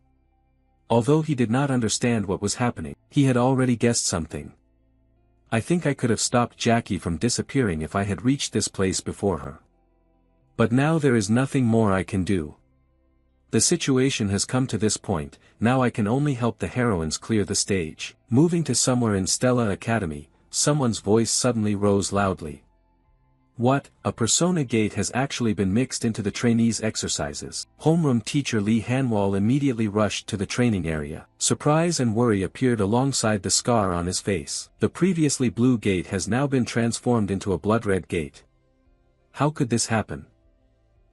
Although he did not understand what was happening, he had already guessed something. "I think I could have stopped Jackie from disappearing if I had reached this place before her. But now there is nothing more I can do. The situation has come to this point, now I can only help the heroines clear the stage." Moving to somewhere in Stella Academy, someone's voice suddenly rose loudly. "What, a persona gate has actually been mixed into the trainees' exercises." Homeroom teacher Lee Hanwal immediately rushed to the training area. Surprise and worry appeared alongside the scar on his face. The previously blue gate has now been transformed into a blood-red gate. How could this happen?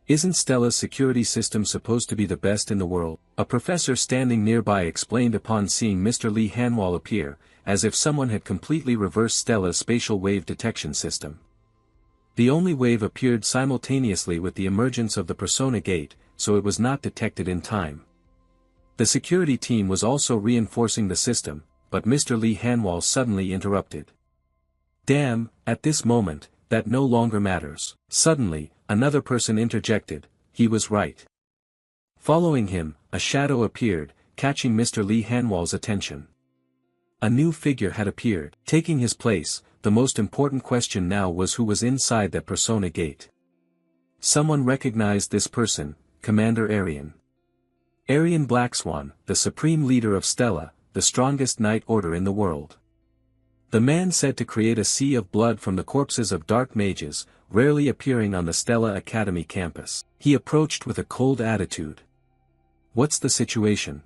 Isn't Stella's security system supposed to be the best in the world? A professor standing nearby explained upon seeing Mr. Lee Hanwal appear, as if someone had completely reversed Stella's spatial wave detection system. The only wave appeared simultaneously with the emergence of the persona gate, so it was not detected in time. The security team was also reinforcing the system, but Mr. Lee Hanwal suddenly interrupted. "Damn, at this moment, that no longer matters." Suddenly, another person interjected, "He was right." Following him, a shadow appeared, catching Mr. Lee Hanwal's attention. A new figure had appeared. Taking his place, the most important question now was who was inside that persona gate. Someone recognized this person, Commander Aryan. Aryan Blackswan, the supreme leader of Stella, the strongest knight order in the world. The man said to create a sea of blood from the corpses of dark mages, rarely appearing on the Stella Academy campus. He approached with a cold attitude. "What's the situation?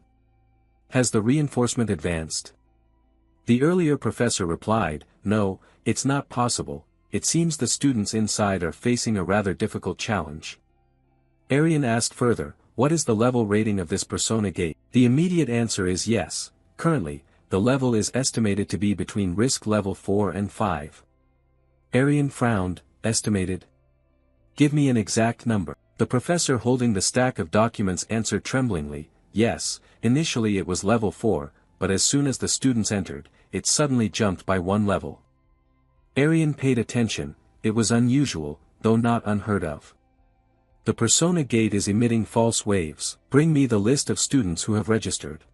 Has the reinforcement advanced?" The earlier professor replied, "No, it's not possible, it seems the students inside are facing a rather difficult challenge. Arian asked further, what is the level rating of this Persona Gate? The immediate answer is yes. Currently, the level is estimated to be between risk level 4 and 5. Arian frowned, estimated? Give me an exact number. The professor holding the stack of documents answered tremblingly, yes, initially it was level 4, but as soon as the students entered, it suddenly jumped by 1 level. Arian paid attention. It was unusual, though not unheard of. The Persona Gate is emitting false waves. Bring me the list of students who have registered.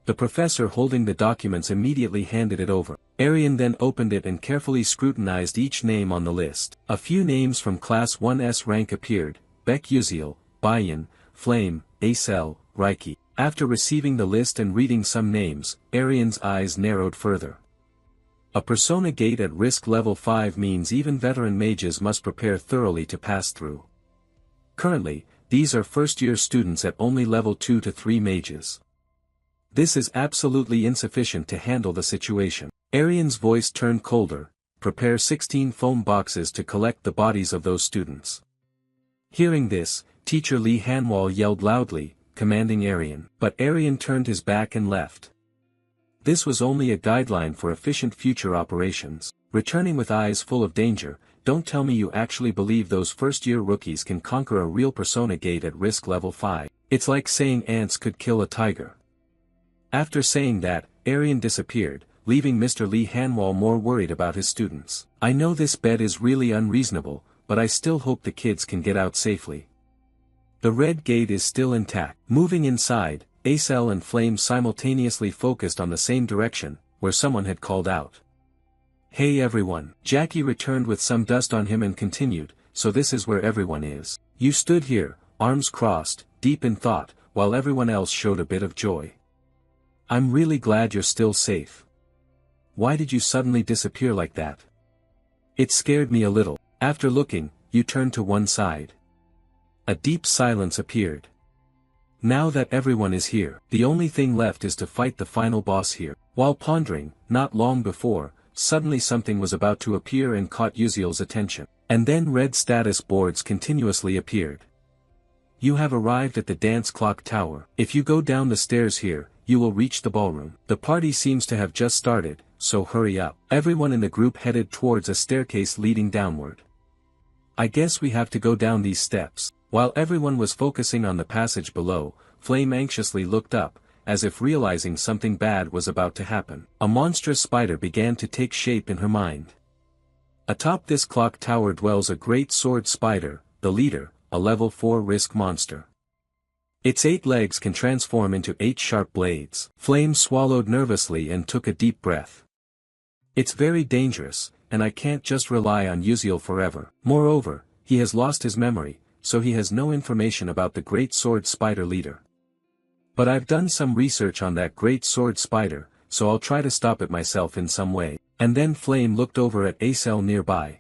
The professor holding the documents immediately handed it over. Arian then opened it and carefully scrutinized each name on the list. A few names from Class 1's rank appeared: Beck Uziel, Bayan, Flame, Acel, Reiki. After receiving the list and reading some names, Arian's eyes narrowed further. A Persona Gate at risk level 5 means even veteran mages must prepare thoroughly to pass through. Currently, these are first-year students at only level 2 to 3 mages. This is absolutely insufficient to handle the situation. Arian's voice turned colder. Prepare 16 foam boxes to collect the bodies of those students. Hearing this, Teacher Lee Hanwal yelled loudly, commanding Arian. But Arian turned his back and left. This was only a guideline for efficient future operations. Returning with eyes full of danger, don't tell me you actually believe those first-year rookies can conquer a real Persona Gate at risk level 5. It's like saying ants could kill a tiger. After saying that, Arian disappeared, leaving Mr. Lee Hanwal more worried about his students. I know this bet is really unreasonable, but I still hope the kids can get out safely. The red gate is still intact. Moving inside, Acel and Flame simultaneously focused on the same direction, where someone had called out. Hey everyone. Jackie returned with some dust on him and continued, so this is where everyone is. You stood here, arms crossed, deep in thought, while everyone else showed a bit of joy. I'm really glad you're still safe. Why did you suddenly disappear like that? It scared me a little. After looking, you turned to one side. A deep silence appeared. Now that everyone is here, the only thing left is to fight the final boss here. While pondering, not long before, suddenly something was about to appear and caught Uziel's attention. And then red status boards continuously appeared. You have arrived at the dance clock tower. If you go down the stairs here, you will reach the ballroom. The party seems to have just started, so hurry up. Everyone in the group headed towards a staircase leading downward. I guess we have to go down these steps. While everyone was focusing on the passage below, Flame anxiously looked up, as if realizing something bad was about to happen. A monstrous spider began to take shape in her mind. Atop this clock tower dwells a great sword spider, the leader, a level 4 risk monster. Its 8 legs can transform into 8 sharp blades. Flame swallowed nervously and took a deep breath. It's very dangerous, and I can't just rely on Uziel forever. Moreover, he has lost his memory, so he has no information about the great sword spider leader. But I've done some research on that great sword spider, so I'll try to stop it myself in some way. And then Flame looked over at Acel nearby.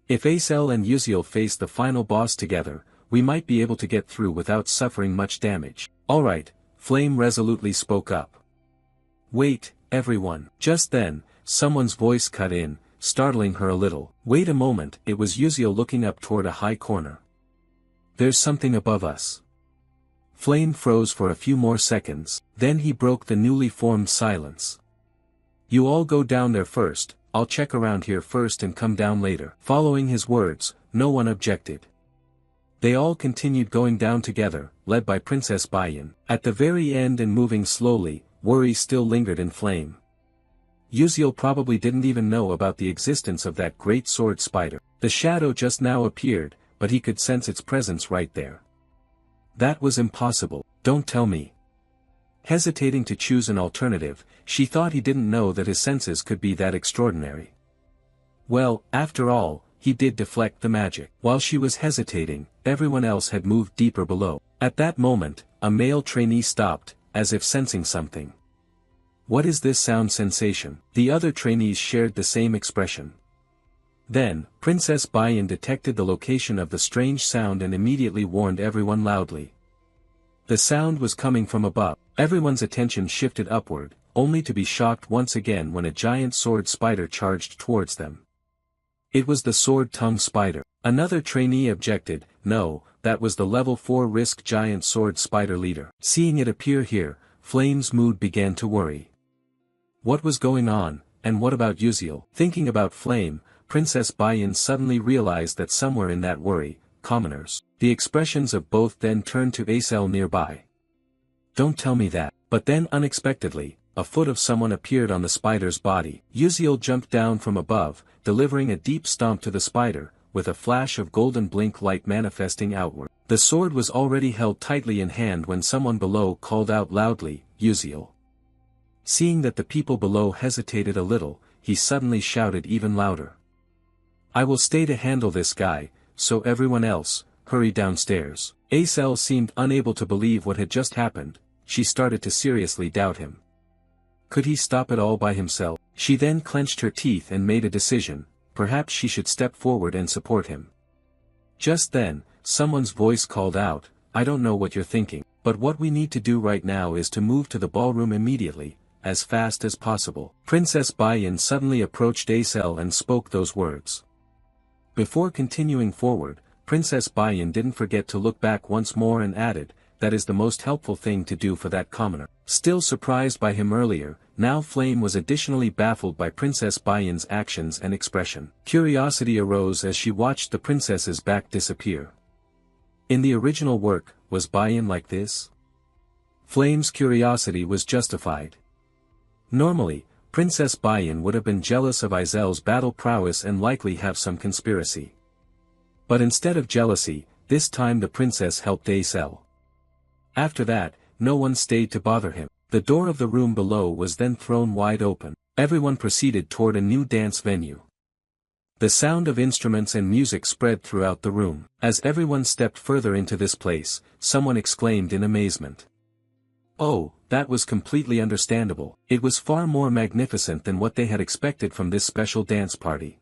If Acel and Uziel face the final boss together, we might be able to get through without suffering much damage. Alright, Flame resolutely spoke up. Wait, everyone. Just then, someone's voice cut in, startling her a little. Wait a moment. It was Uziel looking up toward a high corner. There's something above us. Flame froze for a few more seconds, then he broke the newly formed silence. You all go down there first, I'll check around here first and come down later. Following his words, no one objected. They all continued going down together, led by Princess Bayan. At the very end and moving slowly, worry still lingered in Flame. Uziel probably didn't even know about the existence of that great sword spider. The shadow just now appeared, but he could sense its presence right there. That was impossible. Don't tell me. Hesitating to choose an alternative, she thought he didn't know that his senses could be that extraordinary. Well, after all, he did deflect the magic. While she was hesitating, everyone else had moved deeper below. At that moment, a male trainee stopped, as if sensing something. What is this sound sensation? The other trainees shared the same expression. Then, Princess Bayan detected the location of the strange sound and immediately warned everyone loudly. The sound was coming from above. Everyone's attention shifted upward, only to be shocked once again when a giant sword spider charged towards them. It was the sword-tongue spider. Another trainee objected, no, that was the level 4 risk giant sword spider leader. Seeing it appear here, Flame's mood began to worry. What was going on, and what about Uziel? Thinking about Flame, Princess Bayan suddenly realized that somewhere in that worry, commoners. The expressions of both then turned to Acel nearby. Don't tell me that. But then unexpectedly, a foot of someone appeared on the spider's body. Uziel jumped down from above, delivering a deep stomp to the spider, with a flash of golden blink light manifesting outward. The sword was already held tightly in hand when someone below called out loudly, Uziel. Seeing that the people below hesitated a little, he suddenly shouted even louder. I will stay to handle this guy, so everyone else, hurry downstairs. Acel seemed unable to believe what had just happened. She started to seriously doubt him. Could he stop it all by himself? She then clenched her teeth and made a decision. Perhaps she should step forward and support him. Just then, someone's voice called out, I don't know what you're thinking, but what we need to do right now is to move to the ballroom immediately, as fast as possible. Princess Bayan suddenly approached Acel and spoke those words. Before continuing forward, Princess Bayan didn't forget to look back once more and added, that is the most helpful thing to do for that commoner. Still surprised by him earlier, now Flame was additionally baffled by Princess Bayan's actions and expression. Curiosity arose as she watched the princess's back disappear. In the original work, was Bayan like this? Flame's curiosity was justified. Normally, Princess Bayan would have been jealous of Izel's battle prowess and likely have some conspiracy. But instead of jealousy, this time the princess helped Acel. After that, no one stayed to bother him. The door of the room below was then thrown wide open. Everyone proceeded toward a new dance venue. The sound of instruments and music spread throughout the room. As everyone stepped further into this place, someone exclaimed in amazement. Oh, that was completely understandable. It was far more magnificent than what they had expected from this special dance party.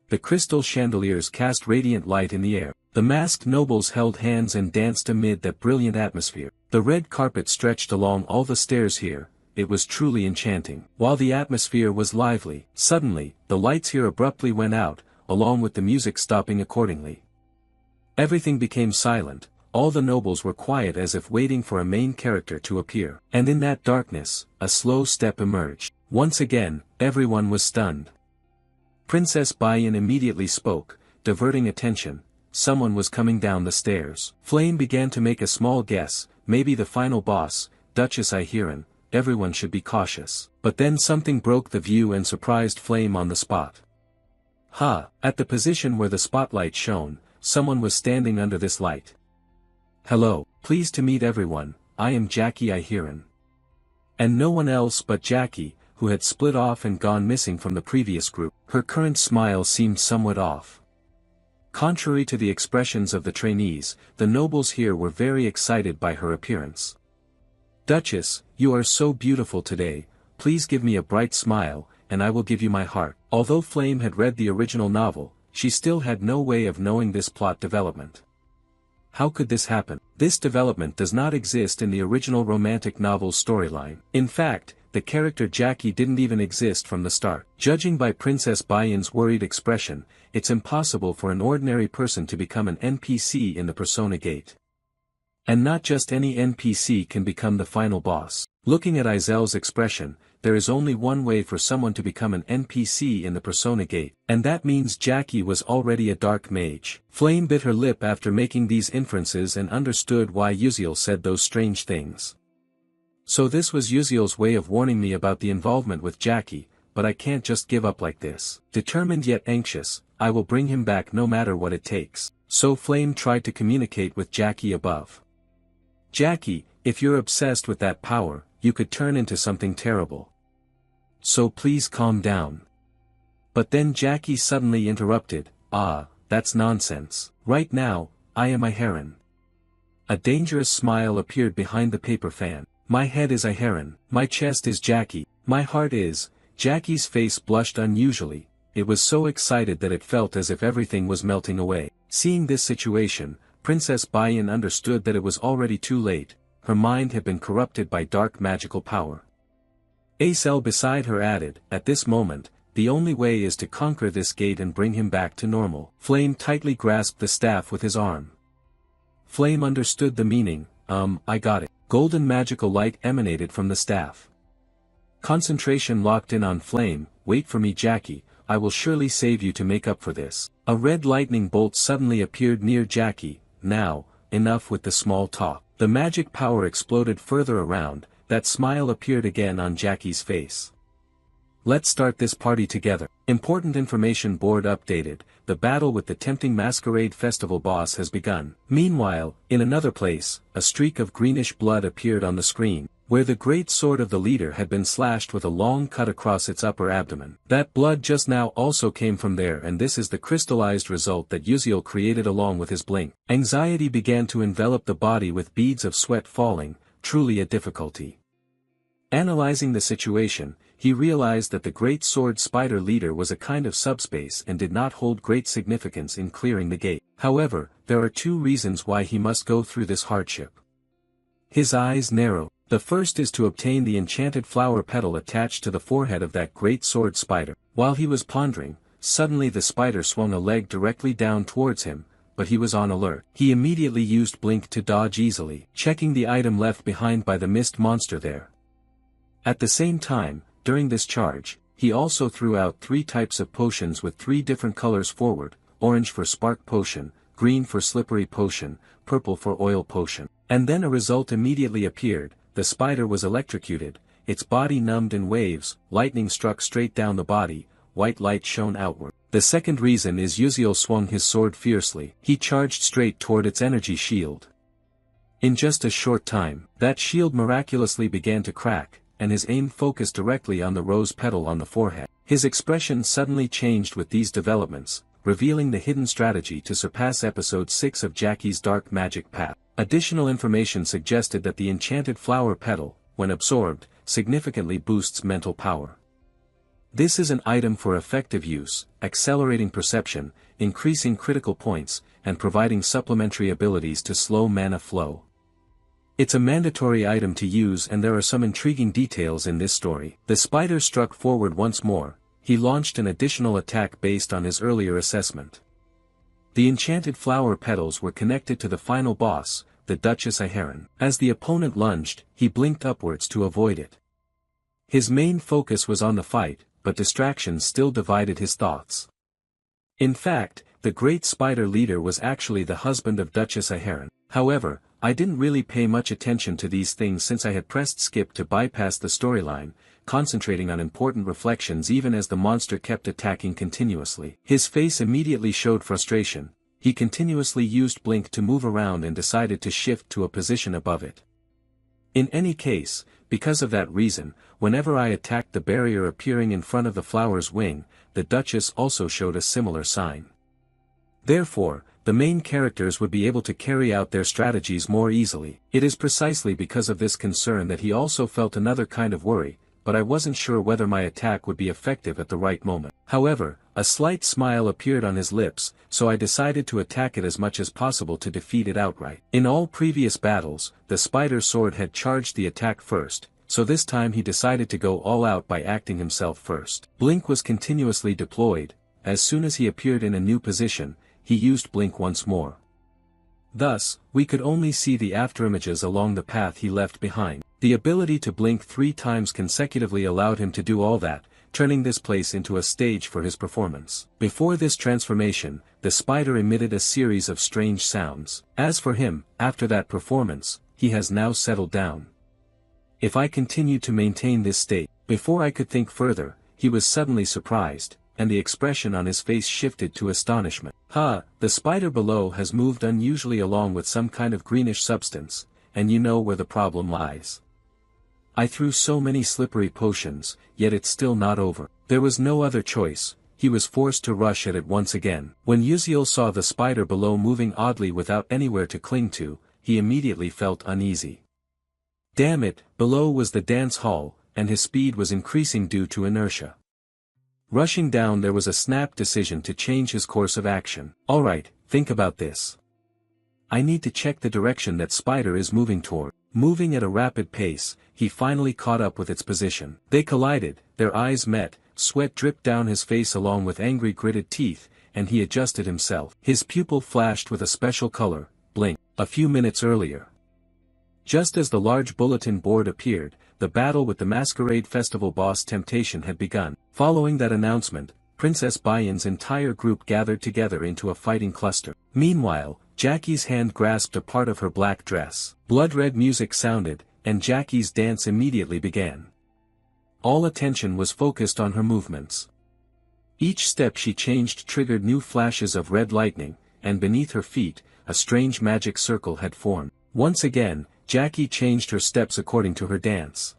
The crystal chandeliers cast radiant light in the air. The masked nobles held hands and danced amid that brilliant atmosphere. The red carpet stretched along all the stairs here. It was truly enchanting. While the atmosphere was lively, suddenly, the lights here abruptly went out, along with the music stopping accordingly. Everything became silent. All the nobles were quiet as if waiting for a main character to appear. And in that darkness, a slow step emerged. Once again, everyone was stunned. Princess Bayan immediately spoke, diverting attention. Someone was coming down the stairs. Flame began to make a small guess, maybe the final boss, Duchess Ihiran. Everyone should be cautious. But then something broke the view and surprised Flame on the spot. At the position where the spotlight shone, someone was standing under this light. Hello, pleased to meet everyone, I am Jackie Ihiran. And no one else but Jackie, who had split off and gone missing from the previous group. Her current smile seemed somewhat off. Contrary to the expressions of the trainees, the nobles here were very excited by her appearance. Duchess, you are so beautiful today, please give me a bright smile, and I will give you my heart. Although Flame had read the original novel, she still had no way of knowing this plot development. How could this happen? This development does not exist in the original romantic novel storyline. In fact, the character Jackie didn't even exist from the start. Judging by Princess Bayan's worried expression, it's impossible for an ordinary person to become an NPC in the Persona Gate. And not just any NPC can become the final boss. Looking at Izel's expression, there is only one way for someone to become an NPC in the Persona Gate, and that means Jackie was already a dark mage. Flame bit her lip after making these inferences and understood why Uziel said those strange things. So this was Uziel's way of warning me about the involvement with Jackie, but I can't just give up like this. Determined yet anxious, I will bring him back no matter what it takes. So Flame tried to communicate with Jackie above. Jackie, if you're obsessed with that power, you could turn into something terrible. So please calm down. But then Jackie suddenly interrupted, that's nonsense. Right now, I am Ihiran. A dangerous smile appeared behind the paper fan. My head is Ihiran, my chest is Jackie, my heart is. Jackie's face blushed unusually. It was so excited that it felt as if everything was melting away. Seeing this situation, Princess Bayan understood that it was already too late. Her mind had been corrupted by dark magical power. Acel beside her added, at this moment, the only way is to conquer this gate and bring him back to normal. Flame tightly grasped the staff with his arm. Flame understood the meaning. I got it. Golden magical light emanated from the staff. Concentration locked in on Flame. Wait for me, Jackie, I will surely save you to make up for this. A red lightning bolt suddenly appeared near Jackie. Now, enough with the small talk. The magic power exploded further around. That smile appeared again on Jackie's face. Let's start this party together. Important information board updated. The battle with the tempting Masquerade Festival boss has begun. Meanwhile, in another place, a streak of greenish blood appeared on the screen, where the great sword of the leader had been slashed with a long cut across its upper abdomen. That blood just now also came from there, and this is the crystallized result that Uziel created along with his blink. Anxiety began to envelop the body with beads of sweat falling, truly a difficulty. Analyzing the situation, he realized that the great sword spider leader was a kind of subspace and did not hold great significance in clearing the gate. However, there are two reasons why he must go through this hardship. His eyes narrowed. The first is to obtain the enchanted flower petal attached to the forehead of that great sword spider. While he was pondering, suddenly the spider swung a leg directly down towards him, but he was on alert. He immediately used blink to dodge easily, checking the item left behind by the mist monster there. At the same time, during this charge, he also threw out 3 types of potions with 3 different colors forward: orange for spark potion, green for slippery potion, purple for oil potion. And then a result immediately appeared. The spider was electrocuted, its body numbed in waves, lightning struck straight down the body, white light shone outward. The second reason is Uziel swung his sword fiercely. He charged straight toward its energy shield. In just a short time, that shield miraculously began to crack, and his aim focused directly on the rose petal on the forehead. His expression suddenly changed with these developments, revealing the hidden strategy to surpass episode 6 of Jackie's dark magic path. Additional information suggested that the enchanted flower petal, when absorbed, significantly boosts mental power. This is an item for effective use, accelerating perception, increasing critical points, and providing supplementary abilities to slow mana flow. It's a mandatory item to use, and there are some intriguing details in this story. The spider struck forward once more. He launched an additional attack based on his earlier assessment. The enchanted flower petals were connected to the final boss, the Duchess Aheron. As the opponent lunged, he blinked upwards to avoid it. His main focus was on the fight, but distractions still divided his thoughts. In fact, the great spider leader was actually the husband of Duchess Aheron. However, I didn't really pay much attention to these things since I had pressed skip to bypass the storyline, concentrating on important reflections even as the monster kept attacking continuously. His face immediately showed frustration. He continuously used blink to move around and decided to shift to a position above it. In any case, because of that reason, whenever I attacked the barrier appearing in front of the flower's wing, the Duchess also showed a similar sign. Therefore, the main characters would be able to carry out their strategies more easily. It is precisely because of this concern that he also felt another kind of worry, but I wasn't sure whether my attack would be effective at the right moment. However, a slight smile appeared on his lips, so I decided to attack it as much as possible to defeat it outright. In all previous battles, the spider sword had charged the attack first, so this time he decided to go all out by acting himself first. Blink was continuously deployed. As soon as he appeared in a new position, he used blink once more. Thus, we could only see the afterimages along the path he left behind. The ability to blink 3 times consecutively allowed him to do all that, turning this place into a stage for his performance. Before this transformation, the spider emitted a series of strange sounds. As for him, after that performance, he has now settled down. If I continue to maintain this state, before I could think further, he was suddenly surprised, and the expression on his face shifted to astonishment. The spider below has moved unusually along with some kind of greenish substance, and you know where the problem lies. I threw so many slippery potions, yet it's still not over. There was no other choice. He was forced to rush at it once again. When Uziel saw the spider below moving oddly without anywhere to cling to, he immediately felt uneasy. Damn it, below was the dance hall, and his speed was increasing due to inertia. Rushing down, there was a snap decision to change his course of action. Alright, think about this. I need to check the direction that spider is moving toward. Moving at a rapid pace, he finally caught up with its position. They collided, their eyes met, sweat dripped down his face along with angry gritted teeth, and he adjusted himself. His pupil flashed with a special color, blink, a few minutes earlier. Just as the large bulletin board appeared, the battle with the Masquerade Festival boss Temptation had begun. Following that announcement, Princess Bayan's entire group gathered together into a fighting cluster. Meanwhile, Jackie's hand grasped a part of her black dress. Blood-red music sounded, and Jackie's dance immediately began. All attention was focused on her movements. Each step she changed triggered new flashes of red lightning, and beneath her feet, a strange magic circle had formed. Once again, Jackie changed her steps according to her dance.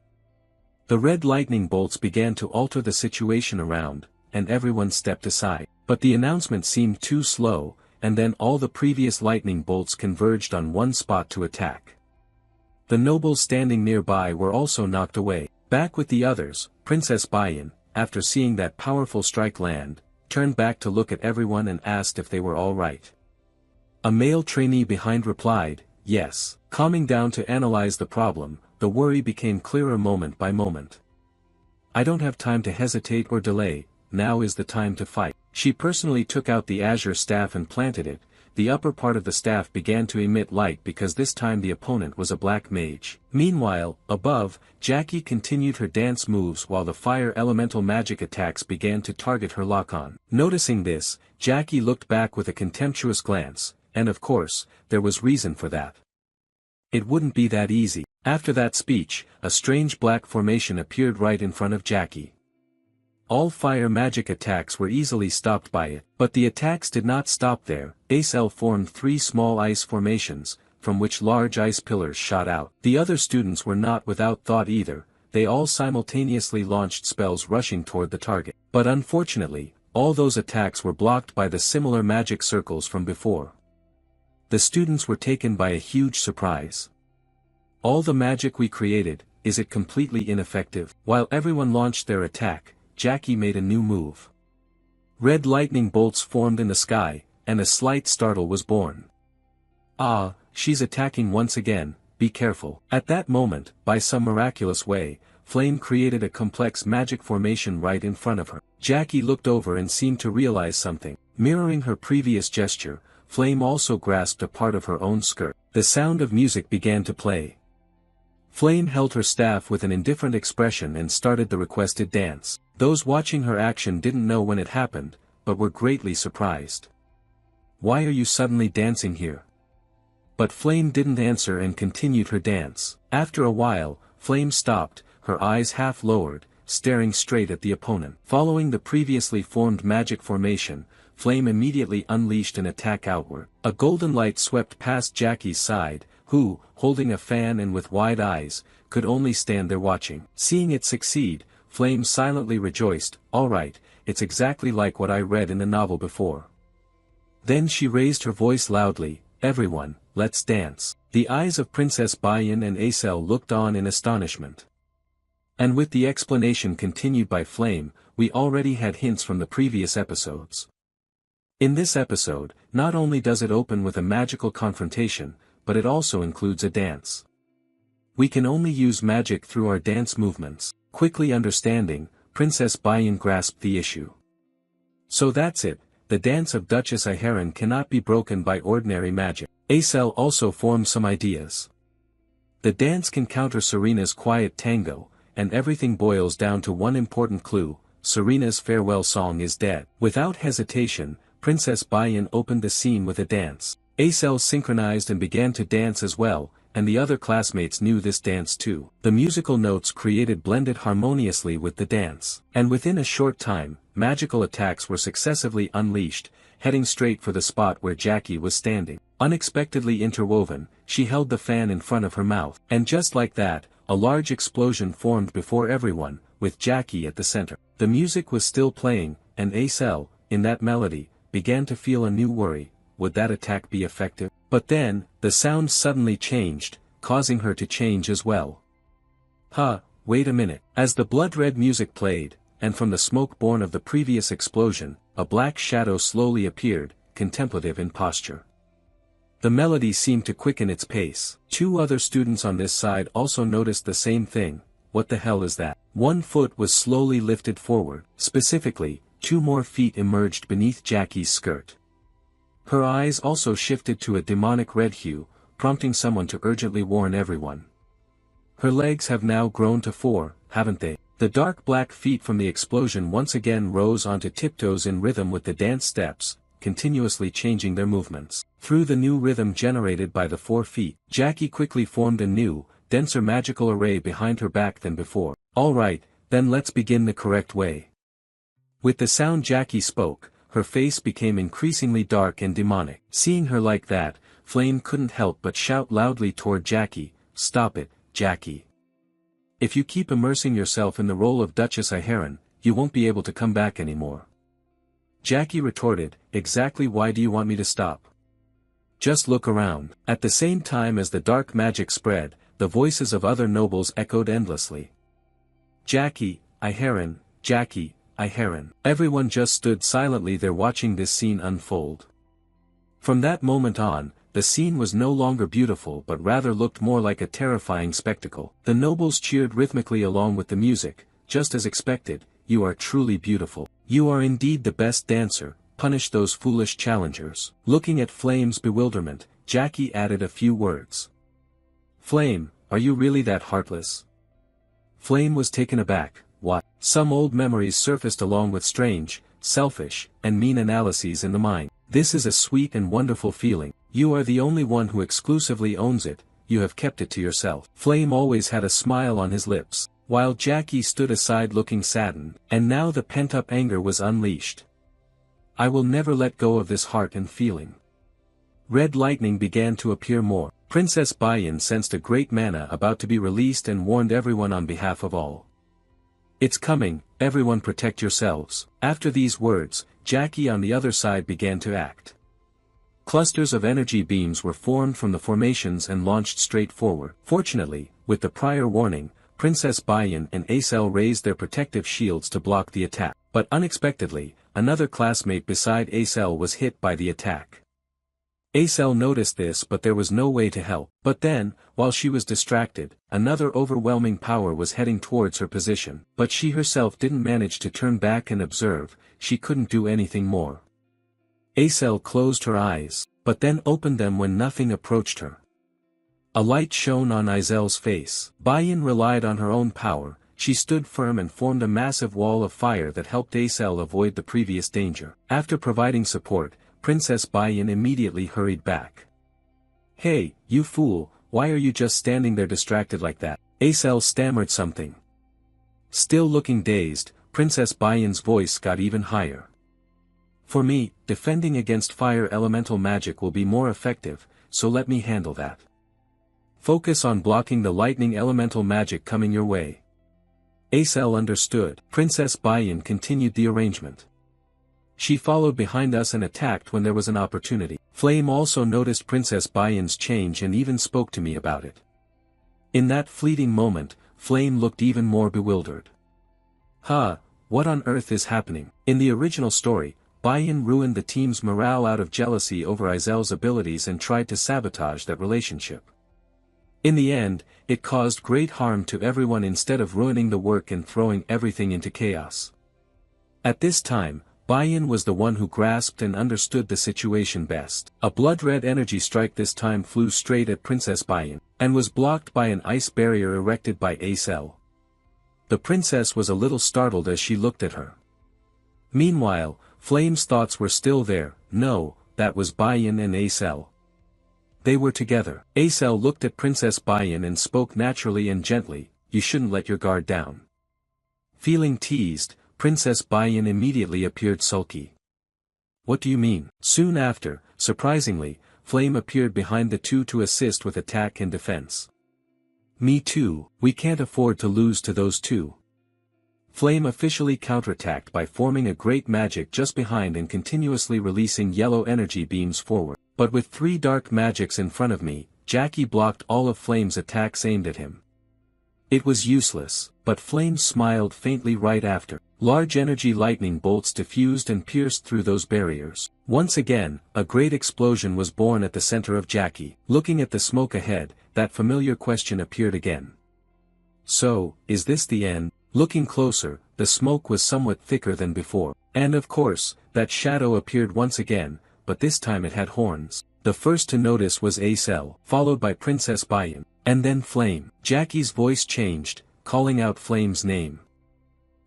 The red lightning bolts began to alter the situation around, and everyone stepped aside. But the announcement seemed too slow, and then all the previous lightning bolts converged on one spot to attack. The nobles standing nearby were also knocked away. Back with the others, Princess Bayan, after seeing that powerful strike land, turned back to look at everyone and asked if they were all right. A male trainee behind replied, yes. Calming down to analyze the problem, the worry became clearer moment by moment. I don't have time to hesitate or delay, now is the time to fight. She personally took out the azure staff and planted it. The upper part of the staff began to emit light because this time the opponent was a black mage. Meanwhile, above, Jackie continued her dance moves while the fire elemental magic attacks began to target her lock-on. Noticing this, Jackie looked back with a contemptuous glance, and of course, there was reason for that. It wouldn't be that easy. After that speech, a strange black formation appeared right in front of Jackie. All fire magic attacks were easily stopped by it, but the attacks did not stop there. Acel formed 3 small ice formations, from which large ice pillars shot out. The other students were not without thought either, they all simultaneously launched spells rushing toward the target. But unfortunately, all those attacks were blocked by the similar magic circles from before. The students were taken by a huge surprise. All the magic we created, is it completely ineffective? While everyone launched their attack, Jackie made a new move. Red lightning bolts formed in the sky, and a slight startle was born. Ah, she's attacking once again, be careful. At that moment, by some miraculous way, Flame created a complex magic formation right in front of her. Jackie looked over and seemed to realize something. Mirroring her previous gesture, Flame also grasped a part of her own skirt. The sound of music began to play. Flame held her staff with an indifferent expression and started the requested dance. Those watching her action didn't know when it happened, but were greatly surprised. Why are you suddenly dancing here? But Flame didn't answer and continued her dance. After a while, Flame stopped, her eyes half lowered, staring straight at the opponent. Following the previously formed magic formation, Flame immediately unleashed an attack outward. A golden light swept past Jackie's side, who, holding a fan and with wide eyes, could only stand there watching. Seeing it succeed, Flame silently rejoiced, all right, it's exactly like what I read in the novel before. Then she raised her voice loudly, everyone, let's dance. The eyes of Princess Bayan and Acel looked on in astonishment. And with the explanation continued by Flame, we already had hints from the previous episodes. In this episode, not only does it open with a magical confrontation, but it also includes a dance. We can only use magic through our dance movements. Quickly understanding, Princess Bayan grasped the issue. So that's it, the dance of Duchess Iharan cannot be broken by ordinary magic. Acel also formed some ideas. The dance can counter Serena's quiet tango, and everything boils down to one important clue, Serena's farewell song is dead. Without hesitation, Princess Bayan opened the scene with a dance. Acel synchronized and began to dance as well, and the other classmates knew this dance too. The musical notes created blended harmoniously with the dance. And within a short time, magical attacks were successively unleashed, heading straight for the spot where Jackie was standing. Unexpectedly interwoven, she held the fan in front of her mouth. And just like that, a large explosion formed before everyone, with Jackie at the center. The music was still playing, and Acel, in that melody, began to feel a new worry. Would that attack be effective? But then, the sound suddenly changed, causing her to change as well. Wait a minute. As the blood-red music played, and from the smoke born of the previous explosion, a black shadow slowly appeared, contemplative in posture. The melody seemed to quicken its pace. 2 other students on this side also noticed the same thing, what the hell is that? One foot was slowly lifted forward. Specifically, 2 more feet emerged beneath Jackie's skirt. Her eyes also shifted to a demonic red hue, prompting someone to urgently warn everyone. Her legs have now grown to 4, haven't they? The dark black feet from the explosion once again rose onto tiptoes in rhythm with the dance steps, continuously changing their movements. Through the new rhythm generated by the 4 feet, Jackie quickly formed a new, denser magical array behind her back than before. Alright, then let's begin the correct way. With the sound Jackie spoke, her face became increasingly dark and demonic. Seeing her like that, Flame couldn't help but shout loudly toward Jackie, "Stop it, Jackie. If you keep immersing yourself in the role of Duchess Iharon, you won't be able to come back anymore." Jackie retorted, "Exactly why do you want me to stop? Just look around." At the same time as the dark magic spread, the voices of other nobles echoed endlessly. "Jackie, Iharon, Jackie, Iharon." Everyone just stood silently there watching this scene unfold. From that moment on, the scene was no longer beautiful but rather looked more like a terrifying spectacle. The nobles cheered rhythmically along with the music, just as expected. "You are truly beautiful. You are indeed the best dancer, punish those foolish challengers." Looking at Flame's bewilderment, Jackie added a few words. "Flame, are you really that heartless?" Flame was taken aback. "What?" Some old memories surfaced along with strange, selfish, and mean analyses in the mind. "This is a sweet and wonderful feeling. You are the only one who exclusively owns it, you have kept it to yourself." Flame always had a smile on his lips, while Jackie stood aside looking saddened, and now the pent-up anger was unleashed. "I will never let go of this heart and feeling." Red lightning began to appear more. Princess Bayan sensed a great mana about to be released and warned everyone on behalf of all. "It's coming, everyone protect yourselves." After these words, Jackie on the other side began to act. Clusters of energy beams were formed from the formations and launched straight forward. Fortunately, with the prior warning, Princess Bayan and Acel raised their protective shields to block the attack. But unexpectedly, another classmate beside Acel was hit by the attack. Acel noticed this but there was no way to help. But then, while she was distracted, another overwhelming power was heading towards her position. But she herself didn't manage to turn back and observe, she couldn't do anything more. Acel closed her eyes, but then opened them when nothing approached her. A light shone on Izel's face. Bayan relied on her own power, she stood firm and formed a massive wall of fire that helped Acel avoid the previous danger. After providing support, Princess Bayan immediately hurried back. "Hey, you fool, why are you just standing there distracted like that?" Acel stammered something. Still looking dazed, Princess Bayan's voice got even higher. "For me, defending against fire elemental magic will be more effective, so let me handle that. Focus on blocking the lightning elemental magic coming your way." Acel understood. Princess Bayan continued the arrangement. "She followed behind us and attacked when there was an opportunity." Flame also noticed Princess Bayan's change and even spoke to me about it. In that fleeting moment, Flame looked even more bewildered. What on earth is happening? In the original story, Bayan ruined the team's morale out of jealousy over Izel's abilities and tried to sabotage that relationship. In the end, it caused great harm to everyone instead of ruining the work and throwing everything into chaos. At this time, Bayan was the one who grasped and understood the situation best. A blood-red energy strike this time flew straight at Princess Bayan, and was blocked by an ice barrier erected by Acel. The princess was a little startled as she looked at her. Meanwhile, Flame's thoughts were still there. No, that was Bayan and Acel. They were together. Acel looked at Princess Bayan and spoke naturally and gently, "You shouldn't let your guard down." Feeling teased, Princess Bayan immediately appeared sulky. "What do you mean?" Soon after, surprisingly, Flame appeared behind the two to assist with attack and defense. "Me too, we can't afford to lose to those two." Flame officially counterattacked by forming a great magic just behind and continuously releasing yellow energy beams forward. But with 3 dark magics in front of me, Jackie blocked all of Flame's attacks aimed at him. It was useless, but Flame smiled faintly right after. Large energy lightning bolts diffused and pierced through those barriers. Once again, a great explosion was born at the center of Jackie. Looking at the smoke ahead, that familiar question appeared again. So, is this the end? Looking closer, the smoke was somewhat thicker than before. And of course, that shadow appeared once again, but this time it had horns. The first to notice was Acel, followed by Princess Bayan, and then Flame. Jackie's voice changed, calling out Flame's name.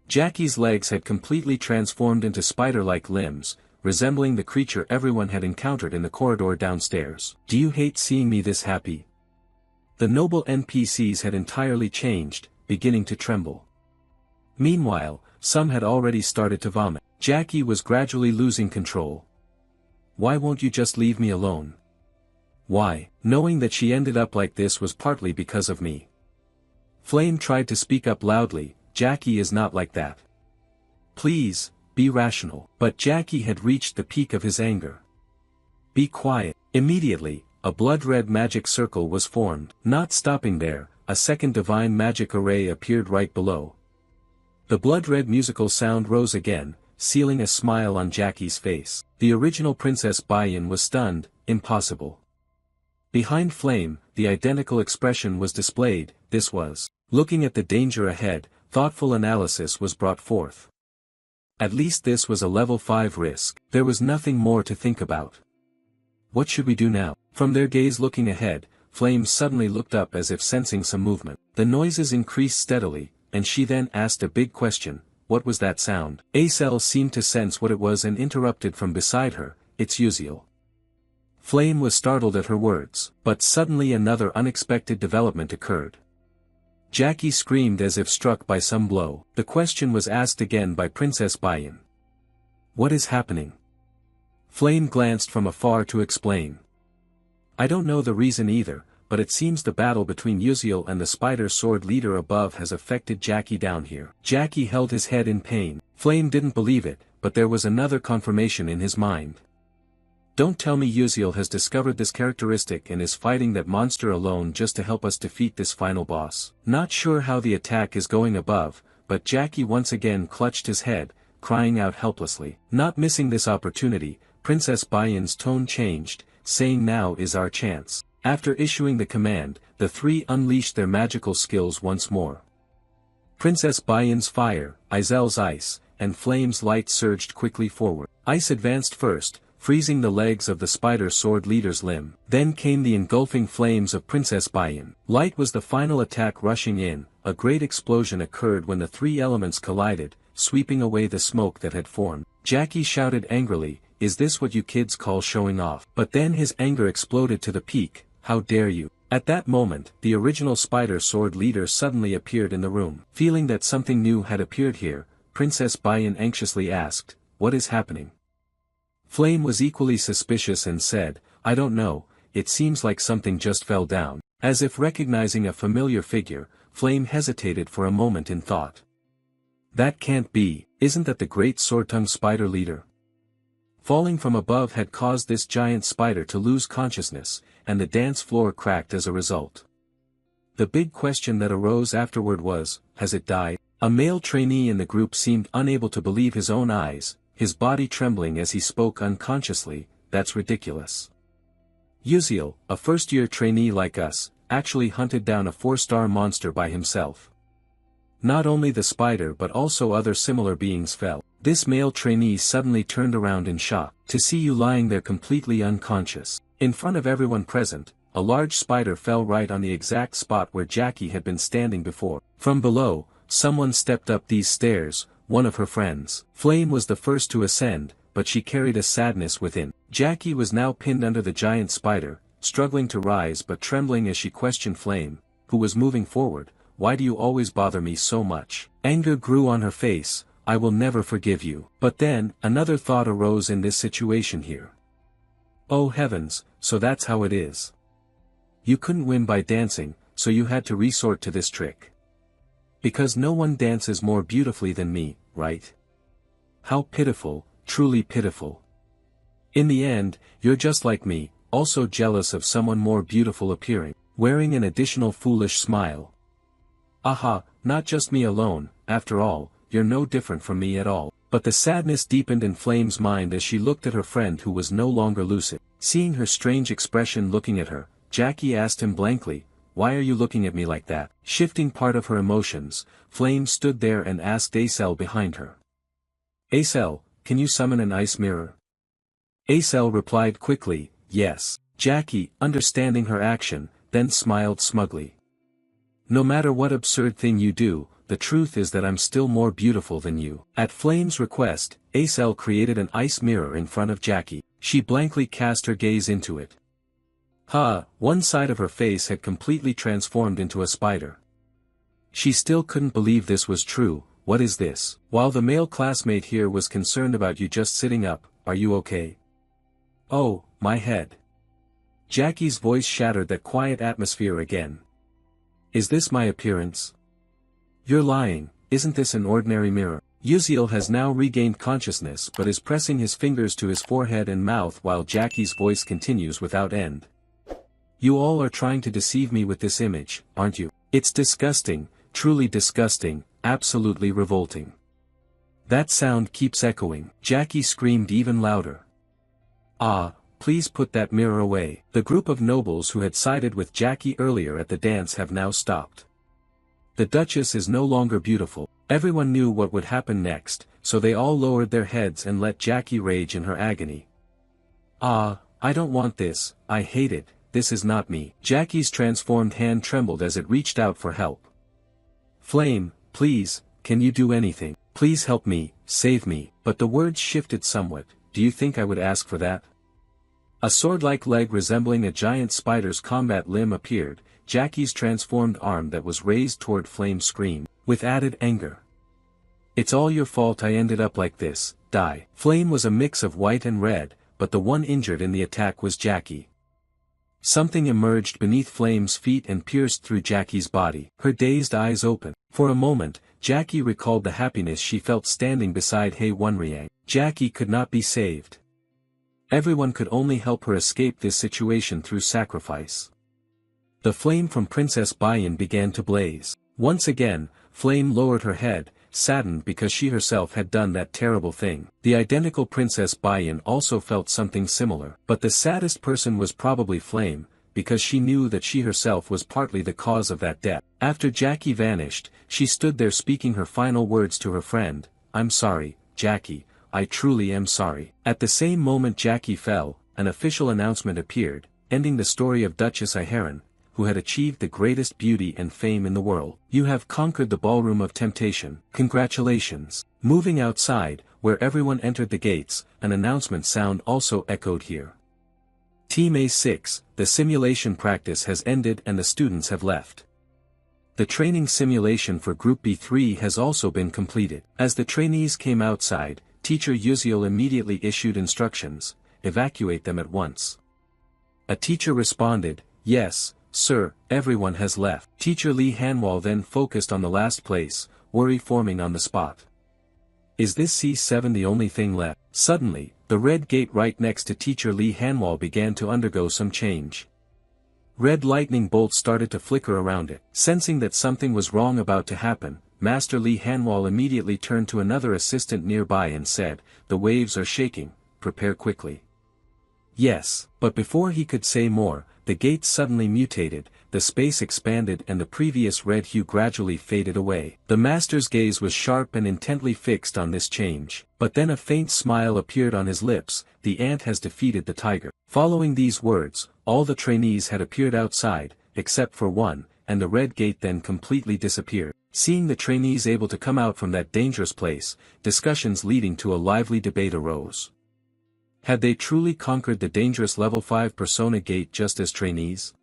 Jackie's legs had completely transformed into spider-like limbs, resembling the creature everyone had encountered in the corridor downstairs. Do you hate seeing me this happy? The noble NPCs had entirely changed, beginning to tremble. Meanwhile, some had already started to vomit. Jackie was gradually losing control. Why won't you just leave me alone? Why, knowing that she ended up like this was partly because of me. Flame tried to speak up loudly, Jackie is not like that. Please, be rational. But Jackie had reached the peak of his anger. Be quiet. Immediately, a blood-red magic circle was formed. Not stopping there, a second divine magic array appeared right below. The blood-red musical sound rose again, sealing a smile on Jackie's face. The original Princess Bayan was stunned. Impossible. Behind Flame, the identical expression was displayed. This was. Looking at the danger ahead, thoughtful analysis was brought forth. At least this was a level 5 risk. There was nothing more to think about. What should we do now? From their gaze looking ahead, Flame suddenly looked up as if sensing some movement. The noises increased steadily, and she then asked a big question. What was that sound? Acel seemed to sense what it was and interrupted from beside her. It's Uziel. Flame was startled at her words, but suddenly another unexpected development occurred. Jackie screamed as if struck by some blow. The question was asked again by Princess Bayan. What is happening? Flame glanced from afar to explain. I don't know the reason either, but it seems the battle between Uziel and the spider sword leader above has affected Jackie down here. Jackie held his head in pain. Flame didn't believe it, but there was another confirmation in his mind. Don't tell me Uziel has discovered this characteristic and is fighting that monster alone just to help us defeat this final boss. Not sure how the attack is going above, but Jackie once again clutched his head, crying out helplessly. Not missing this opportunity, Princess Bayan's tone changed, saying now is our chance. After issuing the command, the three unleashed their magical skills once more. Princess Bayan's fire, Izel's ice, and Flame's light surged quickly forward. Ice advanced first, freezing the legs of the spider sword leader's limb. Then came the engulfing flames of Princess Bayan. Light was the final attack rushing in. A great explosion occurred when the three elements collided, sweeping away the smoke that had formed. Jackie shouted angrily, "Is this what you kids call showing off?" But then his anger exploded to the peak. How dare you? At that moment, the original spider sword leader suddenly appeared in the room. Feeling that something new had appeared here, Princess Bayan anxiously asked, "What is happening?" Flame was equally suspicious and said, "I don't know, it seems like something just fell down." As if recognizing a familiar figure, Flame hesitated for a moment in thought. That can't be, isn't that the great sword-tongued spider leader? Falling from above had caused this giant spider to lose consciousness, and the dance floor cracked as a result. The big question that arose afterward was, has it died? A male trainee in the group seemed unable to believe his own eyes, his body trembling as he spoke unconsciously. That's ridiculous. Uziel, a first-year trainee like us, actually hunted down a 4-star monster by himself. Not only the spider but also other similar beings fell. This male trainee suddenly turned around in shock. To see you lying there completely unconscious. In front of everyone present, a large spider fell right on the exact spot where Jackie had been standing before. From below, someone stepped up these stairs, one of her friends. Flame was the first to ascend, but she carried a sadness within. Jackie was now pinned under the giant spider, struggling to rise but trembling as she questioned Flame, who was moving forward. Why do you always bother me so much? Anger grew on her face. I will never forgive you. But then, another thought arose in this situation here. Oh heavens, so that's how it is. You couldn't win by dancing, so you had to resort to this trick. Because no one dances more beautifully than me, right? How pitiful, truly pitiful. In the end, you're just like me, also jealous of someone more beautiful appearing, wearing an additional foolish smile. Aha, not just me alone, after all, you're no different from me at all. But the sadness deepened in Flame's mind as she looked at her friend who was no longer lucid. Seeing her strange expression looking at her, Jackie asked him blankly, why are you looking at me like that? Shifting part of her emotions, Flame stood there and asked Acel behind her. Acel, can you summon an ice mirror? Acel replied quickly, yes. Jackie, understanding her action, then smiled smugly. No matter what absurd thing you do, the truth is that I'm still more beautiful than you. At Flame's request, Acel created an ice mirror in front of Jackie. She blankly cast her gaze into it. One side of her face had completely transformed into a spider. She still couldn't believe this was true. What is this? While the male classmate here was concerned about you just sitting up, are you okay? Oh, my head. Jackie's voice shattered that quiet atmosphere again. Is this my appearance? You're lying, isn't this an ordinary mirror? Uziel has now regained consciousness but is pressing his fingers to his forehead and mouth while Jackie's voice continues without end. You all are trying to deceive me with this image, aren't you? It's disgusting, truly disgusting, absolutely revolting. That sound keeps echoing. Jackie screamed even louder. Please put that mirror away. The group of nobles who had sided with Jackie earlier at the dance have now stopped. The Duchess is no longer beautiful. Everyone knew what would happen next, so they all lowered their heads and let Jackie rage in her agony. I don't want this, I hate it, this is not me. Jackie's transformed hand trembled as it reached out for help. Flame, please, can you do anything? Please help me, save me. But the words shifted somewhat. Do you think I would ask for that? A sword-like leg resembling a giant spider's combat limb appeared. Jackie's transformed arm that was raised toward Flame screamed, with added anger. It's all your fault I ended up like this, die. Flame was a mix of white and red, but the one injured in the attack was Jackie. Something emerged beneath Flame's feet and pierced through Jackie's body. Her dazed eyes opened. For a moment, Jackie recalled the happiness she felt standing beside Hei Wonriang. Jackie could not be saved. Everyone could only help her escape this situation through sacrifice. The flame from Princess Baiyan began to blaze. Once again, Flame lowered her head, saddened because she herself had done that terrible thing. The identical Princess Baiyan also felt something similar. But the saddest person was probably Flame, because she knew that she herself was partly the cause of that death. After Jackie vanished, she stood there speaking her final words to her friend, I'm sorry, Jackie, I truly am sorry. At the same moment Jackie fell, an official announcement appeared, ending the story of Duchess Iharan, who had achieved the greatest beauty and fame in the world. You have conquered the ballroom of temptation. Congratulations. Moving outside, where everyone entered the gates, an announcement sound also echoed here. Team A6, the simulation practice has ended and the students have left. The training simulation for Group B3 has also been completed. As the trainees came outside, Teacher Uziel immediately issued instructions, evacuate them at once. A teacher responded, yes, sir, everyone has left. Teacher Lee Hanwal then focused on the last place, worry forming on the spot. Is this C7 the only thing left? Suddenly, the red gate right next to Teacher Lee Hanwal began to undergo some change. Red lightning bolts started to flicker around it. Sensing that something was wrong about to happen, Master Lee Hanwal immediately turned to another assistant nearby and said, the waves are shaking, prepare quickly. Yes, but before he could say more, the gate suddenly mutated, the space expanded and the previous red hue gradually faded away. The master's gaze was sharp and intently fixed on this change. But then a faint smile appeared on his lips, the ant has defeated the tiger. Following these words, all the trainees had appeared outside, except for one, and the red gate then completely disappeared. Seeing the trainees able to come out from that dangerous place, discussions leading to a lively debate arose. Had they truly conquered the dangerous level 5 persona gate just as trainees?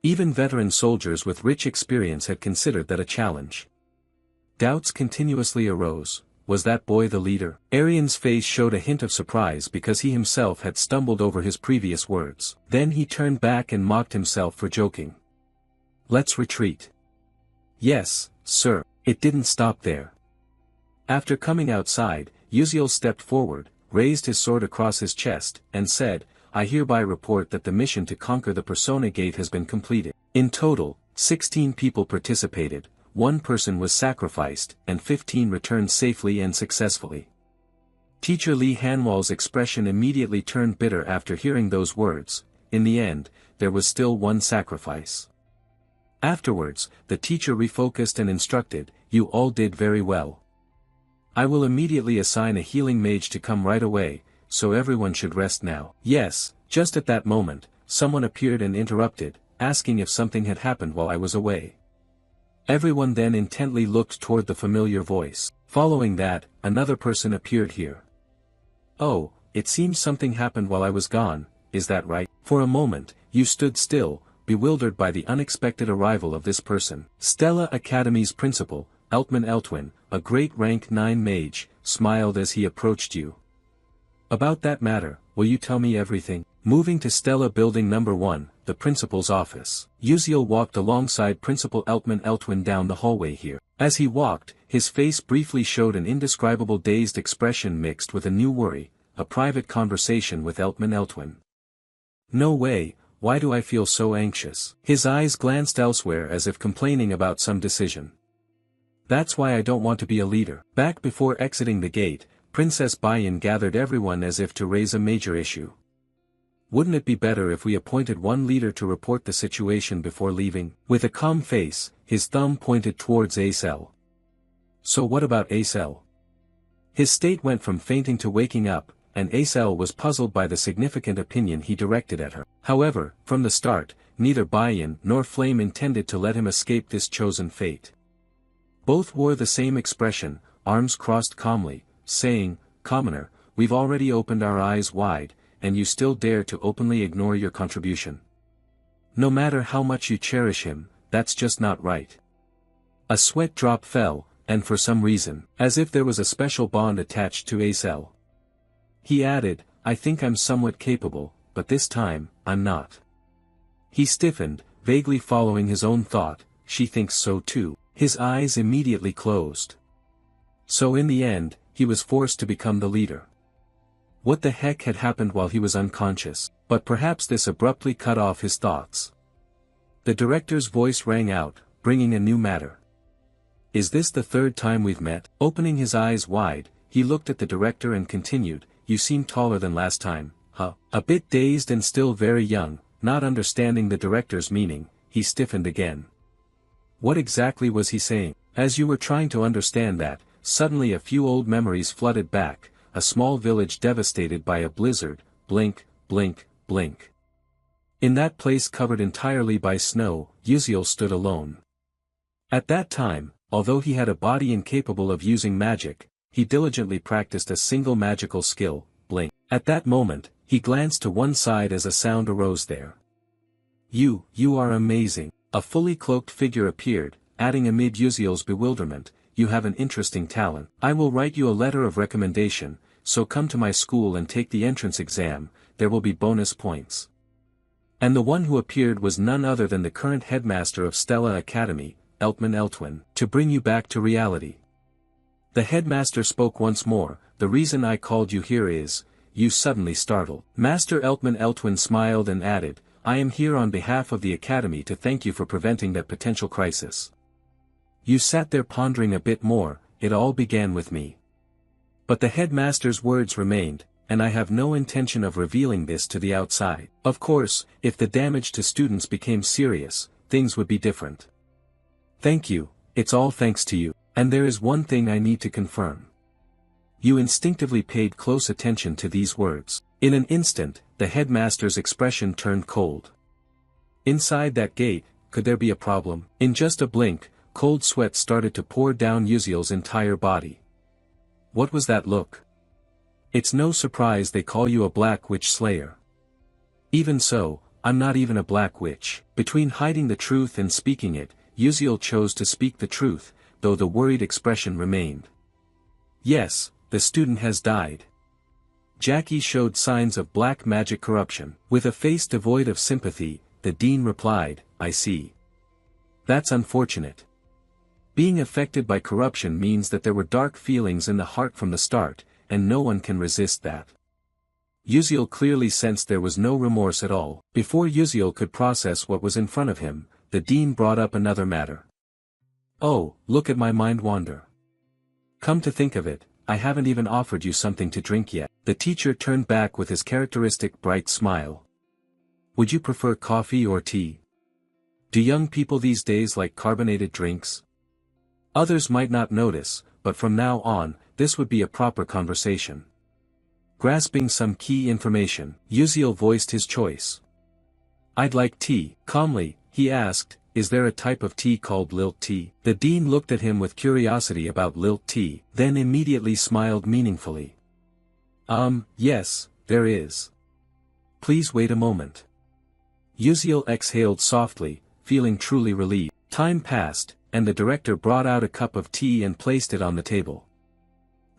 Even veteran soldiers with rich experience had considered that a challenge. Doubts continuously arose. Was that boy the leader? Arian's face showed a hint of surprise because he himself had stumbled over his previous words. Then he turned back and mocked himself for joking. Let's retreat. Yes, sir. It didn't stop there. After coming outside, Uziel stepped forward, raised his sword across his chest, and said, I hereby report that the mission to conquer the Persona Gate has been completed. In total, 16 people participated, 1 person was sacrificed, and 15 returned safely and successfully. Teacher Lee Hanwal's expression immediately turned bitter after hearing those words. In the end, there was still 1 sacrifice. Afterwards, the teacher refocused and instructed, "You all did very well. I will immediately assign a healing mage to come right away, so everyone should rest now." Yes, just at that moment, someone appeared and interrupted, asking if something had happened while I was away. Everyone then intently looked toward the familiar voice. Following that, another person appeared here. "Oh, it seems something happened while I was gone, is that right?" For a moment, you stood still, bewildered by the unexpected arrival of this person. Stella Academy's principal, Eltman Eltwin, a great rank 9 mage, smiled as he approached you. "About that matter, will you tell me everything?" Moving to Stella Building Number 1, the principal's office, Uziel walked alongside Principal Eltman Eltwin down the hallway here. As he walked, his face briefly showed an indescribable dazed expression mixed with a new worry, a private conversation with Eltman Eltwin. "No way, why do I feel so anxious?" His eyes glanced elsewhere as if complaining about some decision. "That's why I don't want to be a leader." Back before exiting the gate, Princess Bayan gathered everyone as if to raise a major issue. "Wouldn't it be better if we appointed one leader to report the situation before leaving?" With a calm face, his thumb pointed towards Acel. "So what about Acel?" His state went from fainting to waking up, and Acel was puzzled by the significant opinion he directed at her. However, from the start, neither Bayan nor Flame intended to let him escape this chosen fate. Both wore the same expression, arms crossed calmly, saying, "Commoner, we've already opened our eyes wide, and you still dare to openly ignore your contribution. No matter how much you cherish him, that's just not right." A sweat drop fell, and for some reason, as if there was a special bond attached to Acel. He added, "I think I'm somewhat capable, but this time, I'm not." He stiffened, vaguely following his own thought, "She thinks so too." His eyes immediately closed. So in the end, he was forced to become the leader. What the heck had happened while he was unconscious? But perhaps this abruptly cut off his thoughts. The director's voice rang out, bringing a new matter. "Is this the third time we've met?" Opening his eyes wide, he looked at the director and continued, "You seem taller than last time, huh?" A bit dazed and still very young, not understanding the director's meaning, he stiffened again. What exactly was he saying? As you were trying to understand that, suddenly a few old memories flooded back, a small village devastated by a blizzard, blink, blink, blink. In that place covered entirely by snow, Uziel stood alone. At that time, although he had a body incapable of using magic, he diligently practiced a single magical skill, blink. At that moment, he glanced to one side as a sound arose there. You are amazing." A fully cloaked figure appeared, adding amid Uziel's bewilderment, "You have an interesting talent. I will write you a letter of recommendation, so come to my school and take the entrance exam, there will be bonus points." And the one who appeared was none other than the current headmaster of Stella Academy, Eltman Eltwin, "To bring you back to reality." The headmaster spoke once more, "The reason I called you here is," you suddenly startled. Master Eltman Eltwin smiled and added, "I am here on behalf of the Academy to thank you for preventing that potential crisis." You sat there pondering a bit more, "It all began with me." But the headmaster's words remained, "And I have no intention of revealing this to the outside." Of course, if the damage to students became serious, things would be different. "Thank you, it's all thanks to you. And there is one thing I need to confirm." You instinctively paid close attention to these words. In an instant, the headmaster's expression turned cold. Inside that gate, could there be a problem? In just a blink, cold sweat started to pour down Uziel's entire body. What was that look? It's no surprise they call you a Black Witch Slayer. Even so, I'm not even a Black Witch. Between hiding the truth and speaking it, Uziel chose to speak the truth, though the worried expression remained. Yes, the student has died. Jackie showed signs of black magic corruption. With a face devoid of sympathy, the dean replied, "I see. That's unfortunate. Being affected by corruption means that there were dark feelings in the heart from the start, and no one can resist that." Uziel clearly sensed there was no remorse at all. Before Uziel could process what was in front of him, the dean brought up another matter. "Oh, look at my mind wander. Come to think of it, I haven't even offered you something to drink yet." The teacher turned back with his characteristic bright smile. "Would you prefer coffee or tea?" Do young people these days like carbonated drinks? Others might not notice, but from now on, this would be a proper conversation. Grasping some key information, Yuziel voiced his choice. I'd like tea. Calmly, he asked, is there a type of tea called lilt tea? The dean looked at him with curiosity about lilt tea, then immediately smiled meaningfully. Yes, there is. Please wait a moment. Yuziel exhaled softly, feeling truly relieved. Time passed, and the director brought out a cup of tea and placed it on the table.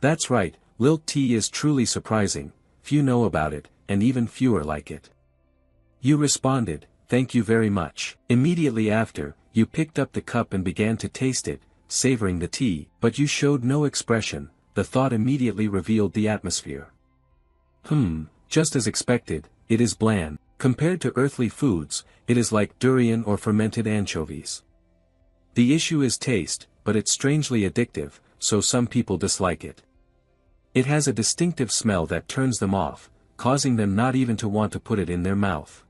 That's right, lilt tea is truly surprising, few know about it, and even fewer like it. You responded, thank you very much. Immediately after, you picked up the cup and began to taste it, savoring the tea, but you showed no expression. The thought immediately revealed the atmosphere. Just as expected, it is bland. Compared to earthly foods, it is like durian or fermented anchovies. The issue is taste, but it's strangely addictive, so some people dislike it. It has a distinctive smell that turns them off, causing them not even to want to put it in their mouth.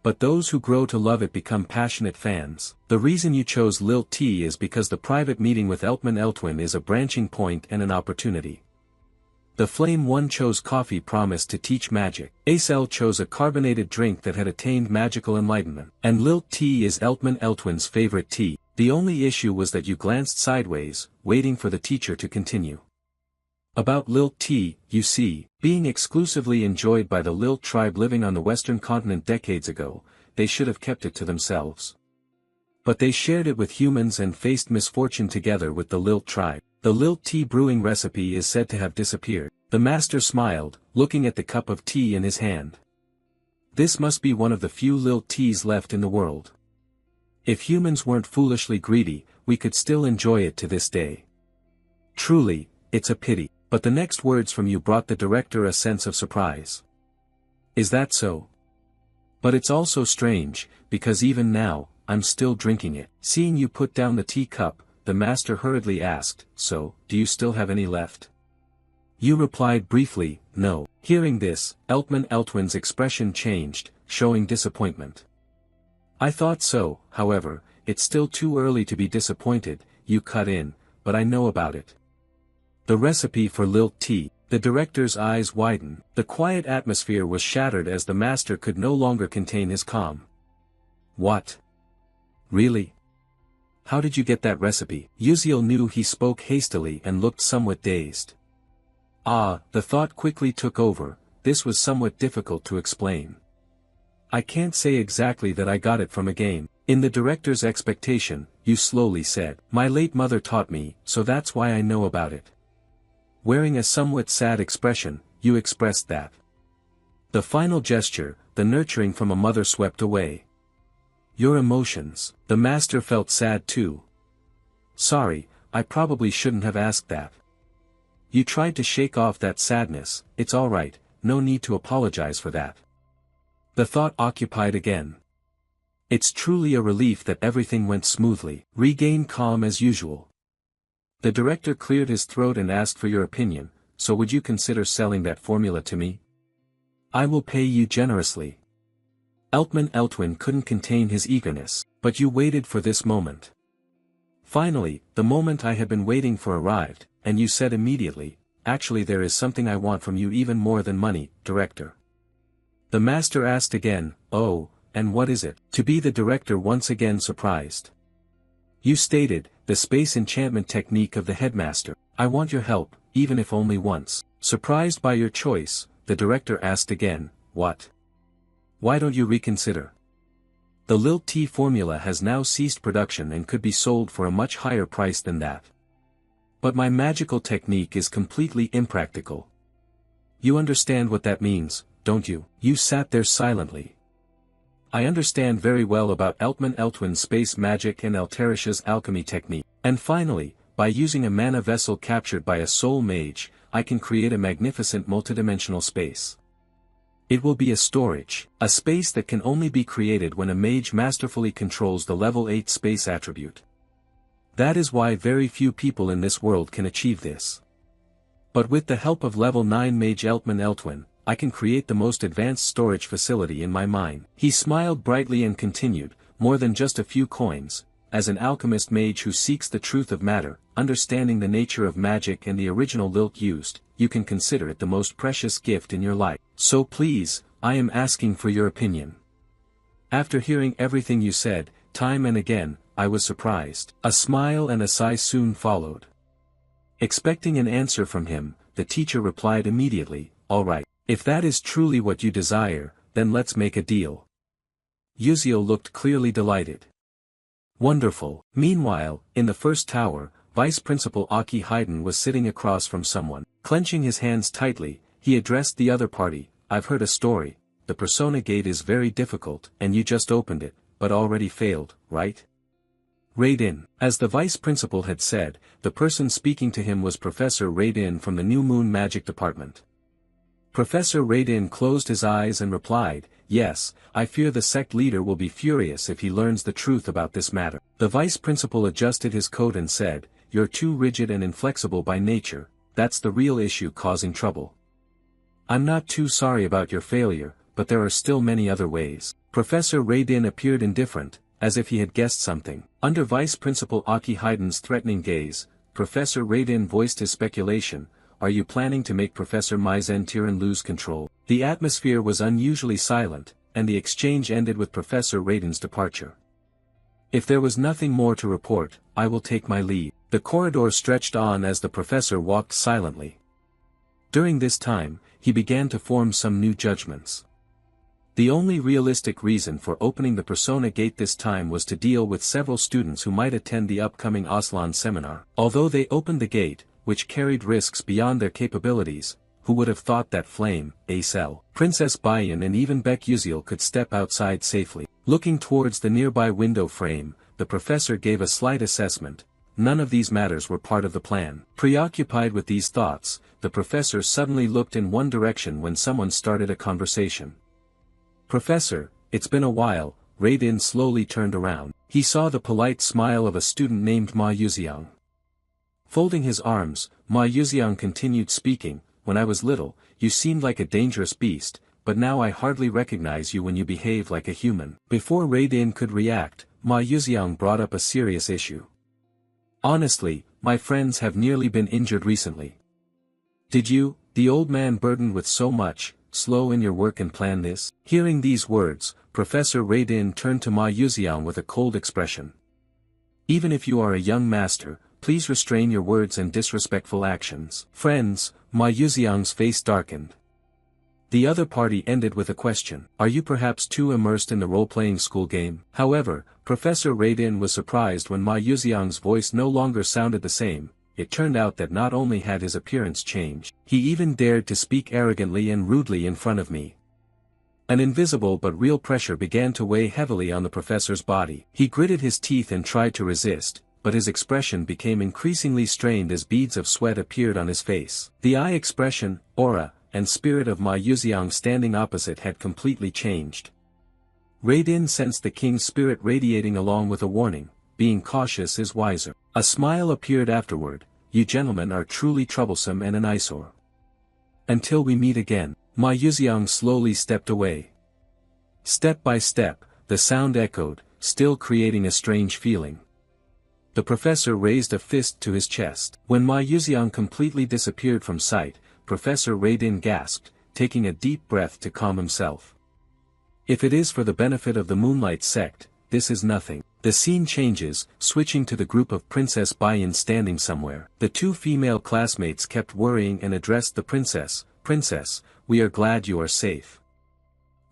But those who grow to love it become passionate fans. The reason you chose lilt tea is because the private meeting with Eltman Eltwin is a branching point and an opportunity. The Flame One chose coffee promised to teach magic. Acel chose a carbonated drink that had attained magical enlightenment. And lilt tea is Eltman Eltwin's favorite tea. The only issue was that you glanced sideways, waiting for the teacher to continue. About lilt tea, you see, being exclusively enjoyed by the lilt tribe living on the western continent decades ago, they should have kept it to themselves. But they shared it with humans and faced misfortune together with the lilt tribe. The lilt tea brewing recipe is said to have disappeared. The master smiled, looking at the cup of tea in his hand. This must be one of the few lilt teas left in the world. If humans weren't foolishly greedy, we could still enjoy it to this day. Truly, it's a pity. But the next words from you brought the director a sense of surprise. Is that so? But it's also strange, because even now, I'm still drinking it. Seeing you put down the teacup, the master hurriedly asked, so, do you still have any left? You replied briefly, no. Hearing this, Eltman Eltwin's expression changed, showing disappointment. I thought so, however, it's still too early to be disappointed, you cut in, but I know about it. The recipe for lilt tea. The director's eyes widened. The quiet atmosphere was shattered as the master could no longer contain his calm. What? Really? How did you get that recipe? Yuziel knew he spoke hastily and looked somewhat dazed. The thought quickly took over, this was somewhat difficult to explain. I can't say exactly that I got it from a game. In the director's expectation, you slowly said, my late mother taught me, so that's why I know about it. Wearing a somewhat sad expression, you expressed that. The final gesture, the nurturing from a mother swept away. Your emotions. The master felt sad too. Sorry, I probably shouldn't have asked that. You tried to shake off that sadness, it's alright, no need to apologize for that. The thought occupied again. It's truly a relief that everything went smoothly. Regain calm as usual. The director cleared his throat and asked for your opinion, so would you consider selling that formula to me? I will pay you generously. Eltman Eltwin couldn't contain his eagerness, but you waited for this moment. Finally, the moment I had been waiting for arrived, and you said immediately, actually there is something I want from you even more than money, director. The master asked again, oh, and what is it? To be the director once again surprised. You stated, the space enchantment technique of the headmaster. I want your help, even if only once. Surprised by your choice, the director asked again, what? Why don't you reconsider? The lilt tea formula has now ceased production and could be sold for a much higher price than that. But my magical technique is completely impractical. You understand what that means, don't you? You sat there silently. I understand very well about Eltman Eltwin's space magic and Altarish's alchemy technique. And finally, by using a mana vessel captured by a soul mage, I can create a magnificent multidimensional space. It will be a space that can only be created when a mage masterfully controls the level 8 space attribute. That is why very few people in this world can achieve this. But with the help of level 9 mage Eltman Eltwin, I can create the most advanced storage facility in my mind. He smiled brightly and continued, more than just a few coins. As an alchemist mage who seeks the truth of matter, understanding the nature of magic and the original lilt used, you can consider it the most precious gift in your life. So please, I am asking for your opinion. After hearing everything you said, time and again, I was surprised. A smile and a sigh soon followed. Expecting an answer from him, the teacher replied immediately, "All right. If that is truly what you desire, then let's make a deal." Yuzio looked clearly delighted. Wonderful. Meanwhile, in the first tower, Vice Principal Aki Haydn was sitting across from someone. Clenching his hands tightly, he addressed the other party. "I've heard a story. The Persona Gate is very difficult, and you just opened it, but already failed, right?" Raiden. As the Vice Principal had said, the person speaking to him was Professor Raiden from the New Moon Magic Department. Professor Raiden closed his eyes and replied, "Yes, I fear the sect leader will be furious if he learns the truth about this matter." The Vice Principal adjusted his coat and said, "You're too rigid and inflexible by nature, that's the real issue causing trouble. I'm not too sorry about your failure, but there are still many other ways." Professor Raiden appeared indifferent, as if he had guessed something. Under Vice Principal Aki Haydn's threatening gaze, Professor Raiden voiced his speculation, "Are you planning to make Professor Maizen Tiran lose control?" The atmosphere was unusually silent, and the exchange ended with Professor Raiden's departure. "If there was nothing more to report, I will take my leave." The corridor stretched on as the professor walked silently. During this time, he began to form some new judgments. The only realistic reason for opening the Persona Gate this time was to deal with several students who might attend the upcoming Aslan seminar. Although they opened the gate, which carried risks beyond their capabilities, who would have thought that Flame, Acel, Princess Bayan and even Beck Yuziel could step outside safely? Looking towards the nearby window frame, the professor gave a slight assessment. None of these matters were part of the plan. Preoccupied with these thoughts, the professor suddenly looked in one direction when someone started a conversation. "Professor, it's been a while." Raiden slowly turned around. He saw the polite smile of a student named Ma Yuziang. Folding his arms, Ma Yuziang continued speaking, "When I was little, you seemed like a dangerous beast, but now I hardly recognize you when you behave like a human." Before Raiden could react, Ma Yuziang brought up a serious issue. "Honestly, my friends have nearly been injured recently. Did you, the old man burdened with so much, slow in your work and plan this?" Hearing these words, Professor Raiden turned to Ma Yuziang with a cold expression. "Even if you are a young master, please restrain your words and disrespectful actions." "Friends," Ma Yuziang's face darkened. The other party ended with a question. "Are you perhaps too immersed in the role-playing school game?" However, Professor Raiden was surprised when Ma Yuziang's voice no longer sounded the same. It turned out that not only had his appearance changed, he even dared to speak arrogantly and rudely in front of me. An invisible but real pressure began to weigh heavily on the professor's body. He gritted his teeth and tried to resist, but his expression became increasingly strained as beads of sweat appeared on his face. The eye expression, aura, and spirit of Ma Yuziang standing opposite had completely changed. Raiden sensed the king's spirit radiating along with a warning, "Being cautious is wiser." A smile appeared afterward, "You gentlemen are truly troublesome and an eyesore. Until we meet again." Ma Yuziang slowly stepped away. Step by step, the sound echoed, still creating a strange feeling. The professor raised a fist to his chest. When Ma Yuziang completely disappeared from sight, Professor Raiden gasped, taking a deep breath to calm himself. "If it is for the benefit of the Moonlight sect, this is nothing." The scene changes, switching to the group of Princess Bayan standing somewhere. The two female classmates kept worrying and addressed the princess. "Princess, we are glad you are safe.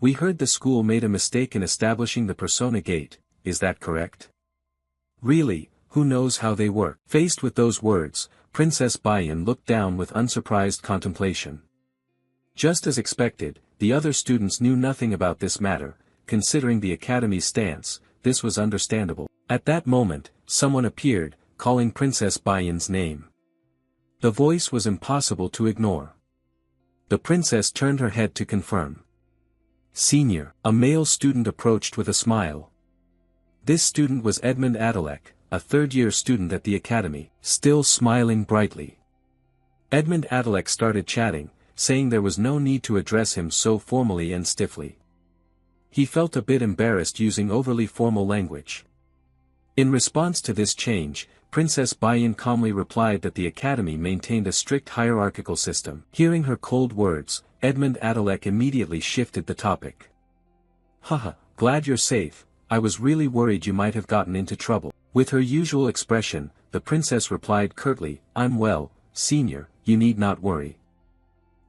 We heard the school made a mistake in establishing the Persona Gate, is that correct?" "Really, who knows how they work?" Faced with those words, Princess Bayan looked down with unsurprised contemplation. Just as expected, the other students knew nothing about this matter. Considering the academy's stance, this was understandable. At that moment, someone appeared, calling Princess Bayan's name. The voice was impossible to ignore. The princess turned her head to confirm. "Senior." A male student approached with a smile. This student was Edmund Adalek, a third-year student at the academy, still smiling brightly. Edmund Adalek started chatting, saying there was no need to address him so formally and stiffly. He felt a bit embarrassed using overly formal language. In response to this change, Princess Bayan calmly replied that the academy maintained a strict hierarchical system. Hearing her cold words, Edmund Adalek immediately shifted the topic. Haha, glad you're safe, I was really worried you might have gotten into trouble. With her usual expression, the princess replied curtly, I'm well, senior, you need not worry.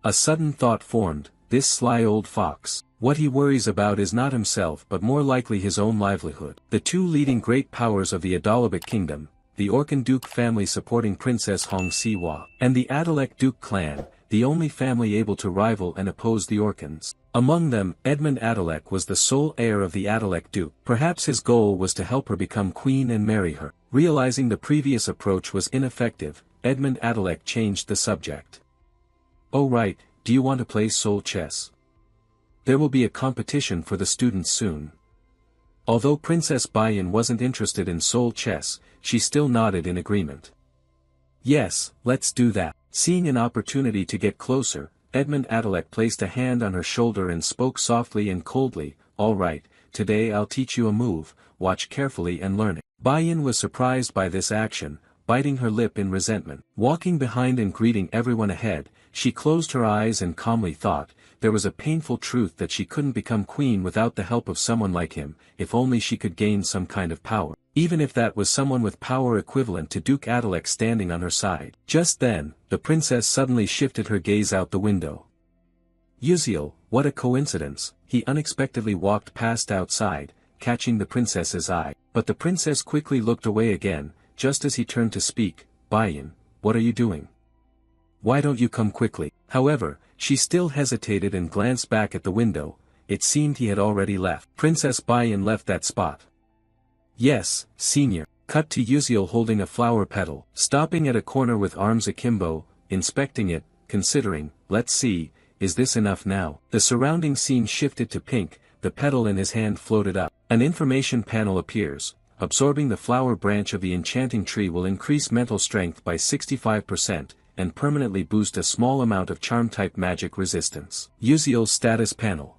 A sudden thought formed, this sly old fox. What he worries about is not himself but more likely his own livelihood. The two leading great powers of the Adalabek kingdom, the Orkan Duke family supporting Princess Hong Siwa, and the Adalek Duke clan, the only family able to rival and oppose the Orkans. Among them, Edmund Adalek was the sole heir of the Adalek Duke. Perhaps his goal was to help her become queen and marry her. Realizing the previous approach was ineffective, Edmund Adalek changed the subject. Oh right, do you want to play soul chess? There will be a competition for the students soon. Although Princess Bayan wasn't interested in soul chess, she still nodded in agreement. Yes, let's do that. Seeing an opportunity to get closer, Edmund Adalek placed a hand on her shoulder and spoke softly and coldly, all right, today I'll teach you a move, watch carefully and learn it. Bayan was surprised by this action, biting her lip in resentment. Walking behind and greeting everyone ahead, she closed her eyes and calmly thought, there was a painful truth that she couldn't become queen without the help of someone like him, if only she could gain some kind of power. Even if that was someone with power equivalent to Duke Adalek standing on her side. Just then, the princess suddenly shifted her gaze out the window. Uziel, what a coincidence, he unexpectedly walked past outside, catching the princess's eye. But the princess quickly looked away again, just as he turned to speak, Bayan, what are you doing? Why don't you come quickly? However, she still hesitated and glanced back at the window. It seemed he had already left. Princess Bayan left that spot. Yes, senior. Cut to Uziel holding a flower petal, stopping at a corner with arms akimbo, inspecting it, considering, let's see, is this enough now? The surrounding scene shifted to pink, the petal in his hand floated up. An information panel appears. Absorbing the flower branch of the enchanting tree will increase mental strength by 65%, and permanently boost a small amount of charm-type magic resistance. Uziel's status panel.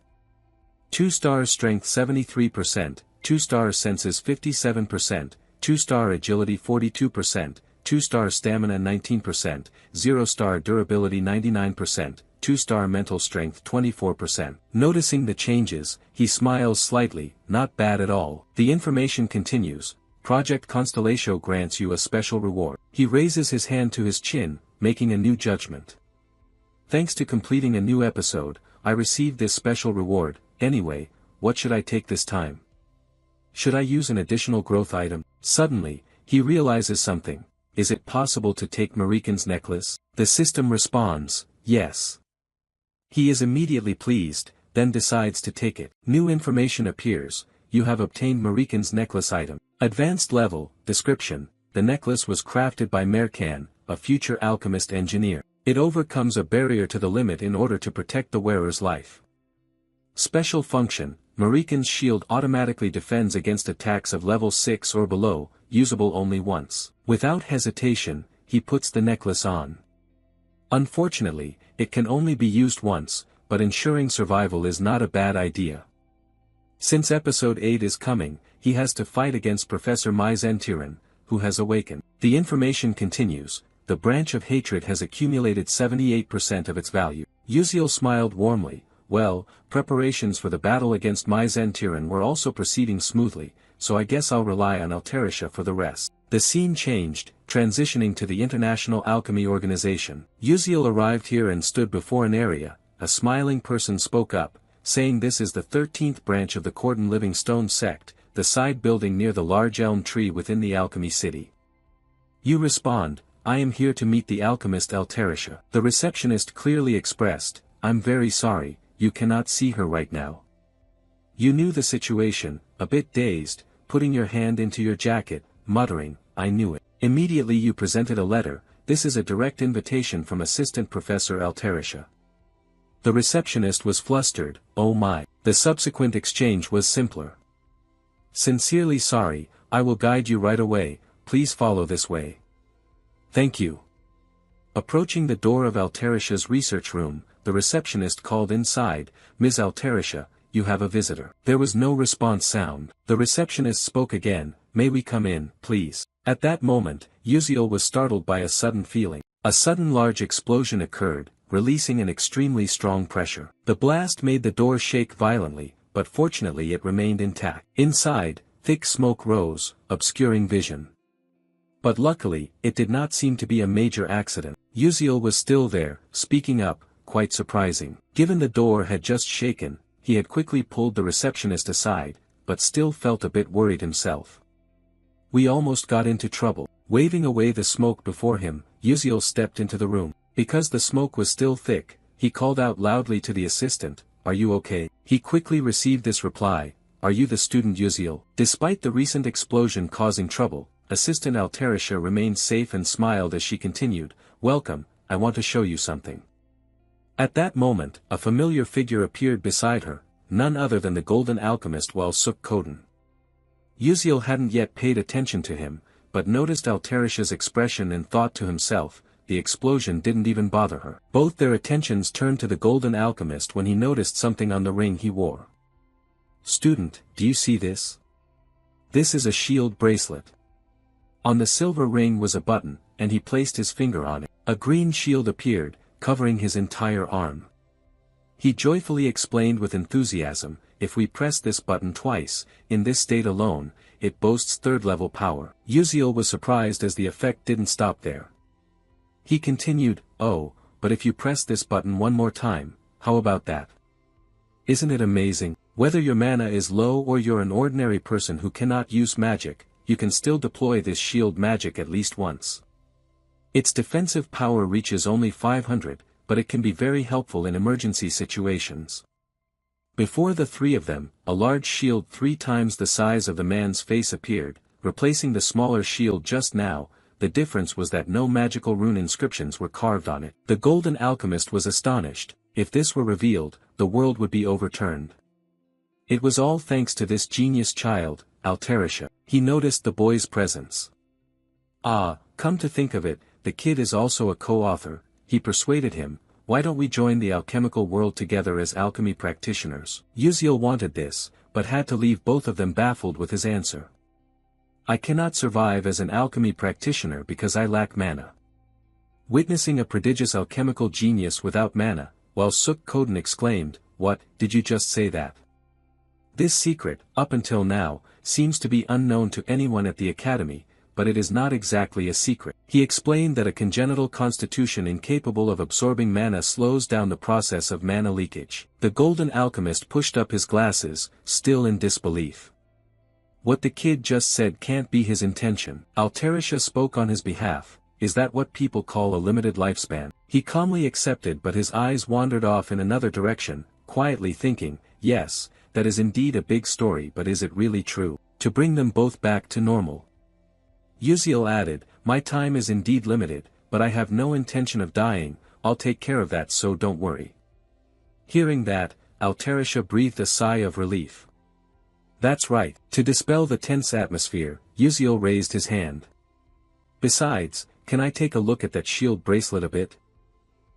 2-star strength 73%, 2-star senses 57%, 2-star agility 42%, 2-star stamina 19%, 0-star durability 99%, 2-star mental strength 24%. Noticing the changes, he smiles slightly, not bad at all. The information continues. Project Constellatio grants you a special reward. He raises his hand to his chin, making a new judgment. Thanks to completing a new episode, I received this special reward. Anyway, what should I take this time? Should I use an additional growth item? Suddenly, he realizes something. Is it possible to take Marikan's necklace? The system responds, yes. He is immediately pleased, then decides to take it. New information appears. You have obtained Marikan's necklace item. Advanced level, description, the necklace was crafted by Merkan, a future alchemist engineer. It overcomes a barrier to the limit in order to protect the wearer's life. Special function, Marikan's shield automatically defends against attacks of level 6 or below, usable only once. Without hesitation, he puts the necklace on. Unfortunately, it can only be used once, but ensuring survival is not a bad idea. Since episode 8 is coming, he has to fight against Professor Myzentiran, who has awakened. The information continues, the branch of hatred has accumulated 78% of its value. Uziel smiled warmly. Well, preparations for the battle against Myzentiran were also proceeding smoothly, so I guess I'll rely on Altarisha for the rest. The scene changed, transitioning to the International Alchemy Organization. Uziel arrived here and stood before an area. A smiling person spoke up, saying this is the 13th branch of the Cordon Living Stone sect, the side building near the large elm tree within the alchemy city. You respond, I am here to meet the alchemist Altarisha. The receptionist clearly expressed, I'm very sorry, you cannot see her right now. You knew the situation, a bit dazed, putting your hand into your jacket, muttering, I knew it. Immediately you presented a letter. This is a direct invitation from Assistant Professor Altarisha. The receptionist was flustered, oh my. The subsequent exchange was simpler. Sincerely sorry, I will guide you right away, please follow this way. Thank you. Approaching the door of Altarisha's research room, the receptionist called inside, Ms. Altarisha, you have a visitor. There was no response sound. The receptionist spoke again, may we come in, please? At that moment, Uziel was startled by a sudden feeling. A sudden large explosion occurred, releasing an extremely strong pressure. The blast made the door shake violently, but fortunately it remained intact. Inside, thick smoke rose, obscuring vision. But luckily, it did not seem to be a major accident. Uziel was still there, speaking up, quite surprising. Given the door had just shaken, he had quickly pulled the receptionist aside, but still felt a bit worried himself. We almost got into trouble. Waving away the smoke before him, Uziel stepped into the room. Because the smoke was still thick, he called out loudly to the assistant, "Are you okay?" He quickly received this reply, "Are you the student Uziel?" Despite the recent explosion causing trouble, Assistant Altarisha remained safe and smiled as she continued, "Welcome, I want to show you something." At that moment, a familiar figure appeared beside her, none other than the Golden Alchemist Walsuk Koden. Uziel hadn't yet paid attention to him, but noticed Altarisha's expression and thought to himself, the explosion didn't even bother her. Both their attentions turned to the Golden Alchemist when he noticed something on the ring he wore. "Student, do you see this? This is a shield bracelet." On the silver ring was a button, and he placed his finger on it. A green shield appeared, covering his entire arm. He joyfully explained with enthusiasm, "If we press this button twice, in this state alone, it boasts third-level power." Uziel was surprised as the effect didn't stop there. He continued, "Oh, but if you press this button one more time, how about that? Isn't it amazing? Whether your mana is low or you're an ordinary person who cannot use magic, you can still deploy this shield magic at least once. Its defensive power reaches only 500, but it can be very helpful in emergency situations." Before the three of them, a large shield 3 times the size of the man's face appeared, replacing the smaller shield just now. The difference was that no magical rune inscriptions were carved on it. The Golden Alchemist was astonished. If this were revealed, the world would be overturned. It was all thanks to this genius child, Altarisha. He noticed the boy's presence. "Ah, come to think of it, the kid is also a co-author," he persuaded him. "Why don't we join the alchemical world together as alchemy practitioners?" Uziel wanted this, but had to leave both of them baffled with his answer. "I cannot survive as an alchemy practitioner because I lack mana." Witnessing a prodigious alchemical genius without mana, Walsuk Koden exclaimed, "What, did you just say that?" This secret, up until now, seems to be unknown to anyone at the academy, but it is not exactly a secret. He explained that a congenital constitution incapable of absorbing mana slows down the process of mana leakage. The Golden Alchemist pushed up his glasses, still in disbelief. What the kid just said can't be his intention. Altarisha spoke on his behalf. "Is that what people call a limited lifespan?" He calmly accepted, but his eyes wandered off in another direction, quietly thinking, "Yes, that is indeed a big story, but is it really true? To bring them both back to normal." Uziel added, "My time is indeed limited, but I have no intention of dying. I'll take care of that, so don't worry." Hearing that, Altarisha breathed a sigh of relief. "That's right." To dispel the tense atmosphere, Uziel raised his hand. "Besides, can I take a look at that shield bracelet a bit?"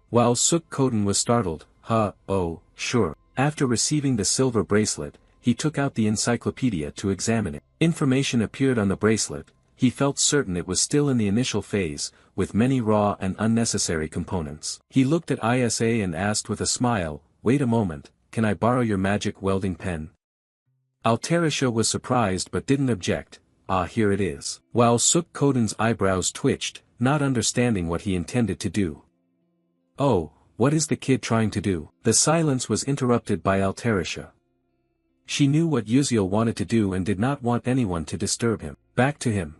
While Suk Koden was startled, "Oh, sure." After receiving the silver bracelet, he took out the encyclopedia to examine it. Information appeared on the bracelet. He felt certain it was still in the initial phase, with many raw and unnecessary components. He looked at ISA and asked with a smile, "Wait a moment, can I borrow your magic welding pen?" Altarisha was surprised but didn't object. "Ah, here it is." While Suk Koden's eyebrows twitched, not understanding what he intended to do. "Oh, what is the kid trying to do?" The silence was interrupted by Altarisha. She knew what Uziel wanted to do and did not want anyone to disturb him. Back to him.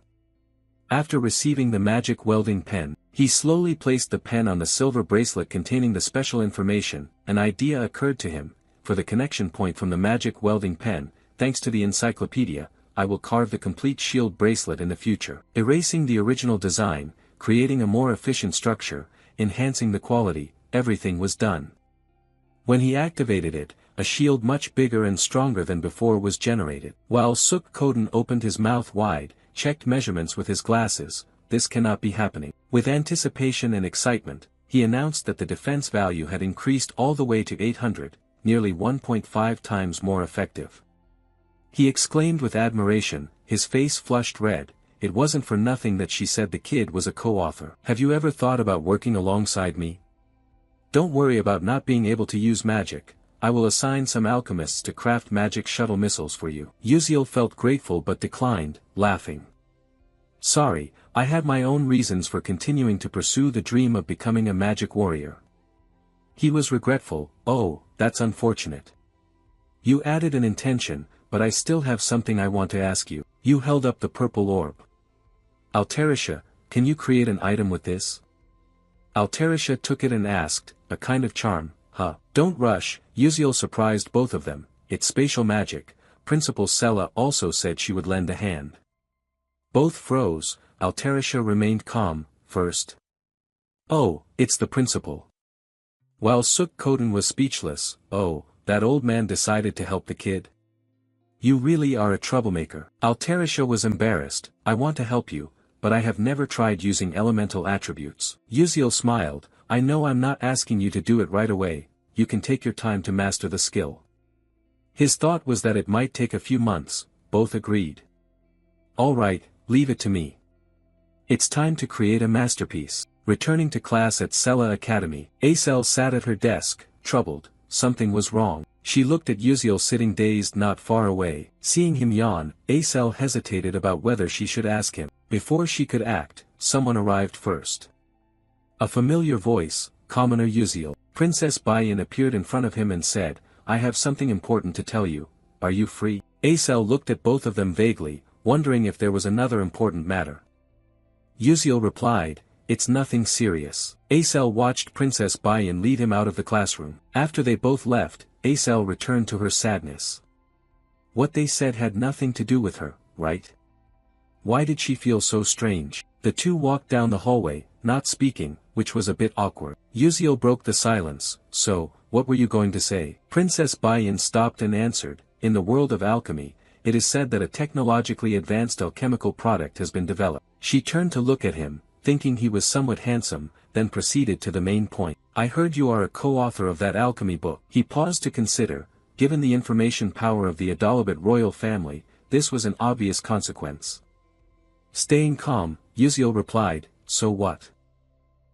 After receiving the magic welding pen, he slowly placed the pen on the silver bracelet containing the special information. An idea occurred to him. For the connection point from the magic welding pen, thanks to the encyclopedia, I will carve the complete shield bracelet in the future. Erasing the original design, creating a more efficient structure, enhancing the quality, everything was done. When he activated it, a shield much bigger and stronger than before was generated. While Suk Koden opened his mouth wide, checked measurements with his glasses, "This cannot be happening." With anticipation and excitement, he announced that the defense value had increased all the way to 800, nearly 1.5 times more effective. He exclaimed with admiration, his face flushed red. It wasn't for nothing that she said the kid was a co-author. Have you ever thought about working alongside me? Don't worry about not being able to use magic. I will assign some alchemists to craft magic shuttle missiles for you. Uziel felt grateful but declined, laughing. Sorry, I had my own reasons for continuing to pursue the dream of becoming a magic warrior. He was regretful. Oh, that's unfortunate. You added an intention, but I still have something I want to ask you. You held up the purple orb. Altarisha, can you create an item with this? Altarisha took it and asked, a kind of charm, huh? Don't rush. Uziel surprised both of them. It's spatial magic. Principal Sella also said she would lend a hand. Both froze. Altarisha remained calm, first. Oh, it's the principal. While Suk Koden was speechless, oh, that old man decided to help the kid? You really are a troublemaker. Altarisha was embarrassed. I want to help you, but I have never tried using elemental attributes. Uziel smiled. I know I'm not asking you to do it right away, you can take your time to master the skill. His thought was that it might take a few months, both agreed. All right, leave it to me. It's time to create a masterpiece. Returning to class at Sella Academy, Acel sat at her desk, troubled. Something was wrong. She looked at Uziel sitting dazed not far away. Seeing him yawn, Acel hesitated about whether she should ask him. Before she could act, someone arrived first. A familiar voice, Commoner Uziel. Princess Bayan appeared in front of him and said, I have something important to tell you. Are you free? Acel looked at both of them vaguely, wondering if there was another important matter. Uziel replied, it's nothing serious. Acel watched Princess Bayan lead him out of the classroom. After they both left, Acel returned to her sadness. What they said had nothing to do with her, right? Why did she feel so strange? The two walked down the hallway, not speaking, which was a bit awkward. Uziel broke the silence. So, what were you going to say? Princess Bayan stopped and answered, in the world of alchemy, it is said that a technologically advanced alchemical product has been developed. She turned to look at him, thinking he was somewhat handsome, then proceeded to the main point. I heard you are a co-author of that alchemy book. He paused to consider. Given the information power of the Adalabit royal family, this was an obvious consequence. Staying calm, Uziel replied, so what?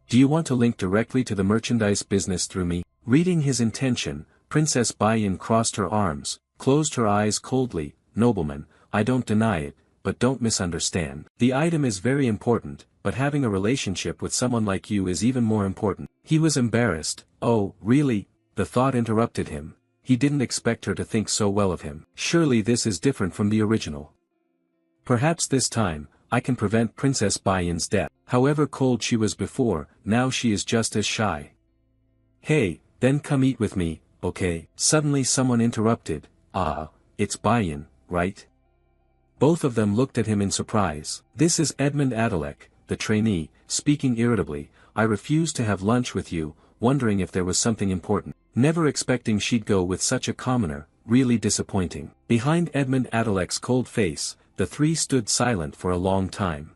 Do you want to link directly to the merchandise business through me? Reading his intention, Princess Bayan crossed her arms, closed her eyes coldly. Nobleman, I don't deny it, but don't misunderstand. The item is very important, but having a relationship with someone like you is even more important. He was embarrassed. Oh, really? The thought interrupted him. He didn't expect her to think so well of him. Surely this is different from the original. Perhaps this time, I can prevent Princess Bayan's death. However cold she was before, now she is just as shy. Hey, then come eat with me, okay? Suddenly someone interrupted. Ah, it's Bayan, right? Both of them looked at him in surprise. This is Edmund Adalek, the trainee, speaking irritably. I refused to have lunch with you, wondering if there was something important. Never expecting she'd go with such a commoner, really disappointing. Behind Edmund Adalek's cold face, the three stood silent for a long time.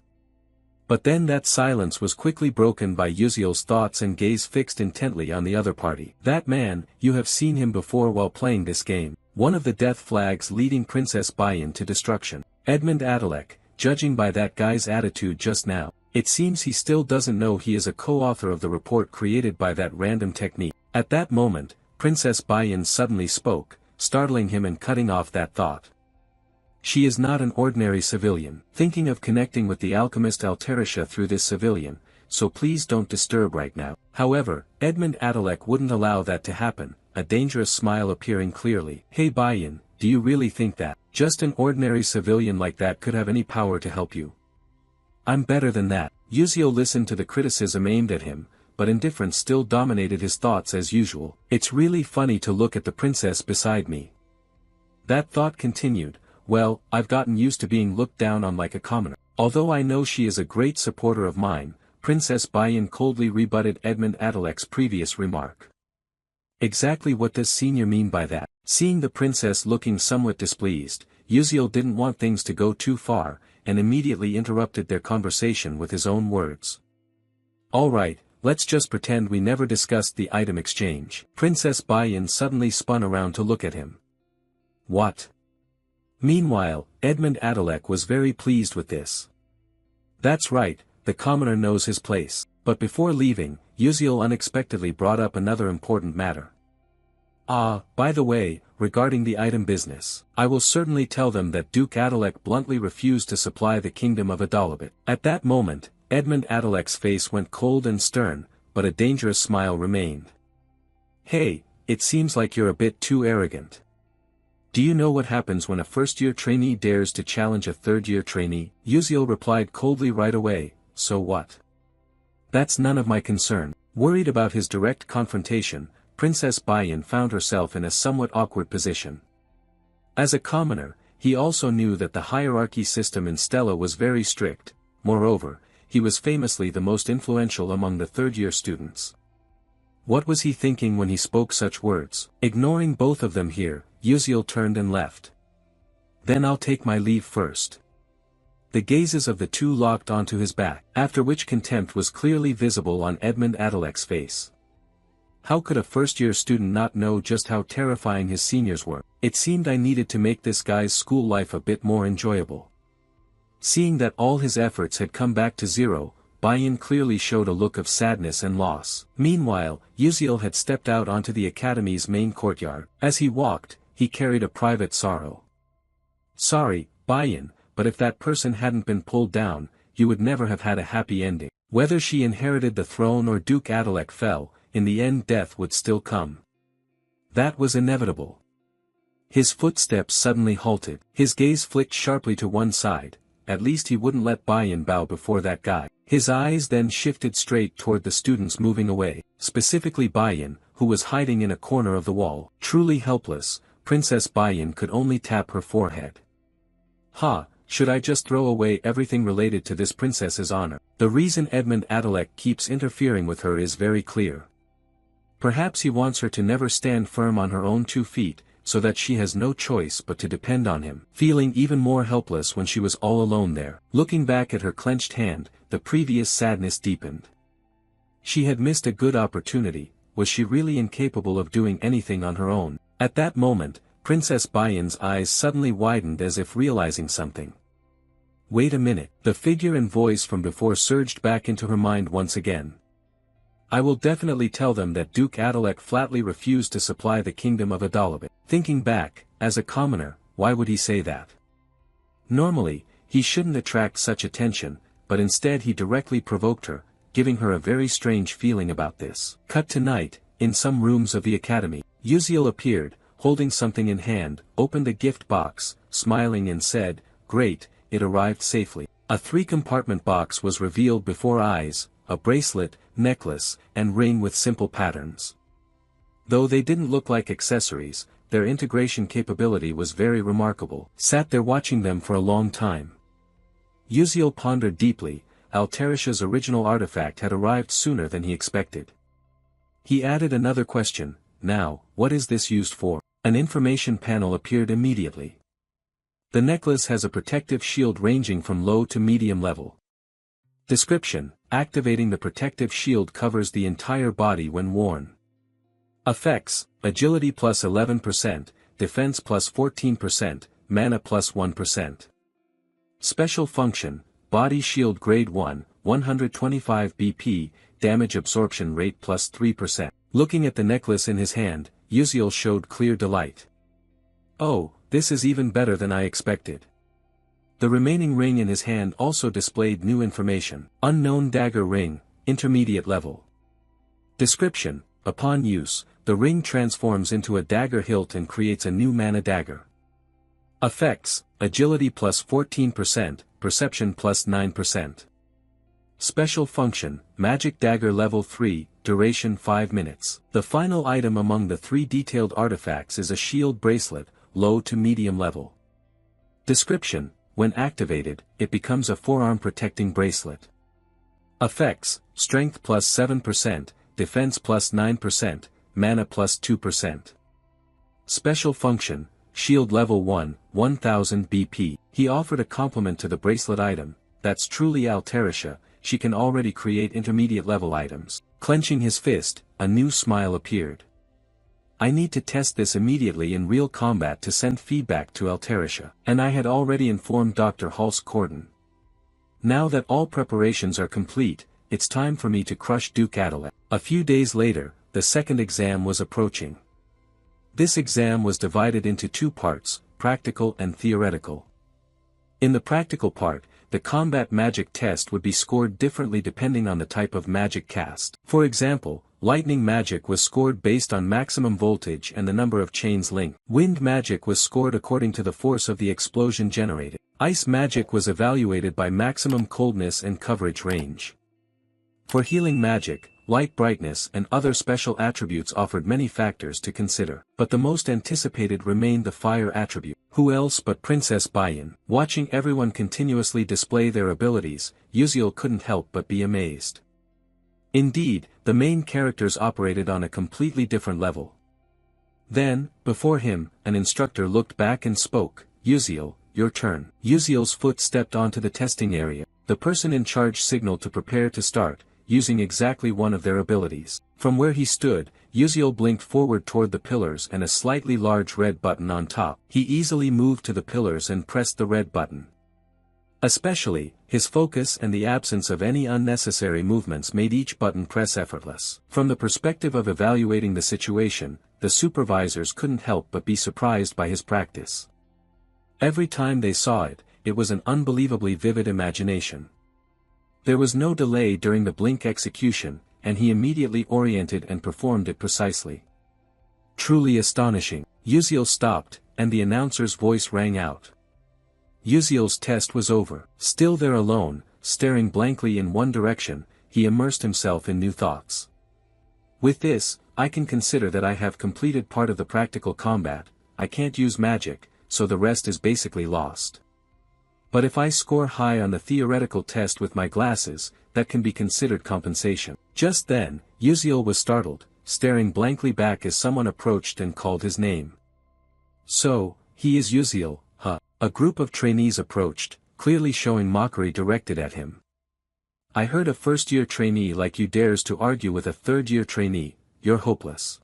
But then that silence was quickly broken by Uziel's thoughts and gaze fixed intently on the other party. That man, you have seen him before while playing this game. One of the death flags leading Princess Bayan to destruction. Edmund Adalek, judging by that guy's attitude just now, it seems he still doesn't know he is a co-author of the report created by that random technique. At that moment, Princess Bayan suddenly spoke, startling him and cutting off that thought. She is not an ordinary civilian. Thinking of connecting with the alchemist Altarisha through this civilian, so please don't disturb right now. However, Edmund Adalek wouldn't allow that to happen, a dangerous smile appearing clearly. Hey Bayan, do you really think that just an ordinary civilian like that could have any power to help you? I'm better than that. Uziel listened to the criticism aimed at him, but indifference still dominated his thoughts as usual. It's really funny to look at the princess beside me. That thought continued. Well, I've gotten used to being looked down on like a commoner. Although I know she is a great supporter of mine, Princess Bayan coldly rebutted Edmund Adalek's previous remark. Exactly what does Senior mean by that? Seeing the princess looking somewhat displeased, Uziel didn't want things to go too far, and immediately interrupted their conversation with his own words. All right, let's just pretend we never discussed the item exchange. Princess Bayan suddenly spun around to look at him. What? Meanwhile, Edmund Adalek was very pleased with this. That's right, the commoner knows his place. But before leaving, Uziel unexpectedly brought up another important matter. By the way, regarding the item business, I will certainly tell them that Duke Adalek bluntly refused to supply the kingdom of Adalabit. At that moment, Edmund Adalek's face went cold and stern, but a dangerous smile remained. Hey, it seems like you're a bit too arrogant. Do you know what happens when a first-year trainee dares to challenge a third-year trainee? Uziel replied coldly right away, so what? That's none of my concern. Worried about his direct confrontation, Princess Bayan found herself in a somewhat awkward position. As a commoner, he also knew that the hierarchy system in Stella was very strict. Moreover, he was famously the most influential among the third-year students. What was he thinking when he spoke such words? Ignoring both of them here, Uziel turned and left. Then I'll take my leave first. The gazes of the two locked onto his back, after which contempt was clearly visible on Edmund Adalek's face. How could a first-year student not know just how terrifying his seniors were? It seemed I needed to make this guy's school life a bit more enjoyable. Seeing that all his efforts had come back to zero, Bayan clearly showed a look of sadness and loss. Meanwhile, Uziel had stepped out onto the academy's main courtyard. As he walked, he carried a private sorrow. Sorry, Bayan, but if that person hadn't been pulled down, you would never have had a happy ending. Whether she inherited the throne or Duke Adalek fell, in the end death would still come. That was inevitable. His footsteps suddenly halted. His gaze flicked sharply to one side. At least he wouldn't let Bayan bow before that guy. His eyes then shifted straight toward the students moving away, specifically Bayan, who was hiding in a corner of the wall. Truly helpless, Princess Bayan could only tap her forehead. Should I just throw away everything related to this princess's honor? The reason Edmund Adalek keeps interfering with her is very clear. Perhaps he wants her to never stand firm on her own 2 feet, so that she has no choice but to depend on him. Feeling even more helpless when she was all alone there, looking back at her clenched hand, the previous sadness deepened. She had missed a good opportunity. Was she really incapable of doing anything on her own? At that moment, Princess Bayan's eyes suddenly widened as if realizing something. Wait a minute. The figure and voice from before surged back into her mind once again. I will definitely tell them that Duke Adalek flatly refused to supply the kingdom of Adalabit. Thinking back, as a commoner, why would he say that? Normally, he shouldn't attract such attention, but instead he directly provoked her, giving her a very strange feeling about this. Cut to night, in some rooms of the academy. Uziel appeared, holding something in hand, opened a gift box, smiling and said, "Great, it arrived safely." A 3-compartment box was revealed before eyes, a bracelet, necklace, and ring with simple patterns. Though they didn't look like accessories, their integration capability was very remarkable. Sat there watching them for a long time. Uziel pondered deeply. Altarisha's original artifact had arrived sooner than he expected. He added another question, now, what is this used for? An information panel appeared immediately. The necklace has a protective shield ranging from low to medium level. Description: activating the protective shield covers the entire body when worn. Effects: agility plus 11%, defense plus 14%, mana plus 1%. Special function: body shield grade 1, 125 BP, damage absorption rate plus 3%. Looking at the necklace in his hand, Uziel showed clear delight. Oh, this is even better than I expected. The remaining ring in his hand also displayed new information. Unknown dagger ring, intermediate level. Description: upon use, the ring transforms into a dagger hilt and creates a new mana dagger. Effects: agility plus 14%, perception plus 9%. Special function: magic dagger level 3, duration 5 minutes. The final item among the 3 detailed artifacts is a shield bracelet, low to medium level. Description: when activated, it becomes a forearm protecting bracelet. Effects: strength plus 7%, defense plus 9%, mana plus 2%. Special function: shield level 1, 1000 BP. He offered a compliment to the bracelet item. That's truly Altarisha. she can already create intermediate level items. Clenching his fist, a new smile appeared. I need to test this immediately in real combat to send feedback to Altarisha. And I had already informed Dr. Hulse-Corden. Now that all preparations are complete, it's time for me to crush Duke Adelaide. A few days later, the second exam was approaching. This exam was divided into two parts, practical and theoretical. In the practical part, the combat magic test would be scored differently depending on the type of magic cast. For example, lightning magic was scored based on maximum voltage and the number of chains linked. Wind magic was scored according to the force of the explosion generated. Ice magic was evaluated by maximum coldness and coverage range. For healing magic, light brightness and other special attributes offered many factors to consider. But the most anticipated remained the fire attribute. Who else but Princess Bayan? Watching everyone continuously display their abilities, Uziel couldn't help but be amazed. Indeed, the main characters operated on a completely different level. Then, before him, an instructor looked back and spoke, "Uziel, your turn." Uziel's foot stepped onto the testing area. The person in charge signaled to prepare to start, using exactly one of their abilities. From where he stood, Uziel blinked forward toward the pillars and a slightly large red button on top. He easily moved to the pillars and pressed the red button. Especially, his focus and the absence of any unnecessary movements made each button press effortless. From the perspective of evaluating the situation, the supervisors couldn't help but be surprised by his practice. Every time they saw it, it was an unbelievably vivid imagination. There was no delay during the blink execution, and he immediately oriented and performed it precisely. Truly astonishing. Uziel stopped, and the announcer's voice rang out. Uziel's test was over. Still there alone, staring blankly in one direction, he immersed himself in new thoughts. With this, I can consider that I have completed part of the practical combat. I can't use magic, so the rest is basically lost. But if I score high on the theoretical test with my glasses, that can be considered compensation. Just then, Uziel was startled, staring blankly back as someone approached and called his name. So, he is Uziel, huh? A group of trainees approached, clearly showing mockery directed at him. I heard a first-year trainee like you dares to argue with a third-year trainee. You're hopeless.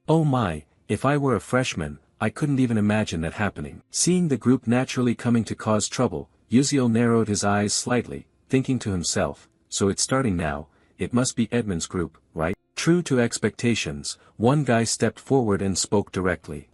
Oh my, if I were a freshman, I couldn't even imagine that happening. Seeing the group naturally coming to cause trouble, Uziel narrowed his eyes slightly, thinking to himself, so it's starting now, it must be Edmund's group, right? True to expectations, one guy stepped forward and spoke directly.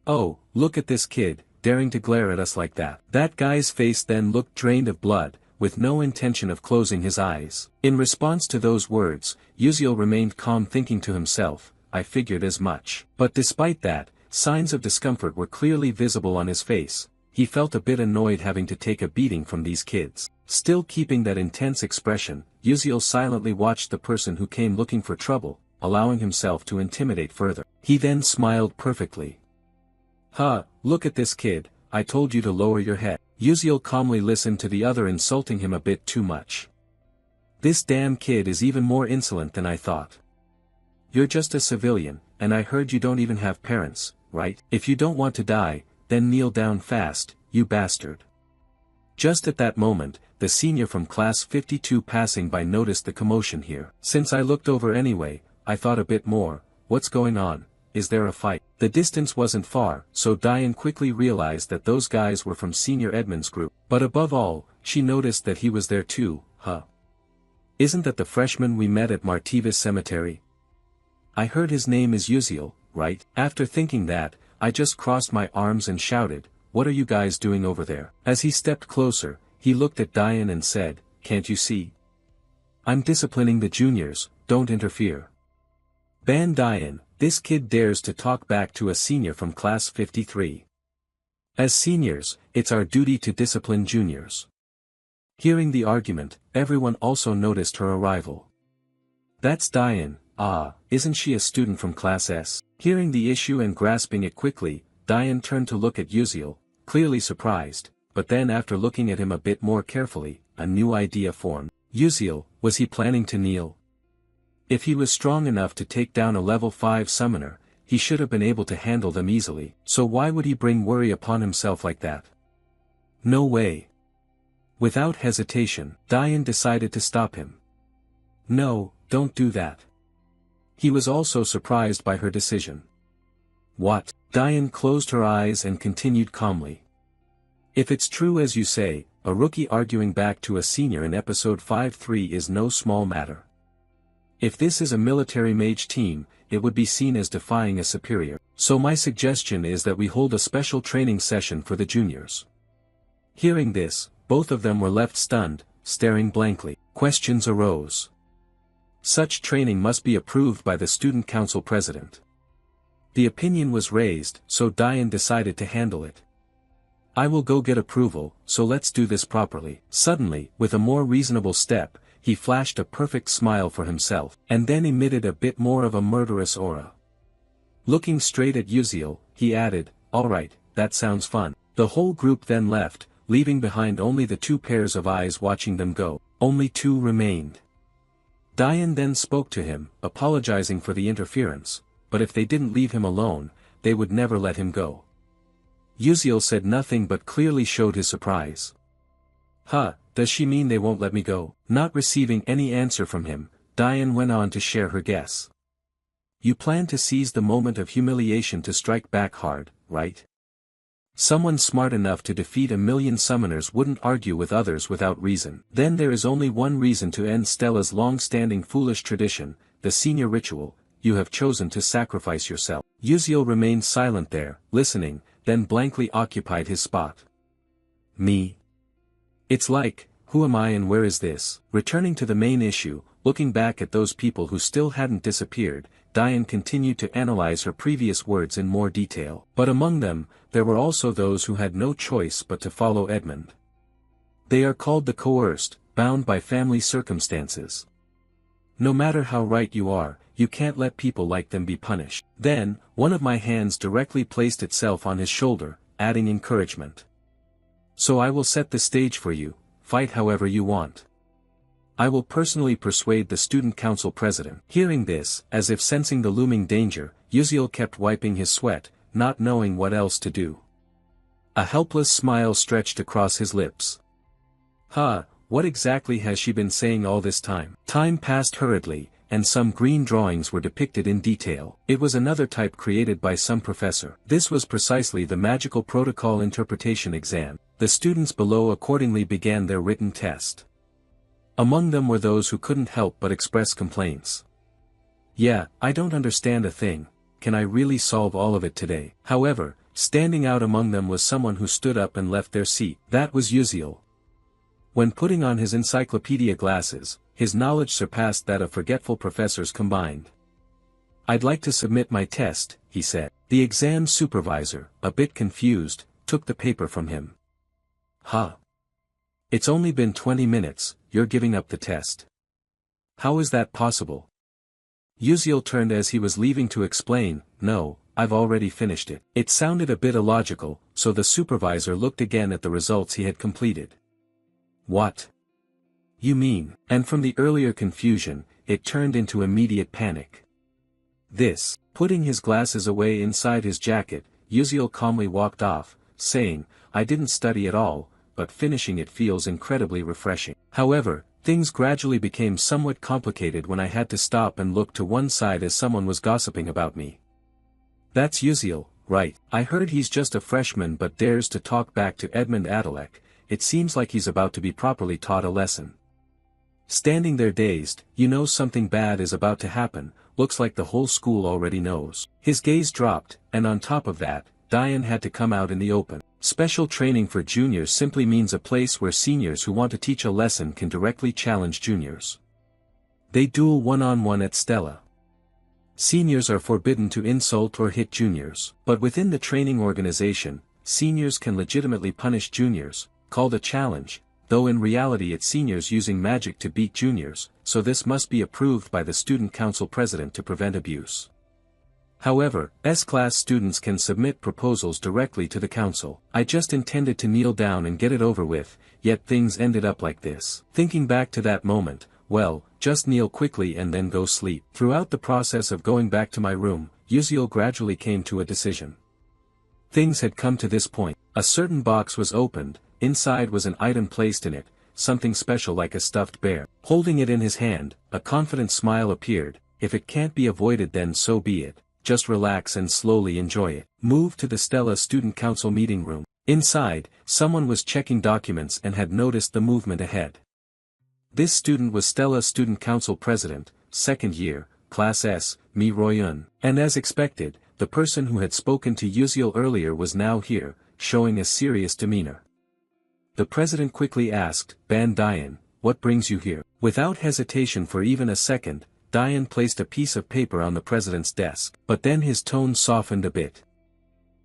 Oh, look at this kid, daring to glare at us like that. That guy's face then looked drained of blood, with no intention of closing his eyes. In response to those words, Uziel remained calm, thinking to himself, I figured as much. But despite that, signs of discomfort were clearly visible on his face. He felt a bit annoyed having to take a beating from these kids. Still keeping that intense expression, Uziel silently watched the person who came looking for trouble, allowing himself to intimidate further. He then smiled perfectly. Huh, look at this kid, I told you to lower your head. Uziel calmly listened to the other insulting him a bit too much. This damn kid is even more insolent than I thought. You're just a civilian, and I heard you don't even have parents, right? If you don't want to die, then kneel down fast, you bastard. Just at that moment, the senior from class 52 passing by noticed the commotion here. Since I looked over anyway, I thought a bit more, what's going on, is there a fight? The distance wasn't far, so Diane quickly realized that those guys were from Senior Edmund's group. But above all, she noticed that he was there too, huh? Isn't that the freshman we met at Martivis Cemetery? I heard his name is Uziel, right? After thinking that, I just crossed my arms and shouted, what are you guys doing over there? As he stepped closer, he looked at Diane and said, can't you see? I'm disciplining the juniors, don't interfere. Ban Diane, this kid dares to talk back to a senior from class 53. As seniors, it's our duty to discipline juniors. Hearing the argument, everyone also noticed her arrival. That's Diane, isn't she a student from class S? Hearing the issue and grasping it quickly, Diane turned to look at Uziel, clearly surprised, but then after looking at him a bit more carefully, a new idea formed. Uziel, was he planning to kneel? If he was strong enough to take down a level 5 summoner, he should have been able to handle them easily. So why would he bring worry upon himself like that? No way. Without hesitation, Diane decided to stop him. No, don't do that. He was also surprised by her decision. What? Diane closed her eyes and continued calmly. If it's true as you say, a rookie arguing back to a senior in episode 5-3 is no small matter. If this is a military mage team, it would be seen as defying a superior. So my suggestion is that we hold a special training session for the juniors. Hearing this, both of them were left stunned, staring blankly. Questions arose. Such training must be approved by the student council president. The opinion was raised, so Diane decided to handle it. I will go get approval, so let's do this properly. Suddenly, with a more reasonable step, he flashed a perfect smile for himself, and then emitted a bit more of a murderous aura. Looking straight at Uziel, he added, "Alright, that sounds fun." The whole group then left, leaving behind only the two pairs of eyes watching them go. Only two remained. Diane then spoke to him, apologizing for the interference, but if they didn't leave him alone, they would never let him go. Uziel said nothing but clearly showed his surprise. Huh, does she mean they won't let me go? Not receiving any answer from him, Diane went on to share her guess. You plan to seize the moment of humiliation to strike back hard, right? Someone smart enough to defeat 1,000,000 summoners wouldn't argue with others without reason. Then there is only one reason to end Stella's long-standing foolish tradition, the senior ritual. You have chosen to sacrifice yourself. Uziel remained silent there, listening, then blankly occupied his spot. Me? It's like, who am I and where is this? Returning to the main issue, looking back at those people who still hadn't disappeared, Diane continued to analyze her previous words in more detail. But among them, there were also those who had no choice but to follow Edmund. They are called the coerced, bound by family circumstances. No matter how right you are, you can't let people like them be punished. Then, one of my hands directly placed itself on his shoulder, adding encouragement. So I will set the stage for you, fight however you want. I will personally persuade the student council president. Hearing this, as if sensing the looming danger, Uziel kept wiping his sweat, not knowing what else to do. A helpless smile stretched across his lips. What exactly has she been saying all this time? Time passed hurriedly, and some green drawings were depicted in detail. It was another type created by some professor. This was precisely the magical protocol interpretation exam. The students below accordingly began their written test. Among them were those who couldn't help but express complaints. Yeah, I don't understand a thing. Can I really solve all of it today? However, standing out among them was someone who stood up and left their seat. That was Uziel. When putting on his encyclopedia glasses, his knowledge surpassed that of forgetful professors combined. I'd like to submit my test, he said. The exam supervisor, a bit confused, took the paper from him. It's only been 20 minutes, you're giving up the test. How is that possible? Uziel turned as he was leaving to explain, No, I've already finished it. It sounded a bit illogical, so the supervisor looked again at the results he had completed. What? You mean? And from the earlier confusion, it turned into immediate panic. This, putting his glasses away inside his jacket, Uziel calmly walked off, saying, I didn't study at all, but finishing it feels incredibly refreshing. However, things gradually became somewhat complicated when I had to stop and look to one side as someone was gossiping about me. That's Uziel, right? I heard he's just a freshman but dares to talk back to Edmund Adalek. It seems like he's about to be properly taught a lesson. Standing there dazed, you know something bad is about to happen, looks like the whole school already knows. His gaze dropped, and on top of that, Diane had to come out in the open. Special training for juniors simply means a place where seniors who want to teach a lesson can directly challenge juniors. They duel one-on-one at Stella. Seniors are forbidden to insult or hit juniors. But within the training organization, seniors can legitimately punish juniors, called a challenge, though in reality it's seniors using magic to beat juniors, so this must be approved by the student council president to prevent abuse. However, S-class students can submit proposals directly to the council. I just intended to kneel down and get it over with, yet things ended up like this. Thinking back to that moment, well, just kneel quickly and then go sleep. Throughout the process of going back to my room, Uziel gradually came to a decision. Things had come to this point. A certain box was opened, Inside was an item placed in it, something special like a stuffed bear. Holding it in his hand, a confident smile appeared. If it can't be avoided then so be it, just relax and slowly enjoy it. Move to the Stella Student Council meeting room. Inside, someone was checking documents and had noticed the movement ahead. This student was Stella Student Council President, second year, Class S, Mi Royun. And as expected, the person who had spoken to Yuziel earlier was now here, showing a serious demeanor. The president quickly asked, Ban Dian, what brings you here? Without hesitation for even a second, Dian placed a piece of paper on the president's desk. But then his tone softened a bit.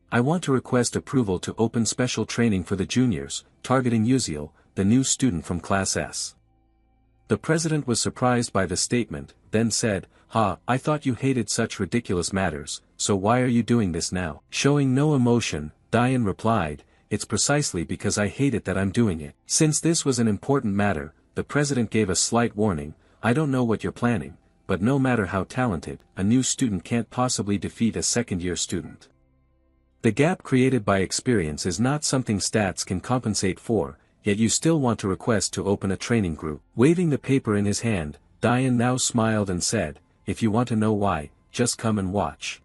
I want to request approval to open special training for the juniors, targeting Yuziel, the new student from Class S. The president was surprised by the statement, then said, I thought you hated such ridiculous matters, so why are you doing this now? Showing no emotion, Dian replied, it's precisely because I hate it that I'm doing it. Since this was an important matter, the president gave a slight warning, I don't know what you're planning, but no matter how talented, a new student can't possibly defeat a second-year student. The gap created by experience is not something stats can compensate for, yet you still want to request to open a training group. Waving the paper in his hand, Dian now smiled and said, if you want to know why, just come and watch.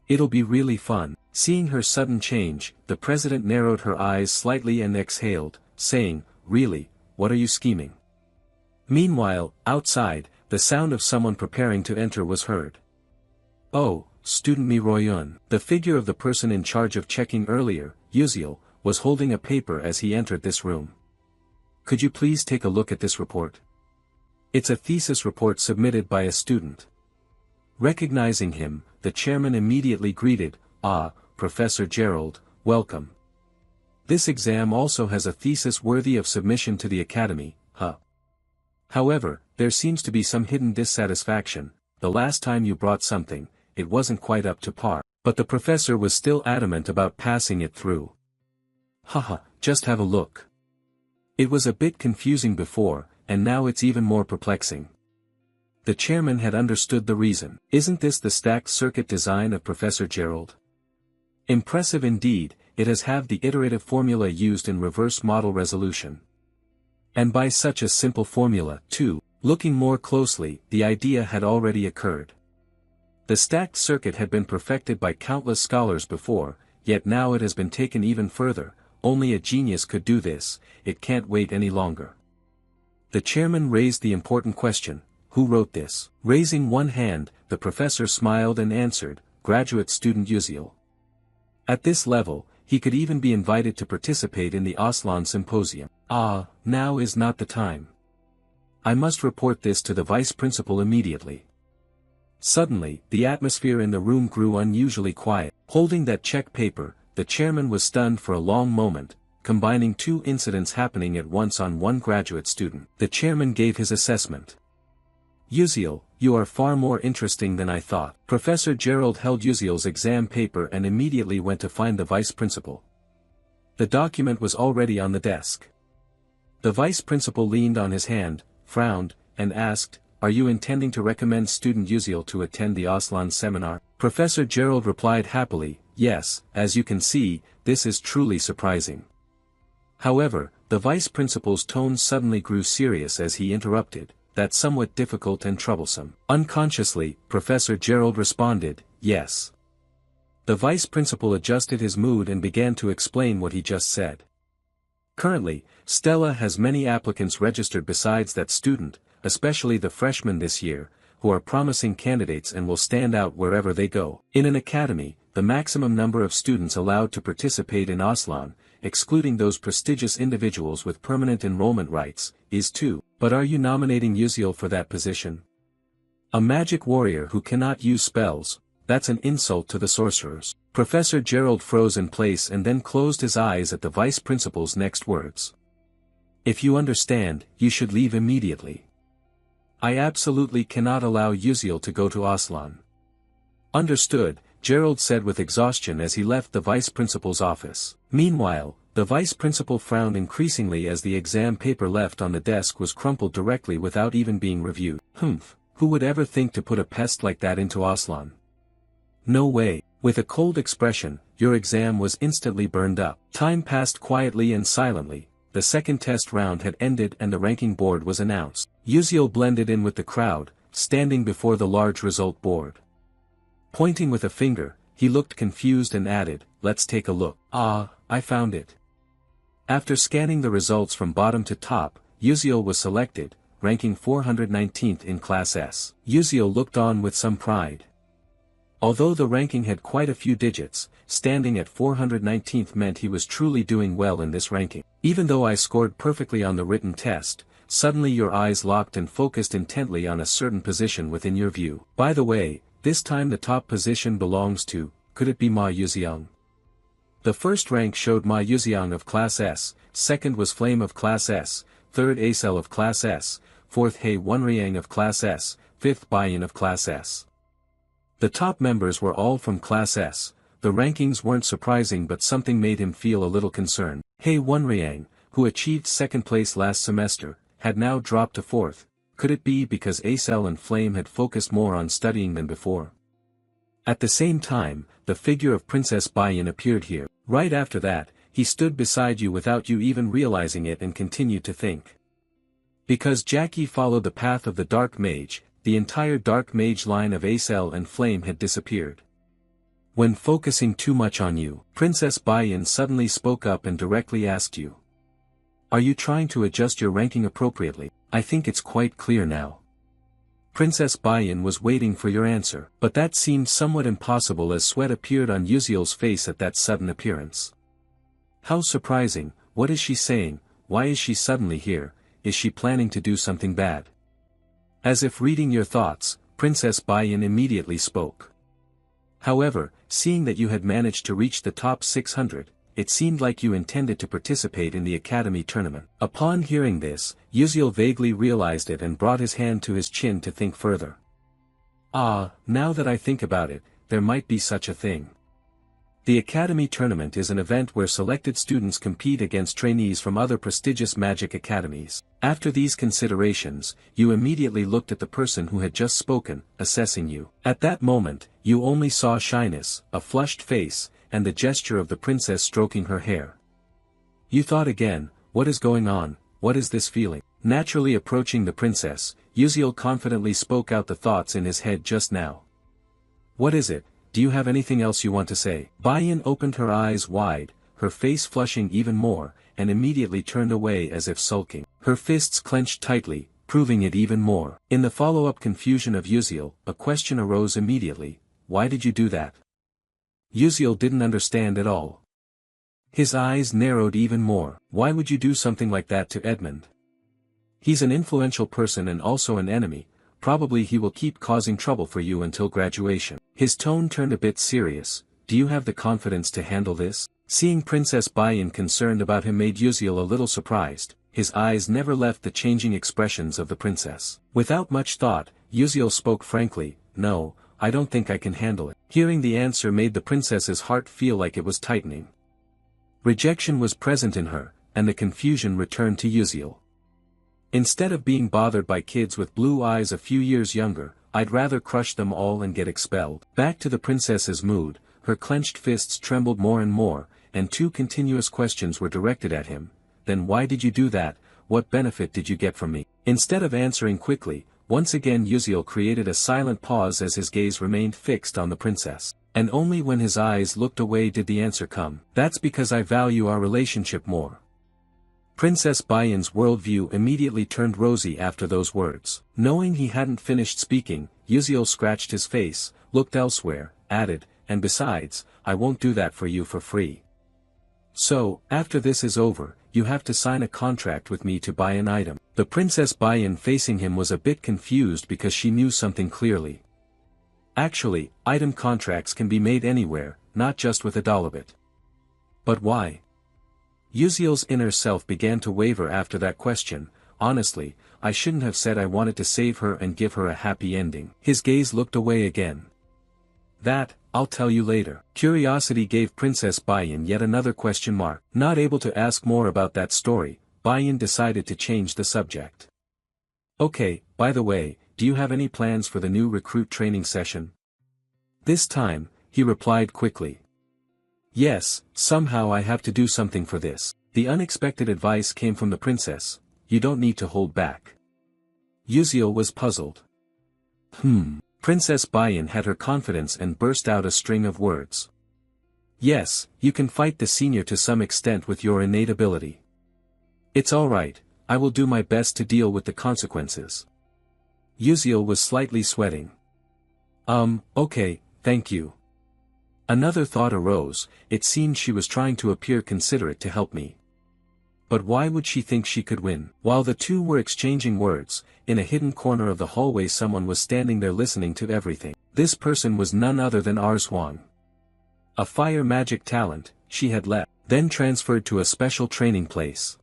It'll be really fun. Seeing her sudden change, the president narrowed her eyes slightly and exhaled, saying, really, what are you scheming? Meanwhile, outside, the sound of someone preparing to enter was heard. Oh, student Mi Royun. The figure of the person in charge of checking earlier, Yuziel, was holding a paper as he entered this room. Could you please take a look at this report? It's a thesis report submitted by a student. Recognizing him, the chairman immediately greeted, Professor Gerald, welcome. This exam also has a thesis worthy of submission to the academy, However, there seems to be some hidden dissatisfaction. The last time you brought something, it wasn't quite up to par. But the professor was still adamant about passing it through. Just have a look. It was a bit confusing before, and now it's even more perplexing. The chairman had understood the reason. Isn't this the stacked circuit design of Professor Gerald? Impressive indeed, it has have the iterative formula used in reverse model resolution. And by such a simple formula, too. Looking more closely, the idea had already occurred. The stacked circuit had been perfected by countless scholars before, yet now it has been taken even further. Only a genius could do this, it can't wait any longer. The chairman raised the important question, who wrote this? Raising one hand, the professor smiled and answered, graduate student Yuziel. At this level, he could even be invited to participate in the Aslan Symposium. Now is not the time. I must report this to the vice principal immediately. Suddenly, the atmosphere in the room grew unusually quiet. Holding that check paper, the chairman was stunned for a long moment, combining two incidents happening at once on one graduate student. The chairman gave his assessment. Yuziel, you are far more interesting than I thought. Professor Gerald held Yuziel's exam paper and immediately went to find the vice principal. The document was already on the desk. The vice principal leaned on his hand, frowned, and asked, are you intending to recommend student Yuziel to attend the Aslan seminar? Professor Gerald replied happily, yes, as you can see, this is truly surprising. However, the vice principal's tone suddenly grew serious as he interrupted, that's somewhat difficult and troublesome. Unconsciously, Professor Gerald responded, yes. The vice principal adjusted his mood and began to explain what he just said. Currently, Stella has many applicants registered besides that student, especially the freshmen this year, who are promising candidates and will stand out wherever they go. In an academy, the maximum number of students allowed to participate in Aslan, excluding those prestigious individuals with permanent enrollment rights, is 2. But are you nominating Yuziel for that position? A magic warrior who cannot use spells, that's an insult to the sorcerers. Professor Gerald froze in place and then closed his eyes at the vice principal's next words. If you understand, you should leave immediately. I absolutely cannot allow Yuziel to go to Aslan. Understood, Gerald said with exhaustion as he left the vice principal's office. Meanwhile, the vice principal frowned increasingly as the exam paper left on the desk was crumpled directly without even being reviewed. Who would ever think to put a pest like that into Aslan? No way. With a cold expression, your exam was instantly burned up. Time passed quietly and silently. The second test round had ended and the ranking board was announced. Yuziel blended in with the crowd, standing before the large result board. Pointing with a finger, he looked confused and added, "Let's take a look." "Ah, I found it." After scanning the results from bottom to top, Yuziel was selected, ranking 419th in Class S. Yuziel looked on with some pride. Although the ranking had quite a few digits, standing at 419th meant he was truly doing well in this ranking. "Even though I scored perfectly on the written test, suddenly your eyes locked and focused intently on a certain position within your view. By the way, this time the top position belongs to, could it be Ma Yuziang?" The first rank showed Ma Yuziang of Class S, second was Flame of Class S, third Acel of Class S, fourth He Wonriang of Class S, fifth Baiyan of Class S. The top members were all from Class S. The rankings weren't surprising, but something made him feel a little concerned. He Wonriang, who achieved second place last semester, had now dropped to fourth. Could it be because Acel and Flame had focused more on studying than before? At the same time, the figure of Princess Baiyan appeared here. Right after that, he stood beside you without you even realizing it and continued to think. Because Jackie followed the path of the Dark Mage, the entire Dark Mage line of Acel and Flame had disappeared. When focusing too much on you, Princess Baiyan suddenly spoke up and directly asked you. "Are you trying to adjust your ranking appropriately? I think it's quite clear now." Princess Baiyan was waiting for your answer, but that seemed somewhat impossible as sweat appeared on Yuziel's face at that sudden appearance. How surprising, what is she saying, why is she suddenly here, is she planning to do something bad? As if reading your thoughts, Princess Baiyan immediately spoke. However, seeing that you had managed to reach the top 600, it seemed like you intended to participate in the academy tournament. Upon hearing this, Yuziel vaguely realized it and brought his hand to his chin to think further. "Ah, now that I think about it, there might be such a thing." The academy tournament is an event where selected students compete against trainees from other prestigious magic academies. After these considerations, you immediately looked at the person who had just spoken, assessing you. At that moment, you only saw shyness, a flushed face, and the gesture of the princess stroking her hair. You thought again, what is going on, what is this feeling? Naturally approaching the princess, Yuziel confidently spoke out the thoughts in his head just now. "What is it? Do you have anything else you want to say?" Baiyan opened her eyes wide, her face flushing even more, and immediately turned away as if sulking. Her fists clenched tightly, proving it even more. In the follow-up confusion of Yuziel, a question arose immediately. Why did you do that? Yuziel didn't understand at all. His eyes narrowed even more. Why would you do something like that to Edmund? He's an influential person and also an enemy, probably he will keep causing trouble for you until graduation. His tone turned a bit serious. Do you have the confidence to handle this? Seeing Princess Baiyan concerned about him made Yuziel a little surprised. His eyes never left the changing expressions of the princess. Without much thought, Yuziel spoke frankly, "No, I don't think I can handle it." Hearing the answer made the princess's heart feel like it was tightening. Rejection was present in her, and the confusion returned to Yuziel. Instead of being bothered by kids with blue eyes a few years younger, I'd rather crush them all and get expelled. Back to the princess's mood, her clenched fists trembled more and more, and two continuous questions were directed at him. Then why did you do that? What benefit did you get from me? Instead of answering quickly, once again Yuziel created a silent pause as his gaze remained fixed on the princess. And only when his eyes looked away did the answer come. That's because I value our relationship more. Princess Baiyan's worldview immediately turned rosy after those words. Knowing he hadn't finished speaking, Yuziel scratched his face, looked elsewhere, added, and besides, I won't do that for you for free. So, after this is over, you have to sign a contract with me to buy an item. The Princess Baiyan facing him was a bit confused because she knew something clearly. Actually, item contracts can be made anywhere, not just with a Dolabit. But why? Yuziel's inner self began to waver after that question. Honestly, I shouldn't have said I wanted to save her and give her a happy ending. His gaze looked away again. That, I'll tell you later. Curiosity gave Princess Baiyan yet another question mark. Not able to ask more about that story, Baiyan decided to change the subject. Okay, by the way, do you have any plans for the new recruit training session? This time, he replied quickly. Yes, somehow I have to do something for this. The unexpected advice came from the princess, you don't need to hold back. Yuziel was puzzled. Princess Bayan had her confidence and burst out a string of words. Yes, you can fight the senior to some extent with your innate ability. It's alright, I will do my best to deal with the consequences. Yuziel was slightly sweating. Okay, thank you. Another thought arose, it seemed she was trying to appear considerate to help me. But why would she think she could win? While the two were exchanging words, in a hidden corner of the hallway someone was standing there listening to everything. This person was none other than Arzhuang. A fire magic talent, she had left, then transferred to a special training place.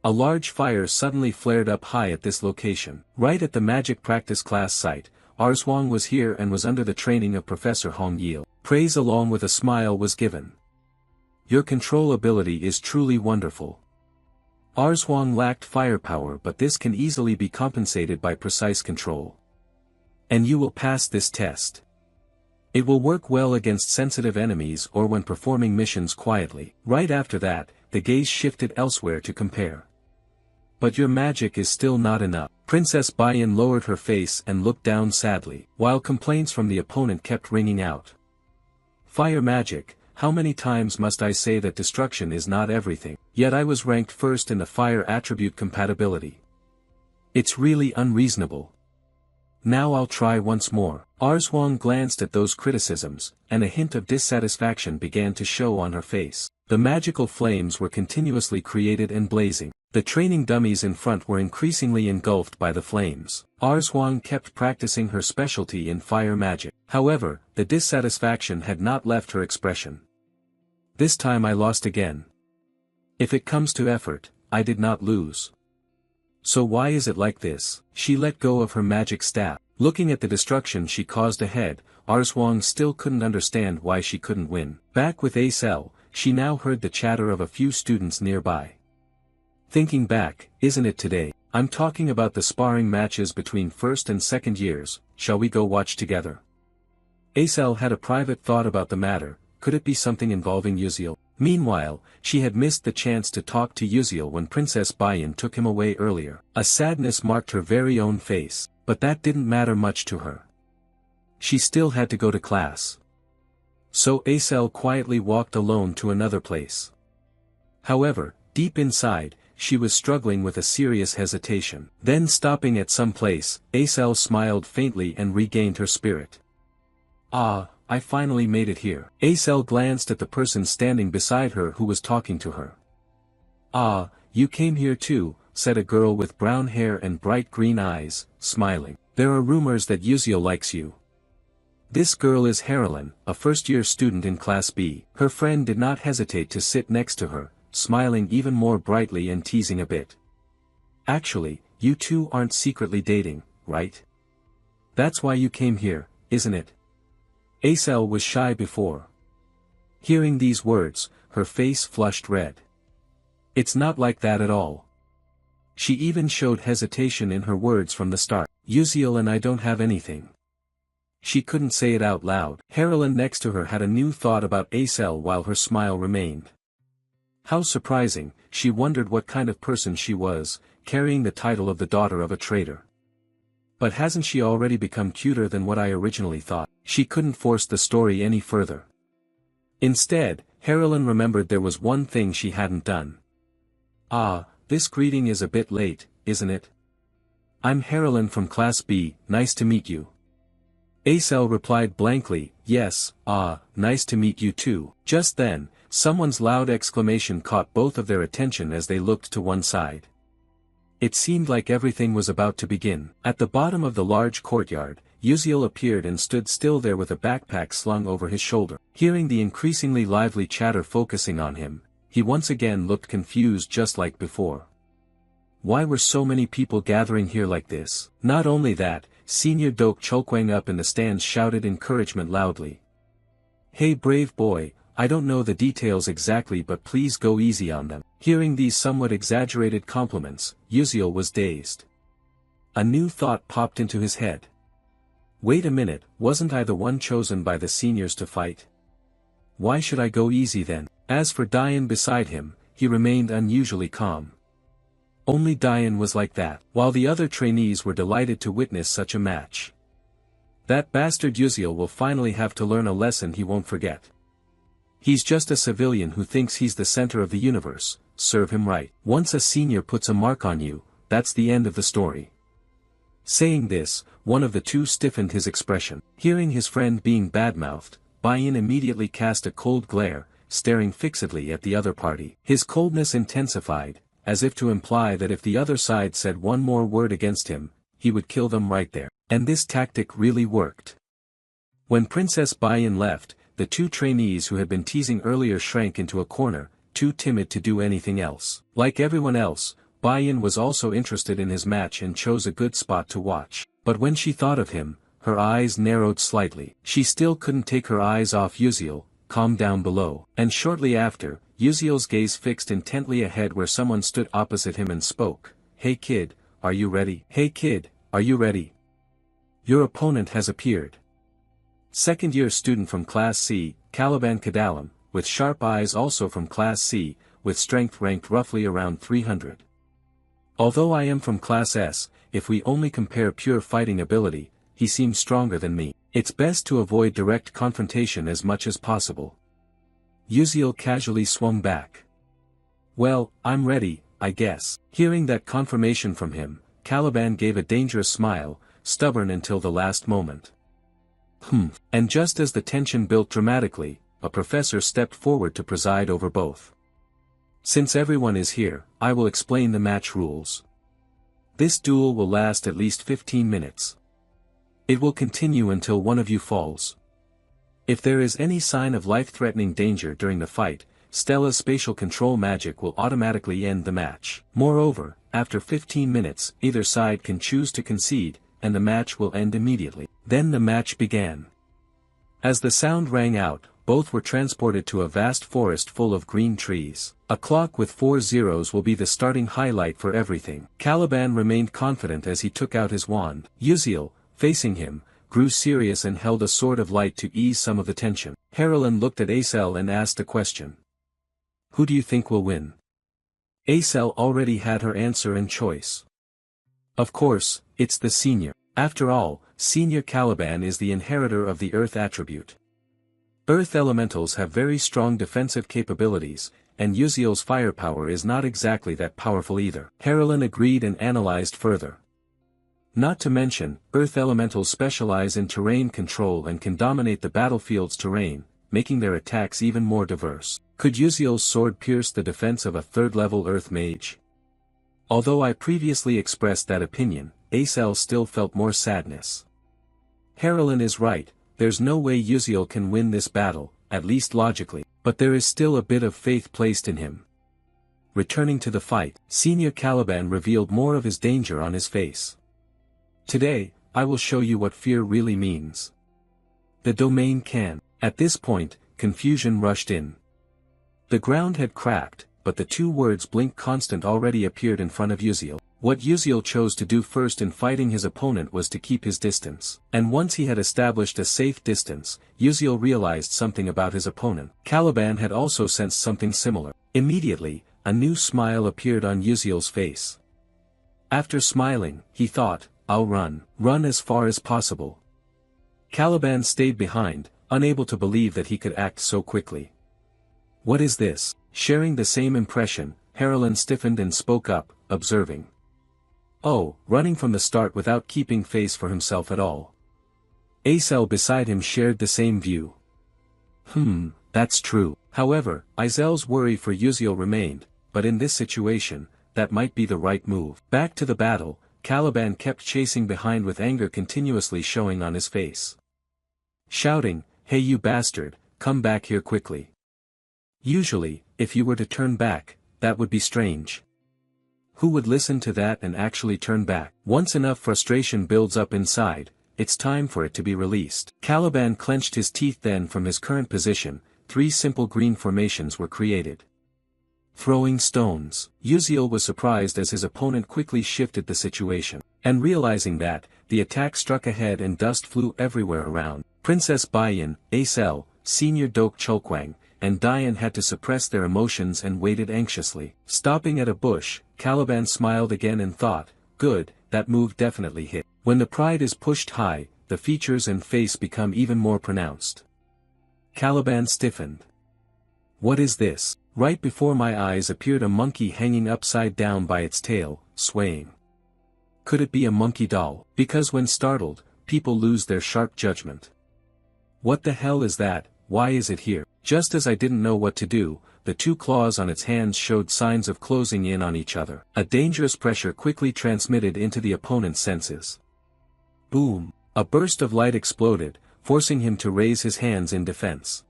A large fire suddenly flared up high at this location. Right at the magic practice class site, Arzhuang was here and was under the training of Professor Hong Yil. Praise along with a smile was given. Your control ability is truly wonderful. Arzhuang lacked firepower, but this can easily be compensated by precise control. And you will pass this test. It will work well against sensitive enemies or when performing missions quietly. Right after that, the gaze shifted elsewhere to compare. But your magic is still not enough. Princess Bayan lowered her face and looked down sadly, while complaints from the opponent kept ringing out. Fire magic, how many times must I say that destruction is not everything, yet I was ranked first in the fire attribute compatibility. It's really unreasonable. Now I'll try once more. Arzhuang glanced at those criticisms, and a hint of dissatisfaction began to show on her face. The magical flames were continuously created and blazing. The training dummies in front were increasingly engulfed by the flames. Arzhuang kept practicing her specialty in fire magic. However, the dissatisfaction had not left her expression. This time I lost again. If it comes to effort, I did not lose. So why is it like this? She let go of her magic staff. Looking at the destruction she caused ahead, Arzhuang still couldn't understand why she couldn't win. Back with Acel, she now heard the chatter of a few students nearby. Thinking back, isn't it today? I'm talking about the sparring matches between first and second years, shall we go watch together? Acel had a private thought about the matter, could it be something involving Yuziel? Meanwhile, she had missed the chance to talk to Yuziel when Princess Bayan took him away earlier. A sadness marked her very own face, but that didn't matter much to her. She still had to go to class. So Acel quietly walked alone to another place. However, deep inside, she was struggling with a serious hesitation. Then stopping at some place, Acel smiled faintly and regained her spirit. Ah, I finally made it here. Acel glanced at the person standing beside her who was talking to her. Ah, you came here too, said a girl with brown hair and bright green eyes, smiling. There are rumors that Yuziel likes you. This girl is Harolyn, a first-year student in Class B. Her friend did not hesitate to sit next to her, smiling even more brightly and teasing a bit. Actually, you two aren't secretly dating, right? That's why you came here, isn't it? Acel was shy before. Hearing these words, her face flushed red. It's not like that at all. She even showed hesitation in her words from the start. Yuziel and I don't have anything. She couldn't say it out loud. Harolyn next to her had a new thought about Acel while her smile remained. How surprising, she wondered what kind of person she was, carrying the title of the daughter of a trader. But hasn't she already become cuter than what I originally thought? She couldn't force the story any further. Instead, Harolyn remembered there was one thing she hadn't done. Ah, this greeting is a bit late, isn't it? I'm Harolyn from Class B, nice to meet you. Acel replied blankly, yes, nice to meet you too. Just then, someone's loud exclamation caught both of their attention as they looked to one side. It seemed like everything was about to begin. At the bottom of the large courtyard, Yuziel appeared and stood still there with a backpack slung over his shoulder. Hearing the increasingly lively chatter focusing on him, he once again looked confused just like before. Why were so many people gathering here like this? Not only that, Senior Dok Cholkwang up in the stands shouted encouragement loudly. Hey brave boy, I don't know the details exactly but please go easy on them. Hearing these somewhat exaggerated compliments, Yuziel was dazed. A new thought popped into his head. Wait a minute, wasn't I the one chosen by the seniors to fight? Why should I go easy then? As for Diane beside him, he remained unusually calm. Only Diane was like that, while the other trainees were delighted to witness such a match. That bastard Yuziel will finally have to learn a lesson he won't forget. He's just a civilian who thinks he's the center of the universe, serve him right. Once a senior puts a mark on you, that's the end of the story. Saying this, one of the two stiffened his expression. Hearing his friend being badmouthed, Bayan immediately cast a cold glare, staring fixedly at the other party. His coldness intensified, as if to imply that if the other side said one more word against him, he would kill them right there. And this tactic really worked. When Princess Bayan left, the two trainees who had been teasing earlier shrank into a corner, too timid to do anything else. Like everyone else, Bayan was also interested in his match and chose a good spot to watch. But when she thought of him, her eyes narrowed slightly. She still couldn't take her eyes off Yuziel, calm down below. And shortly after, Yuziel's gaze fixed intently ahead where someone stood opposite him and spoke. Hey kid, are you ready? Hey kid, are you ready? Your opponent has appeared. Second-year student from Class C, Caliban Kadalam, with sharp eyes, also from Class C, with strength ranked roughly around 300. Although I am from Class S, if we only compare pure fighting ability, he seems stronger than me. It's best to avoid direct confrontation as much as possible. Yuziel casually swung back. Well, I'm ready, I guess. Hearing that confirmation from him, Caliban gave a dangerous smile, stubborn until the last moment. And just as the tension built dramatically, a professor stepped forward to preside over both. Since everyone is here, I will explain the match rules. This duel will last at least 15 minutes. It will continue until one of you falls. If there is any sign of life-threatening danger during the fight, Stella's spatial control magic will automatically end the match. Moreover, after 15 minutes, either side can choose to concede, and the match will end immediately. Then the match began. As the sound rang out, both were transported to a vast forest full of green trees. A clock with 4 zeros will be the starting highlight for everything. Caliban remained confident as he took out his wand. Yuziel, facing him, grew serious and held a sword of light to ease some of the tension. Harlan looked at Acel and asked a question. Who do you think will win? Acel already had her answer and choice. Of course, it's the senior. After all, Senior Caliban is the inheritor of the Earth attribute. Earth elementals have very strong defensive capabilities, and Yuziel's firepower is not exactly that powerful either. Harlan agreed and analyzed further. Not to mention, Earth elementals specialize in terrain control and can dominate the battlefield's terrain, making their attacks even more diverse. Could Yuziel's sword pierce the defense of a third-level Earth mage? Although I previously expressed that opinion, Acel still felt more sadness. Harlan is right, there's no way Yuziel can win this battle, at least logically, but there is still a bit of faith placed in him. Returning to the fight, Senior Caliban revealed more of his danger on his face. Today, I will show you what fear really means. The domain can. At this point, confusion rushed in. The ground had cracked, but the two words blink constant already appeared in front of Yuziel. What Yuziel chose to do first in fighting his opponent was to keep his distance. And once he had established a safe distance, Yuziel realized something about his opponent. Caliban had also sensed something similar. Immediately, a new smile appeared on Yuziel's face. After smiling, he thought, I'll run as far as possible. Caliban stayed behind, unable to believe that he could act so quickly. What is this? Sharing the same impression, Harlan stiffened and spoke up, observing. Oh, running from the start without keeping face for himself at all. Acel beside him shared the same view. That's true. However, Izel's worry for Yuziel remained, but in this situation, that might be the right move. Back to the battle, Caliban kept chasing behind with anger continuously showing on his face. Shouting, hey you bastard, come back here quickly. Usually, if you were to turn back, that would be strange. Who would listen to that and actually turn back? Once enough frustration builds up inside, it's time for it to be released. Caliban clenched his teeth. Then from his current position, 3 simple green formations were created. Throwing stones. Yuziel was surprised as his opponent quickly shifted the situation. And realizing that, the attack struck ahead and dust flew everywhere around. Princess Baiyan, Acel, Senior Dok Chulkwang, and Dian had to suppress their emotions and waited anxiously. Stopping at a bush, Caliban smiled again and thought, good, that move definitely hit. When the pride is pushed high, the features and face become even more pronounced. Caliban stiffened. What is this? Right before my eyes appeared a monkey hanging upside down by its tail, swaying. Could it be a monkey doll? Because when startled, people lose their sharp judgment. What the hell is that? Why is it here? Just as I didn't know what to do, the two claws on its hands showed signs of closing in on each other. A dangerous pressure quickly transmitted into the opponent's senses. Boom! A burst of light exploded, forcing him to raise his hands in defense.